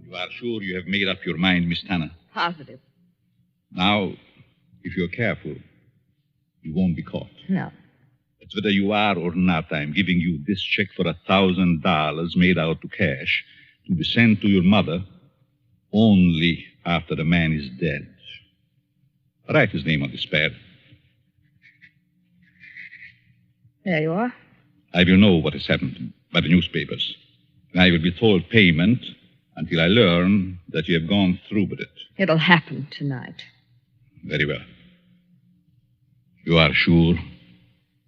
you are sure you have made up your mind, Miss Tanner? Positive. Now, if you're careful, you won't be caught. No. But whether you are or not, I'm giving you this check for $1,000 made out to cash to be sent to your mother only after the man is dead. Write his name on this pad. There you are. I will know what has happened by the newspapers. And I will withhold payment until I learn that you have gone through with it. It'll happen tonight. Very well. You are sure?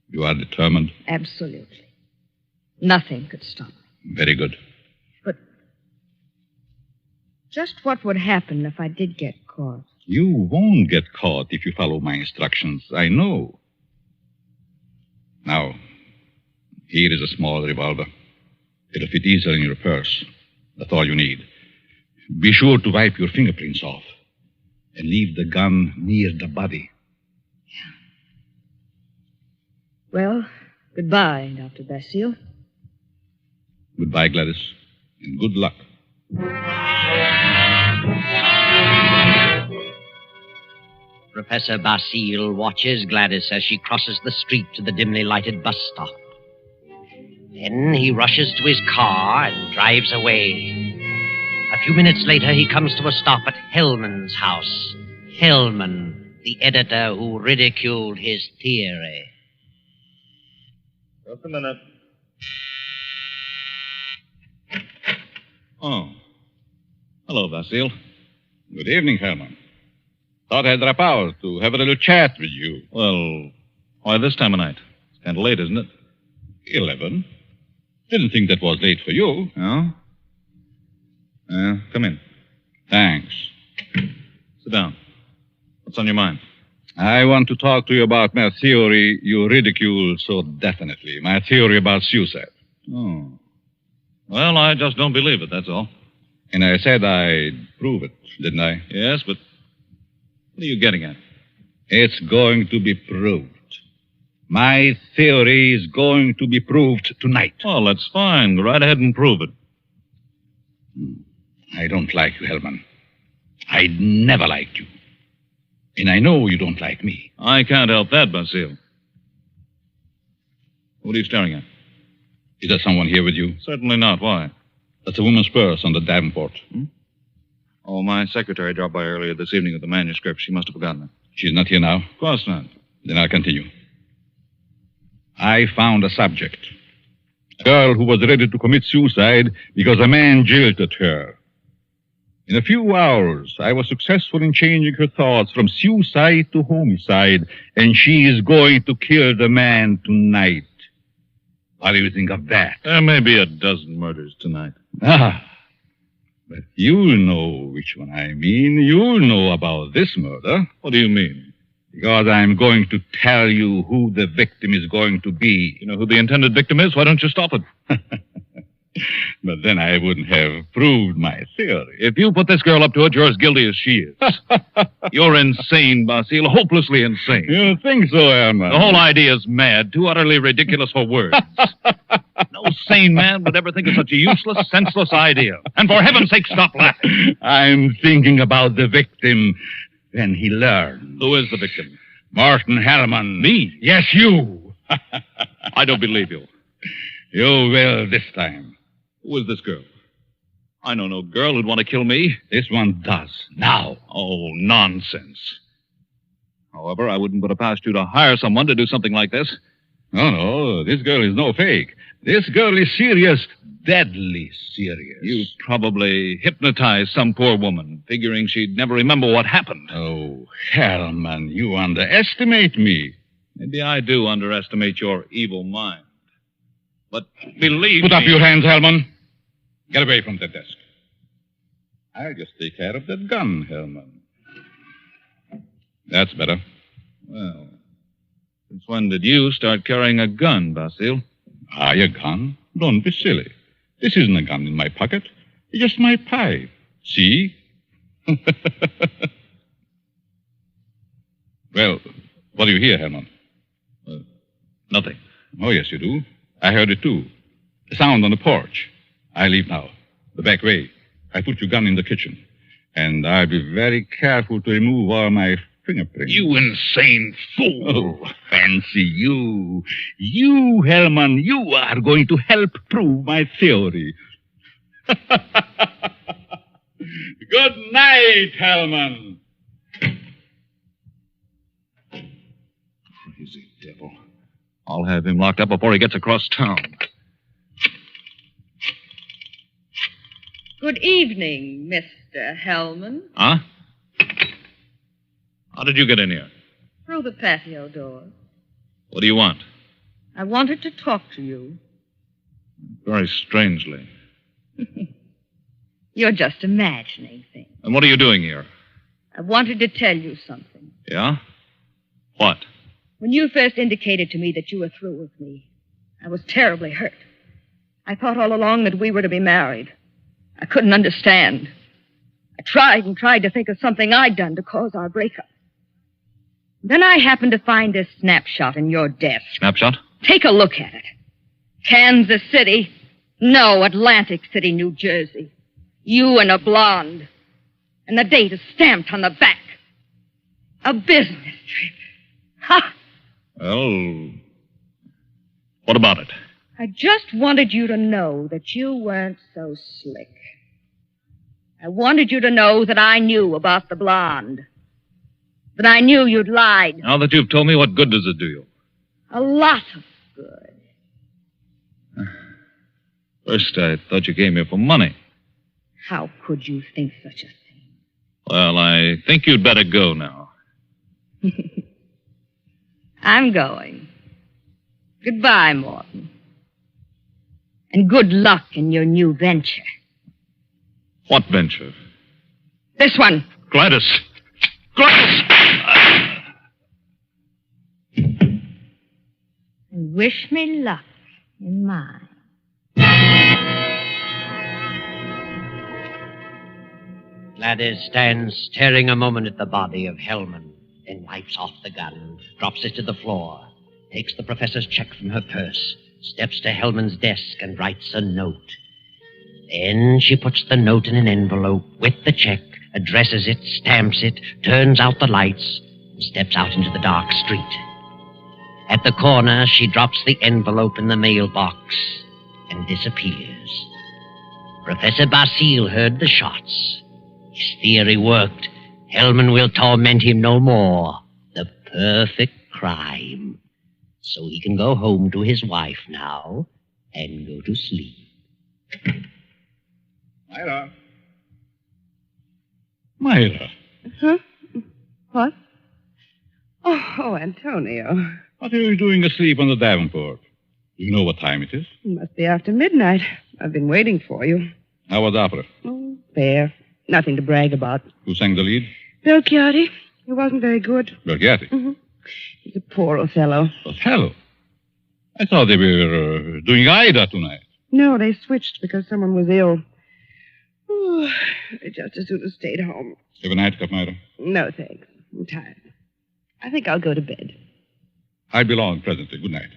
You are determined? Absolutely. Nothing could stop me. Very good. But just what would happen if I did get caught? You won't get caught if you follow my instructions. I know. Now, here is a small revolver. It'll fit easily in your purse. That's all you need. Be sure to wipe your fingerprints off and leave the gun near the body. Well, goodbye, Dr. Basile. Goodbye, Gladys, and good luck. Professor Basile watches Gladys as she crosses the street to the dimly lighted bus stop. Then he rushes to his car and drives away. A few minutes later, he comes to a stop at Hellman's house. Hellman, the editor who ridiculed his theory. Just a minute. Oh. Hello, Basile. Good evening, Herman. Thought I'd drop out to have a little chat with you. Well, why this time of night? It's kind of late, isn't it? 11. Didn't think that was late for you. No? Come in. Thanks. Sit down. What's on your mind? I want to talk to you about my theory you ridicule so definitely. My theory about suicide. Oh. Well, I just don't believe it, that's all. And I said I'd prove it, didn't I? Yes, but what are you getting at? It's going to be proved. My theory is going to be proved tonight. Well, that's fine. Go right ahead and prove it. I don't like you, Hellman. I never liked you. And I know you don't like me. I can't help that, Basile. What are you staring at? Is there someone here with you? Certainly not. Why? That's a woman's purse on the Davenport. Oh, my secretary dropped by earlier this evening with the manuscript. She must have forgotten it. She's not here now? Of course not. Then I'll continue. I found a subject. A girl who was ready to commit suicide because a man jilted her. In a few hours, I was successful in changing her thoughts from suicide to homicide, and she is going to kill the man tonight. What do you think of that? There may be a dozen murders tonight. Ah, but you'll know which one I mean. You'll know about this murder. What do you mean? Because I'm going to tell you who the victim is going to be. You know who the intended victim is? Why don't you stop it? But then I wouldn't have proved my theory. If you put this girl up to it, you're as guilty as she is. You're insane, Basile. Hopelessly insane. You think so, Herman? The whole idea is mad. Too utterly ridiculous for words. No sane man would ever think of such a useless, senseless idea. And for heaven's sake, stop laughing. I'm thinking about the victim when he learned. Who is the victim? Martin Hellman. Me? Yes, you. I don't believe you. You will this time. Who is this girl? I know no girl who'd want to kill me. This one does. Now. Oh, nonsense. However, I wouldn't put it past you to hire someone to do something like this. No, this girl is no fake. This girl is serious, deadly serious. You probably hypnotized some poor woman, figuring she'd never remember what happened. Oh, Hellman, you underestimate me. Maybe I do underestimate your evil mind. But believe Put me... up your hands, Hellman. Get away from the desk. I'll just take care of that gun, Hellman. That's better. Well, since when did you start carrying a gun, Basile? A gun? Don't be silly. This isn't a gun in my pocket. It's just my pipe. See? Well, what do you hear, Herman? Nothing. Oh, yes, you do. I heard it, too. The sound on the porch. I leave now. The back way. I put your gun in the kitchen. And I'll be very careful to remove all my fingerprints. You insane fool. Oh, fancy you. You, Hellman, you are going to help prove my theory. Good night, Hellman. Crazy devil. I'll have him locked up before he gets across town. Good evening, Mr. Hellman. Huh? How did you get in here? Through the patio door. What do you want? I wanted to talk to you. Very strangely. You're just imagining things. And what are you doing here? I wanted to tell you something. Yeah? What? When you first indicated to me that you were through with me, I was terribly hurt. I thought all along that we were to be married. I couldn't understand. I tried and tried to think of something I'd done to cause our breakup. Then I happened to find this snapshot in your desk. Snapshot? Take a look at it. Kansas City. No, Atlantic City, New Jersey. You and a blonde. And the date is stamped on the back. A business trip. Ha! Well, what about it? I just wanted you to know that you weren't so slick. I wanted you to know that I knew about the blonde. That I knew you'd lied. Now that you've told me, what good does it do you? A lot of good. First, I thought you came here for money. How could you think such a thing? Well, I think you'd better go now. I'm going. Goodbye, Morton. And good luck in your new venture. What venture? This one. Gladys. Gladys! and wish me luck in mine. Gladys stands staring a moment at the body of Hellman, then wipes off the gun, drops it to the floor, takes the professor's check from her purse, steps to Hellman's desk and writes a note. Then she puts the note in an envelope with the check, addresses it, stamps it, turns out the lights, and steps out into the dark street. At the corner, she drops the envelope in the mailbox and disappears. Professor Basile heard the shots. His theory worked. Hellman will torment him no more. The perfect crime. So he can go home to his wife now and go to sleep. Myra. Huh? What? Oh, Antonio. What are you doing asleep on the Davenport? You know what time it is? It must be after midnight. I've been waiting for you. How was opera? Oh, fair. Nothing to brag about. Who sang the lead? Belchiati. He wasn't very good. Belchiati? Mm-hmm. He's a poor Othello. Othello? I thought they were doing Ida tonight. No, they switched because someone was ill. Oh, I just as soon have stayed home. Have a nightcap, Myra? No, thanks. I'm tired. I think I'll go to bed. I'll be along presently. Good night.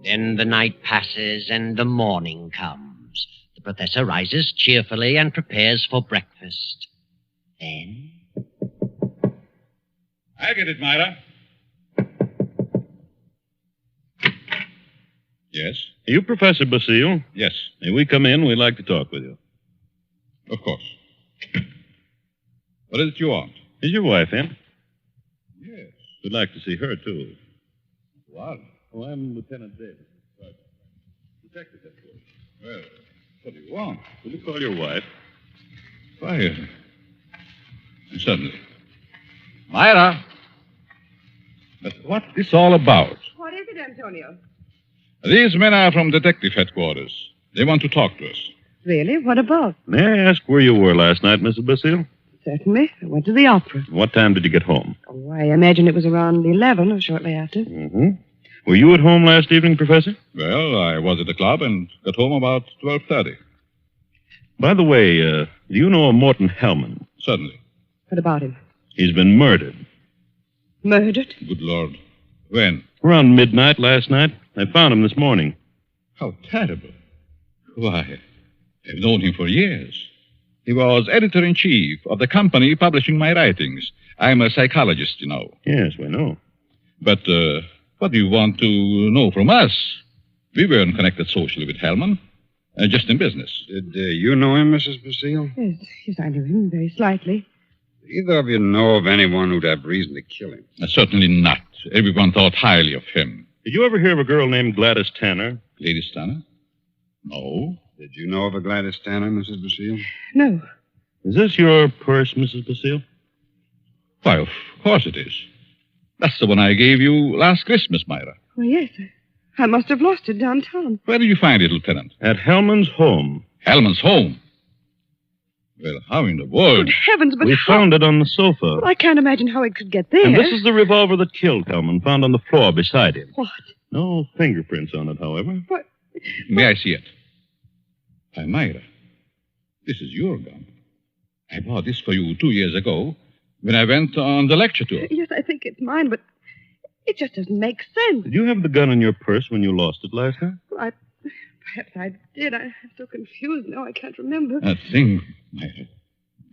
Then the night passes and the morning comes. The professor rises cheerfully and prepares for breakfast. Then... I get it, Myra. Yes? Are you Professor Basile? Yes. May we come in? We'd like to talk with you. Of course. What is it you want? Is your wife in? Yes. We'd like to see her, too. What? Oh, I'm Lieutenant Davis. Right. Detective headquarters. Well, what do you want? Will you call your wife? Why, certainly. Myra! But what's this all about? What is it, Antonio? These men are from detective headquarters. They want to talk to us. Really? What about? May I ask where you were last night, Mrs. Basile? Certainly. I went to the opera. What time did you get home? Oh, I imagine it was around 11 or shortly after. Mm-hmm. Were you at home last evening, Professor? Well, I was at the club and got home about 12:30. By the way, do you know a Morton Hellman? Certainly. What about him? He's been murdered. Murdered? Good Lord. When? Around midnight last night. I found him this morning. How terrible. Why, I've known him for years. He was editor-in-chief of the company publishing my writings. I'm a psychologist, you know. Yes, we know. But what do you want to know from us? We weren't connected socially with Hellman. Just in business. Did you know him, Mrs. Basile? Yes, I knew him very slightly. Either of you know of anyone who'd have reason to kill him? Certainly not. Everyone thought highly of him. Did you ever hear of a girl named Gladys Tanner? Gladys Tanner? No. Did you know of a Gladys Tanner, Mrs. Basile? No. Is this your purse, Mrs. Basile? Why, of course it is. That's the one I gave you last Christmas, Myra. Oh, yes. I must have lost it downtown. Where did you find it, Lieutenant? At Hellman's home. Hellman's home? Well, how in the world? Good heavens, but We how... found it on the sofa. Well, I can't imagine how it could get there. And this is the revolver that killed Hellman, found on the floor beside him. What? No fingerprints on it, however. What? May I see it? Why, Myra, this is your gun. I bought this for you 2 years ago when I went on the lecture tour. Yes, I think it's mine, but it just doesn't make sense. Did you have the gun in your purse when you lost it last night? Perhaps I did. I'm so confused now I can't remember. That thing, Myra.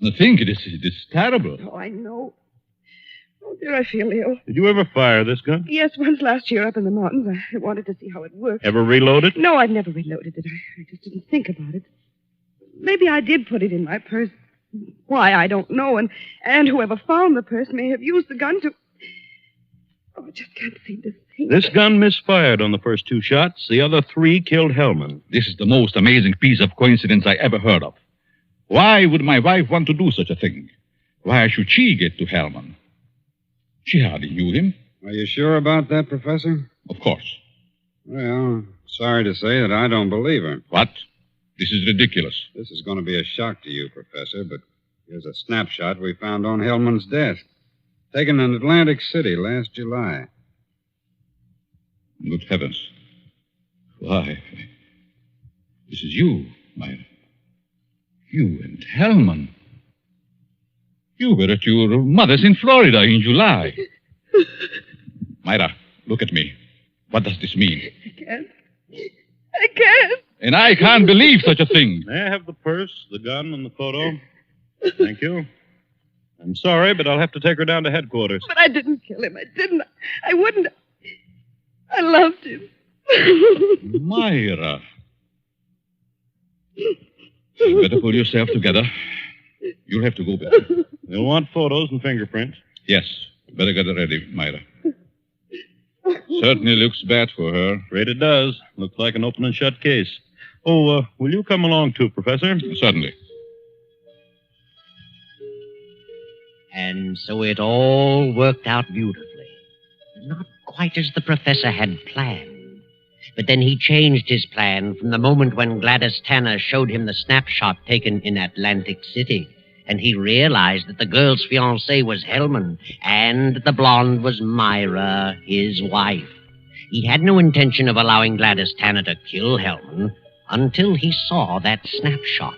The thing, it is terrible. Oh, I know. Oh, dear, I feel ill. Did you ever fire this gun? Yes, once last year up in the mountains. I wanted to see how it worked. Ever reload it? No, I've never reloaded it. I just didn't think about it. Maybe I did put it in my purse. Why, I don't know. And whoever found the purse may have used the gun to... Oh, I just can't seem to think. This gun misfired on the first 2 shots. The other 3 killed Hellman. This is the most amazing piece of coincidence I ever heard of. Why would my wife want to do such a thing? Why should she get to Hellman? She hardly knew him. Are you sure about that, Professor? Of course. Well, sorry to say that I don't believe her. What? This is ridiculous. This is going to be a shock to you, Professor, but Here's a snapshot we found on Hellman's desk. Taken in Atlantic City last July. Good heavens. Why, this is you, Myra. You and Hellman. You were at your mother's in Florida in July. Myra, look at me. What does this mean? I can't. And I can't believe such a thing. May I have the purse, the gun, and the photo? Thank you. I'm sorry, but I'll have to take her down to headquarters. But I didn't kill him. I didn't. I wouldn't. I loved him. Myra. You better pull yourself together. You'll have to go back. You'll want photos and fingerprints. Yes. Better get ready, Myra. Certainly looks bad for her. Afraid it does. Looks like an open and shut case. Oh, will you come along too, Professor? Certainly. And so it all worked out beautifully. Not quite as the professor had planned. But then he changed his plan from the moment when Gladys Tanner showed him the snapshot taken in Atlantic City. And he realized that the girl's fiancé was Hellman, and the blonde was Myra, his wife. He had no intention of allowing Gladys Tanner to kill Hellman until he saw that snapshot.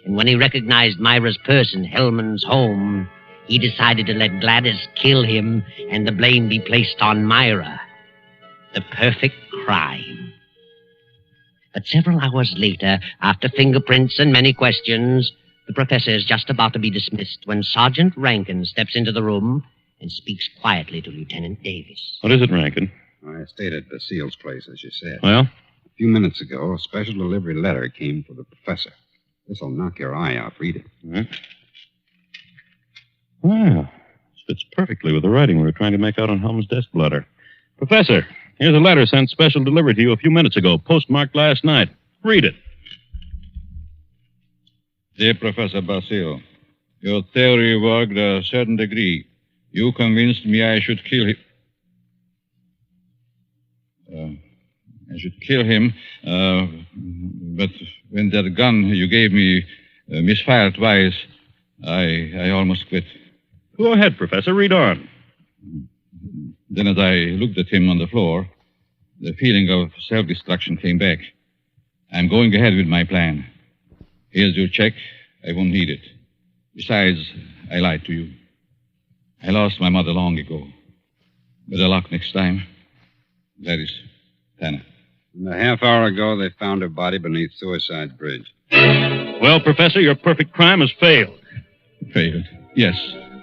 And when he recognized Myra's purse in Hellman's home, he decided to let Gladys kill him and the blame be placed on Myra. The perfect crime. But several hours later, after fingerprints and many questions, the professor is just about to be dismissed when Sergeant Rankin steps into the room and speaks quietly to Lieutenant Davis. What is it, Rankin? I stayed at Basile's place, as you said. Well? A few minutes ago, a special delivery letter came for the professor. This'll knock your eye out. Read it. Huh? Well, this fits perfectly with the writing we were trying to make out on Helm's desk blotter. Professor, here's a letter sent special delivery to you a few minutes ago, postmarked last night. Read it. Dear Professor Basile, your theory worked a certain degree. You convinced me I should kill him. But when that gun you gave me misfired twice, I almost quit. Go ahead, Professor. Read on. Then as I looked at him on the floor, the feeling of self-destruction came back. I'm going ahead with my plan. Here's your check. I won't need it. Besides, I lied to you. I lost my mother long ago. Better luck next time. Gladys Tanner. And a half hour ago, they found her body beneath Suicide Bridge. Well, Professor, your perfect crime has failed. Failed? Yes,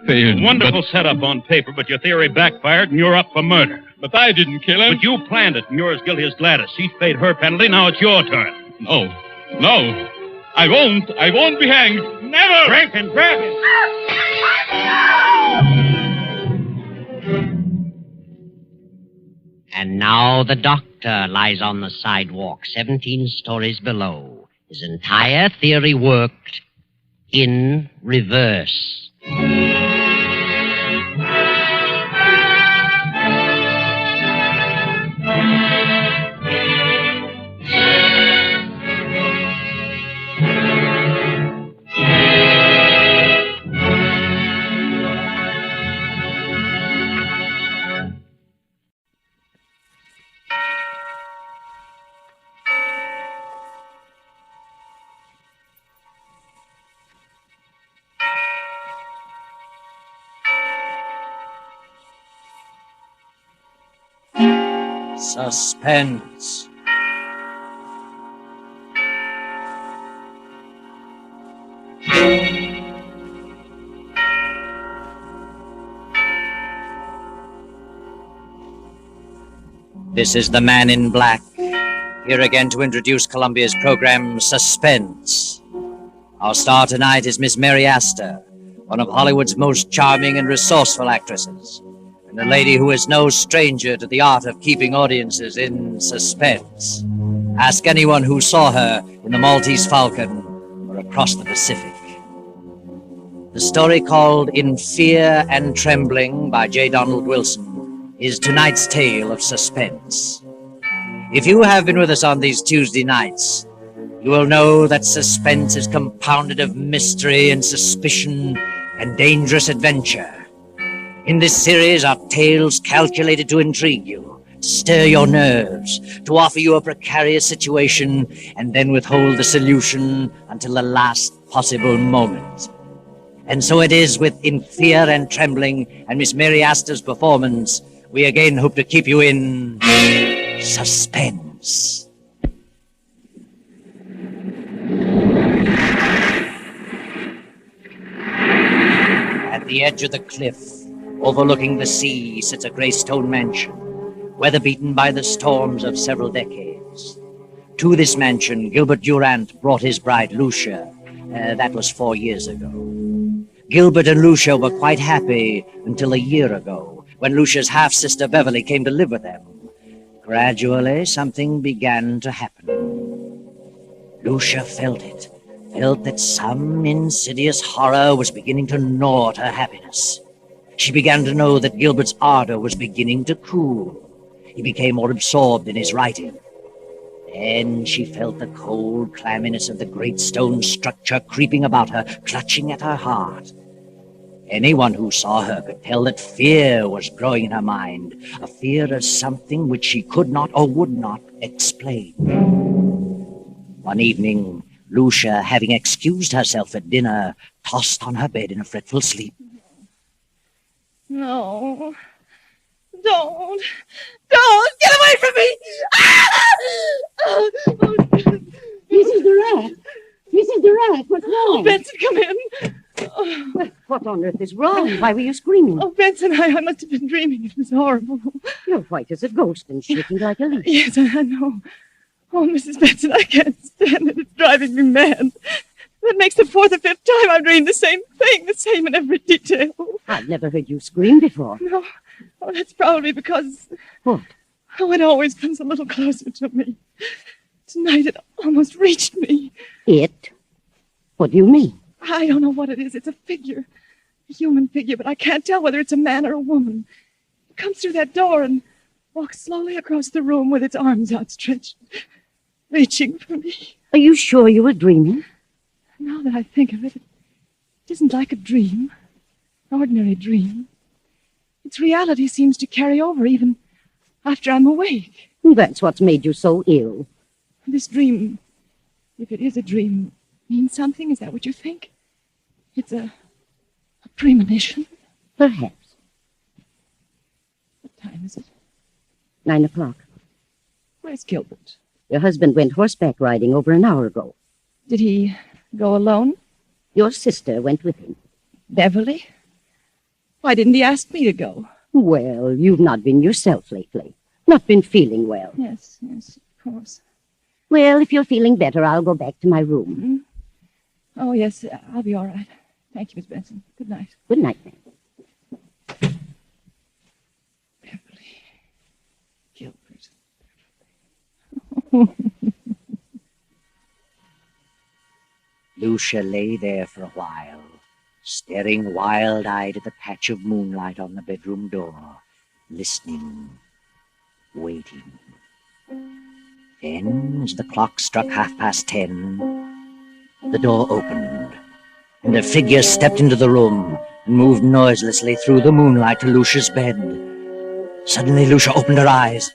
failed. Wonderful setup on paper, but your theory backfired and you're up for murder. But I didn't kill him. But you planned it, and you're as guilty as Gladys. She paid her penalty, now it's your turn. No. I won't be hanged. Never! Rankin, grab him! And now the doctor lies on the sidewalk 17 stories below. His entire theory worked in reverse. Suspense. This is the Man in Black, here again to introduce Columbia's program, Suspense. Our star tonight is Miss Mary Astor, one of Hollywood's most charming and resourceful actresses, and a lady who is no stranger to the art of keeping audiences in suspense. Ask anyone who saw her in The Maltese Falcon or Across the Pacific. The story called In Fear and Trembling by J. Donald Wilson is tonight's tale of suspense. If you have been with us on these Tuesday nights, you will know that suspense is compounded of mystery and suspicion and dangerous adventure. In this series are tales calculated to intrigue you, to stir your nerves, to offer you a precarious situation, and then withhold the solution until the last possible moment. And so it is with In Fear and Trembling and Miss Mary Astor's performance, we again hope to keep you in suspense. At the edge of the cliff, overlooking the sea, sits a gray stone mansion, weather-beaten by the storms of several decades. To this mansion, Gilbert Durant brought his bride, Lucia. That was 4 years ago. Gilbert and Lucia were quite happy until a year ago, when Lucia's half-sister Beverly came to live with them. Gradually, something began to happen. Lucia felt it, felt that some insidious horror was beginning to gnaw at her happiness. She began to know that Gilbert's ardor was beginning to cool. He became more absorbed in his writing. Then she felt the cold clamminess of the great stone structure creeping about her, clutching at her heart. Anyone who saw her could tell that fear was growing in her mind, a fear of something which she could not or would not explain. One evening, Lucia, having excused herself at dinner, tossed on her bed in a fretful sleep. No. Don't. Get away from me! Mrs. Durant! Mrs. Durant, what's wrong? Oh, Benson, come in. Well, what on earth is wrong? Why were you screaming? Oh, Benson, I must have been dreaming. It was horrible. You're white as a ghost and shaking like a leaf. Yes, I know. Oh, Mrs. Benson, I can't stand it. It's driving me mad. That makes the 4th or 5th time I've dreamed the same thing, the same in every detail. I've never heard you scream before. No. Oh, that's probably because... What? Oh, it always comes a little closer to me. Tonight it almost reached me. It? What do you mean? I don't know what it is. It's a figure. A human figure, but I can't tell whether it's a man or a woman. It comes through that door and walks slowly across the room with its arms outstretched, reaching for me. Are you sure you were dreaming? Now that I think of it, it isn't like a dream, an ordinary dream. Its reality seems to carry over even after I'm awake. That's what's made you so ill. This dream, if it is a dream, means something? Is that what you think? It's a premonition? Perhaps. What time is it? 9 o'clock. Where's Gilbert? Your husband went horseback riding over an hour ago. Did he go alone? Your sister went with him. Beverly? Why didn't he ask me to go? Well, you've not been yourself lately. Not been feeling well. Yes, of course. Well, if you're feeling better, I'll go back to my room. Mm-hmm. Oh, yes, I'll be all right. Thank you, Miss Benson. Good night. Good night, ma'am. Beverly. Gilbert. Lucia lay there for a while, staring wild-eyed at the patch of moonlight on the bedroom door, listening, waiting. Then, as the clock struck 10:30, the door opened, and a figure stepped into the room and moved noiselessly through the moonlight to Lucia's bed. Suddenly, Lucia opened her eyes.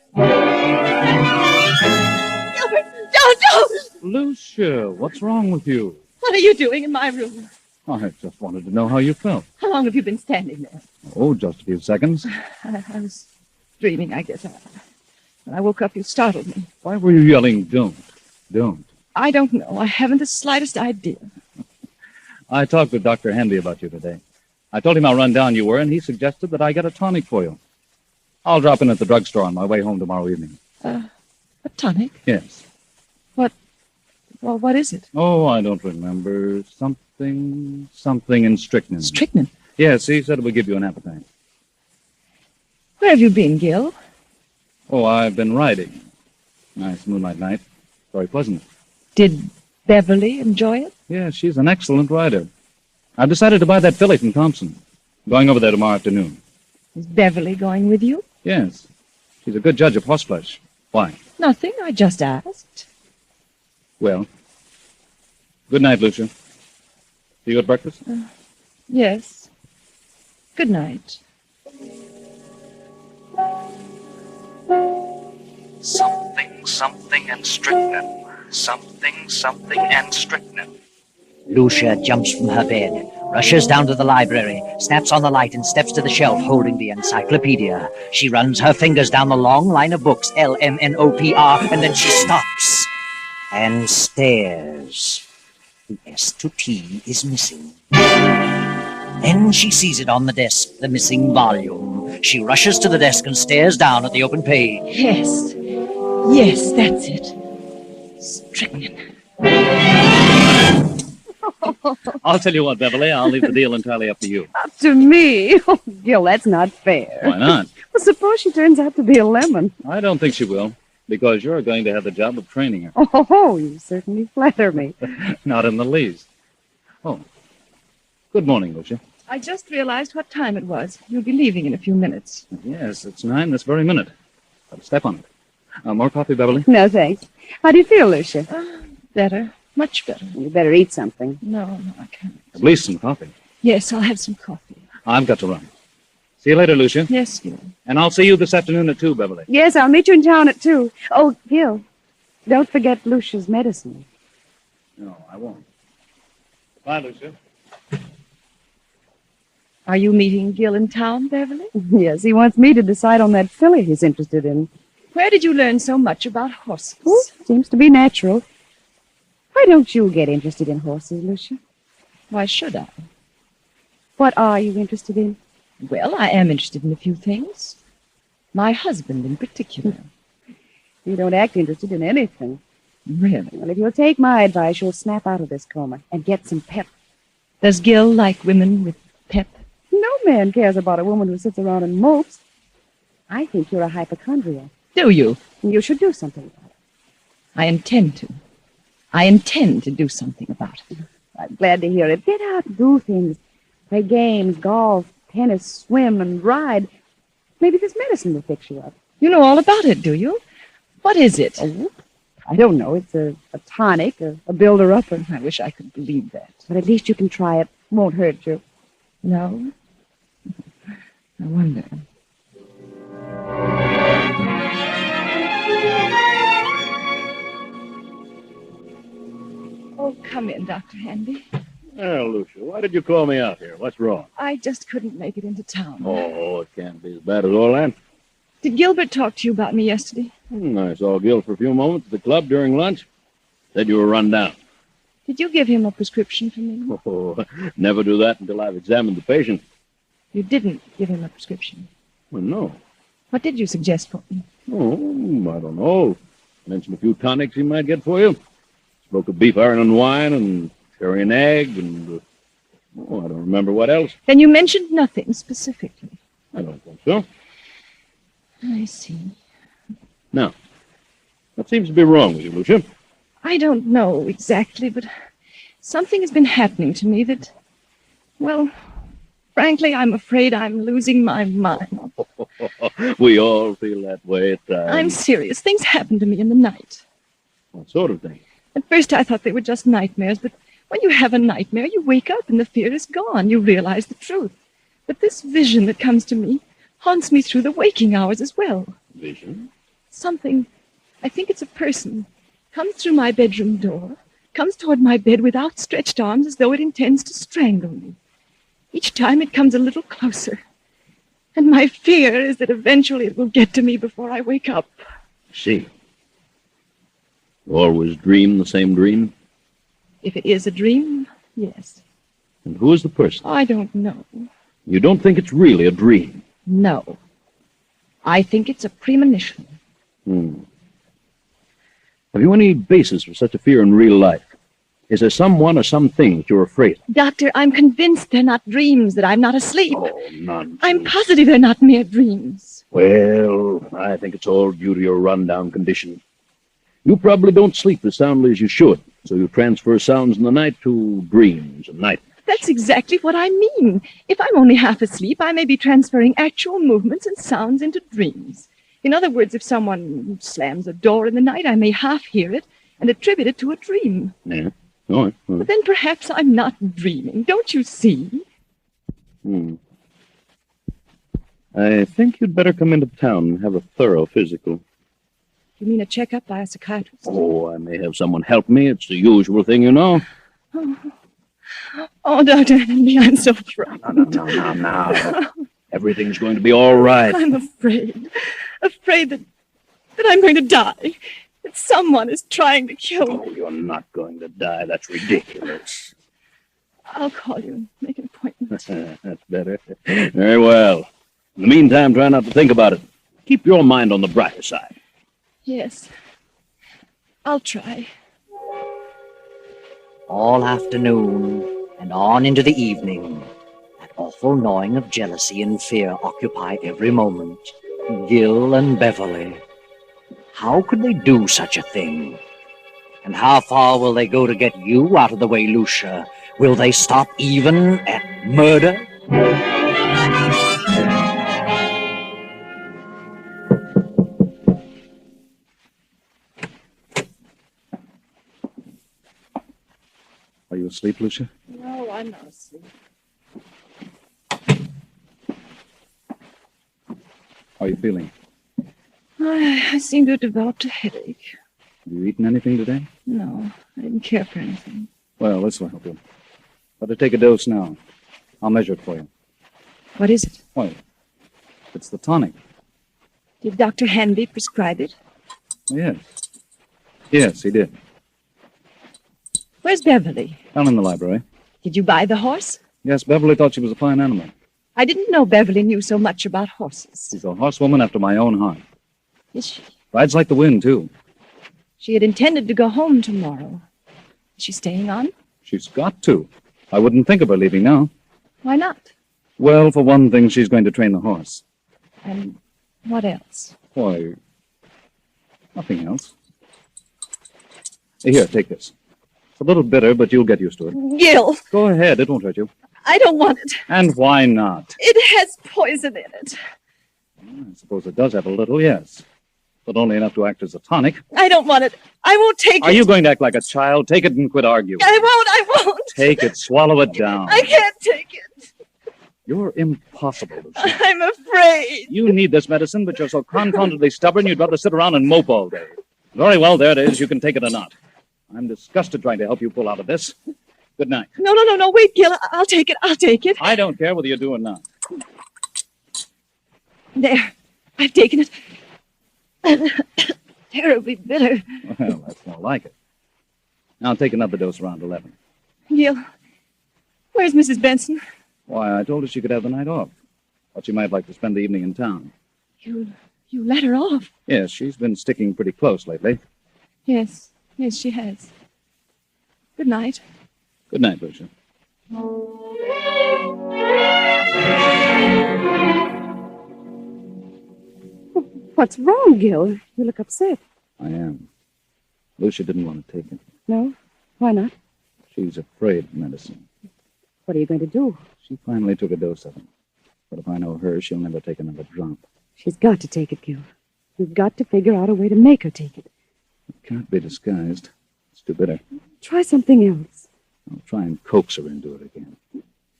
Gilbert, don't! Lucia, what's wrong with you? What are you doing in my room? I just wanted to know how you felt. How long have you been standing there? Oh, just a few seconds. I was dreaming, I guess. When I woke up, you startled me. Why were you yelling, don't? I don't know. I haven't the slightest idea. I talked with Dr. Handy about you today. I told him how run down you were, and he suggested that I get a tonic for you. I'll drop in at the drugstore on my way home tomorrow evening. A tonic? Yes. Well, what is it? Oh, I don't remember. Something in strychnine. Strychnine? Yes, he said it would give you an appetite. Where have you been, Gil? Oh, I've been riding. Nice moonlight night. Very pleasant. Did Beverly enjoy it? Yes, she's an excellent rider. I've decided to buy that filly from Thompson. I'm going over there tomorrow afternoon. Is Beverly going with you? Yes. She's a good judge of horseflesh. Why? Nothing. I just asked. Well, Good night, Lucia. See you at breakfast? Yes. Good night. Something, and strychnine. Something, and strychnine. Lucia jumps from her bed, rushes down to the library, snaps on the light, and steps to the shelf holding the encyclopedia. She runs her fingers down the long line of books, LMNOPR, and then she stops and stares. The S to T is missing. Then she sees it on the desk, the missing volume. She rushes to the desk and stares down at the open page. Yes. Yes, that's it. Strychnine. I'll tell you what, Beverly, I'll leave the deal entirely up to you. Up to me? Oh, Gil, that's not fair. Why not? Well, suppose she turns out to be a lemon. I don't think she will, because you're going to have the job of training her. Oh, you certainly flatter me. Not in the least. Oh. Good morning, Lucia. I just realized what time it was. You'll be leaving in a few minutes. Yes, it's 9 this very minute. But step on it. More coffee, Beverly? No, thanks. How do you feel, Lucia? Better. Much better. You better eat something. No, I can't. At least some coffee. Yes, I'll have some coffee. I've got to run. See you later, Lucia. Yes, Gil. And I'll see you this afternoon at 2, Beverly. Yes, I'll meet you in town at 2. Oh, Gil, don't forget Lucia's medicine. No, I won't. Bye, Lucia. Are you meeting Gil in town, Beverly? Yes, he wants me to decide on that filly he's interested in. Where did you learn so much about horses? Oh, seems to be natural. Why don't you get interested in horses, Lucia? Why should I? What are you interested in? Well, I am interested in a few things. My husband in particular. You don't act interested in anything. Really? Well, if you'll take my advice, you'll snap out of this coma and get some pep. Does Gil like women with pep? No man cares about a woman who sits around and mopes. I think you're a hypochondriac. Do you? You should do something about it. I intend to. I intend to do something about it. I'm glad to hear it. Get out and do things. Play games, golf, tennis, swim, and ride. Maybe this medicine will fix you up. You know all about it, do you? What is it? Oh, I don't know. It's a tonic, a builder-upper. I wish I could believe that. But at least you can try it. Won't hurt you. No? I wonder. Oh, come in, Dr. Handy. Well, Lucia, why did you call me out here? What's wrong? I just couldn't make it into town. Oh, it can't be as bad as all that. Did Gilbert talk to you about me yesterday? I saw Gil for a few moments at the club during lunch. Said you were run down. Did you give him a prescription for me? Oh, never do that until I've examined the patient. You didn't give him a prescription? Well, no. What did you suggest for me? Oh, I don't know. Mentioned a few tonics he might get for you. Spoke of beef, iron, and wine, and cherry and egg, and... I don't remember what else. Then you mentioned nothing specifically. I don't think so. I see. Now, what seems to be wrong with you, Lucia? I don't know exactly, but something has been happening to me that, well, frankly, I'm afraid I'm losing my mind. We all feel that way at times. I'm serious. Things happen to me in the night. What sort of thing? At first I thought they were just nightmares, but when you have a nightmare, you wake up and the fear is gone. You realize the truth. But this vision that comes to me haunts me through the waking hours as well. Vision? Something, I think it's a person, comes through my bedroom door, comes toward my bed with outstretched arms as though it intends to strangle me. Each time it comes a little closer. And my fear is that eventually it will get to me before I wake up. See. You always dream the same dream? If it is a dream, yes. And who is the person? I don't know. You don't think it's really a dream? No. I think it's a premonition. Have you any basis for such a fear in real life? Is there someone or something that you're afraid of? Doctor, I'm convinced they're not dreams, that I'm not asleep. Oh, nonsense. I'm positive they're not mere dreams. Well, I think it's all due to your rundown condition. You probably don't sleep as soundly as you should, so you transfer sounds in the night to dreams at night. That's exactly what I mean. If I'm only half asleep, I may be transferring actual movements and sounds into dreams. In other words, if someone slams a door in the night, I may half hear it and attribute it to a dream. Yeah? All right. But then perhaps I'm not dreaming. Don't you see? I think you'd better come into town and have a thorough physical. You mean a checkup by a psychiatrist? Oh, I may have someone help me. It's the usual thing, you know. Oh, Dr. Henry, I'm so frightened. Now. Everything's going to be all right. I'm afraid that I'm going to die. That someone is trying to kill me. Oh, you're not going to die. That's ridiculous. I'll call you and make an appointment. That's better. Very well. In the meantime, try not to think about it. Keep your mind on the brighter side. Yes, I'll try. All afternoon and on into the evening, that awful gnawing of jealousy and fear occupy every moment. Gil and Beverly. How could they do such a thing? And how far will they go to get you out of the way, Lucia? Will they stop even at murder? Are you asleep, Lucia? No, I'm not asleep. How are you feeling? I seem to have developed a headache. Have you eaten anything today? No, I didn't care for anything. Well, this will help you. Better take a dose now. I'll measure it for you. What is it? Why, it's the tonic. Did Dr. Hanby prescribe it? Yes. Yes, he did. Where's Beverly? Down in the library. Did you buy the horse? Yes, Beverly thought she was a fine animal. I didn't know Beverly knew so much about horses. She's a horsewoman after my own heart. Is she? Rides like the wind, too. She had intended to go home tomorrow. Is she staying on? She's got to. I wouldn't think of her leaving now. Why not? Well, for one thing, she's going to train the horse. And what else? Why, nothing else. Here, take this. It's a little bitter, but you'll get used to it. Gil! Go ahead, it won't hurt you. I don't want it. And why not? It has poison in it. I suppose it does have a little, yes. But only enough to act as a tonic. I don't want it. I won't take it. Are you going to act like a child? Take it and quit arguing. I won't. Take it, swallow it down. I can't take it. You're impossible, Lucia. I'm afraid. You need this medicine, but you're so confoundedly stubborn you'd rather sit around and mope all day. Very well, there it is. You can take it or not. I'm disgusted trying to help you pull out of this. Good night. No. Wait, Gil. I'll take it. I don't care whether you do or not. There. I've taken it. Terribly bitter. Well, that's more like it. Now take another dose around 11. Gil, where's Mrs. Benson? Why, I told her she could have the night off. Thought she might like to spend the evening in town. You let her off? Yes, she's been sticking pretty close lately. Yes, she has. Good night. Good night, Lucia. What's wrong, Gil? You look upset. I am. Lucia didn't want to take it. No? Why not? She's afraid of medicine. What are you going to do? She finally took a dose of it. But if I know her, she'll never take another drop. She's got to take it, Gil. You've got to figure out a way to make her take it. It can't be disguised. It's too bitter. Try something else. I'll try and coax her into it again.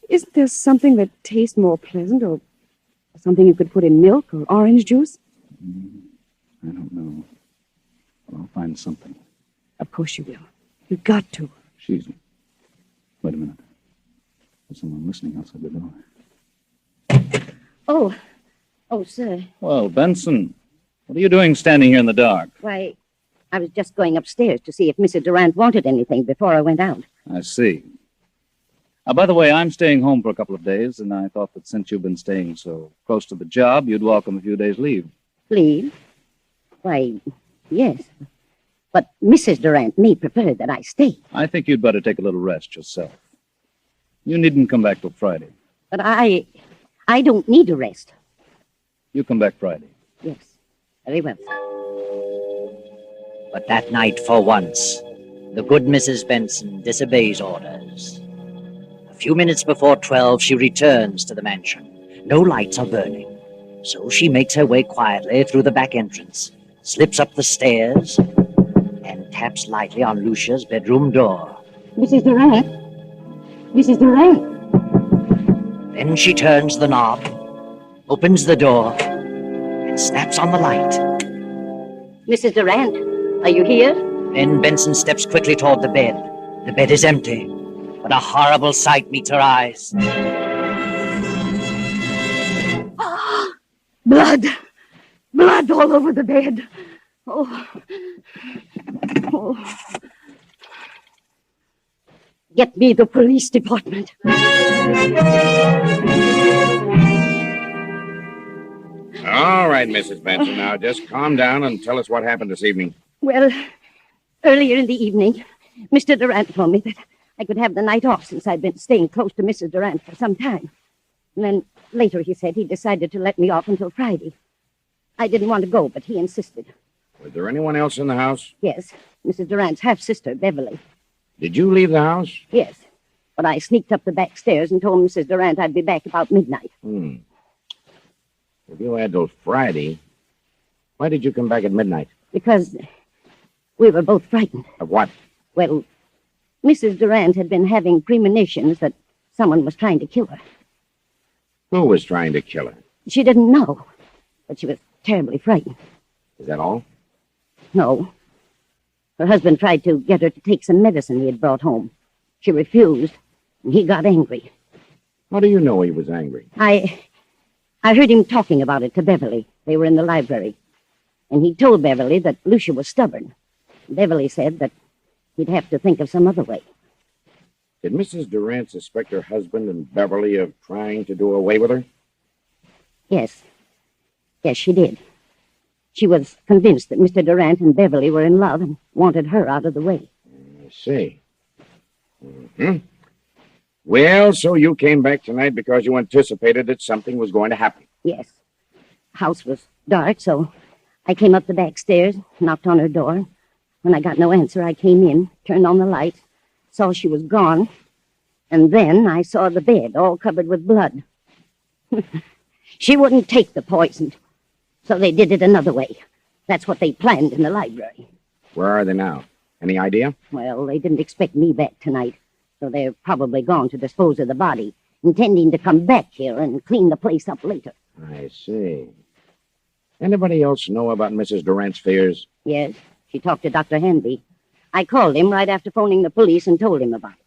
Isn't there something that tastes more pleasant, or something you could put in milk or orange juice? I don't know. But I'll find something. Of course you will. You've got to. Wait a minute. There's someone listening outside the door. Oh, sir. Well, Benson, what are you doing standing here in the dark? Why, I was just going upstairs to see if Mrs. Durant wanted anything before I went out. I see. By the way, I'm staying home for a couple of days, and I thought that since you've been staying so close to the job, you'd welcome a few days' leave. Leave? Why, yes. But Mrs. Durant may prefer that I stay. I think you'd better take a little rest yourself. You needn't come back till Friday. But I don't need a rest. You come back Friday. Yes. Very well. But that night, for once, the good Mrs. Benson disobeys orders. A few minutes before 12, she returns to the mansion. No lights are burning, so she makes her way quietly through the back entrance, slips up the stairs, and taps lightly on Lucia's bedroom door. Mrs. Durant? Mrs. Durant? Then she turns the knob, opens the door, and snaps on the light. Mrs. Durant, are you here? Then Benson steps quickly toward the bed. The bed is empty, but a horrible sight meets her eyes. Blood! Blood all over the bed. Oh. Oh. Get me the police department. All right, Mrs. Benson. Now just calm down and tell us what happened this evening. Well, earlier in the evening, Mr. Durant told me that I could have the night off since I'd been staying close to Mrs. Durant for some time. And then later he said he decided to let me off until Friday. I didn't want to go, but he insisted. Was there anyone else in the house? Yes, Mrs. Durant's half-sister, Beverly. Did you leave the house? Yes, but I sneaked up the back stairs and told Mrs. Durant I'd be back about midnight. If you had till Friday, why did you come back at midnight? Because we were both frightened. Of what? Well, Mrs. Durant had been having premonitions that someone was trying to kill her. Who was trying to kill her? She didn't know, but she was terribly frightened. Is that all? No. Her husband tried to get her to take some medicine he had brought home. She refused, and he got angry. How do you know he was angry? I heard him talking about it to Beverly. They were in the library. And he told Beverly that Lucia was stubborn. Beverly said that he'd have to think of some other way. Did Mrs. Durant suspect her husband and Beverly of trying to do away with her? Yes. Yes, she did. She was convinced that Mr. Durant and Beverly were in love and wanted her out of the way. I see. Well, so you came back tonight because you anticipated that something was going to happen. Yes. The house was dark, so I came up the back stairs, knocked on her door. When I got no answer, I came in, turned on the light, saw she was gone, and then I saw the bed all covered with blood. She wouldn't take the poison, so they did it another way. That's what they planned in the library. Where are they now? Any idea? Well, they didn't expect me back tonight, so they're probably gone to dispose of the body, intending to come back here and clean the place up later. I see. Anybody else know about Mrs. Durant's fears? Yes, she talked to Dr. Hanby. I called him right after phoning the police and told him about it.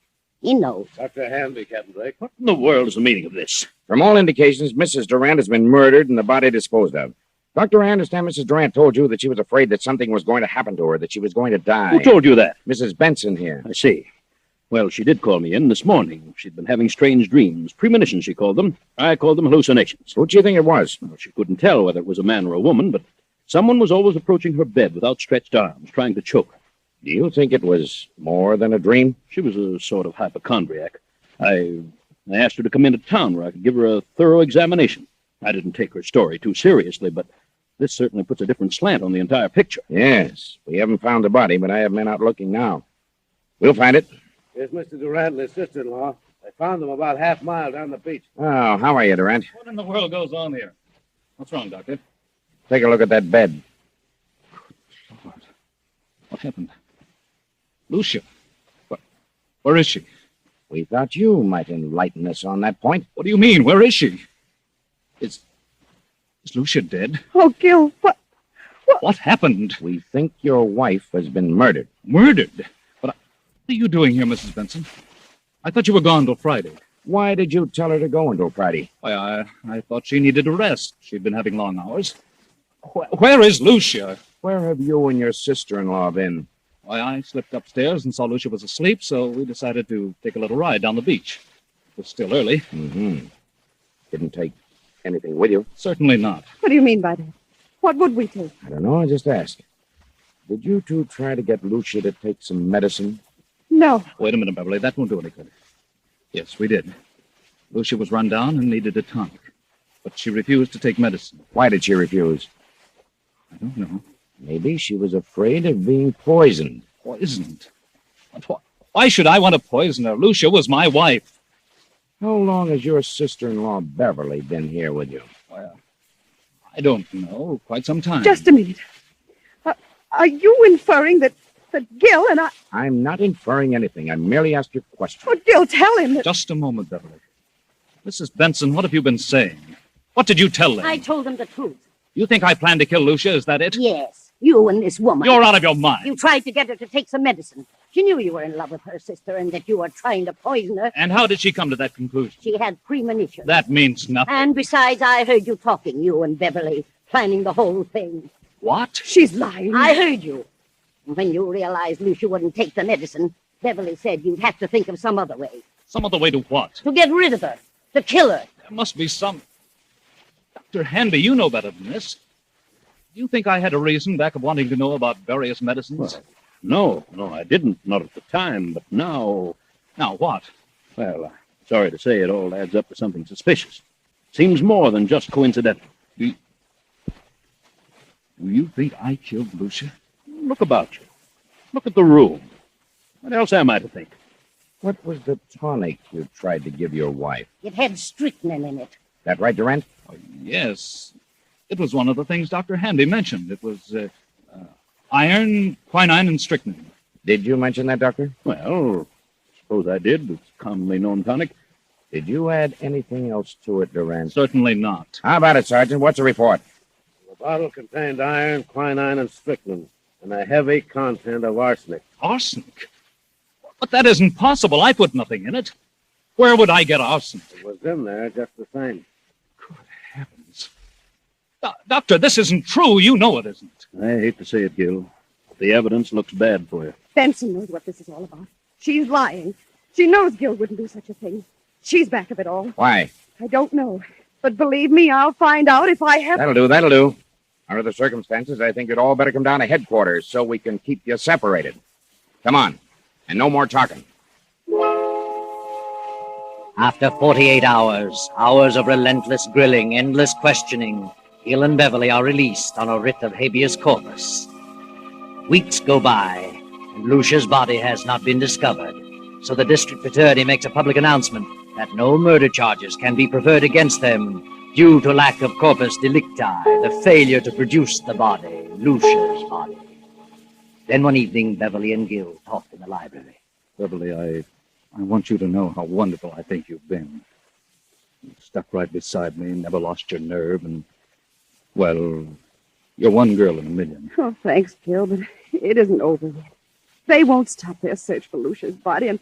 He knows. Dr. Hanby, Captain Drake. What in the world is the meaning of this? From all indications, Mrs. Durant has been murdered and the body disposed of. Doctor, I understand Mrs. Durant told you that she was afraid that something was going to happen to her, that she was going to die. Who told you that? Mrs. Benson here. I see. Well, she did call me in this morning. She'd been having strange dreams. Premonitions, she called them. I called them hallucinations. Who do you think it was? Well, she couldn't tell whether it was a man or a woman, but someone was always approaching her bed with outstretched arms, trying to choke her. Do you think it was more than a dream? She was a sort of hypochondriac. I asked her to come into town where I could give her a thorough examination. I didn't take her story too seriously, but this certainly puts a different slant on the entire picture. Yes. We haven't found the body, but I have men out looking now. We'll find it. Here's Mr. Durant and his sister-in-law. I found them about half-mile down the beach. Oh, how are you, Durant? What in the world goes on here? What's wrong, Doctor? Take a look at that bed. What happened? Lucia. Where is she? We thought you might enlighten us on that point. What do you mean? Where is she? Is Lucia dead? Oh, Gil, what? What happened? We think your wife has been murdered. Murdered? But what are you doing here, Mrs. Benson? I thought you were gone till Friday. Why did you tell her to go until Friday? Why, I thought she needed a rest. She'd been having long hours. Where is Lucia? Where have you and your sister-in-law been? Why, I slipped upstairs and saw Lucia was asleep, so we decided to take a little ride down the beach. It was still early. Mm-hmm. Didn't take anything with you? Certainly not. What do you mean by that? What would we take? I don't know. I just asked. Did you two try to get Lucia to take some medicine? No. Wait a minute, Beverly. That won't do any good. Yes, we did. Lucia was run down and needed a tonic. But she refused to take medicine. Why did she refuse? I don't know. Maybe she was afraid of being poisoned. Poisoned? Why should I want to poison her? Lucia was my wife. How long has your sister-in-law Beverly been here with you? Well, I don't know. Quite some time. Just a minute. Are you inferring that But Gil and I... I'm not inferring anything. I merely asked you a question. Oh, Gil, tell him that... Just a moment, Beverly. Mrs. Benson, what have you been saying? What did you tell them? I told them the truth. You think I planned to kill Lucia? Is that it? Yes, you and this woman. You're out of your mind. You tried to get her to take some medicine. She knew you were in love with her sister and that you were trying to poison her. And how did she come to that conclusion? She had premonition. That means nothing. And besides, I heard you talking, you and Beverly, planning the whole thing. What? She's lying. I heard you. When you realized Lucia wouldn't take the medicine, Beverly said you'd have to think of some other way. Some other way to what? To get rid of her. To kill her. There must be some... Dr. Hanby, you know better than this. Do you think I had a reason back of wanting to know about various medicines? Well, no, I didn't. Not at the time, but now... Now what? Well, sorry to say, it all adds up to something suspicious. Seems more than just coincidental. Do you think I killed Lucia? Look about you. Look at the room. What else am I to think? What was the tonic you tried to give your wife? It had strychnine in it. That right, Durant? Oh, yes. It was one of the things Dr. Hanby mentioned. It was iron, quinine, and strychnine. Did you mention that, Doctor? Well, suppose I did. It's a commonly known tonic. Did you add anything else to it, Durant? Certainly not. How about it, Sergeant? What's the report? The bottle contained iron, quinine, and strychnine, and a heavy content of arsenic. Arsenic? But that isn't possible. I put nothing in it. Where would I get arsenic? It was in there just the same. Good heavens. Doctor, this isn't true. You know it isn't. I hate to say it, Gil. The evidence looks bad for you. Benson knows what this is all about. She's lying. She knows Gil wouldn't do such a thing. She's back of it all. Why? I don't know. But believe me, I'll find out if I have... That'll do. Under the circumstances, I think you'd all better come down to headquarters so we can keep you separated. Come on. And no more talking. After 48 hours of relentless grilling, endless questioning, Gil and Beverly are released on a writ of habeas corpus. Weeks go by, and Lucia's body has not been discovered, so the district attorney makes a public announcement that no murder charges can be preferred against them due to lack of corpus delicti, the failure to produce the body, Lucia's body. Then one evening, Beverly and Gil talked in the library. Beverly, I want you to know how wonderful I think you've been. You stuck right beside me, never lost your nerve, and, well, you're one girl in a million. Oh, thanks, Gil, but it isn't over yet. They won't stop their search for Lucia's body, and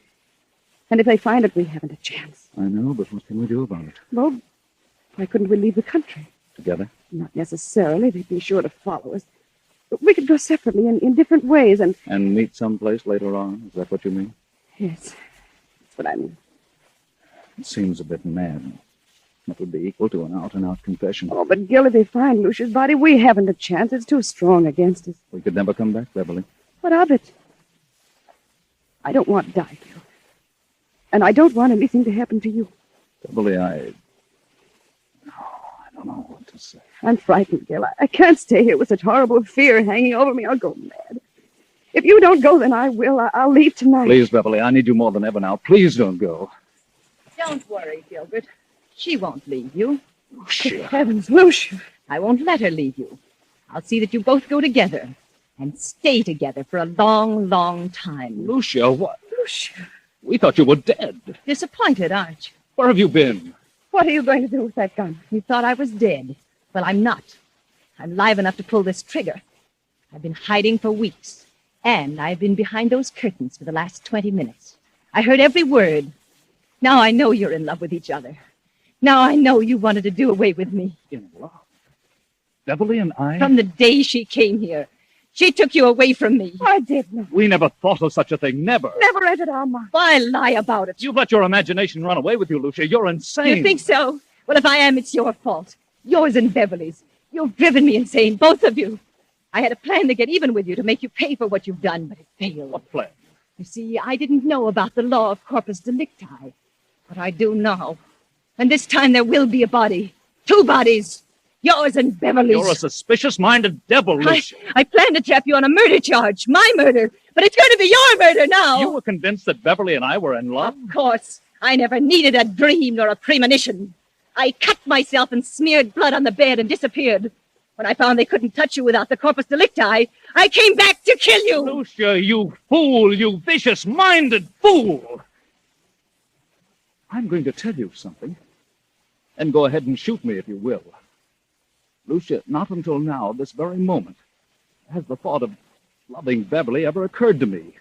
if they find it, we haven't a chance. I know, but what can we do about it? Well, why couldn't we leave the country? Together? Not necessarily. They'd be sure to follow us. But we could go separately in different ways, and... And meet someplace later on? Is that what you mean? Yes, that's what I mean. It seems a bit mad. That would be equal to an out-and-out confession. Oh, but Gil, if they find Lucia's body, we haven't a chance. It's too strong against us. We could never come back, Beverly. What of it? I don't want to die, Gil. And I don't want anything to happen to you. Beverly, I don't know what to say. I'm frightened, Gil. I can't stay here with such horrible fear hanging over me. I'll go mad. If you don't go, then I will. I'll leave tonight. Please, Beverly, I need you more than ever now. Please don't go. Don't worry, Gilbert. She won't leave you. Good heavens, Lucia. I won't let her leave you. I'll see that you both go together and stay together for a long, long time. Lucia, what? Lucia. We thought you were dead. Disappointed, aren't you? Where have you been? What are you going to do with that gun? You thought I was dead. Well, I'm not. I'm live enough to pull this trigger. I've been hiding for weeks, and I've been behind those curtains for the last 20 minutes. I heard every word. Now I know you're in love with each other. Now I know you wanted to do away with me. In love? Beverly and I? From the day she came here. She took you away from me. I did not. We never thought of such a thing. Never. Never entered our mind. Why lie about it? You've let your imagination run away with you, Lucia. You're insane. You think so? Well, if I am, it's your fault. Yours and Beverly's. You've driven me insane, both of you. I had a plan to get even with you, to make you pay for what you've done, but it failed. What plan? You see, I didn't know about the law of corpus delicti, but I do now. And this time there will be a body. 2 bodies. Yours and Beverly's. You're a suspicious-minded devil, Lucia. I planned to trap you on a murder charge. My murder. But it's going to be your murder now. You were convinced that Beverly and I were in love? Of course. I never needed a dream nor a premonition. I cut myself and smeared blood on the bed and disappeared. When I found they couldn't touch you without the corpus delicti, I came back to kill you. Lucia, you fool, you vicious-minded fool. I'm going to tell you something. And go ahead and shoot me if you will. Lucia, not until now, this very moment, has the thought of loving Beverly ever occurred to me.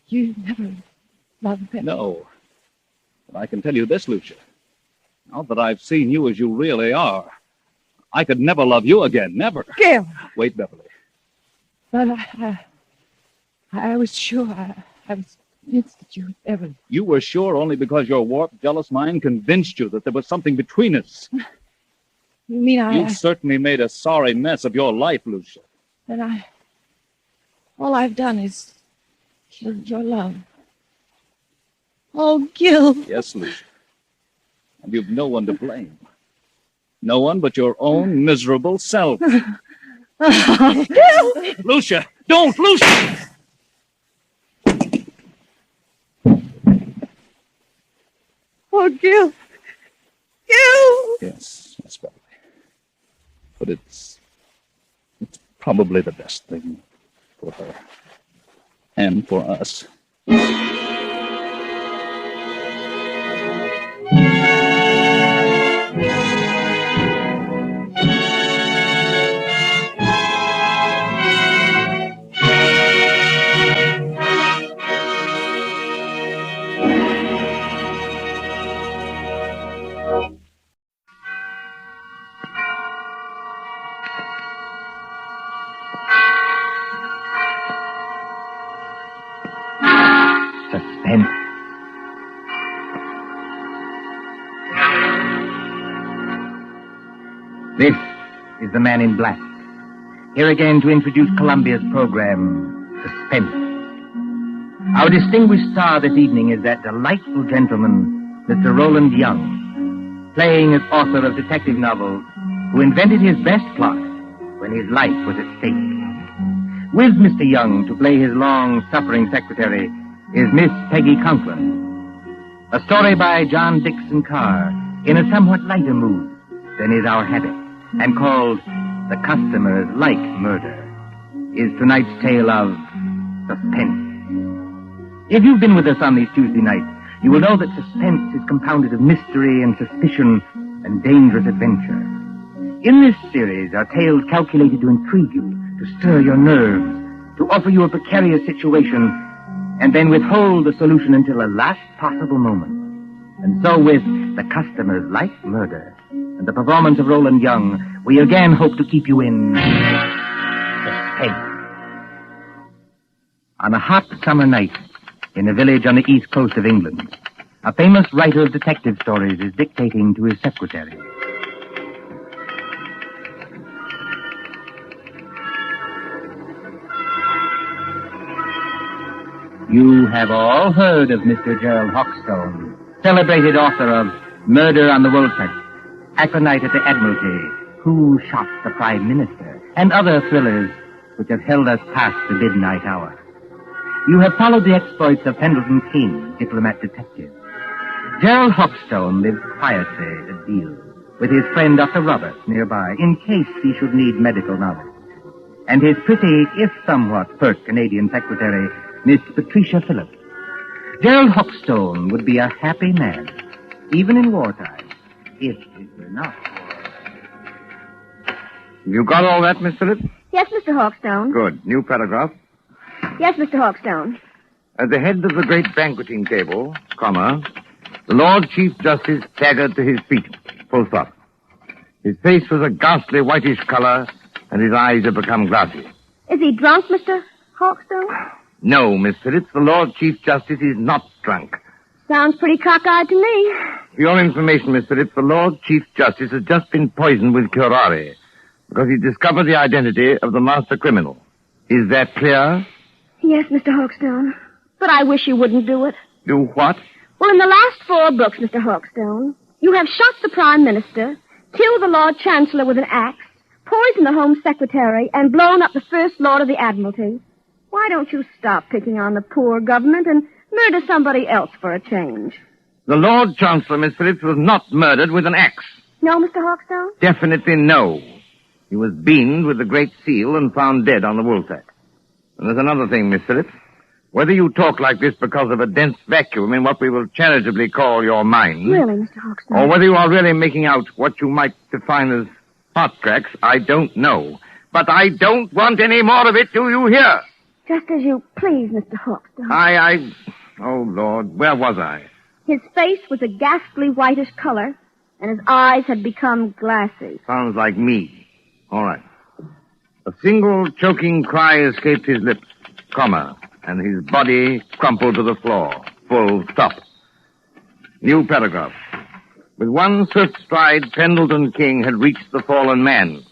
You never loved Beverly? No. But I can tell you this, Lucia. Now that I've seen you as you really are, I could never love you again, never. Gil! Wait, Beverly. But I was sure. I was convinced that you would ever. You were sure only because your warped, jealous mind convinced you that there was something between us. You mean You certainly made a sorry mess of your life, Lucia. Then all I've done is kill your love. Oh, Gil. Yes, Lucia. And you've no one to blame. No one but your own miserable self. Gil! Lucia! Don't! Lucia! Oh, Gil. Gil! Yes, Beverly. But it's probably the best thing for her. And for us. Suspense. This is the Man in Black. Here again to introduce Columbia's program, Suspense. Our distinguished star this evening is that delightful gentleman, Mr. Roland Young, playing as author of detective novels, who invented his best plot when his life was at stake. With Mr. Young to play his long-suffering secretary is Miss Peggy Conklin. A story by John Dixon Carr in a somewhat lighter mood than is our habit, and called The Customers Like Murder, is tonight's tale of suspense. If you've been with us on these Tuesday nights, you will know that suspense is compounded of mystery and suspicion and dangerous adventure. In this series are tales calculated to intrigue you, to stir your nerves, to offer you a precarious situation, and then withhold the solution until the last possible moment. And so with The Customers Like Murder and the performance of Roland Young, we again hope to keep you in suspense. On a hot summer night in a village on the east coast of England, a famous writer of detective stories is dictating to his secretary. You have all heard of Mr. Gerald Hawkstone, celebrated author of Murder on the Woolpit, Aconite at the Admiralty, Who Shot the Prime Minister, and other thrillers which have held us past the midnight hour. You have followed the exploits of Pendleton King, diplomat detective. Gerald Hawkstone lives quietly at Deal with his friend Dr. Roberts nearby in case he should need medical knowledge. And his pretty, if somewhat pert Canadian secretary, Miss Patricia Phillips. Gerald Hawkstone would be a happy man, even in wartime, if it were not. You got all that, Miss Phillips? Yes, Mr. Hawkstone. Good. New paragraph. Yes, Mr. Hawkstone. At the head of the great banqueting table, comma, the Lord Chief Justice staggered to his feet, full stop. His face was a ghastly whitish color, and his eyes had become glassy. Is he drunk, Mr. Hawkstone? No, Miss Phillips, the Lord Chief Justice is not drunk. Sounds pretty cockeyed to me. For your information, Miss Phillips, the Lord Chief Justice has just been poisoned with curare because he discovered the identity of the master criminal. Is that clear? Yes, Mr. Hawkstone. But I wish you wouldn't do it. Do what? Well, in the last 4 books, Mr. Hawkstone, you have shot the Prime Minister, killed the Lord Chancellor with an axe, poisoned the Home Secretary, and blown up the First Lord of the Admiralty. Why don't you stop picking on the poor government and murder somebody else for a change? The Lord Chancellor, Miss Phillips, was not murdered with an axe. No, Mr. Hawkstone? Definitely no. He was beamed with the Great Seal and found dead on the woolsack. And there's another thing, Miss Phillips. Whether you talk like this because of a dense vacuum in what we will charitably call your mind, Really, Mr. Hawkstone? or whether you are really making out what you might define as hot cracks, I don't know. But I don't want any more of it, do you hear? Just as you please, Mr. Hawkstone. Oh, Lord, where was I? His face was a ghastly whitish color, and his eyes had become glassy. Sounds like me. All right. A single choking cry escaped his lips, and his body crumpled to the floor. Full stop. New paragraph. With one swift stride, Pendleton King had reached the fallen man.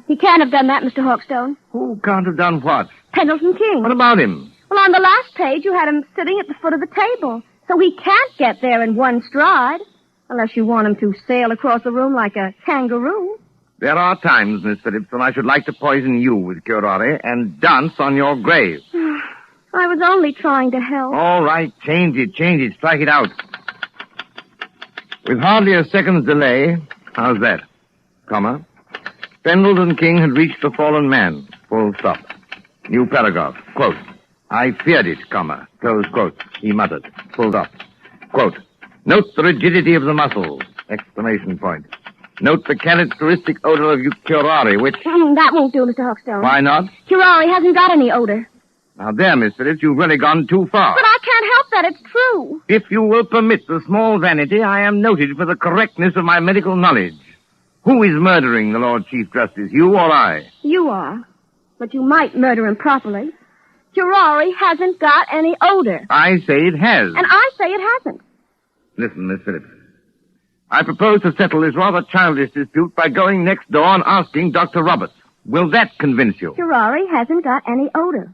He can't have done that, Mr. Hawkstone. Who can't have done what? Pendleton King. What about him? Well, on the last page, you had him sitting at the foot of the table. So he can't get there in one stride. Unless you want him to sail across the room like a kangaroo. There are times, Miss Phillips, when I should like to poison you with curare and dance on your grave. I was only trying to help. All right, change it, strike it out. With hardly a second's delay, how's that? Pendleton King had reached the fallen man. Full stop. New paragraph. Quote. I feared it, close quote. He muttered. Full stop. Quote. Note the rigidity of the muscles. Exclamation point. Note the characteristic odor of curare, which... That won't do, Mr. Hawkstone. Why not? Curare hasn't got any odor. Now there, Miss Phillips, you've really gone too far. But I can't help that. It's true. If you will permit the small vanity, I am noted for the correctness of my medical knowledge. Who is murdering the Lord Chief Justice, you or I? You are. But you might murder him properly. Curare hasn't got any odor. I say it has. And I say it hasn't. Listen, Miss Phillips. I propose to settle this rather childish dispute by going next door and asking Dr. Roberts. Will that convince you? Curare hasn't got any odor.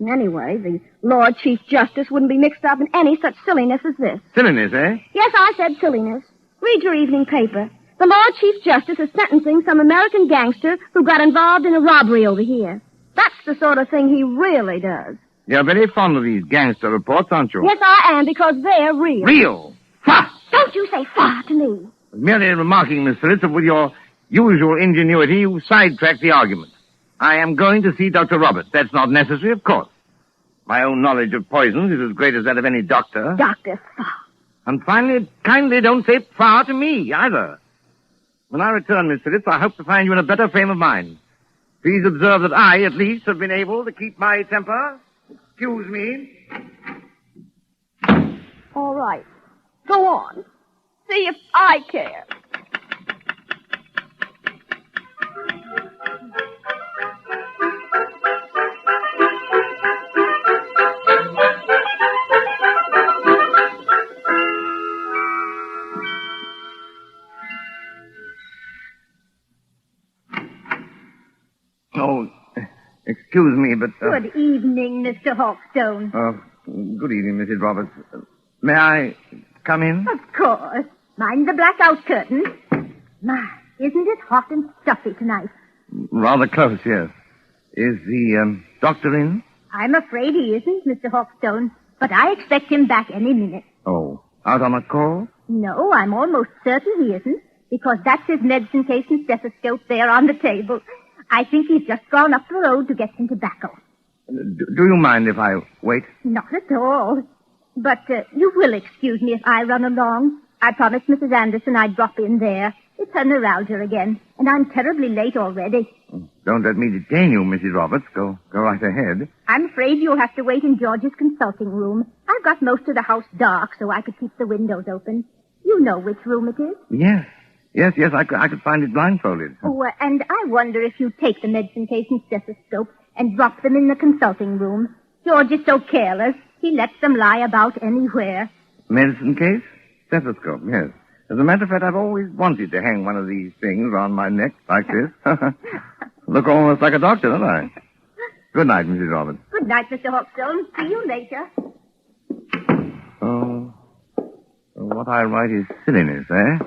Anyway, the Lord Chief Justice wouldn't be mixed up in any such silliness as this. Silliness, eh? Yes, I said silliness. Read your evening paper. The Lord Chief Justice is sentencing some American gangster who got involved in a robbery over here. That's the sort of thing he really does. You're very fond of these gangster reports, aren't you? Yes, I am, because they're real. Real? Ha! Don't you say fa to me. Merely remarking, Miss Phillips, that with your usual ingenuity, you sidetracked the argument. I am going to see Dr. Roberts. That's not necessary, of course. My own knowledge of poisons is as great as that of any doctor. Dr. Fa. And finally, kindly don't say fa to me, either. When I return, Miss Phillips, I hope to find you in a better frame of mind. Please observe that I, at least, have been able to keep my temper. Excuse me. All right. Go on. See if I care. Oh, excuse me, but... Good evening, Mr. Hawkstone. Good evening, Mrs. Roberts. May I come in? Of course. Mind the blackout curtain. My, isn't it hot and stuffy tonight? Rather close, yes. Is the doctor in? I'm afraid he isn't, Mr. Hawkstone, but I expect him back any minute. Oh, out on a call? No, I'm almost certain he isn't, because that's his medicine case and stethoscope there on the table. I think he's just gone up the road to get some tobacco. Do you mind if I wait? Not at all. But you will excuse me if I run along. I promised Mrs. Anderson I'd drop in there. It's her neuralgia again, and I'm terribly late already. Don't let me detain you, Mrs. Roberts. Go right ahead. I'm afraid you'll have to wait in George's consulting room. I've got most of the house dark so I could keep the windows open. You know which room it is. Yes. Yes, I could find it blindfolded. Oh, and I wonder if you take the medicine case and stethoscope and drop them in the consulting room. George is so careless. He lets them lie about anywhere. Medicine case? Stethoscope, yes. As a matter of fact, I've always wanted to hang one of these things around my neck like this. Look almost like a doctor, don't I? Good night, Mrs. Roberts. Good night, Mr. Hawkstone. See you later. Oh, what I write is silliness, eh?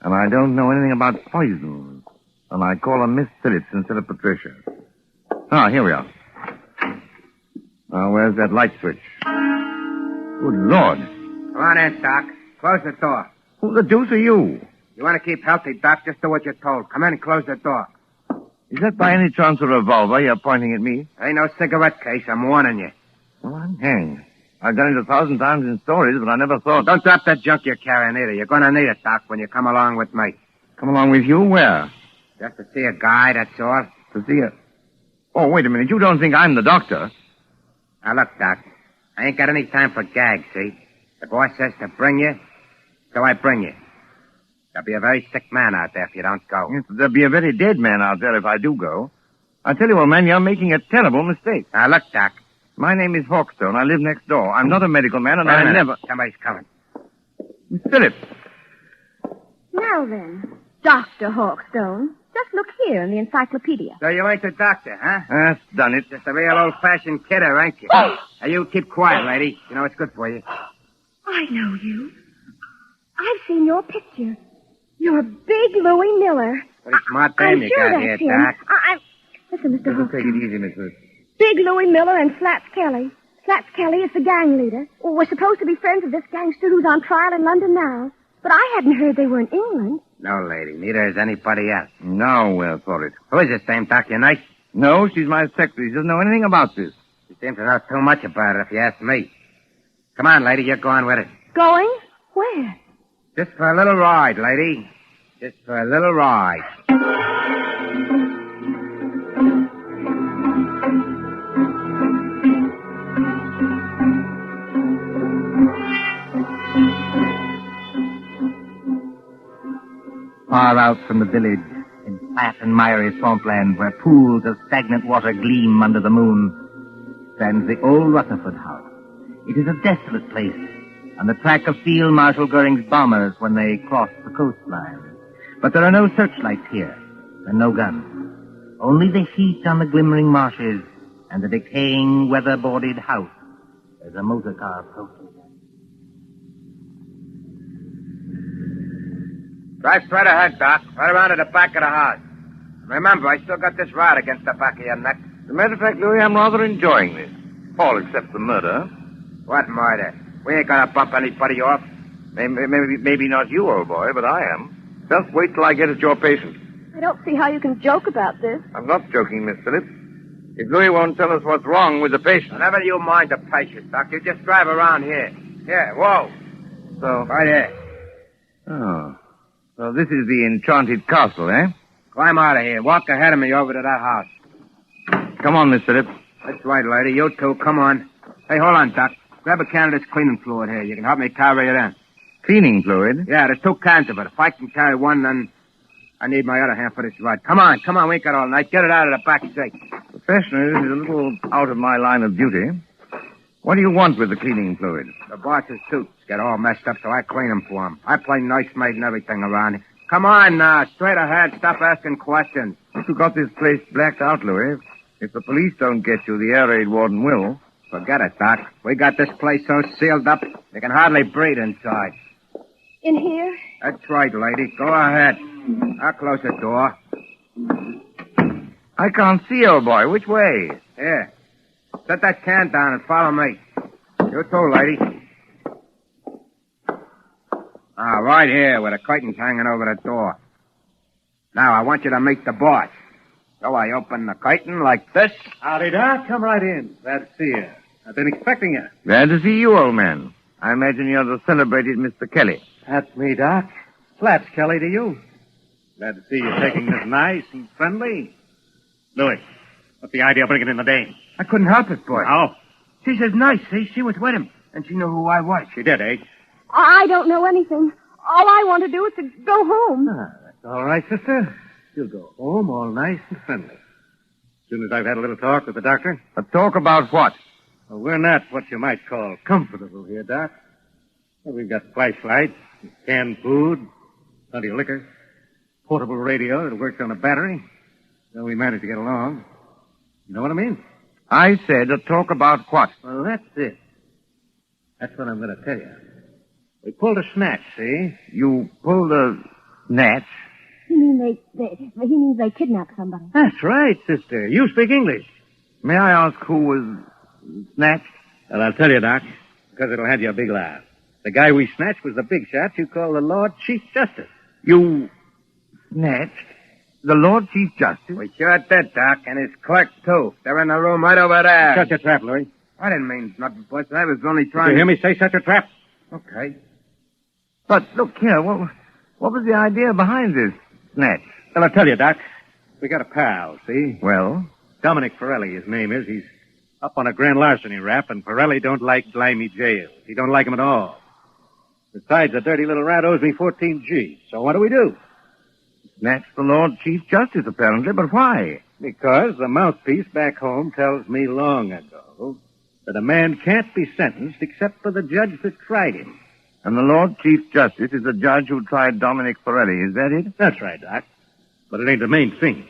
And I don't know anything about poisons. And I call her Miss Phillips instead of Patricia. Ah, here we are. Now, where's that light switch? Good Lord. Come on in, Doc. Close the door. Who the deuce are you? You want to keep healthy, Doc? Just do what you're told. Come in and close the door. Is that by any chance a revolver you're pointing at me? Ain't no cigarette case, I'm warning you. Well, I'm hanged. I've done it 1,000 times in stories, but I never thought... Don't drop that junk you're carrying either. You're gonna need it, Doc, when you come along with me. Come along with you? Where? Just to see a guy, that's all. To see a... Oh, wait a minute. You don't think I'm the doctor? Now, look, Doc. I ain't got any time for gags, see? The boss says to bring you, so I bring you. There'll be a very sick man out there if you don't go. Yes, there'll be a very dead man out there if I do go. I tell you, old man, you're making a terrible mistake. Now, look, Doc. My name is Hawkstone. I live next door. I'm not a medical man, and I never... Somebody's coming. Miss Phillips. Now then, Dr. Hawkstone, just look here in the encyclopedia. So you ain't the doctor, huh? That's done it. Just a real old-fashioned kidder, ain't you? Now, you keep quiet, lady. You know it's good for you. I know you. I've seen your picture. You're Big Louie Miller. Pretty smart dame you got here, Doc. Listen, Mr. Hawkstone. Take it easy, Miss Phillips. Big Louie Miller and Slats Kelly. Slats Kelly is the gang leader. Well, we're supposed to be friends of this gangster who's on trial in London now. But I hadn't heard they were in England. No, lady. Neither is anybody else. Now we're for it. Who is this dame, Doc? Your nice? No, she's my secretary. She doesn't know anything about this. She seems to know too much about it, if you ask me. Come on, lady. You're going with it. Going? Where? Just for a little ride, lady. Just for a little ride. Far out from the village, in flat and miry swampland where pools of stagnant water gleam under the moon, stands the old Rutherford house. It is a desolate place, on the track of Field Marshal Goering's bombers when they crossed the coastline. But there are no searchlights here, and no guns. Only the heat on the glimmering marshes and the decaying, weather-boarded house as a motor car approaches. Drive straight ahead, Doc. Right around to the back of the house. Remember, I still got this rod against the back of your neck. As a matter of fact, Louis, I'm rather enjoying this. All except the murder. What murder? We ain't gonna bump anybody off. Maybe not you, old boy, but I am. Just wait till I get at your patient. I don't see how you can joke about this. I'm not joking, Miss Phillips. If Louis won't tell us what's wrong with the patient... Never you mind the patient, Doc. You just drive around here. Here, whoa. So... Right here. Oh. So this is the enchanted castle, eh? Climb out of here. Walk ahead of me over to that house. Come on, Miss Phillips. That's right, lady. You too. Come on. Hey, hold on, Doc. Grab a can of this cleaning fluid here. You can help me carry it in. Cleaning fluid? Yeah, there's 2 cans of it. If I can carry one, then I need my other hand for this rod. Come on. We ain't got all night. Get it out of the back seat. Professionally, this is a little out of my line of duty. What do you want with the cleaning fluid? The boss's suits get all messed up, so I clean them for him. I play nursemaid and everything around here. Come on now. Straight ahead. Stop asking questions. You got this place blacked out, Louis. If the police don't get you, the air raid warden will. Forget it, Doc. We got this place so sealed up, you can hardly breathe inside. In here? That's right, lady. Go ahead. I'll close the door. I can't see, old boy. Which way? Here. Set that can down and follow me. You too, lady. Right here, with the curtains hanging over the door. Now, I want you to meet the boss. So I open the curtain like this. Howdy, Doc. Come right in. Glad to see you. I've been expecting you. Glad to see you, old man. I imagine you're the celebrated Mr. Kelly. That's me, Doc. Slats Kelly to you. Glad to see you taking this nice and friendly. Louis, what's the idea of bringing in the dame? I couldn't help it, boy. How? She says nice, see? She was with him. And she knew who I was. She did, eh? I don't know anything. All I want to do is to go home. That's all right, sister. You'll go home all nice and friendly. As soon as I've had a little talk with the doctor. A talk about what? Well, we're not what you might call comfortable here, Doc. Well, we've got flashlights, canned food, plenty of liquor, portable radio that works on a battery. So we managed to get along. You know what I mean? I said a talk about what? Well, that's it. That's what I'm going to tell you. We pulled a snatch, see? You pulled a snatch? He means they kidnapped somebody. That's right, sister. You speak English. May I ask who was snatched? Well, I'll tell you, Doc, because it'll have you a big laugh. The guy we snatched was the big shot you call the Lord Chief Justice. You snatched? The Lord Chief Justice? We sure did, Doc, and his clerk, too. They're in the room right over there. Shut your trap, Louis. I didn't mean nothing, boss. I was only trying Did you hear me say shut your trap? Okay. But look here, what was the idea behind this snatch? Well, I'll tell you, Doc. We got a pal, see? Well? Dominic Forelli, his name is. He's up on a grand larceny rap, and Forelli don't like grimy jails. He don't like 'em at all. Besides, the dirty little rat owes me 14 G's. So what do? Snatch the Lord Chief Justice, apparently, but why? Because the mouthpiece back home tells me long ago that a man can't be sentenced except for the judge that tried him. And the Lord Chief Justice is the judge who tried Dominic Forelli, is that it? That's right, Doc. But it ain't the main thing.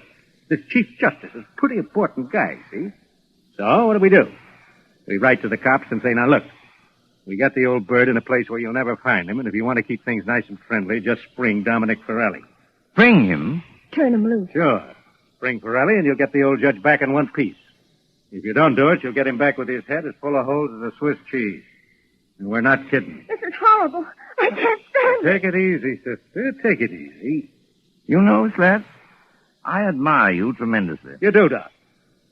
This Chief Justice is a pretty important guy, see? So, what do? We write to the cops and say, now look, we got the old bird in a place where you'll never find him, and if you want to keep things nice and friendly, just spring Dominic Forelli. Bring him? Turn him loose. Sure. Spring Forelli, and you'll get the old judge back in one piece. If you don't do it, you'll get him back with his head as full of holes as a Swiss cheese. And we're not kidding. This is horrible. I can't stand it. Take it easy, sister. Take it easy. You know, Slats, I admire you tremendously. You do, Doc.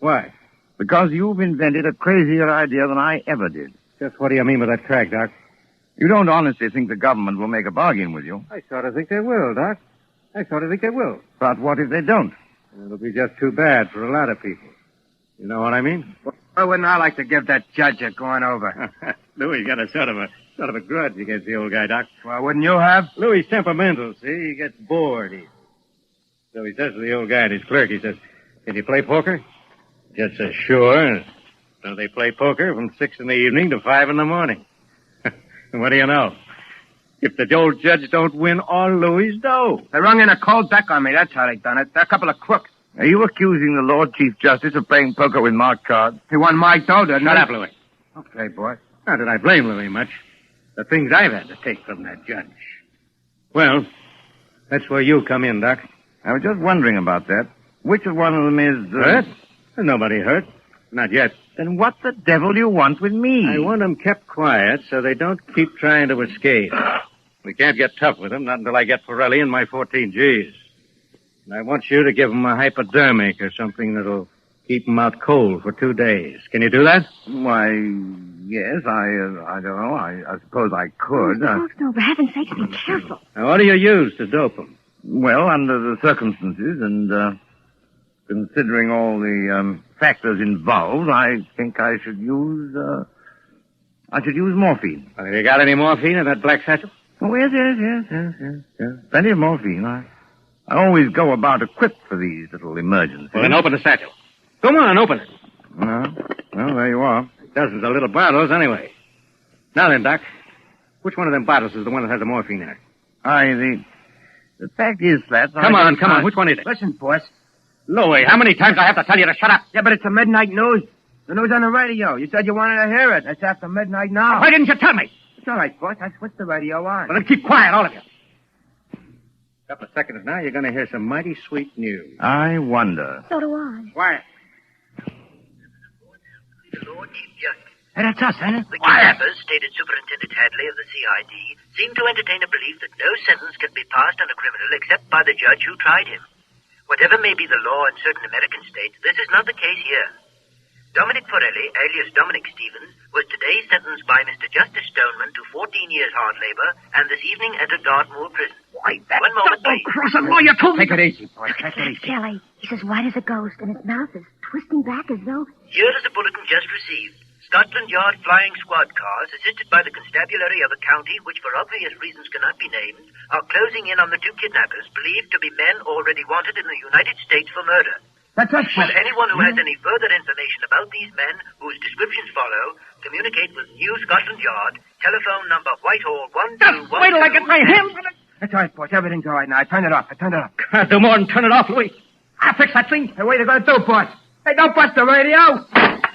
Why? Because you've invented a crazier idea than I ever did. Just what do you mean with that crack, Doc? You don't honestly think the government will make a bargain with you. I sort of think they will, Doc. I sort of think they will. But what if they don't? It'll be just too bad for a lot of people. You know what I mean? Why wouldn't I like to give that judge a going over? Louis got a sort of a grudge against the old guy, Doc. Well, wouldn't you have? Louis temperamental, see? He gets bored. So he says to the old guy and his clerk, he says, can you play poker? Just says, sure. So they play poker from 6 in the evening to 5 in the morning. And what do you know? If the old judge don't win all Louis' dough. They rung in a cold deck on me. That's how they done it. They're a couple of crooks. Are you accusing the Lord Chief Justice of playing poker with marked cards? He won my dough, didn't he? Shut up, Louis. Okay, boy. Not that I blame Louis much. The things I've had to take from that judge. Well, that's where you come in, Doc. I was just wondering about that. Which of one of them is... Hurt? There's nobody hurt. Not yet. Then what the devil do you want with me? I want them kept quiet so they don't keep trying to escape. We can't get tough with them, not until I get Forelli and my 14 G's. And I want you to give them a hypodermic or something that'll keep them out cold for 2 days. Can you do that? Why, yes, I don't know. I suppose I could. No, for heaven's sake, be careful. Now, what do you use to dope them? Well, under the circumstances and considering all the factors involved, I think I should use morphine. Have you got any morphine in that black satchel? Oh, yes. Plenty of morphine. I always go about equipped for these little emergencies. Well, then open the satchel. Come on, open it. Well, there you are. Dozens of little bottles, anyway. Now then, Doc, which one of them bottles is the one that has the morphine in it? The fact is, Slats... Come on. Which one is it? Listen, boss. Louis, how many times do I have to tell you to shut up? Yeah, but it's the midnight news. The news on the radio. You said you wanted to hear it. It's after midnight now. Why didn't you tell me? It's all right, boss. I switched the radio on. Well, then keep quiet, all of you. A couple of seconds now, you're going to hear some mighty sweet news. I wonder. So do I. Quiet. The Lord Chief Justice. Hey, that's us, ain't it? The kidnappers, stated Superintendent Hadley of the CID, seem to entertain a belief that no sentence can be passed on a criminal except by the judge who tried him. Whatever may be the law in certain American states, this is not the case here. Dominic Forelli, alias Dominic Stevens, was today sentenced by Mr. Justice Stoneman to 14 years hard labor and this evening entered Dartmoor Prison. Why, that... One moment, please. Cross a lawyer told me... Take it easy, boy. Take it easy. Kelly, he's as white as a ghost, and his mouth is twisting back as though... Here is a bulletin just received. Scotland Yard flying squad cars, assisted by the constabulary of a county which for obvious reasons cannot be named, are closing in on the 2 kidnappers believed to be men already wanted in the United States for murder. That's us. Will anyone who has any further information about these men, whose descriptions follow, communicate with New Scotland Yard, telephone number Whitehall 1212... Wait till I get my hands on it. That's all right, boss. Everything's all right now. I turned it off. Can't do more than turn it off, Louis. I'll fix that thing. Hey, what are you going to do, boss? Hey, don't bust the radio.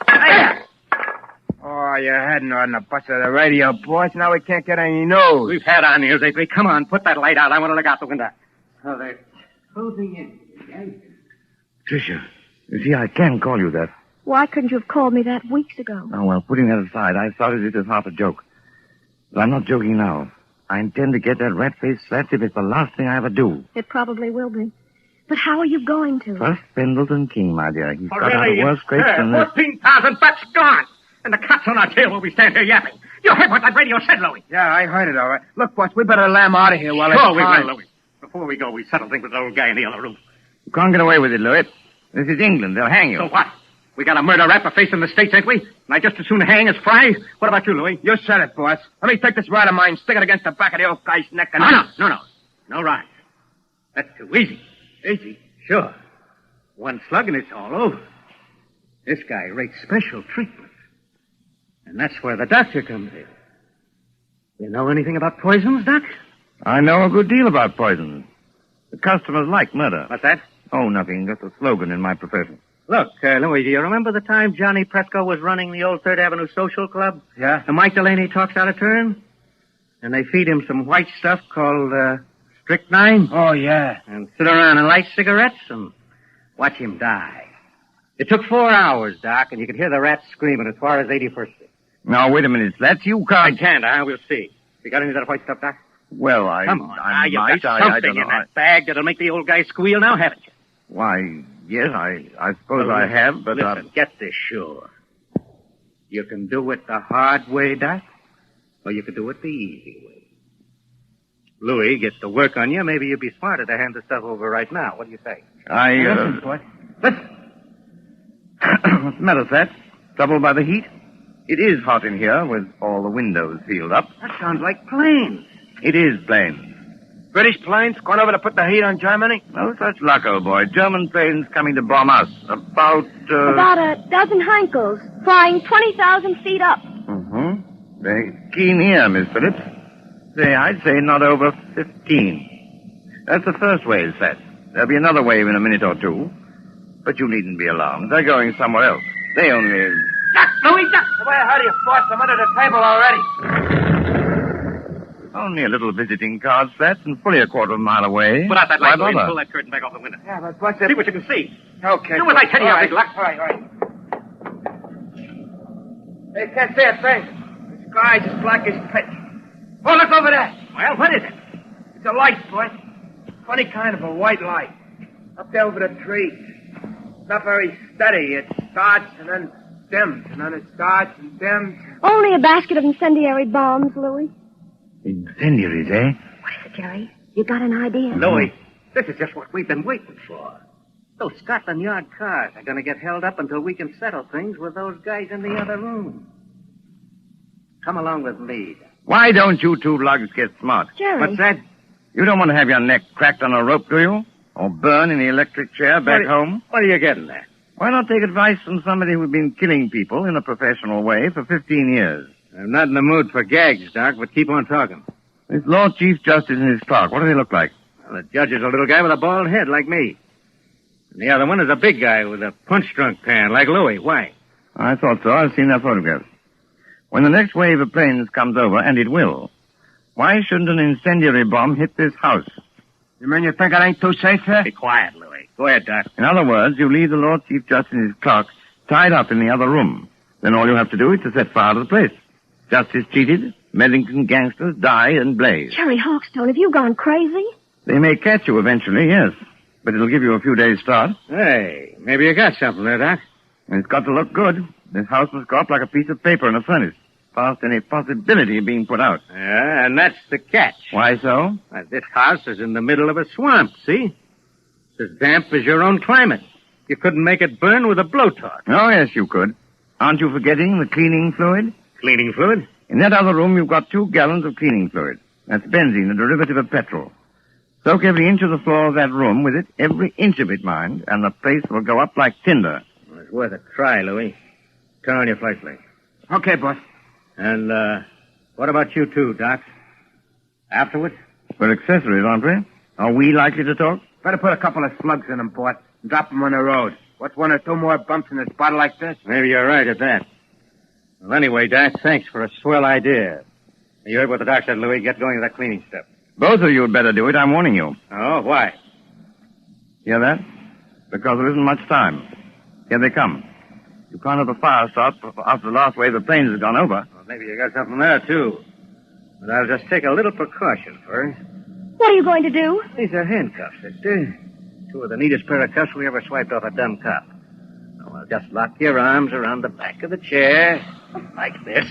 Hey. Oh, you're heading on the bust of the radio, boss. Now we can't get any news. We've had our news lately. Come on, put that light out. I want to look out the window. Oh, they're closing in. Tricia, you see, I can call you that. Why couldn't you have called me that weeks ago? Oh, well, putting that aside, I started it as half a joke. But I'm not joking now. I intend to get that rat-faced Slats if it's the last thing I ever do. It probably will be. But how are you going to? First Pendleton King, my dear. He's got out Already of worse scrapes than this. 14,000 bucks gone. And the cat's on our tail while we stand here yapping. You heard what that radio said, Louis. Yeah, I heard it all right. Look, boss, we better lamb out of here while Sure it's we time. will, Louis. Before we go, we settle things with the old guy in the other room. You can't get away with it, Louis. This is England. They'll hang you. So what? We got a murder rap for facing the States, ain't we? And I just as soon hang as fry? What about you, Louis? You said it, boss. Let me take this rod of mine, stick it against the back of the old guy's neck, and... No. No ride. That's too easy. Easy? Sure. One slug and it's all over. This guy rates special treatment. And that's where the doctor comes in. You know anything about poisons, Doc? I know a good deal about poisons. The customers like murder. What's that? Oh, nothing. Just a slogan in my profession. Look, Louis, do you remember the time Johnny Presco was running the old Third Avenue Social Club? Yeah? And Mike Delaney talks out of turn? And they feed him some white stuff called, strychnine? Oh, yeah. And sit around and light cigarettes and watch him die. It took 4 hours, Doc, and you could hear the rats screaming as far as 81st Street. Now, wait a minute. That's you can't... I can't, We'll see. You got any of that white stuff, Doc? Well, Come on. I You've might. got I something don't know. in that bag that'll make the old guy squeal now, haven't you? Why, yes, I suppose I have, but... Listen, get this sure. You can do it the hard way, Doc, or you can do it the easy way. Louis gets to work on you. Maybe you'd be smarter to hand the stuff over right now. What do you say? Listen, boy. Listen. What's the matter, Seth? Troubled by the heat? It is hot in here with all the windows sealed up. That sounds like planes. It is planes. British planes going over to put the heat on Germany? No such luck, old boy. German planes coming to bomb us. About a dozen Heinkels, flying 20,000 feet up. Mm-hmm. Very keen ear, Miss Phillips. I'd say not over 15. That's the first wave, Seth. There'll be another wave in a minute or two. But you needn't be alarmed. They're going somewhere else. They only... Duck, Louis, duck! The way I heard you, boss, I'm under the table already. Only a little visiting card, Seth, and fully a quarter of a mile away. Put out that light, Why Louis, and bother? pull that curtain back off the window. Yeah, but what's it? See what you can see. Okay. Do as I tell you, all big luck. All right. Hey, can't see a thing. The sky's as black as pitch. Oh, look over there. Well, what is it? It's a light, boy. Funny kind of a white light. Up there over the trees. It's not very steady. It starts and then dims, and then it starts and dims. Only a basket of incendiary bombs, Louis. Incendiaries, eh? What is it, Jerry? You got an idea? Louis, this is just what we've been waiting for. Those Scotland Yard cars are going to get held up until we can settle things with those guys in the other room. Come along with me. Why don't you two lugs get smart? Jerry. What's that? You don't want to have your neck cracked on a rope, do you? Or burn in the electric chair back home? What are you getting at? Why not take advice from somebody who's been killing people in a professional way for 15 years? I'm not in the mood for gags, Doc, but keep on talking. This Lord Chief Justice and his clerk, what do they look like? Well, the judge is a little guy with a bald head like me. And the other one is a big guy with a punch-drunk pan like Louis. Why? I thought so. I've seen their photographs. When the next wave of planes comes over, and it will, why shouldn't an incendiary bomb hit this house? You mean you think it ain't too safe here? Be quiet, Louis. Go ahead, Doc. In other words, you leave the Lord Chief Justice and his clerk tied up in the other room. Then all you have to do is to set fire to the place. Justice cheated, Medlington gangsters die and blaze. Jerry Hawkstone, have you gone crazy? They may catch you eventually, yes. But it'll give you a few days' start. Hey, maybe you got something there, Doc. And it's got to look good. This house must go up like a piece of paper in a furnace, past any possibility of being put out. Yeah, and that's the catch. Why so? This house is in the middle of a swamp, see? It's as damp as your own climate. You couldn't make it burn with a blowtorch. Oh, yes, you could. Aren't you forgetting the cleaning fluid? Cleaning fluid? In that other room, you've got 2 gallons of cleaning fluid. That's benzene, a derivative of petrol. Soak every inch of the floor of that room with it, every inch of it, mind, and the place will go up like tinder. Well, it's worth a try, Louis. Turn on your flashlight. Okay, boss. And, what about you two, Doc? Afterwards? We're accessories, aren't we? Are we likely to talk? Better put a couple of slugs in them, boss, and drop them on the road. What's 1 or 2 more bumps in a spot like this? Maybe you're right at that. Well, anyway, Doc, thanks for a swell idea. You heard what the doc said, Louis. Get going with that cleaning stuff. Both of you had better do it, I'm warning you. Oh, why? Hear that? Because there isn't much time. Here they come. You can't have a fire start after the last wave of planes has gone over. Well, maybe you got something there, too. But I'll just take a little precaution first. What are you going to do? These are handcuffs, sister. Two of the neatest pair of cuffs we ever swiped off a dumb cop. Well, just lock your arms around the back of the chair, like this.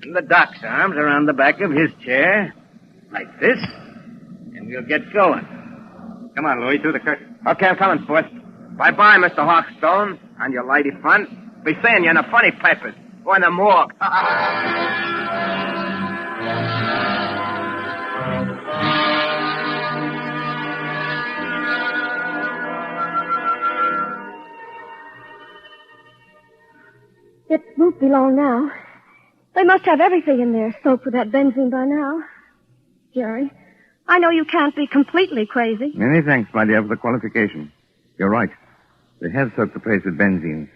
And the doc's arms around the back of his chair, like this. And we'll get going. Come on, Louis, through the curtain. Okay, I'm coming, Force. Bye-bye, Mr. Hawkstone, and your lady friend. Be seeing you in the funny papers or in the morgue. It won't be long now. They must have everything in there soaked with that benzene by now. Jerry, I know you can't be completely crazy. Many thanks, my dear, for the qualification. You're right. They have soaked the place with benzene.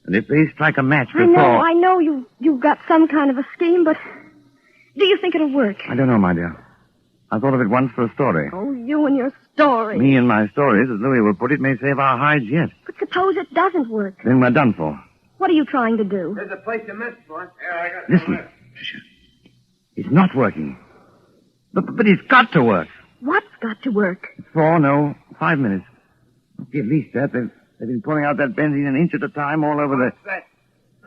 And if they strike a match before... I know you've got some kind of a scheme, but do you think it'll work? I don't know, my dear. I thought of it once for a story. Oh, you and your story. Me and my stories, as Louis will put it, may save our hides yet. But suppose it doesn't work. Then we're done for. What are you trying to do? There's a place you missed, boy. Yeah, I got Listen, Tricia. It's not working. But it's got to work. What's got to work? 5 minutes. Okay, at least that. They've been pouring out that benzene an inch at a time all over the...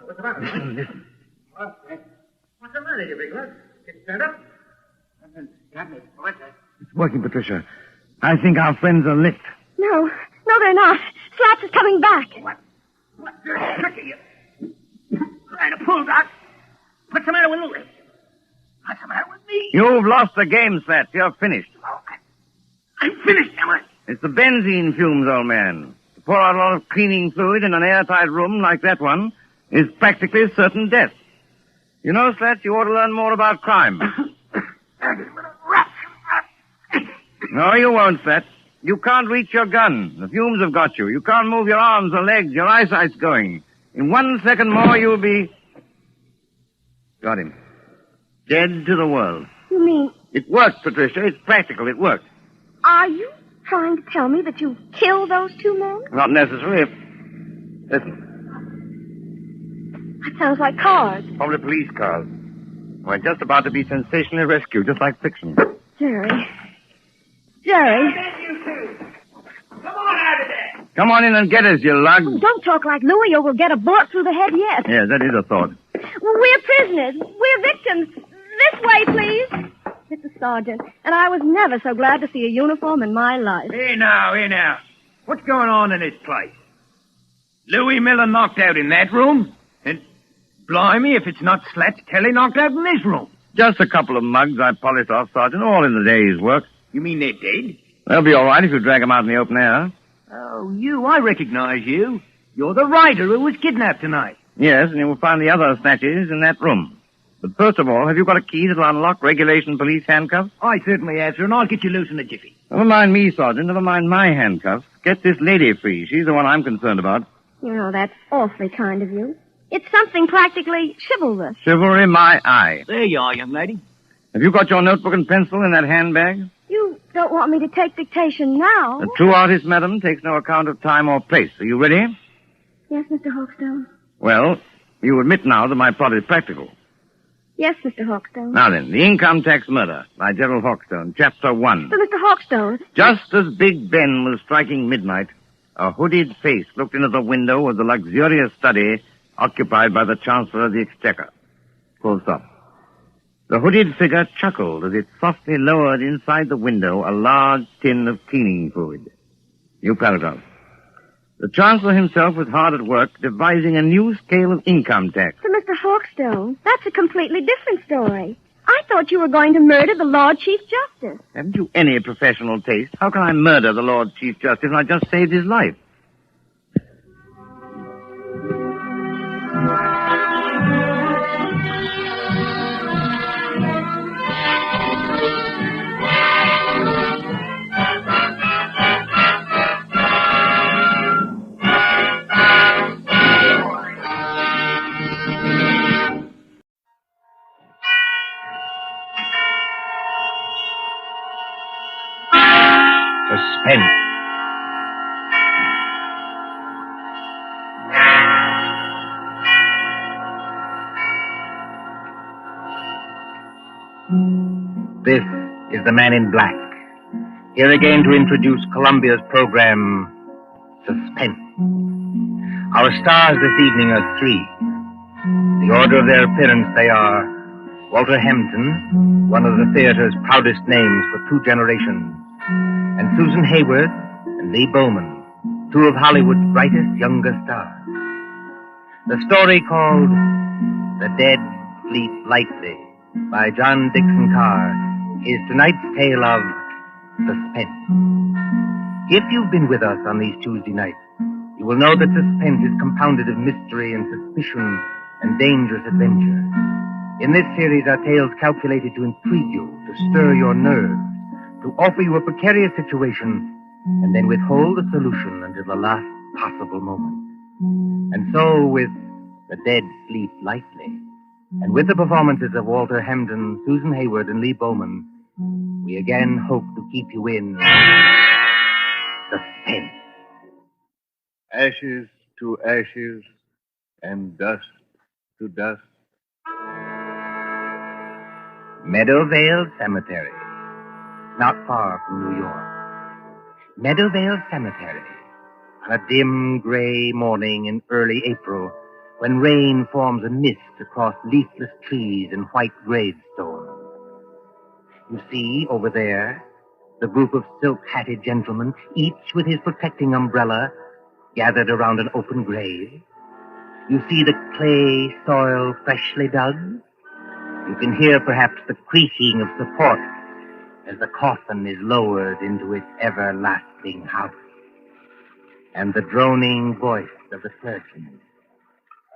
What's the matter? Listen. What's the matter, you big lad? Getting turned up? Got me, boy. It's working, Patricia. I think our friends are licked. No, they're not. Slaps is coming back. What dirty trick are you? Trying to pull, Doc? What's the matter with Louis? What's the matter with me? You've lost the game, Slats. You're finished. Oh, I'm finished, am I? It's the benzene fumes, old man. To pour out a lot of cleaning fluid in an airtight room like that one is practically certain death. You know, Slats, you ought to learn more about crime. No, you won't, Slats. You can't reach your gun. The fumes have got you. You can't move your arms or legs. Your eyesight's going. In 1 second more, you'll be... Got him. Dead to the world. You mean... It worked, Patricia. It's practical. It worked. Are you trying to tell me that you killed those two men? Not necessarily. Listen. That sounds like cars. Probably police cars. We're just about to be sensationally rescued, just like fiction. Jerry. Come on out of there. Come on in and get us, you lug. Oh, don't talk like Louis or we'll get a bullet through the head yet. Yes, that is a thought. Well, we're prisoners. We're victims. This way, please. Mr. Sergeant, and I was never so glad to see a uniform in my life. Here now. What's going on in this place? Louis Miller knocked out in that room? And blimey, if it's not Slats Kelly knocked out in this room. Just a couple of mugs I polished off, Sergeant, all in the day's work. You mean they're dead? They'll be all right if you drag them out in the open air. Oh, I recognize you. You're the writer who was kidnapped tonight. Yes, and you will find the other snatches in that room. But first of all, have you got a key that'll unlock regulation police handcuffs? I certainly have, sir, and I'll get you loose in a jiffy. Never mind me, Sergeant. Never mind my handcuffs. Get this lady free. She's the one I'm concerned about. You know, that's awfully kind of you. It's something practically chivalrous. Chivalry, my eye. There you are, young lady. Have you got your notebook and pencil in that handbag? You don't want me to take dictation now? A true artist, madam, takes no account of time or place. Are you ready? Yes, Mr. Hawkstone. Well, you admit now that my plot is practical. Yes, Mr. Hawkstone. Now then, The Income Tax Murder by Gerald Hawkstone, Chapter 1. But Mr. Hawkstone... Just as Big Ben was striking midnight, a hooded face looked into the window of the luxurious study occupied by the Chancellor of the Exchequer. Full stop. The hooded figure chuckled as it softly lowered inside the window a large tin of cleaning fluid. New paragraph. The Chancellor himself was hard at work devising a new scale of income tax. But Mr. Hawkstone, that's a completely different story. I thought you were going to murder the Lord Chief Justice. Haven't you any professional taste? How can I murder the Lord Chief Justice when I just saved his life? Suspense. This is the Man in Black. Here again to introduce Columbia's program, Suspense. Our stars this evening are three. The order of their appearance, they are Walter Hampton, one of the theater's proudest names for 2 generations, and Susan Hayward and Lee Bowman, 2 of Hollywood's brightest younger stars. The story called The Dead Sleep Lightly by John Dixon Carr is tonight's tale of suspense. If you've been with us on these Tuesday nights, you will know that suspense is compounded of mystery and suspicion and dangerous adventure. In this series are tales calculated to intrigue you, to stir your nerves, to offer you a precarious situation, and then withhold the solution until the last possible moment. And so, with The Dead Sleep Lightly, and with the performances of Walter Hampton, Susan Hayward, and Lee Bowman, we again hope to keep you in suspense. Ashes to ashes, and dust to dust. Meadowvale Cemetery, not far from New York. Meadowvale Cemetery, on a dim gray morning in early April, when rain forms a mist across leafless trees and white gravestones. You see, over there, the group of silk-hatted gentlemen, each with his protecting umbrella, gathered around an open grave. You see the clay soil freshly dug. You can hear perhaps the creaking of support as the coffin is lowered into its everlasting house, and the droning voice of the clergyman.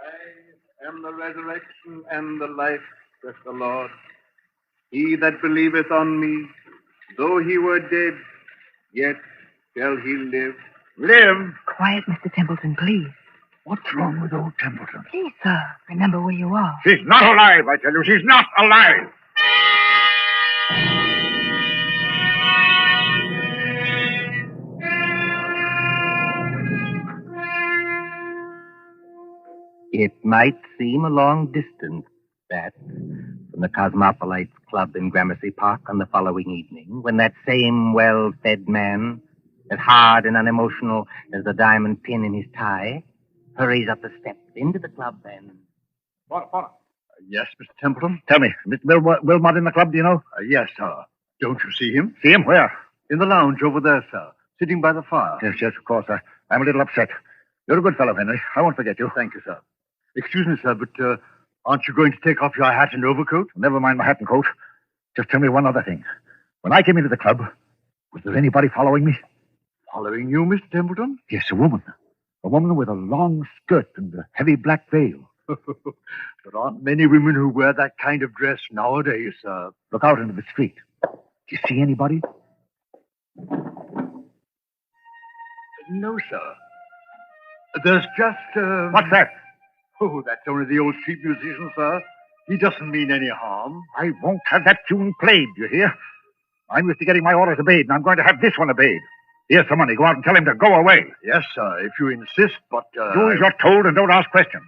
I am the resurrection and the life, saith the Lord. He that believeth on me, though he were dead, yet shall he live. Live? Quiet, Mr. Templeton, please. What's wrong with old Templeton? Please, sir, remember where you are. She's not alive, I tell you. She's not alive. It might seem a long distance, that, from the Cosmopolites Club in Gramercy Park on the following evening, when that same well-fed man, as hard and unemotional as the diamond pin in his tie, hurries up the steps into the club and... Yes, Mr. Templeton. Tell me, Mr. Wilmot in the club, do you know? Yes, sir. Don't you see him? See him? Where? In the lounge over there, sir. Sitting by the fire. Yes, of course. I'm a little upset. You're a good fellow, Henry. I won't forget you. Thank you, sir. Excuse me, sir, but aren't you going to take off your hat and overcoat? Never mind my hat and coat. Just tell me one other thing. When I came into the club, was there anybody following me? Following you, Mr. Templeton? Yes, a woman. A woman with a long skirt and a heavy black veil. There aren't many women who wear that kind of dress nowadays, sir. Look out into the street. Do you see anybody? No, sir. There's just, What's that? Oh, that's only the old street musician, sir. He doesn't mean any harm. I won't have that tune played, you hear? I'm used to getting my orders obeyed, and I'm going to have this one obeyed. Here's some money. Go out and tell him to go away. Yes, sir, if you insist, but, Do as you're told and don't ask questions.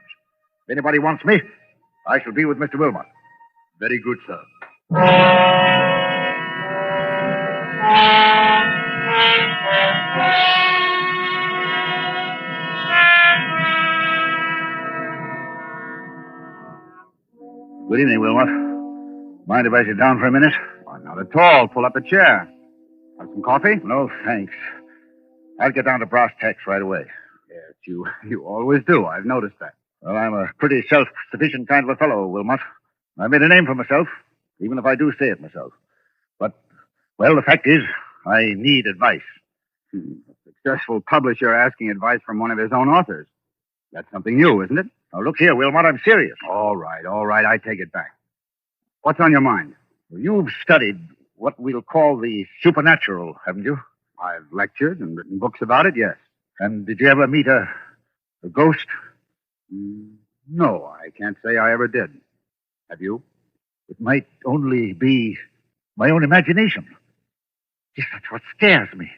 If anybody wants me, I shall be with Mr. Wilmot. Very good, sir. Good evening, Wilmot. Mind if I sit down for a minute? Oh, not at all. Pull up a chair. Have some coffee? No, thanks. I'll get down to brass tacks right away. Yes, you always do. I've noticed that. Well, I'm a pretty self-sufficient kind of a fellow, Wilmot. I made a name for myself, even if I do say it myself. But, well, the fact is, I need advice. A successful publisher asking advice from one of his own authors. That's something new, isn't it? Now, look here, Wilmot, I'm serious. All right, I take it back. What's on your mind? Well, you've studied what we'll call the supernatural, haven't you? I've lectured and written books about it, yes. And did you ever meet a ghost? No, I can't say I ever did. Have you? It might only be my own imagination. Yes, that's what scares me.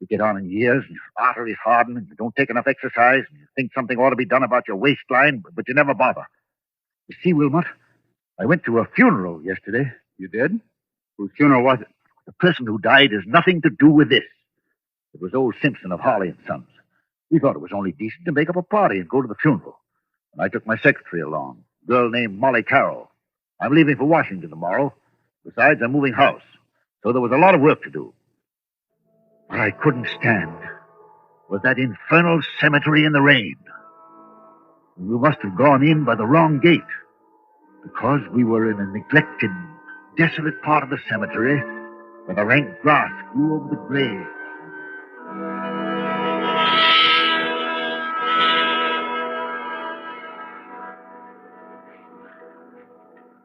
You get on in years, and your arteries harden, and you don't take enough exercise, and you think something ought to be done about your waistline, but you never bother. You see, Wilmot, I went to a funeral yesterday. You did? Whose funeral was it? The person who died has nothing to do with this. It was old Simpson of Harley and Sons. We thought it was only decent to make up a party and go to the funeral. And I took my secretary along, a girl named Molly Carroll. I'm leaving for Washington tomorrow. Besides, I'm moving house. So there was a lot of work to do. What I couldn't stand was that infernal cemetery in the rain. We must have gone in by the wrong gate, because we were in a neglected, desolate part of the cemetery where the rank grass grew over the grave.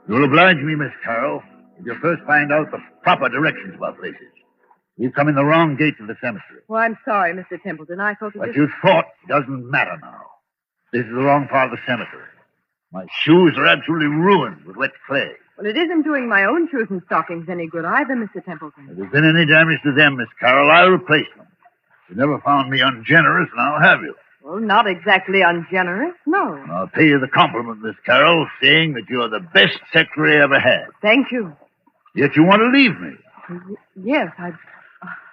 You'll oblige me, Miss Carroll, if you first find out the proper directions about places. We've come in the wrong gate to the cemetery. Well, I'm sorry, Mr. Templeton. I thought that What you thought doesn't matter now. This is the wrong part of the cemetery. My shoes are absolutely ruined with wet clay. Well, it isn't doing my own shoes and stockings any good either, Mr. Templeton. If there's been any damage to them, Miss Carroll, I'll replace them. You never found me ungenerous, now have you? Well, not exactly ungenerous, no. I'll pay you the compliment, Miss Carroll, saying that you're the best secretary I ever had. Thank you. Yet you want to leave me. Yes,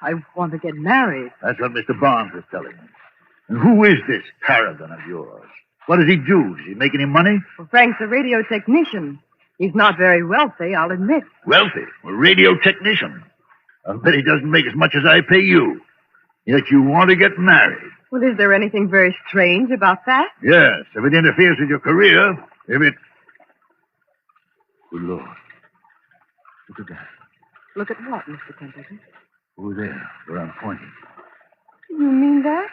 I want to get married. That's what Mr. Barnes was telling me. And who is this paragon of yours? What does he do? Does he make any money? Well, Frank's a radio technician. He's not very wealthy, I'll admit. Wealthy? A radio technician? I'll bet he doesn't make as much as I pay you. Yet you want to get married. Well, is there anything very strange about that? Yes, if it interferes with your career, if it... Good Lord. Look at that. Look at what, Mr. Templeton? Over there, where I'm pointing. You mean that?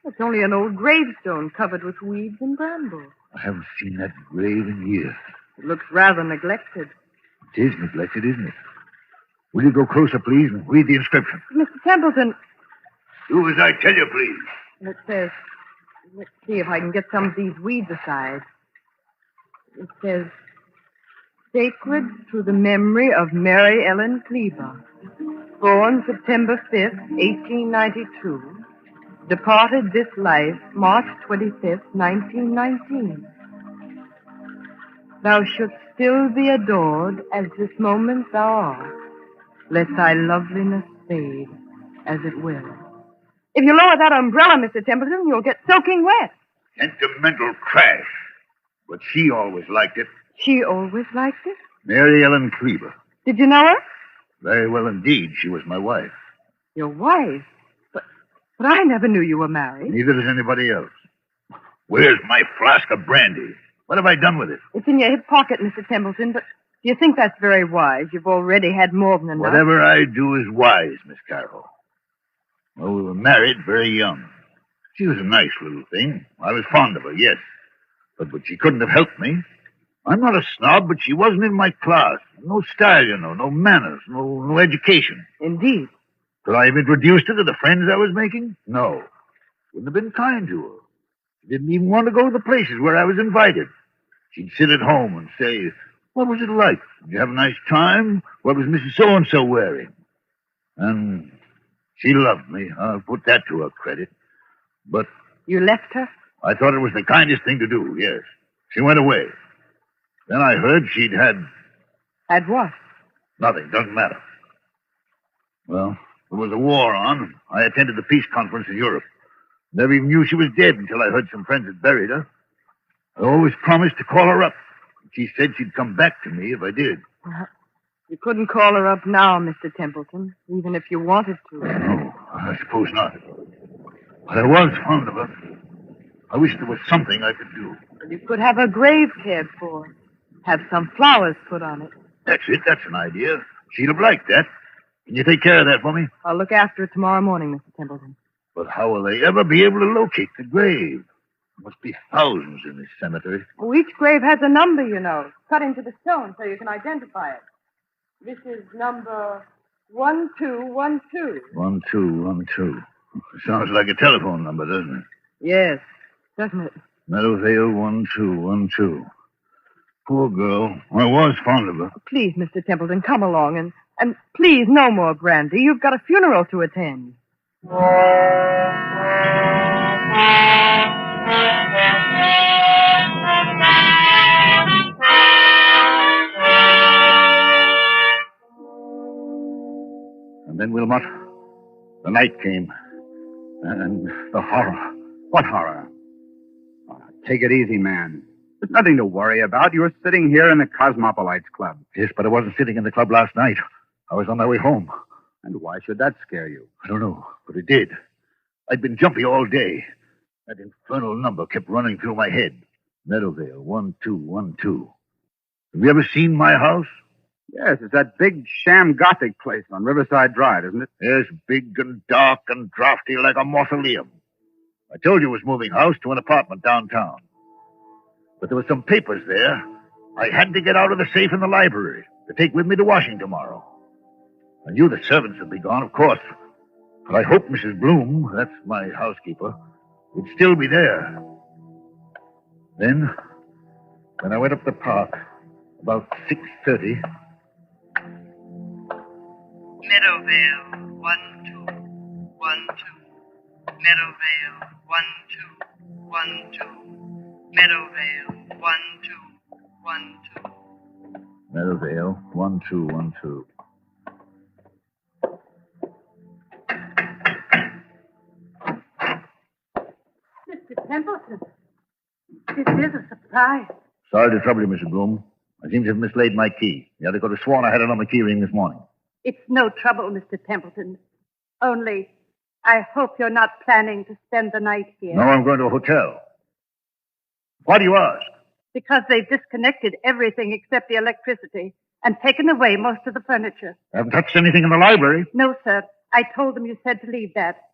It's only an old gravestone covered with weeds and brambles. I haven't seen that grave in years. It looks rather neglected. It is neglected, isn't it? Will you go closer, please, and read the inscription? Mr. Templeton, Do as I tell you, please. it says... Let's see if I can get some of these weeds aside. It says, Sacred to the memory of Mary Ellen Cleaver, born September 5th, 1892, departed this life March 25th, 1919. Thou shouldst still be adored as this moment thou art. Let thy loveliness fade as it will. If you lower that umbrella, Mr. Templeton, you'll get soaking wet. Sentimental trash. But she always liked it. She always liked it? Mary Ellen Cleaver. Did you know her? Very well indeed. She was my wife. Your wife? But I never knew you were married. Neither does anybody else. Where's my flask of brandy? What have I done with it? It's in your hip pocket, Mr. Templeton, but do you think that's very wise? You've already had more than enough. Whatever I do is wise, Miss Carroll. Well, we were married very young. She was a nice little thing. I was fond of her, yes. But she couldn't have helped me. I'm not a snob, but she wasn't in my class. No style, you know, no manners, no education. Indeed. Could I have introduced her to the friends I was making? No. Wouldn't have been kind to her. She didn't even want to go to the places where I was invited. She'd sit at home and say, what was it like? Did you have a nice time? What was Mrs. So-and-so wearing? And she loved me. I'll put that to her credit. But... You left her? I thought it was the kindest thing to do, yes. She went away. Then I heard she'd had... Had what? Nothing, doesn't matter. Well, there was a war on. I attended the peace conference in Europe. Never even knew she was dead until I heard some friends had buried her. I always promised to call her up. She said she'd come back to me if I did. You couldn't call her up now, Mr. Templeton, even if you wanted to. No, I suppose not. But I was fond of her. I wish there was something I could do. You could have her grave cared for. Have some flowers put on it. That's it. That's an idea. She'd have liked that. Can you take care of that for me? I'll look after it tomorrow morning, Mr. Templeton. But how will they ever be able to locate the grave? There must be thousands in this cemetery. Oh, each grave has a number, you know, cut into the stone so you can identify it. This is number 1212. 1212. Sounds like a telephone number, doesn't it? Yes, doesn't it? Meadowvale 1212. Poor girl. I was fond of her. Please, Mr. Templeton, come along and please, no more brandy. You've got a funeral to attend. then, Wilmot, the night came. And the horror. What horror? Oh, take it easy, man. There's nothing to worry about. You were sitting here in the Cosmopolites Club. Yes, but I wasn't sitting in the club last night. I was on my way home. And why should that scare you? I don't know, but it did. I'd been jumpy all day. That infernal number kept running through my head. Meadowvale, 1212. Have you ever seen my house? Yes, it's that big sham Gothic place on Riverside Drive, isn't it? Yes, big and dark and drafty like a mausoleum. I told you it was moving house to an apartment downtown. But there were some papers there. I had to get out of the safe in the library to take with me to Washington tomorrow. I knew the servants would be gone, of course. But I hoped Mrs. Bloom, that's my housekeeper, would still be there. Then, when I went up the park, about 6:30... Meadowvale, 1212. Meadowvale, 1212. Meadowvale, 1212. Meadowvale, 1212. Mr. Templeton, this is a surprise. Sorry to trouble you, Mrs. Bloom. I seem to have mislaid my key. The other could have sworn I had it on the key ring this morning. It's no trouble, Mr. Templeton. Only, I hope you're not planning to spend the night here. No, I'm going to a hotel. Why do you ask? Because they've disconnected everything except the electricity and taken away most of the furniture. I haven't touched anything in the library. No, sir. I told them you said to leave that.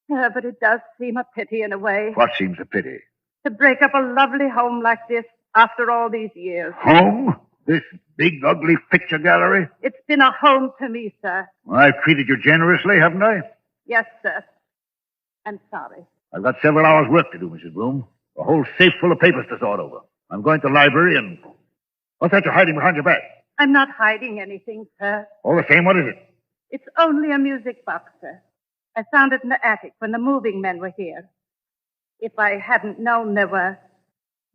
But it does seem a pity in a way. What seems a pity? To break up a lovely home like this after all these years. Home? This big, ugly picture gallery? It's been a home to me, sir. Well, I've treated you generously, haven't I? Yes, sir. I'm sorry. I've got several hours' work to do, Mrs. Bloom. A whole safe full of papers to sort over. I'm going to the library and... What's that you're hiding behind your back? I'm not hiding anything, sir. All the same, what is it? It's only a music box, sir. I found it in the attic when the moving men were here. If I hadn't known there were,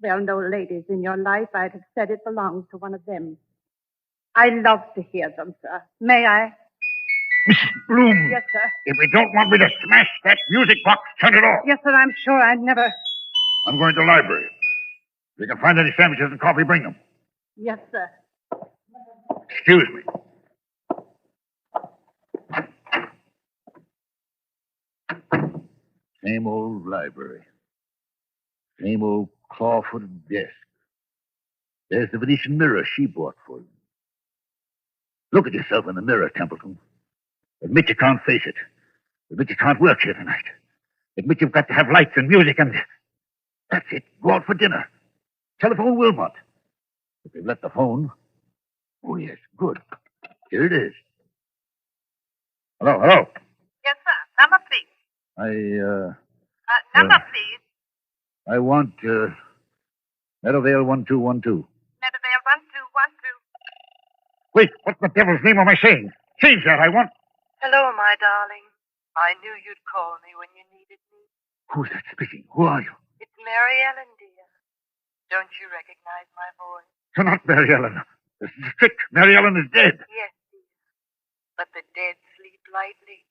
well, no ladies in your life, I'd have said it belonged to one of them. I love to hear them, sir. May I? Mrs. Bloom! Yes, sir. If you don't want me to smash that music box, turn it off. Yes, sir, I'm sure I never... I'm going to the library. If you can find any sandwiches and coffee, bring them. Yes, sir. Excuse me. Same old library. Same old claw-footed desk. There's the Venetian mirror she bought for you. Look at yourself in the mirror, Templeton. Admit you can't face it. Admit you can't work here tonight. Admit you've got to have lights and music and... That's it. Go out for dinner. Telephone Wilmot. If they've let the phone... Oh, yes, good. Here it is. Hello. Yes, sir. Number, please. Number, please. I want, Meadowvale 1212. Meadowvale 1212. Wait, what the devil's name am I saying? Change that, I want... Hello, my darling. I knew you'd call me when you needed me. Who's that speaking? Who are you? It's Mary Ellen, dear. Don't you recognize my voice? You're not Mary Ellen. This is a trick. Mary Ellen is dead. Yes, dear. But the dead sleep lightly,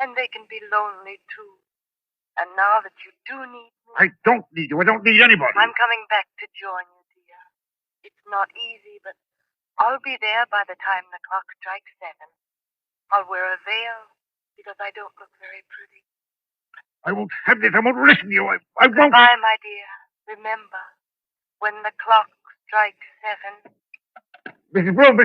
and they can be lonely, too. And now that you do need me... I don't need you. I don't need anybody. I'm coming back to join you, dear. It's not easy, but I'll be there by the time the clock strikes 7. I'll wear a veil because I don't look very pretty. I won't have this. I won't listen to you. I won't... Goodbye, my dear. Remember, when the clock strikes 7... Mrs. Bloom!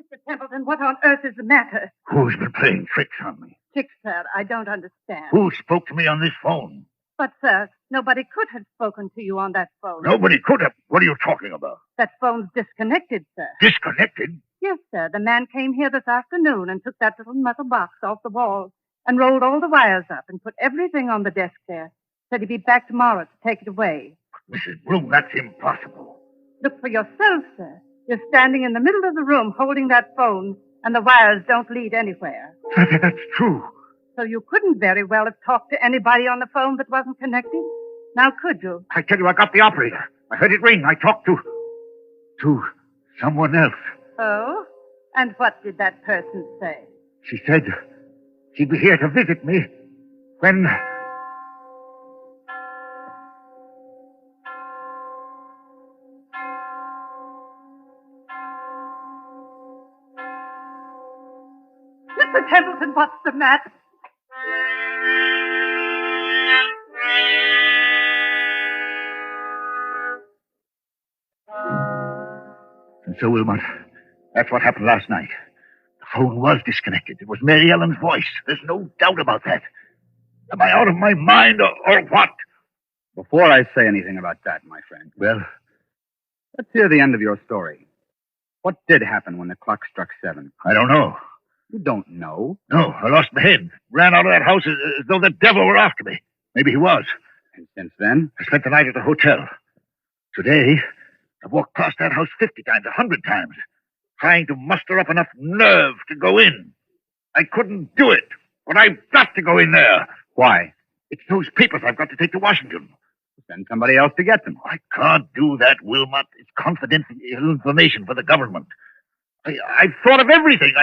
Mr. Templeton, what on earth is the matter? Who's been playing tricks on me? Tricks, sir. I don't understand. Who spoke to me on this phone? But, sir, nobody could have spoken to you on that phone. Nobody could have. What are you talking about? That phone's disconnected, sir. Disconnected? Yes, sir. The man came here this afternoon and took that little metal box off the wall and rolled all the wires up and put everything on the desk there. Said he'd be back tomorrow to take it away. Mrs. Bloom, that's impossible. Look for yourself, sir. You're standing in the middle of the room holding that phone, and the wires don't lead anywhere. That's true. So you couldn't very well have talked to anybody on the phone that wasn't connected? Now, could you? I tell you, I got the operator. I heard it ring. I talked to someone else. Oh? And what did that person say? She said she'd be here to visit me when... Mr. Templeton, what's the matter? And so, Wilmot, that's what happened last night. The phone was disconnected. It was Mary Ellen's voice. There's no doubt about that. Am I out of my mind or what? Before I say anything about that, my friend. Well? Let's hear the end of your story. What did happen when the clock struck 7? I don't know. You don't know? No, I lost my head. Ran out of that house as though the devil were after me. Maybe he was. And since then? I spent the night at the hotel. Today, I've walked past that house 50 times, 100 times, trying to muster up enough nerve to go in. I couldn't do it, but I've got to go in there. Why? It's those papers I've got to take to Washington. Send somebody else to get them. I can't do that, Wilmot. It's confidential information for the government. I've thought of everything.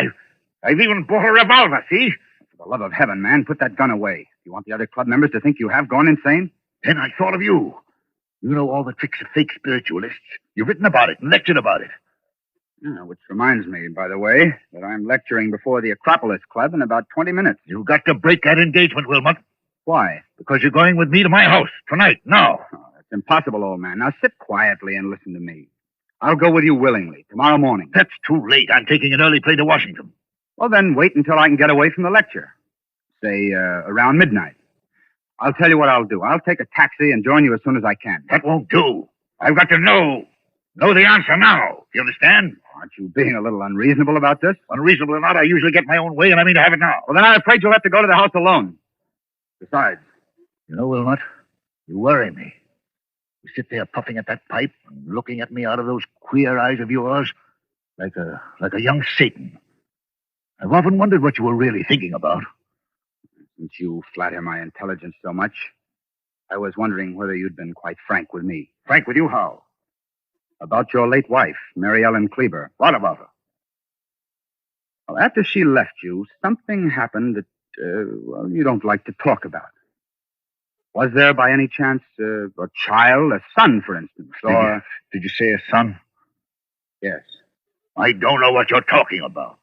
I've even bought a revolver, see? For the love of heaven, man, put that gun away. You want the other club members to think you have gone insane? Then I thought of you. You know all the tricks of fake spiritualists. You've written about it and lectured about it. Yeah, which reminds me, by the way, that I'm lecturing before the Acropolis Club in about 20 minutes. You've got to break that engagement, Wilmot. Why? Because you're going with me to my house tonight, now. Oh, that's impossible, old man. Now sit quietly and listen to me. I'll go with you willingly, tomorrow morning. That's too late. I'm taking an early plane to Washington. Well, then wait until I can get away from the lecture. Say, around midnight. I'll tell you what I'll do. I'll take a taxi and join you as soon as I can. That won't do. I've got to know the answer now. You understand? Aren't you being a little unreasonable about this? Unreasonable or not, I usually get my own way, and I mean to have it now. Well, then I'm afraid you'll have to go to the house alone. Besides, you know, Wilmot, you worry me. You sit there puffing at that pipe and looking at me out of those queer eyes of yours like a young Satan. I've often wondered what you were really thinking about. Since you flatter my intelligence so much, I was wondering whether you'd been quite frank with me. Frank with you how? About your late wife, Mary Ellen Cleaver. What about her? Well, after she left you, something happened that, well, you don't like to talk about. Was there, by any chance, a child, a son, for instance? Or... Did you say a son? Yes. I don't know what you're talking about.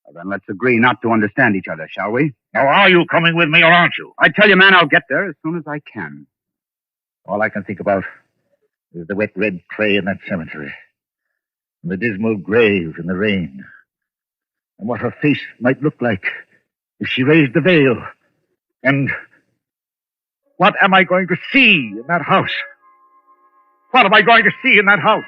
Well, then let's agree not to understand each other, shall we? Now, are you coming with me or aren't you? I tell you, man, I'll get there as soon as I can. All I can think about is the wet red clay in that cemetery, and the dismal grave in the rain, and what her face might look like if she raised the veil. And what am I going to see in that house? What am I going to see in that house?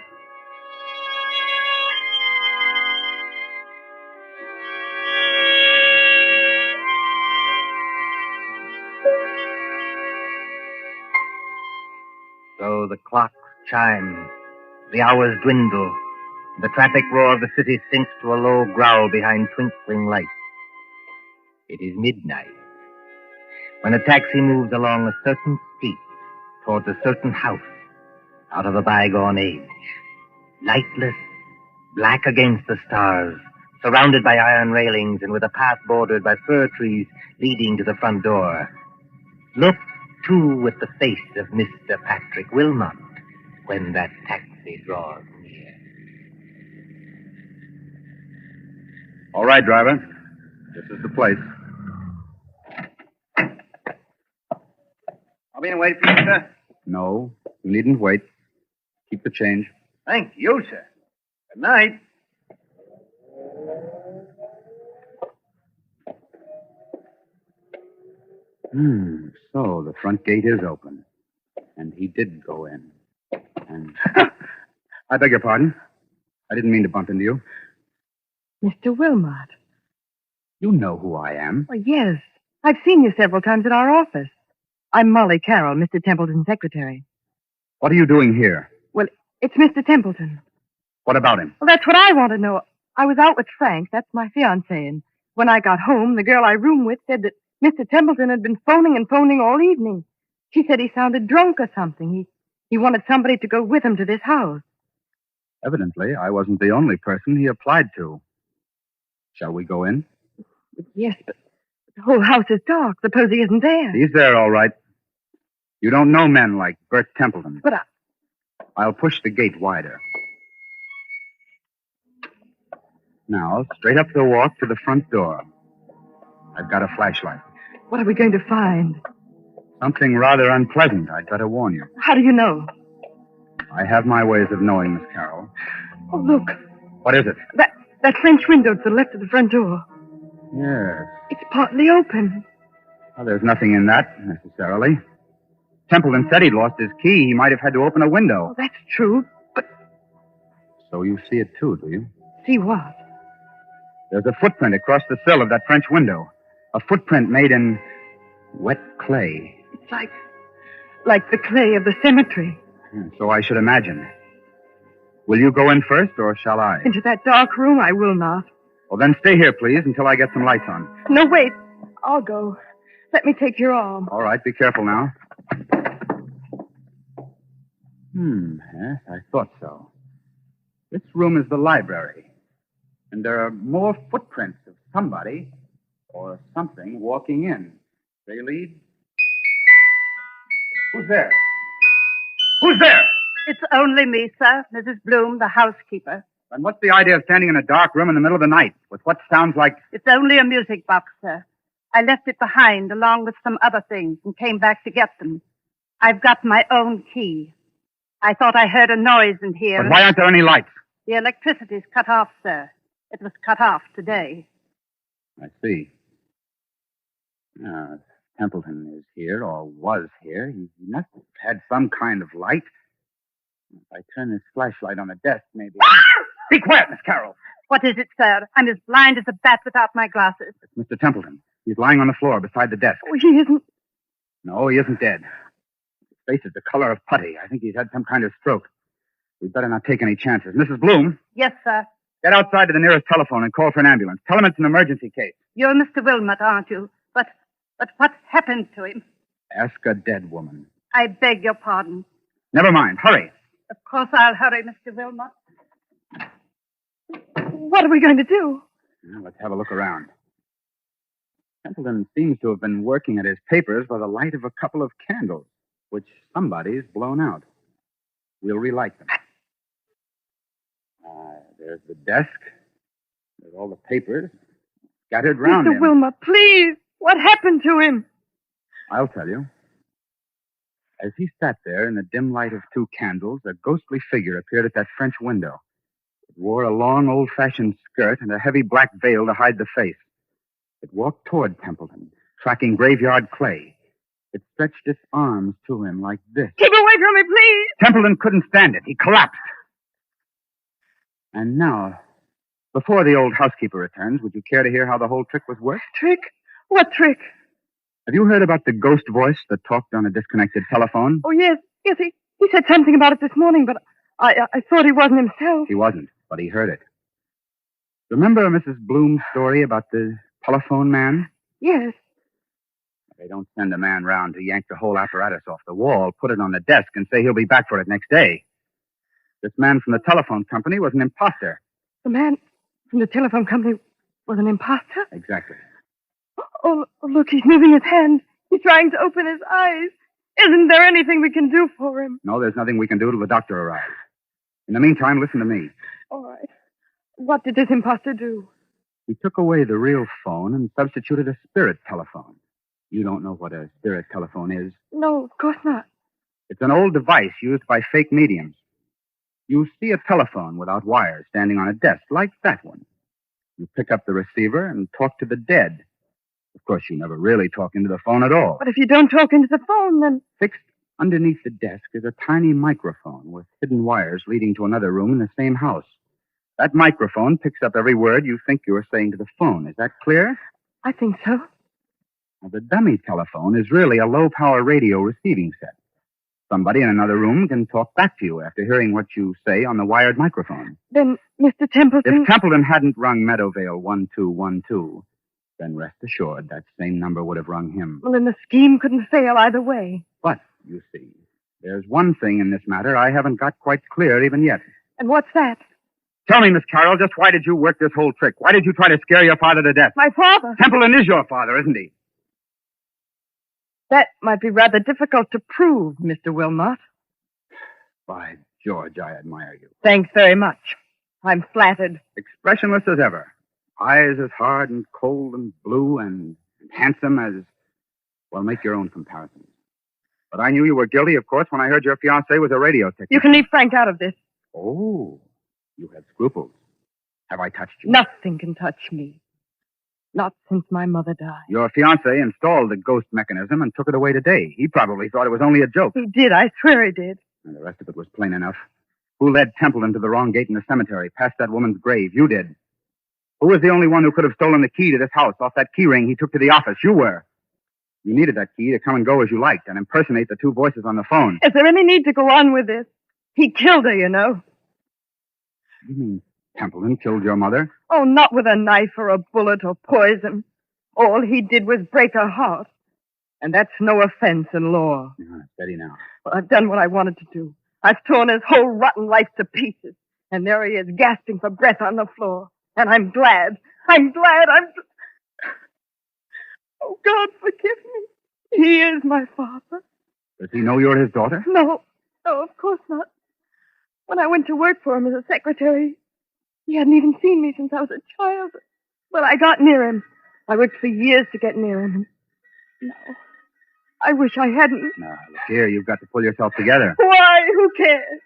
So the clocks chime, the hours dwindle, the traffic roar of the city sinks to a low growl behind twinkling lights. It is midnight, when a taxi moves along a certain street towards a certain house out of a bygone age. Lightless, black against the stars, surrounded by iron railings and with a path bordered by fir trees leading to the front door. Look, too, with the face of Mr. Patrick Wilmot when that taxi draws near. All right, driver. This is the place. I'll be in wait for you, sir. No, you needn't wait. Keep the change. Thank you, sir. Good night. So the front gate is open. And he did go in. And... I beg your pardon. I didn't mean to bump into you. Mr. Wilmot. You know who I am. Oh, yes. I've seen you several times at our office. I'm Molly Carroll, Mr. Templeton's secretary. What are you doing here? Well, it's Mr. Templeton. What about him? Well, that's what I want to know. I was out with Frank, that's my fiancé, and when I got home, the girl I room with said that Mr. Templeton had been phoning and phoning all evening. She said he sounded drunk or something. He wanted somebody to go with him to this house. Evidently, I wasn't the only person he applied to. Shall we go in? Yes, but the whole house is dark. Suppose he isn't there. He's there, all right. You don't know men like Bert Templeton. But I'll push the gate wider. Now, straight up the walk to the front door. I've got a flashlight. what are we going to find? Something rather unpleasant, I'd better warn you. How do you know? I have my ways of knowing, Miss Carroll. Oh, look. What is it? That French window to the left of the front door. Yes. It's partly open. Well, there's nothing in that, necessarily. Templeton said he'd lost his key. He might have had to open a window. Oh, that's true. But So you see it, too, do you? see what? There's a footprint across the sill of that French window. A footprint made in wet clay. It's like the clay of the cemetery. So I should imagine. Will you go in first, or shall I? Into that dark room, I will not. Well, then stay here, please, until I get some lights on. No, wait. I'll go. Let me take your arm. All right, be careful now. Yes, I thought so. This room is the library. And there are more footprints of somebody or something walking in. They lead. Who's there? Who's there? It's only me, sir, Mrs. Bloom, the housekeeper. And what's the idea of standing in a dark room in the middle of the night with what sounds like... It's only a music box, sir. I left it behind along with some other things and came back to get them. I've got my own key. I thought I heard a noise in here. But why aren't there any lights? The electricity's cut off, sir. It was cut off today. I see. If Templeton is here, or was here, he must have had some kind of light. If I turn this flashlight on the desk, maybe... Be quiet, Miss Carroll. What is it, sir? I'm as blind as a bat without my glasses. It's Mr. Templeton. He's lying on the floor beside the desk. Oh, he isn't. No, he isn't dead. His face is the color of putty. I think he's had some kind of stroke. We'd better not take any chances. Mrs. Bloom, Yes, sir. get outside to the nearest telephone and call for an ambulance. Tell him it's an emergency case. You're Mr. Wilmot, aren't you? But what happened to him? Ask a dead woman. I beg your pardon. Never mind. Hurry. Of course I'll hurry, Mr. Wilmot. What are we going to do? Now, let's have a look around. Templeton seems to have been working at his papers by the light of a couple of candles, which somebody's blown out. We'll relight them. There's the desk. There's all the papers scattered round Mr. him. Wilmot, please. What happened to him? I'll tell you. As he sat there in the dim light of two candles, a ghostly figure appeared at that French window. It wore a long, old-fashioned skirt and a heavy black veil to hide the face. It walked toward Templeton, tracking graveyard clay. It stretched its arms to him like this. Keep away from me, please. Templeton couldn't stand it. He collapsed. And now, before the old housekeeper returns, would you care to hear how the whole trick was worked? Trick? What trick? Have you heard about the ghost voice that talked on a disconnected telephone? Oh, yes. Yes, he said something about it this morning, but I thought he wasn't himself. He wasn't, but he heard it. Remember Mrs. Bloom's story about the telephone man? Yes. They don't send a man round to yank the whole apparatus off the wall, put it on the desk, and say he'll be back for it next day. This man from the telephone company was an imposter. The man from the telephone company was an imposter? Exactly. Oh, look, he's moving his hand. He's trying to open his eyes. Isn't there anything we can do for him? No, there's nothing we can do till the doctor arrives. In the meantime, listen to me. All right. What did this imposter do? He took away the real phone and substituted a spirit telephone. You don't know what a spirit telephone is. No, of course not. It's an old device used by fake mediums. You see a telephone without wires standing on a desk, like that one. You pick up the receiver and talk to the dead. Of course, you never really talk into the phone at all. But if you don't talk into the phone, then... Fixed underneath the desk is a tiny microphone with hidden wires leading to another room in the same house. That microphone picks up every word you think you are saying to the phone. Is that clear? I think so. Now, the dummy telephone is really a low-power radio receiving set. Somebody in another room can talk back to you after hearing what you say on the wired microphone. Then Mr. Templeton... If Templeton hadn't rung Meadowvale 1212, then rest assured that same number would have rung him. Well, then the scheme couldn't fail either way. But, you see, there's one thing in this matter I haven't got quite clear even yet. And what's that? Tell me, Miss Carroll, just why did you work this whole trick? Why did you try to scare your father to death? My father. Templeton is your father, isn't he? That might be rather difficult to prove, Mr. Wilmot. By George, I admire you. Thanks very much. I'm flattered. Expressionless as ever. Eyes as hard and cold and blue and handsome as... Well, make your own comparisons. But I knew you were guilty, of course, when I heard your fiancé was a radio technician. You can leave Frank out of this. Oh, you had scruples. Have I touched you? Nothing can touch me. Not since my mother died. Your fiancé installed the ghost mechanism and took it away today. He probably thought it was only a joke. He did. I swear he did. And the rest of it was plain enough. Who led Templeton to the wrong gate in the cemetery, past that woman's grave? You did. Who was the only one who could have stolen the key to this house off that key ring he took to the office? You were. You needed that key to come and go as you liked and impersonate the two voices on the phone. Is there any need to go on with this? He killed her, you know. You mean Templeton killed your mother? Oh, not with a knife or a bullet or poison. All he did was break her heart. And that's no offense in law. Steady now. Well, I've done what I wanted to do. I've torn his whole rotten life to pieces. And there he is, gasping for breath on the floor. And I'm glad. Oh, God, forgive me. He is my father. Does he know you're his daughter? No, of course not. When I went to work for him as a secretary, he hadn't even seen me since I was a child. But I got near him. I worked for years to get near him. No, I wish I hadn't. Now, look here, you've got to pull yourself together. Why? Who cares?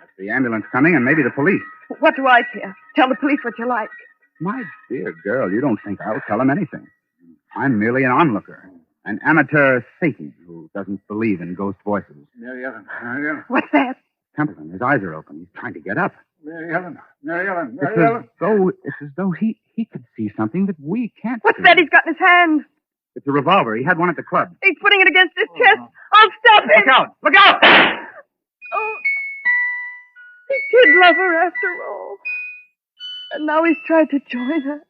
That's the ambulance coming and maybe the police. What do I care? Tell the police what you like. My dear girl, you don't think I'll tell them anything. I'm merely an onlooker. An amateur Satan who doesn't believe in ghost voices. Mary Ellen. What's that? Templeton, his eyes are open. He's trying to get up. Mary Ellen. It's as though he could see something that we can't What's see. that he's got in his hand? It's a revolver. He had one at the club. He's putting it against his chest. I'll stop him. Look out! Look out! Oh, he did love her after all. And now he's tried to join her.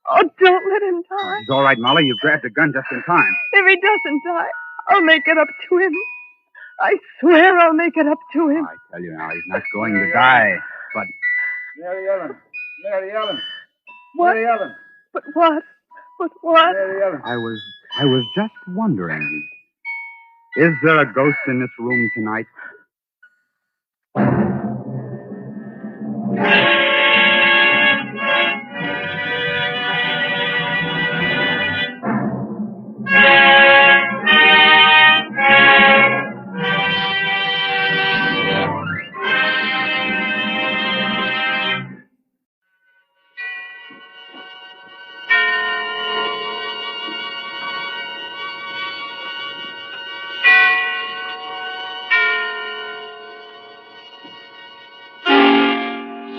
Oh, don't let him die. He's all right, Molly. You grabbed a gun just in time. If he doesn't die, I'll make it up to him. I swear I'll make it up to him. I tell you now, he's not going to die. But Mary Ellen. What? Mary Ellen. But what? But what? Mary Ellen. I was just wondering, is there a ghost in this room tonight?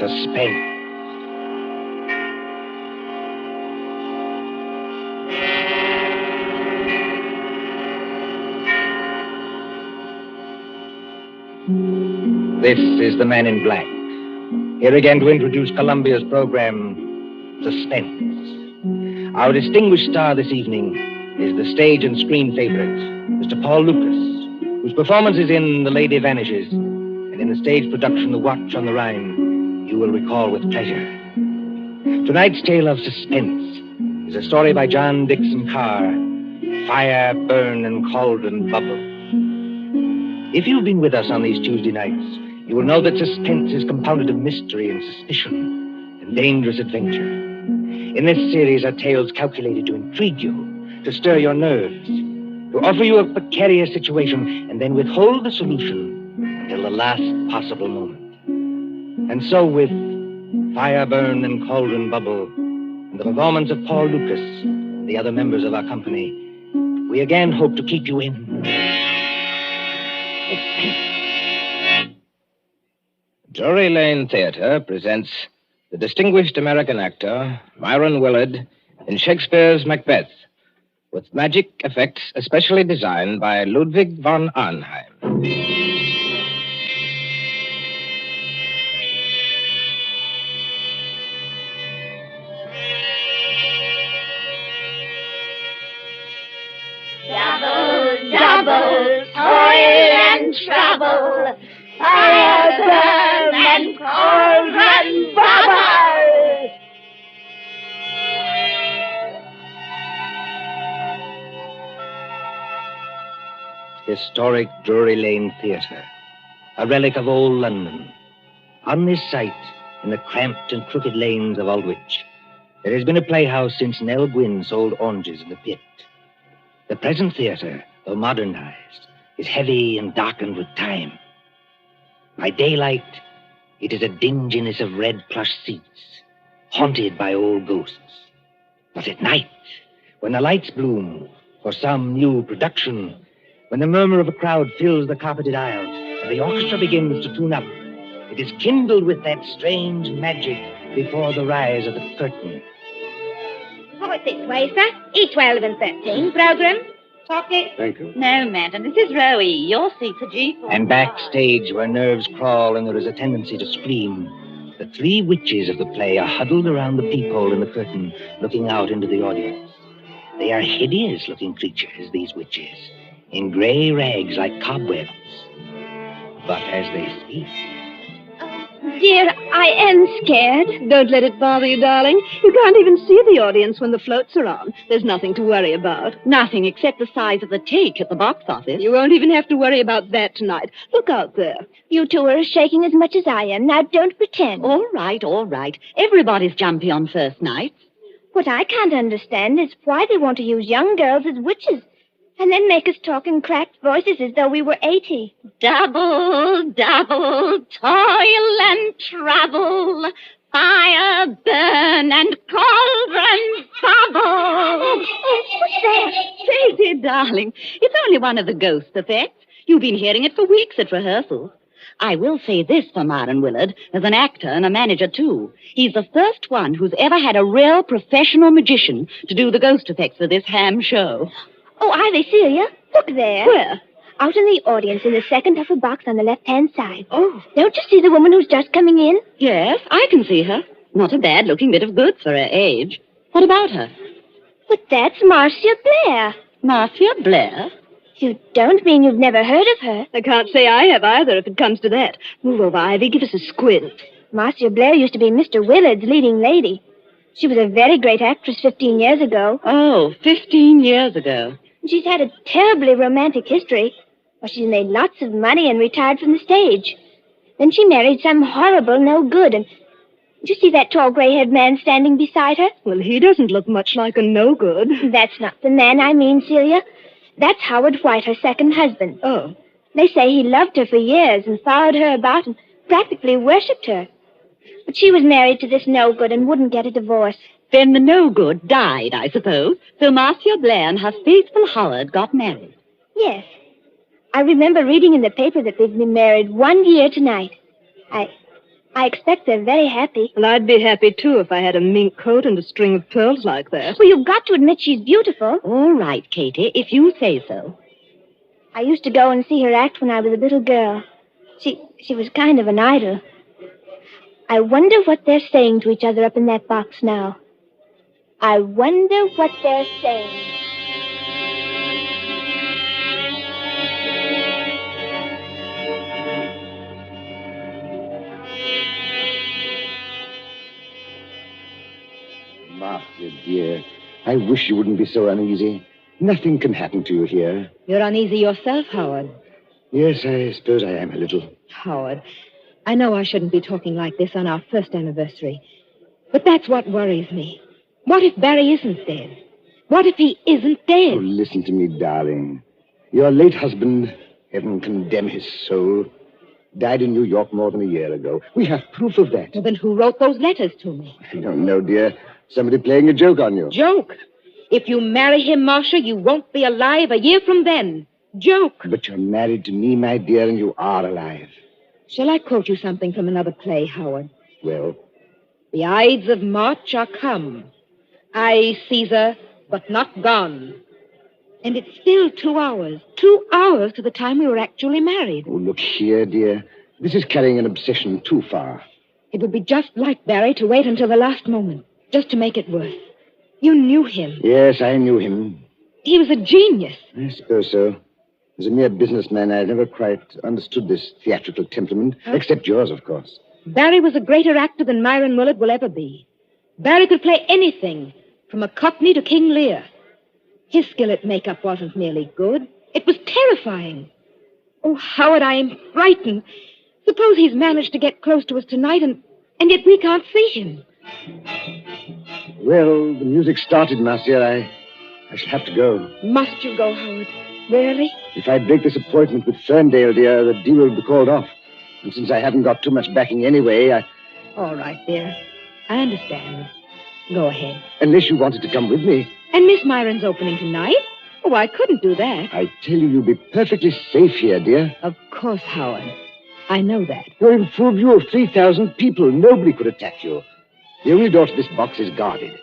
Suspense. This is the Man in Black. Here again to introduce Columbia's program, Suspense. Our distinguished star this evening is the stage and screen favorite, Mr. Paul Lucas, whose performances in The Lady Vanishes and in the stage production The Watch on the Rhine you will recall with pleasure. Tonight's tale of suspense is a story by John Dixon Carr, Fire, Burn, and Cauldron Bubble. If you've been with us on these Tuesday nights, you will know that suspense is compounded of mystery and suspicion and dangerous adventure. In this series are tales calculated to intrigue you, to stir your nerves, to offer you a precarious situation and then withhold the solution until the last possible moment. And so with Fire, Burn, and Cauldron Bubble and the performance of Paul Lucas and the other members of our company, we again hope to keep you in Drury Lane Theatre presents the distinguished American actor Myron Willard in Shakespeare's Macbeth, with magic effects especially designed by Ludwig von Arnheim. Double, toil and trouble, fire, burn, and Cauldron bubbles! Historic Drury Lane Theatre, a relic of old London. On this site, in the cramped and crooked lanes of Aldwych, there has been a playhouse since Nell Gwynn sold oranges in the pit. The present theatre, though modernized, is heavy and darkened with time. By daylight, it is a dinginess of red plush seats, haunted by old ghosts. But at night, when the lights bloom for some new production, when the murmur of a crowd fills the carpeted aisles and the orchestra begins to tune up, it is kindled with that strange magic before the rise of the curtain. What's this way, sir? E12 and 13. Program? Chocolate? Thank you. No, madam. This is Rowie. Your seat's a G4. And backstage, where nerves crawl and there is a tendency to scream, the three witches of the play are huddled around the peephole in the curtain, looking out into the audience. They are hideous-looking creatures, these witches, in gray rags like cobwebs. But as they speak... Dear, I am scared. Don't let it bother you, darling. You can't even see the audience when the floats are on. There's nothing to worry about. Nothing except the size of the take at the box office. You won't even have to worry about that tonight. Look out there. You two are shaking as much as I am. Now, don't pretend. All right, all right. Everybody's jumpy on first night. What I can't understand is why they want to use young girls as witches and then make us talk in cracked voices as though we were 80. Double, double, toil and trouble, fire, burn, and cauldron bubble. What's that? Say, dear darling, it's only one of the ghost effects. You've been hearing it for weeks at rehearsals. I will say this for Myron Willard, as an actor and a manager, too. He's the first one who's ever had a real professional magician to do the ghost effects for this ham show. Oh, Ivy, Celia, look there. Where? Out in the audience in the second upper box on the left-hand side. Oh. Don't you see the woman who's just coming in? Yes, I can see her. Not a bad-looking bit of goods for her age. What about her? But that's Marcia Blair. Marcia Blair? You don't mean you've never heard of her? I can't say I have either, if it comes to that. Move over, Ivy. Give us a squint. Marcia Blair used to be Mr. Willard's leading lady. She was a very great actress 15 years ago. Oh, 15 years ago. She's had a terribly romantic history. Well, she's made lots of money and retired from the stage. Then she married some horrible no-good, and did you see that tall gray-haired man standing beside her? Well, he doesn't look much like a no-good. That's not the man I mean, Celia. That's Howard White, her second husband. Oh. They say he loved her for years and followed her about and practically worshipped her. But she was married to this no-good and wouldn't get a divorce. Then the no-good died, I suppose, so Marcia Blair and her faithful Howard got married. Yes. I remember reading in the paper that they've been married 1 year tonight. I expect they're very happy. Well, I'd be happy, too, if I had a mink coat and a string of pearls like that. Well, you've got to admit she's beautiful. All right, Katie, if you say so. I used to go and see her act when I was a little girl. She was kind of an idol. I wonder what they're saying to each other up in that box now. I wonder what they're saying. Marcia, dear, I wish you wouldn't be so uneasy. Nothing can happen to you here. You're uneasy yourself, Howard. Yes, I suppose I am a little. Howard, I know I shouldn't be talking like this on our first anniversary, but that's what worries me. What if Barry isn't dead? What if he isn't dead? Oh, listen to me, darling. Your late husband, heaven condemn his soul, died in New York more than a year ago. We have proof of that. Well, then who wrote those letters to me? I don't know, dear. Somebody playing a joke on you. Joke? If you marry him, Marcia, you won't be alive a year from then. Joke. But you're married to me, my dear, and you are alive. Shall I quote you something from another play, Howard? Well? The Ides of March are come. I, Caesar, but not gone. And it's still 2 hours. 2 hours to the time we were actually married. Oh, look here, dear. This is carrying an obsession too far. It would be just like Barry to wait until the last moment, just to make it worse. You knew him. Yes, I knew him. He was a genius. I suppose so. As a mere businessman, I've never quite understood this theatrical temperament, except yours, of course. Barry was a greater actor than Myron Willard will ever be. Barry could play anything, from a Cockney to King Lear. His skill at makeup wasn't merely good. It was terrifying. Oh, Howard, I am frightened. Suppose he's managed to get close to us tonight, and yet we can't see him. Well, the music started, Marcia. I shall have to go. Must you go, Howard? Really? If I break this appointment with Ferndale, dear, the deal will be called off. And since I haven't got too much backing anyway, All right, dear. I understand. Go ahead. Unless you wanted to come with me. And Miss Myron's opening tonight? Oh, I couldn't do that. I tell you, you'll be perfectly safe here, dear. Of course, Howard. I know that. You're in full view of 3,000 people. Nobody could attack you. The only door to this box is guarded.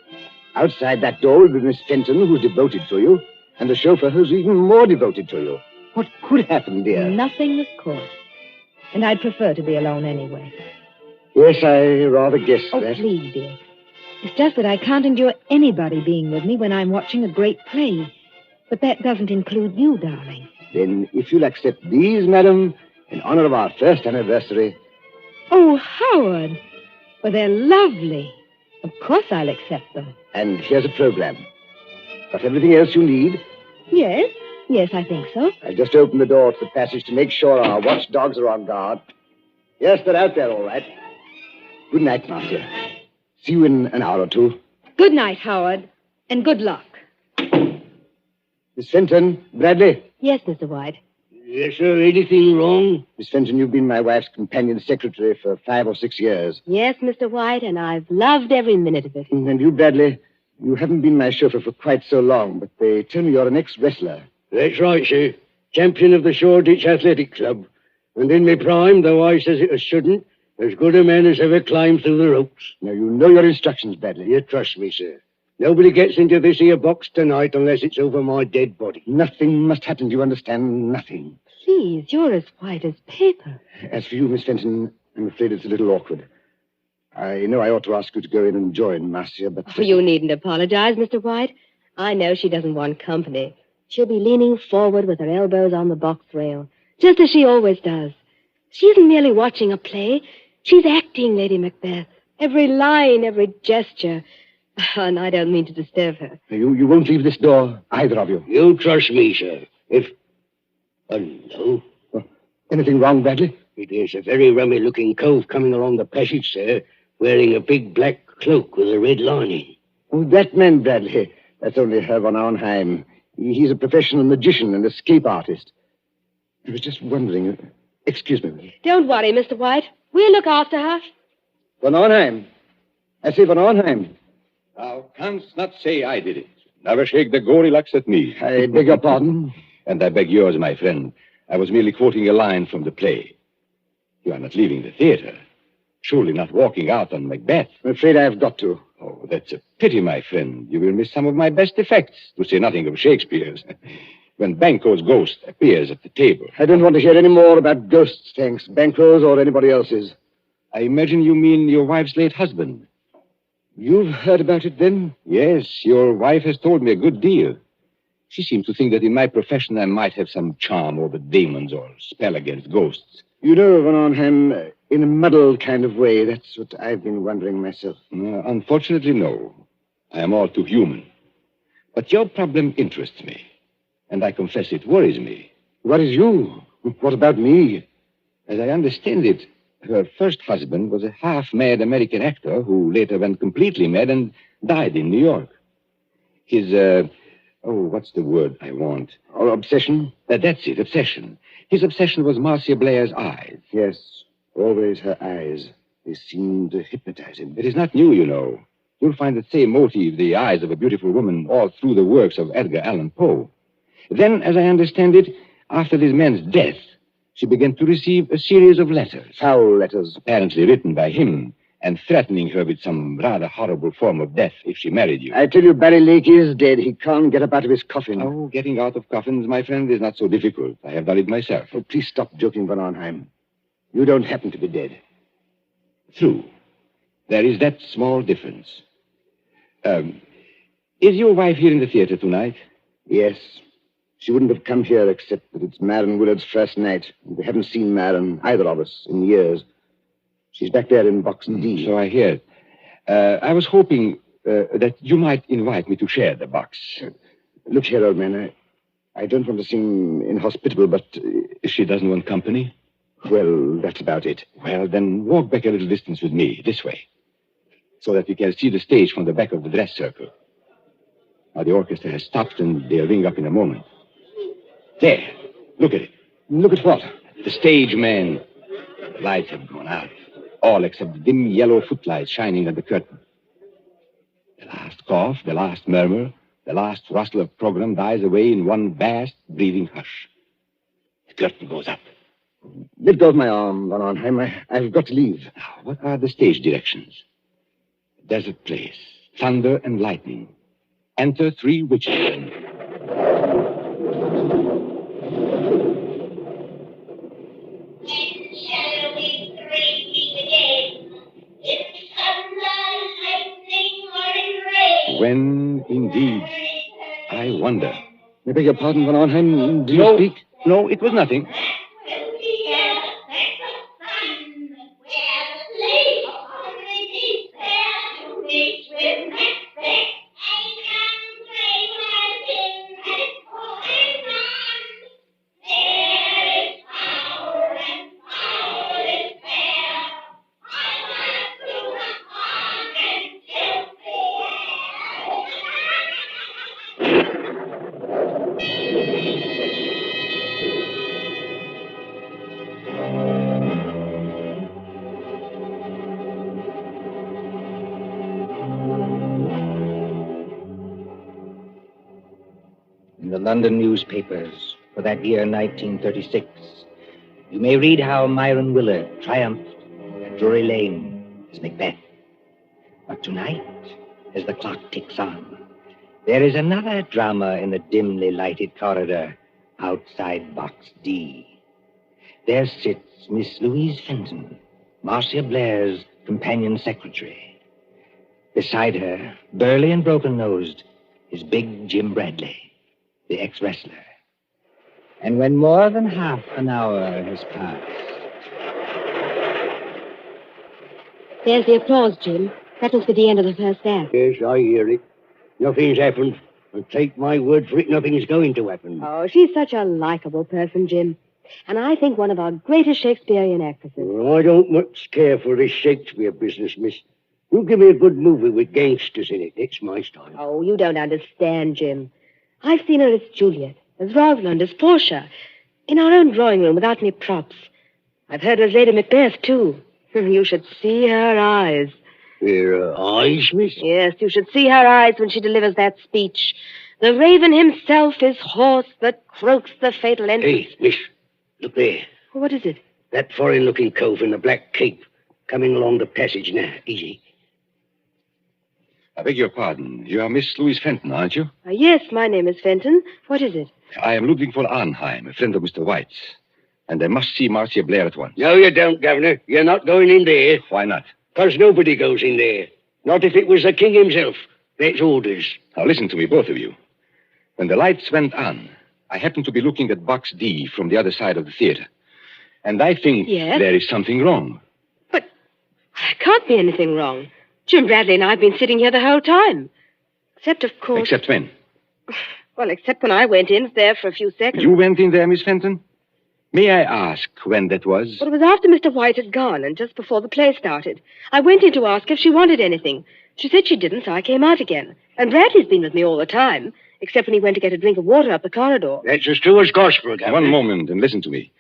Outside that door will be Miss Fenton, who's devoted to you, and the chauffeur who's even more devoted to you. What could happen, dear? Nothing, of course. And I'd prefer to be alone anyway. Yes, I rather guessed that. Oh, please, dear. It's just that I can't endure anybody being with me when I'm watching a great play. But that doesn't include you, darling. Then, if you'll accept these, madam, in honor of our first anniversary. Oh, Howard. Well, they're lovely. Of course I'll accept them. And here's a program. Got everything else you need? Yes. Yes, I think so. I'll just open the door to the passage to make sure our watchdogs are on guard. Yes, they're out there, all right. Good night, Marcia. See you in an hour or two. Good night, Howard. And good luck. Miss Fenton, Bradley. Yes, Mr. White. Yes, sir. Anything wrong? Miss Fenton, you've been my wife's companion secretary for 5 or 6 years. Yes, Mr. White, and I've loved every minute of it. And you, Bradley, you haven't been my chauffeur for quite so long, but they tell me you're an ex-wrestler. That's right, sir. Champion of the Shoreditch Athletic Club. And in my prime, though I says it as shouldn't, as good a man as ever climbed through the ropes. Now, you know your instructions, Bradley. You trust me, sir. Nobody gets into this here box tonight unless it's over my dead body. Nothing must happen, do you understand? Nothing. Please, you're as white as paper. As for you, Miss Fenton, I'm afraid it's a little awkward. I know I ought to ask you to go in and join Marcia, but... Oh, you needn't apologize, Mr. White. I know she doesn't want company. She'll be leaning forward with her elbows on the box rail, just as she always does. She isn't merely watching a play. She's acting Lady Macbeth. Every line, every gesture. And I don't mean to disturb her. You won't leave this door, either of you. You trust me, sir. Hello? Anything wrong, Bradley? It is a very rummy-looking cove coming along the passage, sir, wearing a big black cloak with a red lining. Oh, that man, Bradley. That's only Herr von Arnheim. He's a professional magician and escape artist. I was just wondering... Excuse me. Don't worry, Mr. White. We'll look after her. Von Arnheim. I say Von Arnheim. Thou canst not say I did it. Never shake the gory-locks at me. I beg your pardon? And I beg yours, my friend. I was merely quoting a line from the play. You are not leaving the theater. Surely not walking out on Macbeth. I'm afraid I have got to. Oh, that's a pity, my friend. You will miss some of my best effects, to say nothing of Shakespeare's. When Banquo's ghost appears at the table. I don't want to hear any more about ghosts, thanks. Banquo's or anybody else's. I imagine you mean your wife's late husband. You've heard about it, then? Yes, your wife has told me a good deal. She seems to think that in my profession I might have some charm over demons or spell against ghosts. You know, Von Arnheim, in a muddled kind of way, that's what I've been wondering myself. Unfortunately, no. I am all too human. But your problem interests me. And I confess it worries me. Worries you? What about me? As I understand it, her first husband was a half-mad American actor who later went completely mad and died in New York. His, what's the word I want? Obsession? That's it, obsession. His obsession was Marcia Blair's eyes. Yes, always her eyes. They seemed to hypnotize him. It is not new, you know. You'll find the same motive, the eyes of a beautiful woman, all through the works of Edgar Allan Poe. Then, as I understand it, after this man's death, she began to receive a series of letters. Foul letters. Apparently written by him, and threatening her with some rather horrible form of death if she married you. I tell you, Barry Lake is dead. He can't get up out of his coffin. Oh, getting out of coffins, my friend, is not so difficult. I have done it myself. Oh, please stop joking, Von Arnheim. You don't happen to be dead. True. There is that small difference. Is your wife here in the theater tonight? Yes. She wouldn't have come here except that it's Marin Willard's first night. We haven't seen Marin, either of us, in years. She's back there in box D. So I hear. I was hoping that you might invite me to share the box. Look here, old man. I don't want to seem inhospitable, but... She doesn't want company? Well, that's about it. Well, then walk back a little distance with me, this way, so that we can see the stage from the back of the dress circle. Now, the orchestra has stopped, and they'll ring up in a moment. There. Look at it. Look at what? The stage, man. The lights have gone out. All except the dim yellow footlights shining on the curtain. The last cough, the last murmur, the last rustle of program dies away in one vast, breathing hush. The curtain goes up. Let go of my arm, Von Arnheim. I've got to leave. Now, what are the stage directions? Desert place, thunder and lightning. Enter 3 witches. When, indeed, I wonder. I beg your pardon, Von Arnheim. Do you No, speak? No, it was nothing. In the London newspapers for that year 1936, you may read how Myron Willard triumphed at Drury Lane as Macbeth. But tonight, as the clock ticks on, there is another drama in the dimly lighted corridor outside Box D. There sits Miss Louise Fenton, Marcia Blair's companion secretary. Beside her, burly and broken-nosed, is big Jim Bradley, the ex-wrestler. And when more than half an hour has passed... There's the applause, Jim. That was for the end of the first act. Yes, I hear it. Nothing's happened. And take my word for it, nothing's going to happen. Oh, she's such a likable person, Jim. And I think one of our greatest Shakespearean actresses. Well, I don't much care for this Shakespeare business, miss. You give me a good movie with gangsters in it. It's my style. Oh, you don't understand, Jim. I've seen her as Juliet, as Rosalind, as Portia, in our own drawing room without any props. I've heard her as Lady Macbeth, too. You should see her eyes. Her eyes, miss? Yes, you should see her eyes when she delivers that speech. The raven himself is hoarse that croaks the fatal entrance. Hey, miss, look there. What is it? That foreign-looking cove in the black cape coming along the passage now. Easy. I beg your pardon. You are Miss Louise Fenton, aren't you? Yes, my name is Fenton. What is it? I am Ludwig von Arnheim, a friend of Mr. White's. And I must see Marcia Blair at once. No, you don't, Governor. You're not going in there. Why not? Because nobody goes in there. Not if it was the king himself. That's orders. Now listen to me, both of you. When the lights went on, I happened to be looking at Box D from the other side of the theater. And I think there is something wrong. But there can't be anything wrong. Jim Bradley and I have been sitting here the whole time. Except, of course... Except when? Well, except when I went in there for a few seconds. You went in there, Miss Fenton? May I ask when that was? Well, it was after Mr. White had gone and just before the play started. I went in to ask if she wanted anything. She said she didn't, so I came out again. And Bradley's been with me all the time, except when he went to get a drink of water up the corridor. That's as true as gospel, Governor. One moment, and listen to me.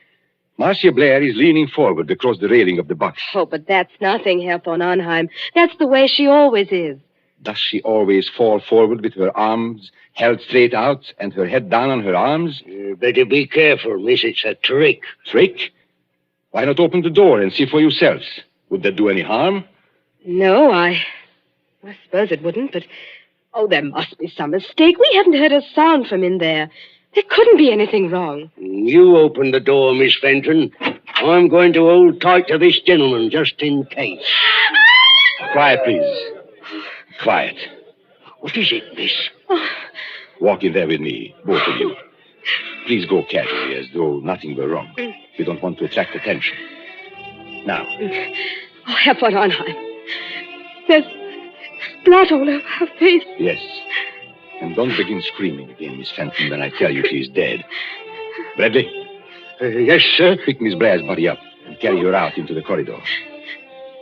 Marcia Blair is leaning forward across the railing of the box. Oh, but that's nothing, Herr von Arnheim. That's the way she always is. Does she always fall forward with her arms held straight out and her head down on her arms? You better be careful, miss. It's a trick. Trick? Why not open the door and see for yourselves? Would that do any harm? No, I suppose it wouldn't, but... Oh, there must be some mistake. We haven't heard a sound from in there. There couldn't be anything wrong. You open the door, Miss Fenton. I'm going to hold tight to this gentleman, just in case. Quiet, please. Quiet. What is it, miss? Walk in there with me, both of you. Please go casually, as though nothing were wrong. We don't want to attract attention. Now. Oh, Herr von Arnheim. There's blood all over her face. Yes. And don't begin screaming again, Miss Fenton, when I tell you she's dead. Bradley? Yes, sir? Pick Miss Blair's body up and carry her out into the corridor.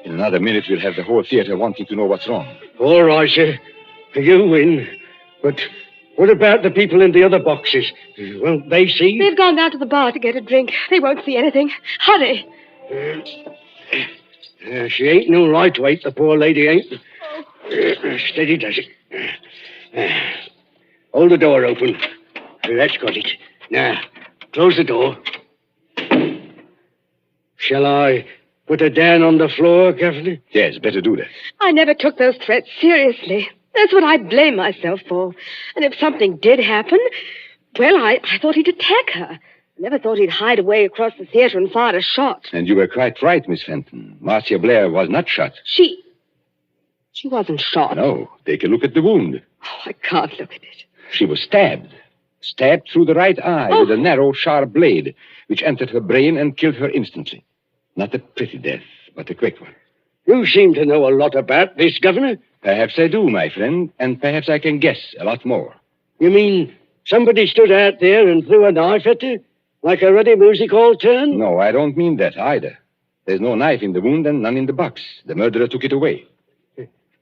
In another minute, we'll have the whole theater wanting to know what's wrong. All right, sir. You win. But what about the people in the other boxes? Won't they see? They've gone down to the bar to get a drink. They won't see anything. Hurry. She ain't no lightweight, the poor lady ain't. Steady does it. Hold the door open. That's got it. Now, close the door. Shall I put her down on the floor, Governor? Yes, better do that. I never took those threats seriously. That's what I blame myself for. And if something did happen, well, I thought he'd attack her. I never thought he'd hide away across the theater and fire a shot. And you were quite right, Miss Fenton. Marcia Blair was not shot. She wasn't shot. No, take a look at the wound. Oh, I can't look at it. She was stabbed. Stabbed through the right eye with a narrow, sharp blade, which entered her brain and killed her instantly. Not a pretty death, but a quick one. You seem to know a lot about this, Governor. Perhaps I do, my friend, and perhaps I can guess a lot more. You mean somebody stood out there and threw a knife at her? Like a ready music hall turn? No, I don't mean that either. There's no knife in the wound and none in the box. The murderer took it away.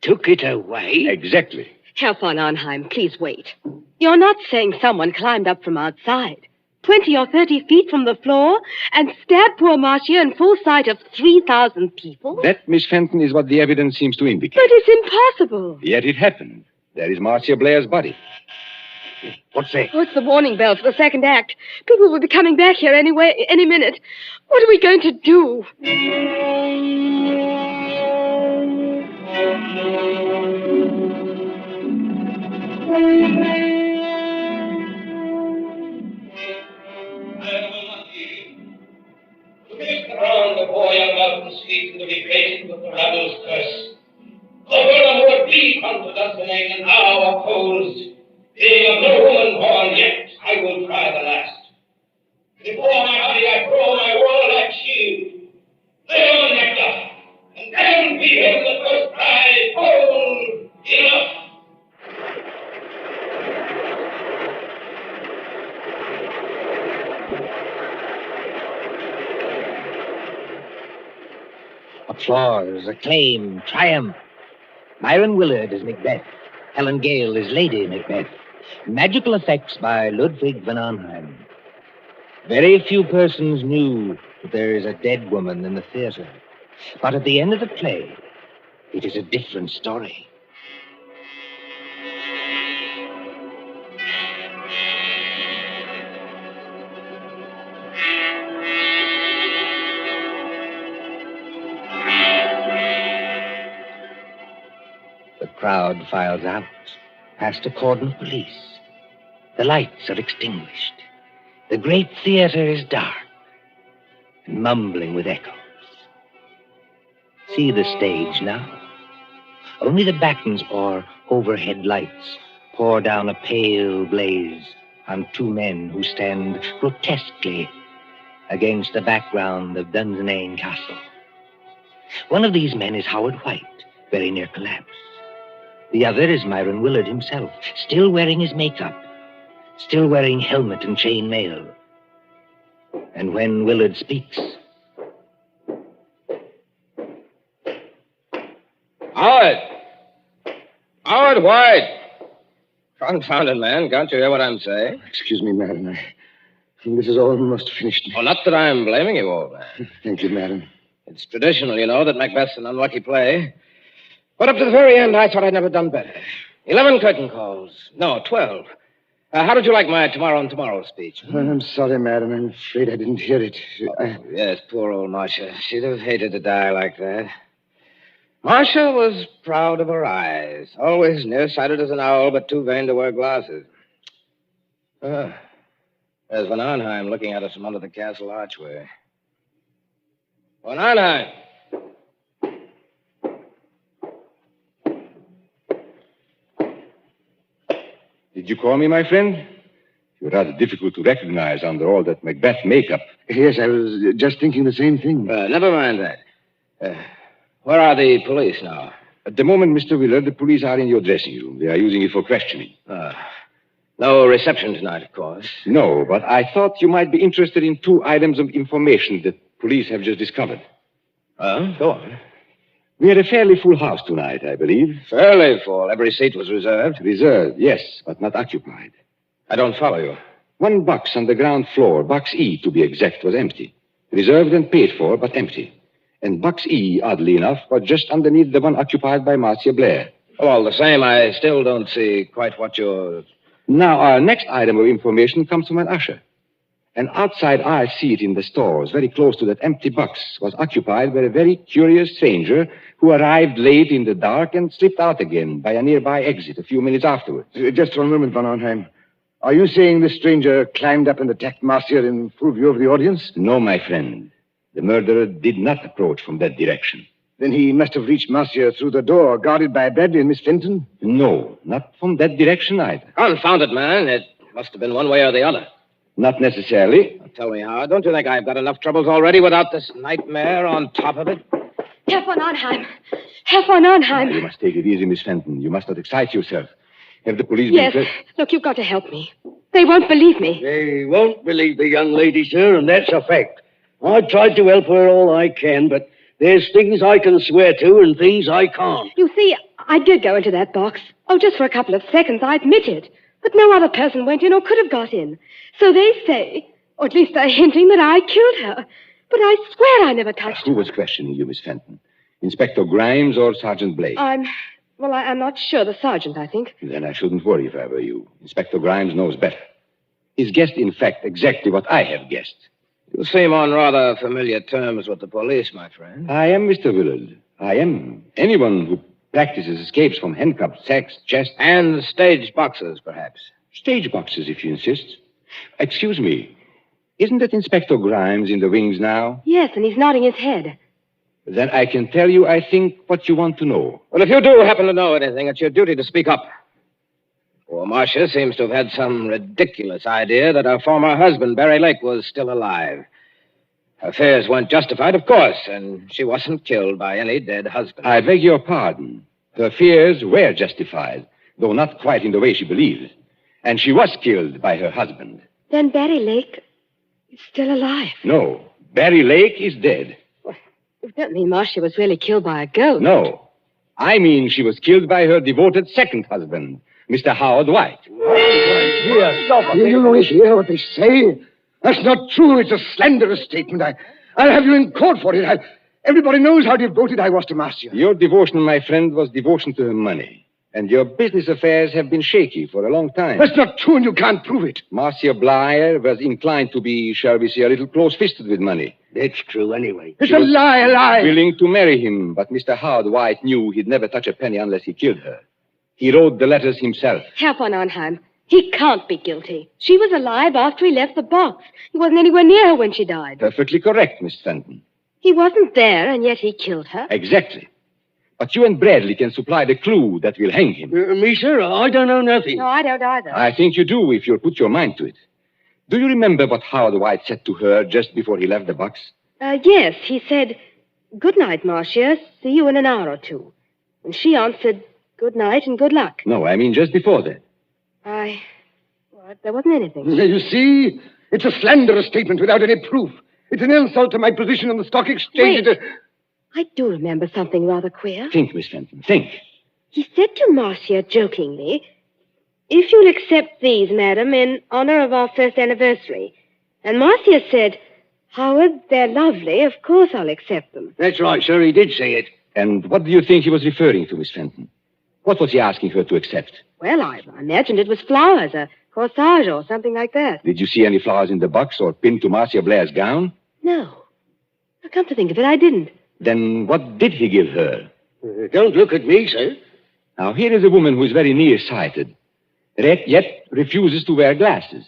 Took it away? Exactly. Herr von Arnheim, please wait. You're not saying someone climbed up from outside, 20 or 30 feet from the floor, and stabbed poor Marcia in full sight of 3,000 people? That, Miss Fenton, is what the evidence seems to indicate. But it's impossible. Yet it happened. There is Marcia Blair's body. What's that? Oh, it's the warning bell for the second act. People will be coming back here any minute. What are we going to do? Around the poor young mountain streets to be faced with the rabble's curse. Over the more deep unto destiny, and now opposed. Being of no woman born, yet I will try the last. Before my body I throw my warlike shield. Lay on nectar, and then be him the first cry, hold, enough. Applause, acclaim, triumph. Myron Willard as Macbeth. Helen Gale as Lady Macbeth. Magical effects by Ludwig van Arnheim. Very few persons knew that there is a dead woman in the theater. But at the end of the play, it is a different story. The crowd files out, past a cordon of police. The lights are extinguished. The great theater is dark and mumbling with echoes. See the stage now. Only the battens or overhead lights pour down a pale blaze on two men who stand grotesquely against the background of Dunsinane Castle. One of these men is Howard White, very near collapse. The other is Myron Willard himself, still wearing his makeup, still wearing helmet and chain mail. And when Willard speaks... Howard! Howard White! Confounded man, can't you hear what I'm saying? Excuse me, madam. I think this is almost finished. Oh, not that I'm blaming you, old man. Thank you, madam. It's traditional, you know, that Macbeth's an unlucky play. But up to the very end, I thought I'd never done better. 11 curtain calls. No, 12. How did you like my tomorrow and tomorrow speech? I'm sorry, madam. I'm afraid I didn't hear it. Yes, poor old Marcia. She'd have hated to die like that. Marcia was proud of her eyes. Always nearsighted as an owl, but too vain to wear glasses. There's Van Arnheim looking at us from under the castle archway. Van Arnheim! Did you call me, my friend? You're rather difficult to recognize under all that Macbeth makeup. Yes, I was just thinking the same thing. Never mind that. Where are the police now? At the moment, Mr. Willard, the police are in your dressing room. They are using it for questioning. No reception tonight, of course. No, but I thought you might be interested in 2 items of information that police have just discovered. Go on. We had a fairly full house tonight, I believe. Fairly full. Every seat was reserved. Reserved, yes, but not occupied. I don't follow you. 1 box on the ground floor, box E to be exact, was empty. Reserved and paid for, but empty. And box E, oddly enough, was just underneath the one occupied by Marcia Blair. Well, all the same, I still don't see quite what you're... Now, our next item of information comes from an usher. An outside eye seat in the stores, very close to that empty box, was occupied by a very curious stranger who arrived late in the dark and slipped out again by a nearby exit a few minutes afterwards. Just 1 moment, Van Arnheim. Are you saying the stranger climbed up and attacked Marcia in full view of the audience? No, my friend. The murderer did not approach from that direction. Then he must have reached Marcia through the door, guarded by Bradley and Miss Fenton? No, not from that direction either. Confound it, man. It must have been one way or the other. Not necessarily. Tell me how. Don't you think I've got enough troubles already without this nightmare on top of it? Herr von Arnheim. Herr von Arnheim. You must take it easy, Miss Fenton. You must not excite yourself. Have the police Yes. been... Look, you've got to help me. They won't believe me. They won't believe the young lady, sir, and that's a fact. I've tried to help her all I can, but there's things I can swear to and things I can't. You see, I did go into that box. Oh, just for a couple of seconds, I admit it. But no other person went in or could have got in. So they say, or at least they're hinting that I killed her. But I swear I never touched her. Who was questioning you, Miss Fenton? Inspector Grimes or Sergeant Blake? I'm not sure. The sergeant, I think. Then I shouldn't worry if I were you. Inspector Grimes knows better. He's guessed, in fact, exactly what I have guessed. You seem on rather familiar terms with the police, my friend. I am, Mr. Willard. I am. Anyone who practices escapes from handcuffs, sacks, chests... And stage boxes, perhaps. Stage boxes, if you insist. Excuse me. Isn't that Inspector Grimes in the wings now? Yes, and he's nodding his head. Then I can tell you, I think, what you want to know. Well, if you do happen to know anything, it's your duty to speak up. Poor Marcia seems to have had some ridiculous idea that her former husband, Barry Lake, was still alive. Her fears weren't justified, of course, and she wasn't killed by any dead husband. I beg your pardon. Her fears were justified, though not quite in the way she believed. And she was killed by her husband. Then Barry Lake is still alive. No, Barry Lake is dead. You don't mean Marcia was really killed by a ghost? No. I mean she was killed by her devoted second husband, Mr. Howard White. Here, stop. You don't hear what they say? That's not true. It's a slanderous statement. I'll have you in court for it. Everybody knows how devoted I was to Marcia. Your devotion, my friend, was devotion to her money. And your business affairs have been shaky for a long time. That's not true, and you can't prove it. Marcia Blair was inclined to be, shall we say, a little close-fisted with money. That's true anyway. It's a lie. Willing to marry him, but Mr. Howard White knew he'd never touch a penny unless he killed her. He wrote the letters himself. Herr von Arnheim, he can't be guilty. She was alive after he left the box. He wasn't anywhere near her when she died. Perfectly correct, Miss Fenton. He wasn't there, and yet he killed her. Exactly. But you and Bradley can supply the clue that will hang him. Me, sir? I don't know nothing. No, I don't either. I think you do if you'll put your mind to it. Do you remember what Howard White said to her just before he left the box? Yes, he said, "Good night, Marcia. See you in an hour or two." And she answered, "Good night and good luck." No, I mean just before that. There wasn't anything. You see? It's a slanderous statement without any proof. It's an insult to my position on the stock exchange. Wait. I do remember something rather queer. Think, Miss Fenton, think. He said to Marcia jokingly, "If you'll accept these, madam, in honor of our first anniversary." And Marcia said, "Howard, they're lovely. Of course I'll accept them." That's right, sir. He did say it. And what do you think he was referring to, Miss Fenton? What was he asking her to accept? Well, I imagined it was flowers, a corsage or something like that. Did you see any flowers in the box or pinned to Marcia Blair's gown? No. Now, come to think of it, I didn't. Then what did he give her? Don't look at me, sir. Now, here is a woman who is very nearsighted, yet refuses to wear glasses.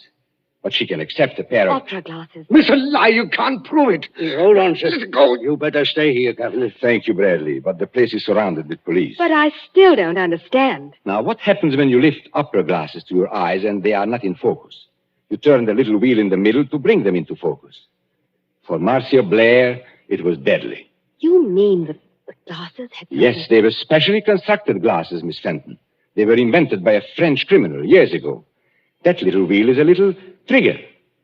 But she can accept a pair of... Opera glasses. It's a lie. You can't prove it. Hold on, sir. Go. You better stay here, Governor. Thank you, Bradley, but the place is surrounded with police. But I still don't understand. Now, what happens when you lift opera glasses to your eyes and they are not in focus? You turn the little wheel in the middle to bring them into focus. For Marcia Blair, it was deadly. You mean that Glasses had... Yes, they were specially constructed glasses, Miss Fenton. They were invented by a French criminal years ago. That little wheel is a little trigger.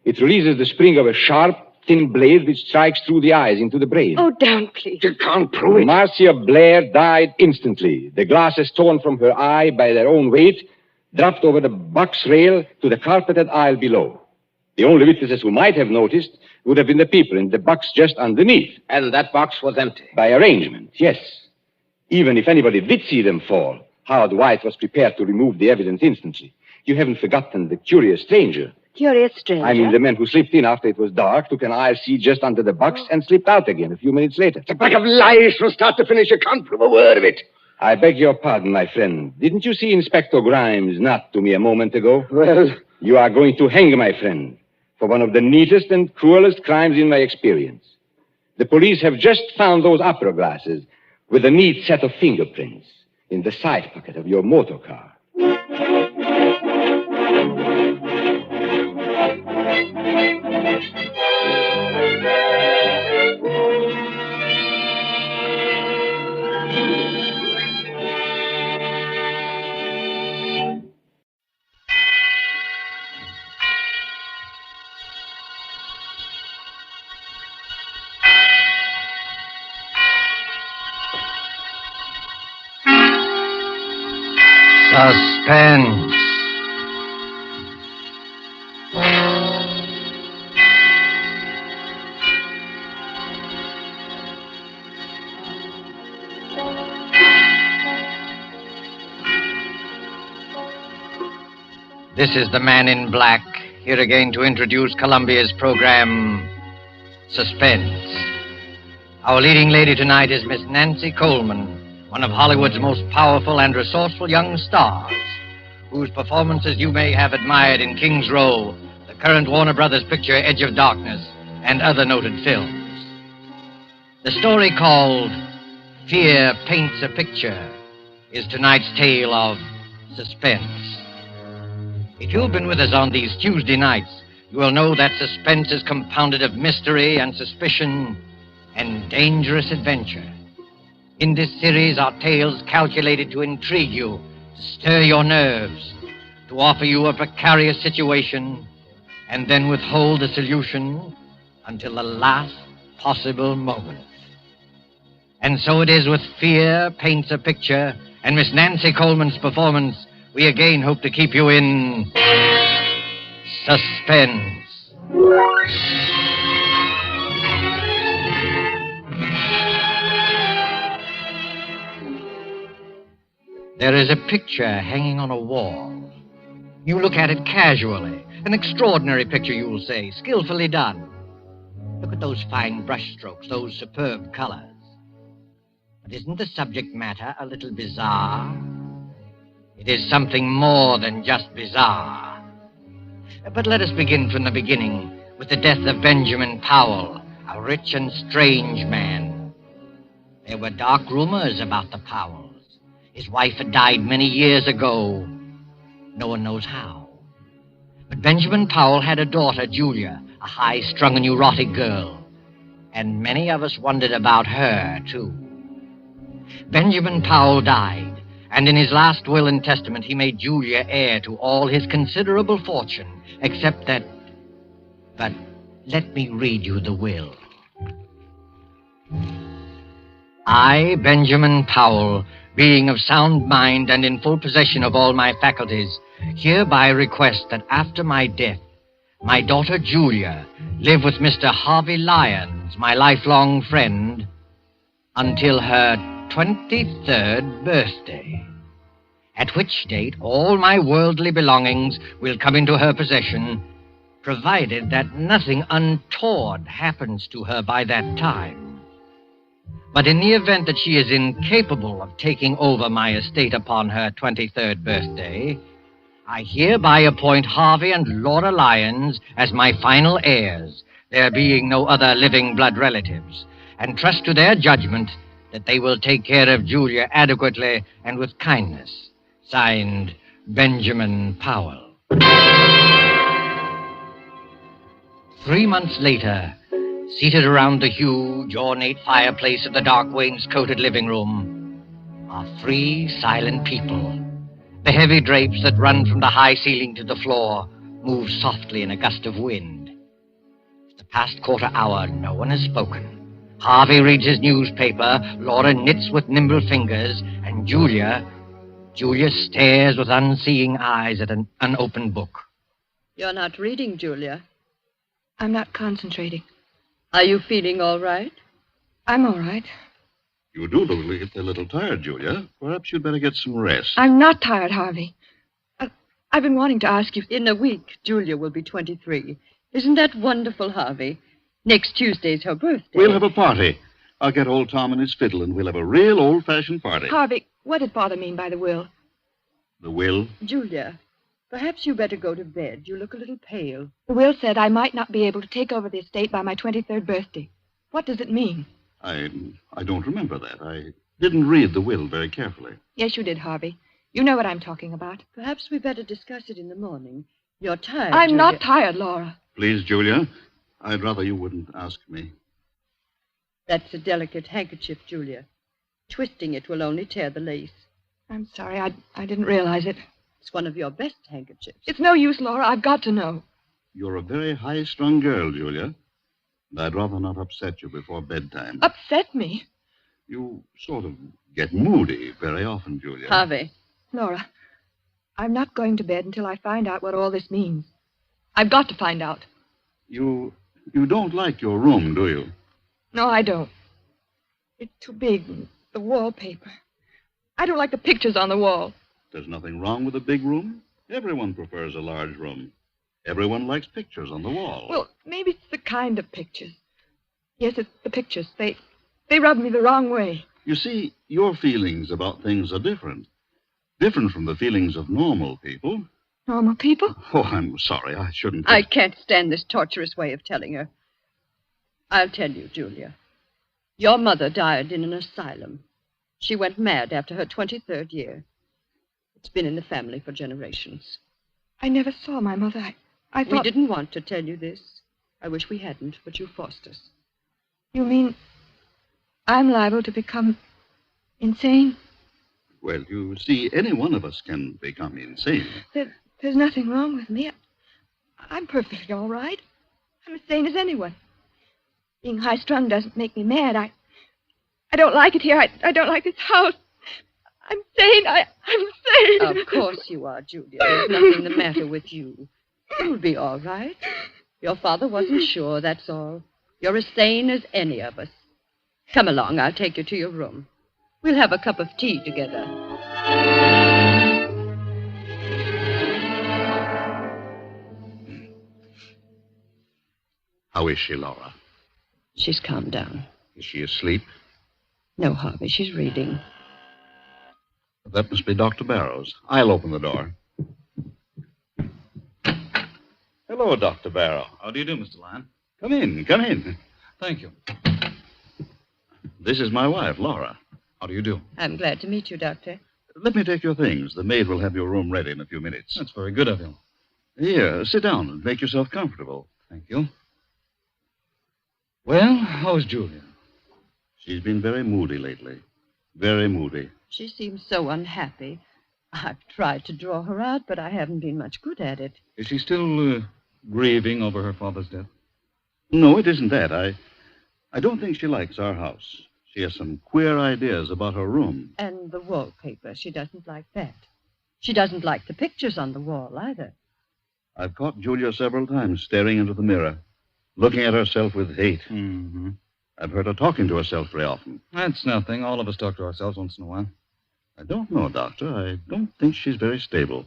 It releases the spring of a sharp, thin blade which strikes through the eyes into the brain. Oh, don't, please. You can't prove it. Marcia Blair died instantly. The glasses torn from her eye by their own weight dropped over the box rail to the carpeted aisle below. The only witnesses who might have noticed would have been the people in the box just underneath. And that box was empty. By arrangement, yes. Even if anybody did see them fall, Howard White was prepared to remove the evidence instantly. You haven't forgotten the curious stranger. Curious stranger? I mean the man who slipped in after it was dark, took an aisle seat just under the box, and slipped out again a few minutes later. It's a pack of lies from start to finish. You can't prove a word of it. I beg your pardon, my friend. Didn't you see Inspector Grimes not to me a moment ago? Well... You are going to hang, my friend, for one of the neatest and cruelest crimes in my experience. The police have just found those opera glasses with a neat set of fingerprints in the side pocket of your motor car. Suspense. This is the Man in Black, here again to introduce Columbia's program, Suspense. Our leading lady tonight is Miss Nancy Coleman, one of Hollywood's most powerful and resourceful young stars, whose performances you may have admired in King's Row, the current Warner Brothers picture Edge of Darkness, and other noted films. The story called Fear Paints a Picture is tonight's tale of suspense. If you've been with us on these Tuesday nights, you will know that suspense is compounded of mystery and suspicion and dangerous adventure. In this series are tales calculated to intrigue you, to stir your nerves, to offer you a precarious situation, and then withhold the solution until the last possible moment. And so it is with Fear Paints a Picture and Miss Nancy Coleman's performance, we again hope to keep you in suspense. There is a picture hanging on a wall. You look at it casually. An extraordinary picture, you'll say, skillfully done. Look at those fine brushstrokes, those superb colors. But isn't the subject matter a little bizarre? It is something more than just bizarre. But let us begin from the beginning with the death of Benjamin Powell, a rich and strange man. There were dark rumors about the Powells. His wife had died many years ago. No one knows how. But Benjamin Powell had a daughter, Julia, a high-strung and neurotic girl. And many of us wondered about her, too. Benjamin Powell died, and in his last will and testament, he made Julia heir to all his considerable fortune, except that... But let me read you the will. I, Benjamin Powell, being of sound mind and in full possession of all my faculties, hereby request that after my death, my daughter Julia live with Mr. Harvey Lyons, my lifelong friend, until her 23rd birthday, at which date all my worldly belongings will come into her possession, provided that nothing untoward happens to her by that time. But in the event that she is incapable of taking over my estate upon her 23rd birthday, I hereby appoint Harvey and Laura Lyons as my final heirs, there being no other living blood relatives, and trust to their judgment that they will take care of Julia adequately and with kindness. Signed, Benjamin Powell. 3 months later, Seated around the huge, ornate fireplace of the dark wainscoted living room are three silent people. The heavy drapes that run from the high ceiling to the floor move softly in a gust of wind. For the past quarter hour, no one has spoken. Harvey reads his newspaper, Laura knits with nimble fingers, and Julia stares with unseeing eyes at an unopened book. You're not reading, Julia. I'm not concentrating. Are you feeling all right? I'm all right. You do look a little tired, Julia. Perhaps you'd better get some rest. I'm not tired, Harvey. I've been wanting to ask you. In a week, Julia will be 23. Isn't that wonderful, Harvey? Next Tuesday's her birthday. We'll have a party. I'll get old Tom and his fiddle, and we'll have a real old-fashioned party. Harvey, what did Father mean by the will? The will? Julia, perhaps you better go to bed. You look a little pale. The will said I might not be able to take over the estate by my 23rd birthday. What does it mean? I don't remember that. I didn't read the will very carefully. Yes, you did, Harvey. You know what I'm talking about. Perhaps we better discuss it in the morning. You're tired, I'm Julia. not tired, Laura. Please, Julia, I'd rather you wouldn't ask me. That's a delicate handkerchief, Julia. Twisting it will only tear the lace. I'm sorry, I didn't realize it. It's one of your best handkerchiefs. It's no use, Laura. I've got to know. You're a very high-strung girl, Julia. And I'd rather not upset you before bedtime. Upset me? You sort of get moody very often, Julia. Harvey. Laura, I'm not going to bed until I find out what all this means. I've got to find out. You don't like your room, do you? No, I don't. It's too big. The wallpaper. I don't like the pictures on the wall. There's nothing wrong with a big room. Everyone prefers a large room. Everyone likes pictures on the wall. Well, maybe it's the kind of pictures. Yes, it's the pictures. They rub me the wrong way. You see, your feelings about things are different. Different from the feelings of normal people. Normal people? Oh, I'm sorry. I shouldn't. I can't stand this torturous way of telling her. I'll tell you, Julia. Your mother died in an asylum. She went mad after her 23rd year. It's been in the family for generations. I never saw my mother. I thought... We didn't want to tell you this. I wish we hadn't, but you forced us. You mean I'm liable to become insane? Well, you see, any one of us can become insane. There's nothing wrong with me. I'm perfectly all right. I'm as sane as anyone. Being high-strung doesn't make me mad. I don't like it here. I don't like this house. I'm sane. I'm sane. Of course you are, Julia. There's nothing the matter with you. You'll be all right. Your father wasn't sure, that's all. You're as sane as any of us. Come along. I'll take you to your room. We'll have a cup of tea together. How is she, Laura? She's calmed down. Is she asleep? No, Harvey, she's reading. That must be Dr. Barrows. I'll open the door. Hello, Dr. Barrow. How do you do, Mr. Lyon? Come in, come in. Thank you. This is my wife, Laura. How do you do? I'm glad to meet you, Doctor. Let me take your things. The maid will have your room ready in a few minutes. That's very good of you. Here, sit down and make yourself comfortable. Thank you. Well, how's Julia? She's been very moody lately. Very moody. She seems so unhappy. I've tried to draw her out, but I haven't been much good at it. Is she still grieving over her father's death? No, it isn't that. I don't think she likes our house. She has some queer ideas about her room. And the wallpaper. She doesn't like that. She doesn't like the pictures on the wall, either. I've caught Julia several times staring into the mirror, looking at herself with hate. Mm-hmm. I've heard her talking to herself very often. That's nothing. All of us talk to ourselves once in a while. I don't know, Doctor. I don't think she's very stable.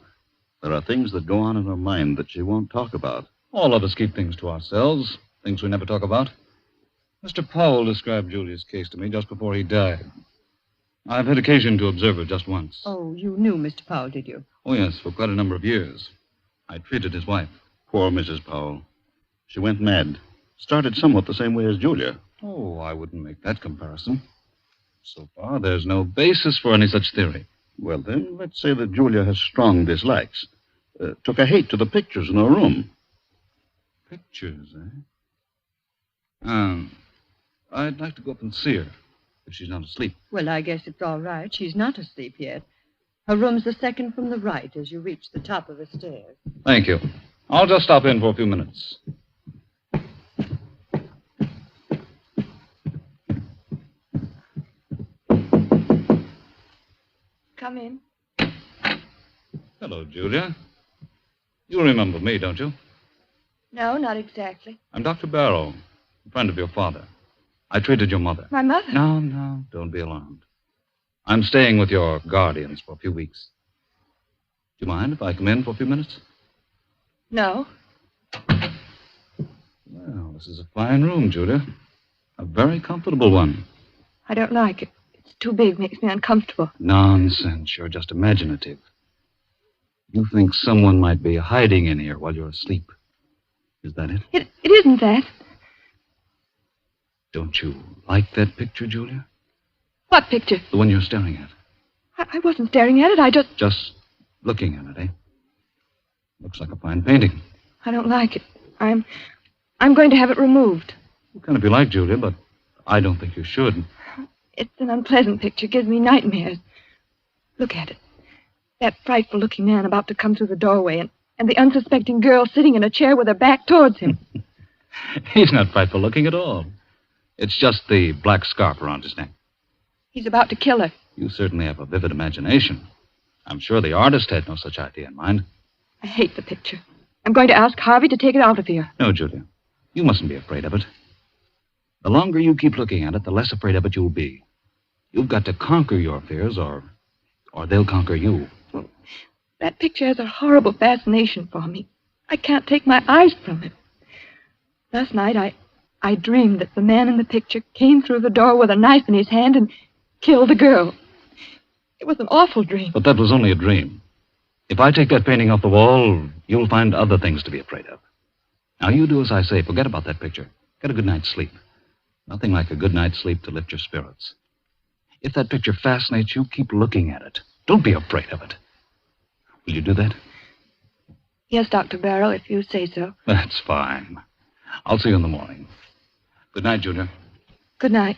There are things that go on in her mind that she won't talk about. All of us keep things to ourselves, things we never talk about. Mr. Powell described Julia's case to me just before he died. I've had occasion to observe her just once. Oh, you knew Mr. Powell, did you? Oh, yes, for quite a number of years. I treated his wife. Poor Mrs. Powell. She went mad. Started somewhat the same way as Julia. Oh, I wouldn't make that comparison. So far, there's no basis for any such theory. Well, then, let's say that Julia has strong dislikes. Took a hate to the pictures in her room. Pictures, eh? I'd like to go up and see her, if she's not asleep. Well, I guess it's all right. She's not asleep yet. Her room's the second from the right as you reach the top of the stairs. Thank you. I'll just stop in for a few minutes. Come in. Hello, Julia. You remember me, don't you? No, not exactly. I'm Dr. Barrow, a friend of your father. I treated your mother. My mother? No, don't be alarmed. I'm staying with your guardians for a few weeks. Do you mind if I come in for a few minutes? No. Well, this is a fine room, Julia. A very comfortable one. I don't like it. It's too big, makes me uncomfortable. Nonsense. You're just imaginative. You think someone might be hiding in here while you're asleep. Is that it? It isn't that. Don't you like that picture, Julia? What picture? The one you're staring at. I wasn't staring at it. I just... Just looking at it, eh? Looks like a fine painting. I don't like it. I'm going to have it removed. What kind of you like, Julia, but I don't think you should. It's an unpleasant picture. Gives me nightmares. Look at it. That frightful-looking man about to come through the doorway, and the unsuspecting girl sitting in a chair with her back towards him. He's not frightful-looking at all. It's just the black scarf around his neck. He's about to kill her. You certainly have a vivid imagination. I'm sure the artist had no such idea in mind. I hate the picture. I'm going to ask Harvey to take it out of here. No, Julia. You mustn't be afraid of it. The longer you keep looking at it, the less afraid of it you'll be. You've got to conquer your fears, or they'll conquer you. That picture has a horrible fascination for me. I can't take my eyes from it. Last night, I dreamed that the man in the picture came through the door with a knife in his hand and killed the girl. It was an awful dream. But that was only a dream. If I take that painting off the wall, you'll find other things to be afraid of. Now, you do as I say. Forget about that picture. Get a good night's sleep. Nothing like a good night's sleep to lift your spirits. If that picture fascinates you, keep looking at it. Don't be afraid of it. Will you do that? Yes, Dr. Barrow, if you say so. That's fine. I'll see you in the morning. Good night, Julia. Good night.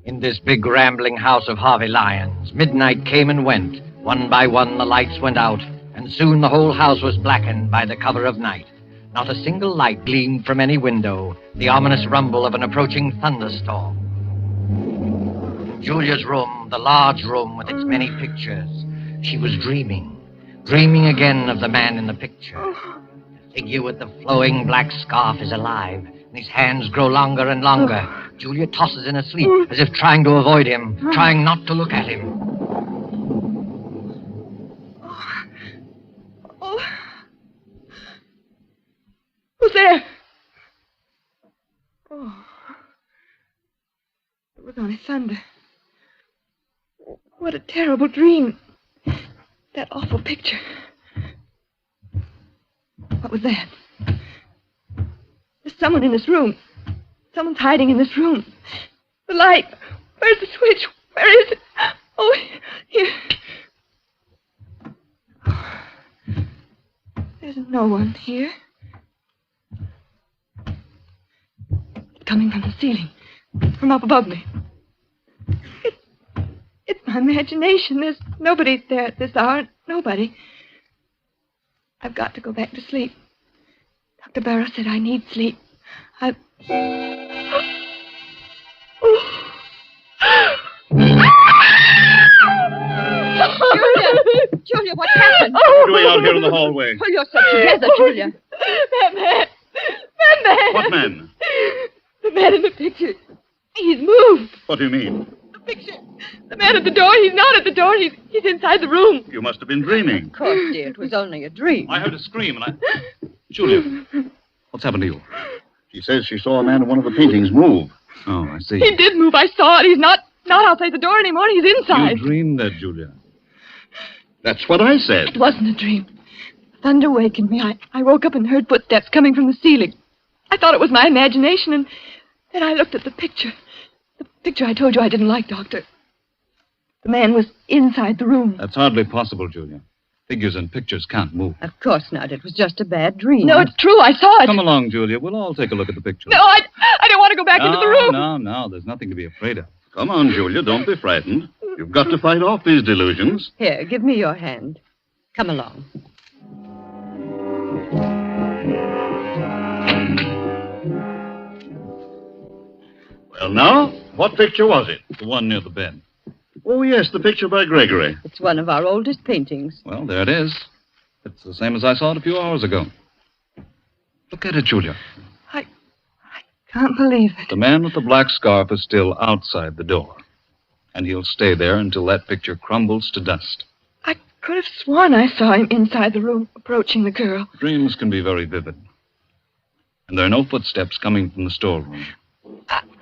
In this big rambling house of Harvey Lyons, midnight came and went. One by one the lights went out, and soon the whole house was blackened by the cover of night. Not a single light gleamed from any window, the ominous rumble of an approaching thunderstorm. In Julia's room, the large room with its many pictures, she was dreaming again of the man in the picture. The figure with the flowing black scarf is alive, and his hands grow longer and longer. Julia tosses in her sleep, as if trying to avoid him, trying not to look at him. Who's there? Oh. It was only thunder. What a terrible dream. That awful picture. What was that? There's someone in this room. Someone's hiding in this room. The light. Where's the switch? Where is it? Oh, here. There's no one here. It's coming from the ceiling. From up above me. It's my imagination. There's nobody there at this hour. Nobody. I've got to go back to sleep. Dr. Barrow said I need sleep. Julia, what's happened? What are you doing out here in the hallway? Pull yourself together, Julia. That man. What man? The man in the picture. He's moved. What do you mean? The picture. The man at the door. He's not at the door. He's inside the room. You must have been dreaming. Of course, dear. It was only a dream. I heard a scream and Julia, what's happened to you? She says she saw a man in one of the paintings move. Oh, I see. He did move. I saw it. He's not outside the door anymore. He's inside. You dreamed that, Julia. That's what I said. It wasn't a dream. Thunder awakened me. I woke up and heard footsteps coming from the ceiling. I thought it was my imagination, and then I looked at the picture. The picture I told you I didn't like, Doctor. The man was inside the room. That's hardly possible, Julia. Figures and pictures can't move. Of course not. It was just a bad dream. No, it's true. I saw it. Come along, Julia. We'll all take a look at the picture. No, I don't want to go back into the room. No. There's nothing to be afraid of. Come on, Julia. Don't be frightened. You've got to fight off these delusions. Here, give me your hand. Come along. Well, now, what picture was it? The one near the bed. Oh, yes, the picture by Gregory. It's one of our oldest paintings. Well, there it is. It's the same as I saw it a few hours ago. Look at it, Julia. I can't believe it. The man with the black scarf is still outside the door. And he'll stay there until that picture crumbles to dust. I could have sworn I saw him inside the room, approaching the girl. Dreams can be very vivid. And there are no footsteps coming from the storeroom.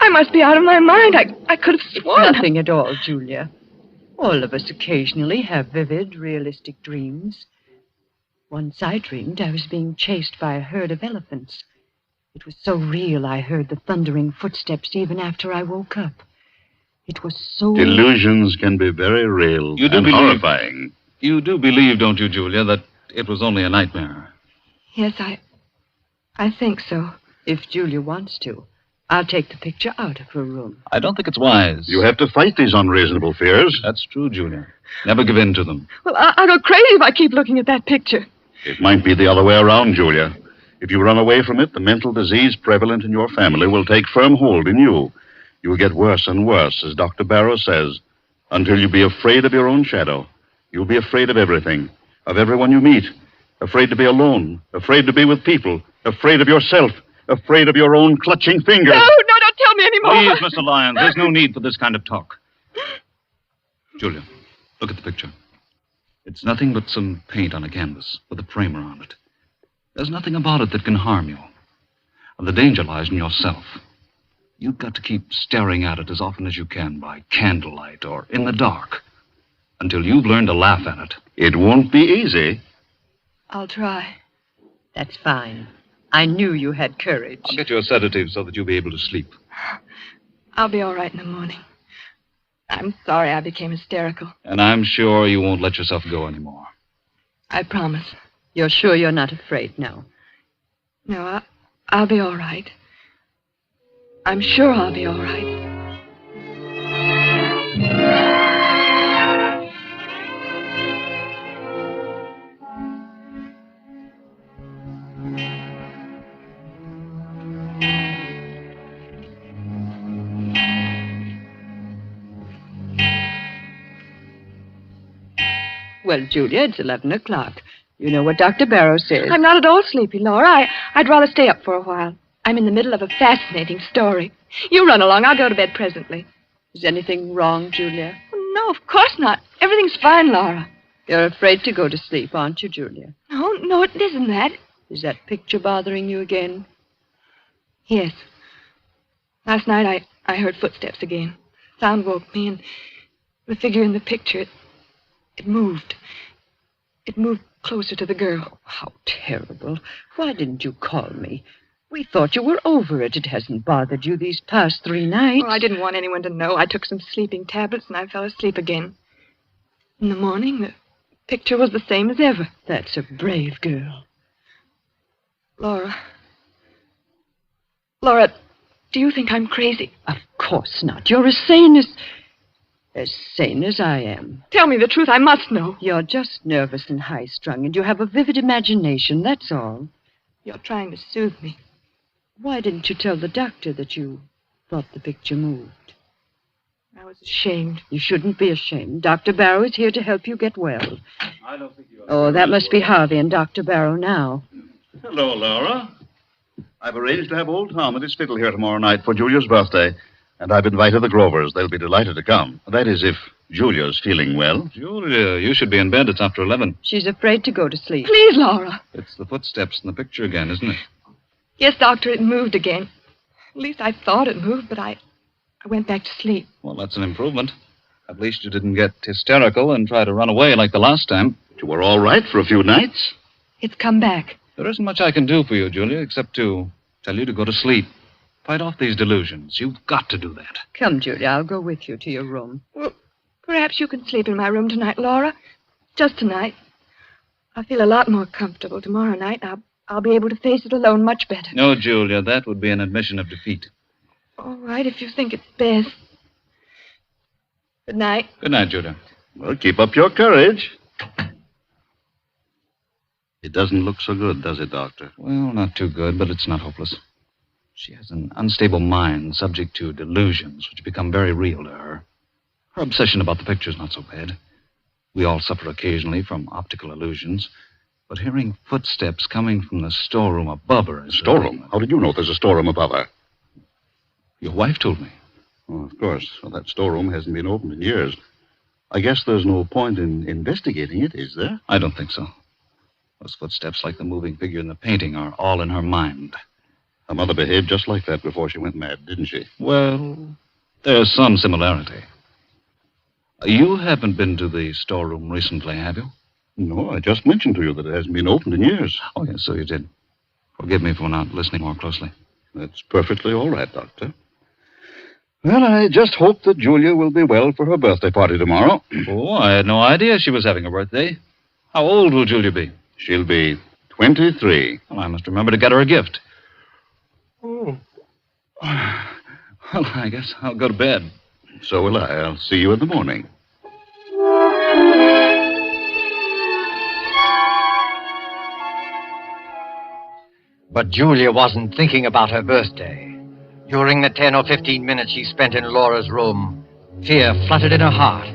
I must be out of my mind. I could have sworn. Nothing at all, Julia. All of us occasionally have vivid, realistic dreams. Once I dreamed I was being chased by a herd of elephants. It was so real I heard the thundering footsteps even after I woke up. It was so... Delusions can be very real and horrifying. You do believe, don't you, Julia, that it was only a nightmare? Yes, I think so. If Julia wants to, I'll take the picture out of her room. I don't think it's wise. You have to fight these unreasonable fears. That's true, Julia. Never give in to them. Well, I'll go crazy if I keep looking at that picture. It might be the other way around, Julia. If you run away from it, the mental disease prevalent in your family will take firm hold in you. You will get worse and worse, as Dr. Barrow says, until you be afraid of your own shadow. You'll be afraid of everything, of everyone you meet, afraid to be alone, afraid to be with people, afraid of yourself, afraid of your own clutching fingers. No, don't tell me anymore. Please, Mr. Lyons, there's no need for this kind of talk. Julia, look at the picture. It's nothing but some paint on a canvas with a primer on it. There's nothing about it that can harm you. And the danger lies in yourself. You've got to keep staring at it as often as you can by candlelight or in the dark until you've learned to laugh at it. It won't be easy. I'll try. That's fine. I knew you had courage. I'll get you a sedative so that you'll be able to sleep. I'll be all right in the morning. I'm sorry I became hysterical. And I'm sure you won't let yourself go anymore. I promise. You're sure you're not afraid now? No, I'll be all right. I'm sure I'll be all right. Well, Julia, it's 11 o'clock. You know what Dr. Barrow says. I'm not at all sleepy, Laura. I'd rather stay up for a while. I'm in the middle of a fascinating story. You run along. I'll go to bed presently. Is anything wrong, Julia? No, of course not. Everything's fine, Laura. You're afraid to go to sleep, aren't you, Julia? No, it isn't that. Is that picture bothering you again? Yes. Last night I heard footsteps again. Sound woke me, and the figure in the picture, it moved. It moved closer to the girl. Oh, how terrible. Why didn't you call me? We thought you were over it. It hasn't bothered you these past 3 nights. Oh, I didn't want anyone to know. I took some sleeping tablets, and I fell asleep again. In the morning, the picture was the same as ever. That's a brave girl. Laura, do you think I'm crazy? Of course not. You're as sane as I am. Tell me the truth. I must know. You're just nervous and high-strung, and you have a vivid imagination, that's all. You're trying to soothe me. Why didn't you tell the doctor that you thought the picture moved? I was ashamed. You shouldn't be ashamed. Dr. Barrow is here to help you get well. I don't think you are. Oh, that must be Harvey and Dr. Barrow now. Hello, Laura. I've arranged to have old Tom at his fiddle here tomorrow night for Julia's birthday, and I've invited the Grovers. They'll be delighted to come. That is, if Julia's feeling well. Julia, you should be in bed. It's after 11. She's afraid to go to sleep. Please, Laura. It's the footsteps in the picture again, isn't it? Yes, Doctor, it moved again. At least I thought it moved, but I went back to sleep. Well, that's an improvement. At least you didn't get hysterical and try to run away like the last time. You were all right for a few nights. It's come back. There isn't much I can do for you, Julia, except to tell you to go to sleep. Fight off these delusions. You've got to do that. Come, Julia, I'll go with you to your room. Well, Perhaps you can sleep in my room tonight, Laura. Just tonight. I'll feel a lot more comfortable tomorrow night. I'll be able to face it alone much better. No, Julia, that would be an admission of defeat. All right, if you think it's best. Good night. Good night, Julia. Well, keep up your courage. It doesn't look so good, does it, Doctor? Well, not too good, but it's not hopeless. She has an unstable mind, subject to delusions, which become very real to her. Her obsession about the picture's not so bad. We all suffer occasionally from optical illusions, but hearing footsteps coming from the storeroom above her is... Storeroom? How did you know there's a storeroom above her? Your wife told me. Oh, of course. Well, that storeroom hasn't been opened in years. I guess there's no point in investigating it, is there? I don't think so. Those footsteps, like the moving figure in the painting, are all in her mind. Her mother behaved just like that before she went mad, didn't she? Well, there's some similarity. You haven't been to the storeroom recently, have you? No, I just mentioned to you that it hasn't been opened in years. Oh, yes, so you did. Forgive me for not listening more closely. That's perfectly all right, Doctor. Well, I just hope that Julia will be well for her birthday party tomorrow. Oh, I had no idea she was having a birthday. How old will Julia be? She'll be 23. Well, I must remember to get her a gift. Oh. Well, I guess I'll go to bed. So will I. I'll see you in the morning. But Julia wasn't thinking about her birthday. During the 10 or 15 minutes she spent in Laura's room, fear fluttered in her heart.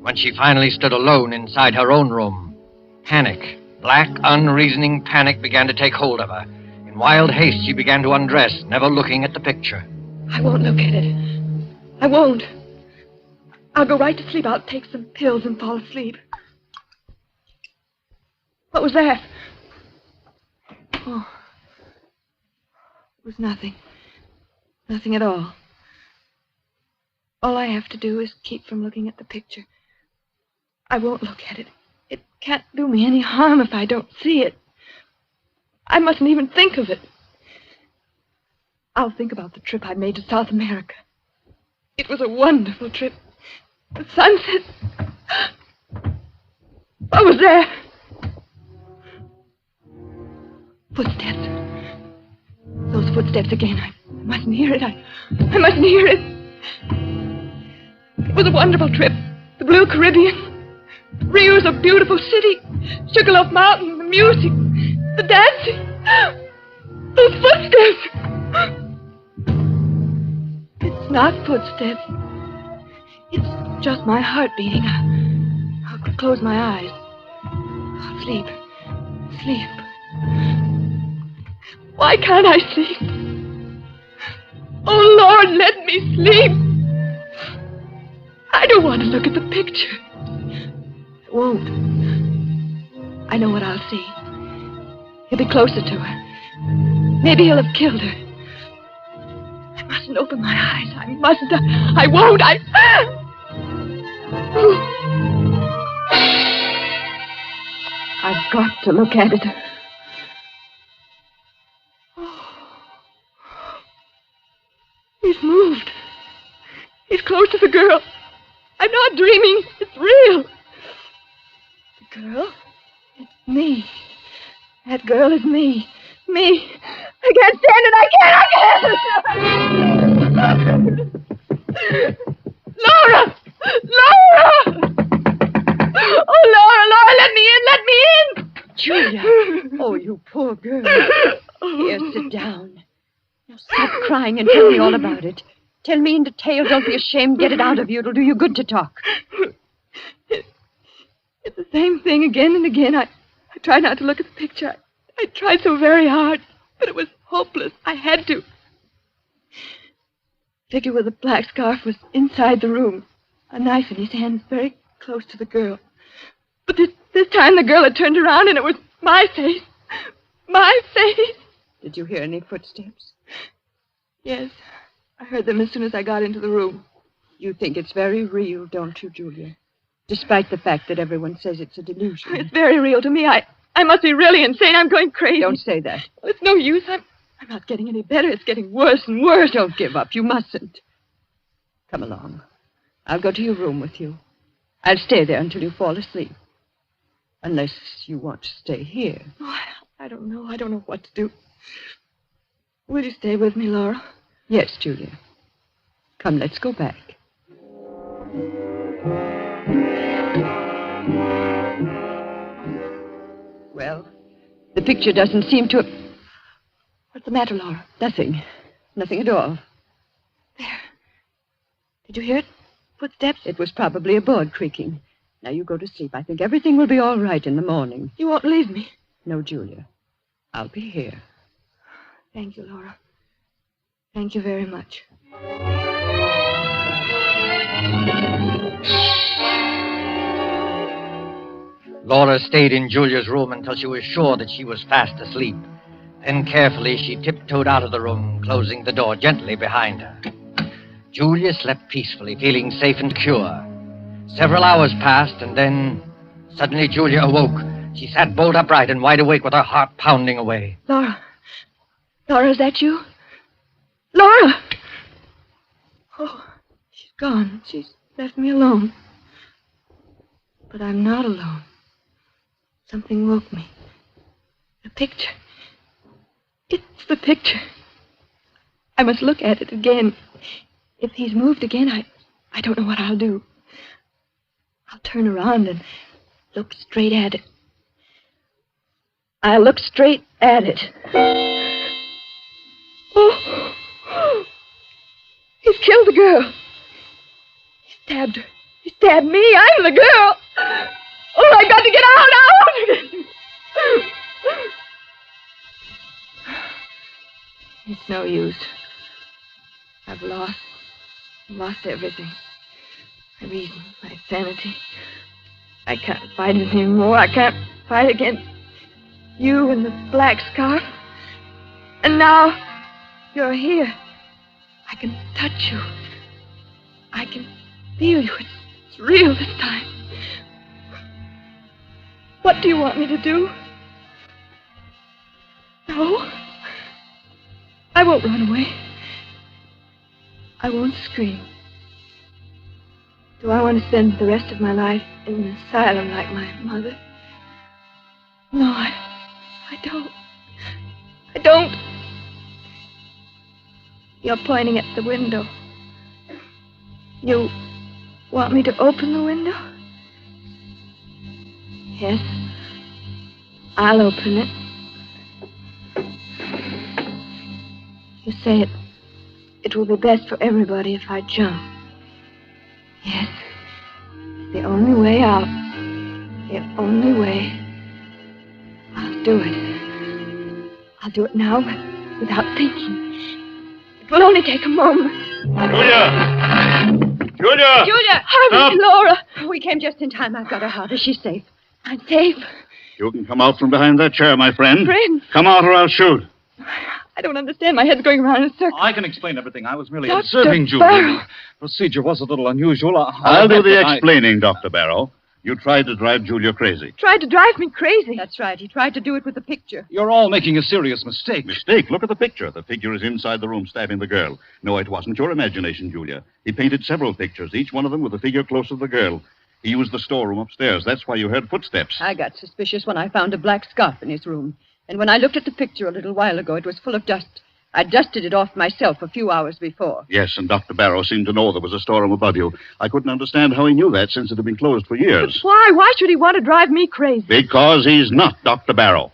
When she finally stood alone inside her own room, panic, black, unreasoning panic began to take hold of her. In wild haste, she began to undress, never looking at the picture. I won't look at it. I won't. I'll go right to sleep. I'll take some pills and fall asleep. What was that? Oh. It was nothing. Nothing at all. All I have to do is keep from looking at the picture. I won't look at it. It can't do me any harm if I don't see it. I mustn't even think of it. I'll think about the trip I made to South America. It was a wonderful trip. The sunset. What was there? Footsteps. Those footsteps again. I mustn't hear it. I mustn't hear it. It was a wonderful trip. The Blue Caribbean. Rio's a beautiful city. Sugarloaf Mountain, the music, the dancing. Those footsteps. It's not footsteps. It's just my heart beating. I'll close my eyes. I'll sleep. Sleep. Why can't I sleep? Oh, Lord, let me sleep. I don't want to look at the picture. I won't. I know what I'll see. He'll be closer to her. Maybe he'll have killed her. I mustn't open my eyes. I mustn't. I won't. I've got to look at it. He's moved. He's close to the girl. I'm not dreaming. It's real. The girl? It's me. That girl is me. Me. I can't stand it. I can't. Laura! Laura! Oh, Laura, let me in. Let me in. Julia. Oh, you poor girl. Here, sit down. Now stop crying and tell me all about it. Tell me in detail. Don't be ashamed. Get it out of you. It'll do you good to talk. It's the same thing again and again. I tried not to look at the picture. I tried so very hard, but it was hopeless. I had to. The figure with the black scarf was inside the room, a knife in his hand, very close to the girl. But this time the girl had turned around and it was my face. My face. Did you hear any footsteps? Yes. I heard them as soon as I got into the room. You think it's very real, don't you, Julia? Despite the fact that everyone says it's a delusion. It's very real to me. I must be really insane. I'm going crazy. Don't say that. Well, it's no use. I'm not getting any better. It's getting worse and worse. Don't give up. You mustn't. Come along. I'll go to your room with you. I'll stay there until you fall asleep. Unless you want to stay here. Oh, I don't know. I don't know what to do. Will you stay with me, Laura? Yes, Julia. Come, let's go back. Well, the picture doesn't seem to... What's the matter, Laura? Nothing. Nothing at all. There. Did you hear it? Footsteps? It was probably a board creaking. Now you go to sleep. I think everything will be all right in the morning. You won't leave me? No, Julia. I'll be here. Thank you, Laura. Thank you very much. Laura stayed in Julia's room until she was sure that she was fast asleep. Then carefully she tiptoed out of the room, closing the door gently behind her. Julia slept peacefully, feeling safe and secure. Several hours passed, and then suddenly Julia awoke. She sat bolt upright and wide awake with her heart pounding away. Laura. Laura, is that you? Laura! Oh, she's gone. She's left me alone. But I'm not alone. Something woke me. The picture. It's the picture. I must look at it again. If he's moved again, I don't know what I'll do. I'll turn around and look straight at it. I'll look straight at it. Oh! He's killed the girl. He stabbed her. He stabbed me. I'm the girl. Oh, I've got to get out now. It's no use. I've lost everything. My reason, my sanity. I can't fight it anymore. I can't fight against you and the black scarf. And now you're here. I can touch you. I can feel you. It's real this time. What do you want me to do? No. I won't run away. I won't scream. Do I want to spend the rest of my life in an asylum like my mother? No, I don't. I don't. You're pointing at the window. You want me to open the window? Yes. I'll open it. You say it will be best for everybody if I jump. Yes. It's the only way out. The only way. I'll do it. I'll do it now without thinking. It will only take a moment. Julia! Julia! Julia! Stop! Laura! We came just in time. I've got her out. Is she safe? I'm safe. You can come out from behind that chair, my friend. Friend? Come out or I'll shoot. I don't understand. My head's going around in a circle. I can explain everything. I was merely Dr. observing Julia. Barrow. The procedure was a little unusual. I'll do the explaining, Dr. Barrow. You tried to drive Julia crazy. Tried to drive me crazy. That's right. He tried to do it with the picture. You're all making a serious mistake. Mistake? Look at the picture. The figure is inside the room stabbing the girl. No, it wasn't your imagination, Julia. He painted several pictures, each one of them with the figure close to the girl. He used the storeroom upstairs. That's why you heard footsteps. I got suspicious when I found a black scarf in his room. And when I looked at the picture a little while ago, it was full of dust. I dusted it off myself a few hours before. Yes, and Dr. Barrow seemed to know there was a storeroom above you. I couldn't understand how he knew that since it had been closed for years. But why? Why should he want to drive me crazy? Because he's not Dr. Barrow.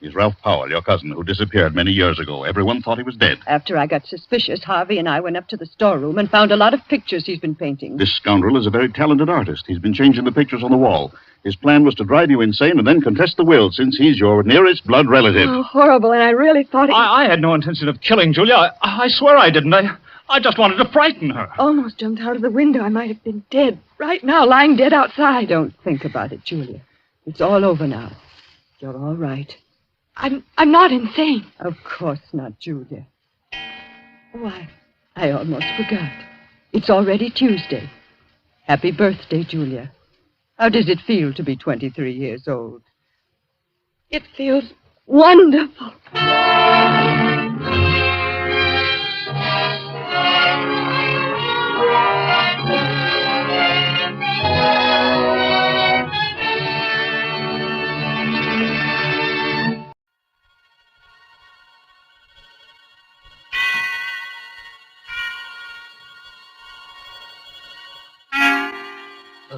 He's Ralph Powell, your cousin, who disappeared many years ago. Everyone thought he was dead. After I got suspicious, Harvey and I went up to the storeroom and found a lot of pictures he's been painting. This scoundrel is a very talented artist. He's been changing the pictures on the wall. His plan was to drive you insane and then contest the will, since he's your nearest blood relative. Oh, horrible, and I really thought he... I had no intention of killing Julia. I swear I didn't. I just wanted to frighten her. Almost jumped out of the window. I might have been dead. Right now, lying dead outside. Don't think about it, Julia. It's all over now. You're all right. I'm not insane. Of course not, Julia. Oh, I almost forgot. It's already Tuesday. Happy birthday, Julia. How does it feel to be 23 years old? It feels wonderful.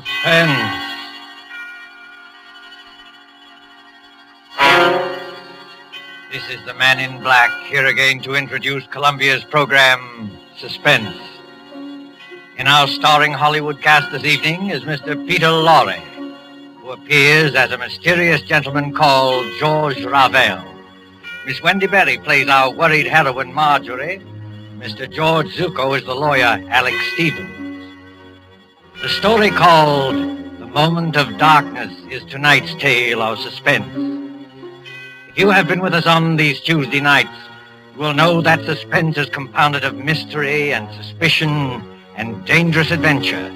Suspense. This is the Man in Black, here again to introduce Columbia's program, Suspense. In our starring Hollywood cast this evening is Mr. Peter Lorre, who appears as a mysterious gentleman called George Ravel. Miss Wendy Berry plays our worried heroine, Marjorie. Mr. George Zuko is the lawyer, Alex Stevens. The story called The Moment of Darkness is tonight's tale of suspense. If you have been with us on these Tuesday nights, you will know that suspense is compounded of mystery and suspicion and dangerous adventure.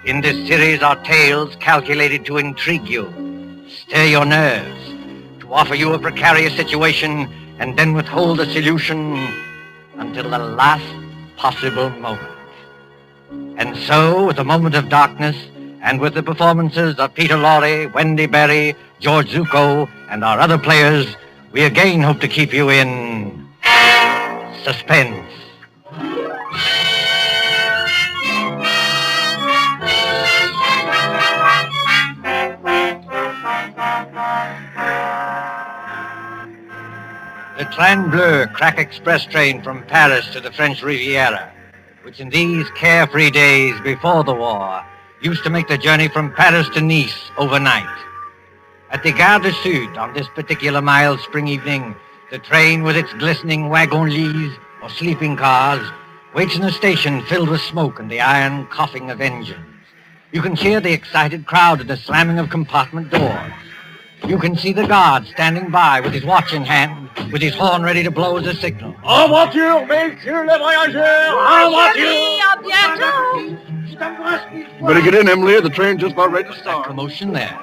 In this series are tales calculated to intrigue you, stir your nerves, to offer you a precarious situation and then withhold the solution until the last possible moment. And so, with The Moment of Darkness, and with the performances of Peter Lorre, Wendy Berry, George Zuko, and our other players, we again hope to keep you in suspense. The Train Bleu crack express train from Paris to the French Riviera, which in these carefree days before the war used to make the journey from Paris to Nice overnight. At the Gare du Sud, on this particular mild spring evening, the train with its glistening wagon-lits, or sleeping cars, waits in a station filled with smoke and the iron coughing of engines. You can hear the excited crowd and the slamming of compartment doors. You can see the guard standing by with his watch in hand, with his horn ready to blow as a signal. En voiture, messieurs les voyageurs! En voiture! Better get in, Emily. The train's just about ready to start. Commotion there.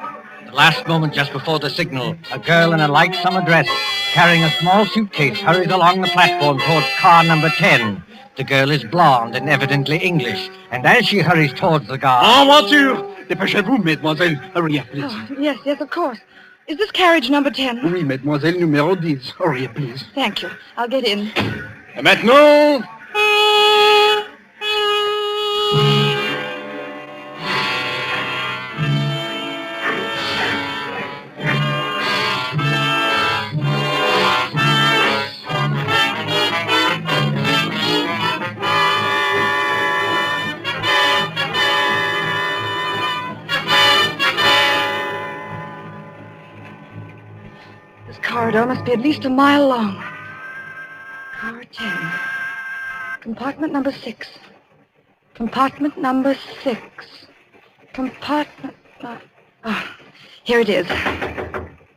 The last moment just before the signal, a girl in a light summer dress, carrying a small suitcase, hurries along the platform towards car number 10. The girl is blonde and evidently English, and as she hurries towards the guard... En voiture! Dépêchez-vous, mademoiselle. Hurry up, please. Oh, yes, of course. Is this carriage number 10? Oui, mademoiselle, numéro 10. Hurry up, please. Thank you. I'll get in. Et maintenant... Corridor must be at least a mile long. Car 10. Compartment number 6. Compartment number 6. Compartment... Oh, here it is.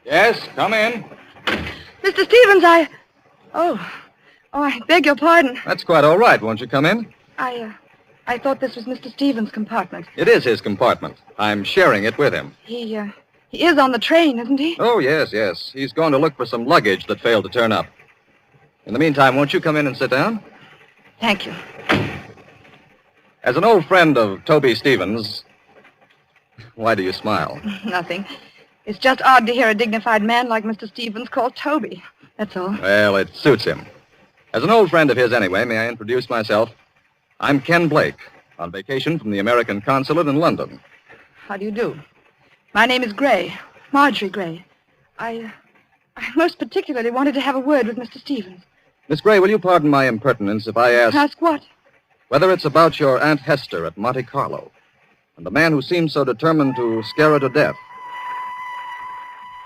Yes, come in. Mr. Stevens, Oh, I beg your pardon. That's quite all right. Won't you come in? I thought this was Mr. Stevens' compartment. It is his compartment. I'm sharing it with him. He is on the train, isn't he? Oh, yes. He's going to look for some luggage that failed to turn up. In the meantime, won't you come in and sit down? Thank you. As an old friend of Toby Stevens... Why do you smile? Nothing. It's just odd to hear a dignified man like Mr. Stevens called Toby. That's all. Well, it suits him. As an old friend of his anyway, may I introduce myself? I'm Ken Blake, on vacation from the American consulate in London. How do you do? My name is Gray, Marjorie Gray. I most particularly wanted to have a word with Mr. Stevens. Miss Gray, will you pardon my impertinence if I ask... Ask what? Whether it's about your Aunt Hester at Monte Carlo, and the man who seemed so determined to scare her to death.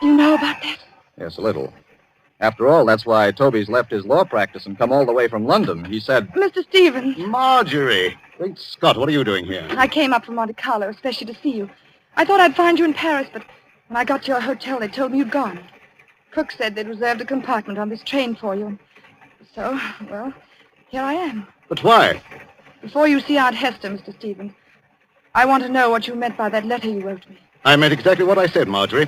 You know about that? Yes, a little. After all, that's why Toby's left his law practice and come all the way from London. He said... Mr. Stevens. Marjorie! Great Scott, what are you doing here? I came up from Monte Carlo, especially to see you. I thought I'd find you in Paris, but when I got to your hotel, they told me you'd gone. Cook said they'd reserved a compartment on this train for you. So, well, here I am. But why? Before you see Aunt Hester, Mr. Stevens, I want to know what you meant by that letter you wrote me. I meant exactly what I said, Marjorie.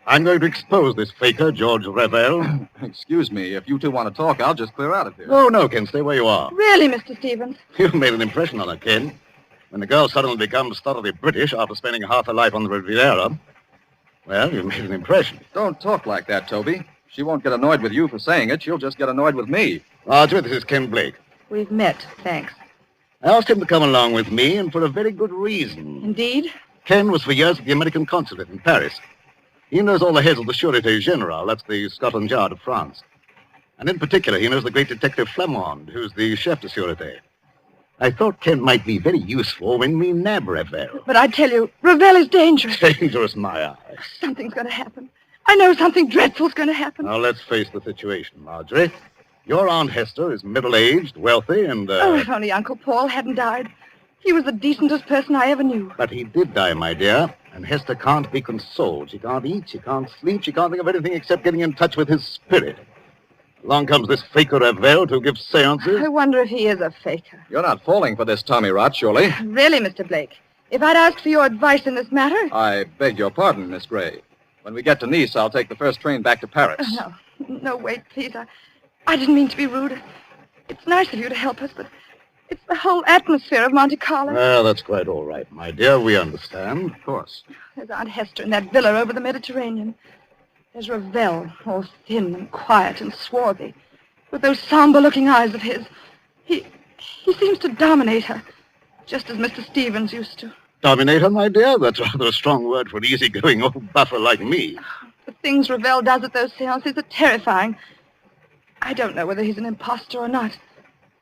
I'm going to expose this faker, George Ravel. Excuse me, if you two want to talk, I'll just clear out of here. Oh, no, Ken, stay where you are. Really, Mr. Stevens? You've made an impression on her, Ken. When the girl suddenly becomes thoroughly British after spending half her life on the Riviera, well, you've made an impression. Don't talk like that, Toby. She won't get annoyed with you for saying it. She'll just get annoyed with me. Marjorie, this is Ken Blake. We've met, thanks. I asked him to come along with me, and for a very good reason. Indeed? Ken was for years at the American consulate in Paris. He knows all the heads of the Sûreté Générale, that's the Scotland Yard of France. And in particular, he knows the great detective Flamand, who's the chef de Sûreté. I thought Ken might be very useful when we nab Ravel. But I tell you, Ravel is dangerous. Dangerous, my eye. Something's going to happen. I know something dreadful's going to happen. Now, let's face the situation, Marjorie. Your Aunt Hester is middle-aged, wealthy, and, Oh, if only Uncle Paul hadn't died. He was the decentest person I ever knew. But he did die, my dear, and Hester can't be consoled. She can't eat, she can't sleep, she can't think of anything except getting in touch with his spirit. Along comes this faker Ravel to give seances. I wonder if he is a faker. You're not falling for this Tommy rot, surely? Really, Mr. Blake, if I'd asked for your advice in this matter... I beg your pardon, Miss Gray. When we get to Nice, I'll take the first train back to Paris. No, wait, please. I didn't mean to be rude. It's nice of you to help us, but it's the whole atmosphere of Monte Carlo. Well, that's quite all right, my dear. We understand. Of course. There's Aunt Hester in that villa over the Mediterranean. There's Ravel, all thin and quiet and swarthy, with those somber-looking eyes of his. He seems to dominate her, just as Mr. Stevens used to. Dominate her, my dear? That's rather a strong word for an easy-going old buffer like me. The things Ravel does at those seances are terrifying. I don't know whether he's an imposter or not,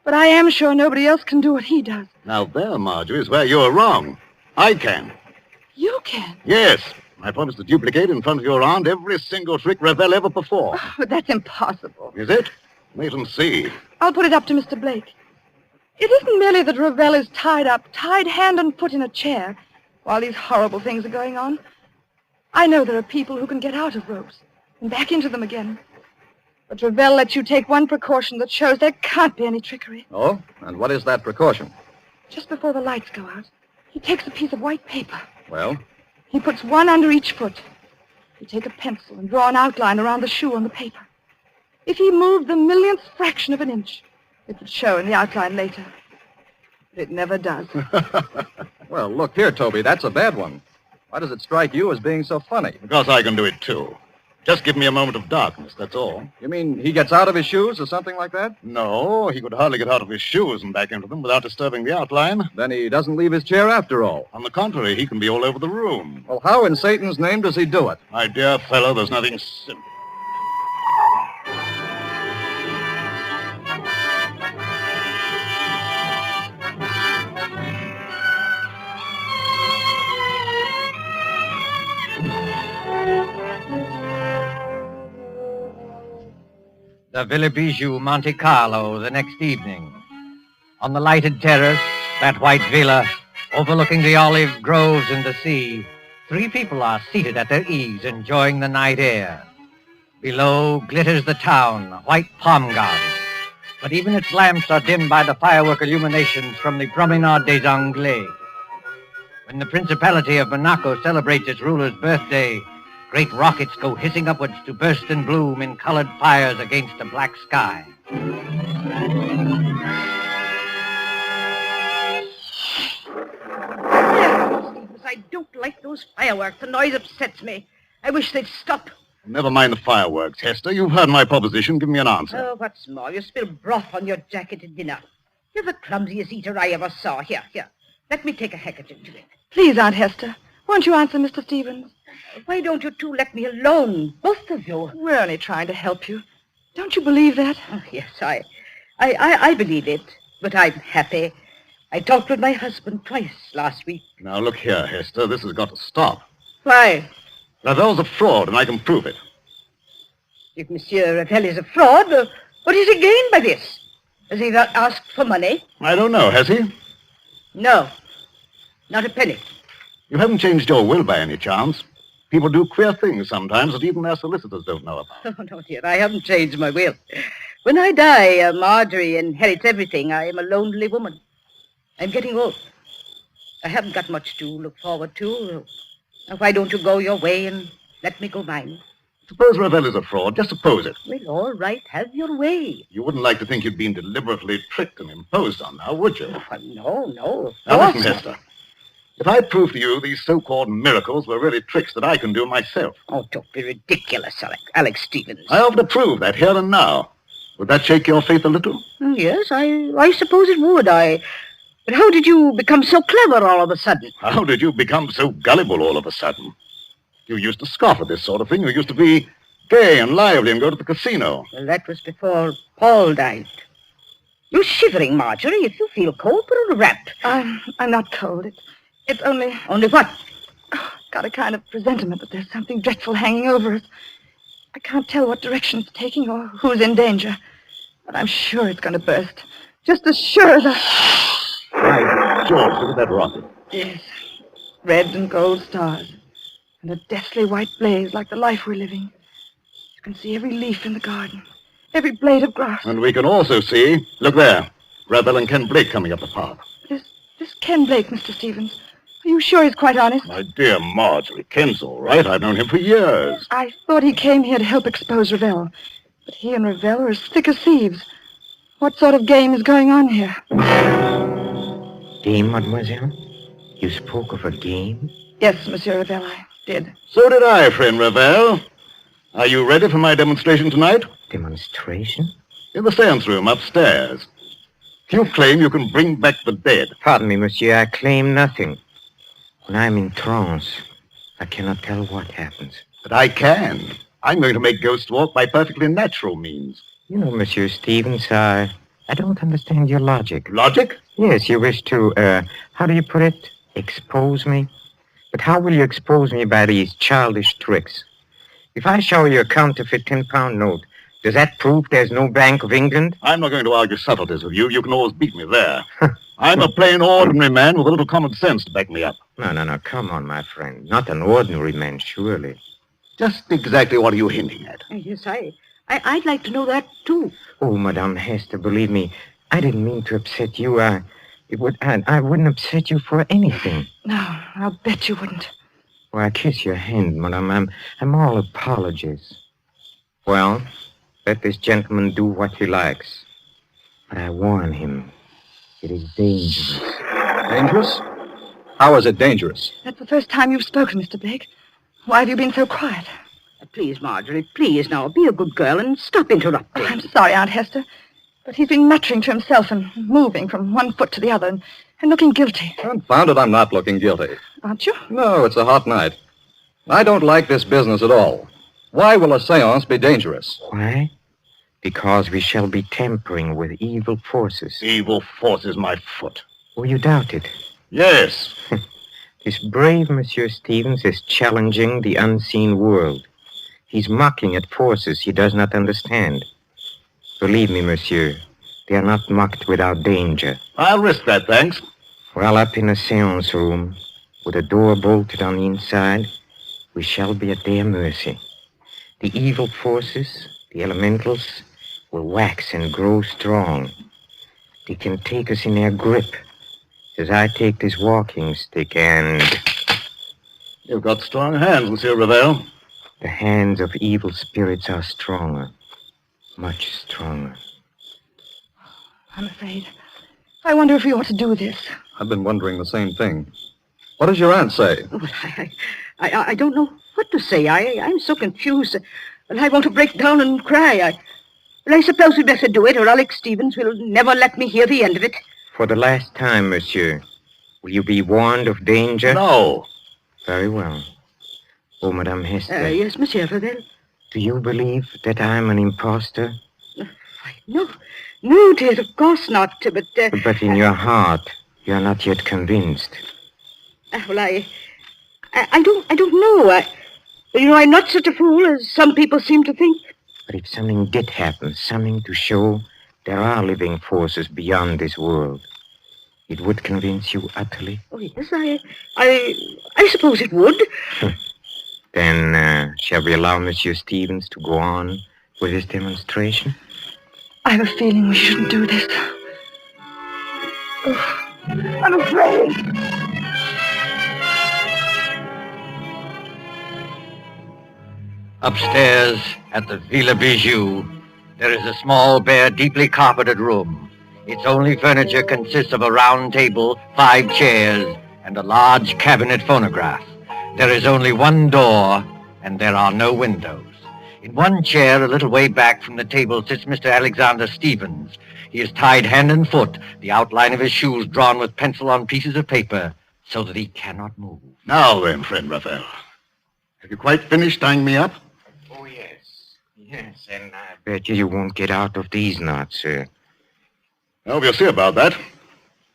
but I am sure nobody else can do what he does. Now there, Marjorie, is where you're wrong. I can. You can? Yes. I promise to duplicate in front of your aunt every single trick Ravel ever performed. Oh, but that's impossible. Is it? Wait and see. I'll put it up to Mr. Blake. It isn't merely that Ravel is tied up, tied hand and foot in a chair, while these horrible things are going on. I know there are people who can get out of ropes and back into them again. But Ravel lets you take one precaution that shows there can't be any trickery. Oh? And what is that precaution? Just before the lights go out, he takes a piece of white paper. Well? He puts one under each foot. You take a pencil and draw an outline around the shoe on the paper. If he moved the millionth fraction of an inch, it would show in the outline later. But it never does. Well, look here, Toby, that's a bad one. Why does it strike you as being so funny? Because I can do it, too. Just give me a moment of darkness, that's all. You mean he gets out of his shoes or something like that? No, he could hardly get out of his shoes and back into them without disturbing the outline. Then he doesn't leave his chair after all. On the contrary, he can be all over the room. Well, how in Satan's name does he do it? My dear fellow, there's nothing simple. The Villa Bijou, Monte Carlo, the next evening. On the lighted terrace, that white villa, overlooking the olive groves and the sea, three people are seated at their ease, enjoying the night air. Below glitters the town, a white palm garden. But even its lamps are dimmed by the firework illuminations from the Promenade des Anglais. When the Principality of Monaco celebrates its ruler's birthday, great rockets go hissing upwards to burst and bloom in colored fires against a black sky. I don't like those fireworks. The noise upsets me. I wish they'd stop. Never mind the fireworks, Hester. You've heard my proposition. Give me an answer. Oh, what's more, you spilled broth on your jacket at dinner. You're the clumsiest eater I ever saw. Here. Let me take a handkerchief to it. Please, Aunt Hester, won't you answer Mr. Stevens? Why don't you two let me alone, both of you? We're only trying to help you. Don't you believe that? Oh, yes, I believe it, but I'm happy. I talked with my husband twice last week. Now, look here, Hester. This has got to stop. Why? Ravel's a fraud, and I can prove it. If Monsieur Ravel is a fraud, what does he gain by this? Has he not asked for money? I don't know, has he? No, not a penny. You haven't changed your will by any chance. People do queer things sometimes that even their solicitors don't know about. Oh, no, dear, I haven't changed my will. When I die, Marjorie inherits everything. I am a lonely woman. I'm getting old. I haven't got much to look forward to. Now, why don't you go your way and let me go mine? Suppose Ravel is a fraud. Just suppose it. Well, all right, have your way. You wouldn't like to think you'd been deliberately tricked and imposed on now, would you? Oh, no. Now, listen, Hester. If I prove to you these so-called miracles were really tricks that I can do myself. Oh, don't be ridiculous, Alex Stevens. I offer to prove that here and now. Would that shake your faith a little? Yes, I suppose it would. But how did you become so clever all of a sudden? How did you become so gullible all of a sudden? You used to scoff at this sort of thing. You used to be gay and lively and go to the casino. Well, that was before Paul died. You're shivering, Marjorie. If you feel cold, put on a wrap. I'm not cold. It's only... Only what? Got a kind of presentiment that there's something dreadful hanging over us. I can't tell what direction it's taking or who's in danger. But I'm sure it's going to burst. Just as sure as By George, look at that rocket. Yes. Red and gold stars. And a deathly white blaze like the life we're living. You can see every leaf in the garden. Every blade of grass. And we can also see, look there, Ravel and Ken Blake coming up the path. This Ken Blake, Mr. Stevens. Are you sure he's quite honest? My dear Marjorie, Ken's all right. I've known him for years. I thought he came here to help expose Ravel. But he and Ravel are as thick as thieves. What sort of game is going on here? Game, mademoiselle? You spoke of a game? Yes, Monsieur Ravel, I did. So did I, friend Ravel. Are you ready for my demonstration tonight? Demonstration? In the seance room upstairs. You claim you can bring back the dead. Pardon me, monsieur, I claim nothing. When I'm in trance, I cannot tell what happens. But I can. I'm going to make ghosts walk by perfectly natural means. You know, Monsieur Stevens, I don't understand your logic. Logic? Yes, you wish to, how do you put it? Expose me? But how will you expose me by these childish tricks? If I show you a counterfeit 10-pound note, does that prove there's no Bank of England? I'm not going to argue subtleties with you. You can always beat me there. I'm a plain, ordinary man with a little common sense to back me up. No. Come on, my friend. Not an ordinary man, surely. Just exactly what are you hinting at? Yes, I'd like to know that, too. Oh, Madame Hester, believe me, I didn't mean to upset you. I wouldn't upset you for anything. No, I'll bet you wouldn't. Well, I kiss your hand, Madame. I'm all apologies. Well, let this gentleman do what he likes. But I warn him, it is dangerous. Dangerous? How is it dangerous? That's the first time you've spoken, Mr. Blake. Why have you been so quiet? Please, Marjorie, please now, be a good girl and stop interrupting. Oh, I'm sorry, Aunt Hester, but he's been muttering to himself and moving from one foot to the other and looking guilty. Confound it, I'm not looking guilty. Aren't you? No, it's a hot night. I don't like this business at all. Why will a seance be dangerous? Why? Because we shall be tampering with evil forces. Evil forces, my foot. Oh, you doubt it? Yes. This brave Monsieur Stevens is challenging the unseen world. He's mocking at forces he does not understand. Believe me, monsieur, they are not mocked without danger. I'll risk that, thanks. Well, up in a seance room, with a door bolted on the inside, we shall be at their mercy. The evil forces, the elementals, will wax and grow strong. They can take us in their grip, as I take this walking stick and... You've got strong hands, Monsieur Ravel. The hands of evil spirits are stronger, much stronger. I'm afraid. I wonder if we ought to do this. I've been wondering the same thing. What does your aunt say? Well, I don't know what to say. I'm so confused. And I want to break down and cry. I suppose we'd better do it, or Alex Stevens will never let me hear the end of it. For the last time, monsieur, will you be warned of danger? No. Very well. Oh, Madame Hester. Yes, Monsieur Ravel. Do you believe that I'm an impostor? No, dear, of course not, but... But in your heart, you're not yet convinced. Well, I don't know. I'm not such a fool as some people seem to think. But if something did happen, something to show there are living forces beyond this world, it would convince you utterly? Oh, yes, I suppose it would. Then, shall we allow Monsieur Stevens to go on with his demonstration? I have a feeling we shouldn't do this. Oh, I'm afraid. Upstairs at the Villa Bijou, there is a small, bare, deeply carpeted room. Its only furniture consists of a round table, 5 chairs, and a large cabinet phonograph. There is only one door, and there are no windows. In one chair, a little way back from the table, sits Mr. Alexander Stevens. He is tied hand and foot, the outline of his shoes drawn with pencil on pieces of paper, so that he cannot move. Now then, friend Raphael. Have you quite finished tying me up? Oh, yes. Yes, and I bet you won't get out of these knots, sir. Well, we'll see about that.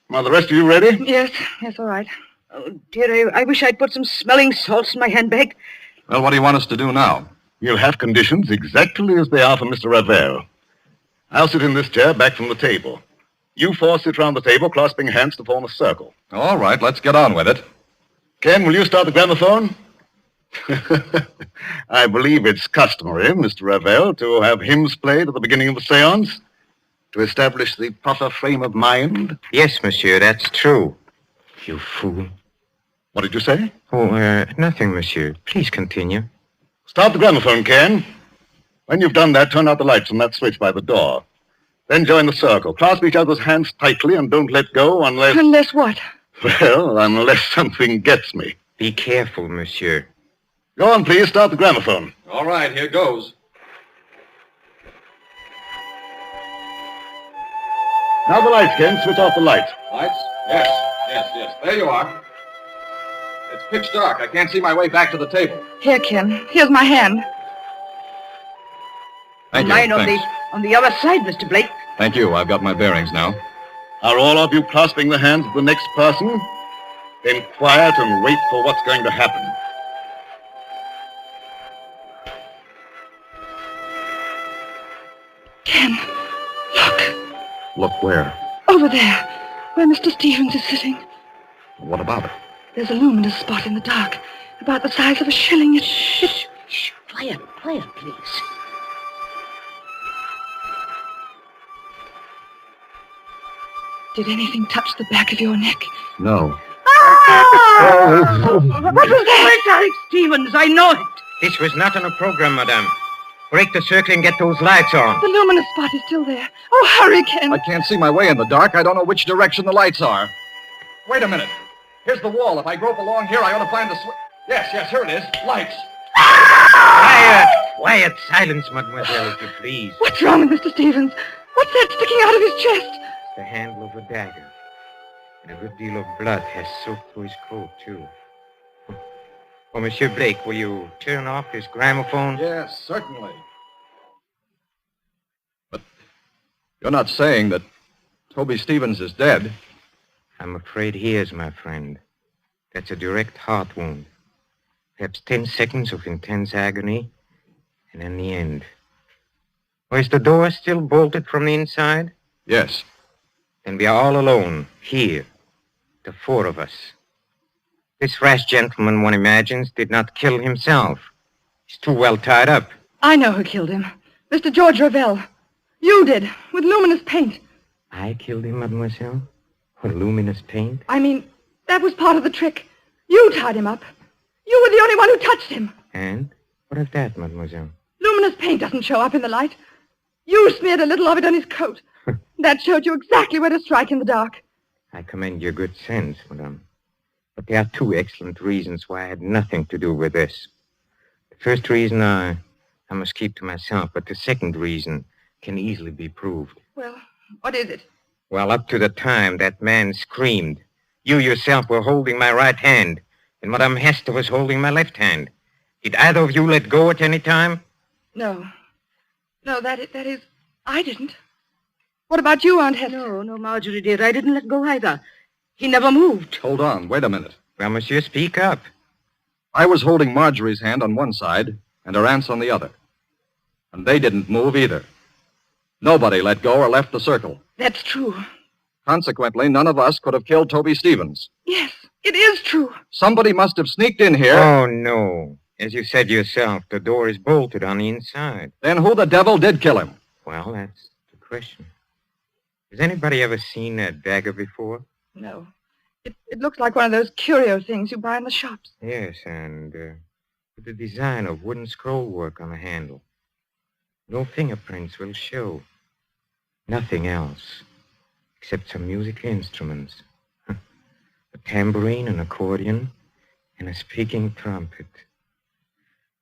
Are the rest of you ready? Yes, all right. Oh, dear, I wish I'd put some smelling salts in my handbag. Well, what do you want us to do now? You'll have conditions exactly as they are for Mr. Raphael. I'll sit in this chair back from the table. You four sit round the table, clasping hands to form a circle. All right, let's get on with it. Ken, will you start the gramophone? I believe it's customary, Mr. Raphael, to have hymns played at the beginning of the seance to establish the proper frame of mind. Yes, monsieur, that's true. You fool. What did you say? Oh, nothing, monsieur. Please continue. Start the gramophone, Ken. When you've done that, turn out the lights on that switch by the door. Then join the circle. Clasp each other's hands tightly and don't let go unless... Unless what? Well, unless something gets me. Be careful, monsieur. Go on, please. Start the gramophone. All right, here goes. Now the lights, Ken. Switch off the lights. Lights? Yes. There you are. It's pitch dark. I can't see my way back to the table. Here, Ken. Here's my hand. Thank you. Mine Thanks. on the other side, Mr. Blake. Thank you. I've got my bearings now. Are all of you clasping the hands of the next person? Then quiet and wait for what's going to happen. Ken, look. Look where? Over there, where Mr. Stevens is sitting. What about it? There's a luminous spot in the dark, about the size of a shilling. Shh. Quiet, please. Did anything touch the back of your neck? No. What was that? It's Alex Stevens. I know it. This was not on a program, madame. Break the circle and get those lights on. The luminous spot is still there. Oh, hurry, Ken. I can't see my way in the dark. I don't know which direction the lights are. Wait a minute. Here's the wall. If I grope along here, I ought to find the switch. Yes, here it is. Lights. Quiet. Silence, mademoiselle, if you please. What's wrong with Mr. Stevens? What's that sticking out of his chest? The handle of a dagger. And a good deal of blood has soaked through his coat, too. Oh, Monsieur Blake, will you turn off this gramophone? Yes, certainly. But you're not saying that Toby Stevens is dead? I'm afraid he is, my friend. That's a direct heart wound. Perhaps 10 seconds of intense agony, and then the end. Oh, is the door still bolted from the inside? Yes. Then we are all alone, here, the four of us. This rash gentleman, one imagines, did not kill himself. He's too well tied up. I know who killed him. Mr. George Ravel. You did, with luminous paint. I killed him, mademoiselle? With luminous paint? I mean, that was part of the trick. You tied him up. You were the only one who touched him. And? What of that, mademoiselle? Luminous paint doesn't show up in the light. You smeared a little of it on his coat. That showed you exactly where to strike in the dark. I commend your good sense, madame. But there are two excellent reasons why I had nothing to do with this. The first reason I must keep to myself, but the second reason can easily be proved. Well, what is it? Well, up to the time that man screamed, you yourself were holding my right hand, and Madame Hester was holding my left hand. Did either of you let go at any time? No. No, that is, I didn't. What about you, Aunt Hester? No, Marjorie, dear, I didn't let go either. He never moved. Hold on. Wait a minute. Well, monsieur, speak up. I was holding Marjorie's hand on one side and her aunt's on the other. And they didn't move either. Nobody let go or left the circle. That's true. Consequently, none of us could have killed Toby Stevens. Yes, it is true. Somebody must have sneaked in here. Oh, no. As you said yourself, the door is bolted on the inside. Then who the devil did kill him? Well, that's the question. Has anybody ever seen a dagger before? No. It looks like one of those curio things you buy in the shops. Yes, and with the design of wooden scroll work on the handle. No fingerprints will show. Nothing else, except some musical instruments. A tambourine, an accordion, and a speaking trumpet.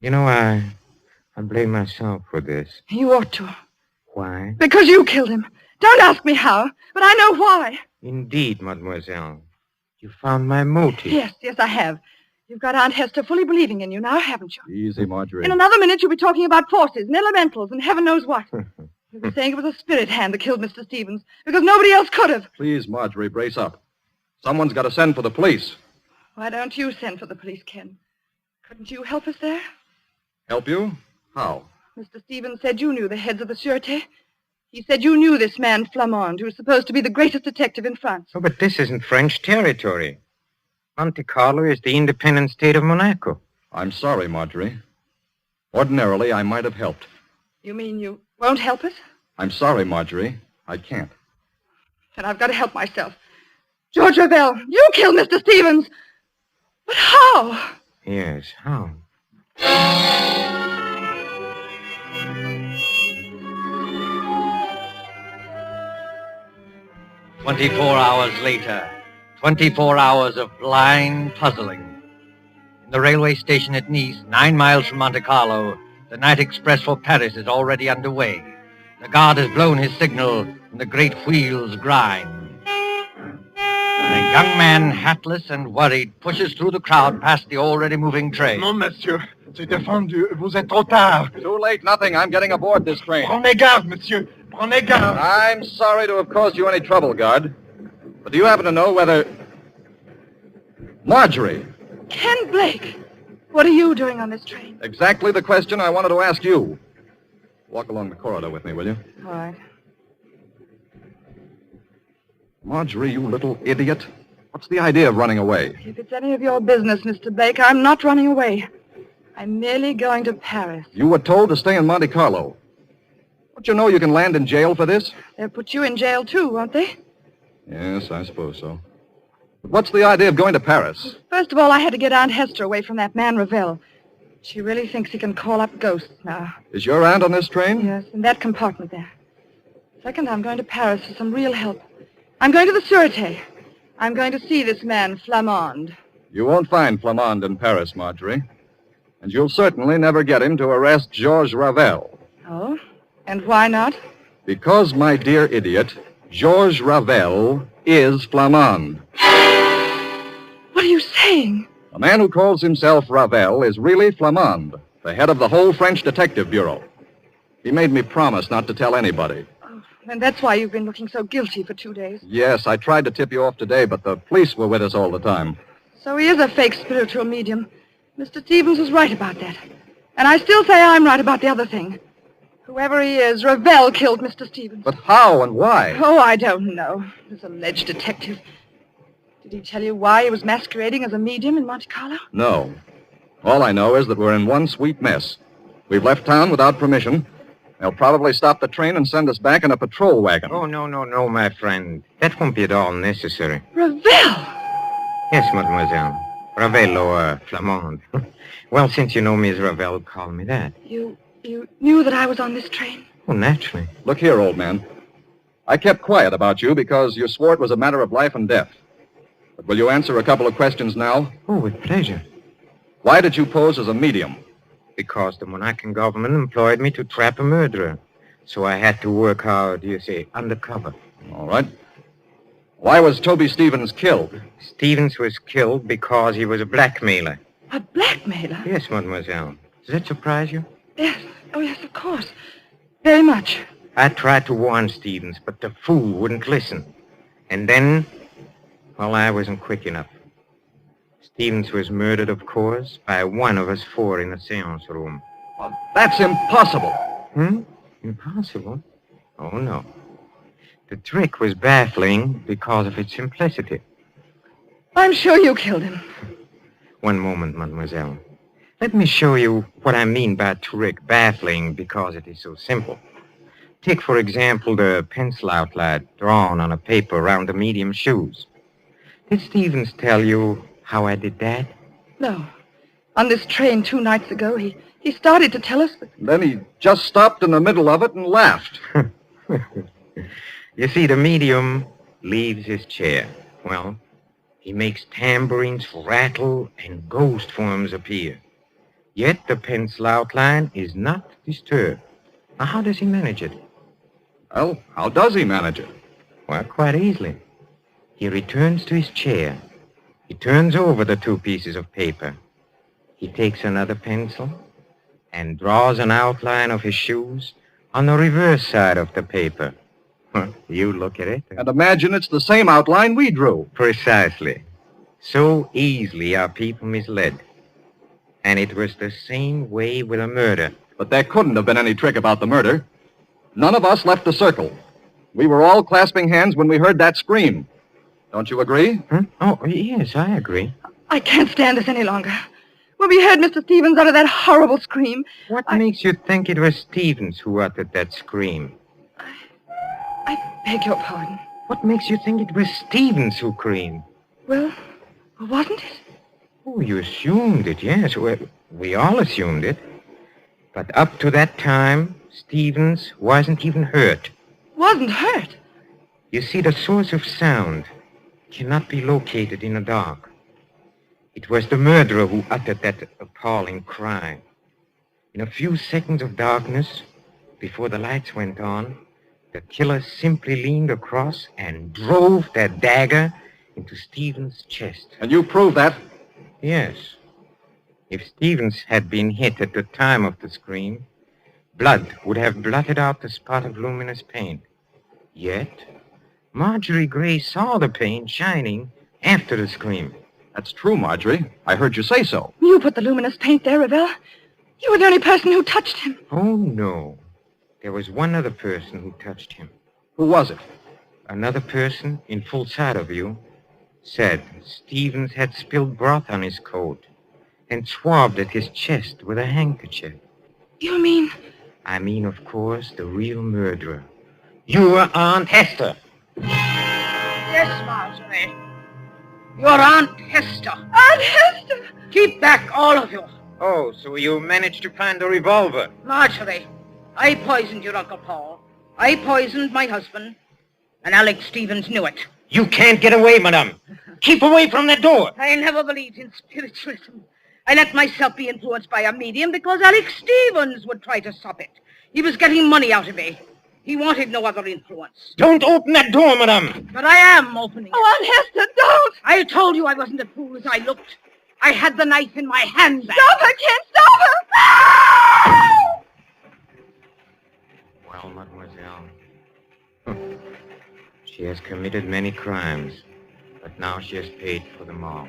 You know, I I blame myself for this. You ought to. Why? Because you killed him. Don't ask me how, but I know why. Indeed, mademoiselle. You found my motive. Yes, I have. You've got Aunt Hester fully believing in you now, haven't you? Easy, Marjorie. In another minute, you'll be talking about forces and elementals and heaven knows what. You'll be saying it was a spirit hand that killed Mr. Stevens because nobody else could have. Please, Marjorie, brace up. Someone's got to send for the police. Why don't you send for the police, Ken? Couldn't you help us there? Help you? How? Mr. Stevens said you knew the heads of the Sûreté. He said you knew this man Flamand, who's supposed to be the greatest detective in France. Oh, but this isn't French territory. Monte Carlo is the independent state of Monaco. I'm sorry, Marjorie. Ordinarily, I might have helped. You mean you won't help us? I'm sorry, Marjorie. I can't. Then I've got to help myself. George Ravel, you killed Mr. Stevens. But how? Yes, how? 24 hours later. 24 hours of blind puzzling. In the railway station at Nice, 9 miles from Monte Carlo, the night express for Paris is already underway. The guard has blown his signal, and the great wheels grind. A young man, hatless and worried, pushes through the crowd past the already moving train. Non, monsieur. C'est défendu. Vous êtes trop tard. Too late, nothing. I'm getting aboard this train. Prenez garde, monsieur. Prenez garde. I'm sorry to have caused you any trouble, guard. But do you happen to know whether... Marjorie. Ken Blake. What are you doing on this train? Exactly the question I wanted to ask you. Walk along the corridor with me, will you? All right. Marjorie, you little idiot. What's the idea of running away? If it's any of your business, Mr. Blake, I'm not running away. I'm merely going to Paris. You were told to stay in Monte Carlo. Don't you know you can land in jail for this? They'll put you in jail, too, won't they? Yes, I suppose so. But what's the idea of going to Paris? First of all, I had to get Aunt Hester away from that man, Ravel. She really thinks he can call up ghosts now. Is your aunt on this train? Yes, in that compartment there. Second, I'm going to Paris for some real help. I'm going to the Sûreté. I'm going to see this man, Flamand. You won't find Flamand in Paris, Marjorie. And you'll certainly never get him to arrest Georges Ravel. Oh? And why not? Because, my dear idiot, Georges Ravel is Flamand. What are you saying? A man who calls himself Ravel is really Flamand, the head of the whole French Detective Bureau. He made me promise not to tell anybody. Oh, and that's why you've been looking so guilty for 2 days. Yes, I tried to tip you off today, but the police were with us all the time. So he is a fake spiritual medium. Mr. Stevens was right about that. And I still say I'm right about the other thing. Whoever he is, Ravel killed Mr. Stevens. But how and why? Oh, I don't know. This alleged detective. Did he tell you why he was masquerading as a medium in Monte Carlo? No. All I know is that we're in one sweet mess. We've left town without permission. They'll probably stop the train and send us back in a patrol wagon. Oh, no, my friend. That won't be at all necessary. Ravel! Yes, mademoiselle. Ravel or Flamand. Well, since you know me as Ravel, call me that. You knew that I was on this train? Oh, naturally. Look here, old man. I kept quiet about you because you swore it was a matter of life and death. But will you answer a couple of questions now? Oh, with pleasure. Why did you pose as a medium? Because the Monacan government employed me to trap a murderer. So I had to work hard, undercover. All right. Why was Toby Stevens killed? Stevens was killed because he was a blackmailer. A blackmailer? Yes, mademoiselle. Does that surprise you? Yes. Oh, yes, of course. Very much. I tried to warn Stevens, but the fool wouldn't listen. And then, well, I wasn't quick enough. Stevens was murdered, of course, by one of us 4 in the seance room. Well, that's impossible. Impossible? Oh, no. The trick was baffling because of its simplicity. I'm sure you killed him. One moment, mademoiselle. Let me show you what I mean by trick, baffling, because it is so simple. Take, for example, the pencil outline drawn on a paper around the medium's shoes. Did Stevens tell you how I did that? No. On this train 2 nights ago, he started to tell us, but... Then he just stopped in the middle of it and laughed. You see, the medium leaves his chair. Well, he makes tambourines rattle and ghost forms appear. Yet the pencil outline is not disturbed. Now, how does he manage it? Well, how does he manage it? Well, quite easily. He returns to his chair. He turns over the two pieces of paper. He takes another pencil and draws an outline of his shoes on the reverse side of the paper. You look at it. And imagine it's the same outline we drew. Precisely. So easily are people misled. And it was the same way with a murder. But there couldn't have been any trick about the murder. None of us left the circle. We were all clasping hands when we heard that scream. Don't you agree? Huh? Oh, yes, I agree. I can't stand this any longer. When we heard Mr. Stevens utter that horrible scream... What makes you think it was Stevens who uttered that scream? I beg your pardon. What makes you think it was Stevens who screamed? Well, wasn't it? Oh, you assumed it, yes. We all assumed it. But up to that time, Stevens wasn't even hurt. Wasn't hurt? You see, the source of sound cannot be located in the dark. It was the murderer who uttered that appalling cry. In a few seconds of darkness, before the lights went on, the killer simply leaned across and drove that dagger into Stevens' chest. And you proved that? Yes. If Stevens had been hit at the time of the scream, blood would have blotted out the spot of luminous paint. Yet, Marjorie Gray saw the paint shining after the scream. That's true, Marjorie. I heard you say so. You put the luminous paint there, Ravel. You were the only person who touched him. Oh, no. There was one other person who touched him. Who was it? Another person, in full sight of you, said Stevens had spilled broth on his coat and swabbed at his chest with a handkerchief. You mean? I mean, of course, the real murderer. Your Aunt Hester. Yes, Marjorie. Your Aunt Hester. Aunt Hester! Keep back, all of you. Oh, so you managed to find the revolver? Marjorie, I poisoned your Uncle Paul. I poisoned my husband, and Alex Stevens knew it. You can't get away, madame. Keep away from that door. I never believed in spiritualism. I let myself be influenced by a medium because Alex Stevens would try to stop it. He was getting money out of me. He wanted no other influence. Don't open that door, madame. But I am opening it. Oh, Aunt Hester, don't! I told you I wasn't as fool as I looked. I had the knife in my hand. Stop her, Ken! Stop her! Well, mademoiselle, she has committed many crimes, but now she has paid for them all.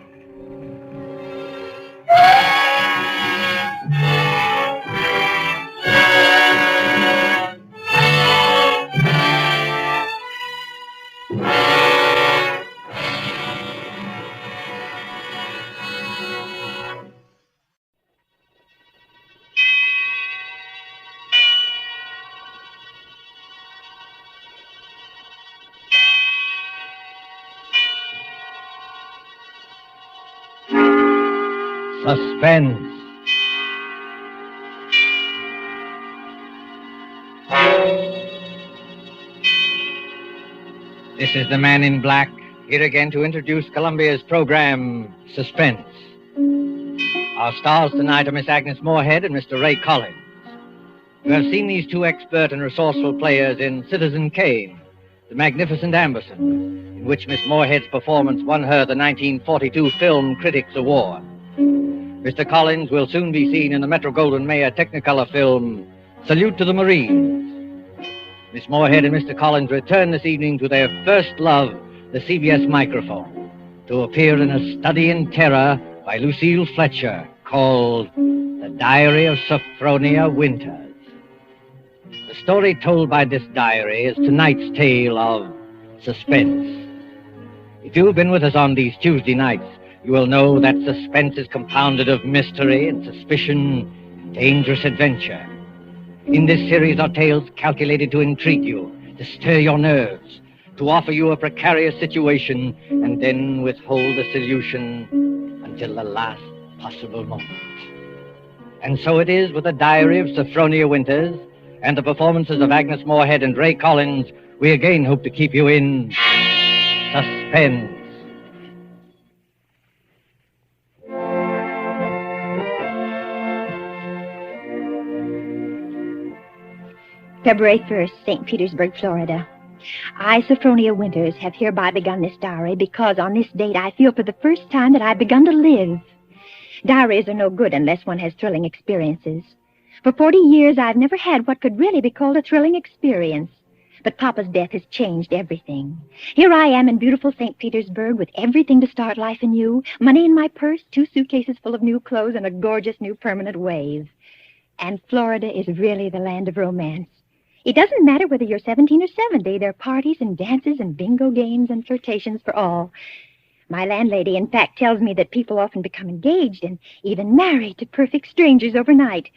Suspense. This is the man in black, here again to introduce Columbia's program, Suspense. Our stars tonight are Miss Agnes Moorehead and Mr. Ray Collins. You have seen these two expert and resourceful players in Citizen Kane, The Magnificent Amberson, in which Miss Moorehead's performance won her the 1942 Film Critics Award. Mr. Collins will soon be seen in the Metro-Goldwyn-Mayer Technicolor film, Salute to the Marines. Miss Moorehead and Mr. Collins return this evening to their first love, the CBS microphone, to appear in a study in terror by Lucille Fletcher called The Diary of Sophronia Winters. The story told by this diary is tonight's tale of suspense. If you've been with us on these Tuesday nights, you will know that suspense is compounded of mystery and suspicion and dangerous adventure. In this series are tales calculated to intrigue you, to stir your nerves, to offer you a precarious situation, and then withhold the solution until the last possible moment. And so it is with the Diary of Sophronia Winters and the performances of Agnes Moorehead and Ray Collins. We again hope to keep you in suspense. February 1st, St. Petersburg, Florida. I, Sophronia Winters, have hereby begun this diary because on this date I feel for the first time that I've begun to live. Diaries are no good unless one has thrilling experiences. For 40 years, I've never had what could really be called a thrilling experience. But Papa's death has changed everything. Here I am in beautiful St. Petersburg with everything to start life anew, money in my purse, 2 suitcases full of new clothes, and a gorgeous new permanent wave. And Florida is really the land of romance. It doesn't matter whether you're 17 or 70. There are parties and dances and bingo games and flirtations for all. My landlady, in fact, tells me that people often become engaged and even married to perfect strangers overnight.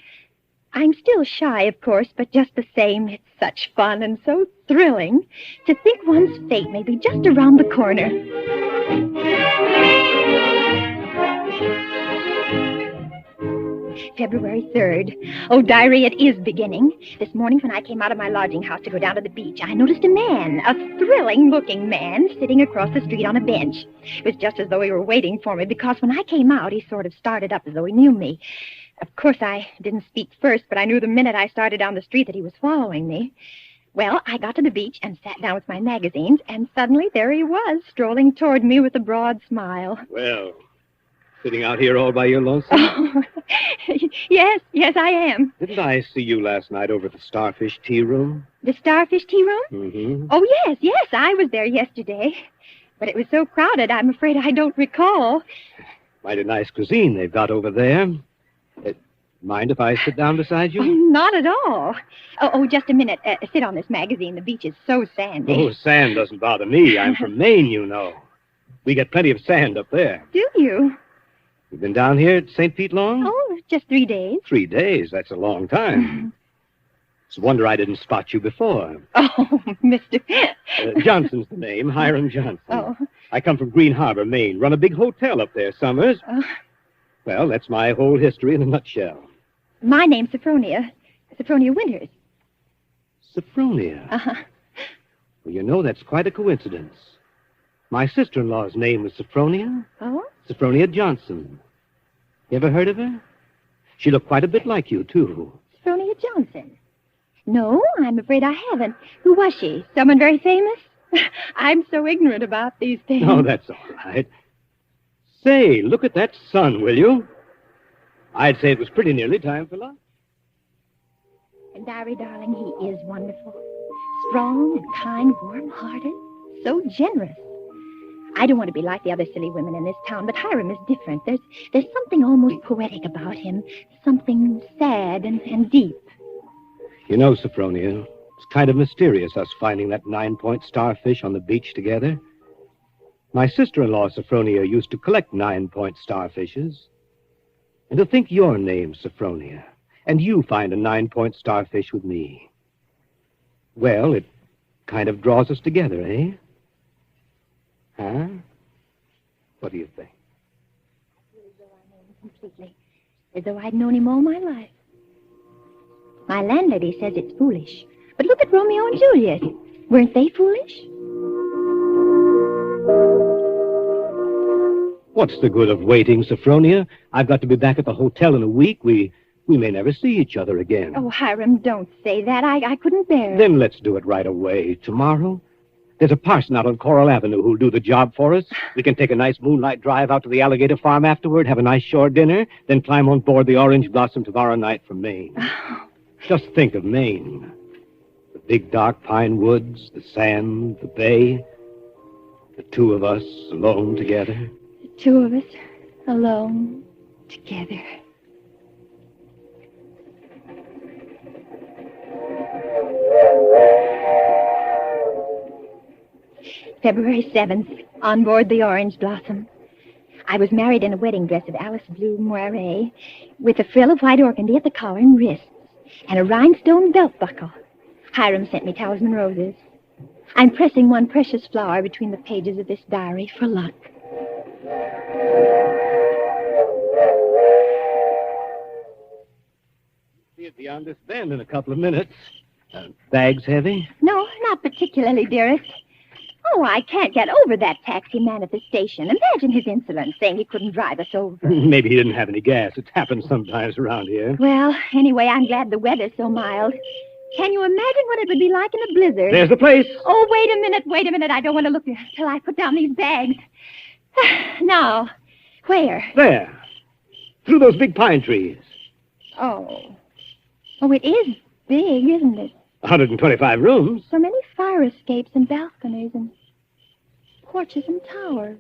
I'm still shy, of course, but just the same, it's such fun and so thrilling to think one's fate may be just around the corner. February 3rd. Oh, diary, it is beginning. This morning when I came out of my lodging house to go down to the beach, I noticed a man, a thrilling-looking man, sitting across the street on a bench. It was just as though he were waiting for me, because when I came out, he sort of started up as though he knew me. Of course, I didn't speak first, but I knew the minute I started down the street that he was following me. Well, I got to the beach and sat down with my magazines, and suddenly there he was, strolling toward me with a broad smile. Well, sitting out here all by your lonesome? Oh, yes, I am. Didn't I see you last night over at the Starfish Tea Room? The Starfish Tea Room? Mm-hmm. Oh, yes, I was there yesterday. But it was so crowded, I'm afraid I don't recall. Mighty nice cuisine they've got over there. Mind if I sit down beside you? Oh, not at all. Oh, just a minute. Sit on this magazine. The beach is so sandy. Oh, sand doesn't bother me. I'm from Maine, you know. We get plenty of sand up there. Do you? You've been down here at St. Pete long? Oh, just 3 days. 3 days? That's a long time. It's a wonder I didn't spot you before. Oh, Mr. Johnson's the name, Hiram Johnson. Oh. I come from Green Harbor, Maine. Run a big hotel up there summers. Well, that's my whole history in a nutshell. My name's Sophronia. Sophronia Winters. Sophronia? Uh-huh. Well, you know, that's quite a coincidence. My sister-in-law's name was Sophronia. Oh? Sophronia Johnson. You ever heard of her? She looked quite a bit like you, too. Sophronia Johnson? No, I'm afraid I haven't. Who was she? Someone very famous? I'm so ignorant about these things. Oh, that's all right. Say, look at that sun, will you? I'd say it was pretty nearly time for lunch. And Diary, darling, he is wonderful. Strong and kind, warm-hearted, so generous. I don't want to be like the other silly women in this town, but Hiram is different. There's something almost poetic about him, something sad and deep. You know, Sophronia, it's kind of mysterious, us finding that 9-point starfish on the beach together. My sister-in-law, Sophronia, used to collect 9-point starfishes. And to think your name's Sophronia, and you find a 9-point starfish with me. Well, it kind of draws us together, eh? Huh? What do you think? Completely. As though I'd known him all my life. My landlady says it's foolish. But look at Romeo and Juliet. Weren't they foolish? What's the good of waiting, Sophronia? I've got to be back at the hotel in a week. We may never see each other again. Oh, Hiram, don't say that. I couldn't bear it. Then let's do it right away. Tomorrow? There's a parson out on Coral Avenue who'll do the job for us. We can take a nice moonlight drive out to the alligator farm afterward, have a nice shore dinner, then climb on board the Orange Blossom tomorrow night from Maine. Just think of Maine. The big dark pine woods, the sand, the bay. The two of us alone together. The two of us alone together. February 7th, on board the Orange Blossom. I was married in a wedding dress of Alice blue moire, with a frill of white organdy at the collar and wrists, and a rhinestone belt buckle. Hiram sent me talisman roses. I'm pressing one precious flower between the pages of this diary for luck. See it beyond this bend in a couple of minutes. Bags heavy? No, not particularly, dearest. Oh, I can't get over that taxi man at the station. Imagine his insolence, saying he couldn't drive us over. Maybe he didn't have any gas. It happens sometimes around here. Well, anyway, I'm glad the weather's so mild. Can you imagine what it would be like in a blizzard? There's the place. Oh, wait a minute. I don't want to look there till I put down these bags. Now, where? There. Through those big pine trees. Oh. Oh, it is big, isn't it? 125 rooms. So many fire escapes and balconies and porches and towers.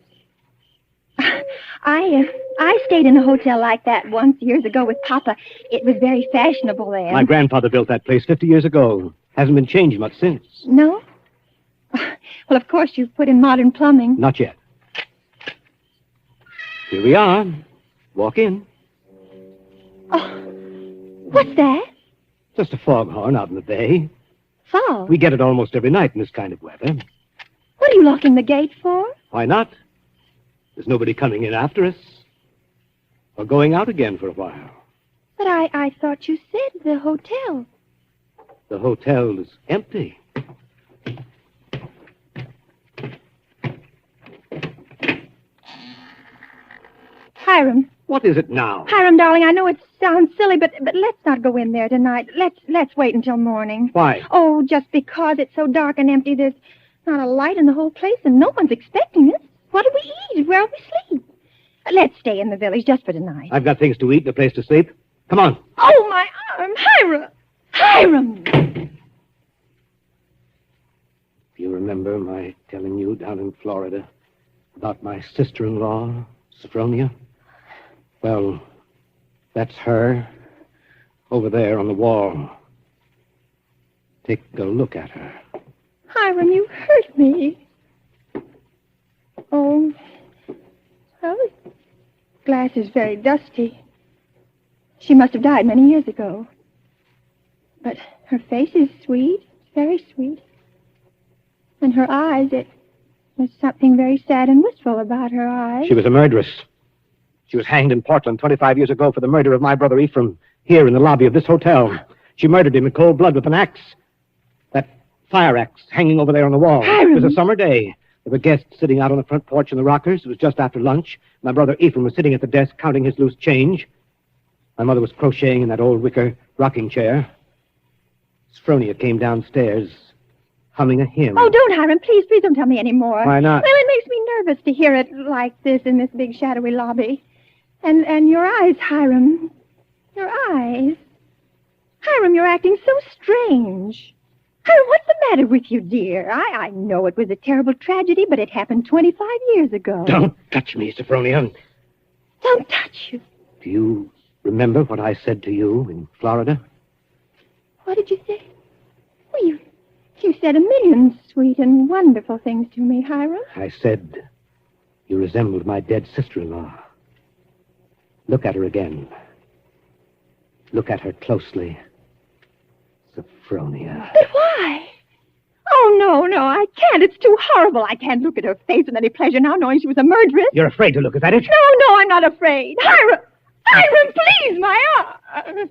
I stayed in a hotel like that once years ago with Papa. It was very fashionable then. My grandfather built that place 50 years ago. Hasn't been changed much since. No? Well, of course, you've put in modern plumbing. Not yet. Here we are. Walk in. Oh, what's that? Just a foghorn out in the bay. Fog? We get it almost every night in this kind of weather. What are you locking the gate for? Why not? There's nobody coming in after us. Or going out again for a while. But I thought you said the hotel. The hotel is empty. Hiram. What is it now? Hiram, darling, I know it sounds silly, but let's not go in there tonight. Let's wait until morning. Why? Oh, just because it's so dark and empty. There's not a light in the whole place, and no one's expecting us. What do we eat? Where'll we sleep? Let's stay in the village just for tonight. I've got things to eat and a place to sleep. Come on. Oh, my arm. Hiram! Hiram! Do you remember my telling you down in Florida about my sister-in-law, Sophronia? Well, that's her over there on the wall. Take a look at her. Hiram, you hurt me. Oh, well, the glass is very dusty. She must have died many years ago. But her face is sweet, very sweet. And her eyes, there's something very sad and wistful about her eyes. She was a murderess. She was hanged in Portland 25 years ago for the murder of my brother Ephraim, here in the lobby of this hotel. She murdered him in cold blood with an axe. That fire axe hanging over there on the wall. Hiram. It was a summer day. There were guests sitting out on the front porch in the rockers. It was just after lunch. My brother Ephraim was sitting at the desk counting his loose change. My mother was crocheting in that old wicker rocking chair. Sophronia came downstairs, humming a hymn. Oh, don't, Hiram. Please don't tell me any more. Why not? Well, it makes me nervous to hear it like this in this big shadowy lobby. And your eyes, Hiram. Your eyes. Hiram, you're acting so strange. Hiram, what's the matter with you, dear? I know it was a terrible tragedy, but it happened 25 years ago. Don't touch me, Sophronia. Don't touch you. Do you remember what I said to you in Florida? What did you say? Well, you said a million sweet and wonderful things to me, Hiram. I said you resembled my dead sister-in-law. Look at her again. Look at her closely. Sophronia. But why? Oh, no, I can't. It's too horrible. I can't look at her face with any pleasure now, knowing she was a murderess. You're afraid to look at it? No, I'm not afraid. Hiram, please, my arm.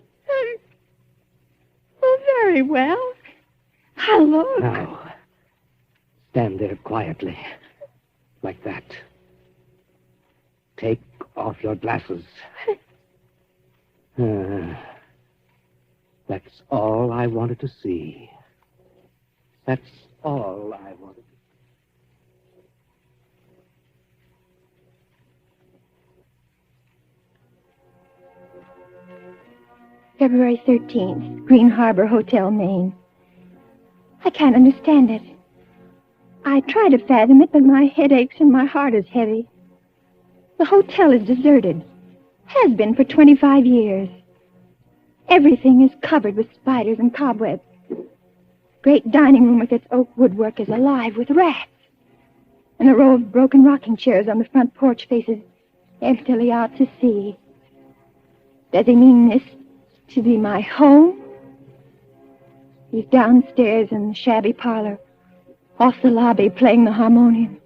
Oh, very well. I'll look. Now, stand there quietly, like that. Take off your glasses. That's all I wanted to see. That's all I wanted to see. February 13th, Green Harbor Hotel, Maine. I can't understand it. I try to fathom it, but my head aches and my heart is heavy. The hotel is deserted. Has been for 25 years. Everything is covered with spiders and cobwebs. Great dining room with its oak woodwork is alive with rats. And a row of broken rocking chairs on the front porch faces emptily out to sea. Does he mean this to be my home? He's downstairs in the shabby parlor, off the lobby, playing the harmonium.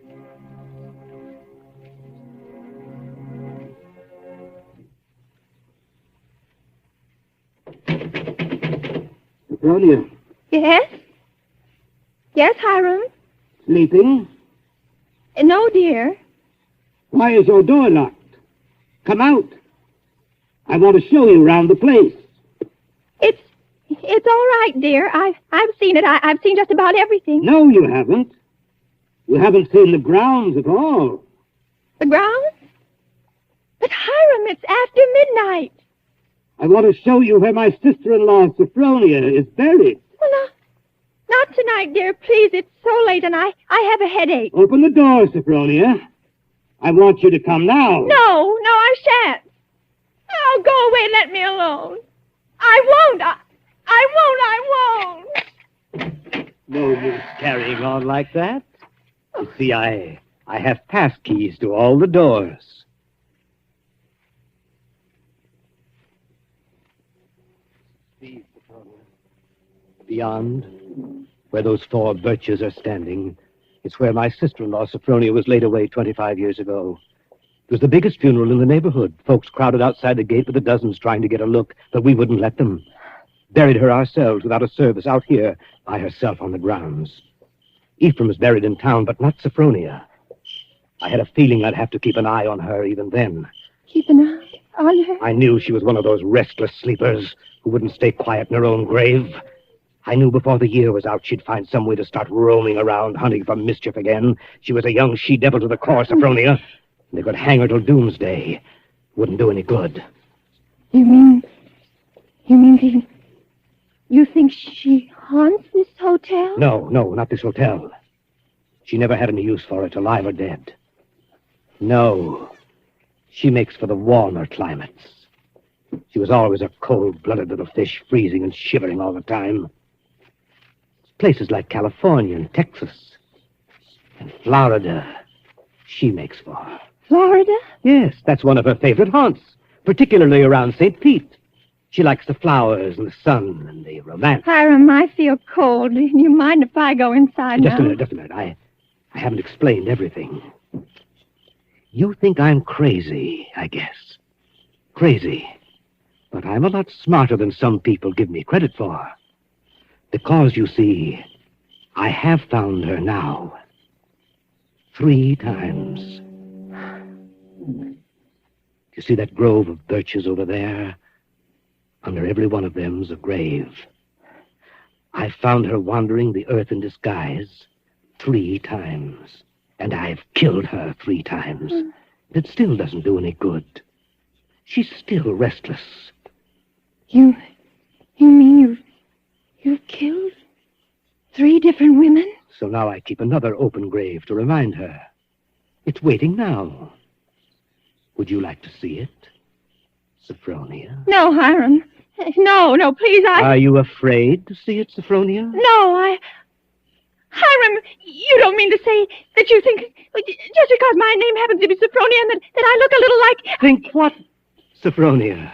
Sophronia. Yes? Yes, Hiram? Sleeping? No, dear. Why is your door locked? Come out. I want to show you around the place. It's all right, dear. I've seen it. I've seen just about everything. No, you haven't. You haven't seen the grounds at all. The grounds? But, Hiram, it's after midnight. I want to show you where my sister-in-law, Sophronia, is buried. Well, no, not tonight, dear. Please, it's so late, and I have a headache. Open the door, Sophronia. I want you to come now. No, I shan't. Oh, go away and let me alone. I won't. I won't. No use carrying on like that. You see, I have pass keys to all the doors. Beyond, where those 4 birches are standing, it's where my sister-in-law, Sophronia, was laid away 25 years ago. It was the biggest funeral in the neighborhood. Folks crowded outside the gate with the dozens trying to get a look, but we wouldn't let them. Buried her ourselves without a service out here by herself on the grounds. Ephraim is buried in town, but not Sophronia. I had a feeling I'd have to keep an eye on her even then. Keep an eye on her? I knew she was one of those restless sleepers who wouldn't stay quiet in her own grave. I knew before the year was out she'd find some way to start roaming around, hunting for mischief again. She was a young she-devil to the core, Sophronia. They could hang her till doomsday. Wouldn't do any good. You mean you think she haunts this hotel? No, not this hotel. She never had any use for it, alive or dead. No. She makes for the warmer climates. She was always a cold-blooded little fish, freezing and shivering all the time. Places like California and Texas and Florida, she makes for. Florida? Yes, that's one of her favorite haunts, particularly around St. Pete. She likes the flowers and the sun and the romance. Hiram, I feel cold. Do you mind if I go inside Just now? a minute. I haven't explained everything. You think I'm crazy, I guess. Crazy. But I'm a lot smarter than some people give me credit for. Because, you see, I have found her now. 3 times. You see that grove of birches over there? Under every one of them's a grave. I've found her wandering the earth in disguise 3 times. And I've killed her 3 times. It still doesn't do any good. She's still restless. You mean you've killed 3 different women? So now I keep another open grave to remind her. It's waiting now. Would you like to see it, Sophronia? No, Hiram. No, please, Are you afraid to see it, Sophronia? No, Hiram, you don't mean to say that you think, just because my name happens to be Sophronia, and that I look a little like... Think what, Sophronia?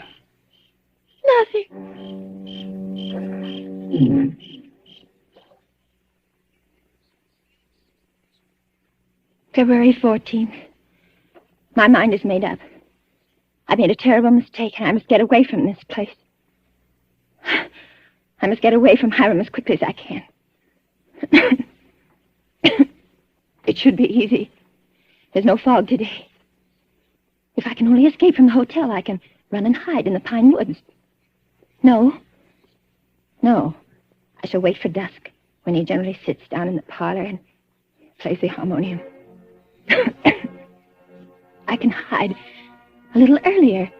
Nothing. February 14th. My mind is made up. I made a terrible mistake, and I must get away from this place. I must get away from Hiram as quickly as I can. It should be easy. There's no fog today. If I can only escape from the hotel, I can run and hide in the pine woods. No. I shall wait for dusk, when he generally sits down in the parlor and plays the harmonium. I can hide a little earlier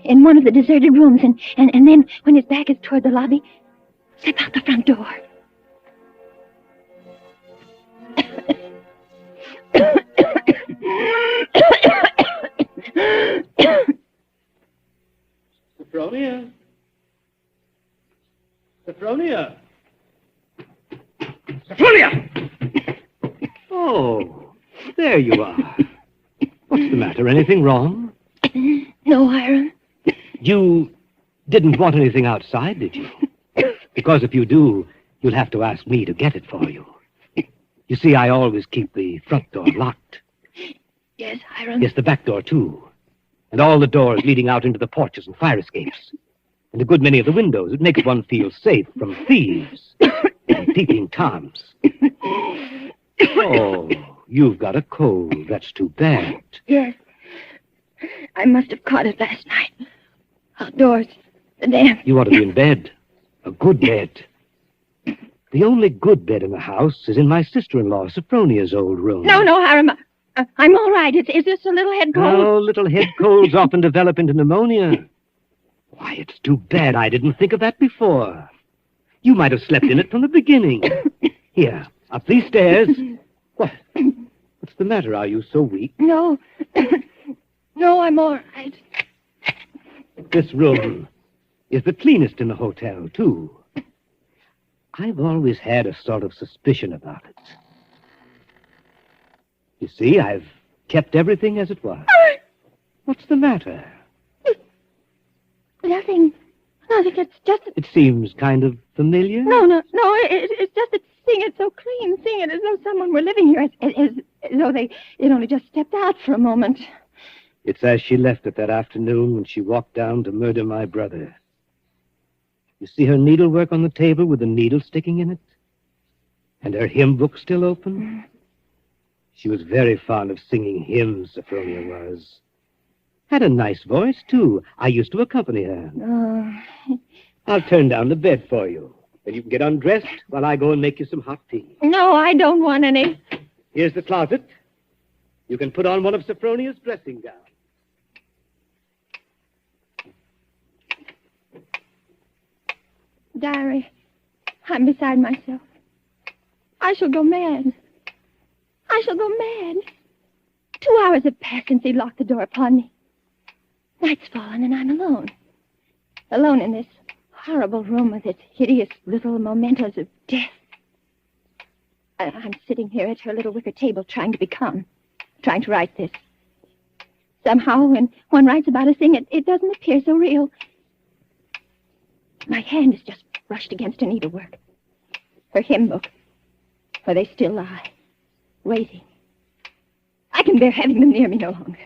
in one of the deserted rooms, and then, when his back is toward the lobby, slip out the front door. Sophronia? Sophronia? Sophronia! Oh, there you are. What's the matter? Anything wrong? No, Hiram. You didn't want anything outside, did you? Because if you do, you'll have to ask me to get it for you. You see, I always keep the front door locked. Yes, Hiram. Yes, the back door, too. And all the doors leading out into the porches and fire escapes. And a good many of the windows. It makes one feel safe from thieves and peeping Toms. Oh, you've got a cold. That's too bad. Yes. I must have caught it last night. Outdoors. The damp. You ought to be in bed. A good bed. The only good bed in the house is in my sister-in-law, Sophronia's old room. No, Hiram. I'm all right. Is this a little head cold? Oh, little head colds often develop into pneumonia. Why, it's too bad I didn't think of that before. You might have slept in it from the beginning. Here, up these stairs. What? What's the matter? Are you so weak? No. No, I'm all right. This room is the cleanest in the hotel, too. I've always had a sort of suspicion about it. You see, I've kept everything as it was. What's the matter? Nothing. It's just... It seems kind of familiar. No. It's just that seeing it so clean, seeing it as though someone were living here, as though they'd only just stepped out for a moment. It's as she left it that afternoon when she walked down to murder my brother. You see her needlework on the table with the needle sticking in it? And her hymn book still open? She was very fond of singing hymns, Sophronia was. Had a nice voice, too. I used to accompany her. Oh. I'll turn down the bed for you. Then you can get undressed while I go and make you some hot tea. No, I don't want any. Here's the closet. You can put on one of Sophronia's dressing gowns. Diary, I'm beside myself. I shall go mad. 2 hours have passed since he locked the door upon me. Night's fallen and I'm alone. Alone in this horrible room with its hideous little mementos of death. I'm sitting here at her little wicker table trying to be calm, trying to write this. Somehow, when one writes about a thing, it doesn't appear so real. My hand is just brushed against her needlework. Her hymn book, where they still lie, waiting. I can bear having them near me no longer.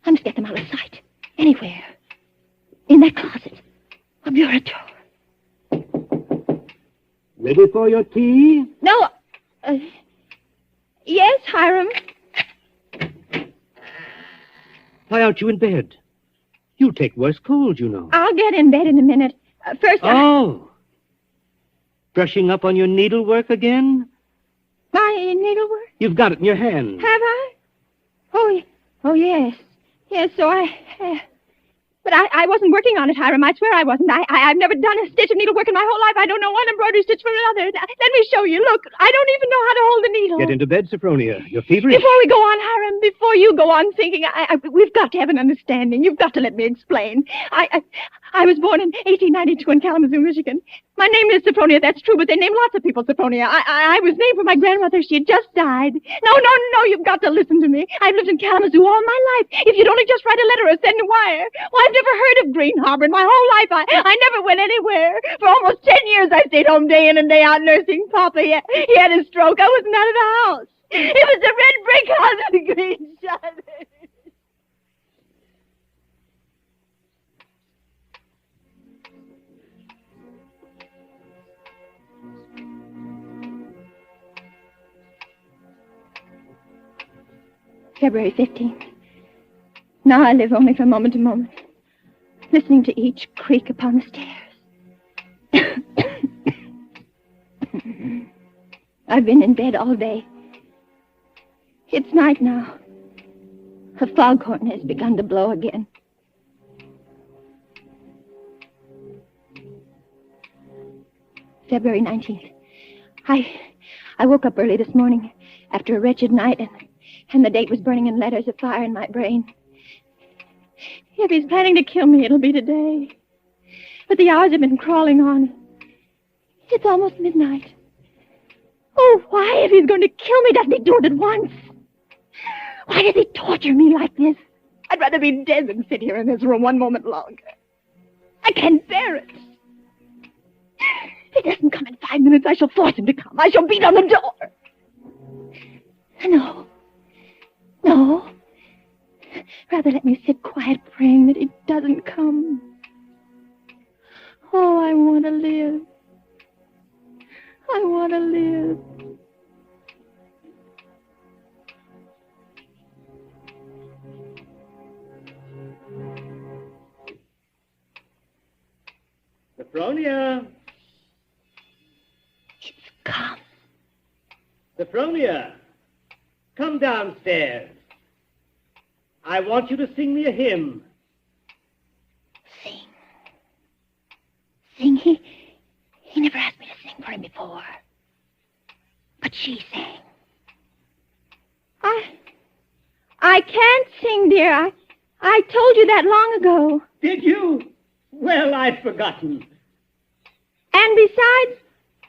I must get them out of sight. Anywhere. In that closet. A bureau drawer. Ready for your tea? No. Yes, Hiram. Why aren't you in bed? You'll take worse cold, you know. I'll get in bed in a minute. First, Oh. Brushing up on your needlework again? My needlework? You've got it in your hand. Have I? Oh, yes. Yes, so I have. But I wasn't working on it, Hiram. I swear I wasn't. I've never done a stitch of needlework in my whole life. I don't know one embroidery stitch from another. Let me show you. Look, I don't even know how to hold a needle. Get into bed, Sophronia. You're feverish. Before we go on, Hiram, before you go on thinking, we've got to have an understanding. You've got to let me explain. I was born in 1892 in Kalamazoo, Michigan. My name is Sophronia, that's true, but they name lots of people Sophronia. I was named for my grandmother. She had just died. No, you've got to listen to me. I've lived in Kalamazoo all my life. If you'd only just write a letter or send a wire. Well, I've never heard of Green Harbor in my whole life. I never went anywhere. For almost 10 years, I stayed home day in and day out nursing Papa. He had a stroke. I wasn't out of the house. It was the red brick house with the green shutters. February 15th. Now I live only from moment to moment, listening to each creak upon the stairs. I've been in bed all day. It's night now. The foghorn has begun to blow again. February 19th. I woke up early this morning after a wretched night, and the date was burning in letters of fire in my brain. If he's planning to kill me, it'll be today. But the hours have been crawling on. It's almost midnight. Oh, why, if he's going to kill me, doesn't he do it at once? Why does he torture me like this? I'd rather be dead than sit here in this room one moment longer. I can't bear it. If he doesn't come in 5 minutes, I shall force him to come. I shall beat on the door. No. Rather let me sit quiet praying that he doesn't come. Oh, I want to live. I want to live. Sophronia. It's come. Sophronia, come downstairs. I want you to sing me a hymn. Sing? He never asked me to sing for him before. But she sang. I can't sing, dear. I told you that long ago. Did you? Well, I'd forgotten. And besides,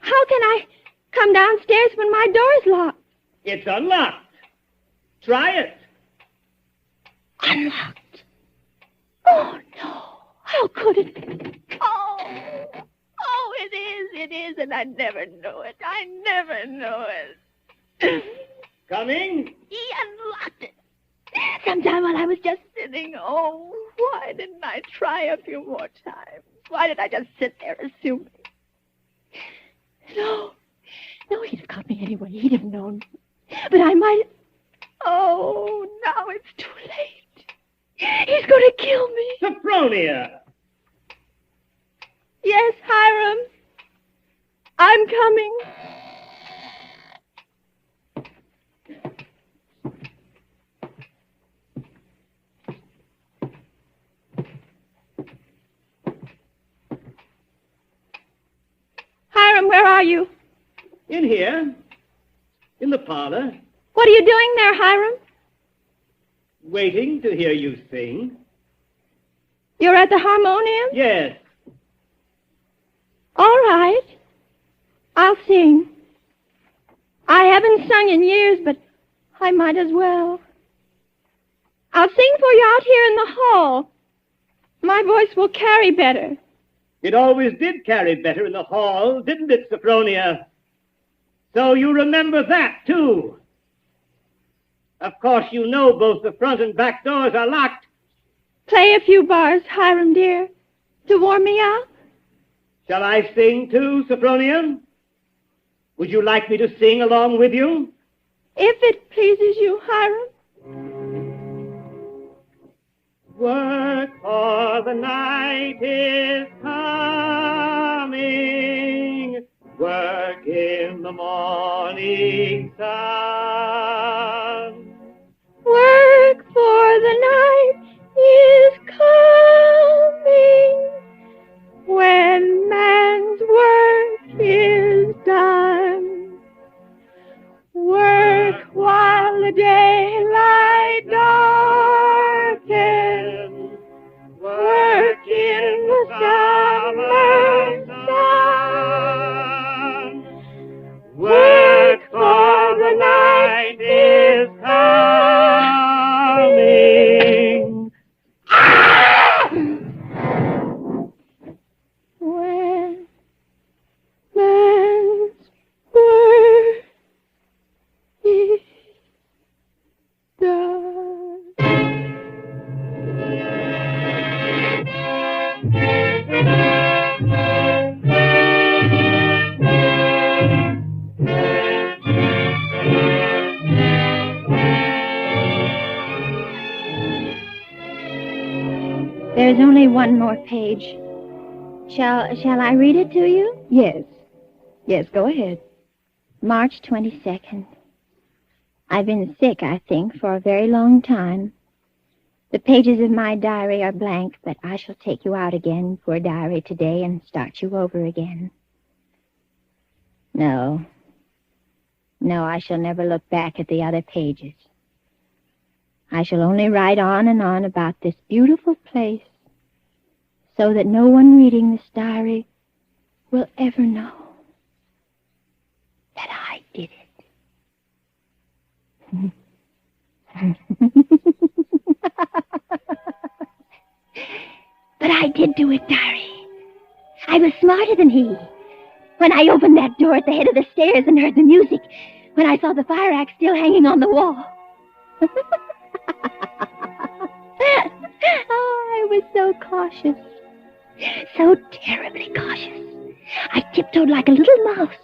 how can I come downstairs when my door's locked? It's unlocked. Try it. Unlocked? Oh, no. How could it be? Oh, it is, and I never know it. I never know it. Coming? He unlocked it. Sometime while I was just sitting. Oh, why didn't I try a few more times? Why did I just sit there assuming? No, he'd have caught me anyway. He'd have known. But I might... Oh, now it's too late. He's going to kill me. Sophronia! Yes, Hiram. I'm coming. Hiram, where are you? In here. In the parlor. What are you doing there, Hiram? Waiting to hear you sing. You're at the harmonium? Yes. All right. I'll sing. I haven't sung in years, but I might as well. I'll sing for you out here in the hall. My voice will carry better. It always did carry better in the hall, didn't it, Sophronia? So you remember that, too. Of course, you know both the front and back doors are locked. Play a few bars, Hiram, dear, to warm me up. Shall I sing, too, Sophronia? Would you like me to sing along with you? If it pleases you, Hiram. Work for the night is coming. Work in the morning sun. Work for the night is coming when man's work is done. Work while the daylight darkens. Work in the summer sun. Work for the night is coming. When man's work is done. There's only one more page. Shall I read it to you? Yes. Yes, go ahead. March 22nd. I've been sick, I think, for a very long time. The pages of my diary are blank, but I shall take you out again, poor diary, today and start you over again. No, I shall never look back at the other pages. I shall only write on and on about this beautiful place, so that no one reading this diary will ever know that I did it. But I did do it, diary. I was smarter than he. When I opened that door at the head of the stairs and heard the music, when I saw the fire axe still hanging on the wall. Oh, I was so cautious. So terribly cautious. I tiptoed like a little mouse,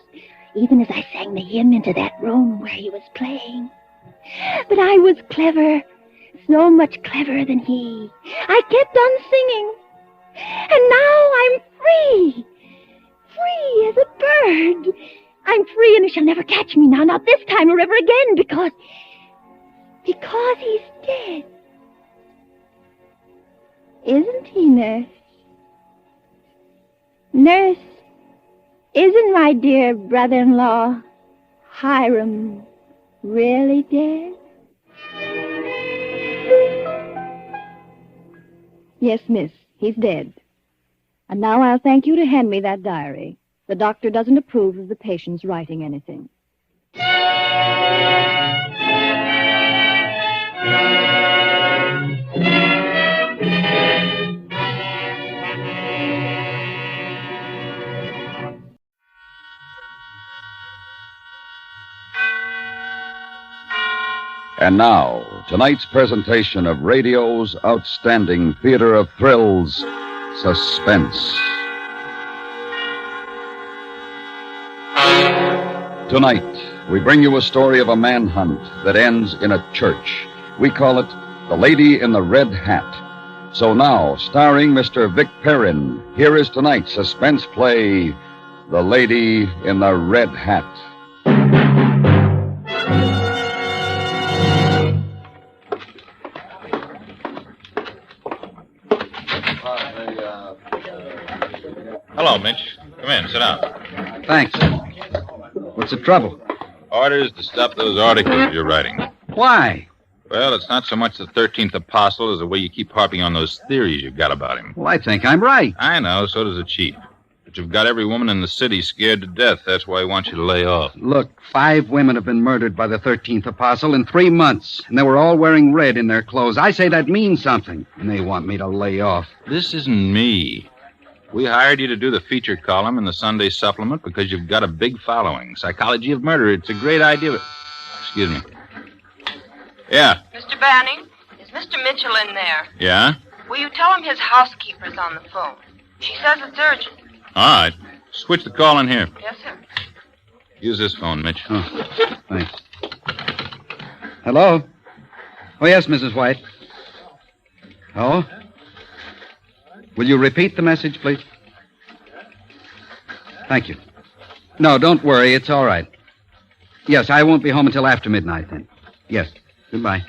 even as I sang the hymn into that room where he was playing. But I was clever, so much cleverer than he. I kept on singing. And now I'm free. I'm free and she'll never catch me now, not this time or ever again, because he's dead. Isn't he, Nurse? Nurse, isn't my dear brother-in-law, Hiram, really dead? Yes, miss, he's dead. And now I'll thank you to hand me that diary. The doctor doesn't approve of the patient's writing anything. And now, tonight's presentation of radio's outstanding theater of thrills, Suspense. Tonight, we bring you a story of a manhunt that ends in a church. We call it The Lady in the Red Hat. So now, starring Mr. Vic Perrin, here is tonight's suspense play, The Lady in the Red Hat. Hello, Mitch. Come in, sit down. Thanks. What's the trouble? Orders to stop those articles you're writing. Why? Well, it's not so much the 13th apostle as the way you keep harping on those theories you've got about him. Well, I think I'm right. I know, so does the chief. But you've got every woman in the city scared to death. That's why he wants you to lay off. Look, 5 women have been murdered by the 13th apostle in 3 months, and they were all wearing red in their clothes. I say that means something, and they want me to lay off. This isn't me. We hired you to do the feature column in the Sunday supplement because you've got a big following. Psychology of murder. It's a great idea, but... Excuse me. Yeah. Mr. Banning, is Mr. Mitchell in there? Yeah? Will you tell him his housekeeper's on the phone? She says it's urgent. All right. Switch the call in here. Yes, sir. Use this phone, Mitch. Oh, thanks. Hello? Oh, yes, Mrs. White. Oh? Will you repeat the message, please? Thank you. No, don't worry. It's all right. Yes, I won't be home until after midnight, then. Yes. Goodbye.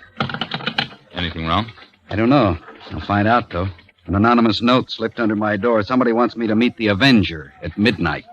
Anything wrong? I don't know. I'll find out, though. An anonymous note slipped under my door. Somebody wants me to meet the Avenger at midnight.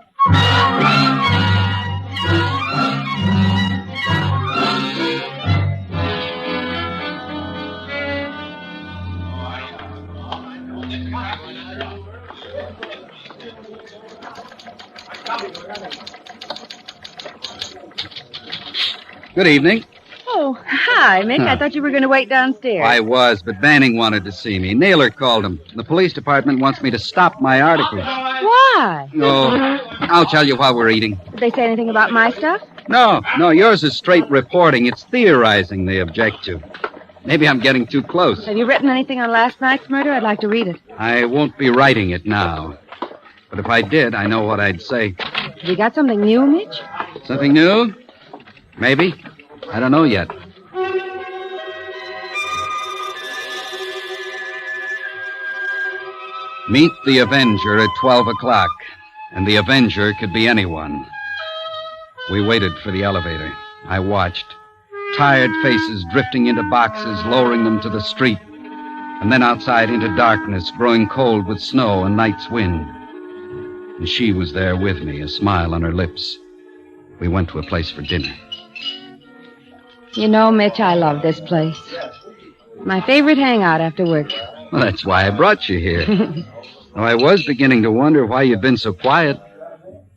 Good evening. Oh, hi, Mick. I thought you were going to wait downstairs. I was, but Banning wanted to see me. Naylor called him. The police department wants me to stop my articles. Why? Oh, I'll tell you while we're eating. Did they say anything about my stuff? No, yours is straight reporting. It's theorizing they object to. Maybe I'm getting too close. Have you written anything on last night's murder? I'd like to read it. I won't be writing it now. But if I did, I know what I'd say. Have you got something new, Mitch? Something new? Maybe. I don't know yet. Meet the Avenger at 12 o'clock. And the Avenger could be anyone. We waited for the elevator. I watched. Tired faces drifting into boxes, lowering them to the street. And then outside into darkness, growing cold with snow and night's wind. And she was there with me, a smile on her lips. We went to a place for dinner. You know, Mitch, I love this place. My favorite hangout after work. Well, that's why I brought you here. Though I was beginning to wonder why you'd been so quiet.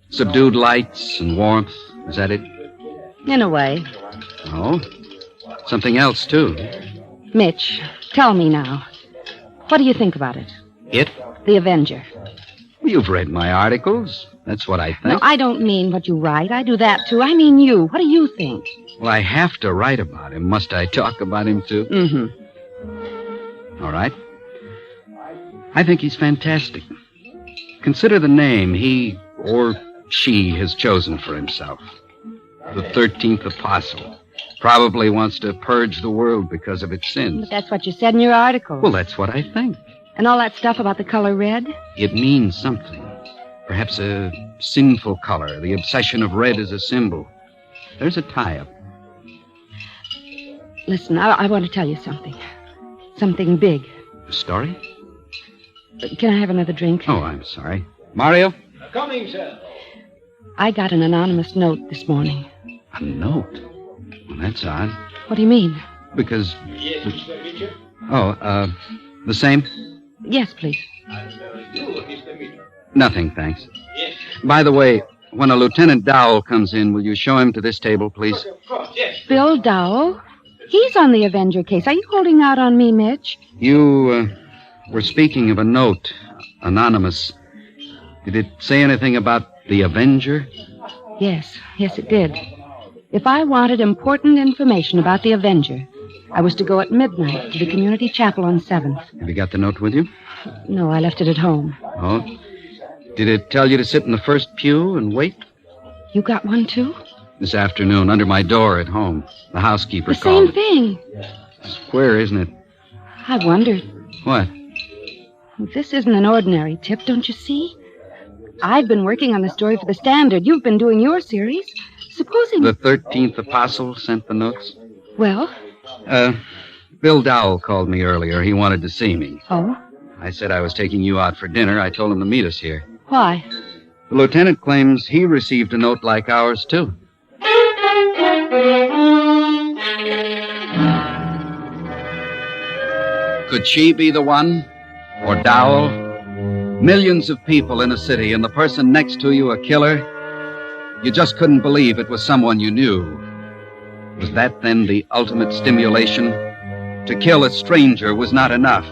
Subdued lights and warmth. Is that it? In a way. Oh? Something else, too. Mitch, tell me now. What do you think about it? It? The Avenger. Well, you've read my articles. That's what I think. No, I don't mean what you write. I do that, too. I mean you. What do you think? Well, I have to write about him. Must I talk about him, too? Mm-hmm. All right. I think he's fantastic. Consider the name he or she has chosen for himself. The 13th Apostle. Probably wants to purge the world because of its sins. But that's what you said in your article. Well, that's what I think. And all that stuff about the color red? It means something. Perhaps a sinful color, the obsession of red as a symbol. There's a tie-up. Listen, I want to tell you something. Something big. A story? Can I have another drink? Oh, I'm sorry. Mario? Coming, sir. I got an anonymous note this morning. A note? Well, that's odd. What do you mean? Because... Yes, Mr. Mitchell. Oh, the same? Yes, please. Nothing, thanks. Yes. By the way, when a Lieutenant Dowell comes in, will you show him to this table, please? Of course, yes. Bill Dowell? He's on the Avenger case. Are you holding out on me, Mitch? You, were speaking of a note. Anonymous. Did it say anything about the Avenger? Yes, it did. If I wanted important information about the Avenger, I was to go at midnight to the community chapel on 7th. Have you got the note with you? No, I left it at home. Oh? Did it tell you to sit in the first pew and wait? You got one, too? This afternoon, under my door at home. The housekeeper The called. same thing. It's queer, isn't it? I wondered. What? This isn't an ordinary tip, don't you see? I've been working on the story for the Standard. You've been doing your series. Supposing... The 13th Apostle sent the notes? Well? Bill Dowell called me earlier. He wanted to see me. Oh? I said I was taking you out for dinner. I told him to meet us here. Why? The lieutenant claims he received a note like ours, too. Could she be the one? Or Dowell? Millions of people in a city, and the person next to you a killer? You just couldn't believe it was someone you knew. Was that then the ultimate stimulation? To kill a stranger was not enough.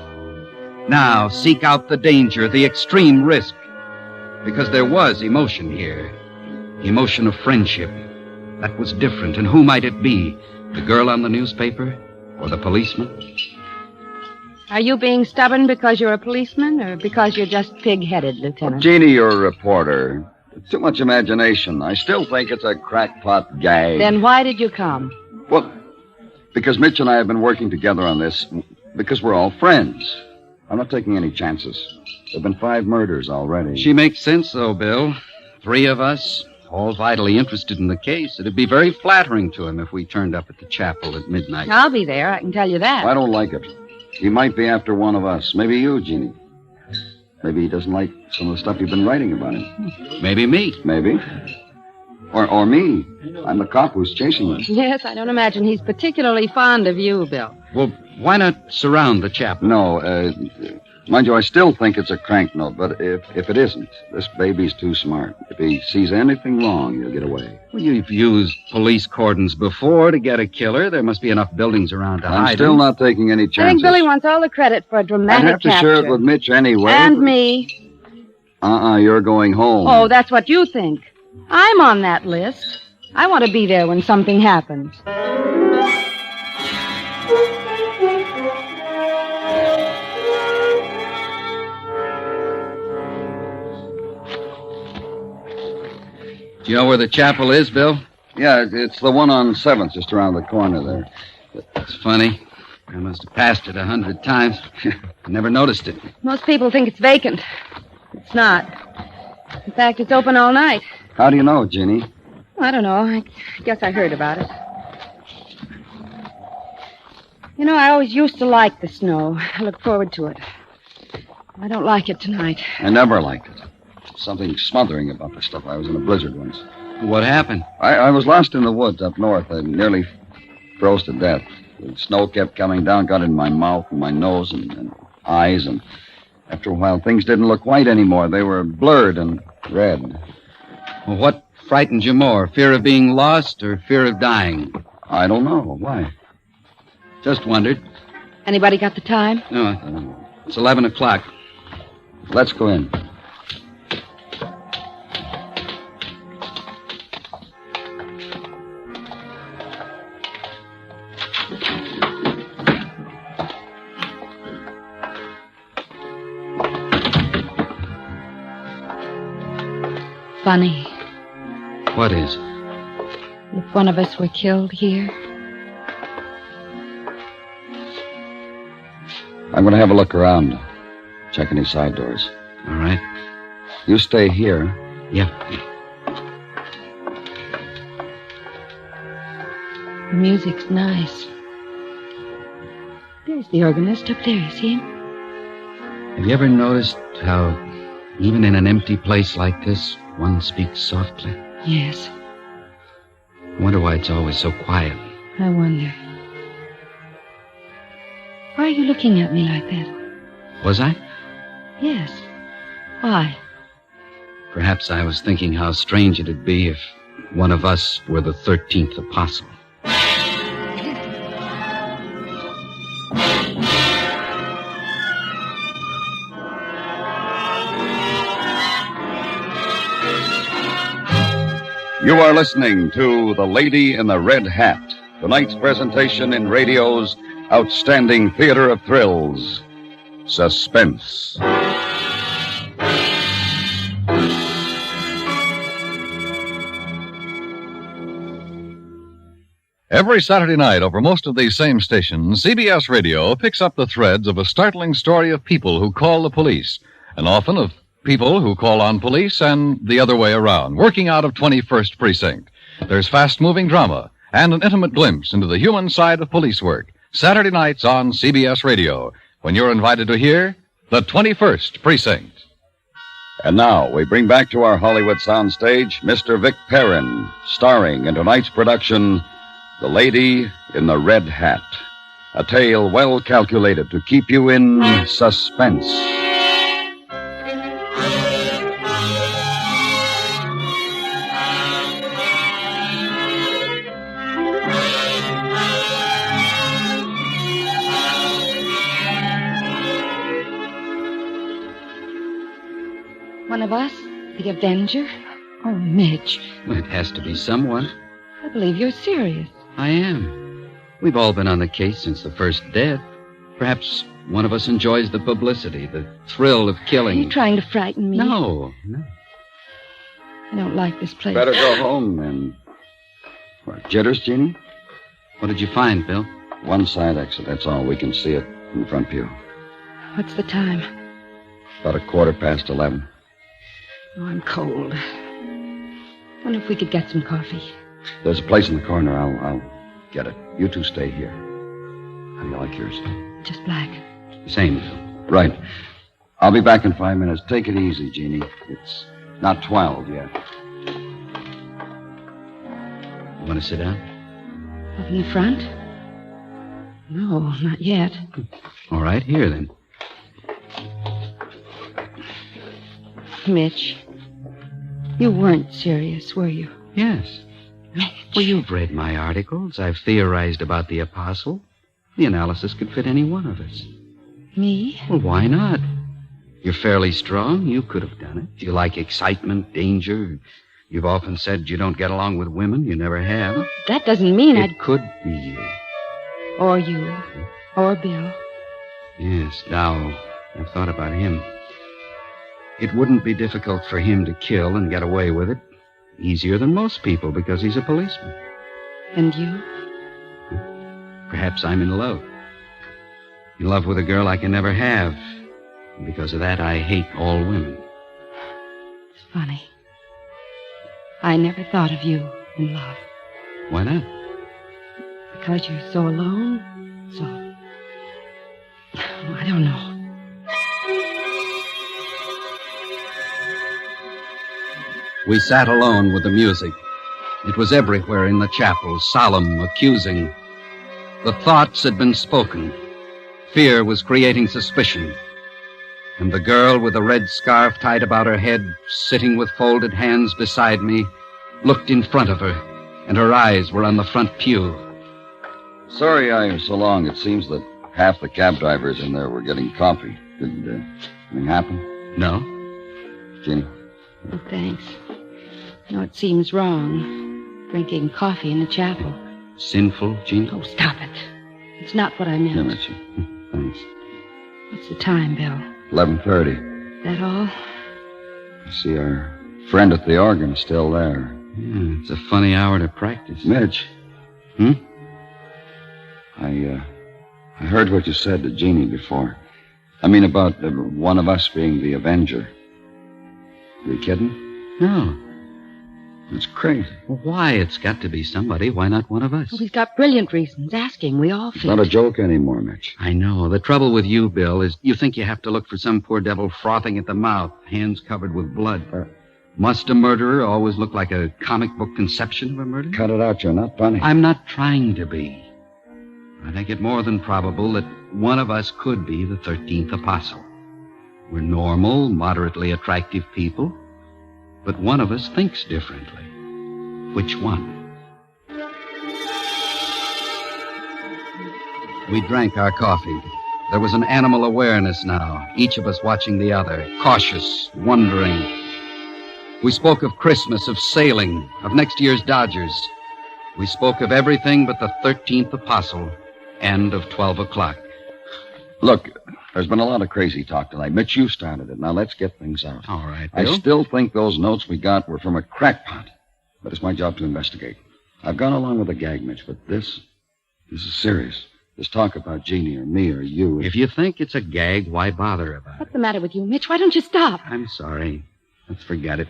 Now seek out the danger, the extreme risk. Because there was emotion here. Emotion of friendship. That was different. And who might it be? The girl on the newspaper? Or the policeman? Are you being stubborn because you're a policeman or because you're just pig-headed, Lieutenant? Jeannie, you're a reporter. Too much imagination. I still think it's a crackpot gag. Then why did you come? Well, because Mitch and I have been working together on this. Because we're all friends. I'm not taking any chances. There have been 5 murders already. She makes sense, though, Bill. 3 of us, all vitally interested in the case. It'd be very flattering to him if we turned up at the chapel at midnight. I'll be there, I can tell you that. I don't like it. He might be after one of us. Maybe you, Jeannie. Maybe he doesn't like some of the stuff you've been writing about him. Maybe me. Maybe. Or me. I'm the cop who's chasing him. Yes, I don't imagine he's particularly fond of you, Bill. Well, why not surround the chapel? No, mind you, I still think it's a crank note, but if it isn't, this baby's too smart. If he sees anything wrong, he'll get away. Well, you've used police cordons before to get a killer. There must be enough buildings around to hide I'm still him. not taking any chances. I think Billy wants all the credit for a dramatic I'd have to capture. share it with Mitch anyway. And me. You're going home. Oh, that's what you think. I'm on that list. I want to be there when something happens. Do you know where the chapel is, Bill? Yeah, it's the one on 7th, just around the corner there. It's funny. I must have passed it 100 times. I never noticed it. Most people think it's vacant. It's not. In fact, it's open all night. How do you know, Jeannie? I don't know. I guess I heard about it. You know, I always used to like the snow. I look forward to it. I don't like it tonight. I never liked it. Something smothering about the stuff. I was in a blizzard once. What happened? I was lost in the woods up north. I nearly froze to death. The snow kept coming down, got in my mouth and my nose and eyes, and after a while, things didn't look white anymore. They were blurred and red. Well, what frightened you more, fear of being lost or fear of dying? I don't know. Why? Just wondered. Anybody got the time? No, it's 11 o'clock. Let's go in. Funny. What is? If one of us were killed here. I'm going to have a look around. Check any side doors. All right. You stay here. Yeah. The music's nice. There's the organist up there, you see him? Have you ever noticed how, even in an empty place like this, one speaks softly? Yes, I wonder why it's always so quiet. I wonder. Why are you looking at me like that? Was I? Yes. Why? Perhaps I was thinking how strange it'd be if one of us were the 13th apostle. You are listening to The Lady in the Red Hat, tonight's presentation in radio's outstanding theater of thrills, Suspense. Every Saturday night over most of these same stations, CBS Radio picks up the threads of a startling story of people who call the police, and often of people who call on police and the other way around, working out of 21st Precinct. There's fast-moving drama and an intimate glimpse into the human side of police work. Saturday nights on CBS Radio, when you're invited to hear the 21st Precinct. And now we bring back to our Hollywood soundstage Mr. Vic Perrin, starring in tonight's production, The Lady in the Red Hat, a tale well calculated to keep you in suspense. One of us? The Avenger? Oh, Mitch. Well, it has to be someone. I believe you're serious. I am. We've all been on the case since the first death. Perhaps one of us enjoys the publicity, the thrill of killing. Are you trying to frighten me? No. I don't like this place. Better go home, then. What, jitters, Jeannie? What did you find, Bill? One side exit, that's all. We can see it in the front view. What's the time? About 11:15. Oh, I'm cold. Wonder if we could get some coffee. There's a place in the corner. I'll get it. You two stay here. How do you like yours? Just black. Same, Bill. Right. I'll be back in 5 minutes. Take it easy, Jeannie. It's not 12 yet. You want to sit down? Up in the front? No, not yet. All right, here then. Mitch, you weren't serious, were you? Yes. Well, you've read my articles. I've theorized about the apostle. The analysis could fit any one of us. Me? Well, why not? You're fairly strong. You could have done it. You like excitement, danger. You've often said you don't get along with women. You never have. That doesn't mean It could be you. Or you. Or Bill. Yes, now I've thought about him. It wouldn't be difficult for him to kill and get away with it. Easier than most people because he's a policeman. And you? Perhaps I'm in love. In love with a girl I can never have. And because of that, I hate all women. It's funny. I never thought of you in love. Why not? Because you're so alone. So... I don't know. We sat alone with the music. It was everywhere in the chapel, solemn, accusing. The thoughts had been spoken. Fear was creating suspicion. And the girl with the red scarf tied about her head, sitting with folded hands beside me, looked in front of her, and her eyes were on the front pew. Sorry I was so long. It seems that half the cab drivers in there were getting coffee. Did anything happen? No. Jeannie? Oh, thanks. No, it seems wrong. Drinking coffee in the chapel. Sinful, Jean? Oh, stop it. It's not what I meant. Yeah, Mitchell. Thanks. What's the time, Bill? 11:30. That all? I see our friend at the organ is still there. Yeah, it's a funny hour to practice. Mitch. I heard what you said to Jeannie before. I mean about one of us being the Avenger. You kidding? No. That's crazy. Well, why? It's got to be somebody. Why not one of us? Well, he's got brilliant reasons. Ask him. We all It's fit. not a joke anymore, Mitch. I know. The trouble with you, Bill, is you think you have to look for some poor devil frothing at the mouth, hands covered with blood. Must a murderer always look like a comic book conception of a murder? Cut it out. You're not funny. I'm not trying to be. I think it more than probable that one of us could be the 13th apostle. We're normal, moderately attractive people, but one of us thinks differently. Which one? We drank our coffee. There was an animal awareness now, each of us watching the other, cautious, wondering. We spoke of Christmas, of sailing, of next year's Dodgers. We spoke of everything but the 13th apostle and of 12 o'clock. Look, there's been a lot of crazy talk tonight. Mitch, you started it. Now let's get things out. All right, I Bill. still think those notes we got were from a crackpot. But it's my job to investigate. I've gone along with the gag, Mitch, but this is serious. This talk about Jeannie or me or you. If you think it's a gag, why bother about it? What's the matter with you, Mitch? Why don't you stop? I'm sorry. Let's forget it.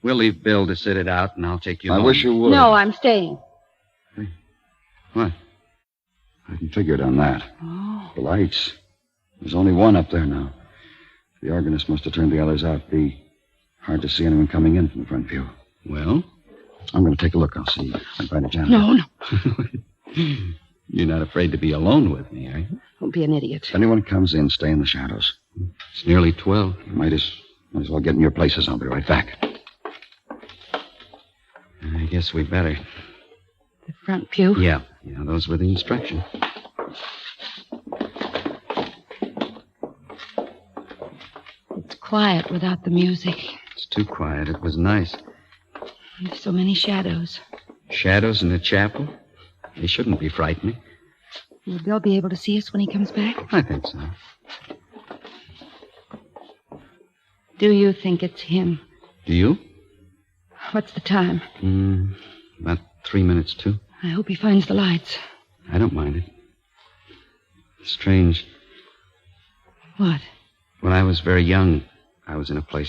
We'll leave Bill to sit it out, and I'll take you I home. wish you would. No, I'm staying. What? I hadn't figured on that. Oh. The lights. There's only one up there now. The organist must have turned the others out. Be hard to see anyone coming in from the front view. Well? I'm going to take a look. I'll see. I'll find a janitor. No, no. You're not afraid to be alone with me, are you? Don't be an idiot. If anyone comes in, stay in the shadows. It's nearly 12. Might as well get in your places. I'll be right back. I guess we better. The front pew? Yeah, those were the instructions. It's quiet without the music. It's too quiet. It was nice. There's so many shadows. Shadows in the chapel? They shouldn't be frightening. Will Bill be able to see us when he comes back? I think so. Do you think it's him? Do you? What's the time? About 3 minutes to. I hope he finds the lights. I don't mind it. Strange. What? When I was very young, I was in a place